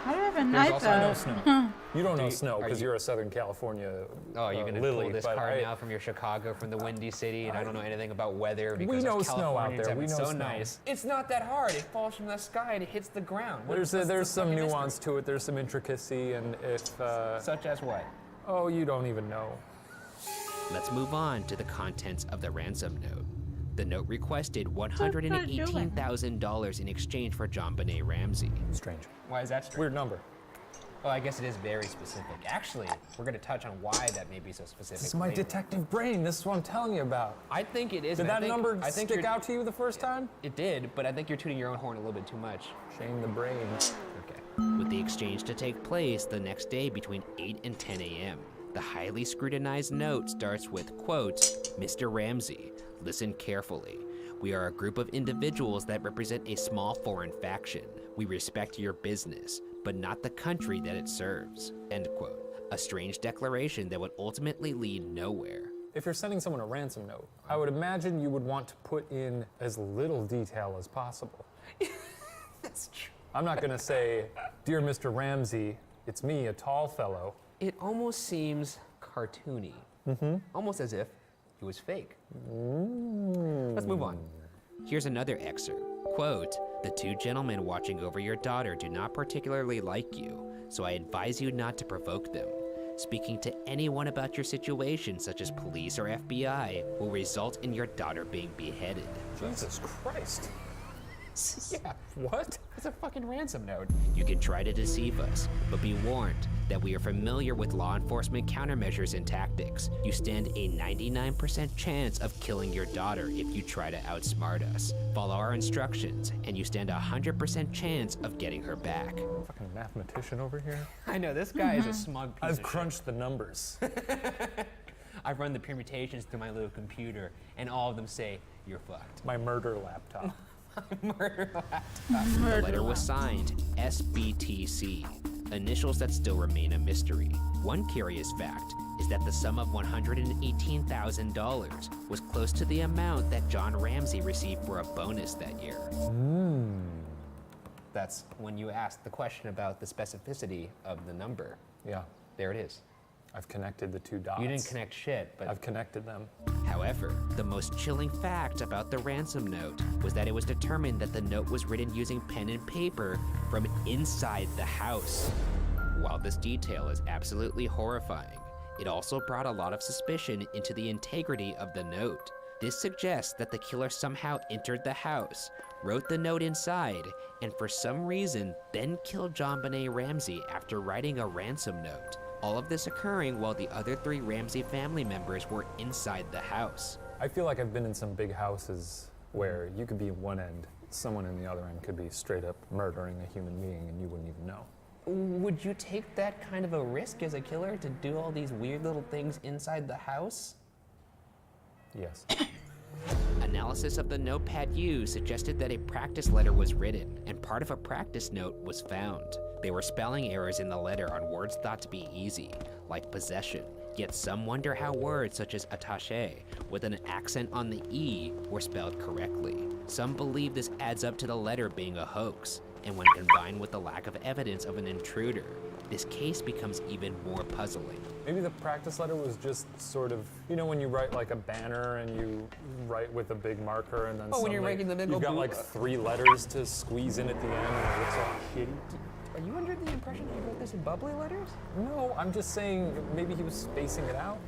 I don't have a There's knife also no snow. You don't know snow because you're a Southern California Oh, you're gonna Lily, pull this but card now from your Chicago, from the Windy City, and I don't know anything about weather because we know us snow out Californians there. have We it know so snow. nice. It's not that hard. It falls from the sky and it hits the ground. There's some nuance to it. There's some intricacy, and if such as what? Oh, you don't even know. Let's move on to the contents of the ransom note. The note requested $118,000 in exchange for JonBenet Ramsey. Strange. Why is that strange? Weird number. Well, I guess it is very specific. Actually, we're going to touch on why that may be so specific. This is my detective brain. This is what I'm telling you about. I think it is. Did that number stick out to you the first time? It did, but I think you're tooting your own horn a little bit too much. Shame the brain. Okay. With the exchange to take place the next day between 8 and 10 a.m. The highly scrutinized note starts with, quote, Mr. Ramsey, listen carefully. We are a group of individuals that represent a small foreign faction. We respect your business, but not the country that it serves, end quote. A strange declaration that would ultimately lead nowhere. If you're sending someone a ransom note, I would imagine you would want to put in as little detail as possible. That's true. I'm not gonna say, dear Mr. Ramsey, it's me, a tall fellow. It almost seems cartoony. Almost as if it was fake. Let's move on. Here's another excerpt. Quote, the two gentlemen watching over your daughter do not particularly like you, so I advise you not to provoke them. Speaking to anyone about your situation, such as police or FBI, will result in your daughter being beheaded. Jesus Christ. Yeah, what? It's a fucking ransom note. You can try to deceive us, but be warned that we are familiar with law enforcement countermeasures and tactics. You stand a 99% chance of killing your daughter if you try to outsmart us. Follow our instructions, and you stand a 100% chance of getting her back. Fucking mathematician over here. I know, this guy is a smug piece I've of crunched the numbers. I've run the permutations through my little computer, and all of them say, you're fucked. My murder laptop. Murder laptop. The letter was signed SBTC, initials that still remain a mystery. One curious fact is that the sum of $118,000 was close to the amount that John Ramsey received for a bonus that year. That's when you asked the question about the specificity of the number. Yeah. There it is. I've connected the two dots. You didn't connect shit, but I've connected them. However, the most chilling fact about the ransom note was that it was determined that the note was written using pen and paper from inside the house. While this detail is absolutely horrifying, it also brought a lot of suspicion into the integrity of the note. This suggests that the killer somehow entered the house, wrote the note inside, and for some reason then killed JonBenet Ramsey after writing a ransom note. All of this occurring while the other three Ramsey family members were inside the house. I feel like I've been in some big houses where you could be in one end, someone in the other end could be straight up murdering a human being and you wouldn't even know. Would you take that kind of a risk as a killer to do all these weird little things inside the house? Yes. Analysis of the notepad used suggested that a practice letter was written, and part of a practice note was found. There were spelling errors in the letter on words thought to be easy, like possession, yet some wonder how words such as attaché, with an accent on the E, were spelled correctly. Some believe this adds up to the letter being a hoax, and when combined with the lack of evidence of an intruder, this case becomes even more puzzling. Maybe the practice letter was just sort of, you know when you write like a banner and you write with a big marker and then when you're making the you've got like 3 letters to squeeze in at the end and it looks all shitty. Are you under the impression he wrote this in bubbly letters? No, I'm just saying maybe he was spacing it out.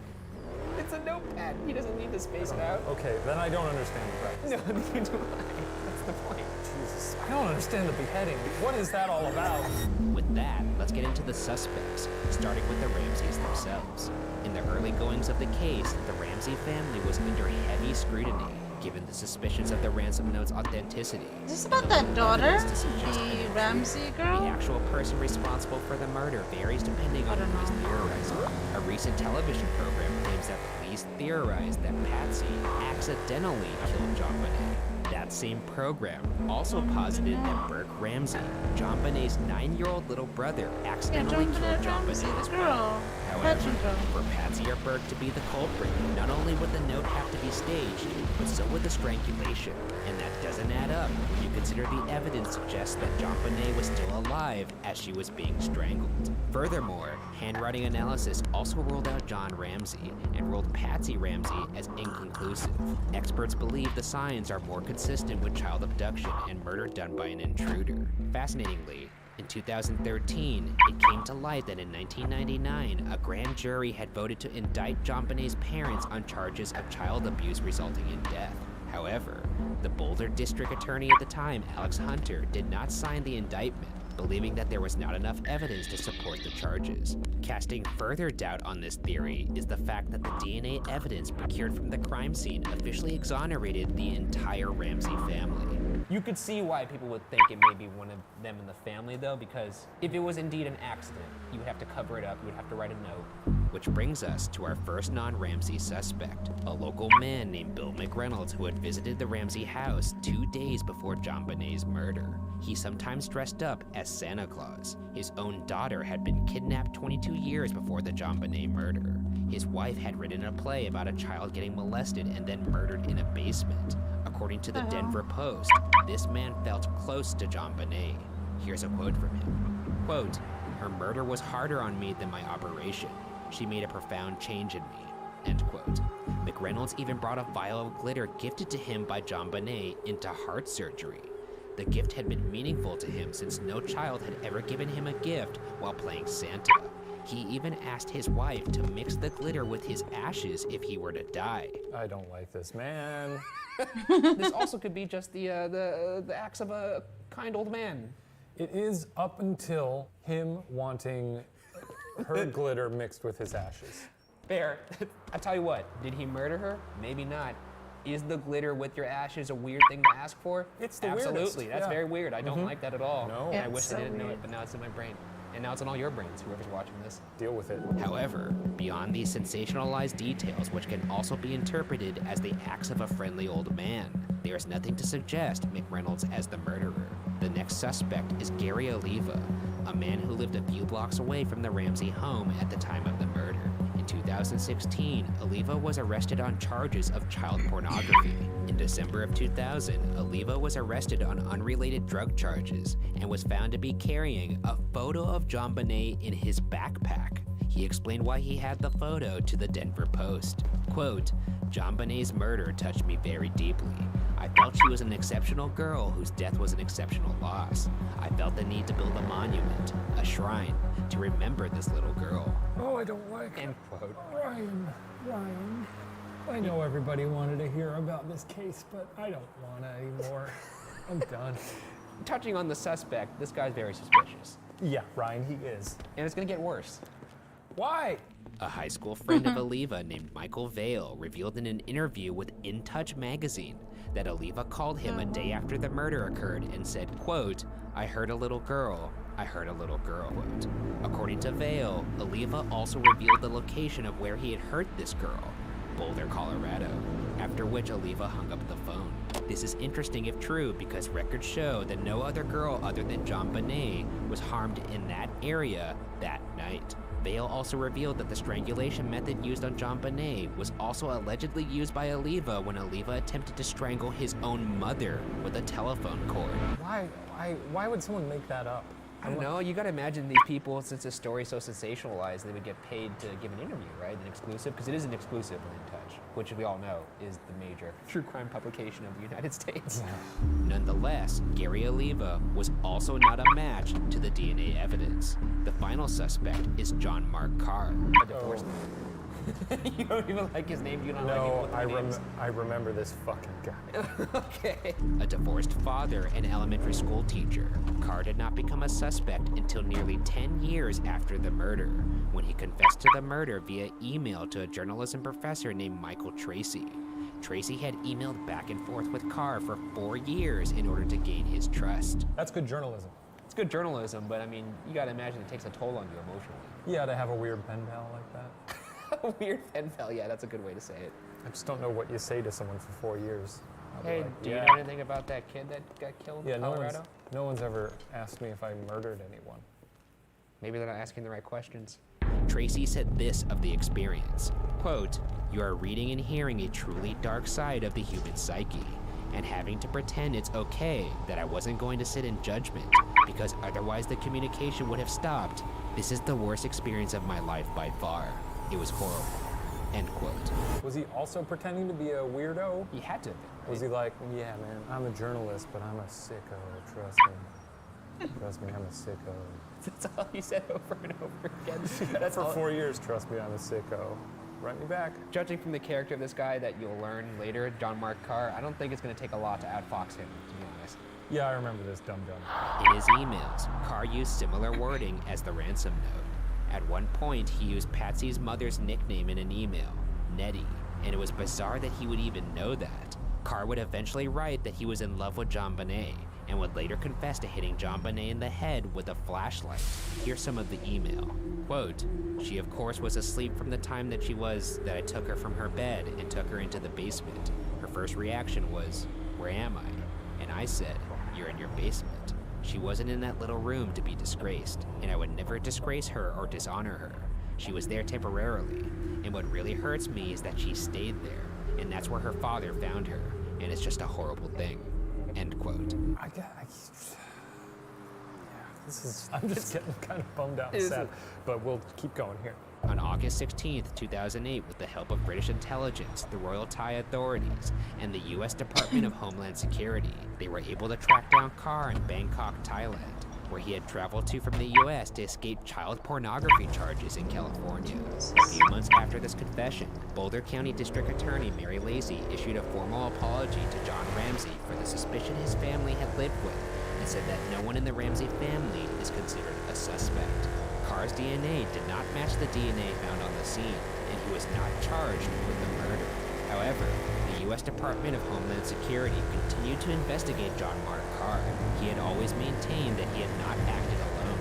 It's a notepad. He doesn't need to space it out. Okay, then I don't understand the practice. No, neither do I. That's the point. Jesus, I don't understand the beheading. What is that all about? With that, let's get into the suspects, starting with the Ramseys themselves. In the early goings of the case, the Ramsey family was under heavy scrutiny, given the suspicions of the ransom note's authenticity. Is this about that daughter? The Ramsey girl? The actual person responsible for the murder varies depending on who is theorizing. A recent television program claims that police theorized that Patsy accidentally killed JonBenet. That same program also posited that Burke Ramsey, JonBenet's 9-year-old little brother, accidentally killed JonBenet as well. However, for Patsy or Burke to be the culprit, not only would the note have to be staged, but so would the strangulation. And that doesn't add up when you consider the evidence suggests that JonBenet was still alive as she was being strangled. Furthermore, handwriting analysis also ruled out John Ramsey and ruled Patsy Ramsey as inconclusive. Experts believe the signs are more consistent with child abduction and murder done by an intruder. Fascinatingly, in 2013, it came to light that in 1999, a grand jury had voted to indict JonBenet's parents on charges of child abuse resulting in death. However, the Boulder District Attorney at the time, Alex Hunter, did not sign the indictment, believing that there was not enough evidence to support the charges. Casting further doubt on this theory is the fact that the DNA evidence procured from the crime scene officially exonerated the entire Ramsey family. You could see why people would think it may be one of them in the family, though, because if it was indeed an accident, you would have to cover it up, you would have to write a note. Which brings us to our first non-Ramsey suspect, a local man named Bill McReynolds who had visited the Ramsey house 2 days before JonBenet's murder. He sometimes dressed up as Santa Claus. His own daughter had been kidnapped 22 years before the JonBenet murder. His wife had written a play about a child getting molested and then murdered in a basement. According to the Denver Post, this man felt close to JonBenet. Here's a quote from him. Quote, "Her murder was harder on me than my operation. She made a profound change in me." End quote. McReynolds even brought a vial of glitter gifted to him by JonBenet into heart surgery. The gift had been meaningful to him since no child had ever given him a gift while playing Santa. He even asked his wife to mix the glitter with his ashes if he were to die. I don't like this man. This also could be just the acts of a kind old man. It is up until him wanting her glitter mixed with his ashes. Fair. I tell you what, did he murder her? Maybe not. Is the glitter with your ashes a weird thing to ask for? It's the Absolutely. weirdest. That's Yeah. very weird. I don't like that at all. No. And I It's wish so I didn't know it, weird. but now it's in my brain. And now it's in all your brains, whoever's watching this. Deal with it. However, beyond these sensationalized details, which can also be interpreted as the acts of a friendly old man, there is nothing to suggest McReynolds as the murderer. The next suspect is Gary Oliva, a man who lived a few blocks away from the Ramsey home at the time of the murder. In 2016, Oliva was arrested on charges of child pornography. In December of 2000, Oliva was arrested on unrelated drug charges and was found to be carrying a photo of JonBenet in his backpack. He explained why he had the photo to the Denver Post. Quote, "JonBenet's murder touched me very deeply. I felt she was an exceptional girl whose death was an exceptional loss. I felt the need to build a monument, a shrine, to remember this little girl." Oh, I don't like End quote. Ryan, I know everybody wanted to hear about this case, but I don't want to anymore. I'm done. Touching on the suspect, this guy's very suspicious. Yeah, Ryan, he is. And it's gonna get worse. Why? A high school friend of Oliva named Michael Vale revealed in an interview with In Touch magazine that Oliva called him a day after the murder occurred and said, quote, "I heard a little girl. I heard a little girl." Quote. According to Vale, Oliva also revealed the location of where he had heard this girl, Boulder, Colorado, after which Oliva hung up the phone. This is interesting if true because records show that no other girl other than JonBenet was harmed in that area that night. Vale also revealed that the strangulation method used on JonBenet was also allegedly used by Oliva when Oliva attempted to strangle his own mother with a telephone cord. Why would someone make that up? I don't know. You gotta imagine these people, since the story's so sensationalized, they would get paid to give an interview, right? An exclusive, because it is an exclusive on In Touch, which we all know is the major true crime publication of the United States. Nonetheless, Gary Oliva was also not a match to the DNA evidence. The final suspect is John Mark Carr. A divorce You don't even like his name. You don't No, like him. I remember this fucking guy. Okay. A divorced father and elementary school teacher, Carr did not become a suspect until nearly 10 years after the murder, when he confessed to the murder via email to a journalism professor named Michael Tracy. Tracy had emailed back and forth with Carr for 4 years in order to gain his trust. That's good journalism. It's good journalism, but I mean, you gotta imagine it takes a toll on you emotionally. Yeah, to have a weird pen pal like that. A weird pen pal, yeah, that's a good way to say it. I just don't know what you say to someone for 4 years. I'll be Hey, like, do you yeah. know anything about that kid that got killed in Colorado? No one's ever asked me if I murdered anyone. Maybe they're not asking the right questions. Tracy said this of the experience, quote, "You are reading and hearing a truly dark side of the human psyche, and having to pretend it's okay that I wasn't going to sit in judgment, because otherwise the communication would have stopped. This is the worst experience of my life by far. It was horrible." End quote. Was he also pretending to be a weirdo? He had to have been. Right? Was he like, yeah, man, I'm a journalist, but I'm a sicko, trust me. Trust me, I'm a sicko. That's all he said over and over again. That's For all. 4 years, trust me, I'm a sicko. Write me back. Judging from the character of this guy that you'll learn later, John Mark Carr, I don't think it's going to take a lot to outfox him, to be honest. Yeah, I remember this dum-dum. In his emails, Carr used similar wording as the ransom note. At one point, he used Patsy's mother's nickname in an email, Nettie, and it was bizarre that he would even know that. Carr would eventually write that he was in love with JonBenet, and would later confess to hitting JonBenet in the head with a flashlight. Here's some of the email. Quote, she of course was asleep from the time that I took her from her bed and took her into the basement. Her first reaction was, where am I? And I said, you're in your basement. She wasn't in that little room to be disgraced, and I would never disgrace her or dishonor her. She was there temporarily, and what really hurts me is that she stayed there, and that's where her father found her, and it's just a horrible thing. End quote. I'm just getting kind of bummed out and sad, but we'll keep going here. On August 16th, 2008, with the help of British intelligence, the Royal Thai authorities, and the US Department of Homeland Security, they were able to track down Carr in Bangkok, Thailand, where he had traveled to from the US to escape child pornography charges in California. A few months after this confession, Boulder County District Attorney Mary Lacey issued a formal apology to John Ramsey for the suspicion his family had lived with, and said that no one in the Ramsey family is considered a suspect. Carr's DNA did not match the DNA found on the scene, and he was not charged with the murder. However, the U.S. Department of Homeland Security continued to investigate John Mark Carr. He had always maintained that he had not acted alone.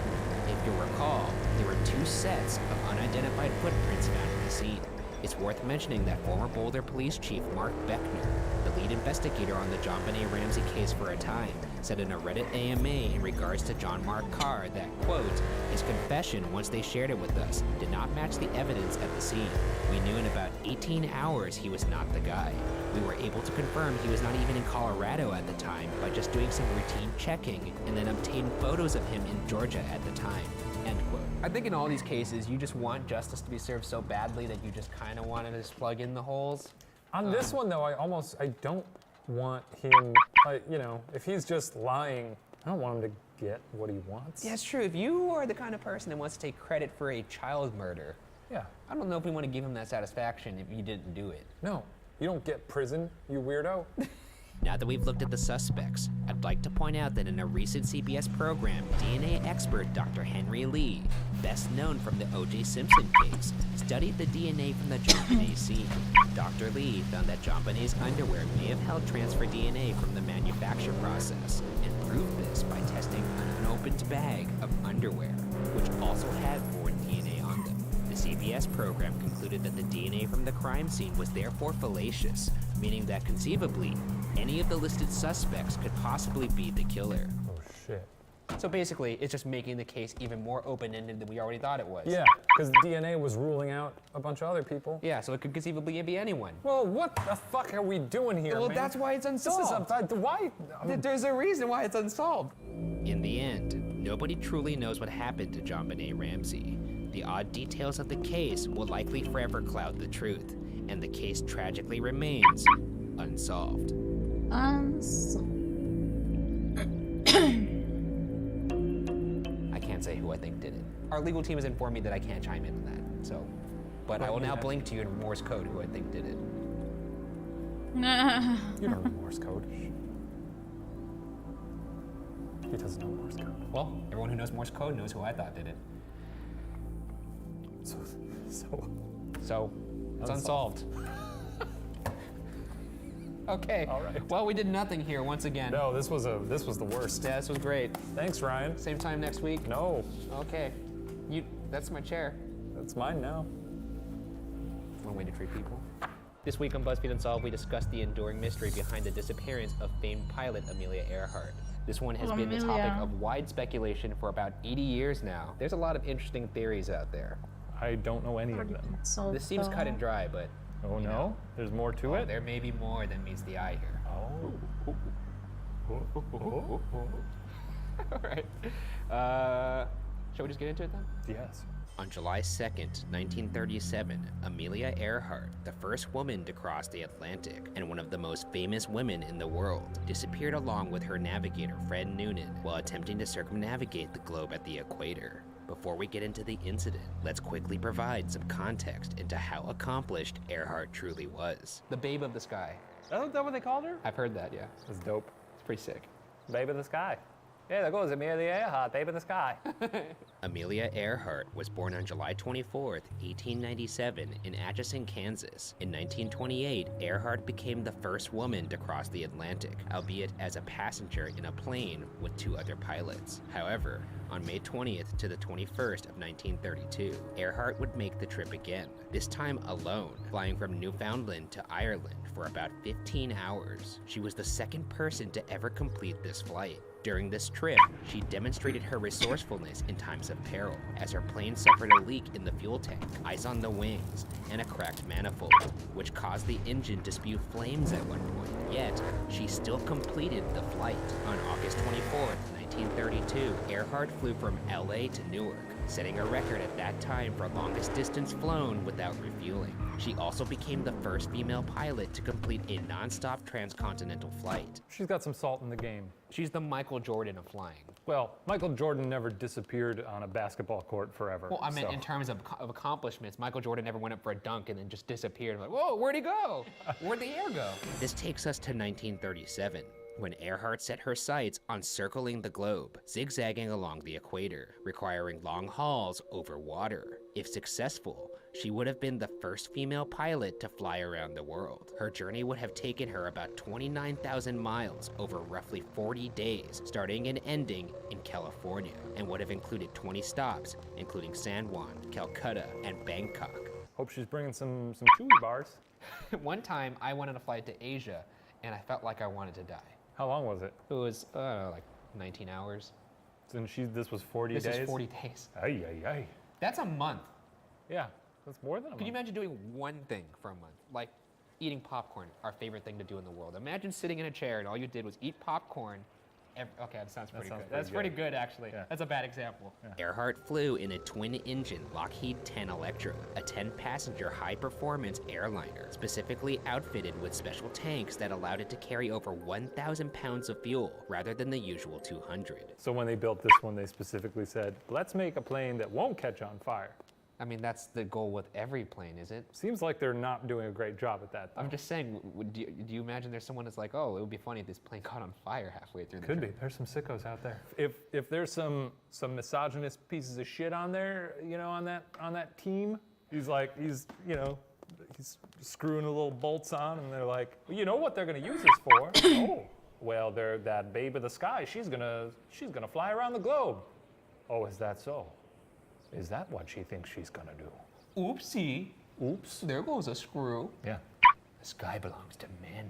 If you'll recall, there were 2 sets of unidentified footprints found in the scene. It's worth mentioning that former Boulder Police Chief Mark Beckner, the lead investigator on the JonBenet Ramsey case for a time, said in a Reddit AMA in regards to John Mark Carr that, quote, his confession, once they shared it with us, did not match the evidence at the scene. We knew in about 18 hours he was not the guy. We were able to confirm he was not even in Colorado at the time by just doing some routine checking, and then obtained photos of him in Georgia at the time. End quote. I think in all these cases, you just want justice to be served so badly that you just kind of want to just plug in the holes. On this one, though, I don't want him, if he's just lying, I don't want him to get what he wants. Yeah, it's true. If you are the kind of person that wants to take credit for a child murder, yeah, I don't know if we want to give him that satisfaction if he didn't do it. No, you don't get prison, you weirdo. Now that we've looked at the suspects, I'd like to point out that in a recent CBS program, DNA expert Dr. Henry Lee, best known from the O.J. Simpson case, studied the DNA from the JonBenet scene. Dr. Lee found that JonBenet's underwear may have held transfer DNA from the manufacture process, and proved this by testing an unopened bag of underwear, which also had foreign DNA on them. The CBS program concluded that the DNA from the crime scene was therefore fallacious, meaning that conceivably, any of the listed suspects could possibly be the killer. Oh shit. So basically, it's just making the case even more open-ended than we already thought it was. Yeah, because DNA was ruling out a bunch of other people. Yeah, so it could conceivably be anyone. Well, what the fuck are we doing here, Well, man? that's why it's unsolved. Why? There's a reason why it's unsolved. In the end, nobody truly knows what happened to JonBenet Ramsey. The odd details of the case will likely forever cloud the truth, and the case tragically remains unsolved. I can't say who I think did it. Our legal team has informed me that I can't chime in on that, so. But I will now blink to you in Morse code who I think did it. You don't know Morse code. He doesn't know Morse code. Well, everyone who knows Morse code knows who I thought did it. So, it's unsolved. Okay. All right. Well, we did nothing here once again. No, this was the worst. Yeah, this was great. Thanks, Ryan. Same time next week? No. Okay. That's my chair. That's mine now. One way to treat people. This week on BuzzFeed Unsolved, we discussed the enduring mystery behind the disappearance of famed pilot Amelia Earhart. This one has been the topic of wide speculation for about 80 years now. There's a lot of interesting theories out there. I don't know any of them. This seems cut and dry, but... Oh no? There's more to it? There may be more than meets the eye here. Oh. All right. Shall we just get into it then? Yes. On July 2nd, 1937, Amelia Earhart, the first woman to cross the Atlantic and one of the most famous women in the world, disappeared along with her navigator Fred Noonan while attempting to circumnavigate the globe at the equator. Before we get into the incident, let's quickly provide some context into how accomplished Earhart truly was. The babe of the sky. Oh, is that what they called her? I've heard that, yeah. That's dope. It's pretty sick. Babe of the sky. Yeah, there goes Amelia Earhart, babe of the sky. Amelia Earhart was born on July 24th, 1897 in Atchison, Kansas. In 1928, Earhart became the first woman to cross the Atlantic, albeit as a passenger in a plane with 2 other pilots. However, on May 20th to the 21st of 1932, Earhart would make the trip again, this time alone, flying from Newfoundland to Ireland for about 15 hours. She was the second person to ever complete this flight. During this trip, she demonstrated her resourcefulness in times of peril, as her plane suffered a leak in the fuel tank, ice on the wings, and a cracked manifold, which caused the engine to spew flames at one point. Yet, she still completed the flight. On August 24th, 1932, Earhart flew from LA to Newark, setting a record at that time for longest distance flown without refueling. She also became the first female pilot to complete a non-stop transcontinental flight. She's got some salt in the game. She's the Michael Jordan of flying. Well, Michael Jordan never disappeared on a basketball court forever. Well, I meant in terms of accomplishments. Michael Jordan never went up for a dunk and then just disappeared. Like, whoa, where'd he go? Where'd the air go? This takes us to 1937. When Earhart set her sights on circling the globe, zigzagging along the equator, requiring long hauls over water. If successful, she would have been the first female pilot to fly around the world. Her journey would have taken her about 29,000 miles over roughly 40 days, starting and ending in California, and would have included 20 stops, including San Juan, Calcutta, and Bangkok. Hope she's bringing some chewy bars. One time, I went on a flight to Asia, and I felt like I wanted to die. How long was it? It was, like 19 hours. And this was 40 days? This was 40 days. Ay, ay, ay. That's a month. Yeah, that's more than a month. Can you imagine doing one thing for a month? Like eating popcorn, our favorite thing to do in the world. Imagine sitting in a chair and all you did was eat popcorn. Okay, that sounds pretty good. That's pretty good, actually. Yeah. That's a bad example. Yeah. Earhart flew in a twin-engine Lockheed 10 Electra, a 10-passenger high-performance airliner, specifically outfitted with special tanks that allowed it to carry over 1,000 pounds of fuel, rather than the usual 200. So when they built this one, they specifically said, let's make a plane that won't catch on fire. I mean, that's the goal with every plane, is it? Seems like they're not doing a great job at that, though. I'm just saying, do you imagine there's someone that's like, oh, it would be funny if this plane caught on fire halfway through the Could trip. be. There's some sickos out there. If there's some misogynist pieces of shit on there, you know, on that team, he's screwing the little bolts on, and they're like, well, you know what they're gonna use this for? Oh, well, they're that babe of the sky. She's gonna fly around the globe. Oh, is that so? Is that what she thinks she's gonna do? Oopsie. Oops. There goes a screw. Yeah. The sky belongs to men.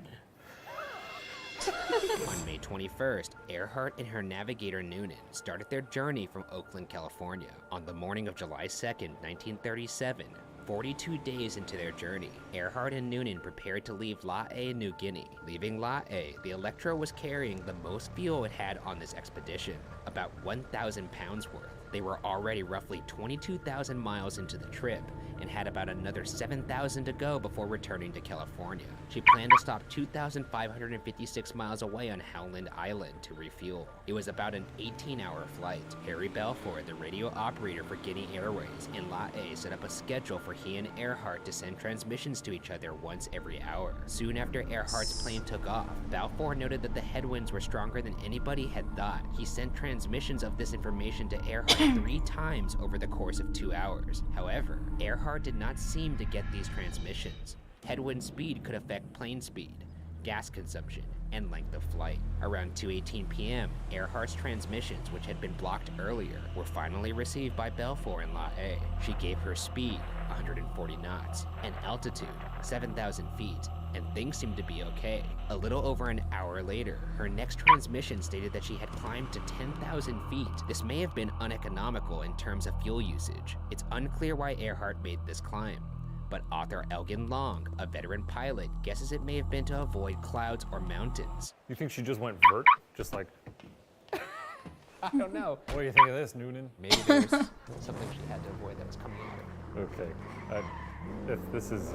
On May 21st, Earhart and her navigator Noonan started their journey from Oakland, California. On the morning of July 2nd, 1937, 42 days into their journey, Earhart and Noonan prepared to leave Lae, New Guinea. Leaving Lae, the Electra was carrying the most fuel it had on this expedition, about 1,000 pounds worth. They were already roughly 22,000 miles into the trip and had about another 7,000 to go before returning to California. She planned to stop 2,556 miles away on Howland Island to refuel. It was about an 18-hour flight. Harry Balfour, the radio operator for Guinea Airways in Lae, set up a schedule for he and Earhart to send transmissions to each other once every hour. Soon after Earhart's plane took off, Balfour noted that the headwinds were stronger than anybody had thought. He sent transmissions of this information to Earhart 3 times over the course of 2 hours. However, Earhart did not seem to get these transmissions. Headwind speed could affect plane speed, gas consumption, and length of flight. Around 2:18 p.m., Earhart's transmissions, which had been blocked earlier, were finally received by Balfour in Lae. She gave her speed, 140 knots, and altitude, 7,000 feet, and things seemed to be okay. A little over an hour later, her next transmission stated that she had climbed to 10,000 feet. This may have been uneconomical in terms of fuel usage. It's unclear why Earhart made this climb, but author Elgin Long, a veteran pilot, guesses it may have been to avoid clouds or mountains. You think she just went vert? Just like... I don't know. What do you think of this, Noonan? Maybe there's something she had to avoid that was coming at her. Okay. If this is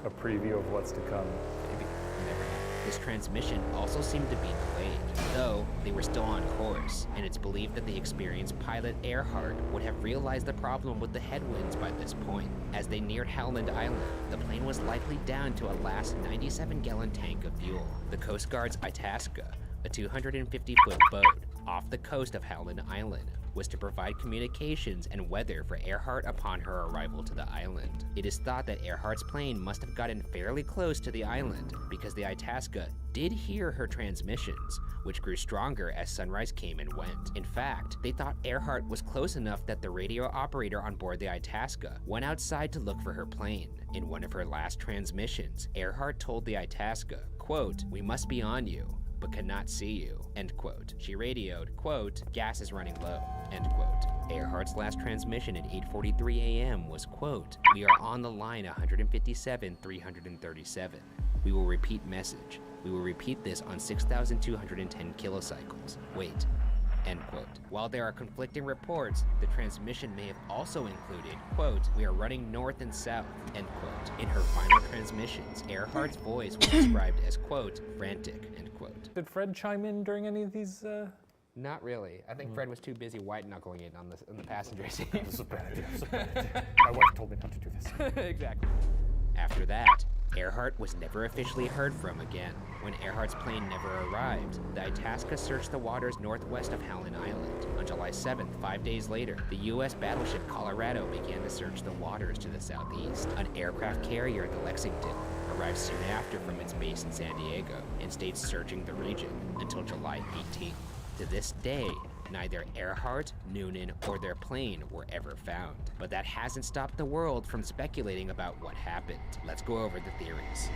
a preview of what's to come. Maybe. Never know. This transmission also seemed to be delayed, though They were still on course, and it's believed that the experienced pilot Earhart would have realized the problem with the headwinds by this point. As they neared Howland Island, the plane was likely down to a last 97-gallon tank of fuel. The Coast Guard's Itasca, a 250-foot boat off the coast of Howland Island, was to provide communications and weather for Earhart upon her arrival to the island. It is thought that Earhart's plane must have gotten fairly close to the island because the Itasca did hear her transmissions, which grew stronger as sunrise came and went. In fact, they thought Earhart was close enough that the radio operator on board the Itasca went outside to look for her plane. In one of her last transmissions, Earhart told the Itasca, quote, "We must be on you, but cannot see you," end quote. She radioed, quote, "Gas is running low," end quote. Earhart's last transmission at 8:43 a.m. was, quote, "We are on the line 157-337. We will repeat message. We will repeat this on 6,210 kilocycles. Wait," end quote. While there are conflicting reports, the transmission may have also included, quote, "We are running north and south," end quote. In her final transmissions, Earhart's voice was described as, quote, "frantic," end quote. Did Fred chime in during any of these? Not really. I think Fred was too busy white-knuckling it on the passenger seat. This is a bad idea. This is a bad idea. My wife told me not to do this. Exactly. After that, Earhart was never officially heard from again. When Earhart's plane never arrived, the Itasca searched the waters northwest of Howland Island. On July 7th, 5 days later, the U.S. battleship Colorado began to search the waters to the southeast. An aircraft carrier, the Lexington, arrived soon after from its base in San Diego and stayed searching the region until July 18th. To this day, neither Earhart, Noonan, or their plane were ever found. But that hasn't stopped the world from speculating about what happened. Let's go over the theories.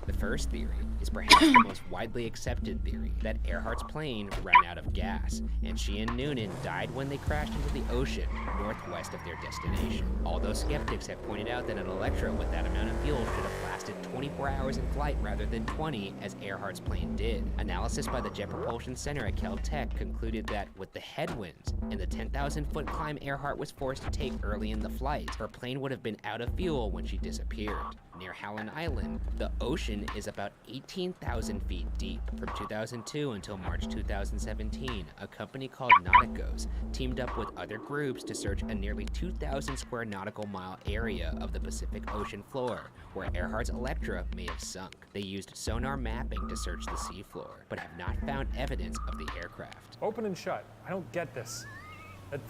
The first theory is perhaps the most widely accepted theory, that Earhart's plane ran out of gas, and she and Noonan died when they crashed into the ocean northwest of their destination. Although skeptics have pointed out that an Electra with that amount of fuel should have lasted 24 hours in flight rather than 20, as Earhart's plane did. Analysis by the Jet Propulsion Center at Caltech concluded that with the headwinds and the 10,000-foot climb Earhart was forced to take early in the flight, her plane would have been out of fuel when she disappeared. Near Howland Island, the ocean is about 18,000 feet deep. From 2002 until March 2017, a company called Nauticos teamed up with other groups to search a nearly 2,000 square nautical mile area of the Pacific Ocean floor where Earhart's Electra may have sunk. They used sonar mapping to search the seafloor, but have not found evidence of the aircraft. Open and shut. I don't get this.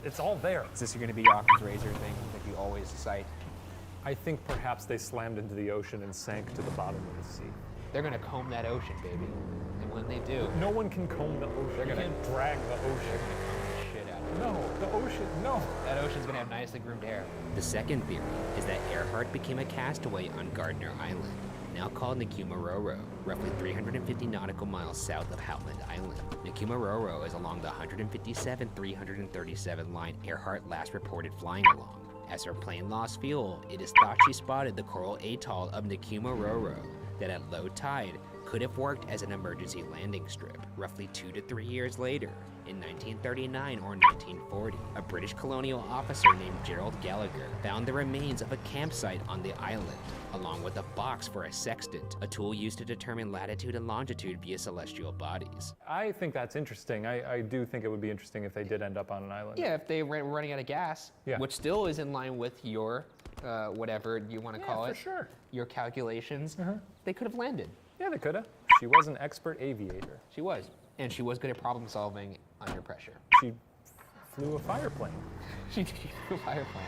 It's all there. Is this going to be Occam's razor thing that you always cite? I think perhaps they slammed into the ocean and sank to the bottom of the sea. They're gonna comb that ocean, baby. And when they do, no one can comb the ocean. They're gonna drag the ocean. They're gonna comb the shit out of it. No, the ocean, no. That ocean's gonna have nicely groomed hair. The second theory is that Earhart became a castaway on Gardner Island, now called Nikumaroro, roughly 350 nautical miles south of Howland Island. Nikumaroro is along the 157-337 line Earhart last reported flying along. As her plane lost fuel, it is thought she spotted the coral atoll of Nikumaroro that at low tide could have worked as an emergency landing strip. Roughly 2 to 3 years later, in 1939 or 1940, a British colonial officer named Gerald Gallagher found the remains of a campsite on the island, along with a box for a sextant, a tool used to determine latitude and longitude via celestial bodies. I think that's interesting. I do think it would be interesting if they did end up on an island. Yeah, if they were running out of gas, which still is in line with your, whatever you want to call it. Yeah, for sure. Your calculations, they could have landed. Yeah, they could have. She was an expert aviator. She was. And she was good at problem solving under pressure. She flew a fire plane. She flew a fire plane.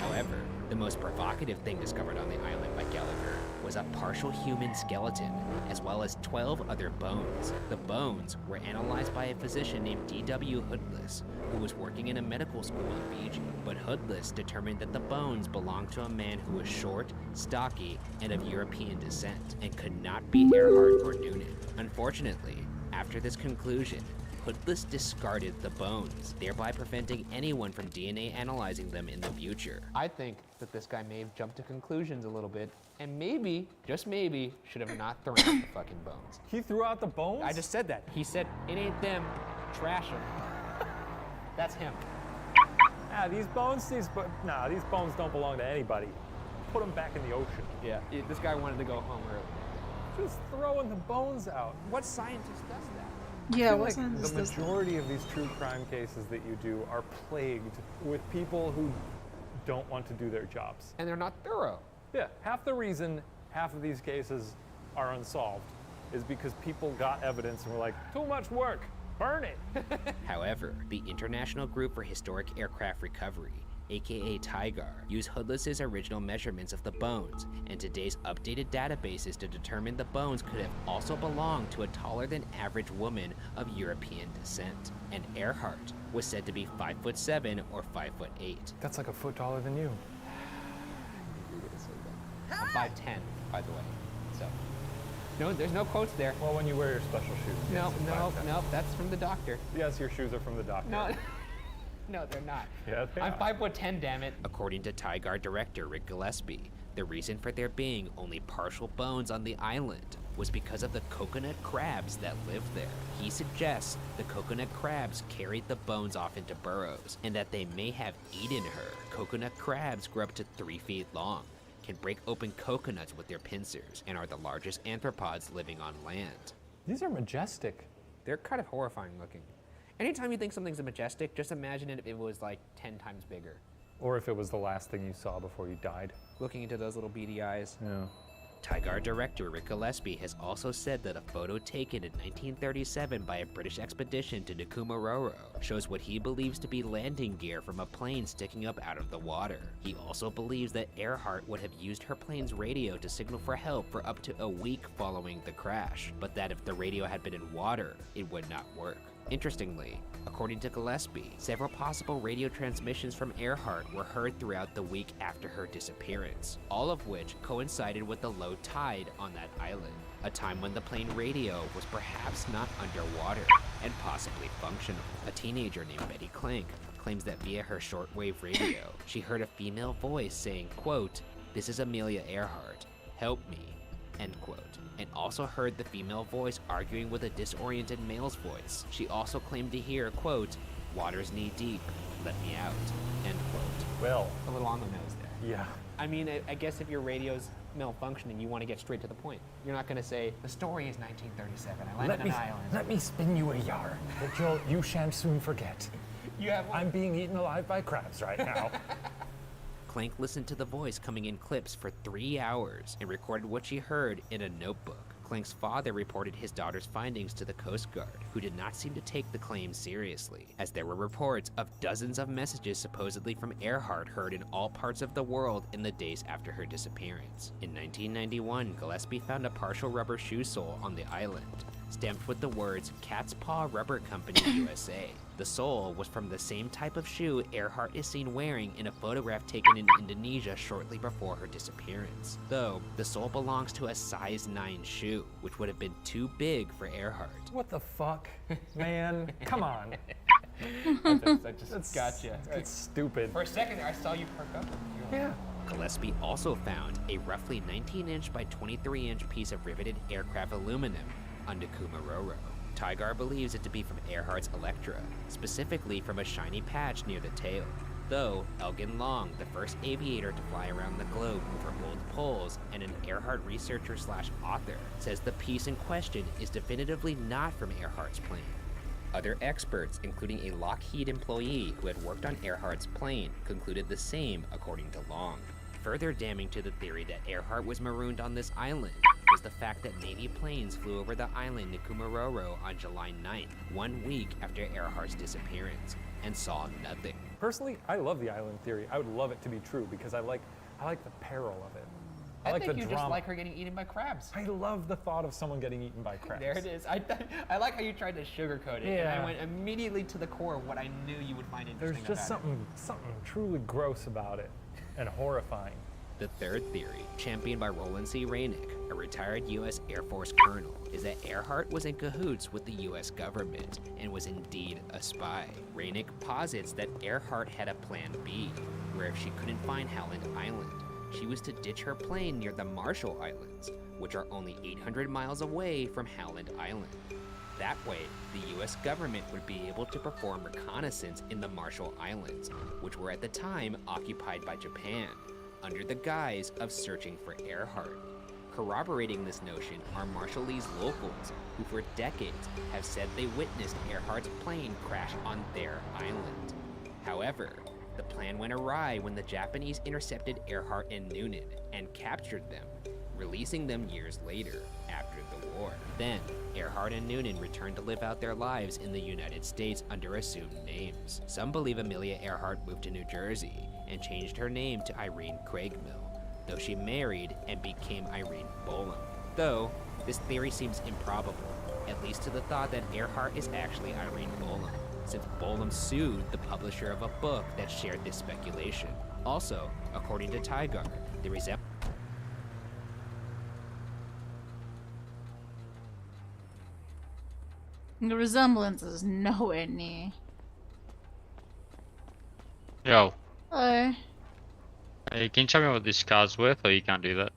However, the most provocative thing discovered on the island by Gallagher was a partial human skeleton, as well as 12 other bones. The bones were analyzed by a physician named D.W. Hoodless, who was working in a medical school in Fiji. But Hoodless determined that the bones belonged to a man who was short, stocky, and of European descent, and could not be Earhart or Noonan. Unfortunately, after this conclusion, Hoodless discarded the bones, thereby preventing anyone from DNA analyzing them in the future. I think that this guy may have jumped to conclusions a little bit, and maybe, just maybe, should have not thrown out the fucking bones. He threw out the bones? I just said that. He said, it ain't them, trash them. That's him. These bones don't belong to anybody. Put them back in the ocean. Yeah, this guy wanted to go home early. Just throwing the bones out. What scientist does that? Yeah, I feel wasn't like this the majority of these true crime cases that you do are plagued with people who don't want to do their jobs. And they're not thorough. Yeah, half the reason half of these cases are unsolved is because people got evidence and were like, too much work, burn it. However, the International Group for Historic Aircraft Recovery, aka TIGAR, used Hoodless's original measurements of the bones and today's updated databases to determine the bones could have also belonged to a taller than average woman of European descent. And Earhart was said to be 5'7" or 5'8". That's like a foot taller than you. I'm 5'10", by the way. So, no, there's no quotes there. Well, when you wear your special shoes. No, yes, no, 5'10". no, that's from the doctor. Yes, your shoes are from the doctor. No, no, they're not. Yeah, they I'm are. 5'10", damn it. According to TIGAR director Rick Gillespie, the reason for there being only partial bones on the island was because of the coconut crabs that lived there. He suggests the coconut crabs carried the bones off into burrows and that they may have eaten her. Coconut crabs grow up to 3 feet long, can break open coconuts with their pincers, and are the largest arthropods living on land. These are majestic. They're kind of horrifying looking. Anytime you think something's majestic, just imagine it if it was like 10 times bigger. Or if it was the last thing you saw before you died. Looking into those little beady eyes. Yeah. TIGAR director Rick Gillespie has also said that a photo taken in 1937 by a British expedition to Nkumaroro shows what he believes to be landing gear from a plane sticking up out of the water. He also believes that Earhart would have used her plane's radio to signal for help for up to a week following the crash, but that if the radio had been in water, it would not work. Interestingly, according to Gillespie, several possible radio transmissions from Earhart were heard throughout the week after her disappearance, all of which coincided with the low tide on that island, a time when the plane radio was perhaps not underwater and possibly functional. A teenager named Betty Clank claims that via her shortwave radio, she heard a female voice saying, quote, "This is Amelia Earhart, help me," end quote, and also heard the female voice arguing with a disoriented male's voice. She also claimed to hear, quote, "Water's knee deep, let me out," end quote. Well, a little on the nose there. Yeah. I mean, I guess if your radio's malfunctioning, you want to get straight to the point. You're not going to say, the story is 1937, I landed on an island. Let me spin you a yarn that you shan't soon forget. I'm being eaten alive by crabs right now. Clank listened to the voice coming in clips for 3 hours and recorded what she heard in a notebook. Clank's father reported his daughter's findings to the Coast Guard, who did not seem to take the claim seriously, as there were reports of dozens of messages supposedly from Earhart heard in all parts of the world in the days after her disappearance. In 1991, Gillespie found a partial rubber shoe sole on the island, stamped with the words Cat's Paw Rubber Company USA. The sole was from the same type of shoe Earhart is seen wearing in a photograph taken in Indonesia shortly before her disappearance. Though, the sole belongs to a size 9 shoe, which would have been too big for Earhart. What the fuck? Man, come on. I just gotcha. It's stupid. For a second there, I saw you perk up. Yeah. Gillespie also found a roughly 19-inch by 23-inch piece of riveted aircraft aluminum on Nkumaroro. TIGAR believes it to be from Earhart's Electra, specifically from a shiny patch near the tail. Though Elgin Long, the first aviator to fly around the globe over old poles and an Earhart researcher/author, says the piece in question is definitively not from Earhart's plane. Other experts, including a Lockheed employee who had worked on Earhart's plane, concluded the same, according to Long. Further damning to the theory that Earhart was marooned on this island was the fact that Navy planes flew over the island Nkumaroro on July 9th, 1 week after Earhart's disappearance, and saw nothing. Personally, I love the island theory. I would love it to be true because I like the peril of it. I like think the you drama. just like her getting eaten by crabs. I love the thought of someone getting eaten by crabs. There it is. I like how you tried to sugarcoat it. Yeah. And I went immediately to the core of what I knew you would find interesting There's just about something truly gross about it and horrifying. The third theory, championed by Roland C. Rainick, a retired U.S. Air Force colonel, is that Earhart was in cahoots with the U.S. government and was indeed a spy. Rainick posits that Earhart had a plan B, where if she couldn't find Howland Island, she was to ditch her plane near the Marshall Islands, which are only 800 miles away from Howland Island. That way, the U.S. government would be able to perform reconnaissance in the Marshall Islands, which were at the time occupied by Japan, under the guise of searching for Earhart. Corroborating this notion are Marshallese locals, who for decades have said they witnessed Earhart's plane crash on their island. However, the plan went awry when the Japanese intercepted Earhart and Noonan and captured them, releasing them years later, after the war. Then, Earhart and Noonan returned to live out their lives in the United States under assumed names. Some believe Amelia Earhart moved to New Jersey and changed her name to Irene Craigmill, though she married and became Irene Bolam. Though, this theory seems improbable, at least to the thought that Earhart is actually Irene Bolam, since Bolam sued the publisher of a book that shared this speculation. Also, according to Tygar, the resemblance is nowhere near. Yo. Hello. Hey, can you tell me what this car's worth, or you can't do that?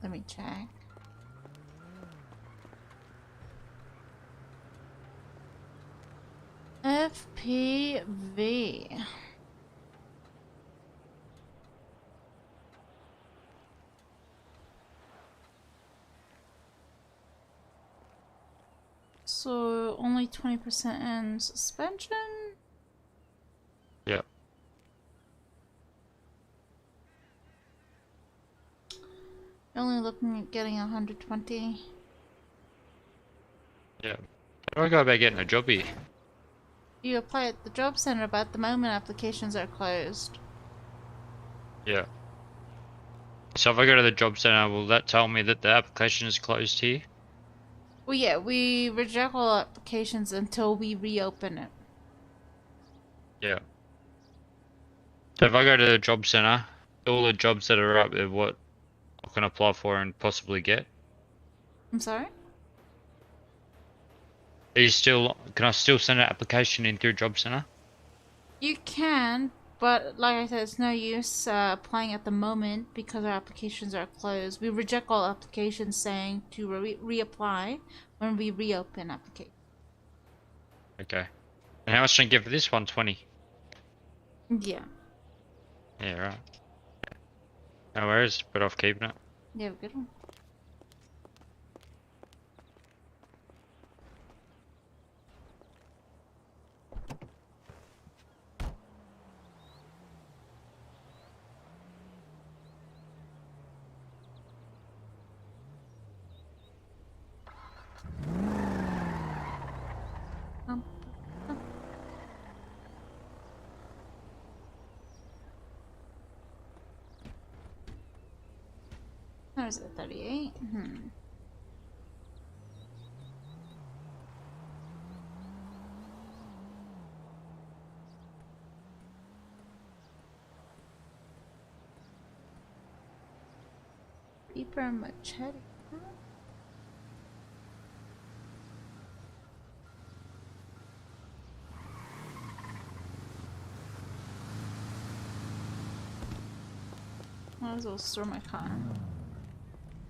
Let me check. FPV. So only 20% in suspension? Yeah. Only looking at getting 120. Yeah. How do I go about getting a job here? You apply at the job center, but at the moment applications are closed. Yeah. So if I go to the job center, will that tell me that the application is closed here? Well, yeah, we reject all applications until we reopen it. Yeah. So if I go to the job center, all the jobs that are up there, what I can apply for and possibly get? I'm sorry? Are you still, can I still send an application in through job center? You can, but like I said, it's no use applying at the moment because our applications are closed. We reject all applications saying to reapply when we reopen application. Okay. And how much can I get for this one? 20? Yeah. Yeah, right. No worries, better off keeping it. You have a good one. Or is it 38? Reaper machete. Might as well store my car.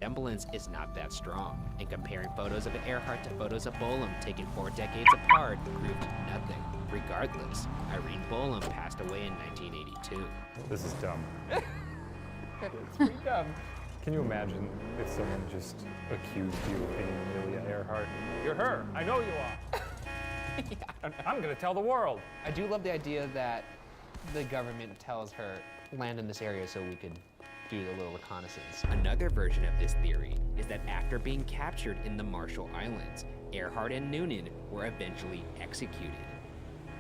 resemblance is not that strong, and comparing photos of Earhart to photos of Bolam taken 4 decades apart proved nothing. Regardless, Irene Bolam passed away in 1982. This is dumb. It's pretty dumb. Can you imagine if someone just accused you of being Amelia Earhart? You're her. I know you are. Yeah, I'm gonna tell the world. I do love the idea that the government tells her, land in this area so we could do a little reconnaissance. Another version of this theory is that after being captured in the Marshall Islands, Earhart and Noonan were eventually executed.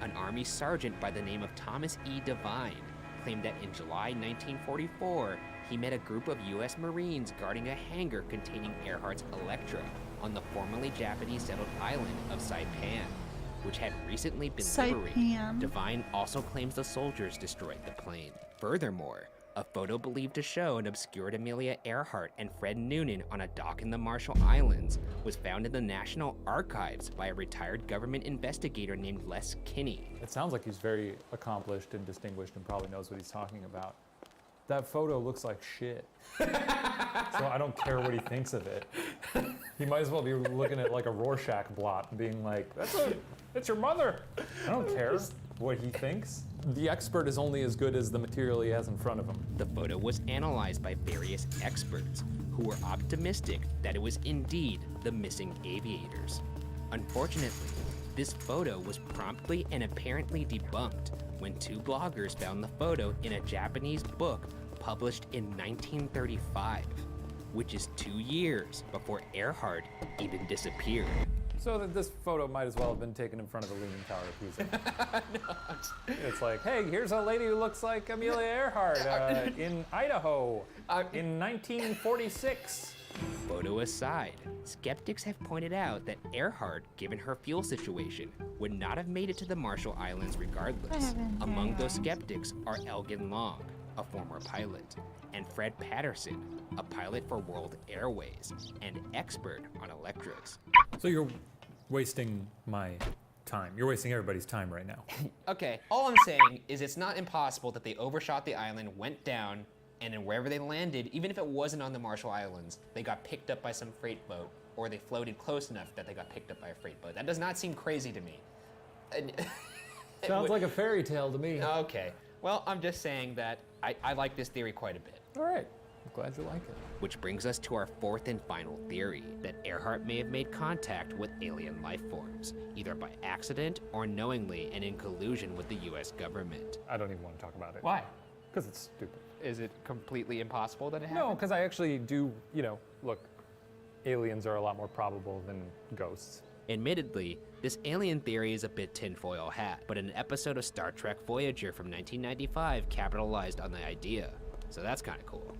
An Army sergeant by the name of Thomas E. Devine claimed that in July 1944, he met a group of U.S. Marines guarding a hangar containing Earhart's Electra on the formerly Japanese-settled island of Saipan, which had recently been liberated. Devine also claims the soldiers destroyed the plane. Furthermore, a photo believed to show an obscured Amelia Earhart and Fred Noonan on a dock in the Marshall Islands was found in the National Archives by a retired government investigator named Les Kinney. It sounds like he's very accomplished and distinguished and probably knows what he's talking about. That photo looks like shit. So I don't care what he thinks of it. He might as well be looking at like a Rorschach blot and being like, that's your mother. I don't care what he thinks. The expert is only as good as the material he has in front of him. The photo was analyzed by various experts, who were optimistic that it was indeed the missing aviators. Unfortunately, this photo was promptly and apparently debunked when two bloggers found the photo in a Japanese book published in 1935, which is 2 years before Earhart even disappeared. So that this photo might as well have been taken in front of the Leaning Tower of Pisa. It's like, hey, here's a lady who looks like Amelia Earhart in Idaho in 1946. Photo aside, skeptics have pointed out that Earhart, given her fuel situation, would not have made it to the Marshall Islands regardless. Among those skeptics are Elgin Long, a former pilot, and Fred Patterson, a pilot for World Airways and expert on electrics. So you're wasting my time. You're wasting everybody's time right now. Okay, all I'm saying is it's not impossible that they overshot the island, went down, and then wherever they landed, even if it wasn't on the Marshall Islands, they got picked up by some freight boat, or they floated close enough that they got picked up by a freight boat. That does not seem crazy to me. Sounds like a fairy tale to me. Okay, well, I'm just saying that I like this theory quite a bit. All right, I'm glad you like it. Which brings us to our fourth and final theory, that Earhart may have made contact with alien life forms, either by accident or knowingly and in collusion with the US government. I don't even want to talk about it. Why? Because it's stupid. Is it completely impossible that it happened? No, because I actually do, look, aliens are a lot more probable than ghosts. Admittedly, this alien theory is a bit tinfoil hat, but an episode of Star Trek Voyager from 1995 capitalized on the idea. So that's kind of cool.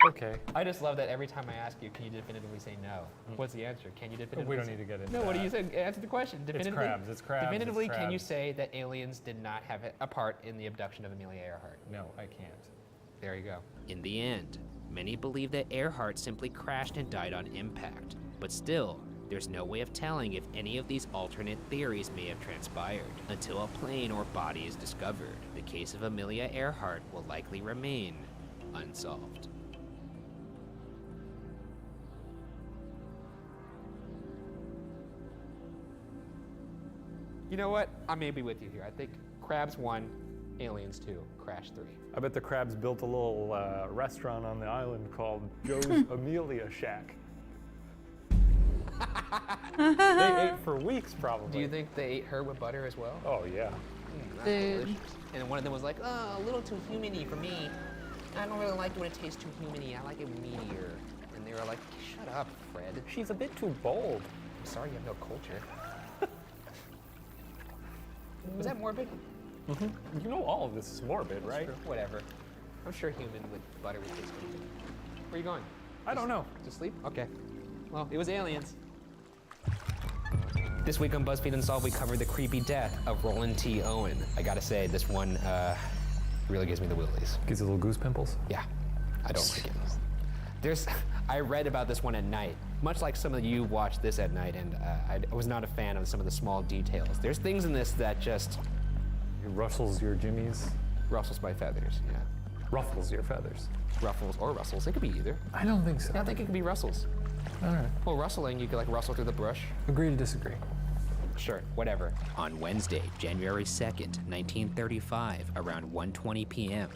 Okay. I just love that every time I ask you, can you definitively say no? What's the answer? Can you definitively We don't say need to get into No, that. what do you say? Answer the question. Definitively, It's crabs. Definitively, it's can you crabs. say that aliens did not have a part in the abduction of Amelia Earhart? No, I can't. There you go. In the end, many believe that Earhart simply crashed and died on impact, but still, there's no way of telling if any of these alternate theories may have transpired. Until a plane or body is discovered, the case of Amelia Earhart will likely remain unsolved. You know what? I may be with you here. I think crabs 1, aliens 2, crash 3. I bet the crabs built a little restaurant on the island called Joe's Amelia Shack. They ate for weeks, probably. Do you think they ate her with butter as well? Oh, yeah. That's delicious. And one of them was like, oh, a little too humany for me. I don't really like when it tastes too humany. I like it meatier. And they were like, shut up, Fred. She's a bit too bold. I'm sorry you have no culture. Was that morbid? Mm-hmm. You know all of this is morbid, right? Sure, whatever. I'm sure human with butter would taste good. Where are you going? I don't know. To sleep? Okay. Well, it was aliens. This week on BuzzFeed Unsolved, we covered the creepy death of Roland T. Owen. I gotta say, this one really gives me the willies. Gives you little goose pimples? Yeah, I don't like it. I read about this one at night. Much like some of you watched this at night, and I was not a fan of some of the small details. There's things in this that just... It rustles your jimmies? Rustles my feathers, yeah. Ruffles your feathers? Ruffles or rustles, it could be either. I don't think so. Yeah, I think it could be rustles. All right. Well, rustling, you could like rustle through the brush. Agree to disagree. Sure, whatever. On Wednesday, January 2nd, 1935, around 1:20 p.m.,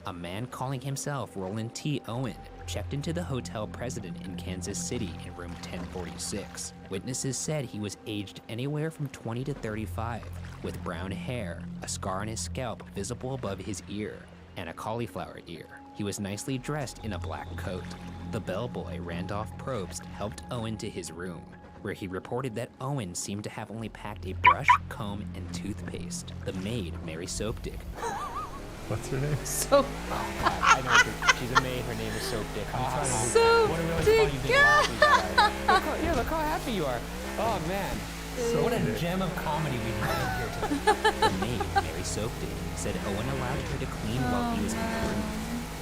a man calling himself Roland T. Owen checked into the Hotel President in Kansas City in room 1046. Witnesses said he was aged anywhere from 20 to 35, with brown hair, a scar on his scalp visible above his ear, and a cauliflower ear. He was nicely dressed in a black coat. The bellboy, Randolph Probst, helped Owen to his room, where he reported that Owen seemed to have only packed a brush, comb, and toothpaste. The maid, Mary Soapdick. What's her name? So. Oh, God, I know she's a maid. Her name is Soapdick. Soapdick. Yeah, look how happy you are. Oh man. What a gem of comedy we have in here today. The maid, Mary Soapdick, said Owen allowed her to clean while he was in the room,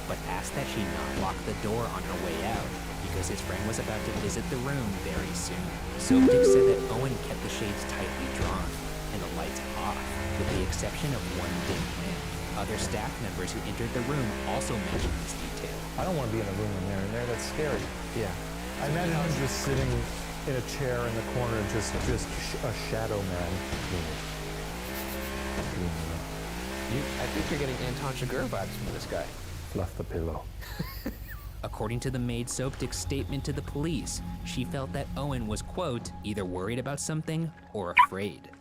but asked that she not lock the door on her way out because his friend was about to visit the room very soon. Soapdick said that Owen kept the shades tightly drawn and the lights off, with the exception of one dim lamp. Other staff members who entered the room also mentioned this detail. I don't want to be in a room when they're in there. That's scary. Yeah. I imagine him just sitting in a chair in the corner, just a shadow man. I think you're getting Anton Chigurh vibes from this guy. Fluff the pillow. According to the maid Soapdick's statement to the police, she felt that Owen was, quote, either worried about something or afraid,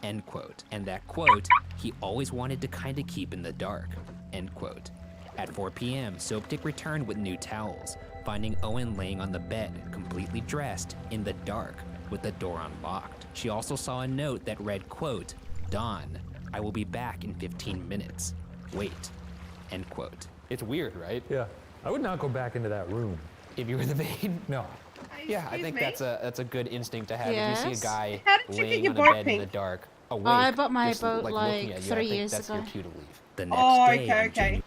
end quote. And that, quote, he always wanted to kinda keep in the dark, end quote. At 4 p.m., Soapdick returned with new towels, finding Owen laying on the bed, completely dressed, in the dark, with the door unlocked. She also saw a note that read, quote, Dawn, I will be back in 15 minutes. Wait, end quote. It's weird, right? Yeah. I would not go back into that room. If you were the maid? No. Yeah, I think that's a good instinct to have. If you Yes. see a guy How did you get laying your on a boat bed in pink? the dark, awake, Oh, I bought my just, boat looking like at you, 3 I think years that's ago. your cue to leave. The next Oh, day, okay, on okay.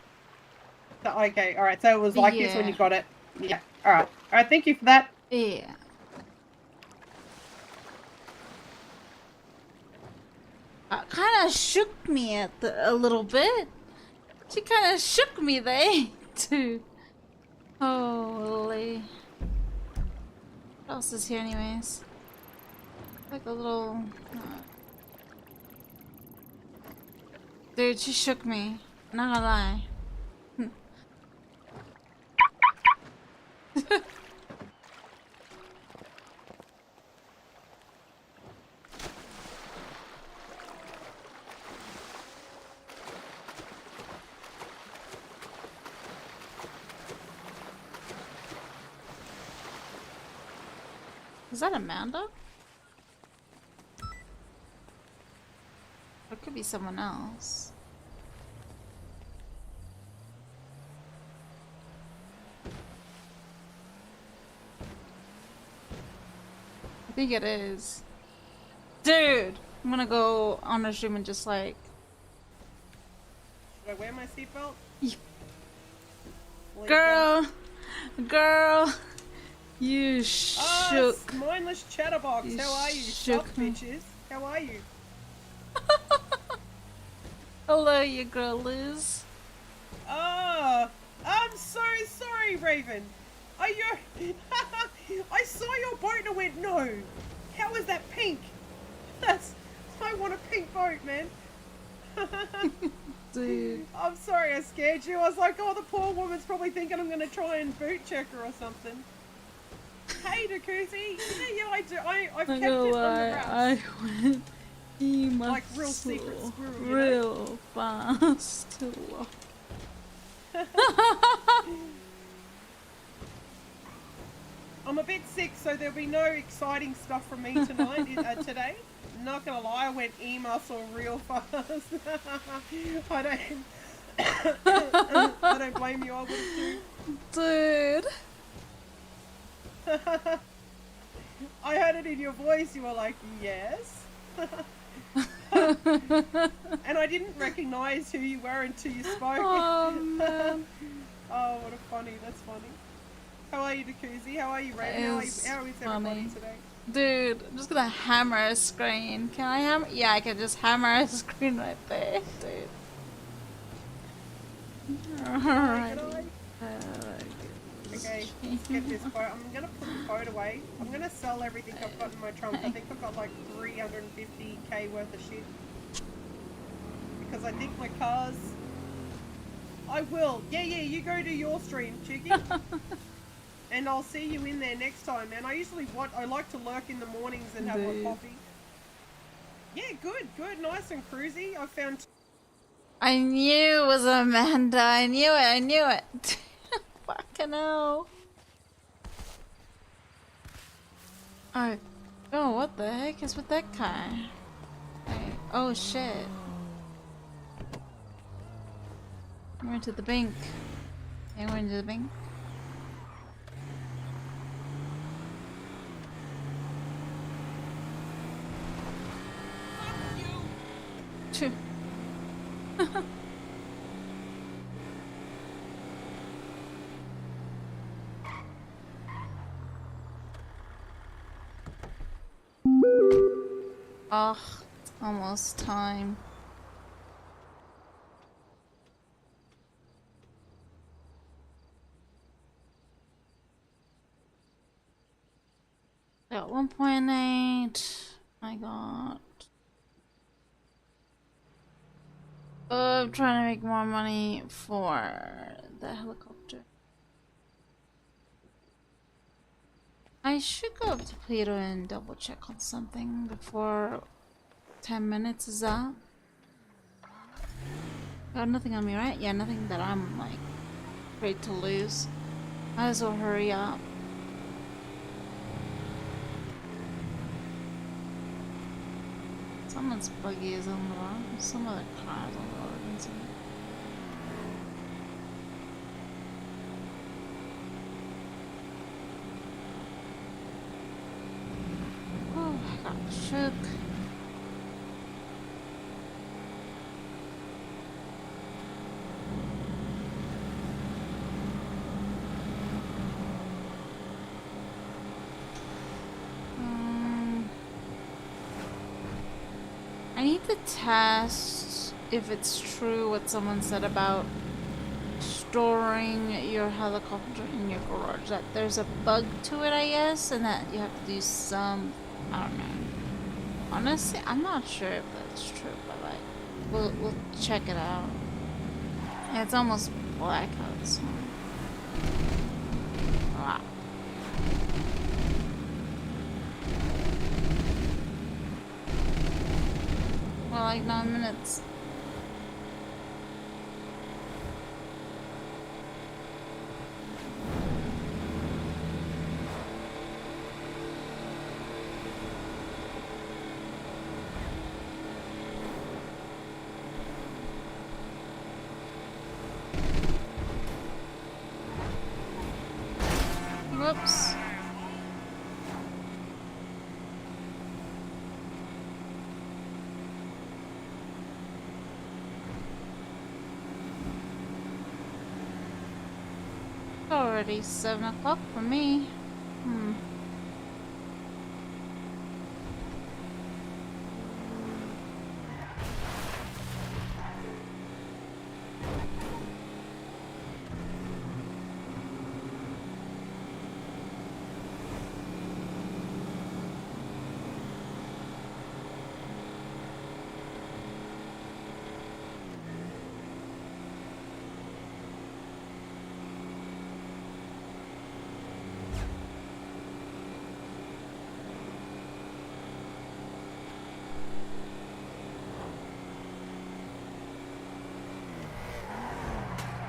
Okay, alright, so it was like this when you got it. Yeah, alright. Alright, thank you for that. Yeah. Kind of shook me a little bit. She kind of shook me there too. Holy. What else is here, anyways? Like a little. Dude, she shook me. Not gonna lie. Is that Amanda? Or it could be someone else. I think it is. Dude! I'm gonna go on a stream and just like... Should I wear my seatbelt? Girl! Girl! You Ah, shook. mindless chatterbox. You How are you? shook Stop, me. bitches. How are you? Hello, you girl Liz. Ah, I'm so sorry, Raven. Are you? I saw your boat and I went, no. How is that pink? I want a pink boat, man. Dude. I'm sorry I scared you. I was like, oh, the poor woman's probably thinking I'm gonna try and boot check her or something. Hey, Dakuzi. Yeah, I do. I've kept it on the wraps. I went EMS Like real secret squirrel, you know? real fast. I'm a bit sick, so there'll be no exciting stuff from me tonight. Today. Not gonna lie, I went e-muscle real fast. I don't blame you. I would have too. Dude. I heard it in your voice. You were like, yes. And I didn't recognize who you were until you spoke. Oh man. Oh, what a funny. That's funny. How are you, Dakuzi? How are you, Raven? How is everybody today? Dude, I'm just gonna hammer a screen. Can I hammer? Yeah, I can just hammer a screen right there, dude. Alright. Okay, let's get this boat. I'm gonna put the boat away. I'm gonna sell everything I've got in my trunk. I think I've got like 350k worth of shit. Because I think my cars... I will. Yeah, you go do your stream, Cheeky. And I'll see you in there next time, man. I like to lurk in the mornings and have my coffee. Yeah, good. Nice and cruisy. I found... I knew it was Amanda. I knew it. Fucking hell. Oh, what the heck is with that car? Wait, oh shit. I went to the bank. I went to the bank. True. Oh, it's almost time. Got 1.8. My god. I'm trying to make more money for the helicopter. I should go up to Pluto and double check on something before 10 minutes is up. Got nothing on me, right? Yeah, nothing that I'm like afraid to lose. Might as well hurry up. Someone's buggy is on the road. Some other cars on the road. Oh, I got shook. I need to test if it's true what someone said about storing your helicopter in your garage. That there's a bug to it, I guess, and that you have to do some, I don't know. Honestly, I'm not sure if that's true, but like, we'll check it out. Yeah, it's almost black outside. Wow. Well, like 9 minutes. Whoops. Already 7 o'clock for me.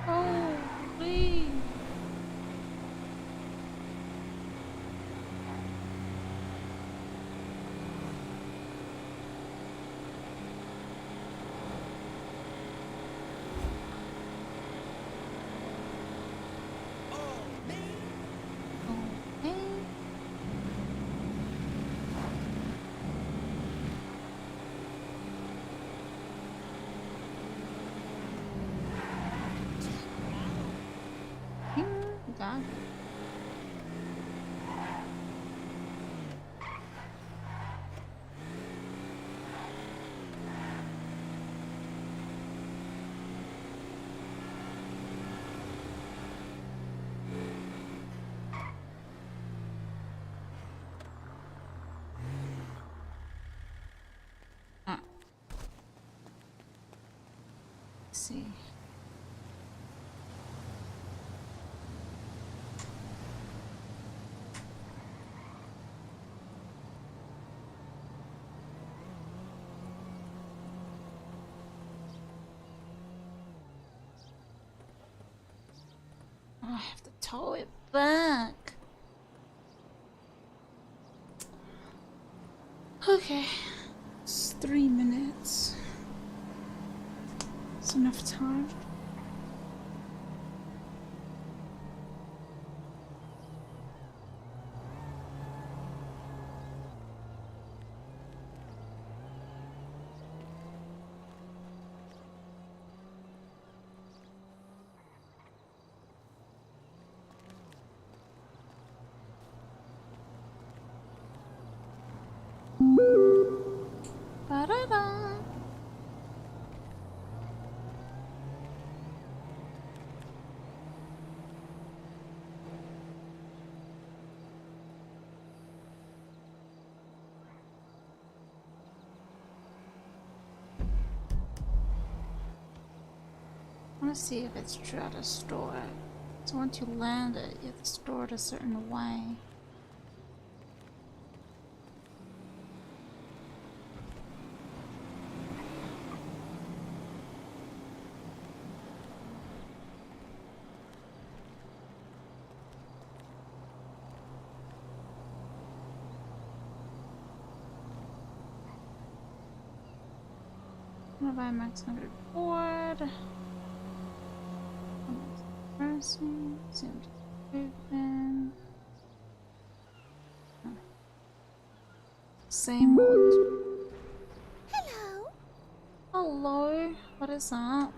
Holy. God. Let's see. I have to tow it back. Okay, it's 3 minutes. It's enough time. Ba-da-da. I want to see if it's true how to store it. So once you land it, you have to store it a certain way. gonna buy max 100 board. Pressing. CMG open. Same old. Hello. Hello. What is that?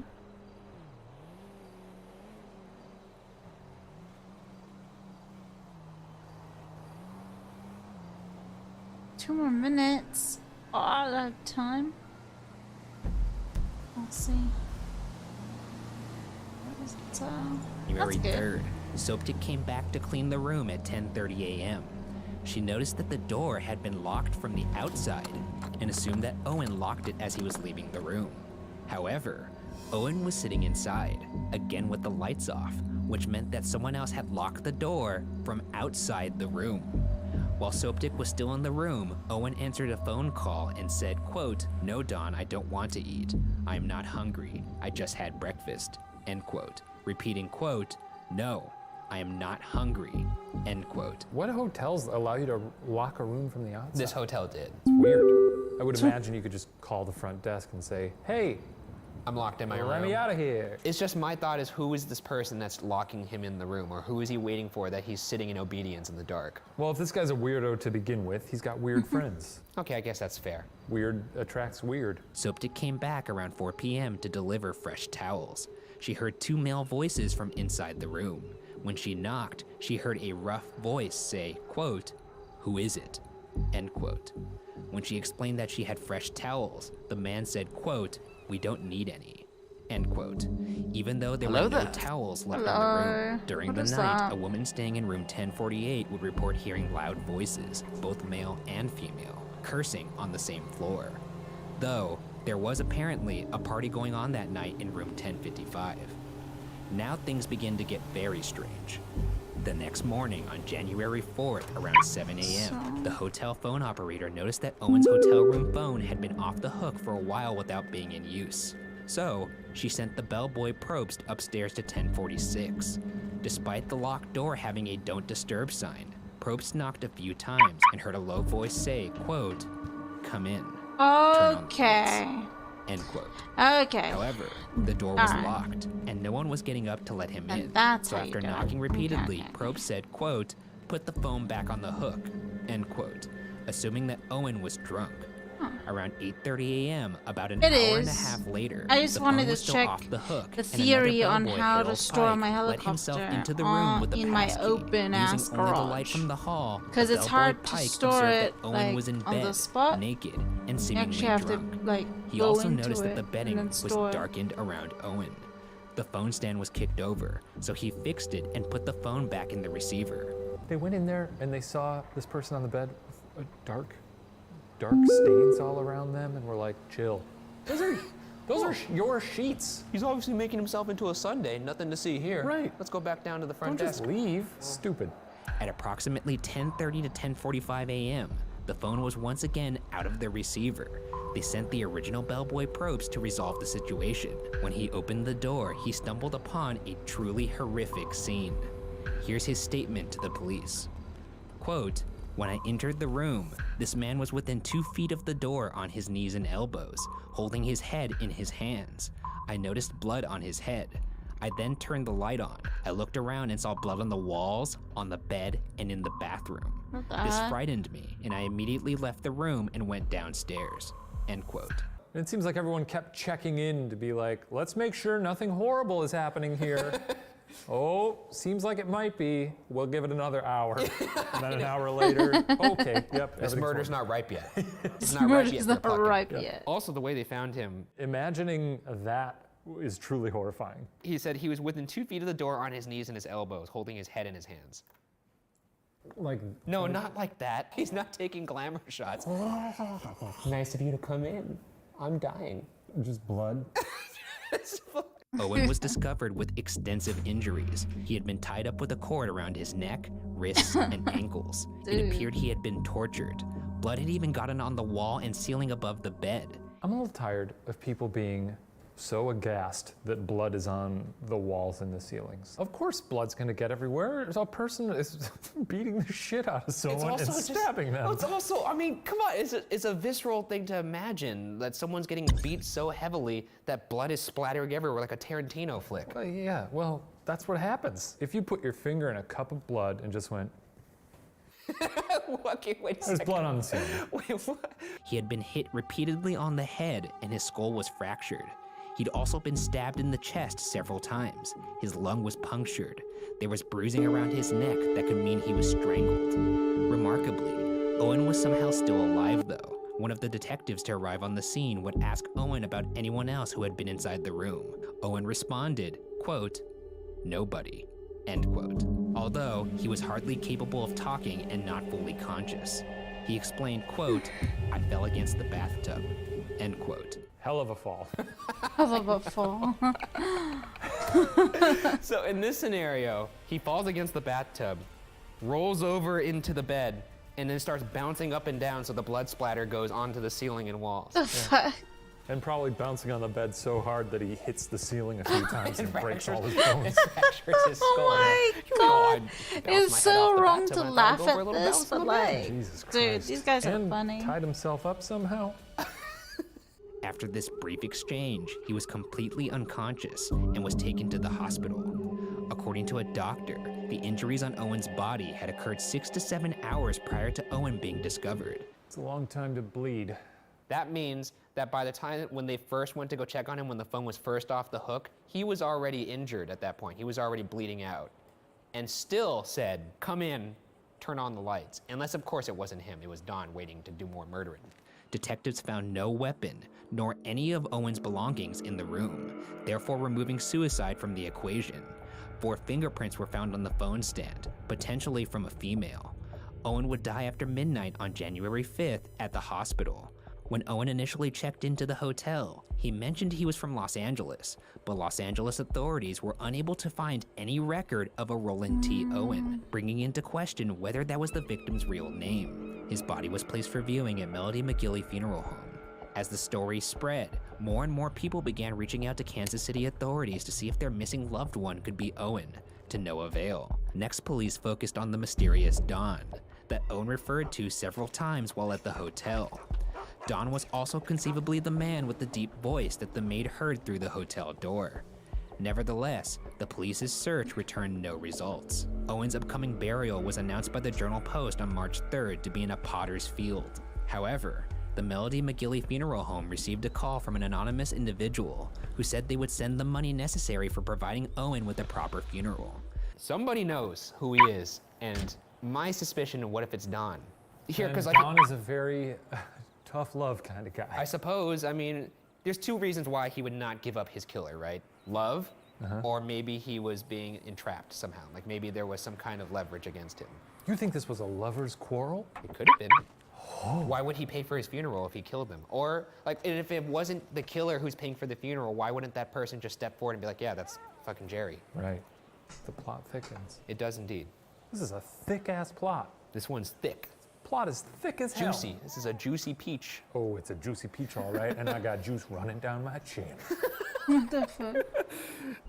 Two more minutes. Oh, I have time. Let's see. What is it? January That's good. 3rd, Soaptic came back to clean the room at 10:30 a.m. She noticed that the door had been locked from the outside and assumed that Owen locked it as he was leaving the room. However, Owen was sitting inside, again with the lights off, which meant that someone else had locked the door from outside the room. While Soaptic was still in the room, Owen answered a phone call and said, quote, "No, Don, I don't want to eat. I'm not hungry. I just had breakfast," end quote. Repeating, quote, "No, I am not hungry," end quote. What hotels allow you to lock a room from the outside? This hotel did. It's weird. I would imagine you could just call the front desk and say, "Hey, I'm locked in my room. let me out of here." It's just my thought is, who is this person that's locking him in the room, or who is he waiting for that he's sitting in obedience in the dark? Well, if this guy's a weirdo to begin with, he's got weird friends. Okay, I guess that's fair. Weird attracts weird. Soaptic came back around 4 p.m. to deliver fresh towels. She heard 2 male voices from inside the room. When she knocked, she heard a rough voice say, quote, "Who is it?" end quote. When she explained that she had fresh towels, the man said, quote, "We don't need any," end quote. Even though there were no towels left in the room, during the night, a woman staying in room 1048 would report hearing loud voices, both male and female, cursing on the same floor. Though, there was apparently a party going on that night in room 1055. Now things begin to get very strange. The next morning, on January 4th, around 7 a.m., the hotel phone operator noticed that Owen's hotel room phone had been off the hook for a while without being in use. So, she sent the bellboy Probst upstairs to 1046. Despite the locked door having a "Don't Disturb" sign, Probst knocked a few times and heard a low voice say, quote, "Come in. Turn on the Okay. lights," end quote. Okay. However, the door was Alright. locked, and no one was getting up to let him And in. that's So how you after do it. knocking repeatedly, Okay. Probst said, quote, "Put the phone back on the hook," end quote, assuming that Owen was drunk. Around 8:30 a.m., about an It hour and a is. half later, I just the wanted phone to was still check off the hook, the and theory another on bellboy, how to Harold store Pike, my let himself helicopter into the room with the in my passkey, open-ass using only the light garage. from the hall. Because the it's bellboy hard to Pike store observed it that Owen like was in on bed, the spot. naked and You seemingly actually have drunk. to like He go also into noticed it that the bedding and then was store it. darkened around Owen. The phone stand was kicked over, so he fixed it and put the phone back in the receiver. They went in there and they saw this person on the bed with dark stains all around them, and were like, "Chill. Those are your sheets." He's obviously making himself into a Sunday. Nothing to see here. Right. Let's go back down to the front Don't desk. just leave. Stupid. At approximately 10:30 to 10:45 a.m., the phone was once again out of the receiver. They sent the original bellboy Probst to resolve the situation. When he opened the door, he stumbled upon a truly horrific scene. Here's his statement to the police. Quote, "When I entered the room, this man was within 2 feet of the door on his knees and elbows, holding his head in his hands. I noticed blood on his head. I then turned the light on. I looked around and saw blood on the walls, on the bed, and in the bathroom. What the This heck? frightened me, and I immediately left the room and went downstairs." End quote. And it seems like everyone kept checking in to be like, "Let's make sure nothing horrible is happening here." Oh, seems like it might be. We'll give it another hour. And then an hour later, okay, yep. This murder's not ripe yet. It's not ripe Murder's yet. for not plucking. ripe yet. Also, the way they found him, Imagining that is truly horrifying. he said he was within 2 feet of the door on his knees and his elbows, holding his head in his hands. Like, No, not like that. He's not taking glamour shots. Nice of you to come in. I'm dying. just blood. Owen was discovered with extensive injuries. He had been tied up with a cord around his neck, wrists, and ankles. It Dude. appeared he had been tortured. Blood had even gotten on the wall and ceiling above the bed. I'm a little tired of people being so aghast that blood is on the walls and the ceilings. Of course blood's gonna get everywhere. A person is beating the shit out of someone and stabbing them. It's also, I mean, come on, it's a visceral thing to imagine that someone's getting beat so heavily that blood is splattering everywhere like a Tarantino flick. Yeah, well, that's what happens. If you put your finger in a cup of blood and just went, Okay, wait a there's second. blood on the ceiling. Wait, what? He had been hit repeatedly on the head and his skull was fractured. He'd also been stabbed in the chest several times. His lung was punctured. There was bruising around his neck that could mean he was strangled. Remarkably, Owen was somehow still alive though. One of the detectives to arrive on the scene would ask Owen about anyone else who had been inside the room. Owen responded, quote, "Nobody," end quote. Although he was hardly capable of talking and not fully conscious. He explained, quote, "I fell against the bathtub," end quote. Hell of a fall. Hell of a fall. So in this scenario, he falls against the bathtub, rolls over into the bed, and then starts bouncing up and down so the blood splatter goes onto the ceiling and walls. Fuck. And probably bouncing on the bed so hard that he hits the ceiling a few times and breaks all his It bones. fractures his skull. Oh my god. It's so wrong to laugh at this, but like, Jesus dude, Christ. these guys are And funny. tied himself up somehow. After this brief exchange, he was completely unconscious and was taken to the hospital. According to a doctor, the injuries on Owen's body had occurred 6 to 7 hours prior to Owen being discovered. It's a long time to bleed. That means that by the time when they first went to go check on him, when the phone was first off the hook, he was already injured at that point. He was already bleeding out. And still said, "Come in, turn on the lights." Unless, of course, it wasn't him. It was Don waiting to do more murdering. Detectives found no weapon, nor any of Owen's belongings in the room, therefore removing suicide from the equation. 4 fingerprints were found on the phone stand, potentially from a female. Owen would die after midnight on January 5th at the hospital. When Owen initially checked into the hotel, he mentioned he was from Los Angeles, but Los Angeles authorities were unable to find any record of a Roland T. Owen, bringing into question whether that was the victim's real name. His body was placed for viewing at Melody McGilley Funeral Home. As the story spread, more and more people began reaching out to Kansas City authorities to see if their missing loved one could be Owen, to no avail. Next, police focused on the mysterious Don, that Owen referred to several times while at the hotel. Don was also conceivably the man with the deep voice that the maid heard through the hotel door. Nevertheless, the police's search returned no results. Owen's upcoming burial was announced by the Journal-Post on March 3rd to be in a potter's field. However, the Melody McGilley Funeral Home received a call from an anonymous individual who said they would send the money necessary for providing Owen with a proper funeral. Somebody knows who he is, and my suspicion, what if it's Don? Here, And because Don is a very tough love kind of guy. I suppose, I mean, there's 2 reasons why he would not give up his killer, right? Love, or maybe he was being entrapped somehow. Like maybe there was some kind of leverage against him. You think this was a lover's quarrel? It could have been. Why would he pay for his funeral if he killed them? Or, like, if it wasn't the killer who's paying for the funeral, why wouldn't that person just step forward and be like, yeah, that's fucking Jerry? Right. The plot thickens. It does indeed. This is a thick-ass plot. This one's thick. Plot is thick as hell. Juicy. This is a juicy peach. Oh, it's a juicy peach, all right. And I got juice running down my chin. What the fuck?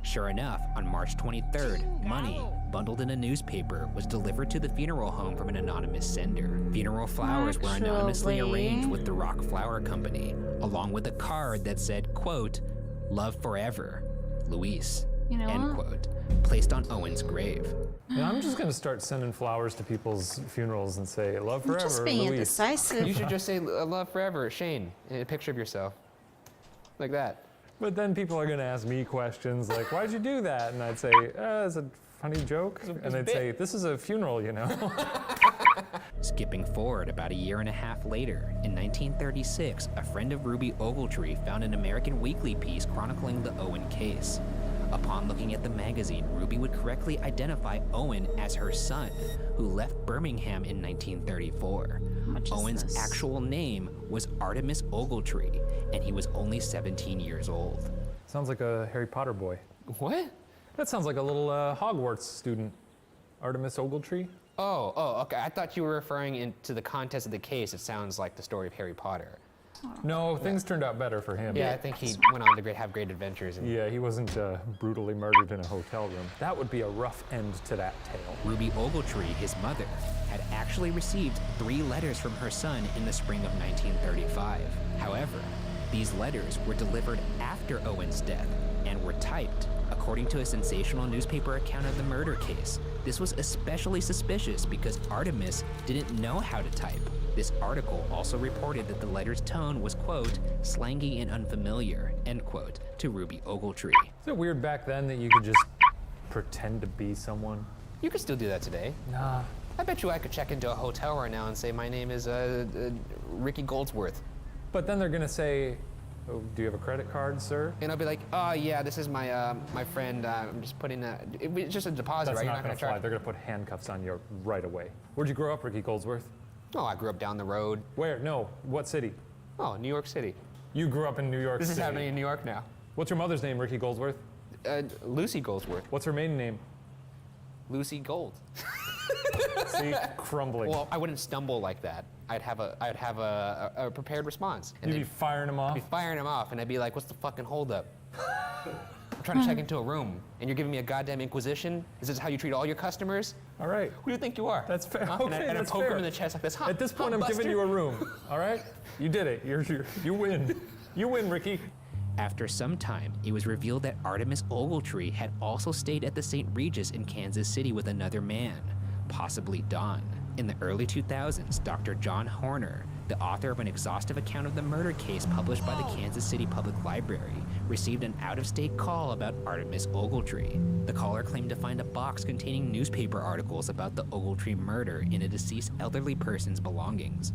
Sure enough, on March 23rd, money, bundled in a newspaper, was delivered to the funeral home from an anonymous sender. Funeral flowers were anonymously arranged with the Rock Flower Company, along with a card that said, quote, "Love forever, Luis," You know end what? quote, placed on Owen's grave. Yeah, I'm just gonna start sending flowers to people's funerals and say, "Love forever, Just being Luis." indecisive. You should just say, love forever, Shane, in a picture of yourself. Like that. But then people are gonna ask me questions like, "Why'd you do that?" And I'd say, "It's a funny joke." And they'd say, "This is a funeral, you know." Skipping forward about a year and a half later, in 1936, a friend of Ruby Ogletree found an American weekly piece chronicling the Owen case. Upon looking at the magazine, Ruby would correctly identify Owen as her son, who left Birmingham in 1934. Owen's actual name was Artemis Ogletree, and he was only 17 years old. Sounds like a Harry Potter boy. What? That sounds like a little Hogwarts student. Artemis Ogletree? Oh, okay. I thought you were referring to the context of the case. It sounds like the story of Harry Potter. No, things turned out better for him. Yeah, I think he went on to have great adventures. And Yeah, he wasn't brutally murdered in a hotel room. That would be a rough end to that tale. Ruby Ogletree, his mother, had actually received 3 letters from her son in the spring of 1935. However, these letters were delivered after Owen's death and were typed. According to a sensational newspaper account of the murder case, this was especially suspicious because Artemis didn't know how to type. This article also reported that the letter's tone was, quote, slangy and unfamiliar, end quote, to Ruby Ogletree. Is it weird back then that you could just pretend to be someone? You could still do that today. Nah. I bet you I could check into a hotel right now and say, my name is Ricky Goldsworth. But then they're gonna say, oh, do you have a credit card, sir? And I'll be like, oh yeah, this is my my friend. I'm just putting it's just a deposit, That's right? not gonna fly. They're gonna put handcuffs on you right away. Where'd you grow up, Ricky Goldsworth? Oh, I grew up down the road. Where? No, what city? Oh, New York City. You grew up in New York City. This is happening in New York now. What's your mother's name, Ricky Goldsworth? Lucy Goldsworth. What's her maiden name? Lucy Gold. See, crumbling. Well, I wouldn't stumble like that. I'd have a prepared response. And you'd be firing them off? I'd be firing them off, and I'd be like, what's the fucking holdup? I'm trying to check into a room, and you're giving me a goddamn inquisition? Is this how you treat all your customers? All right. Who do you think you are? That's fair. Huh? Okay, and I that's poke fair. him in the chest like this. Huh? At this point, I'm giving you a room. All right? You did it. You win. You win, Ricky. After some time, it was revealed that Artemis Ogletree had also stayed at the St. Regis in Kansas City with another man, possibly Don. In the early 2000s, Dr. John Horner, the author of an exhaustive account of the murder case published by the Kansas City Public Library, received an out-of-state call about Artemis Ogletree. The caller claimed to find a box containing newspaper articles about the Ogletree murder in a deceased elderly person's belongings.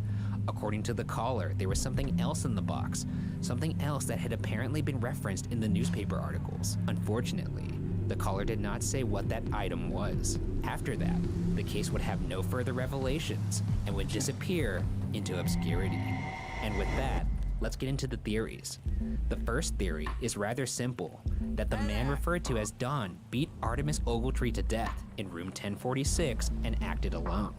According to the caller, there was something else in the box, something else that had apparently been referenced in the newspaper articles. Unfortunately, the caller did not say what that item was. After that, the case would have no further revelations and would disappear into obscurity. And with that, let's get into the theories. The first theory is rather simple, that the man referred to as Don beat Artemis Ogletree to death in room 1046 and acted alone.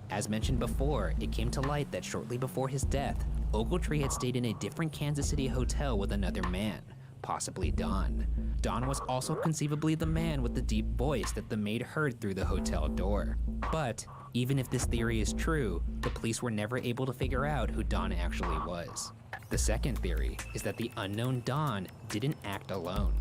As mentioned before, it came to light that shortly before his death, Ogletree had stayed in a different Kansas City hotel with another man, possibly Don. Don was also conceivably the man with the deep voice that the maid heard through the hotel door. But even if this theory is true, the police were never able to figure out who Don actually was. The second theory is that the unknown Don didn't act alone.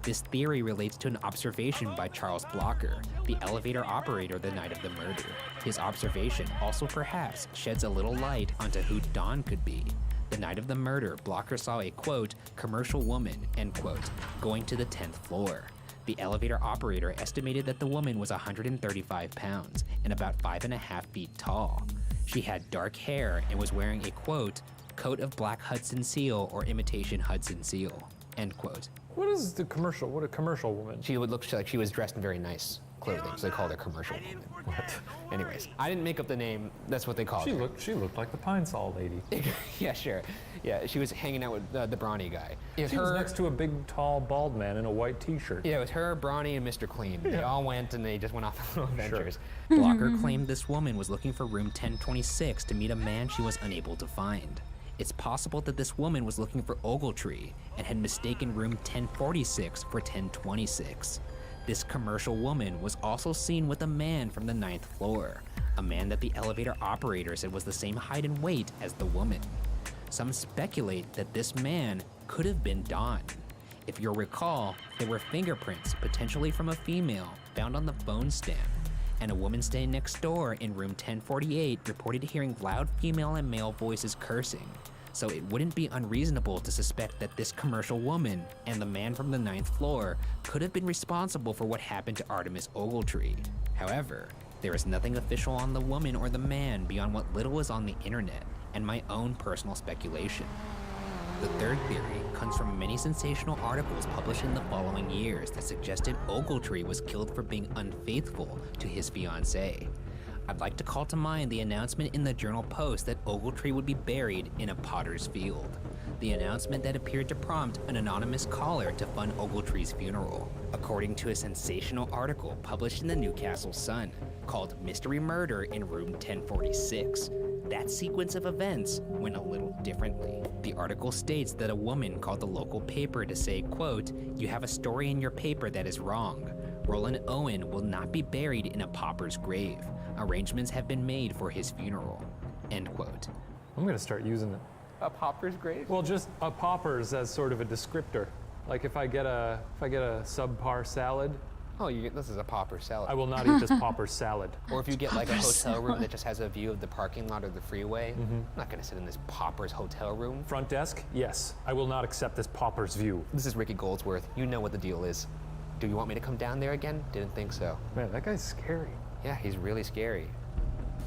This theory relates to an observation by Charles Blocker, the elevator operator the night of the murder. His observation also perhaps sheds a little light onto who Don could be. The night of the murder, Blocker saw a, quote, commercial woman, end quote, going to the 10th floor. The elevator operator estimated that the woman was 135 pounds and about 5.5 feet tall. She had dark hair and was wearing a, quote, coat of black Hudson seal or imitation Hudson seal, end quote. What is the commercial? What a commercial woman? She would look like she was dressed in very nice clothing, so they called her commercial woman. What? Anyways, I didn't make up the name. That's what they called her. She looked like the Pine Sol lady. Yeah, sure. Yeah, she was hanging out with the brawny guy. She was next to a big, tall, bald man in a white T-shirt. Yeah, it was her, Brawny, and Mr. Clean. They all went and they just went off on little adventures. Blocker claimed this woman was looking for room 1026 to meet a man she was unable to find. It's possible that this woman was looking for Ogletree and had mistaken room 1046 for 1026. This commercial woman was also seen with a man from the 9th floor, a man that the elevator operator said was the same height and weight as the woman. Some speculate that this man could have been Don. If you'll recall, there were fingerprints, potentially from a female, found on the phone stand, and a woman staying next door in room 1048 reported hearing loud female and male voices cursing. So it wouldn't be unreasonable to suspect that this commercial woman and the man from the 9th floor could have been responsible for what happened to Artemis Ogletree. However, there is nothing official on the woman or the man beyond what little is on the internet and my own personal speculation. The third theory comes from many sensational articles published in the following years that suggested Ogletree was killed for being unfaithful to his fiancée. I'd like to call to mind the announcement in the Journal Post that Ogletree would be buried in a potter's field. The announcement that appeared to prompt an anonymous caller to fund Ogletree's funeral. According to a sensational article published in the Newcastle Sun called Mystery Murder in Room 1046, that sequence of events went a little differently. The article states that a woman called the local paper to say, quote, "You have a story in your paper that is wrong. Roland Owen will not be buried in a pauper's grave. Arrangements have been made for his funeral," end quote. I'm gonna start using it. A pauper's grave? Well, just a pauper's as sort of a descriptor. Like if I get a subpar salad. Oh, this is a pauper salad. I will not eat this pauper salad. Or if you get like a hotel room that just has a view of the parking lot or the freeway, I'm not gonna sit in this pauper's hotel room. Front desk? Yes. I will not accept this pauper's view. This is Ricky Goldsworth. You know what the deal is. Do you want me to come down there again? Didn't think so. Man, that guy's scary. Yeah, he's really scary.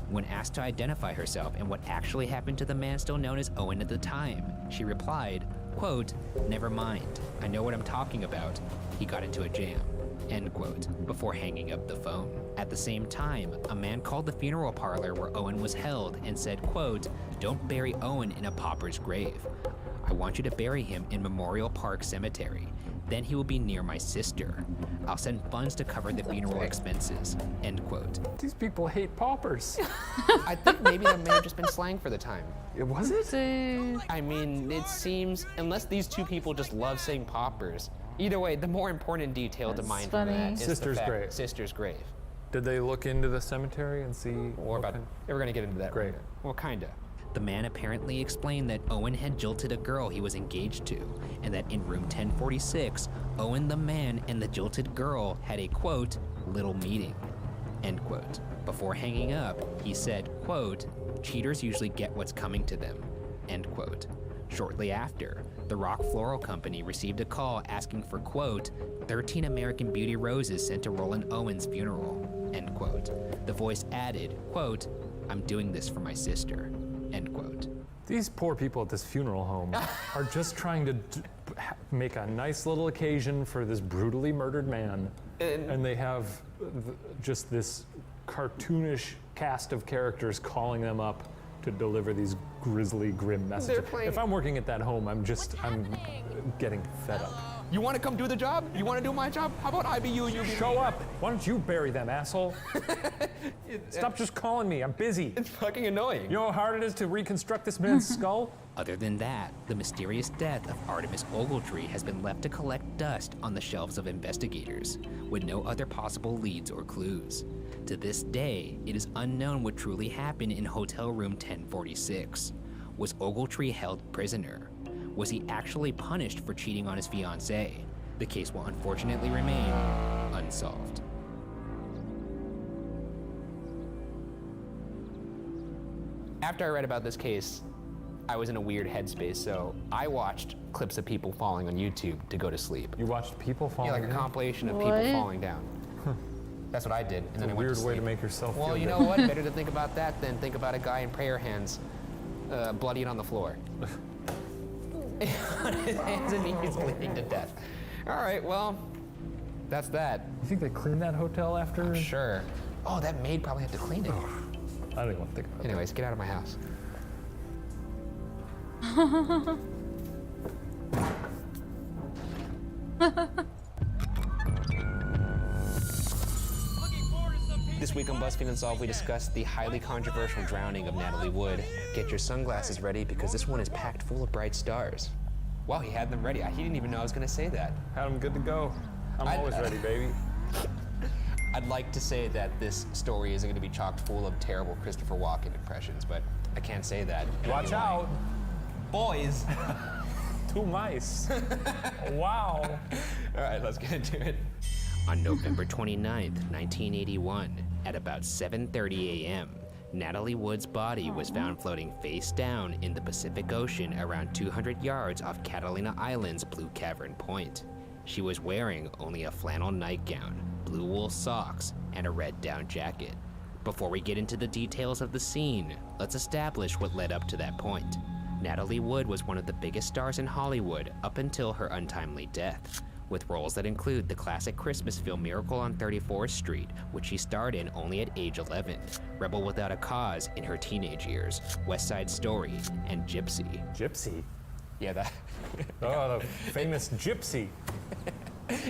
When asked to identify herself and what actually happened to the man still known as Owen at the time, she replied, quote, "Never mind. I know what I'm talking about. He got into a jam," end quote, before hanging up the phone. At the same time, a man called the funeral parlor where Owen was held and said, quote, "Don't bury Owen in a pauper's grave. I want you to bury him in Memorial Park Cemetery. Then he will be near my sister. I'll send funds to cover the funeral expenses," end quote. These people hate paupers. I think maybe that may have just been slang for the time. Was it? I mean, it seems, unless these two people just love saying paupers. Either way, the more important detail to mind from that is Sister's the fact, grave. Sister's grave. Did they look into the cemetery and see? We're gonna get into that. Great. Well, kinda. The man apparently explained that Owen had jilted a girl he was engaged to, and that in room 1046, Owen the man and the jilted girl had a, quote, "little meeting," end quote. Before hanging up, he said, quote, "Cheaters usually get what's coming to them," end quote. Shortly after, the Rock Floral Company received a call asking for, quote, 13 American Beauty roses sent to Roland Owen's funeral, end quote. The voice added, quote, "I'm doing this for my sister," end quote. These poor people at this funeral home are just trying to make a nice little occasion for this brutally murdered man. And they have just this cartoonish cast of characters calling them up to deliver these grisly, grim messages. If I'm working at that home, I'm getting fed up. You want to come do the job? You want to do my job? How about I be you and you be me? Show up. Why don't you bury them, asshole? Stop just calling me. I'm busy. It's fucking annoying. You know how hard it is to reconstruct this man's skull? Other than that, the mysterious death of Artemis Ogletree has been left to collect dust on the shelves of investigators, with no other possible leads or clues. To this day, it is unknown what truly happened in hotel room 1046. Was Ogletree held prisoner? Was he actually punished for cheating on his fiancée? The case will unfortunately remain unsolved. After I read about this case, I was in a weird headspace, so I watched clips of people falling on YouTube to go to sleep. You watched people falling? Yeah, like a compilation of people falling down. That's what I did, and then I went to sleep. Weird way to make yourself feel Well, you good. know what? Better to think about that than think about a guy in prayer hands, bloodied on the floor. On his hands and knees bleeding to death. All right, well, that's that. You think they cleaned that hotel after? I'm sure. Oh, that maid probably had to clean it. I don't even want to think about Anyways, get out of my house. This week on BuzzFeed Unsolved, we discussed the highly controversial drowning of Natalie Wood. Get your sunglasses ready because this one is packed full of bright stars. Wow, he had them ready. He didn't even know I was going to say that. Had them good to go. I'm always ready, baby. I'd like to say that this story isn't going to be chock full of terrible Christopher Walken impressions, but I can't say that. Watch out. Boys. 2 mice. Wow. All right, let's get into it. On November 29th, 1981, at about 7:30 a.m., Natalie Wood's body was found floating face down in the Pacific Ocean around 200 yards off Catalina Island's Blue Cavern Point. She was wearing only a flannel nightgown, blue wool socks, and a red down jacket. Before we get into the details of the scene, let's establish what led up to that point. Natalie Wood was one of the biggest stars in Hollywood up until her untimely death, with roles that include the classic Christmas film Miracle on 34th Street, which she starred in only at age 11, Rebel Without a Cause in her teenage years, West Side Story, and Gypsy. Gypsy? Yeah, that. Oh, the famous Gypsy.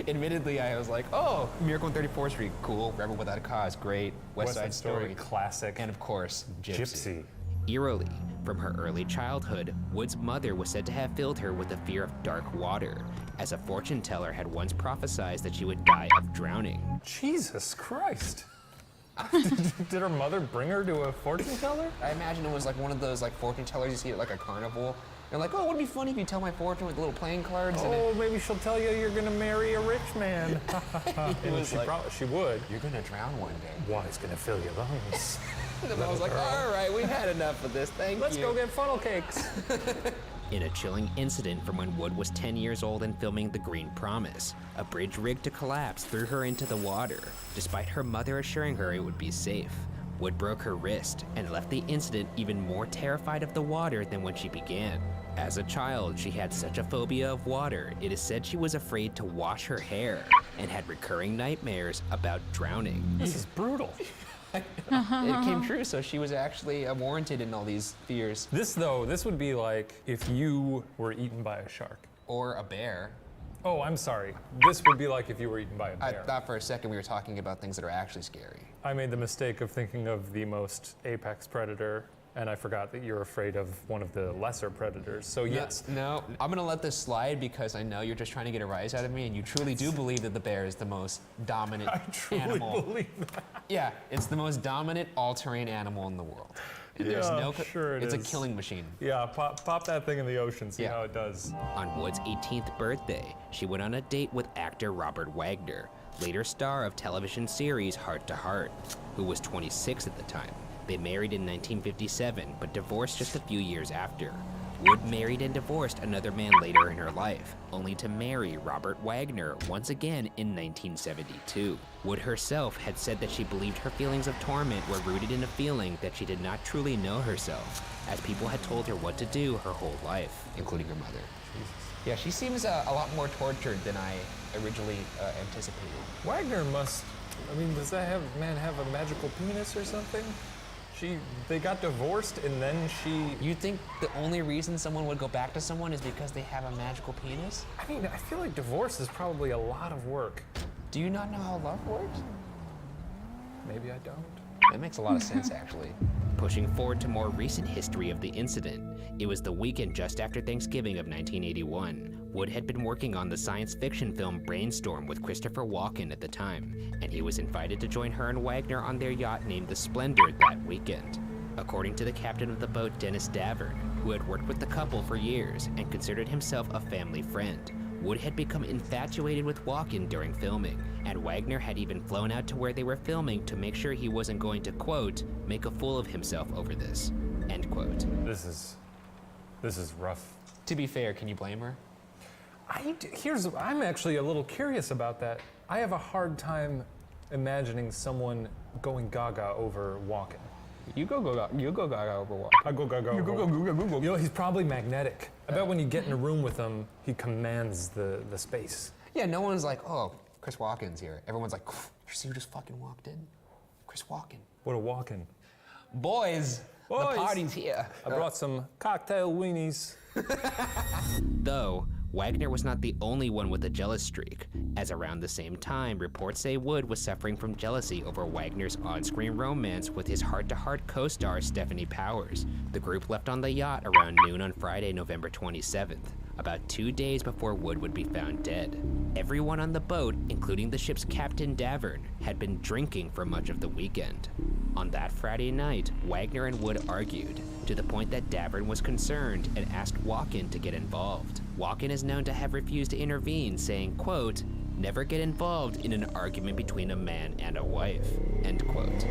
Admittedly, I was like, oh, Miracle on 34th Street, cool. Rebel Without a Cause, great. West Side Story, classic. And of course, Gypsy. Eerily, from her early childhood, Wood's mother was said to have filled her with a fear of dark water, as a fortune teller had once prophesied that she would die of drowning. Jesus Christ. Did her mother bring her to a fortune teller? I imagine it was like one of those like fortune tellers you see at like a carnival. They're like, oh, it would be funny if you tell my fortune with little playing cards. Oh, maybe she'll tell you you're gonna marry a rich man. And she would. You're gonna drown one day. Water's gonna fill your lungs. And I was like, all right, we've had enough of this, thank you. Let's go get funnel cakes. In a chilling incident from when Wood was 10 years old and filming The Green Promise, a bridge rigged to collapse threw her into the water, despite her mother assuring her it would be safe. Wood broke her wrist and left the incident even more terrified of the water than when she began. As a child, she had such a phobia of water, it is said she was afraid to wash her hair and had recurring nightmares about drowning. This is brutal. It came true, so she was actually warranted in all these fears. This would be like if you were eaten by a shark. Or a bear. Oh, I'm sorry. This would be like if you were eaten by a bear. I thought for a second we were talking about things that are actually scary. I made the mistake of thinking of the most apex predator, and I forgot that you're afraid of one of the lesser predators. So yes. No, I'm gonna let this slide because I know you're just trying to get a rise out of me, and you truly do believe that the bear is the most dominant animal. I truly believe that. Yeah, it's the most dominant all-terrain animal in the world. And there's it's a killing machine. Yeah, pop that thing in the ocean, see how it does. On Wood's 18th birthday, she went on a date with actor Robert Wagner, later star of television series Heart to Heart, who was 26 at the time. They married in 1957, but divorced just a few years after. Wood married and divorced another man later in her life, only to marry Robert Wagner once again in 1972. Wood herself had said that she believed her feelings of torment were rooted in a feeling that she did not truly know herself, as people had told her what to do her whole life. Including her mother. Jesus. Yeah, she seems a lot more tortured than I originally anticipated. Wagner must, does that man have a magical penis or something? They got divorced and then You think the only reason someone would go back to someone is because they have a magical penis? I feel like divorce is probably a lot of work. Do you not know how love works? Maybe I don't. That makes a lot of sense, actually. Pushing forward to more recent history of the incident, it was the weekend just after Thanksgiving of 1981. Wood had been working on the science fiction film Brainstorm with Christopher Walken at the time, and he was invited to join her and Wagner on their yacht named the Splendor that weekend. According to the captain of the boat, Dennis Davern, who had worked with the couple for years and considered himself a family friend, Wood had become infatuated with Walken during filming, and Wagner had even flown out to where they were filming to make sure he wasn't going to, quote, make a fool of himself over this, end quote. This is rough. To be fair, can you blame her? I'm actually a little curious about that. I have a hard time imagining someone going gaga over Walken. You go gaga over Walken. I go gaga over. You know, he's probably magnetic. I bet when you get in a room with him, he commands the space. Yeah, no one's like, oh, Chris Walken's here. Everyone's like, you see who just fucking walked in? Chris Walken. What a Walken. Boys, the party's here. I brought some cocktail weenies. Though, Wagner was not the only one with a jealous streak, as around the same time, reports say Wood was suffering from jealousy over Wagner's on-screen romance with his heart-to-heart co-star Stephanie Powers. The group left on the yacht around noon on Friday, November 27th, about 2 days before Wood would be found dead. Everyone on the boat, including the ship's captain Davern, had been drinking for much of the weekend. On that Friday night, Wagner and Wood argued, to the point that Davern was concerned and asked Walken to get involved. Walken is known to have refused to intervene, saying, quote, never get involved in an argument between a man and a wife, end quote.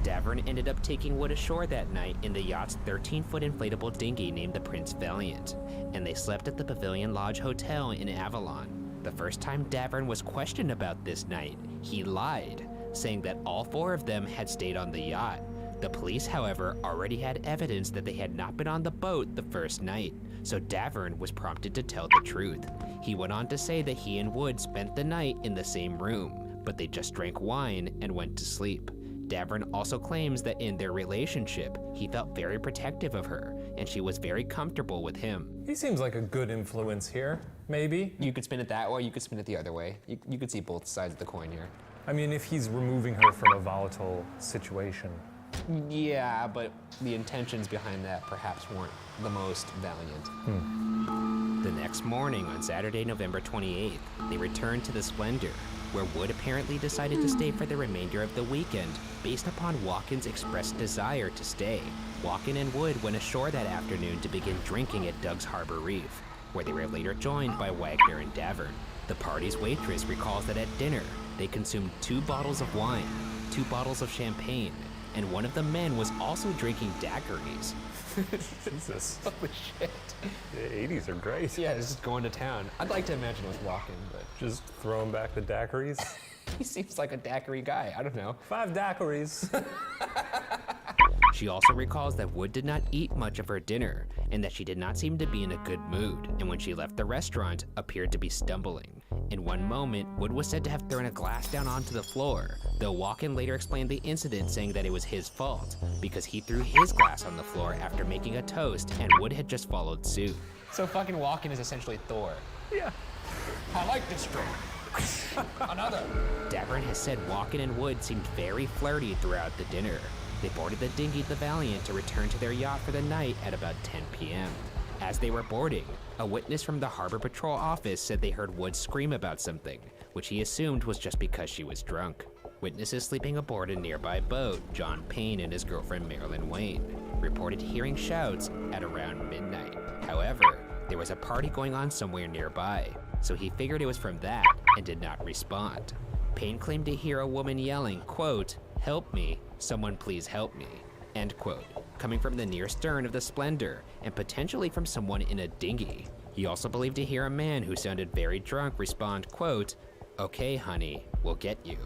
Davern ended up taking Wood ashore that night in the yacht's 13-foot inflatable dinghy named the Prince Valiant, and they slept at the Pavilion Lodge Hotel in Avalon. The first time Davern was questioned about this night, he lied, saying that all 4 of them had stayed on the yacht. The police, however, already had evidence that they had not been on the boat the first night, so Davern was prompted to tell the truth. He went on to say that he and Wood spent the night in the same room, but they just drank wine and went to sleep. Davern also claims that in their relationship, he felt very protective of her, and she was very comfortable with him. He seems like a good influence here, maybe. You could spin it that way, you could spin it the other way. You could see both sides of the coin here. I mean, if he's removing her from a volatile situation, Yeah, but the intentions behind that perhaps weren't the most valiant. The next morning, on Saturday, November 28th, they returned to the Splendor, where Wood apparently decided to stay for the remainder of the weekend, based upon Walken's expressed desire to stay. Walken and Wood went ashore that afternoon to begin drinking at Doug's Harbor Reef, where they were later joined by Wagner and Davern. The party's waitress recalls that at dinner, they consumed 2 bottles of wine, 2 bottles of champagne, and one of the men was also drinking daiquiris. Jesus. Holy shit. The 80s are great. Yeah, it's just going to town. I'd like to imagine it was Walken, but... Just throwing back the daiquiris? He seems like a daiquiri guy. I don't know. 5 daiquiris. She also recalls that Wood did not eat much of her dinner, and that she did not seem to be in a good mood, and when she left the restaurant, appeared to be stumbling. In one moment, Wood was said to have thrown a glass down onto the floor, though Walken later explained the incident saying that it was his fault, because he threw his glass on the floor after making a toast, and Wood had just followed suit. So fucking Walken is essentially Thor. Yeah. I like this drink. Another. Davern has said Walken and Wood seemed very flirty throughout the dinner. They boarded the dinghy the Valiant to return to their yacht for the night at about 10 p.m. As they were boarding, a witness from the Harbor Patrol office said they heard Wood scream about something, which he assumed was just because she was drunk. Witnesses sleeping aboard a nearby boat, John Payne and his girlfriend Marilyn Wayne, reported hearing shouts at around midnight. However, there was a party going on somewhere nearby, so he figured it was from that and did not respond. Payne claimed to hear a woman yelling, quote, "Help me, someone please help me," end quote, coming from the near stern of the Splendor and potentially from someone in a dinghy. He also believed to hear a man who sounded very drunk respond, quote, "Okay, honey, we'll get you,"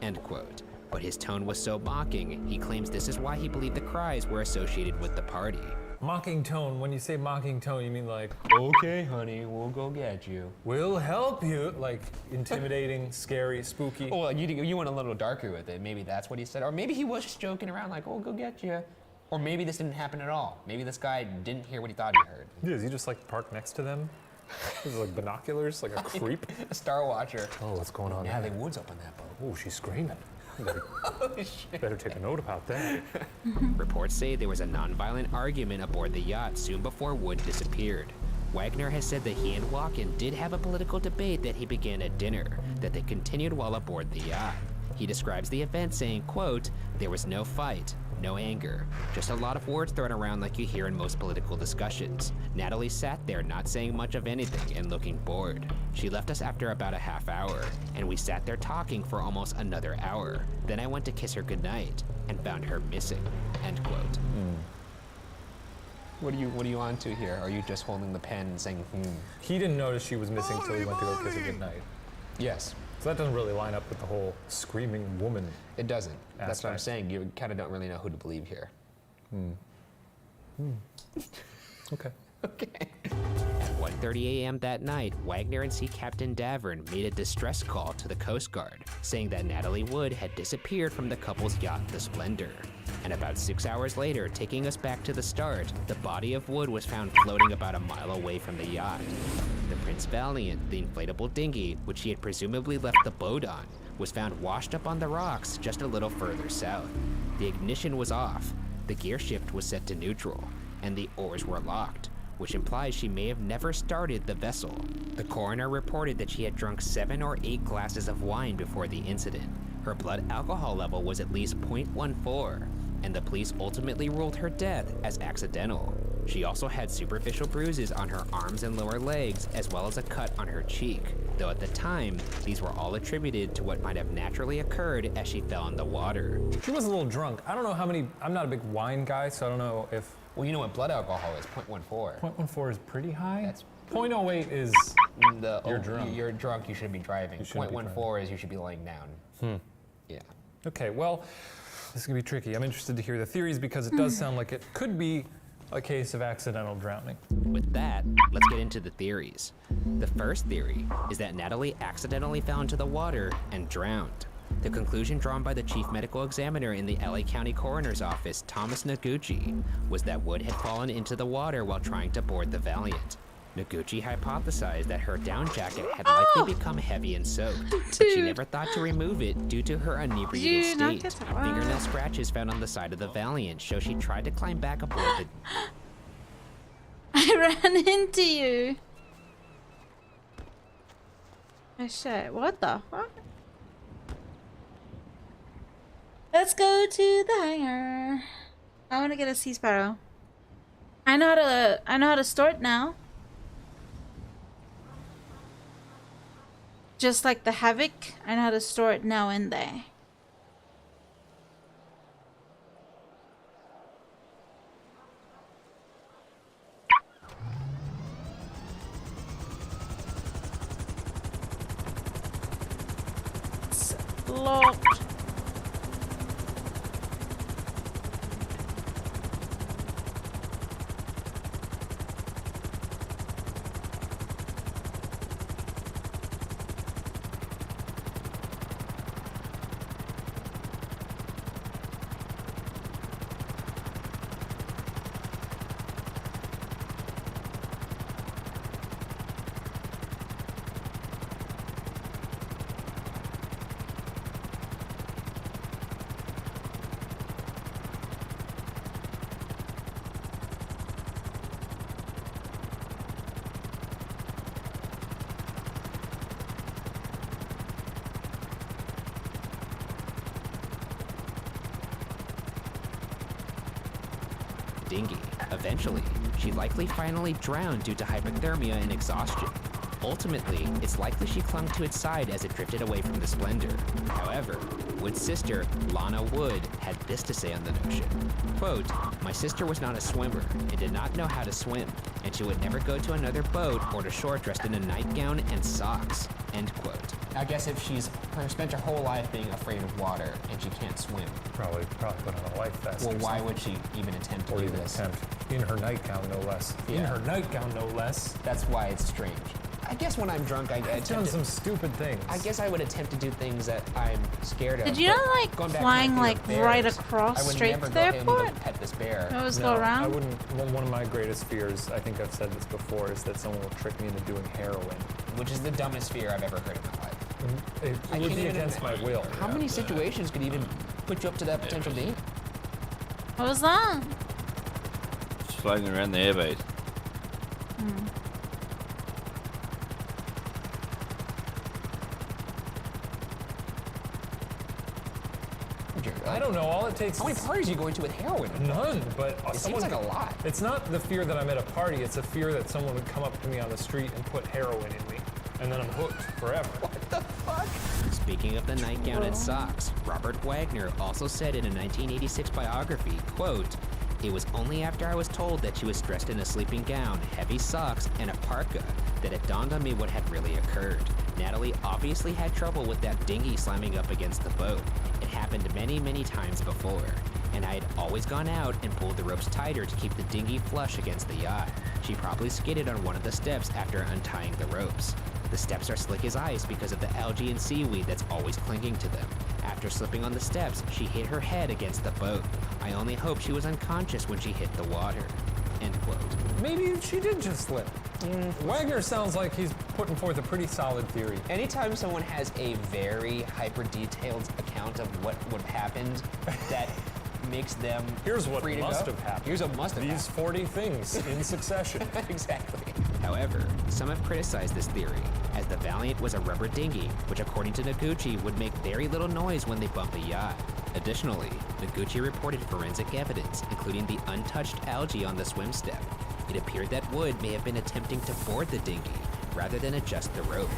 end quote. But his tone was so mocking, he claims this is why he believed the cries were associated with the party. Mocking tone, when you say mocking tone, you mean like, "Okay, honey, we'll go get you. We'll help you," like intimidating, scary, spooky. Oh, well, you went a little darker with it. Maybe that's what he said. Or maybe he was just joking around like, "Oh, go get you." Or maybe this didn't happen at all. Maybe this guy didn't hear what he thought he heard. Yeah, is he just like parked next to them? Is it like binoculars, like a creep? A star watcher. Oh, what's going on Natalie there? Wood's up on that boat. Oh, she's screaming. Holy shit. Better take a note about that. Reports say there was a non-violent argument aboard the yacht soon before Wood disappeared. Wagner has said that he and Walken did have a political debate that he began at dinner, that they continued while aboard the yacht. He describes the event saying, quote, "There was no fight, no anger, just a lot of words thrown around like you hear in most political discussions. Natalie sat there not saying much of anything and looking bored. She left us after about a half hour, and we sat there talking for almost another hour. Then I went to kiss her goodnight and found her missing," end quote. What are you on to here? Are you just holding the pen and saying, He didn't notice she was missing till he went to go kiss her goodnight. Yes. So that doesn't really line up with the whole screaming woman. It doesn't. That's what I'm aspect. saying. You kind of don't really know who to believe here. Okay. Okay. At 1:30 a.m. that night, Wagner and Sea Captain Davern made a distress call to the Coast Guard, saying that Natalie Wood had disappeared from the couple's yacht, the Splendor. And about 6 hours later, taking us back to the start, the body of Wood was found floating about a mile away from the yacht. The Prince Valiant, the inflatable dinghy, which she had presumably left the boat on, was found washed up on the rocks just a little further south. The ignition was off, the gear shift was set to neutral, and the oars were locked, which implies she may have never started the vessel. The coroner reported that she had drunk 7 or 8 glasses of wine before the incident. Her blood alcohol level was at least 0.14, and the police ultimately ruled her death as accidental. She also had superficial bruises on her arms and lower legs, as well as a cut on her cheek, though at the time, these were all attributed to what might have naturally occurred as she fell in the water. She was a little drunk. I don't know how many, I'm not a big wine guy, so I don't know if... Well, you know what blood alcohol is, 0.14. 0.14 is pretty high? That's 0.08 is you're drunk. You're drunk, you shouldn't be driving. You shouldn't be 0.14 is you should be laying down. Yeah. Okay, well, this is gonna be tricky. I'm interested to hear the theories because it does sound like it could be a case of accidental drowning. With that, let's get into the theories. The first theory is that Natalie accidentally fell into the water and drowned. The conclusion drawn by the chief medical examiner in the LA County Coroner's Office, Thomas Noguchi, was that Wood had fallen into the water while trying to board the Valiant. Noguchi hypothesized that her down jacket had likely become heavy and soaked, but she never thought to remove it due to her inebriated state. Fingernail scratches found on the side of the Valiant show she tried to climb back aboard the... I ran into you. Oh shit, what the fuck? Let's go to the hangar. I want to get a Sea Sparrow. I know how to store it now. Just like the Havoc, I know how to store it now in there. It's locked. dinghy. Eventually, she likely finally drowned due to hypothermia and exhaustion. Ultimately, it's likely she clung to its side as it drifted away from the Splendor. However, Wood's sister, Lana Wood, had this to say on the notion. Quote, "My sister was not a swimmer and did not know how to swim, and she would never go to another boat or to shore dressed in a nightgown and socks." End quote. I guess if she's spent her whole life being afraid of water and she can't swim. Probably put on a life vest. Well, why would she even attempt to do this? In her nightgown, no less. Yeah. In her nightgown, no less. That's why it's strange. I guess when I'm drunk, I've done some stupid things. I guess I would attempt to do things that I'm scared of. Did you not like flying like right across straight to the airport? Pet this bear. Always go around? I wouldn't. One of my greatest fears, I think I've said this before, is that someone will trick me into doing heroin. Which is the dumbest fear I've ever heard in my life. It would be against my will. How many situations could even put you up to that potential date? What was that? Just floating around the airbase. I don't know. All it takes. How many parties are you going to with heroin? None, but it seems like a lot. It's not the fear that I'm at a party. It's a fear that someone would come up to me on the street and put heroin in me, and then I'm hooked forever. What the fuck? Speaking of the nightgown and socks, Robert Wagner also said in a 1986 biography, quote, "It was only after I was told that she was dressed in a sleeping gown, heavy socks, and a parka that it dawned on me what had really occurred. Natalie obviously had trouble with that dinghy slamming up against the boat. It happened many, many times before, and I had always gone out and pulled the ropes tighter to keep the dinghy flush against the yacht. She probably skidded on one of the steps after untying the ropes. The steps are slick as ice because of the algae and seaweed that's always clinging to them. After slipping on the steps, she hit her head against the boat. I only hope she was unconscious when she hit the water." End quote. Maybe she did just slip. Wagner sounds like he's putting forth a pretty solid theory. Anytime someone has a very hyper-detailed account of what would have happened, that makes them Here's what free to must go. have happened. Here's what must have These 40 things in succession. Exactly. However, some have criticized this theory, as the Valiant was a rubber dinghy, which according to Noguchi would make very little noise when they bump a yacht. Additionally, Noguchi reported forensic evidence, including the untouched algae on the swim step. It appeared that Wood may have been attempting to board the dinghy, rather than adjust the rope.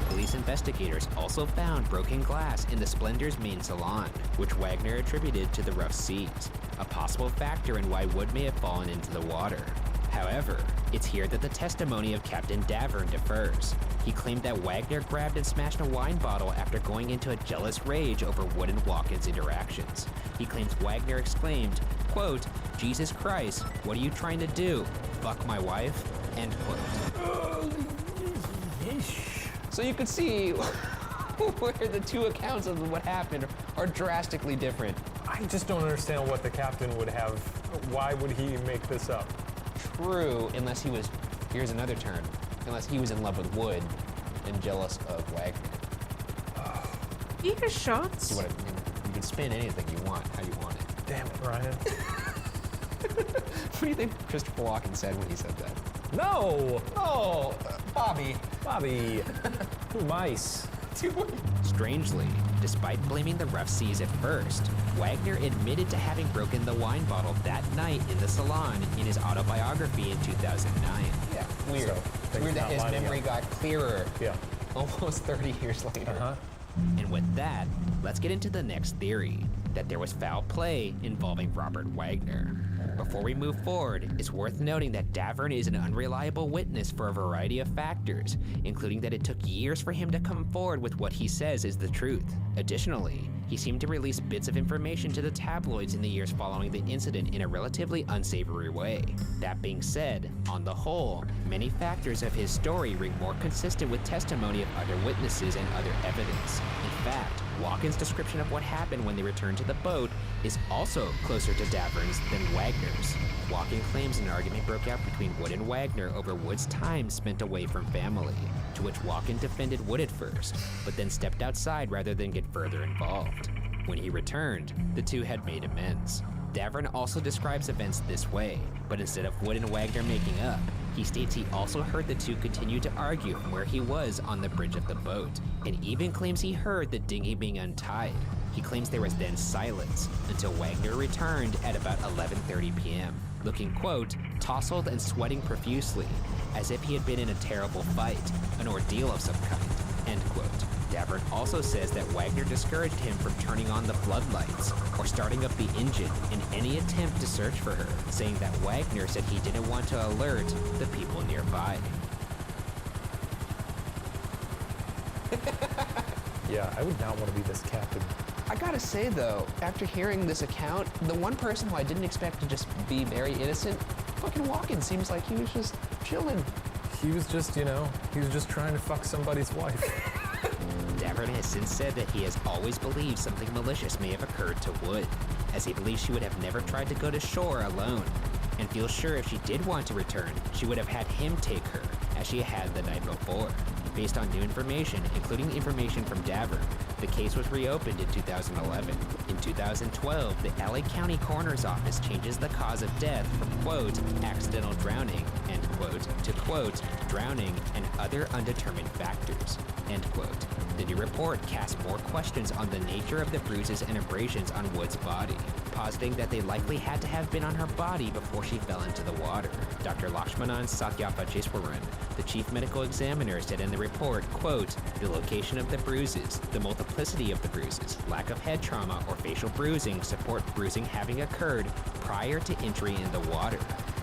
Police investigators also found broken glass in the Splendor's main salon, which Wagner attributed to the rough seas, a possible factor in why Wood may have fallen into the water. However, it's here that the testimony of Captain Davern differs. He claimed that Wagner grabbed and smashed a wine bottle after going into a jealous rage over Wood and Walken's interactions. He claims Wagner exclaimed, quote, "Jesus Christ, what are you trying to do? Fuck my wife?" End quote. So you could see where the two accounts of what happened are drastically different. I just don't understand what the captain would have. Why would he make this up? True, unless he was Here's another turn. Unless he was in love with Wood and jealous of Wagner. Eager shots. You can spin anything you want, how you want it. Damn it, Ryan. What do you think Christopher Walken said when he said that? No! Oh, Bobby. Bobby. Two mice. Strangely, despite blaming the rough seas at first, Wagner admitted to having broken the wine bottle that night in the salon in his autobiography in 2009. Yeah, weird. So, It's weird that his memory got clearer. Yeah. Almost 30 years later. And with that, let's get into the next theory, that there was foul play involving Robert Wagner. Before we move forward, it's worth noting that Davern is an unreliable witness for a variety of factors, including that it took years for him to come forward with what he says is the truth. Additionally, he seemed to release bits of information to the tabloids in the years following the incident in a relatively unsavory way. That being said, on the whole, many factors of his story ring more consistent with testimony of other witnesses and other evidence. In fact, Walken's description of what happened when they returned to the boat is also closer to Davern's than Wagner's. Walken claims an argument broke out between Wood and Wagner over Wood's time spent away from family, to which Walken defended Wood at first, but then stepped outside rather than get further involved. When he returned, the two had made amends. Davern also describes events this way, but instead of Wood and Wagner making up, he states he also heard the two continue to argue from where he was on the bridge of the boat, and even claims he heard the dinghy being untied. He claims there was then silence until Wagner returned at about 11:30 p.m., looking, quote, tousled and sweating profusely, as if he had been in a terrible fight, an ordeal of some kind, end quote. Davern also says that Wagner discouraged him from turning on the floodlights or starting up the engine in any attempt to search for her, saying that Wagner said he didn't want to alert the people nearby. Yeah, I would not want to be this captain. I gotta say though, after hearing this account, the one person who I didn't expect to just be very innocent, fucking Walken, seems like he was just chilling. He was just, he was just trying to fuck somebody's wife. Davern has since said that he has always believed something malicious may have occurred to Wood, as he believes she would have never tried to go to shore alone, and feels sure if she did want to return, she would have had him take her, as she had the night before. Based on new information, including information from Davern, the case was reopened in 2011. In 2012, the LA County Coroner's Office changes the cause of death from, quote, accidental drowning, end quote, to, quote, drowning and other undetermined factors, end quote. The new report casts more questions on the nature of the bruises and abrasions on Wood's body, positing that they likely had to have been on her body before she fell into the water. Dr. Lakshmanan Satyapachiswaran, the chief medical examiner, said in the report, quote, the location of the bruises, the multiplicity of the bruises, lack of head trauma or facial bruising support bruising having occurred prior to entry in the water.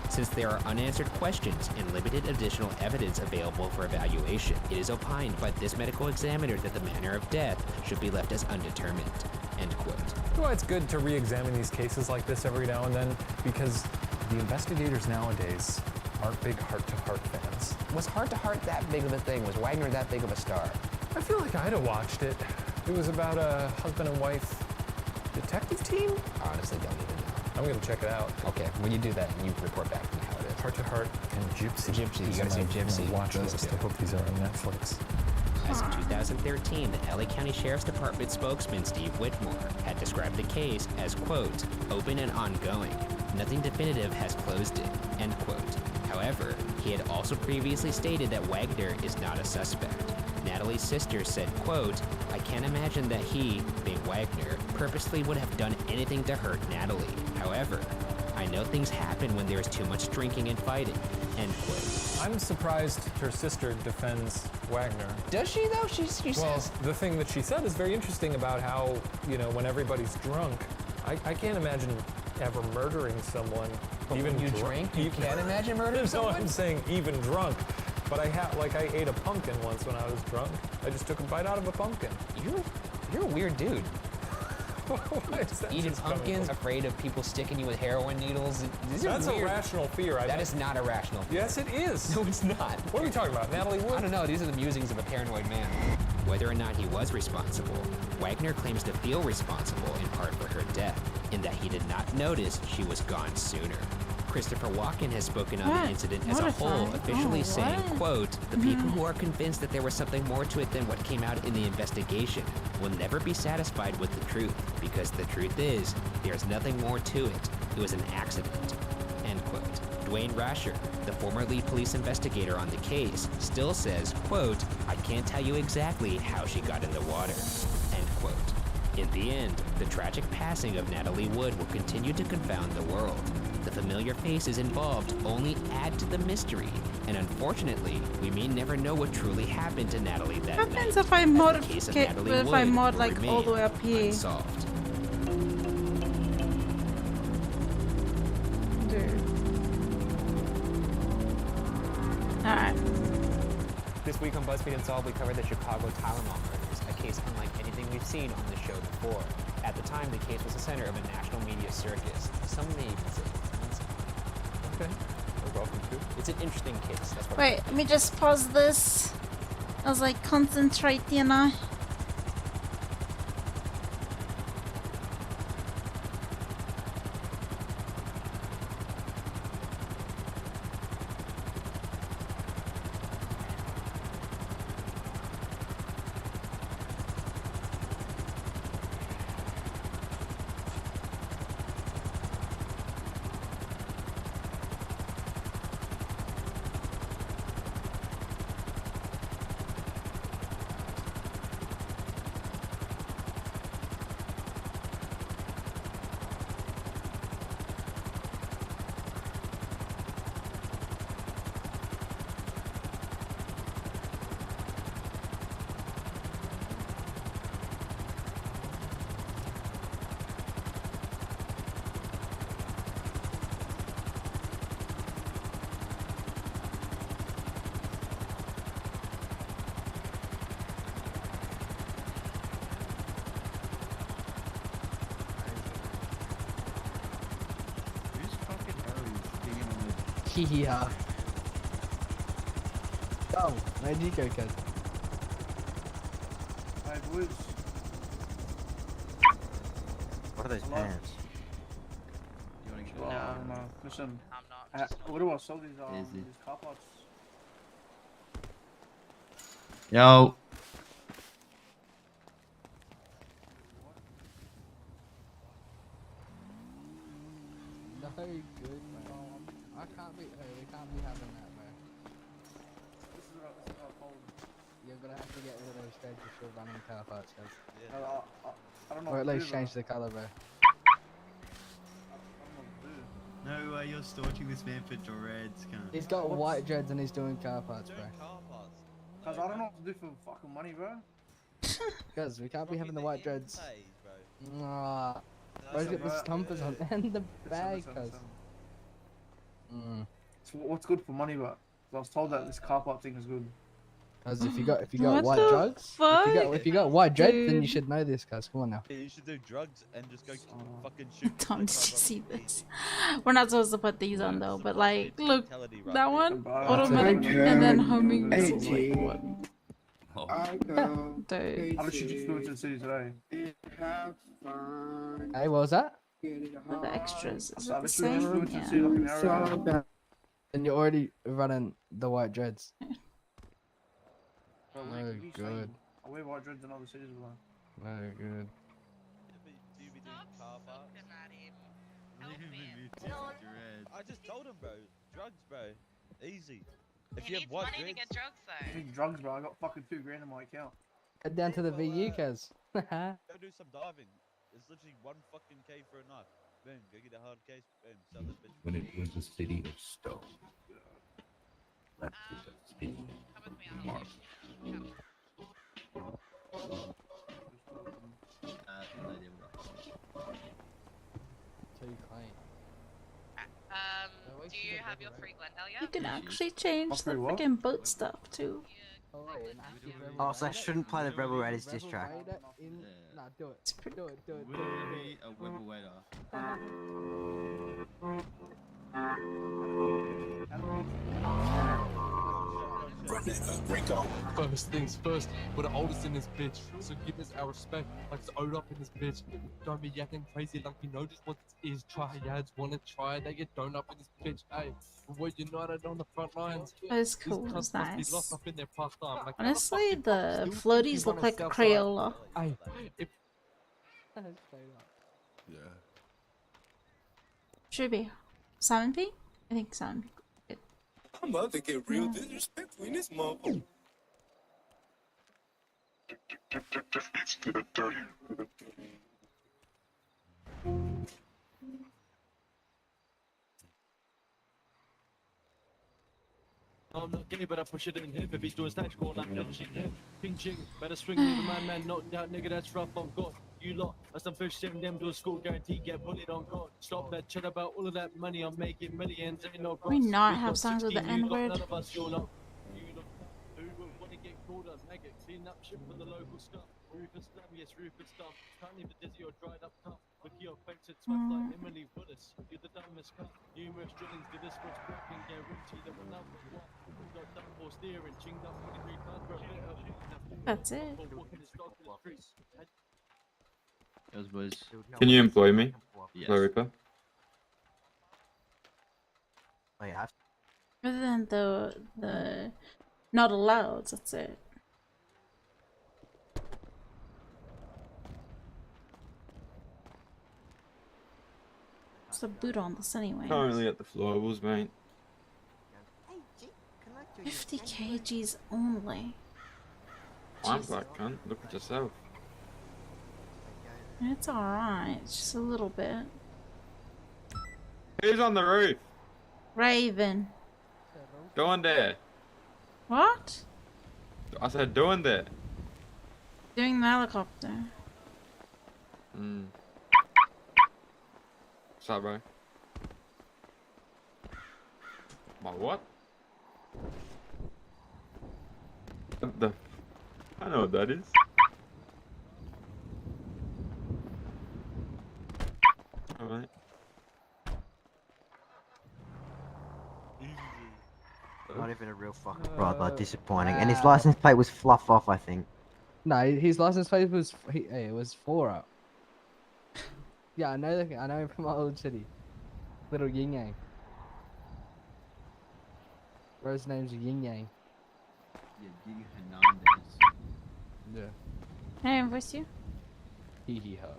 Since there are unanswered questions and limited additional evidence available for evaluation, it is opined by this medical examiner that the manner of death should be left as undetermined, end quote. Well, it's good to re-examine these cases like this every now and then, because the investigators nowadays aren't big heart-to-heart fans. Was heart-to-heart that big of a thing? Was Wagner that big of a star? I feel like I'd have watched it. It was about a husband and wife detective team? Honestly, don't even know. I'm gonna check it out. Okay, when you do that, you report back to me how it is. Heart-to-heart and Gypsy. Gypsy, you gotta say Gypsy. Watch list. I hope these are on Netflix. As of 2013, the LA County Sheriff's Department spokesman Steve Whitmore had described the case as, quote, open and ongoing. Nothing definitive has closed it, end quote. However, he had also previously stated that Wagner is not a suspect. Natalie's sister said, quote, I can't imagine that he, being Wagner, purposely would have done anything to hurt Natalie. However, I know things happen when there is too much drinking and fighting, end quote. I'm surprised her sister defends Wagner. Does she though? She well, says... the thing that she said is very interesting about how, when everybody's drunk, I can't imagine ever murdering someone. But even when you drink, you can't imagine murdering someone? No, I'm saying even drunk. But I ate a pumpkin once when I was drunk. I just took a bite out of a pumpkin. You're a weird dude. Why is that Eating pumpkins, afraid of people sticking you with heroin needles. That's a rational fear. That is not a rational fear. Yes, it is. No, it's not. What are we talking about? Natalie Wood? I don't know. These are the musings of a paranoid man. Whether or not he was responsible, Wagner claims to feel responsible in part for her death, in that he did not notice she was gone sooner. Christopher Walken has spoken on the incident as a whole, Mortifying. officially Oh, saying, what? quote, "The people who are convinced that there was something more to it than what came out in the investigation will never be satisfied with the truth, because the truth is, there's nothing more to it. It was an accident." End quote. Dwayne Rasher, the former lead police investigator on the case, still says, quote, "I can't tell you exactly how she got in the water." End quote. In the end, the tragic passing of Natalie Wood will continue to confound the world. The familiar faces involved only add to the mystery, and unfortunately, we may never know what truly happened to Natalie that What night. happens if I mod, The case of if Natalie I Wood mod will like all the way up here? unsolved. Dude. Alright. This week on BuzzFeed Unsolved, we covered the Chicago Tylenol murders, a case unlike anything we've seen on the show before. At the time, the case was the center of a national media circus. Some may even say okay, we're welcome to. It's an interesting case. That's what Wait, let me just pause this. I was like concentrating on. Yeah. Oh, where'd you go, kid? Hey, boys. What are those Hello? pants? You want to get I don't know. Listen, what do I sell these car parts? Yo. No good, man. I can't be. Hey, we can't be having that, man. This is what I told them. You're gonna have to get rid of those threads if you're running car parts, guys. I don't know. Or at what to least do, change bro. the color, bro. I don't know what to do. No way you're stalking this man for dreads, cunt. He's got white dreads and he's doing car parts, bro. Cause I don't know what to do for fucking money, bro. Guys, we can't be having the white dreads. Nah. Where's get the stumpers on and the bag, cuz. So what's good for money, bro? I was told that this car part thing is good. Cause if you got What white the drugs, fuck? if you got white dreads, then you Dude. should know this, cuz. Come on now. Yeah, you should do drugs and just go fucking shoot. Tom, did you see this? We're not supposed to put these on though, but like, look, that one, automatic, and then homing. This is like, what? Dude. I literally just flew into the city today. Hey, what was that? Look at the extras. Is I it the literally just flew same? into the Yeah. city like an hour ago. And you're already running the white dreads. Bro, No what are you good. saying? I wear white dreads in other cities, bro. No good. I just told him, bro. Drugs, bro. Easy. If He you have needs white money to dreads, get drugs I though. need drugs, bro. I got fucking $2 grand in my account. Head down to the VU, cuz. go do some diving. It's literally one fucking K for a night. Boom, go get a hard case. Boom, sell this bitch. When it was a city of stone. That is a city of marble. Too clean. Do you have your free Glendale yet? You can actually change the what? freaking boat stuff too. Oh, so I shouldn't play the Rebel Raiders diss track. Nah, do it. Do it, do it, do Would it. be a Rebel Raider. First things first, we're the oldest in this bitch, so give us our respect like it's owed up in this bitch. Don't be yakking crazy like you know just what this is. Triads wanna try, they get thrown up in this bitch. Ay, we're united on the front lines. It's cool, These it's cunts must be nice. lost up in their pastime. Like, Honestly, motherfucking the still think you floaties look run a like a south side. Crayola. Ay, if Yeah. Should be 7p? I think 7p. Good. I'm about to get real disrespectful in this motherfucker. I'm not gay, but I push it in hip. If he's doing stage call, like that shit, yeah. Ping ching, better swing me, my man, not that nigga, that's rough on God. You lot, as some fish sending them to a school, guarantee get bullied on God. Stop that chat about all of that money, I'm making millions, ain't no We cross. not We have got songs with the 16, you lot, N-word. none of us, you lot. You lot, who would want to get called a maggot? Clean up shit for the local scum. Rufus Slam, yes, Rufus Stump. Can't leave the dizzy or dried up cup. Look at your face, it smells like Emily Willis. You're the dumbest cunt. Numerous drillings, did this what's broken, guarantee that we're number one. Got done for steering, chinged up 23 times, bro. That's it. Yes, boys. Can you employ me, Yes. Lorica? Wait, I have Other than the not allowed, that's it. What's the boot on this anyway? Currently at the florables, mate. 50 kgs only. I'm Jeez. black cunt. Look at yourself. It's alright, it's just a little bit. Who's on the roof? Raven. Doing there. What? I said doing there. Doing the helicopter. Hmm. What's up, bro? My what? What the? I know what that is. Alright. not even a real fucking brother. Disappointing. And his license plate was fluff off, I think. No, his license plate was it was 4 up. Yeah, I know him from my old city. Little Yin Yang. Bro's name's Yin Yang. Yeah, G Hernandez. Yeah. Can I invoice you? Hee hee ho.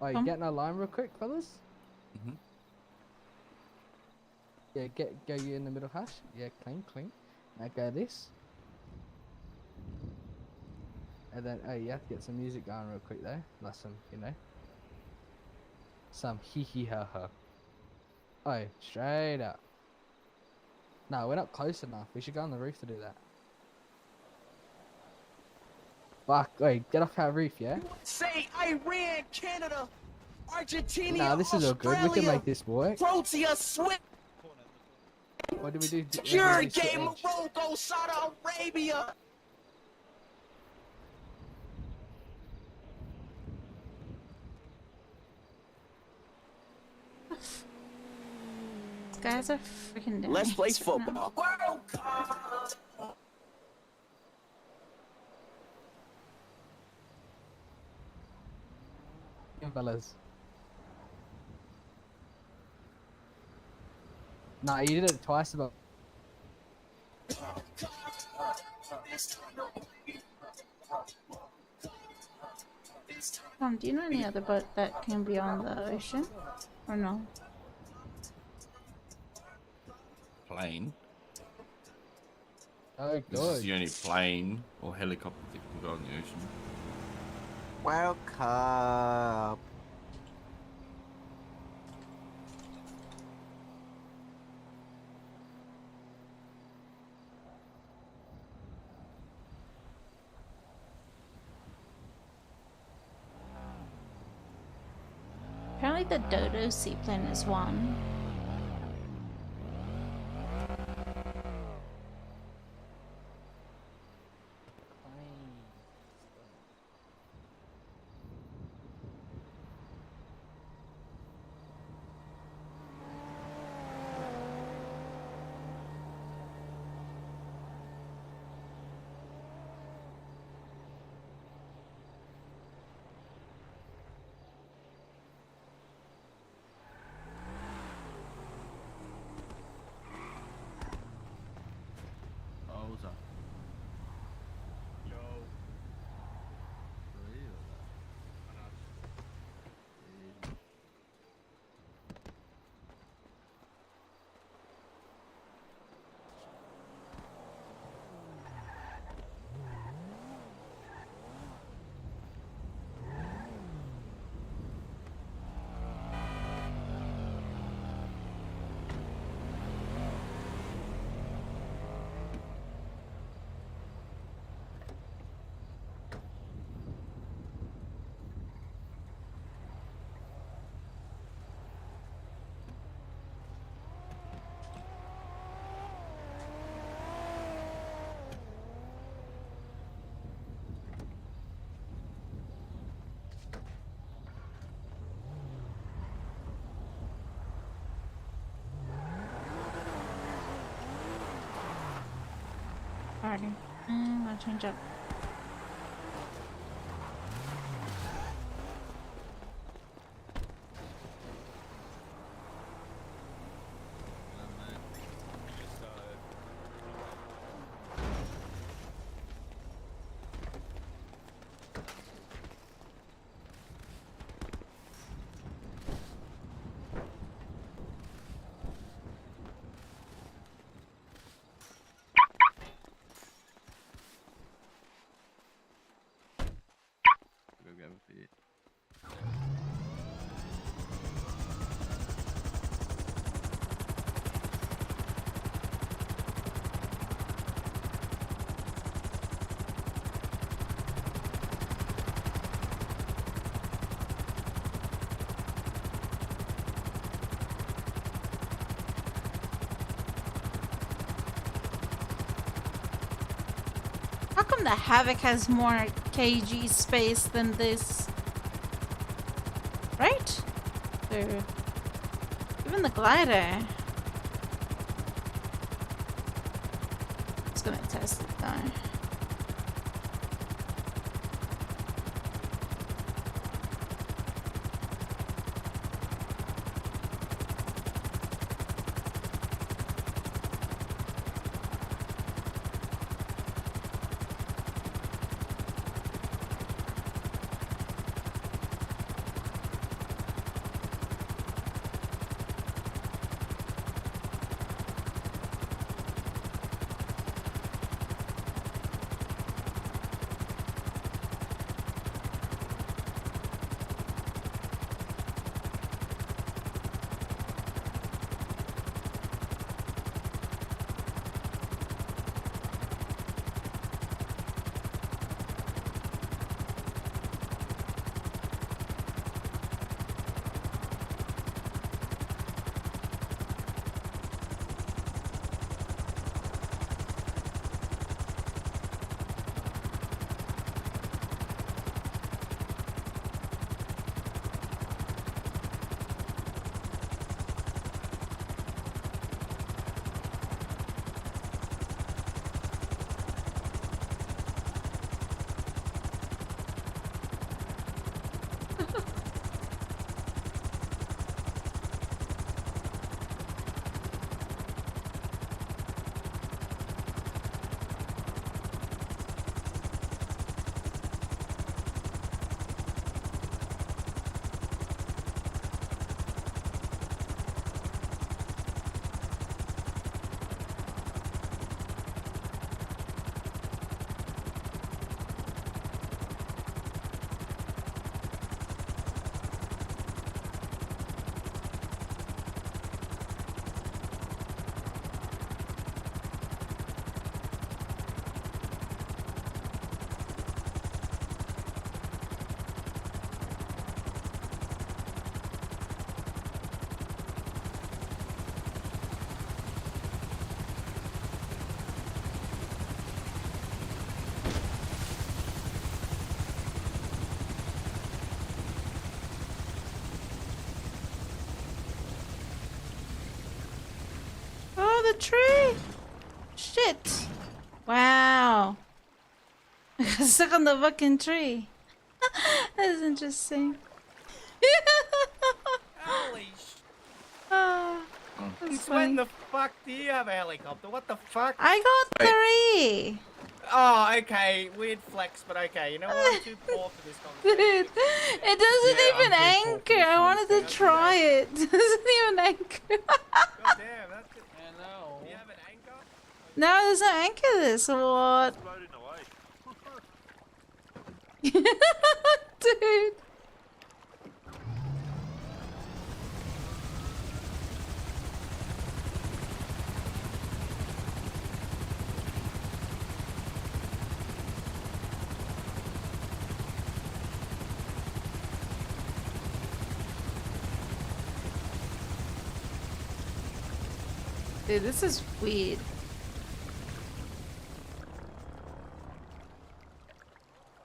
Oh, you Come. getting a line real quick, fellas? Mm-hmm. Yeah, go you in the middle hash. Yeah, clean. Now go this. And then, oh, you have to get some music going real quick though. Like some, some hee hee ha ha. Oh, straight up. No, we're not close enough. We should go on the roof to do that. Fuck, wait, get off our roof, yeah? Say Iran, Canada, Argentina, Nah, this is all good. We can make this work. Protea, Swift, What do we do? Uruguay, Morocco, Saudi Arabia. These guys are freaking down. Let's play football. World Cup. Fellas. Nah, you did it twice about. Tom, do you know any other boat that can be on the ocean? Or no? Plane. Oh, This is good. the only plane or helicopter that can go on the ocean. World Cup. Apparently the Dodo seaplane is one. I'll change up. Go grab a feed. How come the Havoc has more kg space than this? Right? Or even the glider. Just gonna test it though. Oh, the tree! Shit! Wow. I got stuck on the fucking tree. That is interesting. Holy sh! Oh, that's Since funny. when the fuck do you have a helicopter? What the fuck? I got 3! Oh, okay. Weird flex, but okay. You know what? I'm too poor for this conversation. Dude, it doesn't even anchor. I wanted to try it. It doesn't even anchor. God damn, that's it. Hello. Do you have an anchor? No, it doesn't anchor this. What? Floating away. Dude. Dude, this is weird.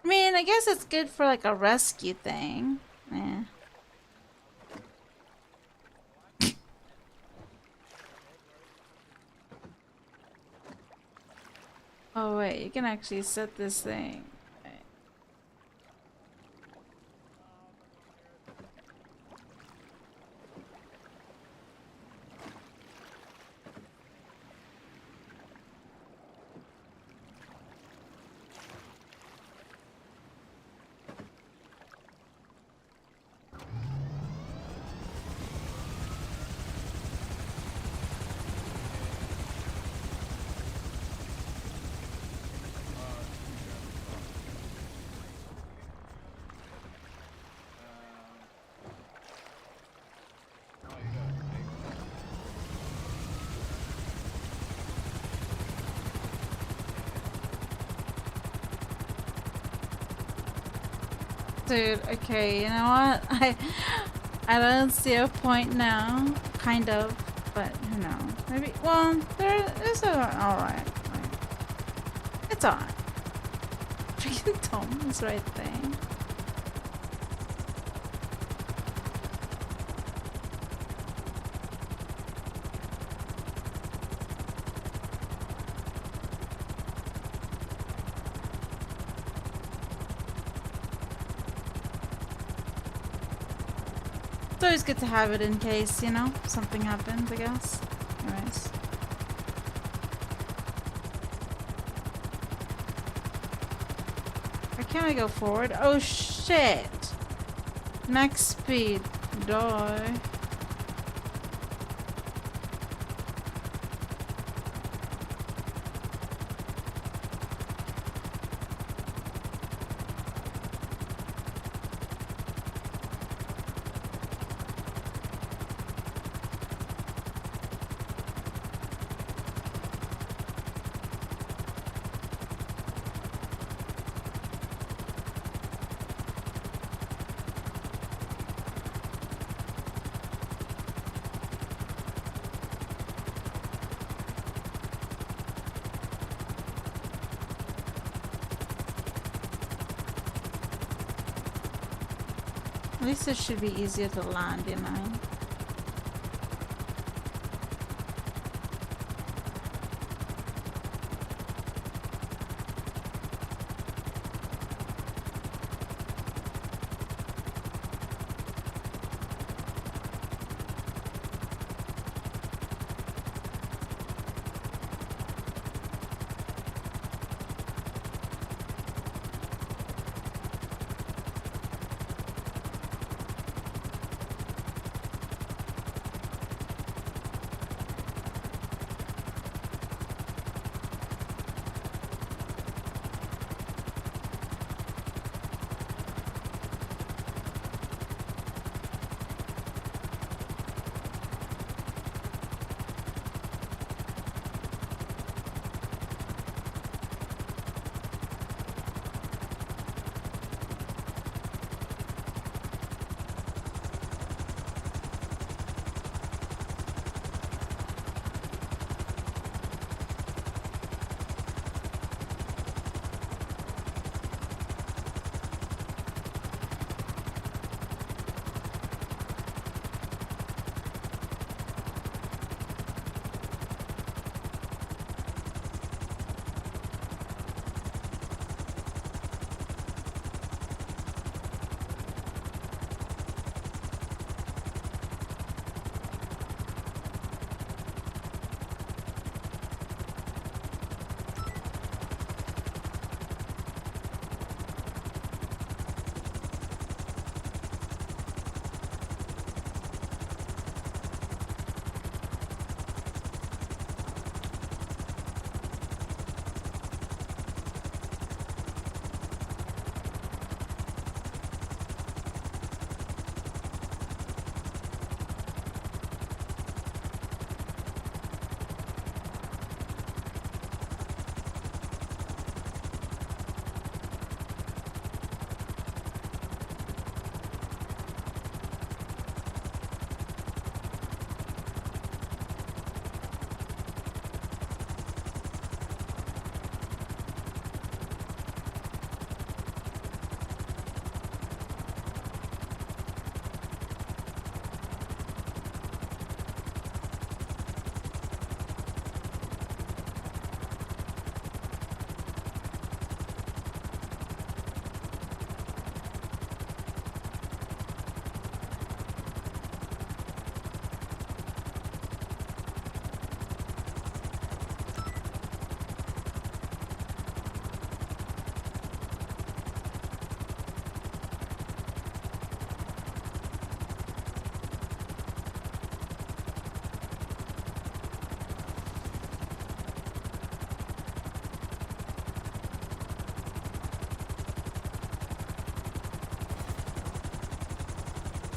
I mean, I guess it's good for like a rescue thing. Yeah. Oh wait. wait, you can actually set this thing. Dude, okay, you know what? I don't see a point now. Kind of, but who knows? Maybe, well, there's alright. It's alright. Freaking Tom is right there. It's always good to have it in case, you know, something happens, I guess. Anyways. Why can't I go forward? Oh shit! Max speed. Die. At least it should be easier to land, you know.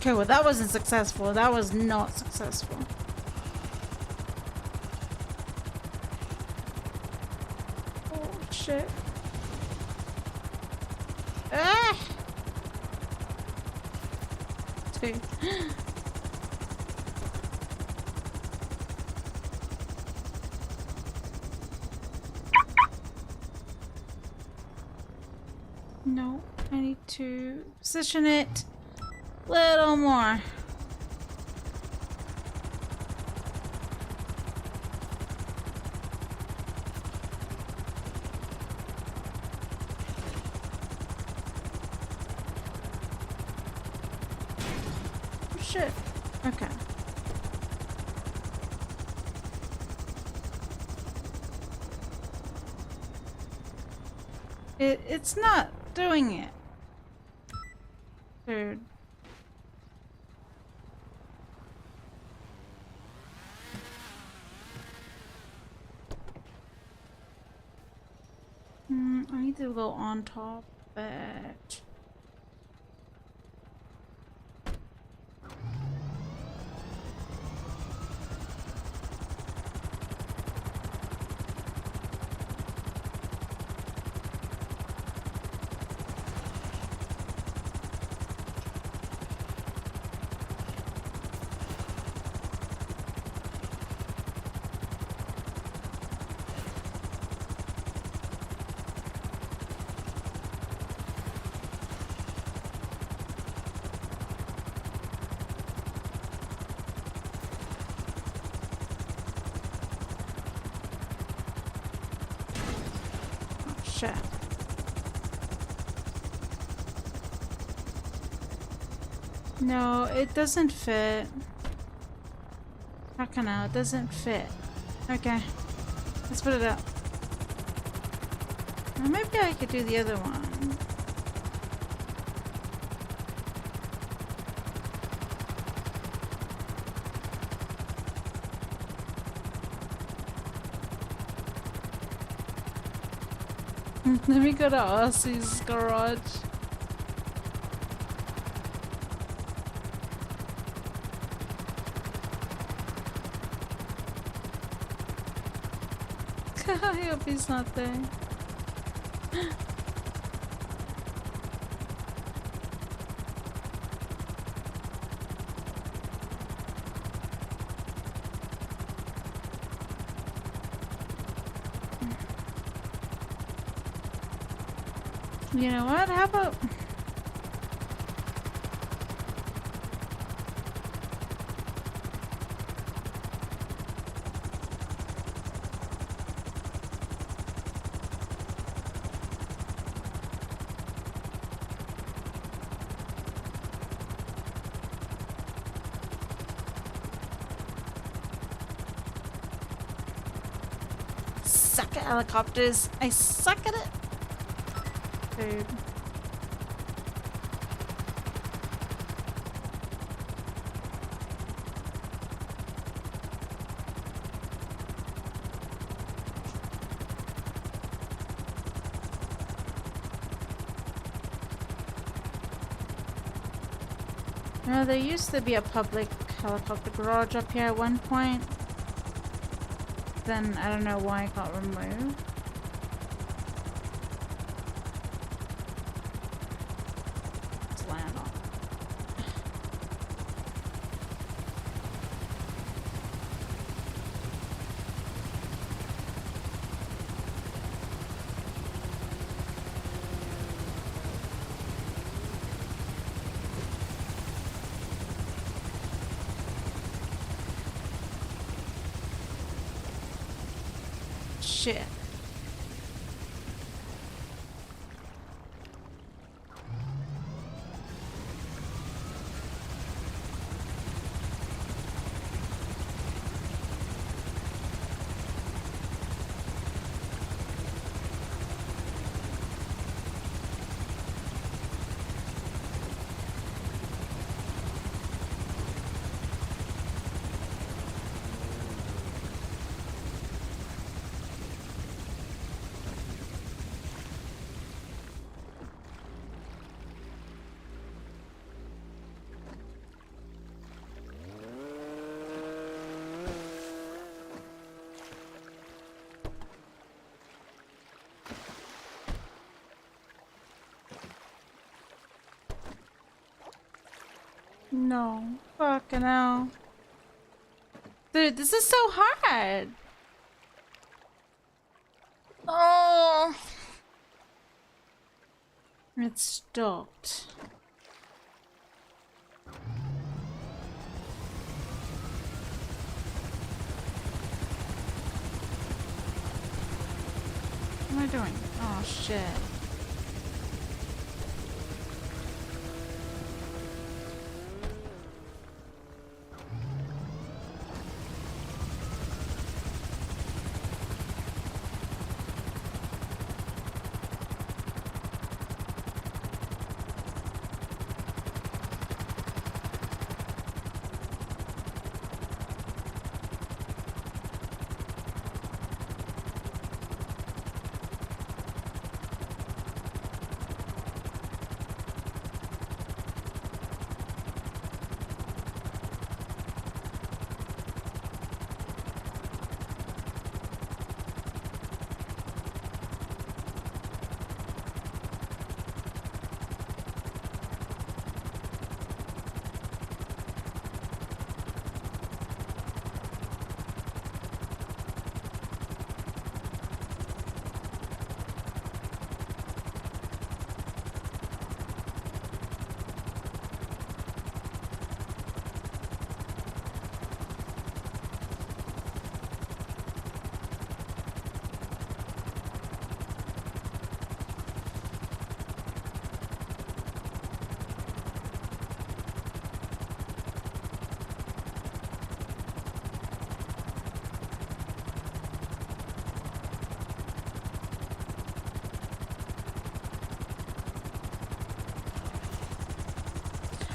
Okay, well that wasn't successful. That was not successful. Oh shit. Ah! Two. No, I need to position it a little more. Oh shit. Okay. It's not doing it. Dude. I need to go on top of it. Shit. No, it doesn't fit. Fucking hell, it doesn't fit. Okay. Let's put it up. Well, maybe I could do the other one. Let me go to Aussie's garage. I hope he's not there. You know what? How about... Suck at helicopters. I suck at it. Dude. No, there used to be a public helicopter garage up here at one point. Then I don't know why it got removed. Let's land on. Shit. No. Fucking hell. Dude, this is so hard. Oh. It stopped. What am I doing? Oh shit.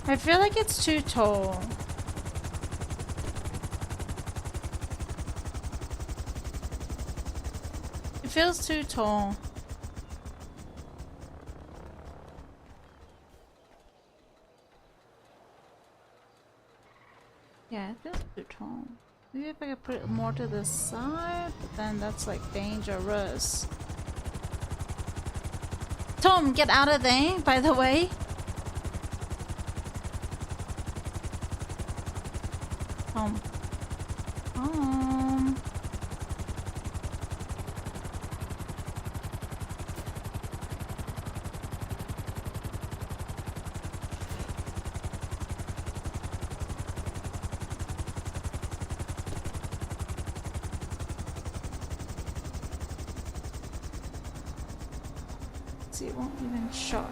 I feel like it's too tall. It feels too tall. Yeah, it feels too tall. Maybe if I could put it more to the side, but then that's like dangerous. Tom, get out of there, by the way. Tom. Tom. See, it won't even show.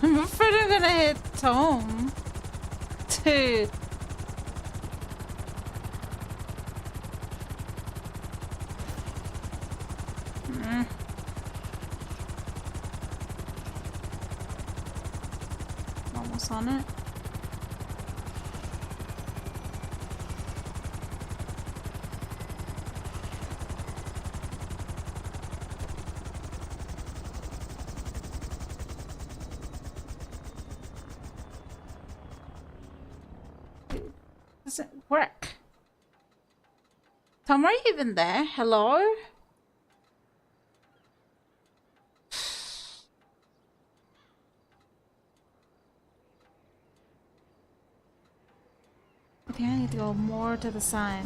I'm afraid I'm gonna hit Tom. Dude. Almost on it. Doesn't work. Tom, are you even there? Hello? I think I need to go more to the side.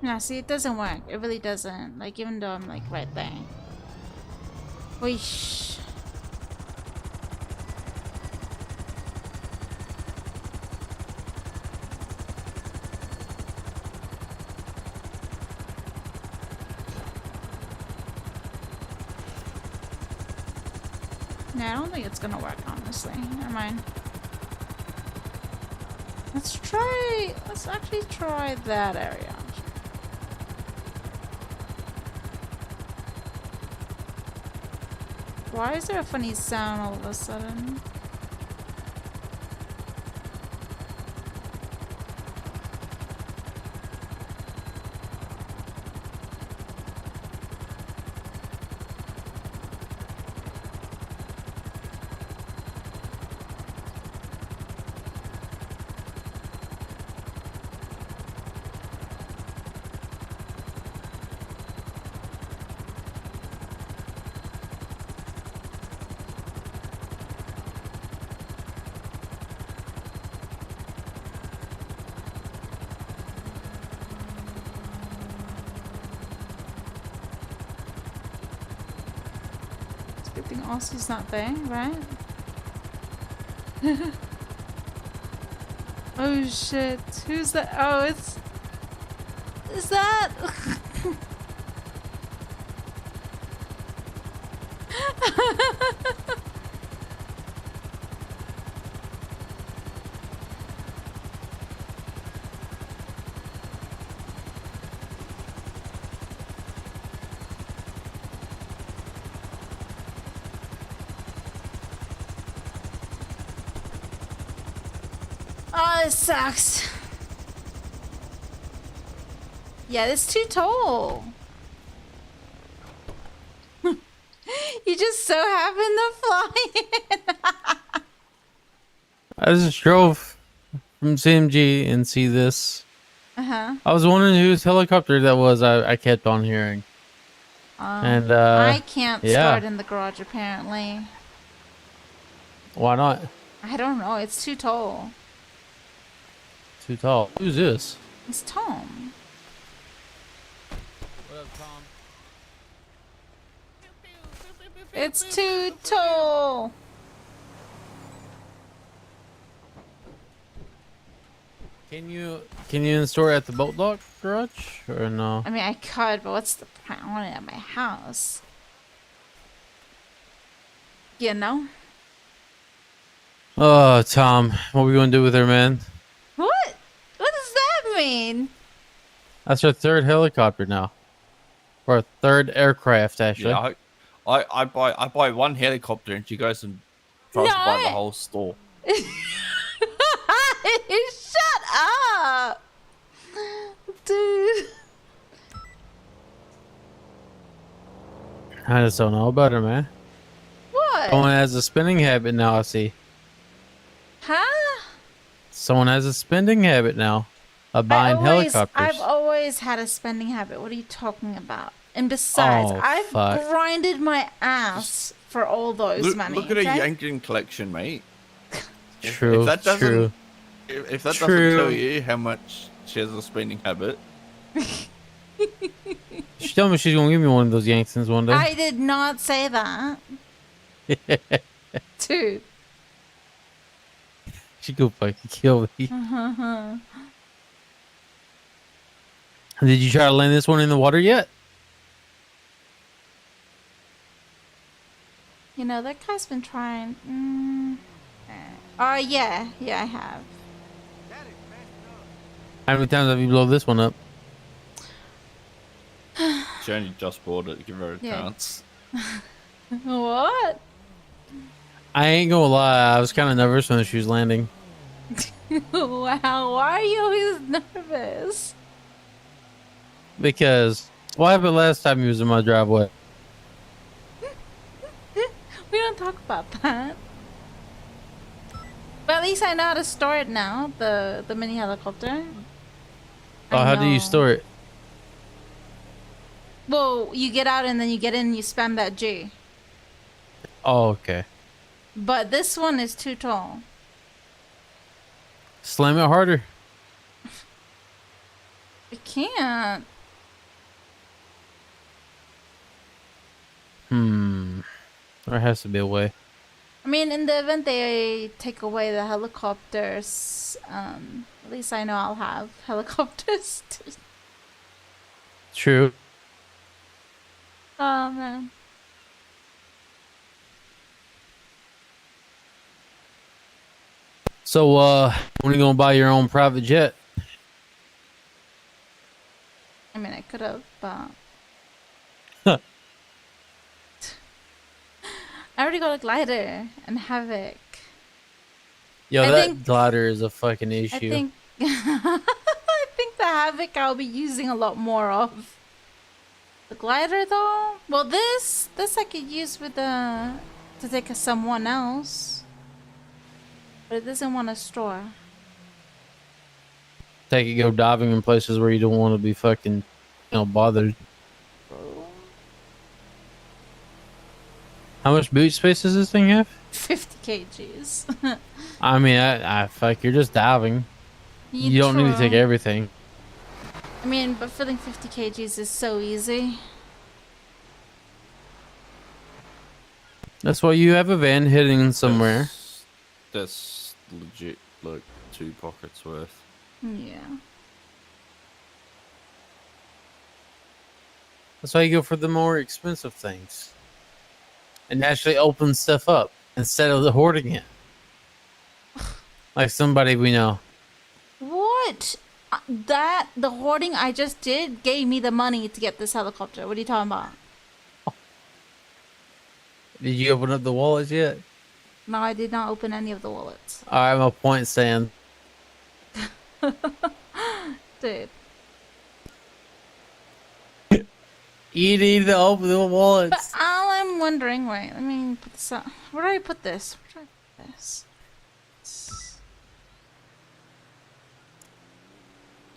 Yeah, see, it doesn't work. It really doesn't. Like, even though I'm, like, right there. Weesh. Yeah, I don't think it's gonna work, honestly. Never mind. Let's actually try that area. Why is there a funny sound all of a sudden? Good thing Aussie's not there, right? Oh shit, who's that? Oh, is that? Oh, this sucks. Yeah, it's too tall. You just so happen to fly in. I just drove from CMG and see this. Uh-huh. I was wondering whose helicopter that was. I kept on hearing. And I can't yeah. start in the garage apparently. Why not? I don't know, it's too tall. Too tall. Who's this? It's Tom. What up, Tom? It's too tall. Can you install it at the boat dock garage or no? I mean, I could, but what's the point? I want it at my house. You know? Oh, Tom, what are we gonna do with her, man? What? What does that mean? That's our third helicopter now, or our third aircraft, actually. Yeah, I buy one helicopter and she goes and tries to buy the whole store. Shut up, dude. I just don't know about her, man. What? Someone has a spending habit now. I see. Huh? Someone has a spending habit now of buying helicopters. I've always had a spending habit. What are you talking about? And besides, Oh, I've fuck. grinded my ass for all those money. Look at okay? a Yankin collection, mate. True. If that doesn't, True. if that True. doesn't tell you how much she has a spending habit. She told me she's gonna give me one of those Yanksons one day. I did not say that. Dude. She could fucking kill me. Uh-huh. Did you try to land this one in the water yet? You know, that guy's been trying. Oh, yeah. Yeah, I have. How many times have you blown this one up? She only just bought it. Give her a Yeah. chance. What? I ain't gonna lie, I was kind of nervous when she was landing. Wow, why are you always nervous? Because what happened last time you was in my driveway? We don't talk about that. But at least I know how to store it now, the mini helicopter. Oh, how do you store it? Well, you get out and then you get in and you spam that G. Oh, okay. But this one is too tall. Slam it harder. I can't. There has to be a way. I mean, in the event they take away the helicopters, at least I know I'll have helicopters. True. Oh, man. So, when are you gonna buy your own private jet? I mean, I could have, but I already got a glider and Havoc. Yo, I that think- glider is a fucking I issue. think I think the Havoc I'll be using a lot more of. The glider though, well this I could use with the to take someone else, but it doesn't want to store. Take it, go diving in places where you don't want to be fucking, bothered. How much boot space does this thing have? 50 kgs. I mean, I fuck, you're just diving. You don't need to take True. everything. I mean, but filling 50 kgs is so easy. That's why you have a van hidden somewhere. That's legit, like 2 pockets worth. Yeah. That's why you go for the more expensive things. And actually open stuff up instead of the hoarding it. Like somebody we know. What? The hoarding I just did gave me the money to get this helicopter. What are you talking about? Did you open up the wallets yet? No, I did not open any of the wallets. Alright, my point stand. Dude. You need to open the But wallets. all I'm wondering, wait, let me put this up. Where do I put this? Where do I put this?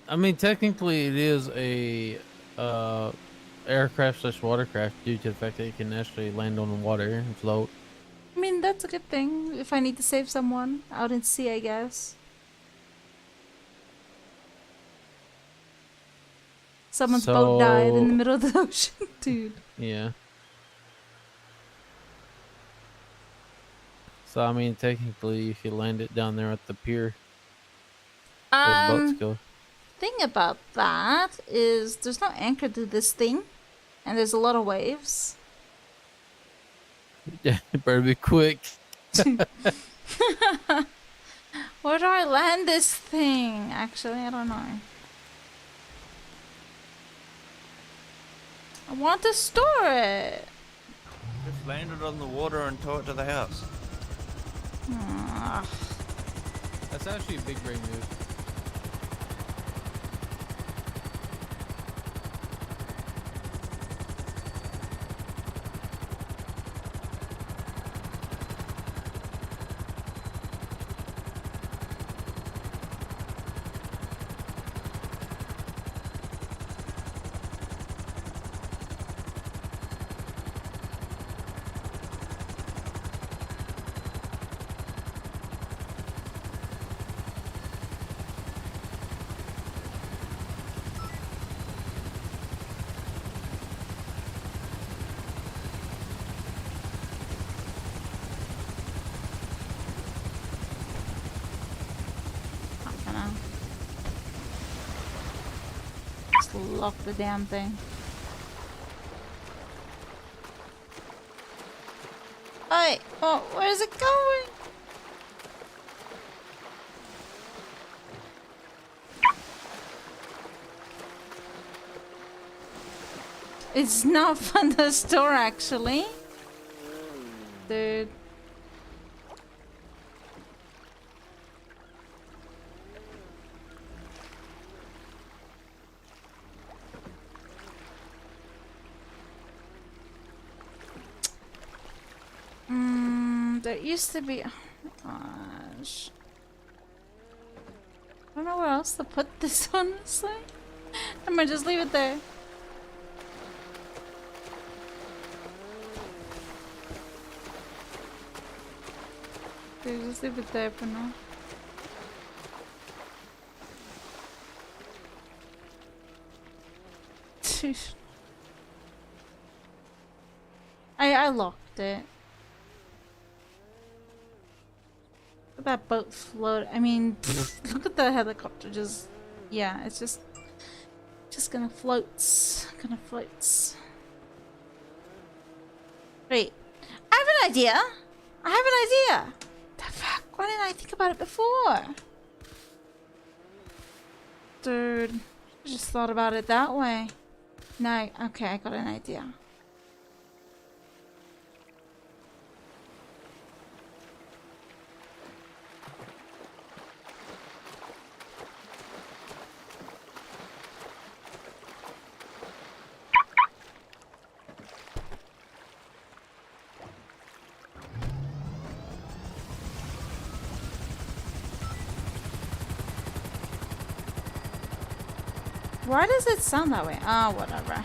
I mean, technically, it is a aircraft / watercraft due to the fact that it can actually land on the water and float. I mean, that's a good thing if I need to save someone out in sea, I guess. Someone's boat died in the middle of the ocean, dude. Yeah. So, I mean, technically, you could land it down there at the pier. Where the boats go. Thing about that is there's no anchor to this thing, and there's a lot of waves. Yeah, it better be quick. Where do I land this thing? Actually, I don't know. I want to store it. Just land it on the water and tow it to the house. Ugh. That's actually a big brain move. Just lock the damn thing. Hey, oh, where's it going? It's not fun to store, actually. Dude. There used to be... Oh my gosh. I don't know where else to put this, honestly. I might just leave it there. Okay, just leave it there for now. I locked it. Look at that boat float. I mean, look at the helicopter. Just, yeah, it's just gonna floats. Gonna floats. Wait, I have an idea. I have an idea. The fuck? Why didn't I think about it before? Dude, I just thought about it that way. No, okay, I got an idea. Why does it sound that way? Oh, whatever.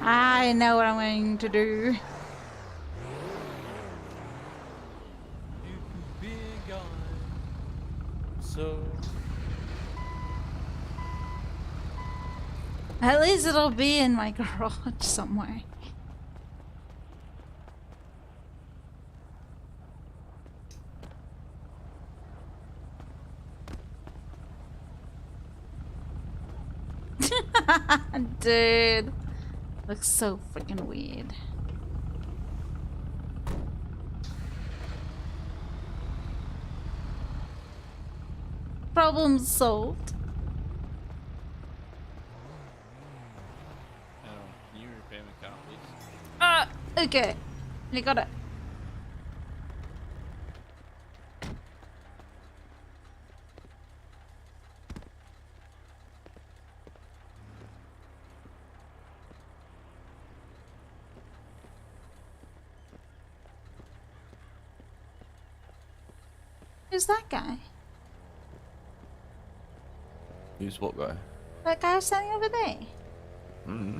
I know what I'm going to do. So At least it'll be in my garage somewhere. Dude, looks so freaking weird. Problem solved. Can you repair my car, please? Okay. I got it. Who's that guy? Who's what guy? That guy standing over there. Mm-hmm.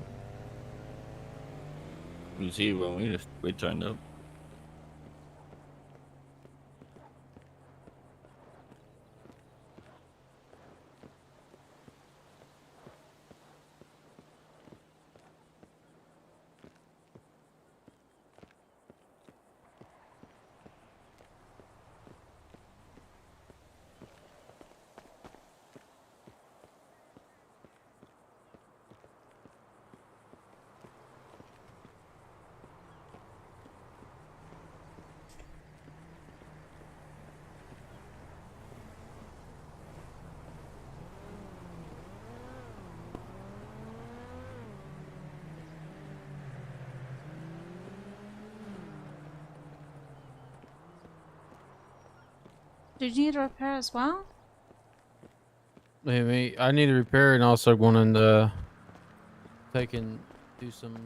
He was here when we turned up. Did you need a repair as well? maybe I need to repair and also going to take and do some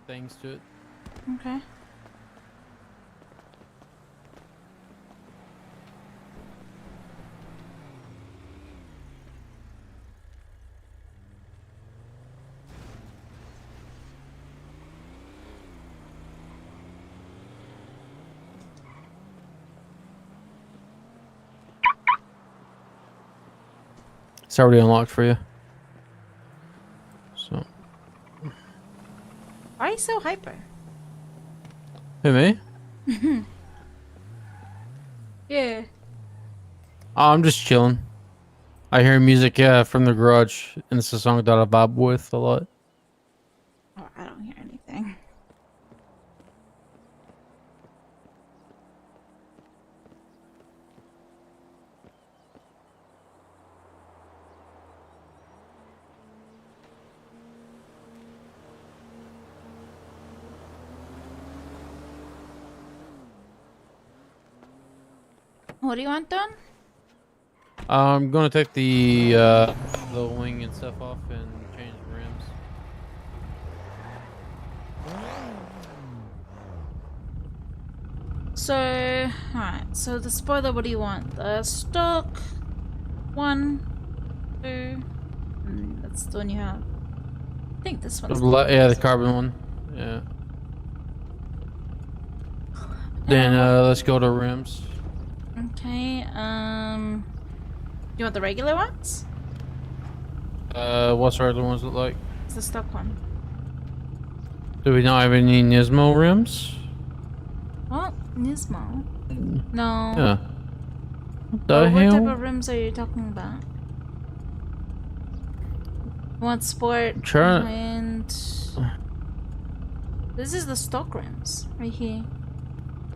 things to it. Okay. It's already unlocked for you. So. Why are you so hyper? Who, me? Yeah. Oh, I'm just chilling. I hear music, from the garage, and it's a song that I vibe with a lot. Oh, I don't hear anything. What do you want done? I'm gonna take the wing and stuff off and change the rims. So, alright. So the spoiler, what do you want? The stock 1, 2. That's the one you have. I think this one's. Yeah, the carbon one. Yeah. Then let's go to rims. Okay. You want the regular ones? What's the regular ones look like? It's the stock one. Do we not have any Nismo rims? What? Nismo? No. Yeah. What the What hell? type of rims are you talking about? You want sport Try- and this is the stock rims right here.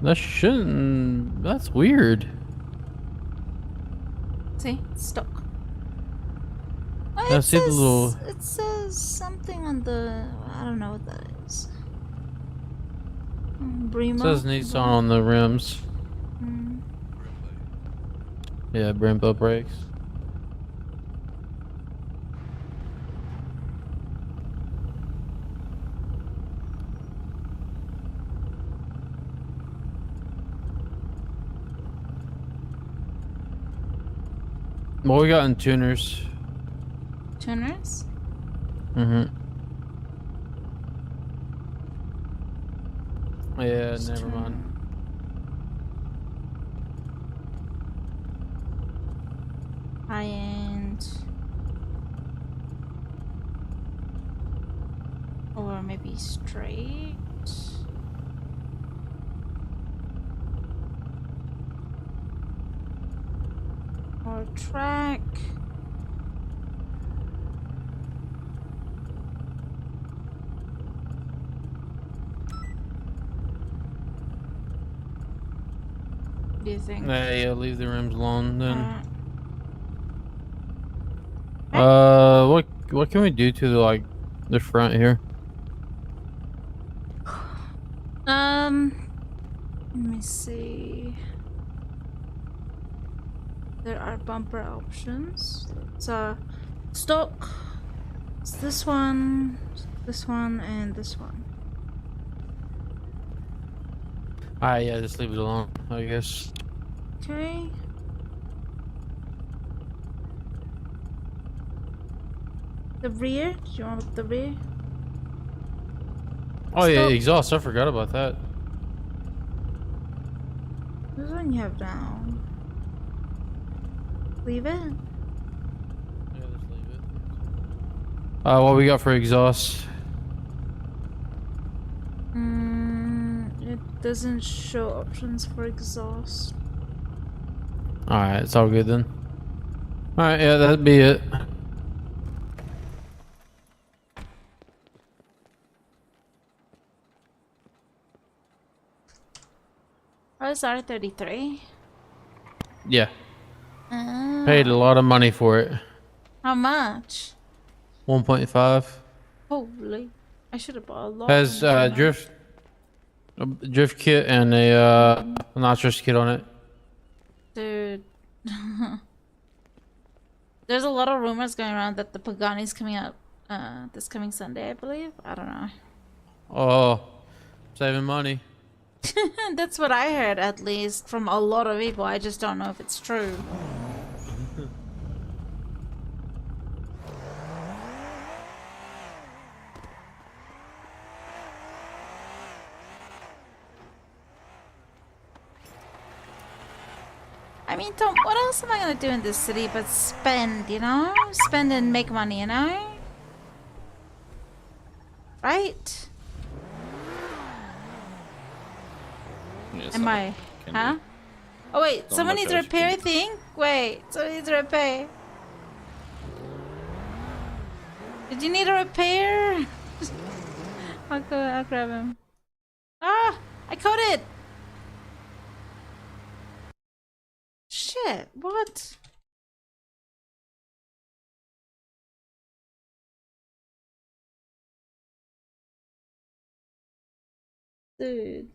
That shouldn't. That's weird. See, stock. Oh, I it see the says, little. it says something on the. I don't know what that is. It Brimo. says Nissan on the rims. Mm. Yeah, Brembo brakes. What we got in tuners? Tuners? Mm-hmm. Yeah, never mind. High end. Or maybe straight. Or track. What do you think? Yeah, leave the rims alone then. What can we do to the front here? Let me see. There are bumper options. It's stock. It's this one, and this one. Alright, yeah, just leave it alone, I guess. Okay. The rear? Do you want the rear? Oh yeah, Stop. exhaust. I forgot about that. This one you have now. Leave it? Yeah, just leave it. What we got for exhaust? It doesn't show options for exhaust. Alright, it's all good then. Alright, yeah, that'd be it. Oh, it's R33. Yeah. Paid a lot of money for it. How much? 1.5. Holy. I should have bought a lot. Has a drift kit and a nitrous kit on it. Dude. There's a lot of rumors going around that the Pagani's coming out this coming Sunday, I believe. I don't know. Oh, saving money. That's what I heard, at least, from a lot of people. I just don't know if it's true. I mean, Tom, what else am I gonna do in this city but spend, you know? Spend and make money, you know? Right? Yes, Am I? Huh? Oh wait, someone needs to repair a thing? Wait, someone needs to repair. Did you need a repair? I'll grab him. Ah! I caught it! Shit, what? Dude.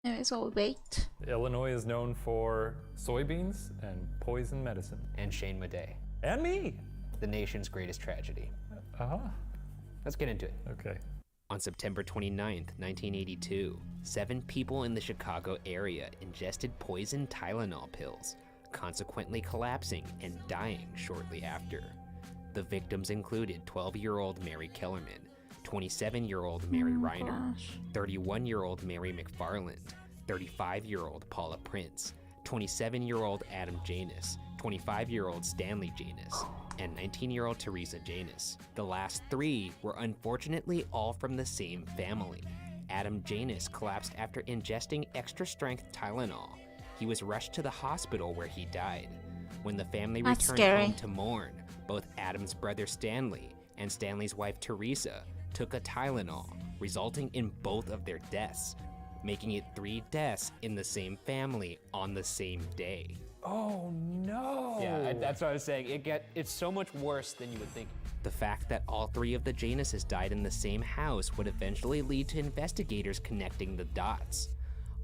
Anyways, we'll wait. Illinois is known for soybeans and poison medicine. And Shane Madej. And me. The nation's greatest tragedy. Let's get into it. Okay. On September 29th, 1982, 7 people in the Chicago area ingested poison Tylenol pills, consequently collapsing and dying shortly after. The victims included 12-year-old Mary Kellerman, 27-year-old Mary Reiner, 31-year-old Mary McFarland, 35-year-old Paula Prince, 27-year-old Adam Janus, 25-year-old Stanley Janus, and 19-year-old Teresa Janus. The last 3 were unfortunately all from the same family. Adam Janus collapsed after ingesting extra-strength Tylenol. He was rushed to the hospital where he died. When the family returned home to mourn, both Adam's brother Stanley and Stanley's wife Teresa took a Tylenol, resulting in both of their deaths, making it 3 deaths in the same family on the same day. Oh no! Yeah, that's what I was saying. It's so much worse than you would think. The fact that all 3 of the Januses died in the same house would eventually lead to investigators connecting the dots.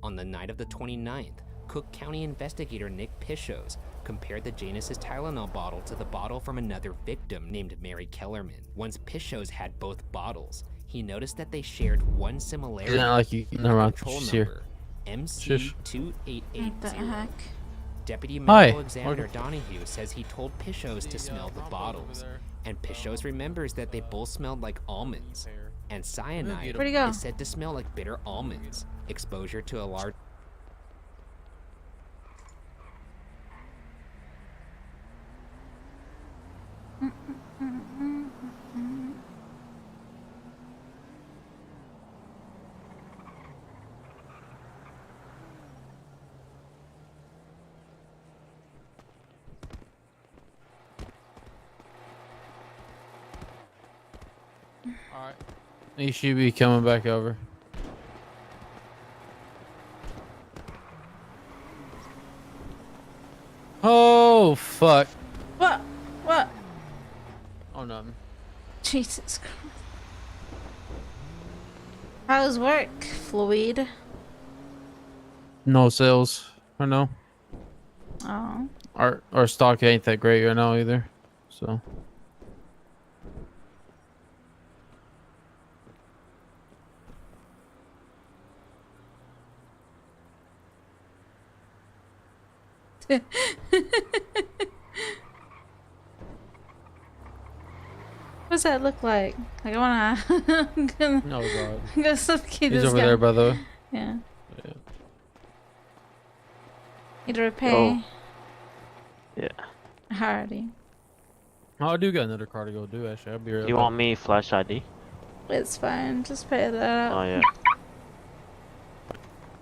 On the night of the 29th, Cook County investigator Nick Pishos compared the Janus' Tylenol bottle to the bottle from another victim named Mary Kellerman. Once Pishos had both bottles, he noticed that they shared one similarity. Isn't that like you in know the around control here? number, Shush. MC2880. Deputy Hi. Medical Examiner Donahue says he told Pishos to smell the bottles, and Pishos remembers that they both smelled like almonds, and cyanide Where'd he go? is said to smell like bitter almonds. Exposure to a large Alright. He should be coming back over. Oh, fuck. What? What? Oh, nothing. Jesus Christ. How's work, Floyd? No sales. I know. Oh. Our stock ain't that great right now either. So. What's that look like? Like I wanna. I'm gonna. Oh god. I'm gonna suffocate He's this over guy. there, by the way. Yeah. Yeah. Need to repay. Oh. Yeah. Alrighty. Oh, I do got another car to go do actually. I'll be right You back. want me flash ID? It's fine. Just pay that up. Oh yeah.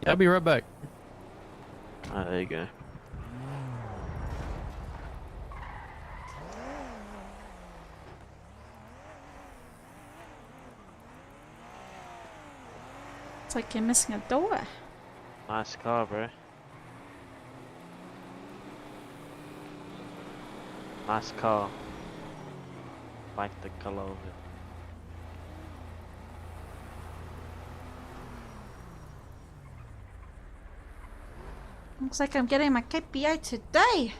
Yeah, I'll be right back. Alright, there you go. It's like you're missing a door. Nice car, bro. Nice car. Like the color of it. Looks like I'm getting my KPI today.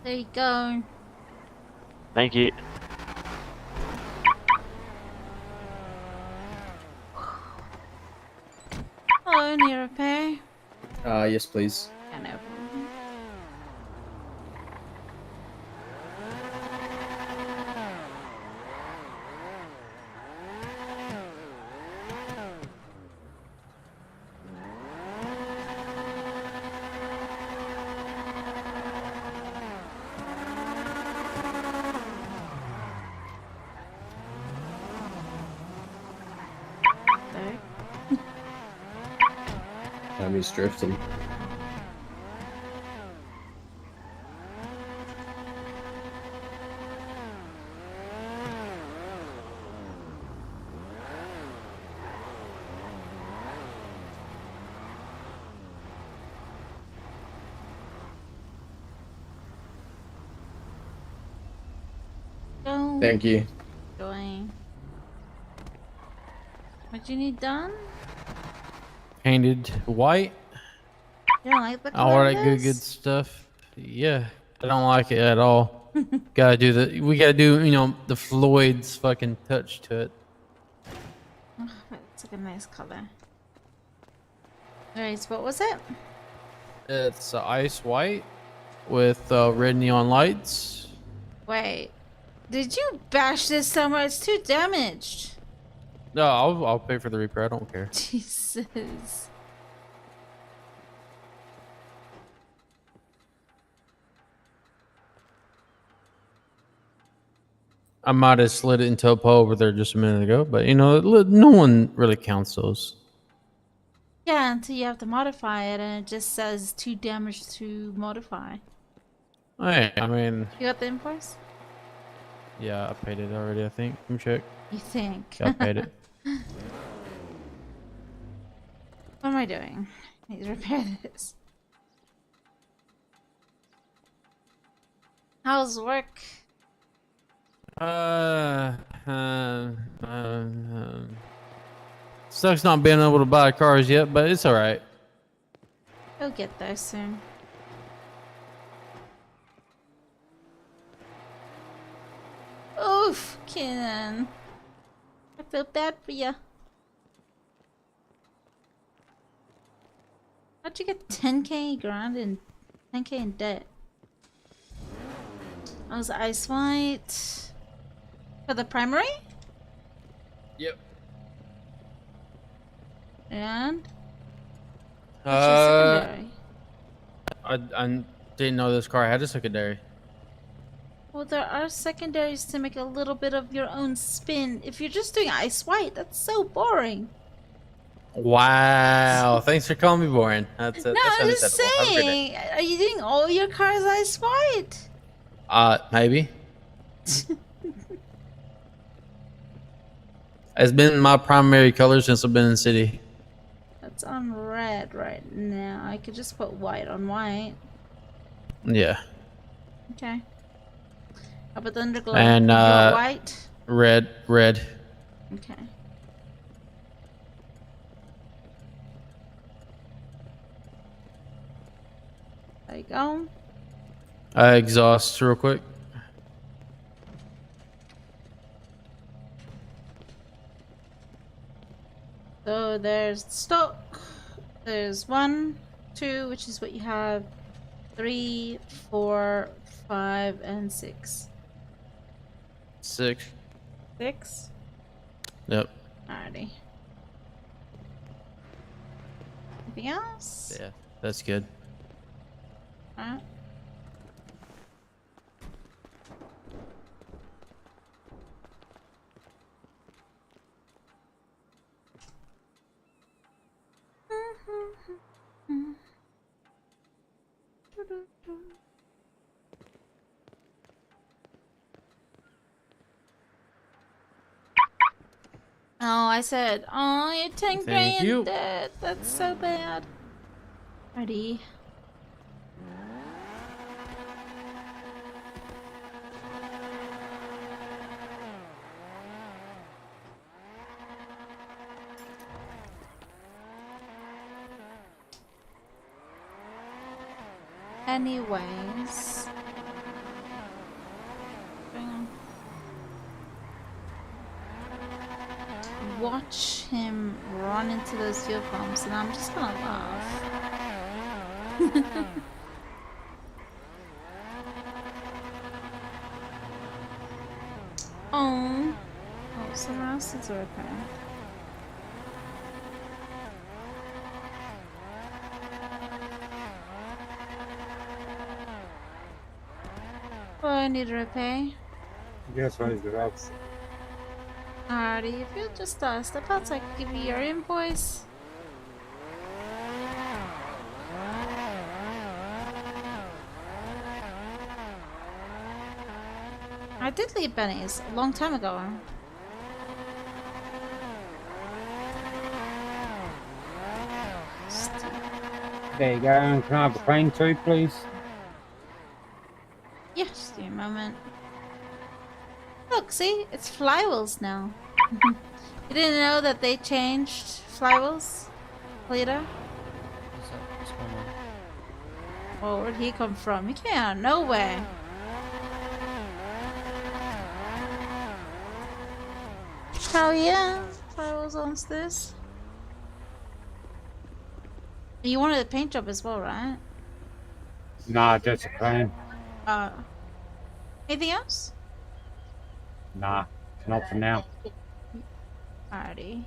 There you go. Thank you. Hello, need repair? Yes, please. Yeah, no problem. I'm just drifting. Go. Thank you. What do you need done? Painted white. You don't like the All color that of good this? stuff. Yeah, I don't like it at all. Gotta do the. We gotta do the Floyd's fucking touch to it. Oh, it's like a nice color. Alright, so what was it? It's ice white with red neon lights. Wait. Did you bash this somewhere? It's too damaged. No, I'll pay for the repair. I don't care. Jesus. I might have slid it into a pole over there just a minute ago, but no one really counts those. Yeah, until you have to modify it and it just says too damaged to modify. Hey, I mean, You got the invoice? yeah, I paid it already. I think. Let me check. You think? Yeah, I paid it. What am I doing? I need to repair this. How's work? Sucks not being able to buy cars yet, but it's all right. You'll get there soon. Oof, Kenan. I feel bad for you. How'd you get 10k grand and 10k in debt? I was ice white. For the primary? Yep. And? What's your secondary? I didn't know this car had a secondary. Well, there are secondaries to make a little bit of your own spin. If you're just doing ice white, that's so boring. Wow. Thanks for calling me boring. That's No, that's I'm just understandable. Have a great day. saying. Are you doing all your cars ice white? Maybe. It's been my primary color since I've been in the city. That's on red right now. I could just put white on white. Yeah. Okay. How about the underglow? And You want white? red. Okay. There you go. Exhaust real quick. So there's stock. There's 1, 2, which is what you have. 3, 4, 5, and 6. 6. 6? Yep. Alrighty. Anything else? Yeah, that's good. Alright. Oh, I said, oh, you're 10 Thank grand you. dead. That's so bad. Ready. Anyways. Hang on. Watch him run into those fuel pumps and I'm just gonna laugh. Oh. Oh, someone else is okay. Oh, I need to repay. Yes, what is the rocks? Alrighty, if you'll just step out so I can give you your invoice. I did leave Benny's a long time ago. There you go, and can I have a crane too, please? Yeah, just give me a moment. Look, see? It's flywheels now. You didn't know that they changed flywheels later? What's going on? Oh, where'd he come from? He came out of nowhere. Oh yeah, flywheels on this. You wanted a paint job as well, right? Nah, just a plane. Anything else? Nah, not for now. Alrighty.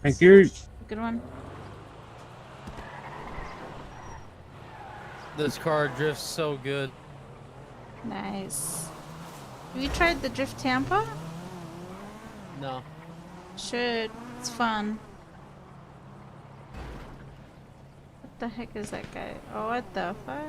Thank you. Good one. This car drifts so good. Nice. Have you tried the drift Tampa? No. Should. It's fun. What the heck is that guy? Oh, what the fuck?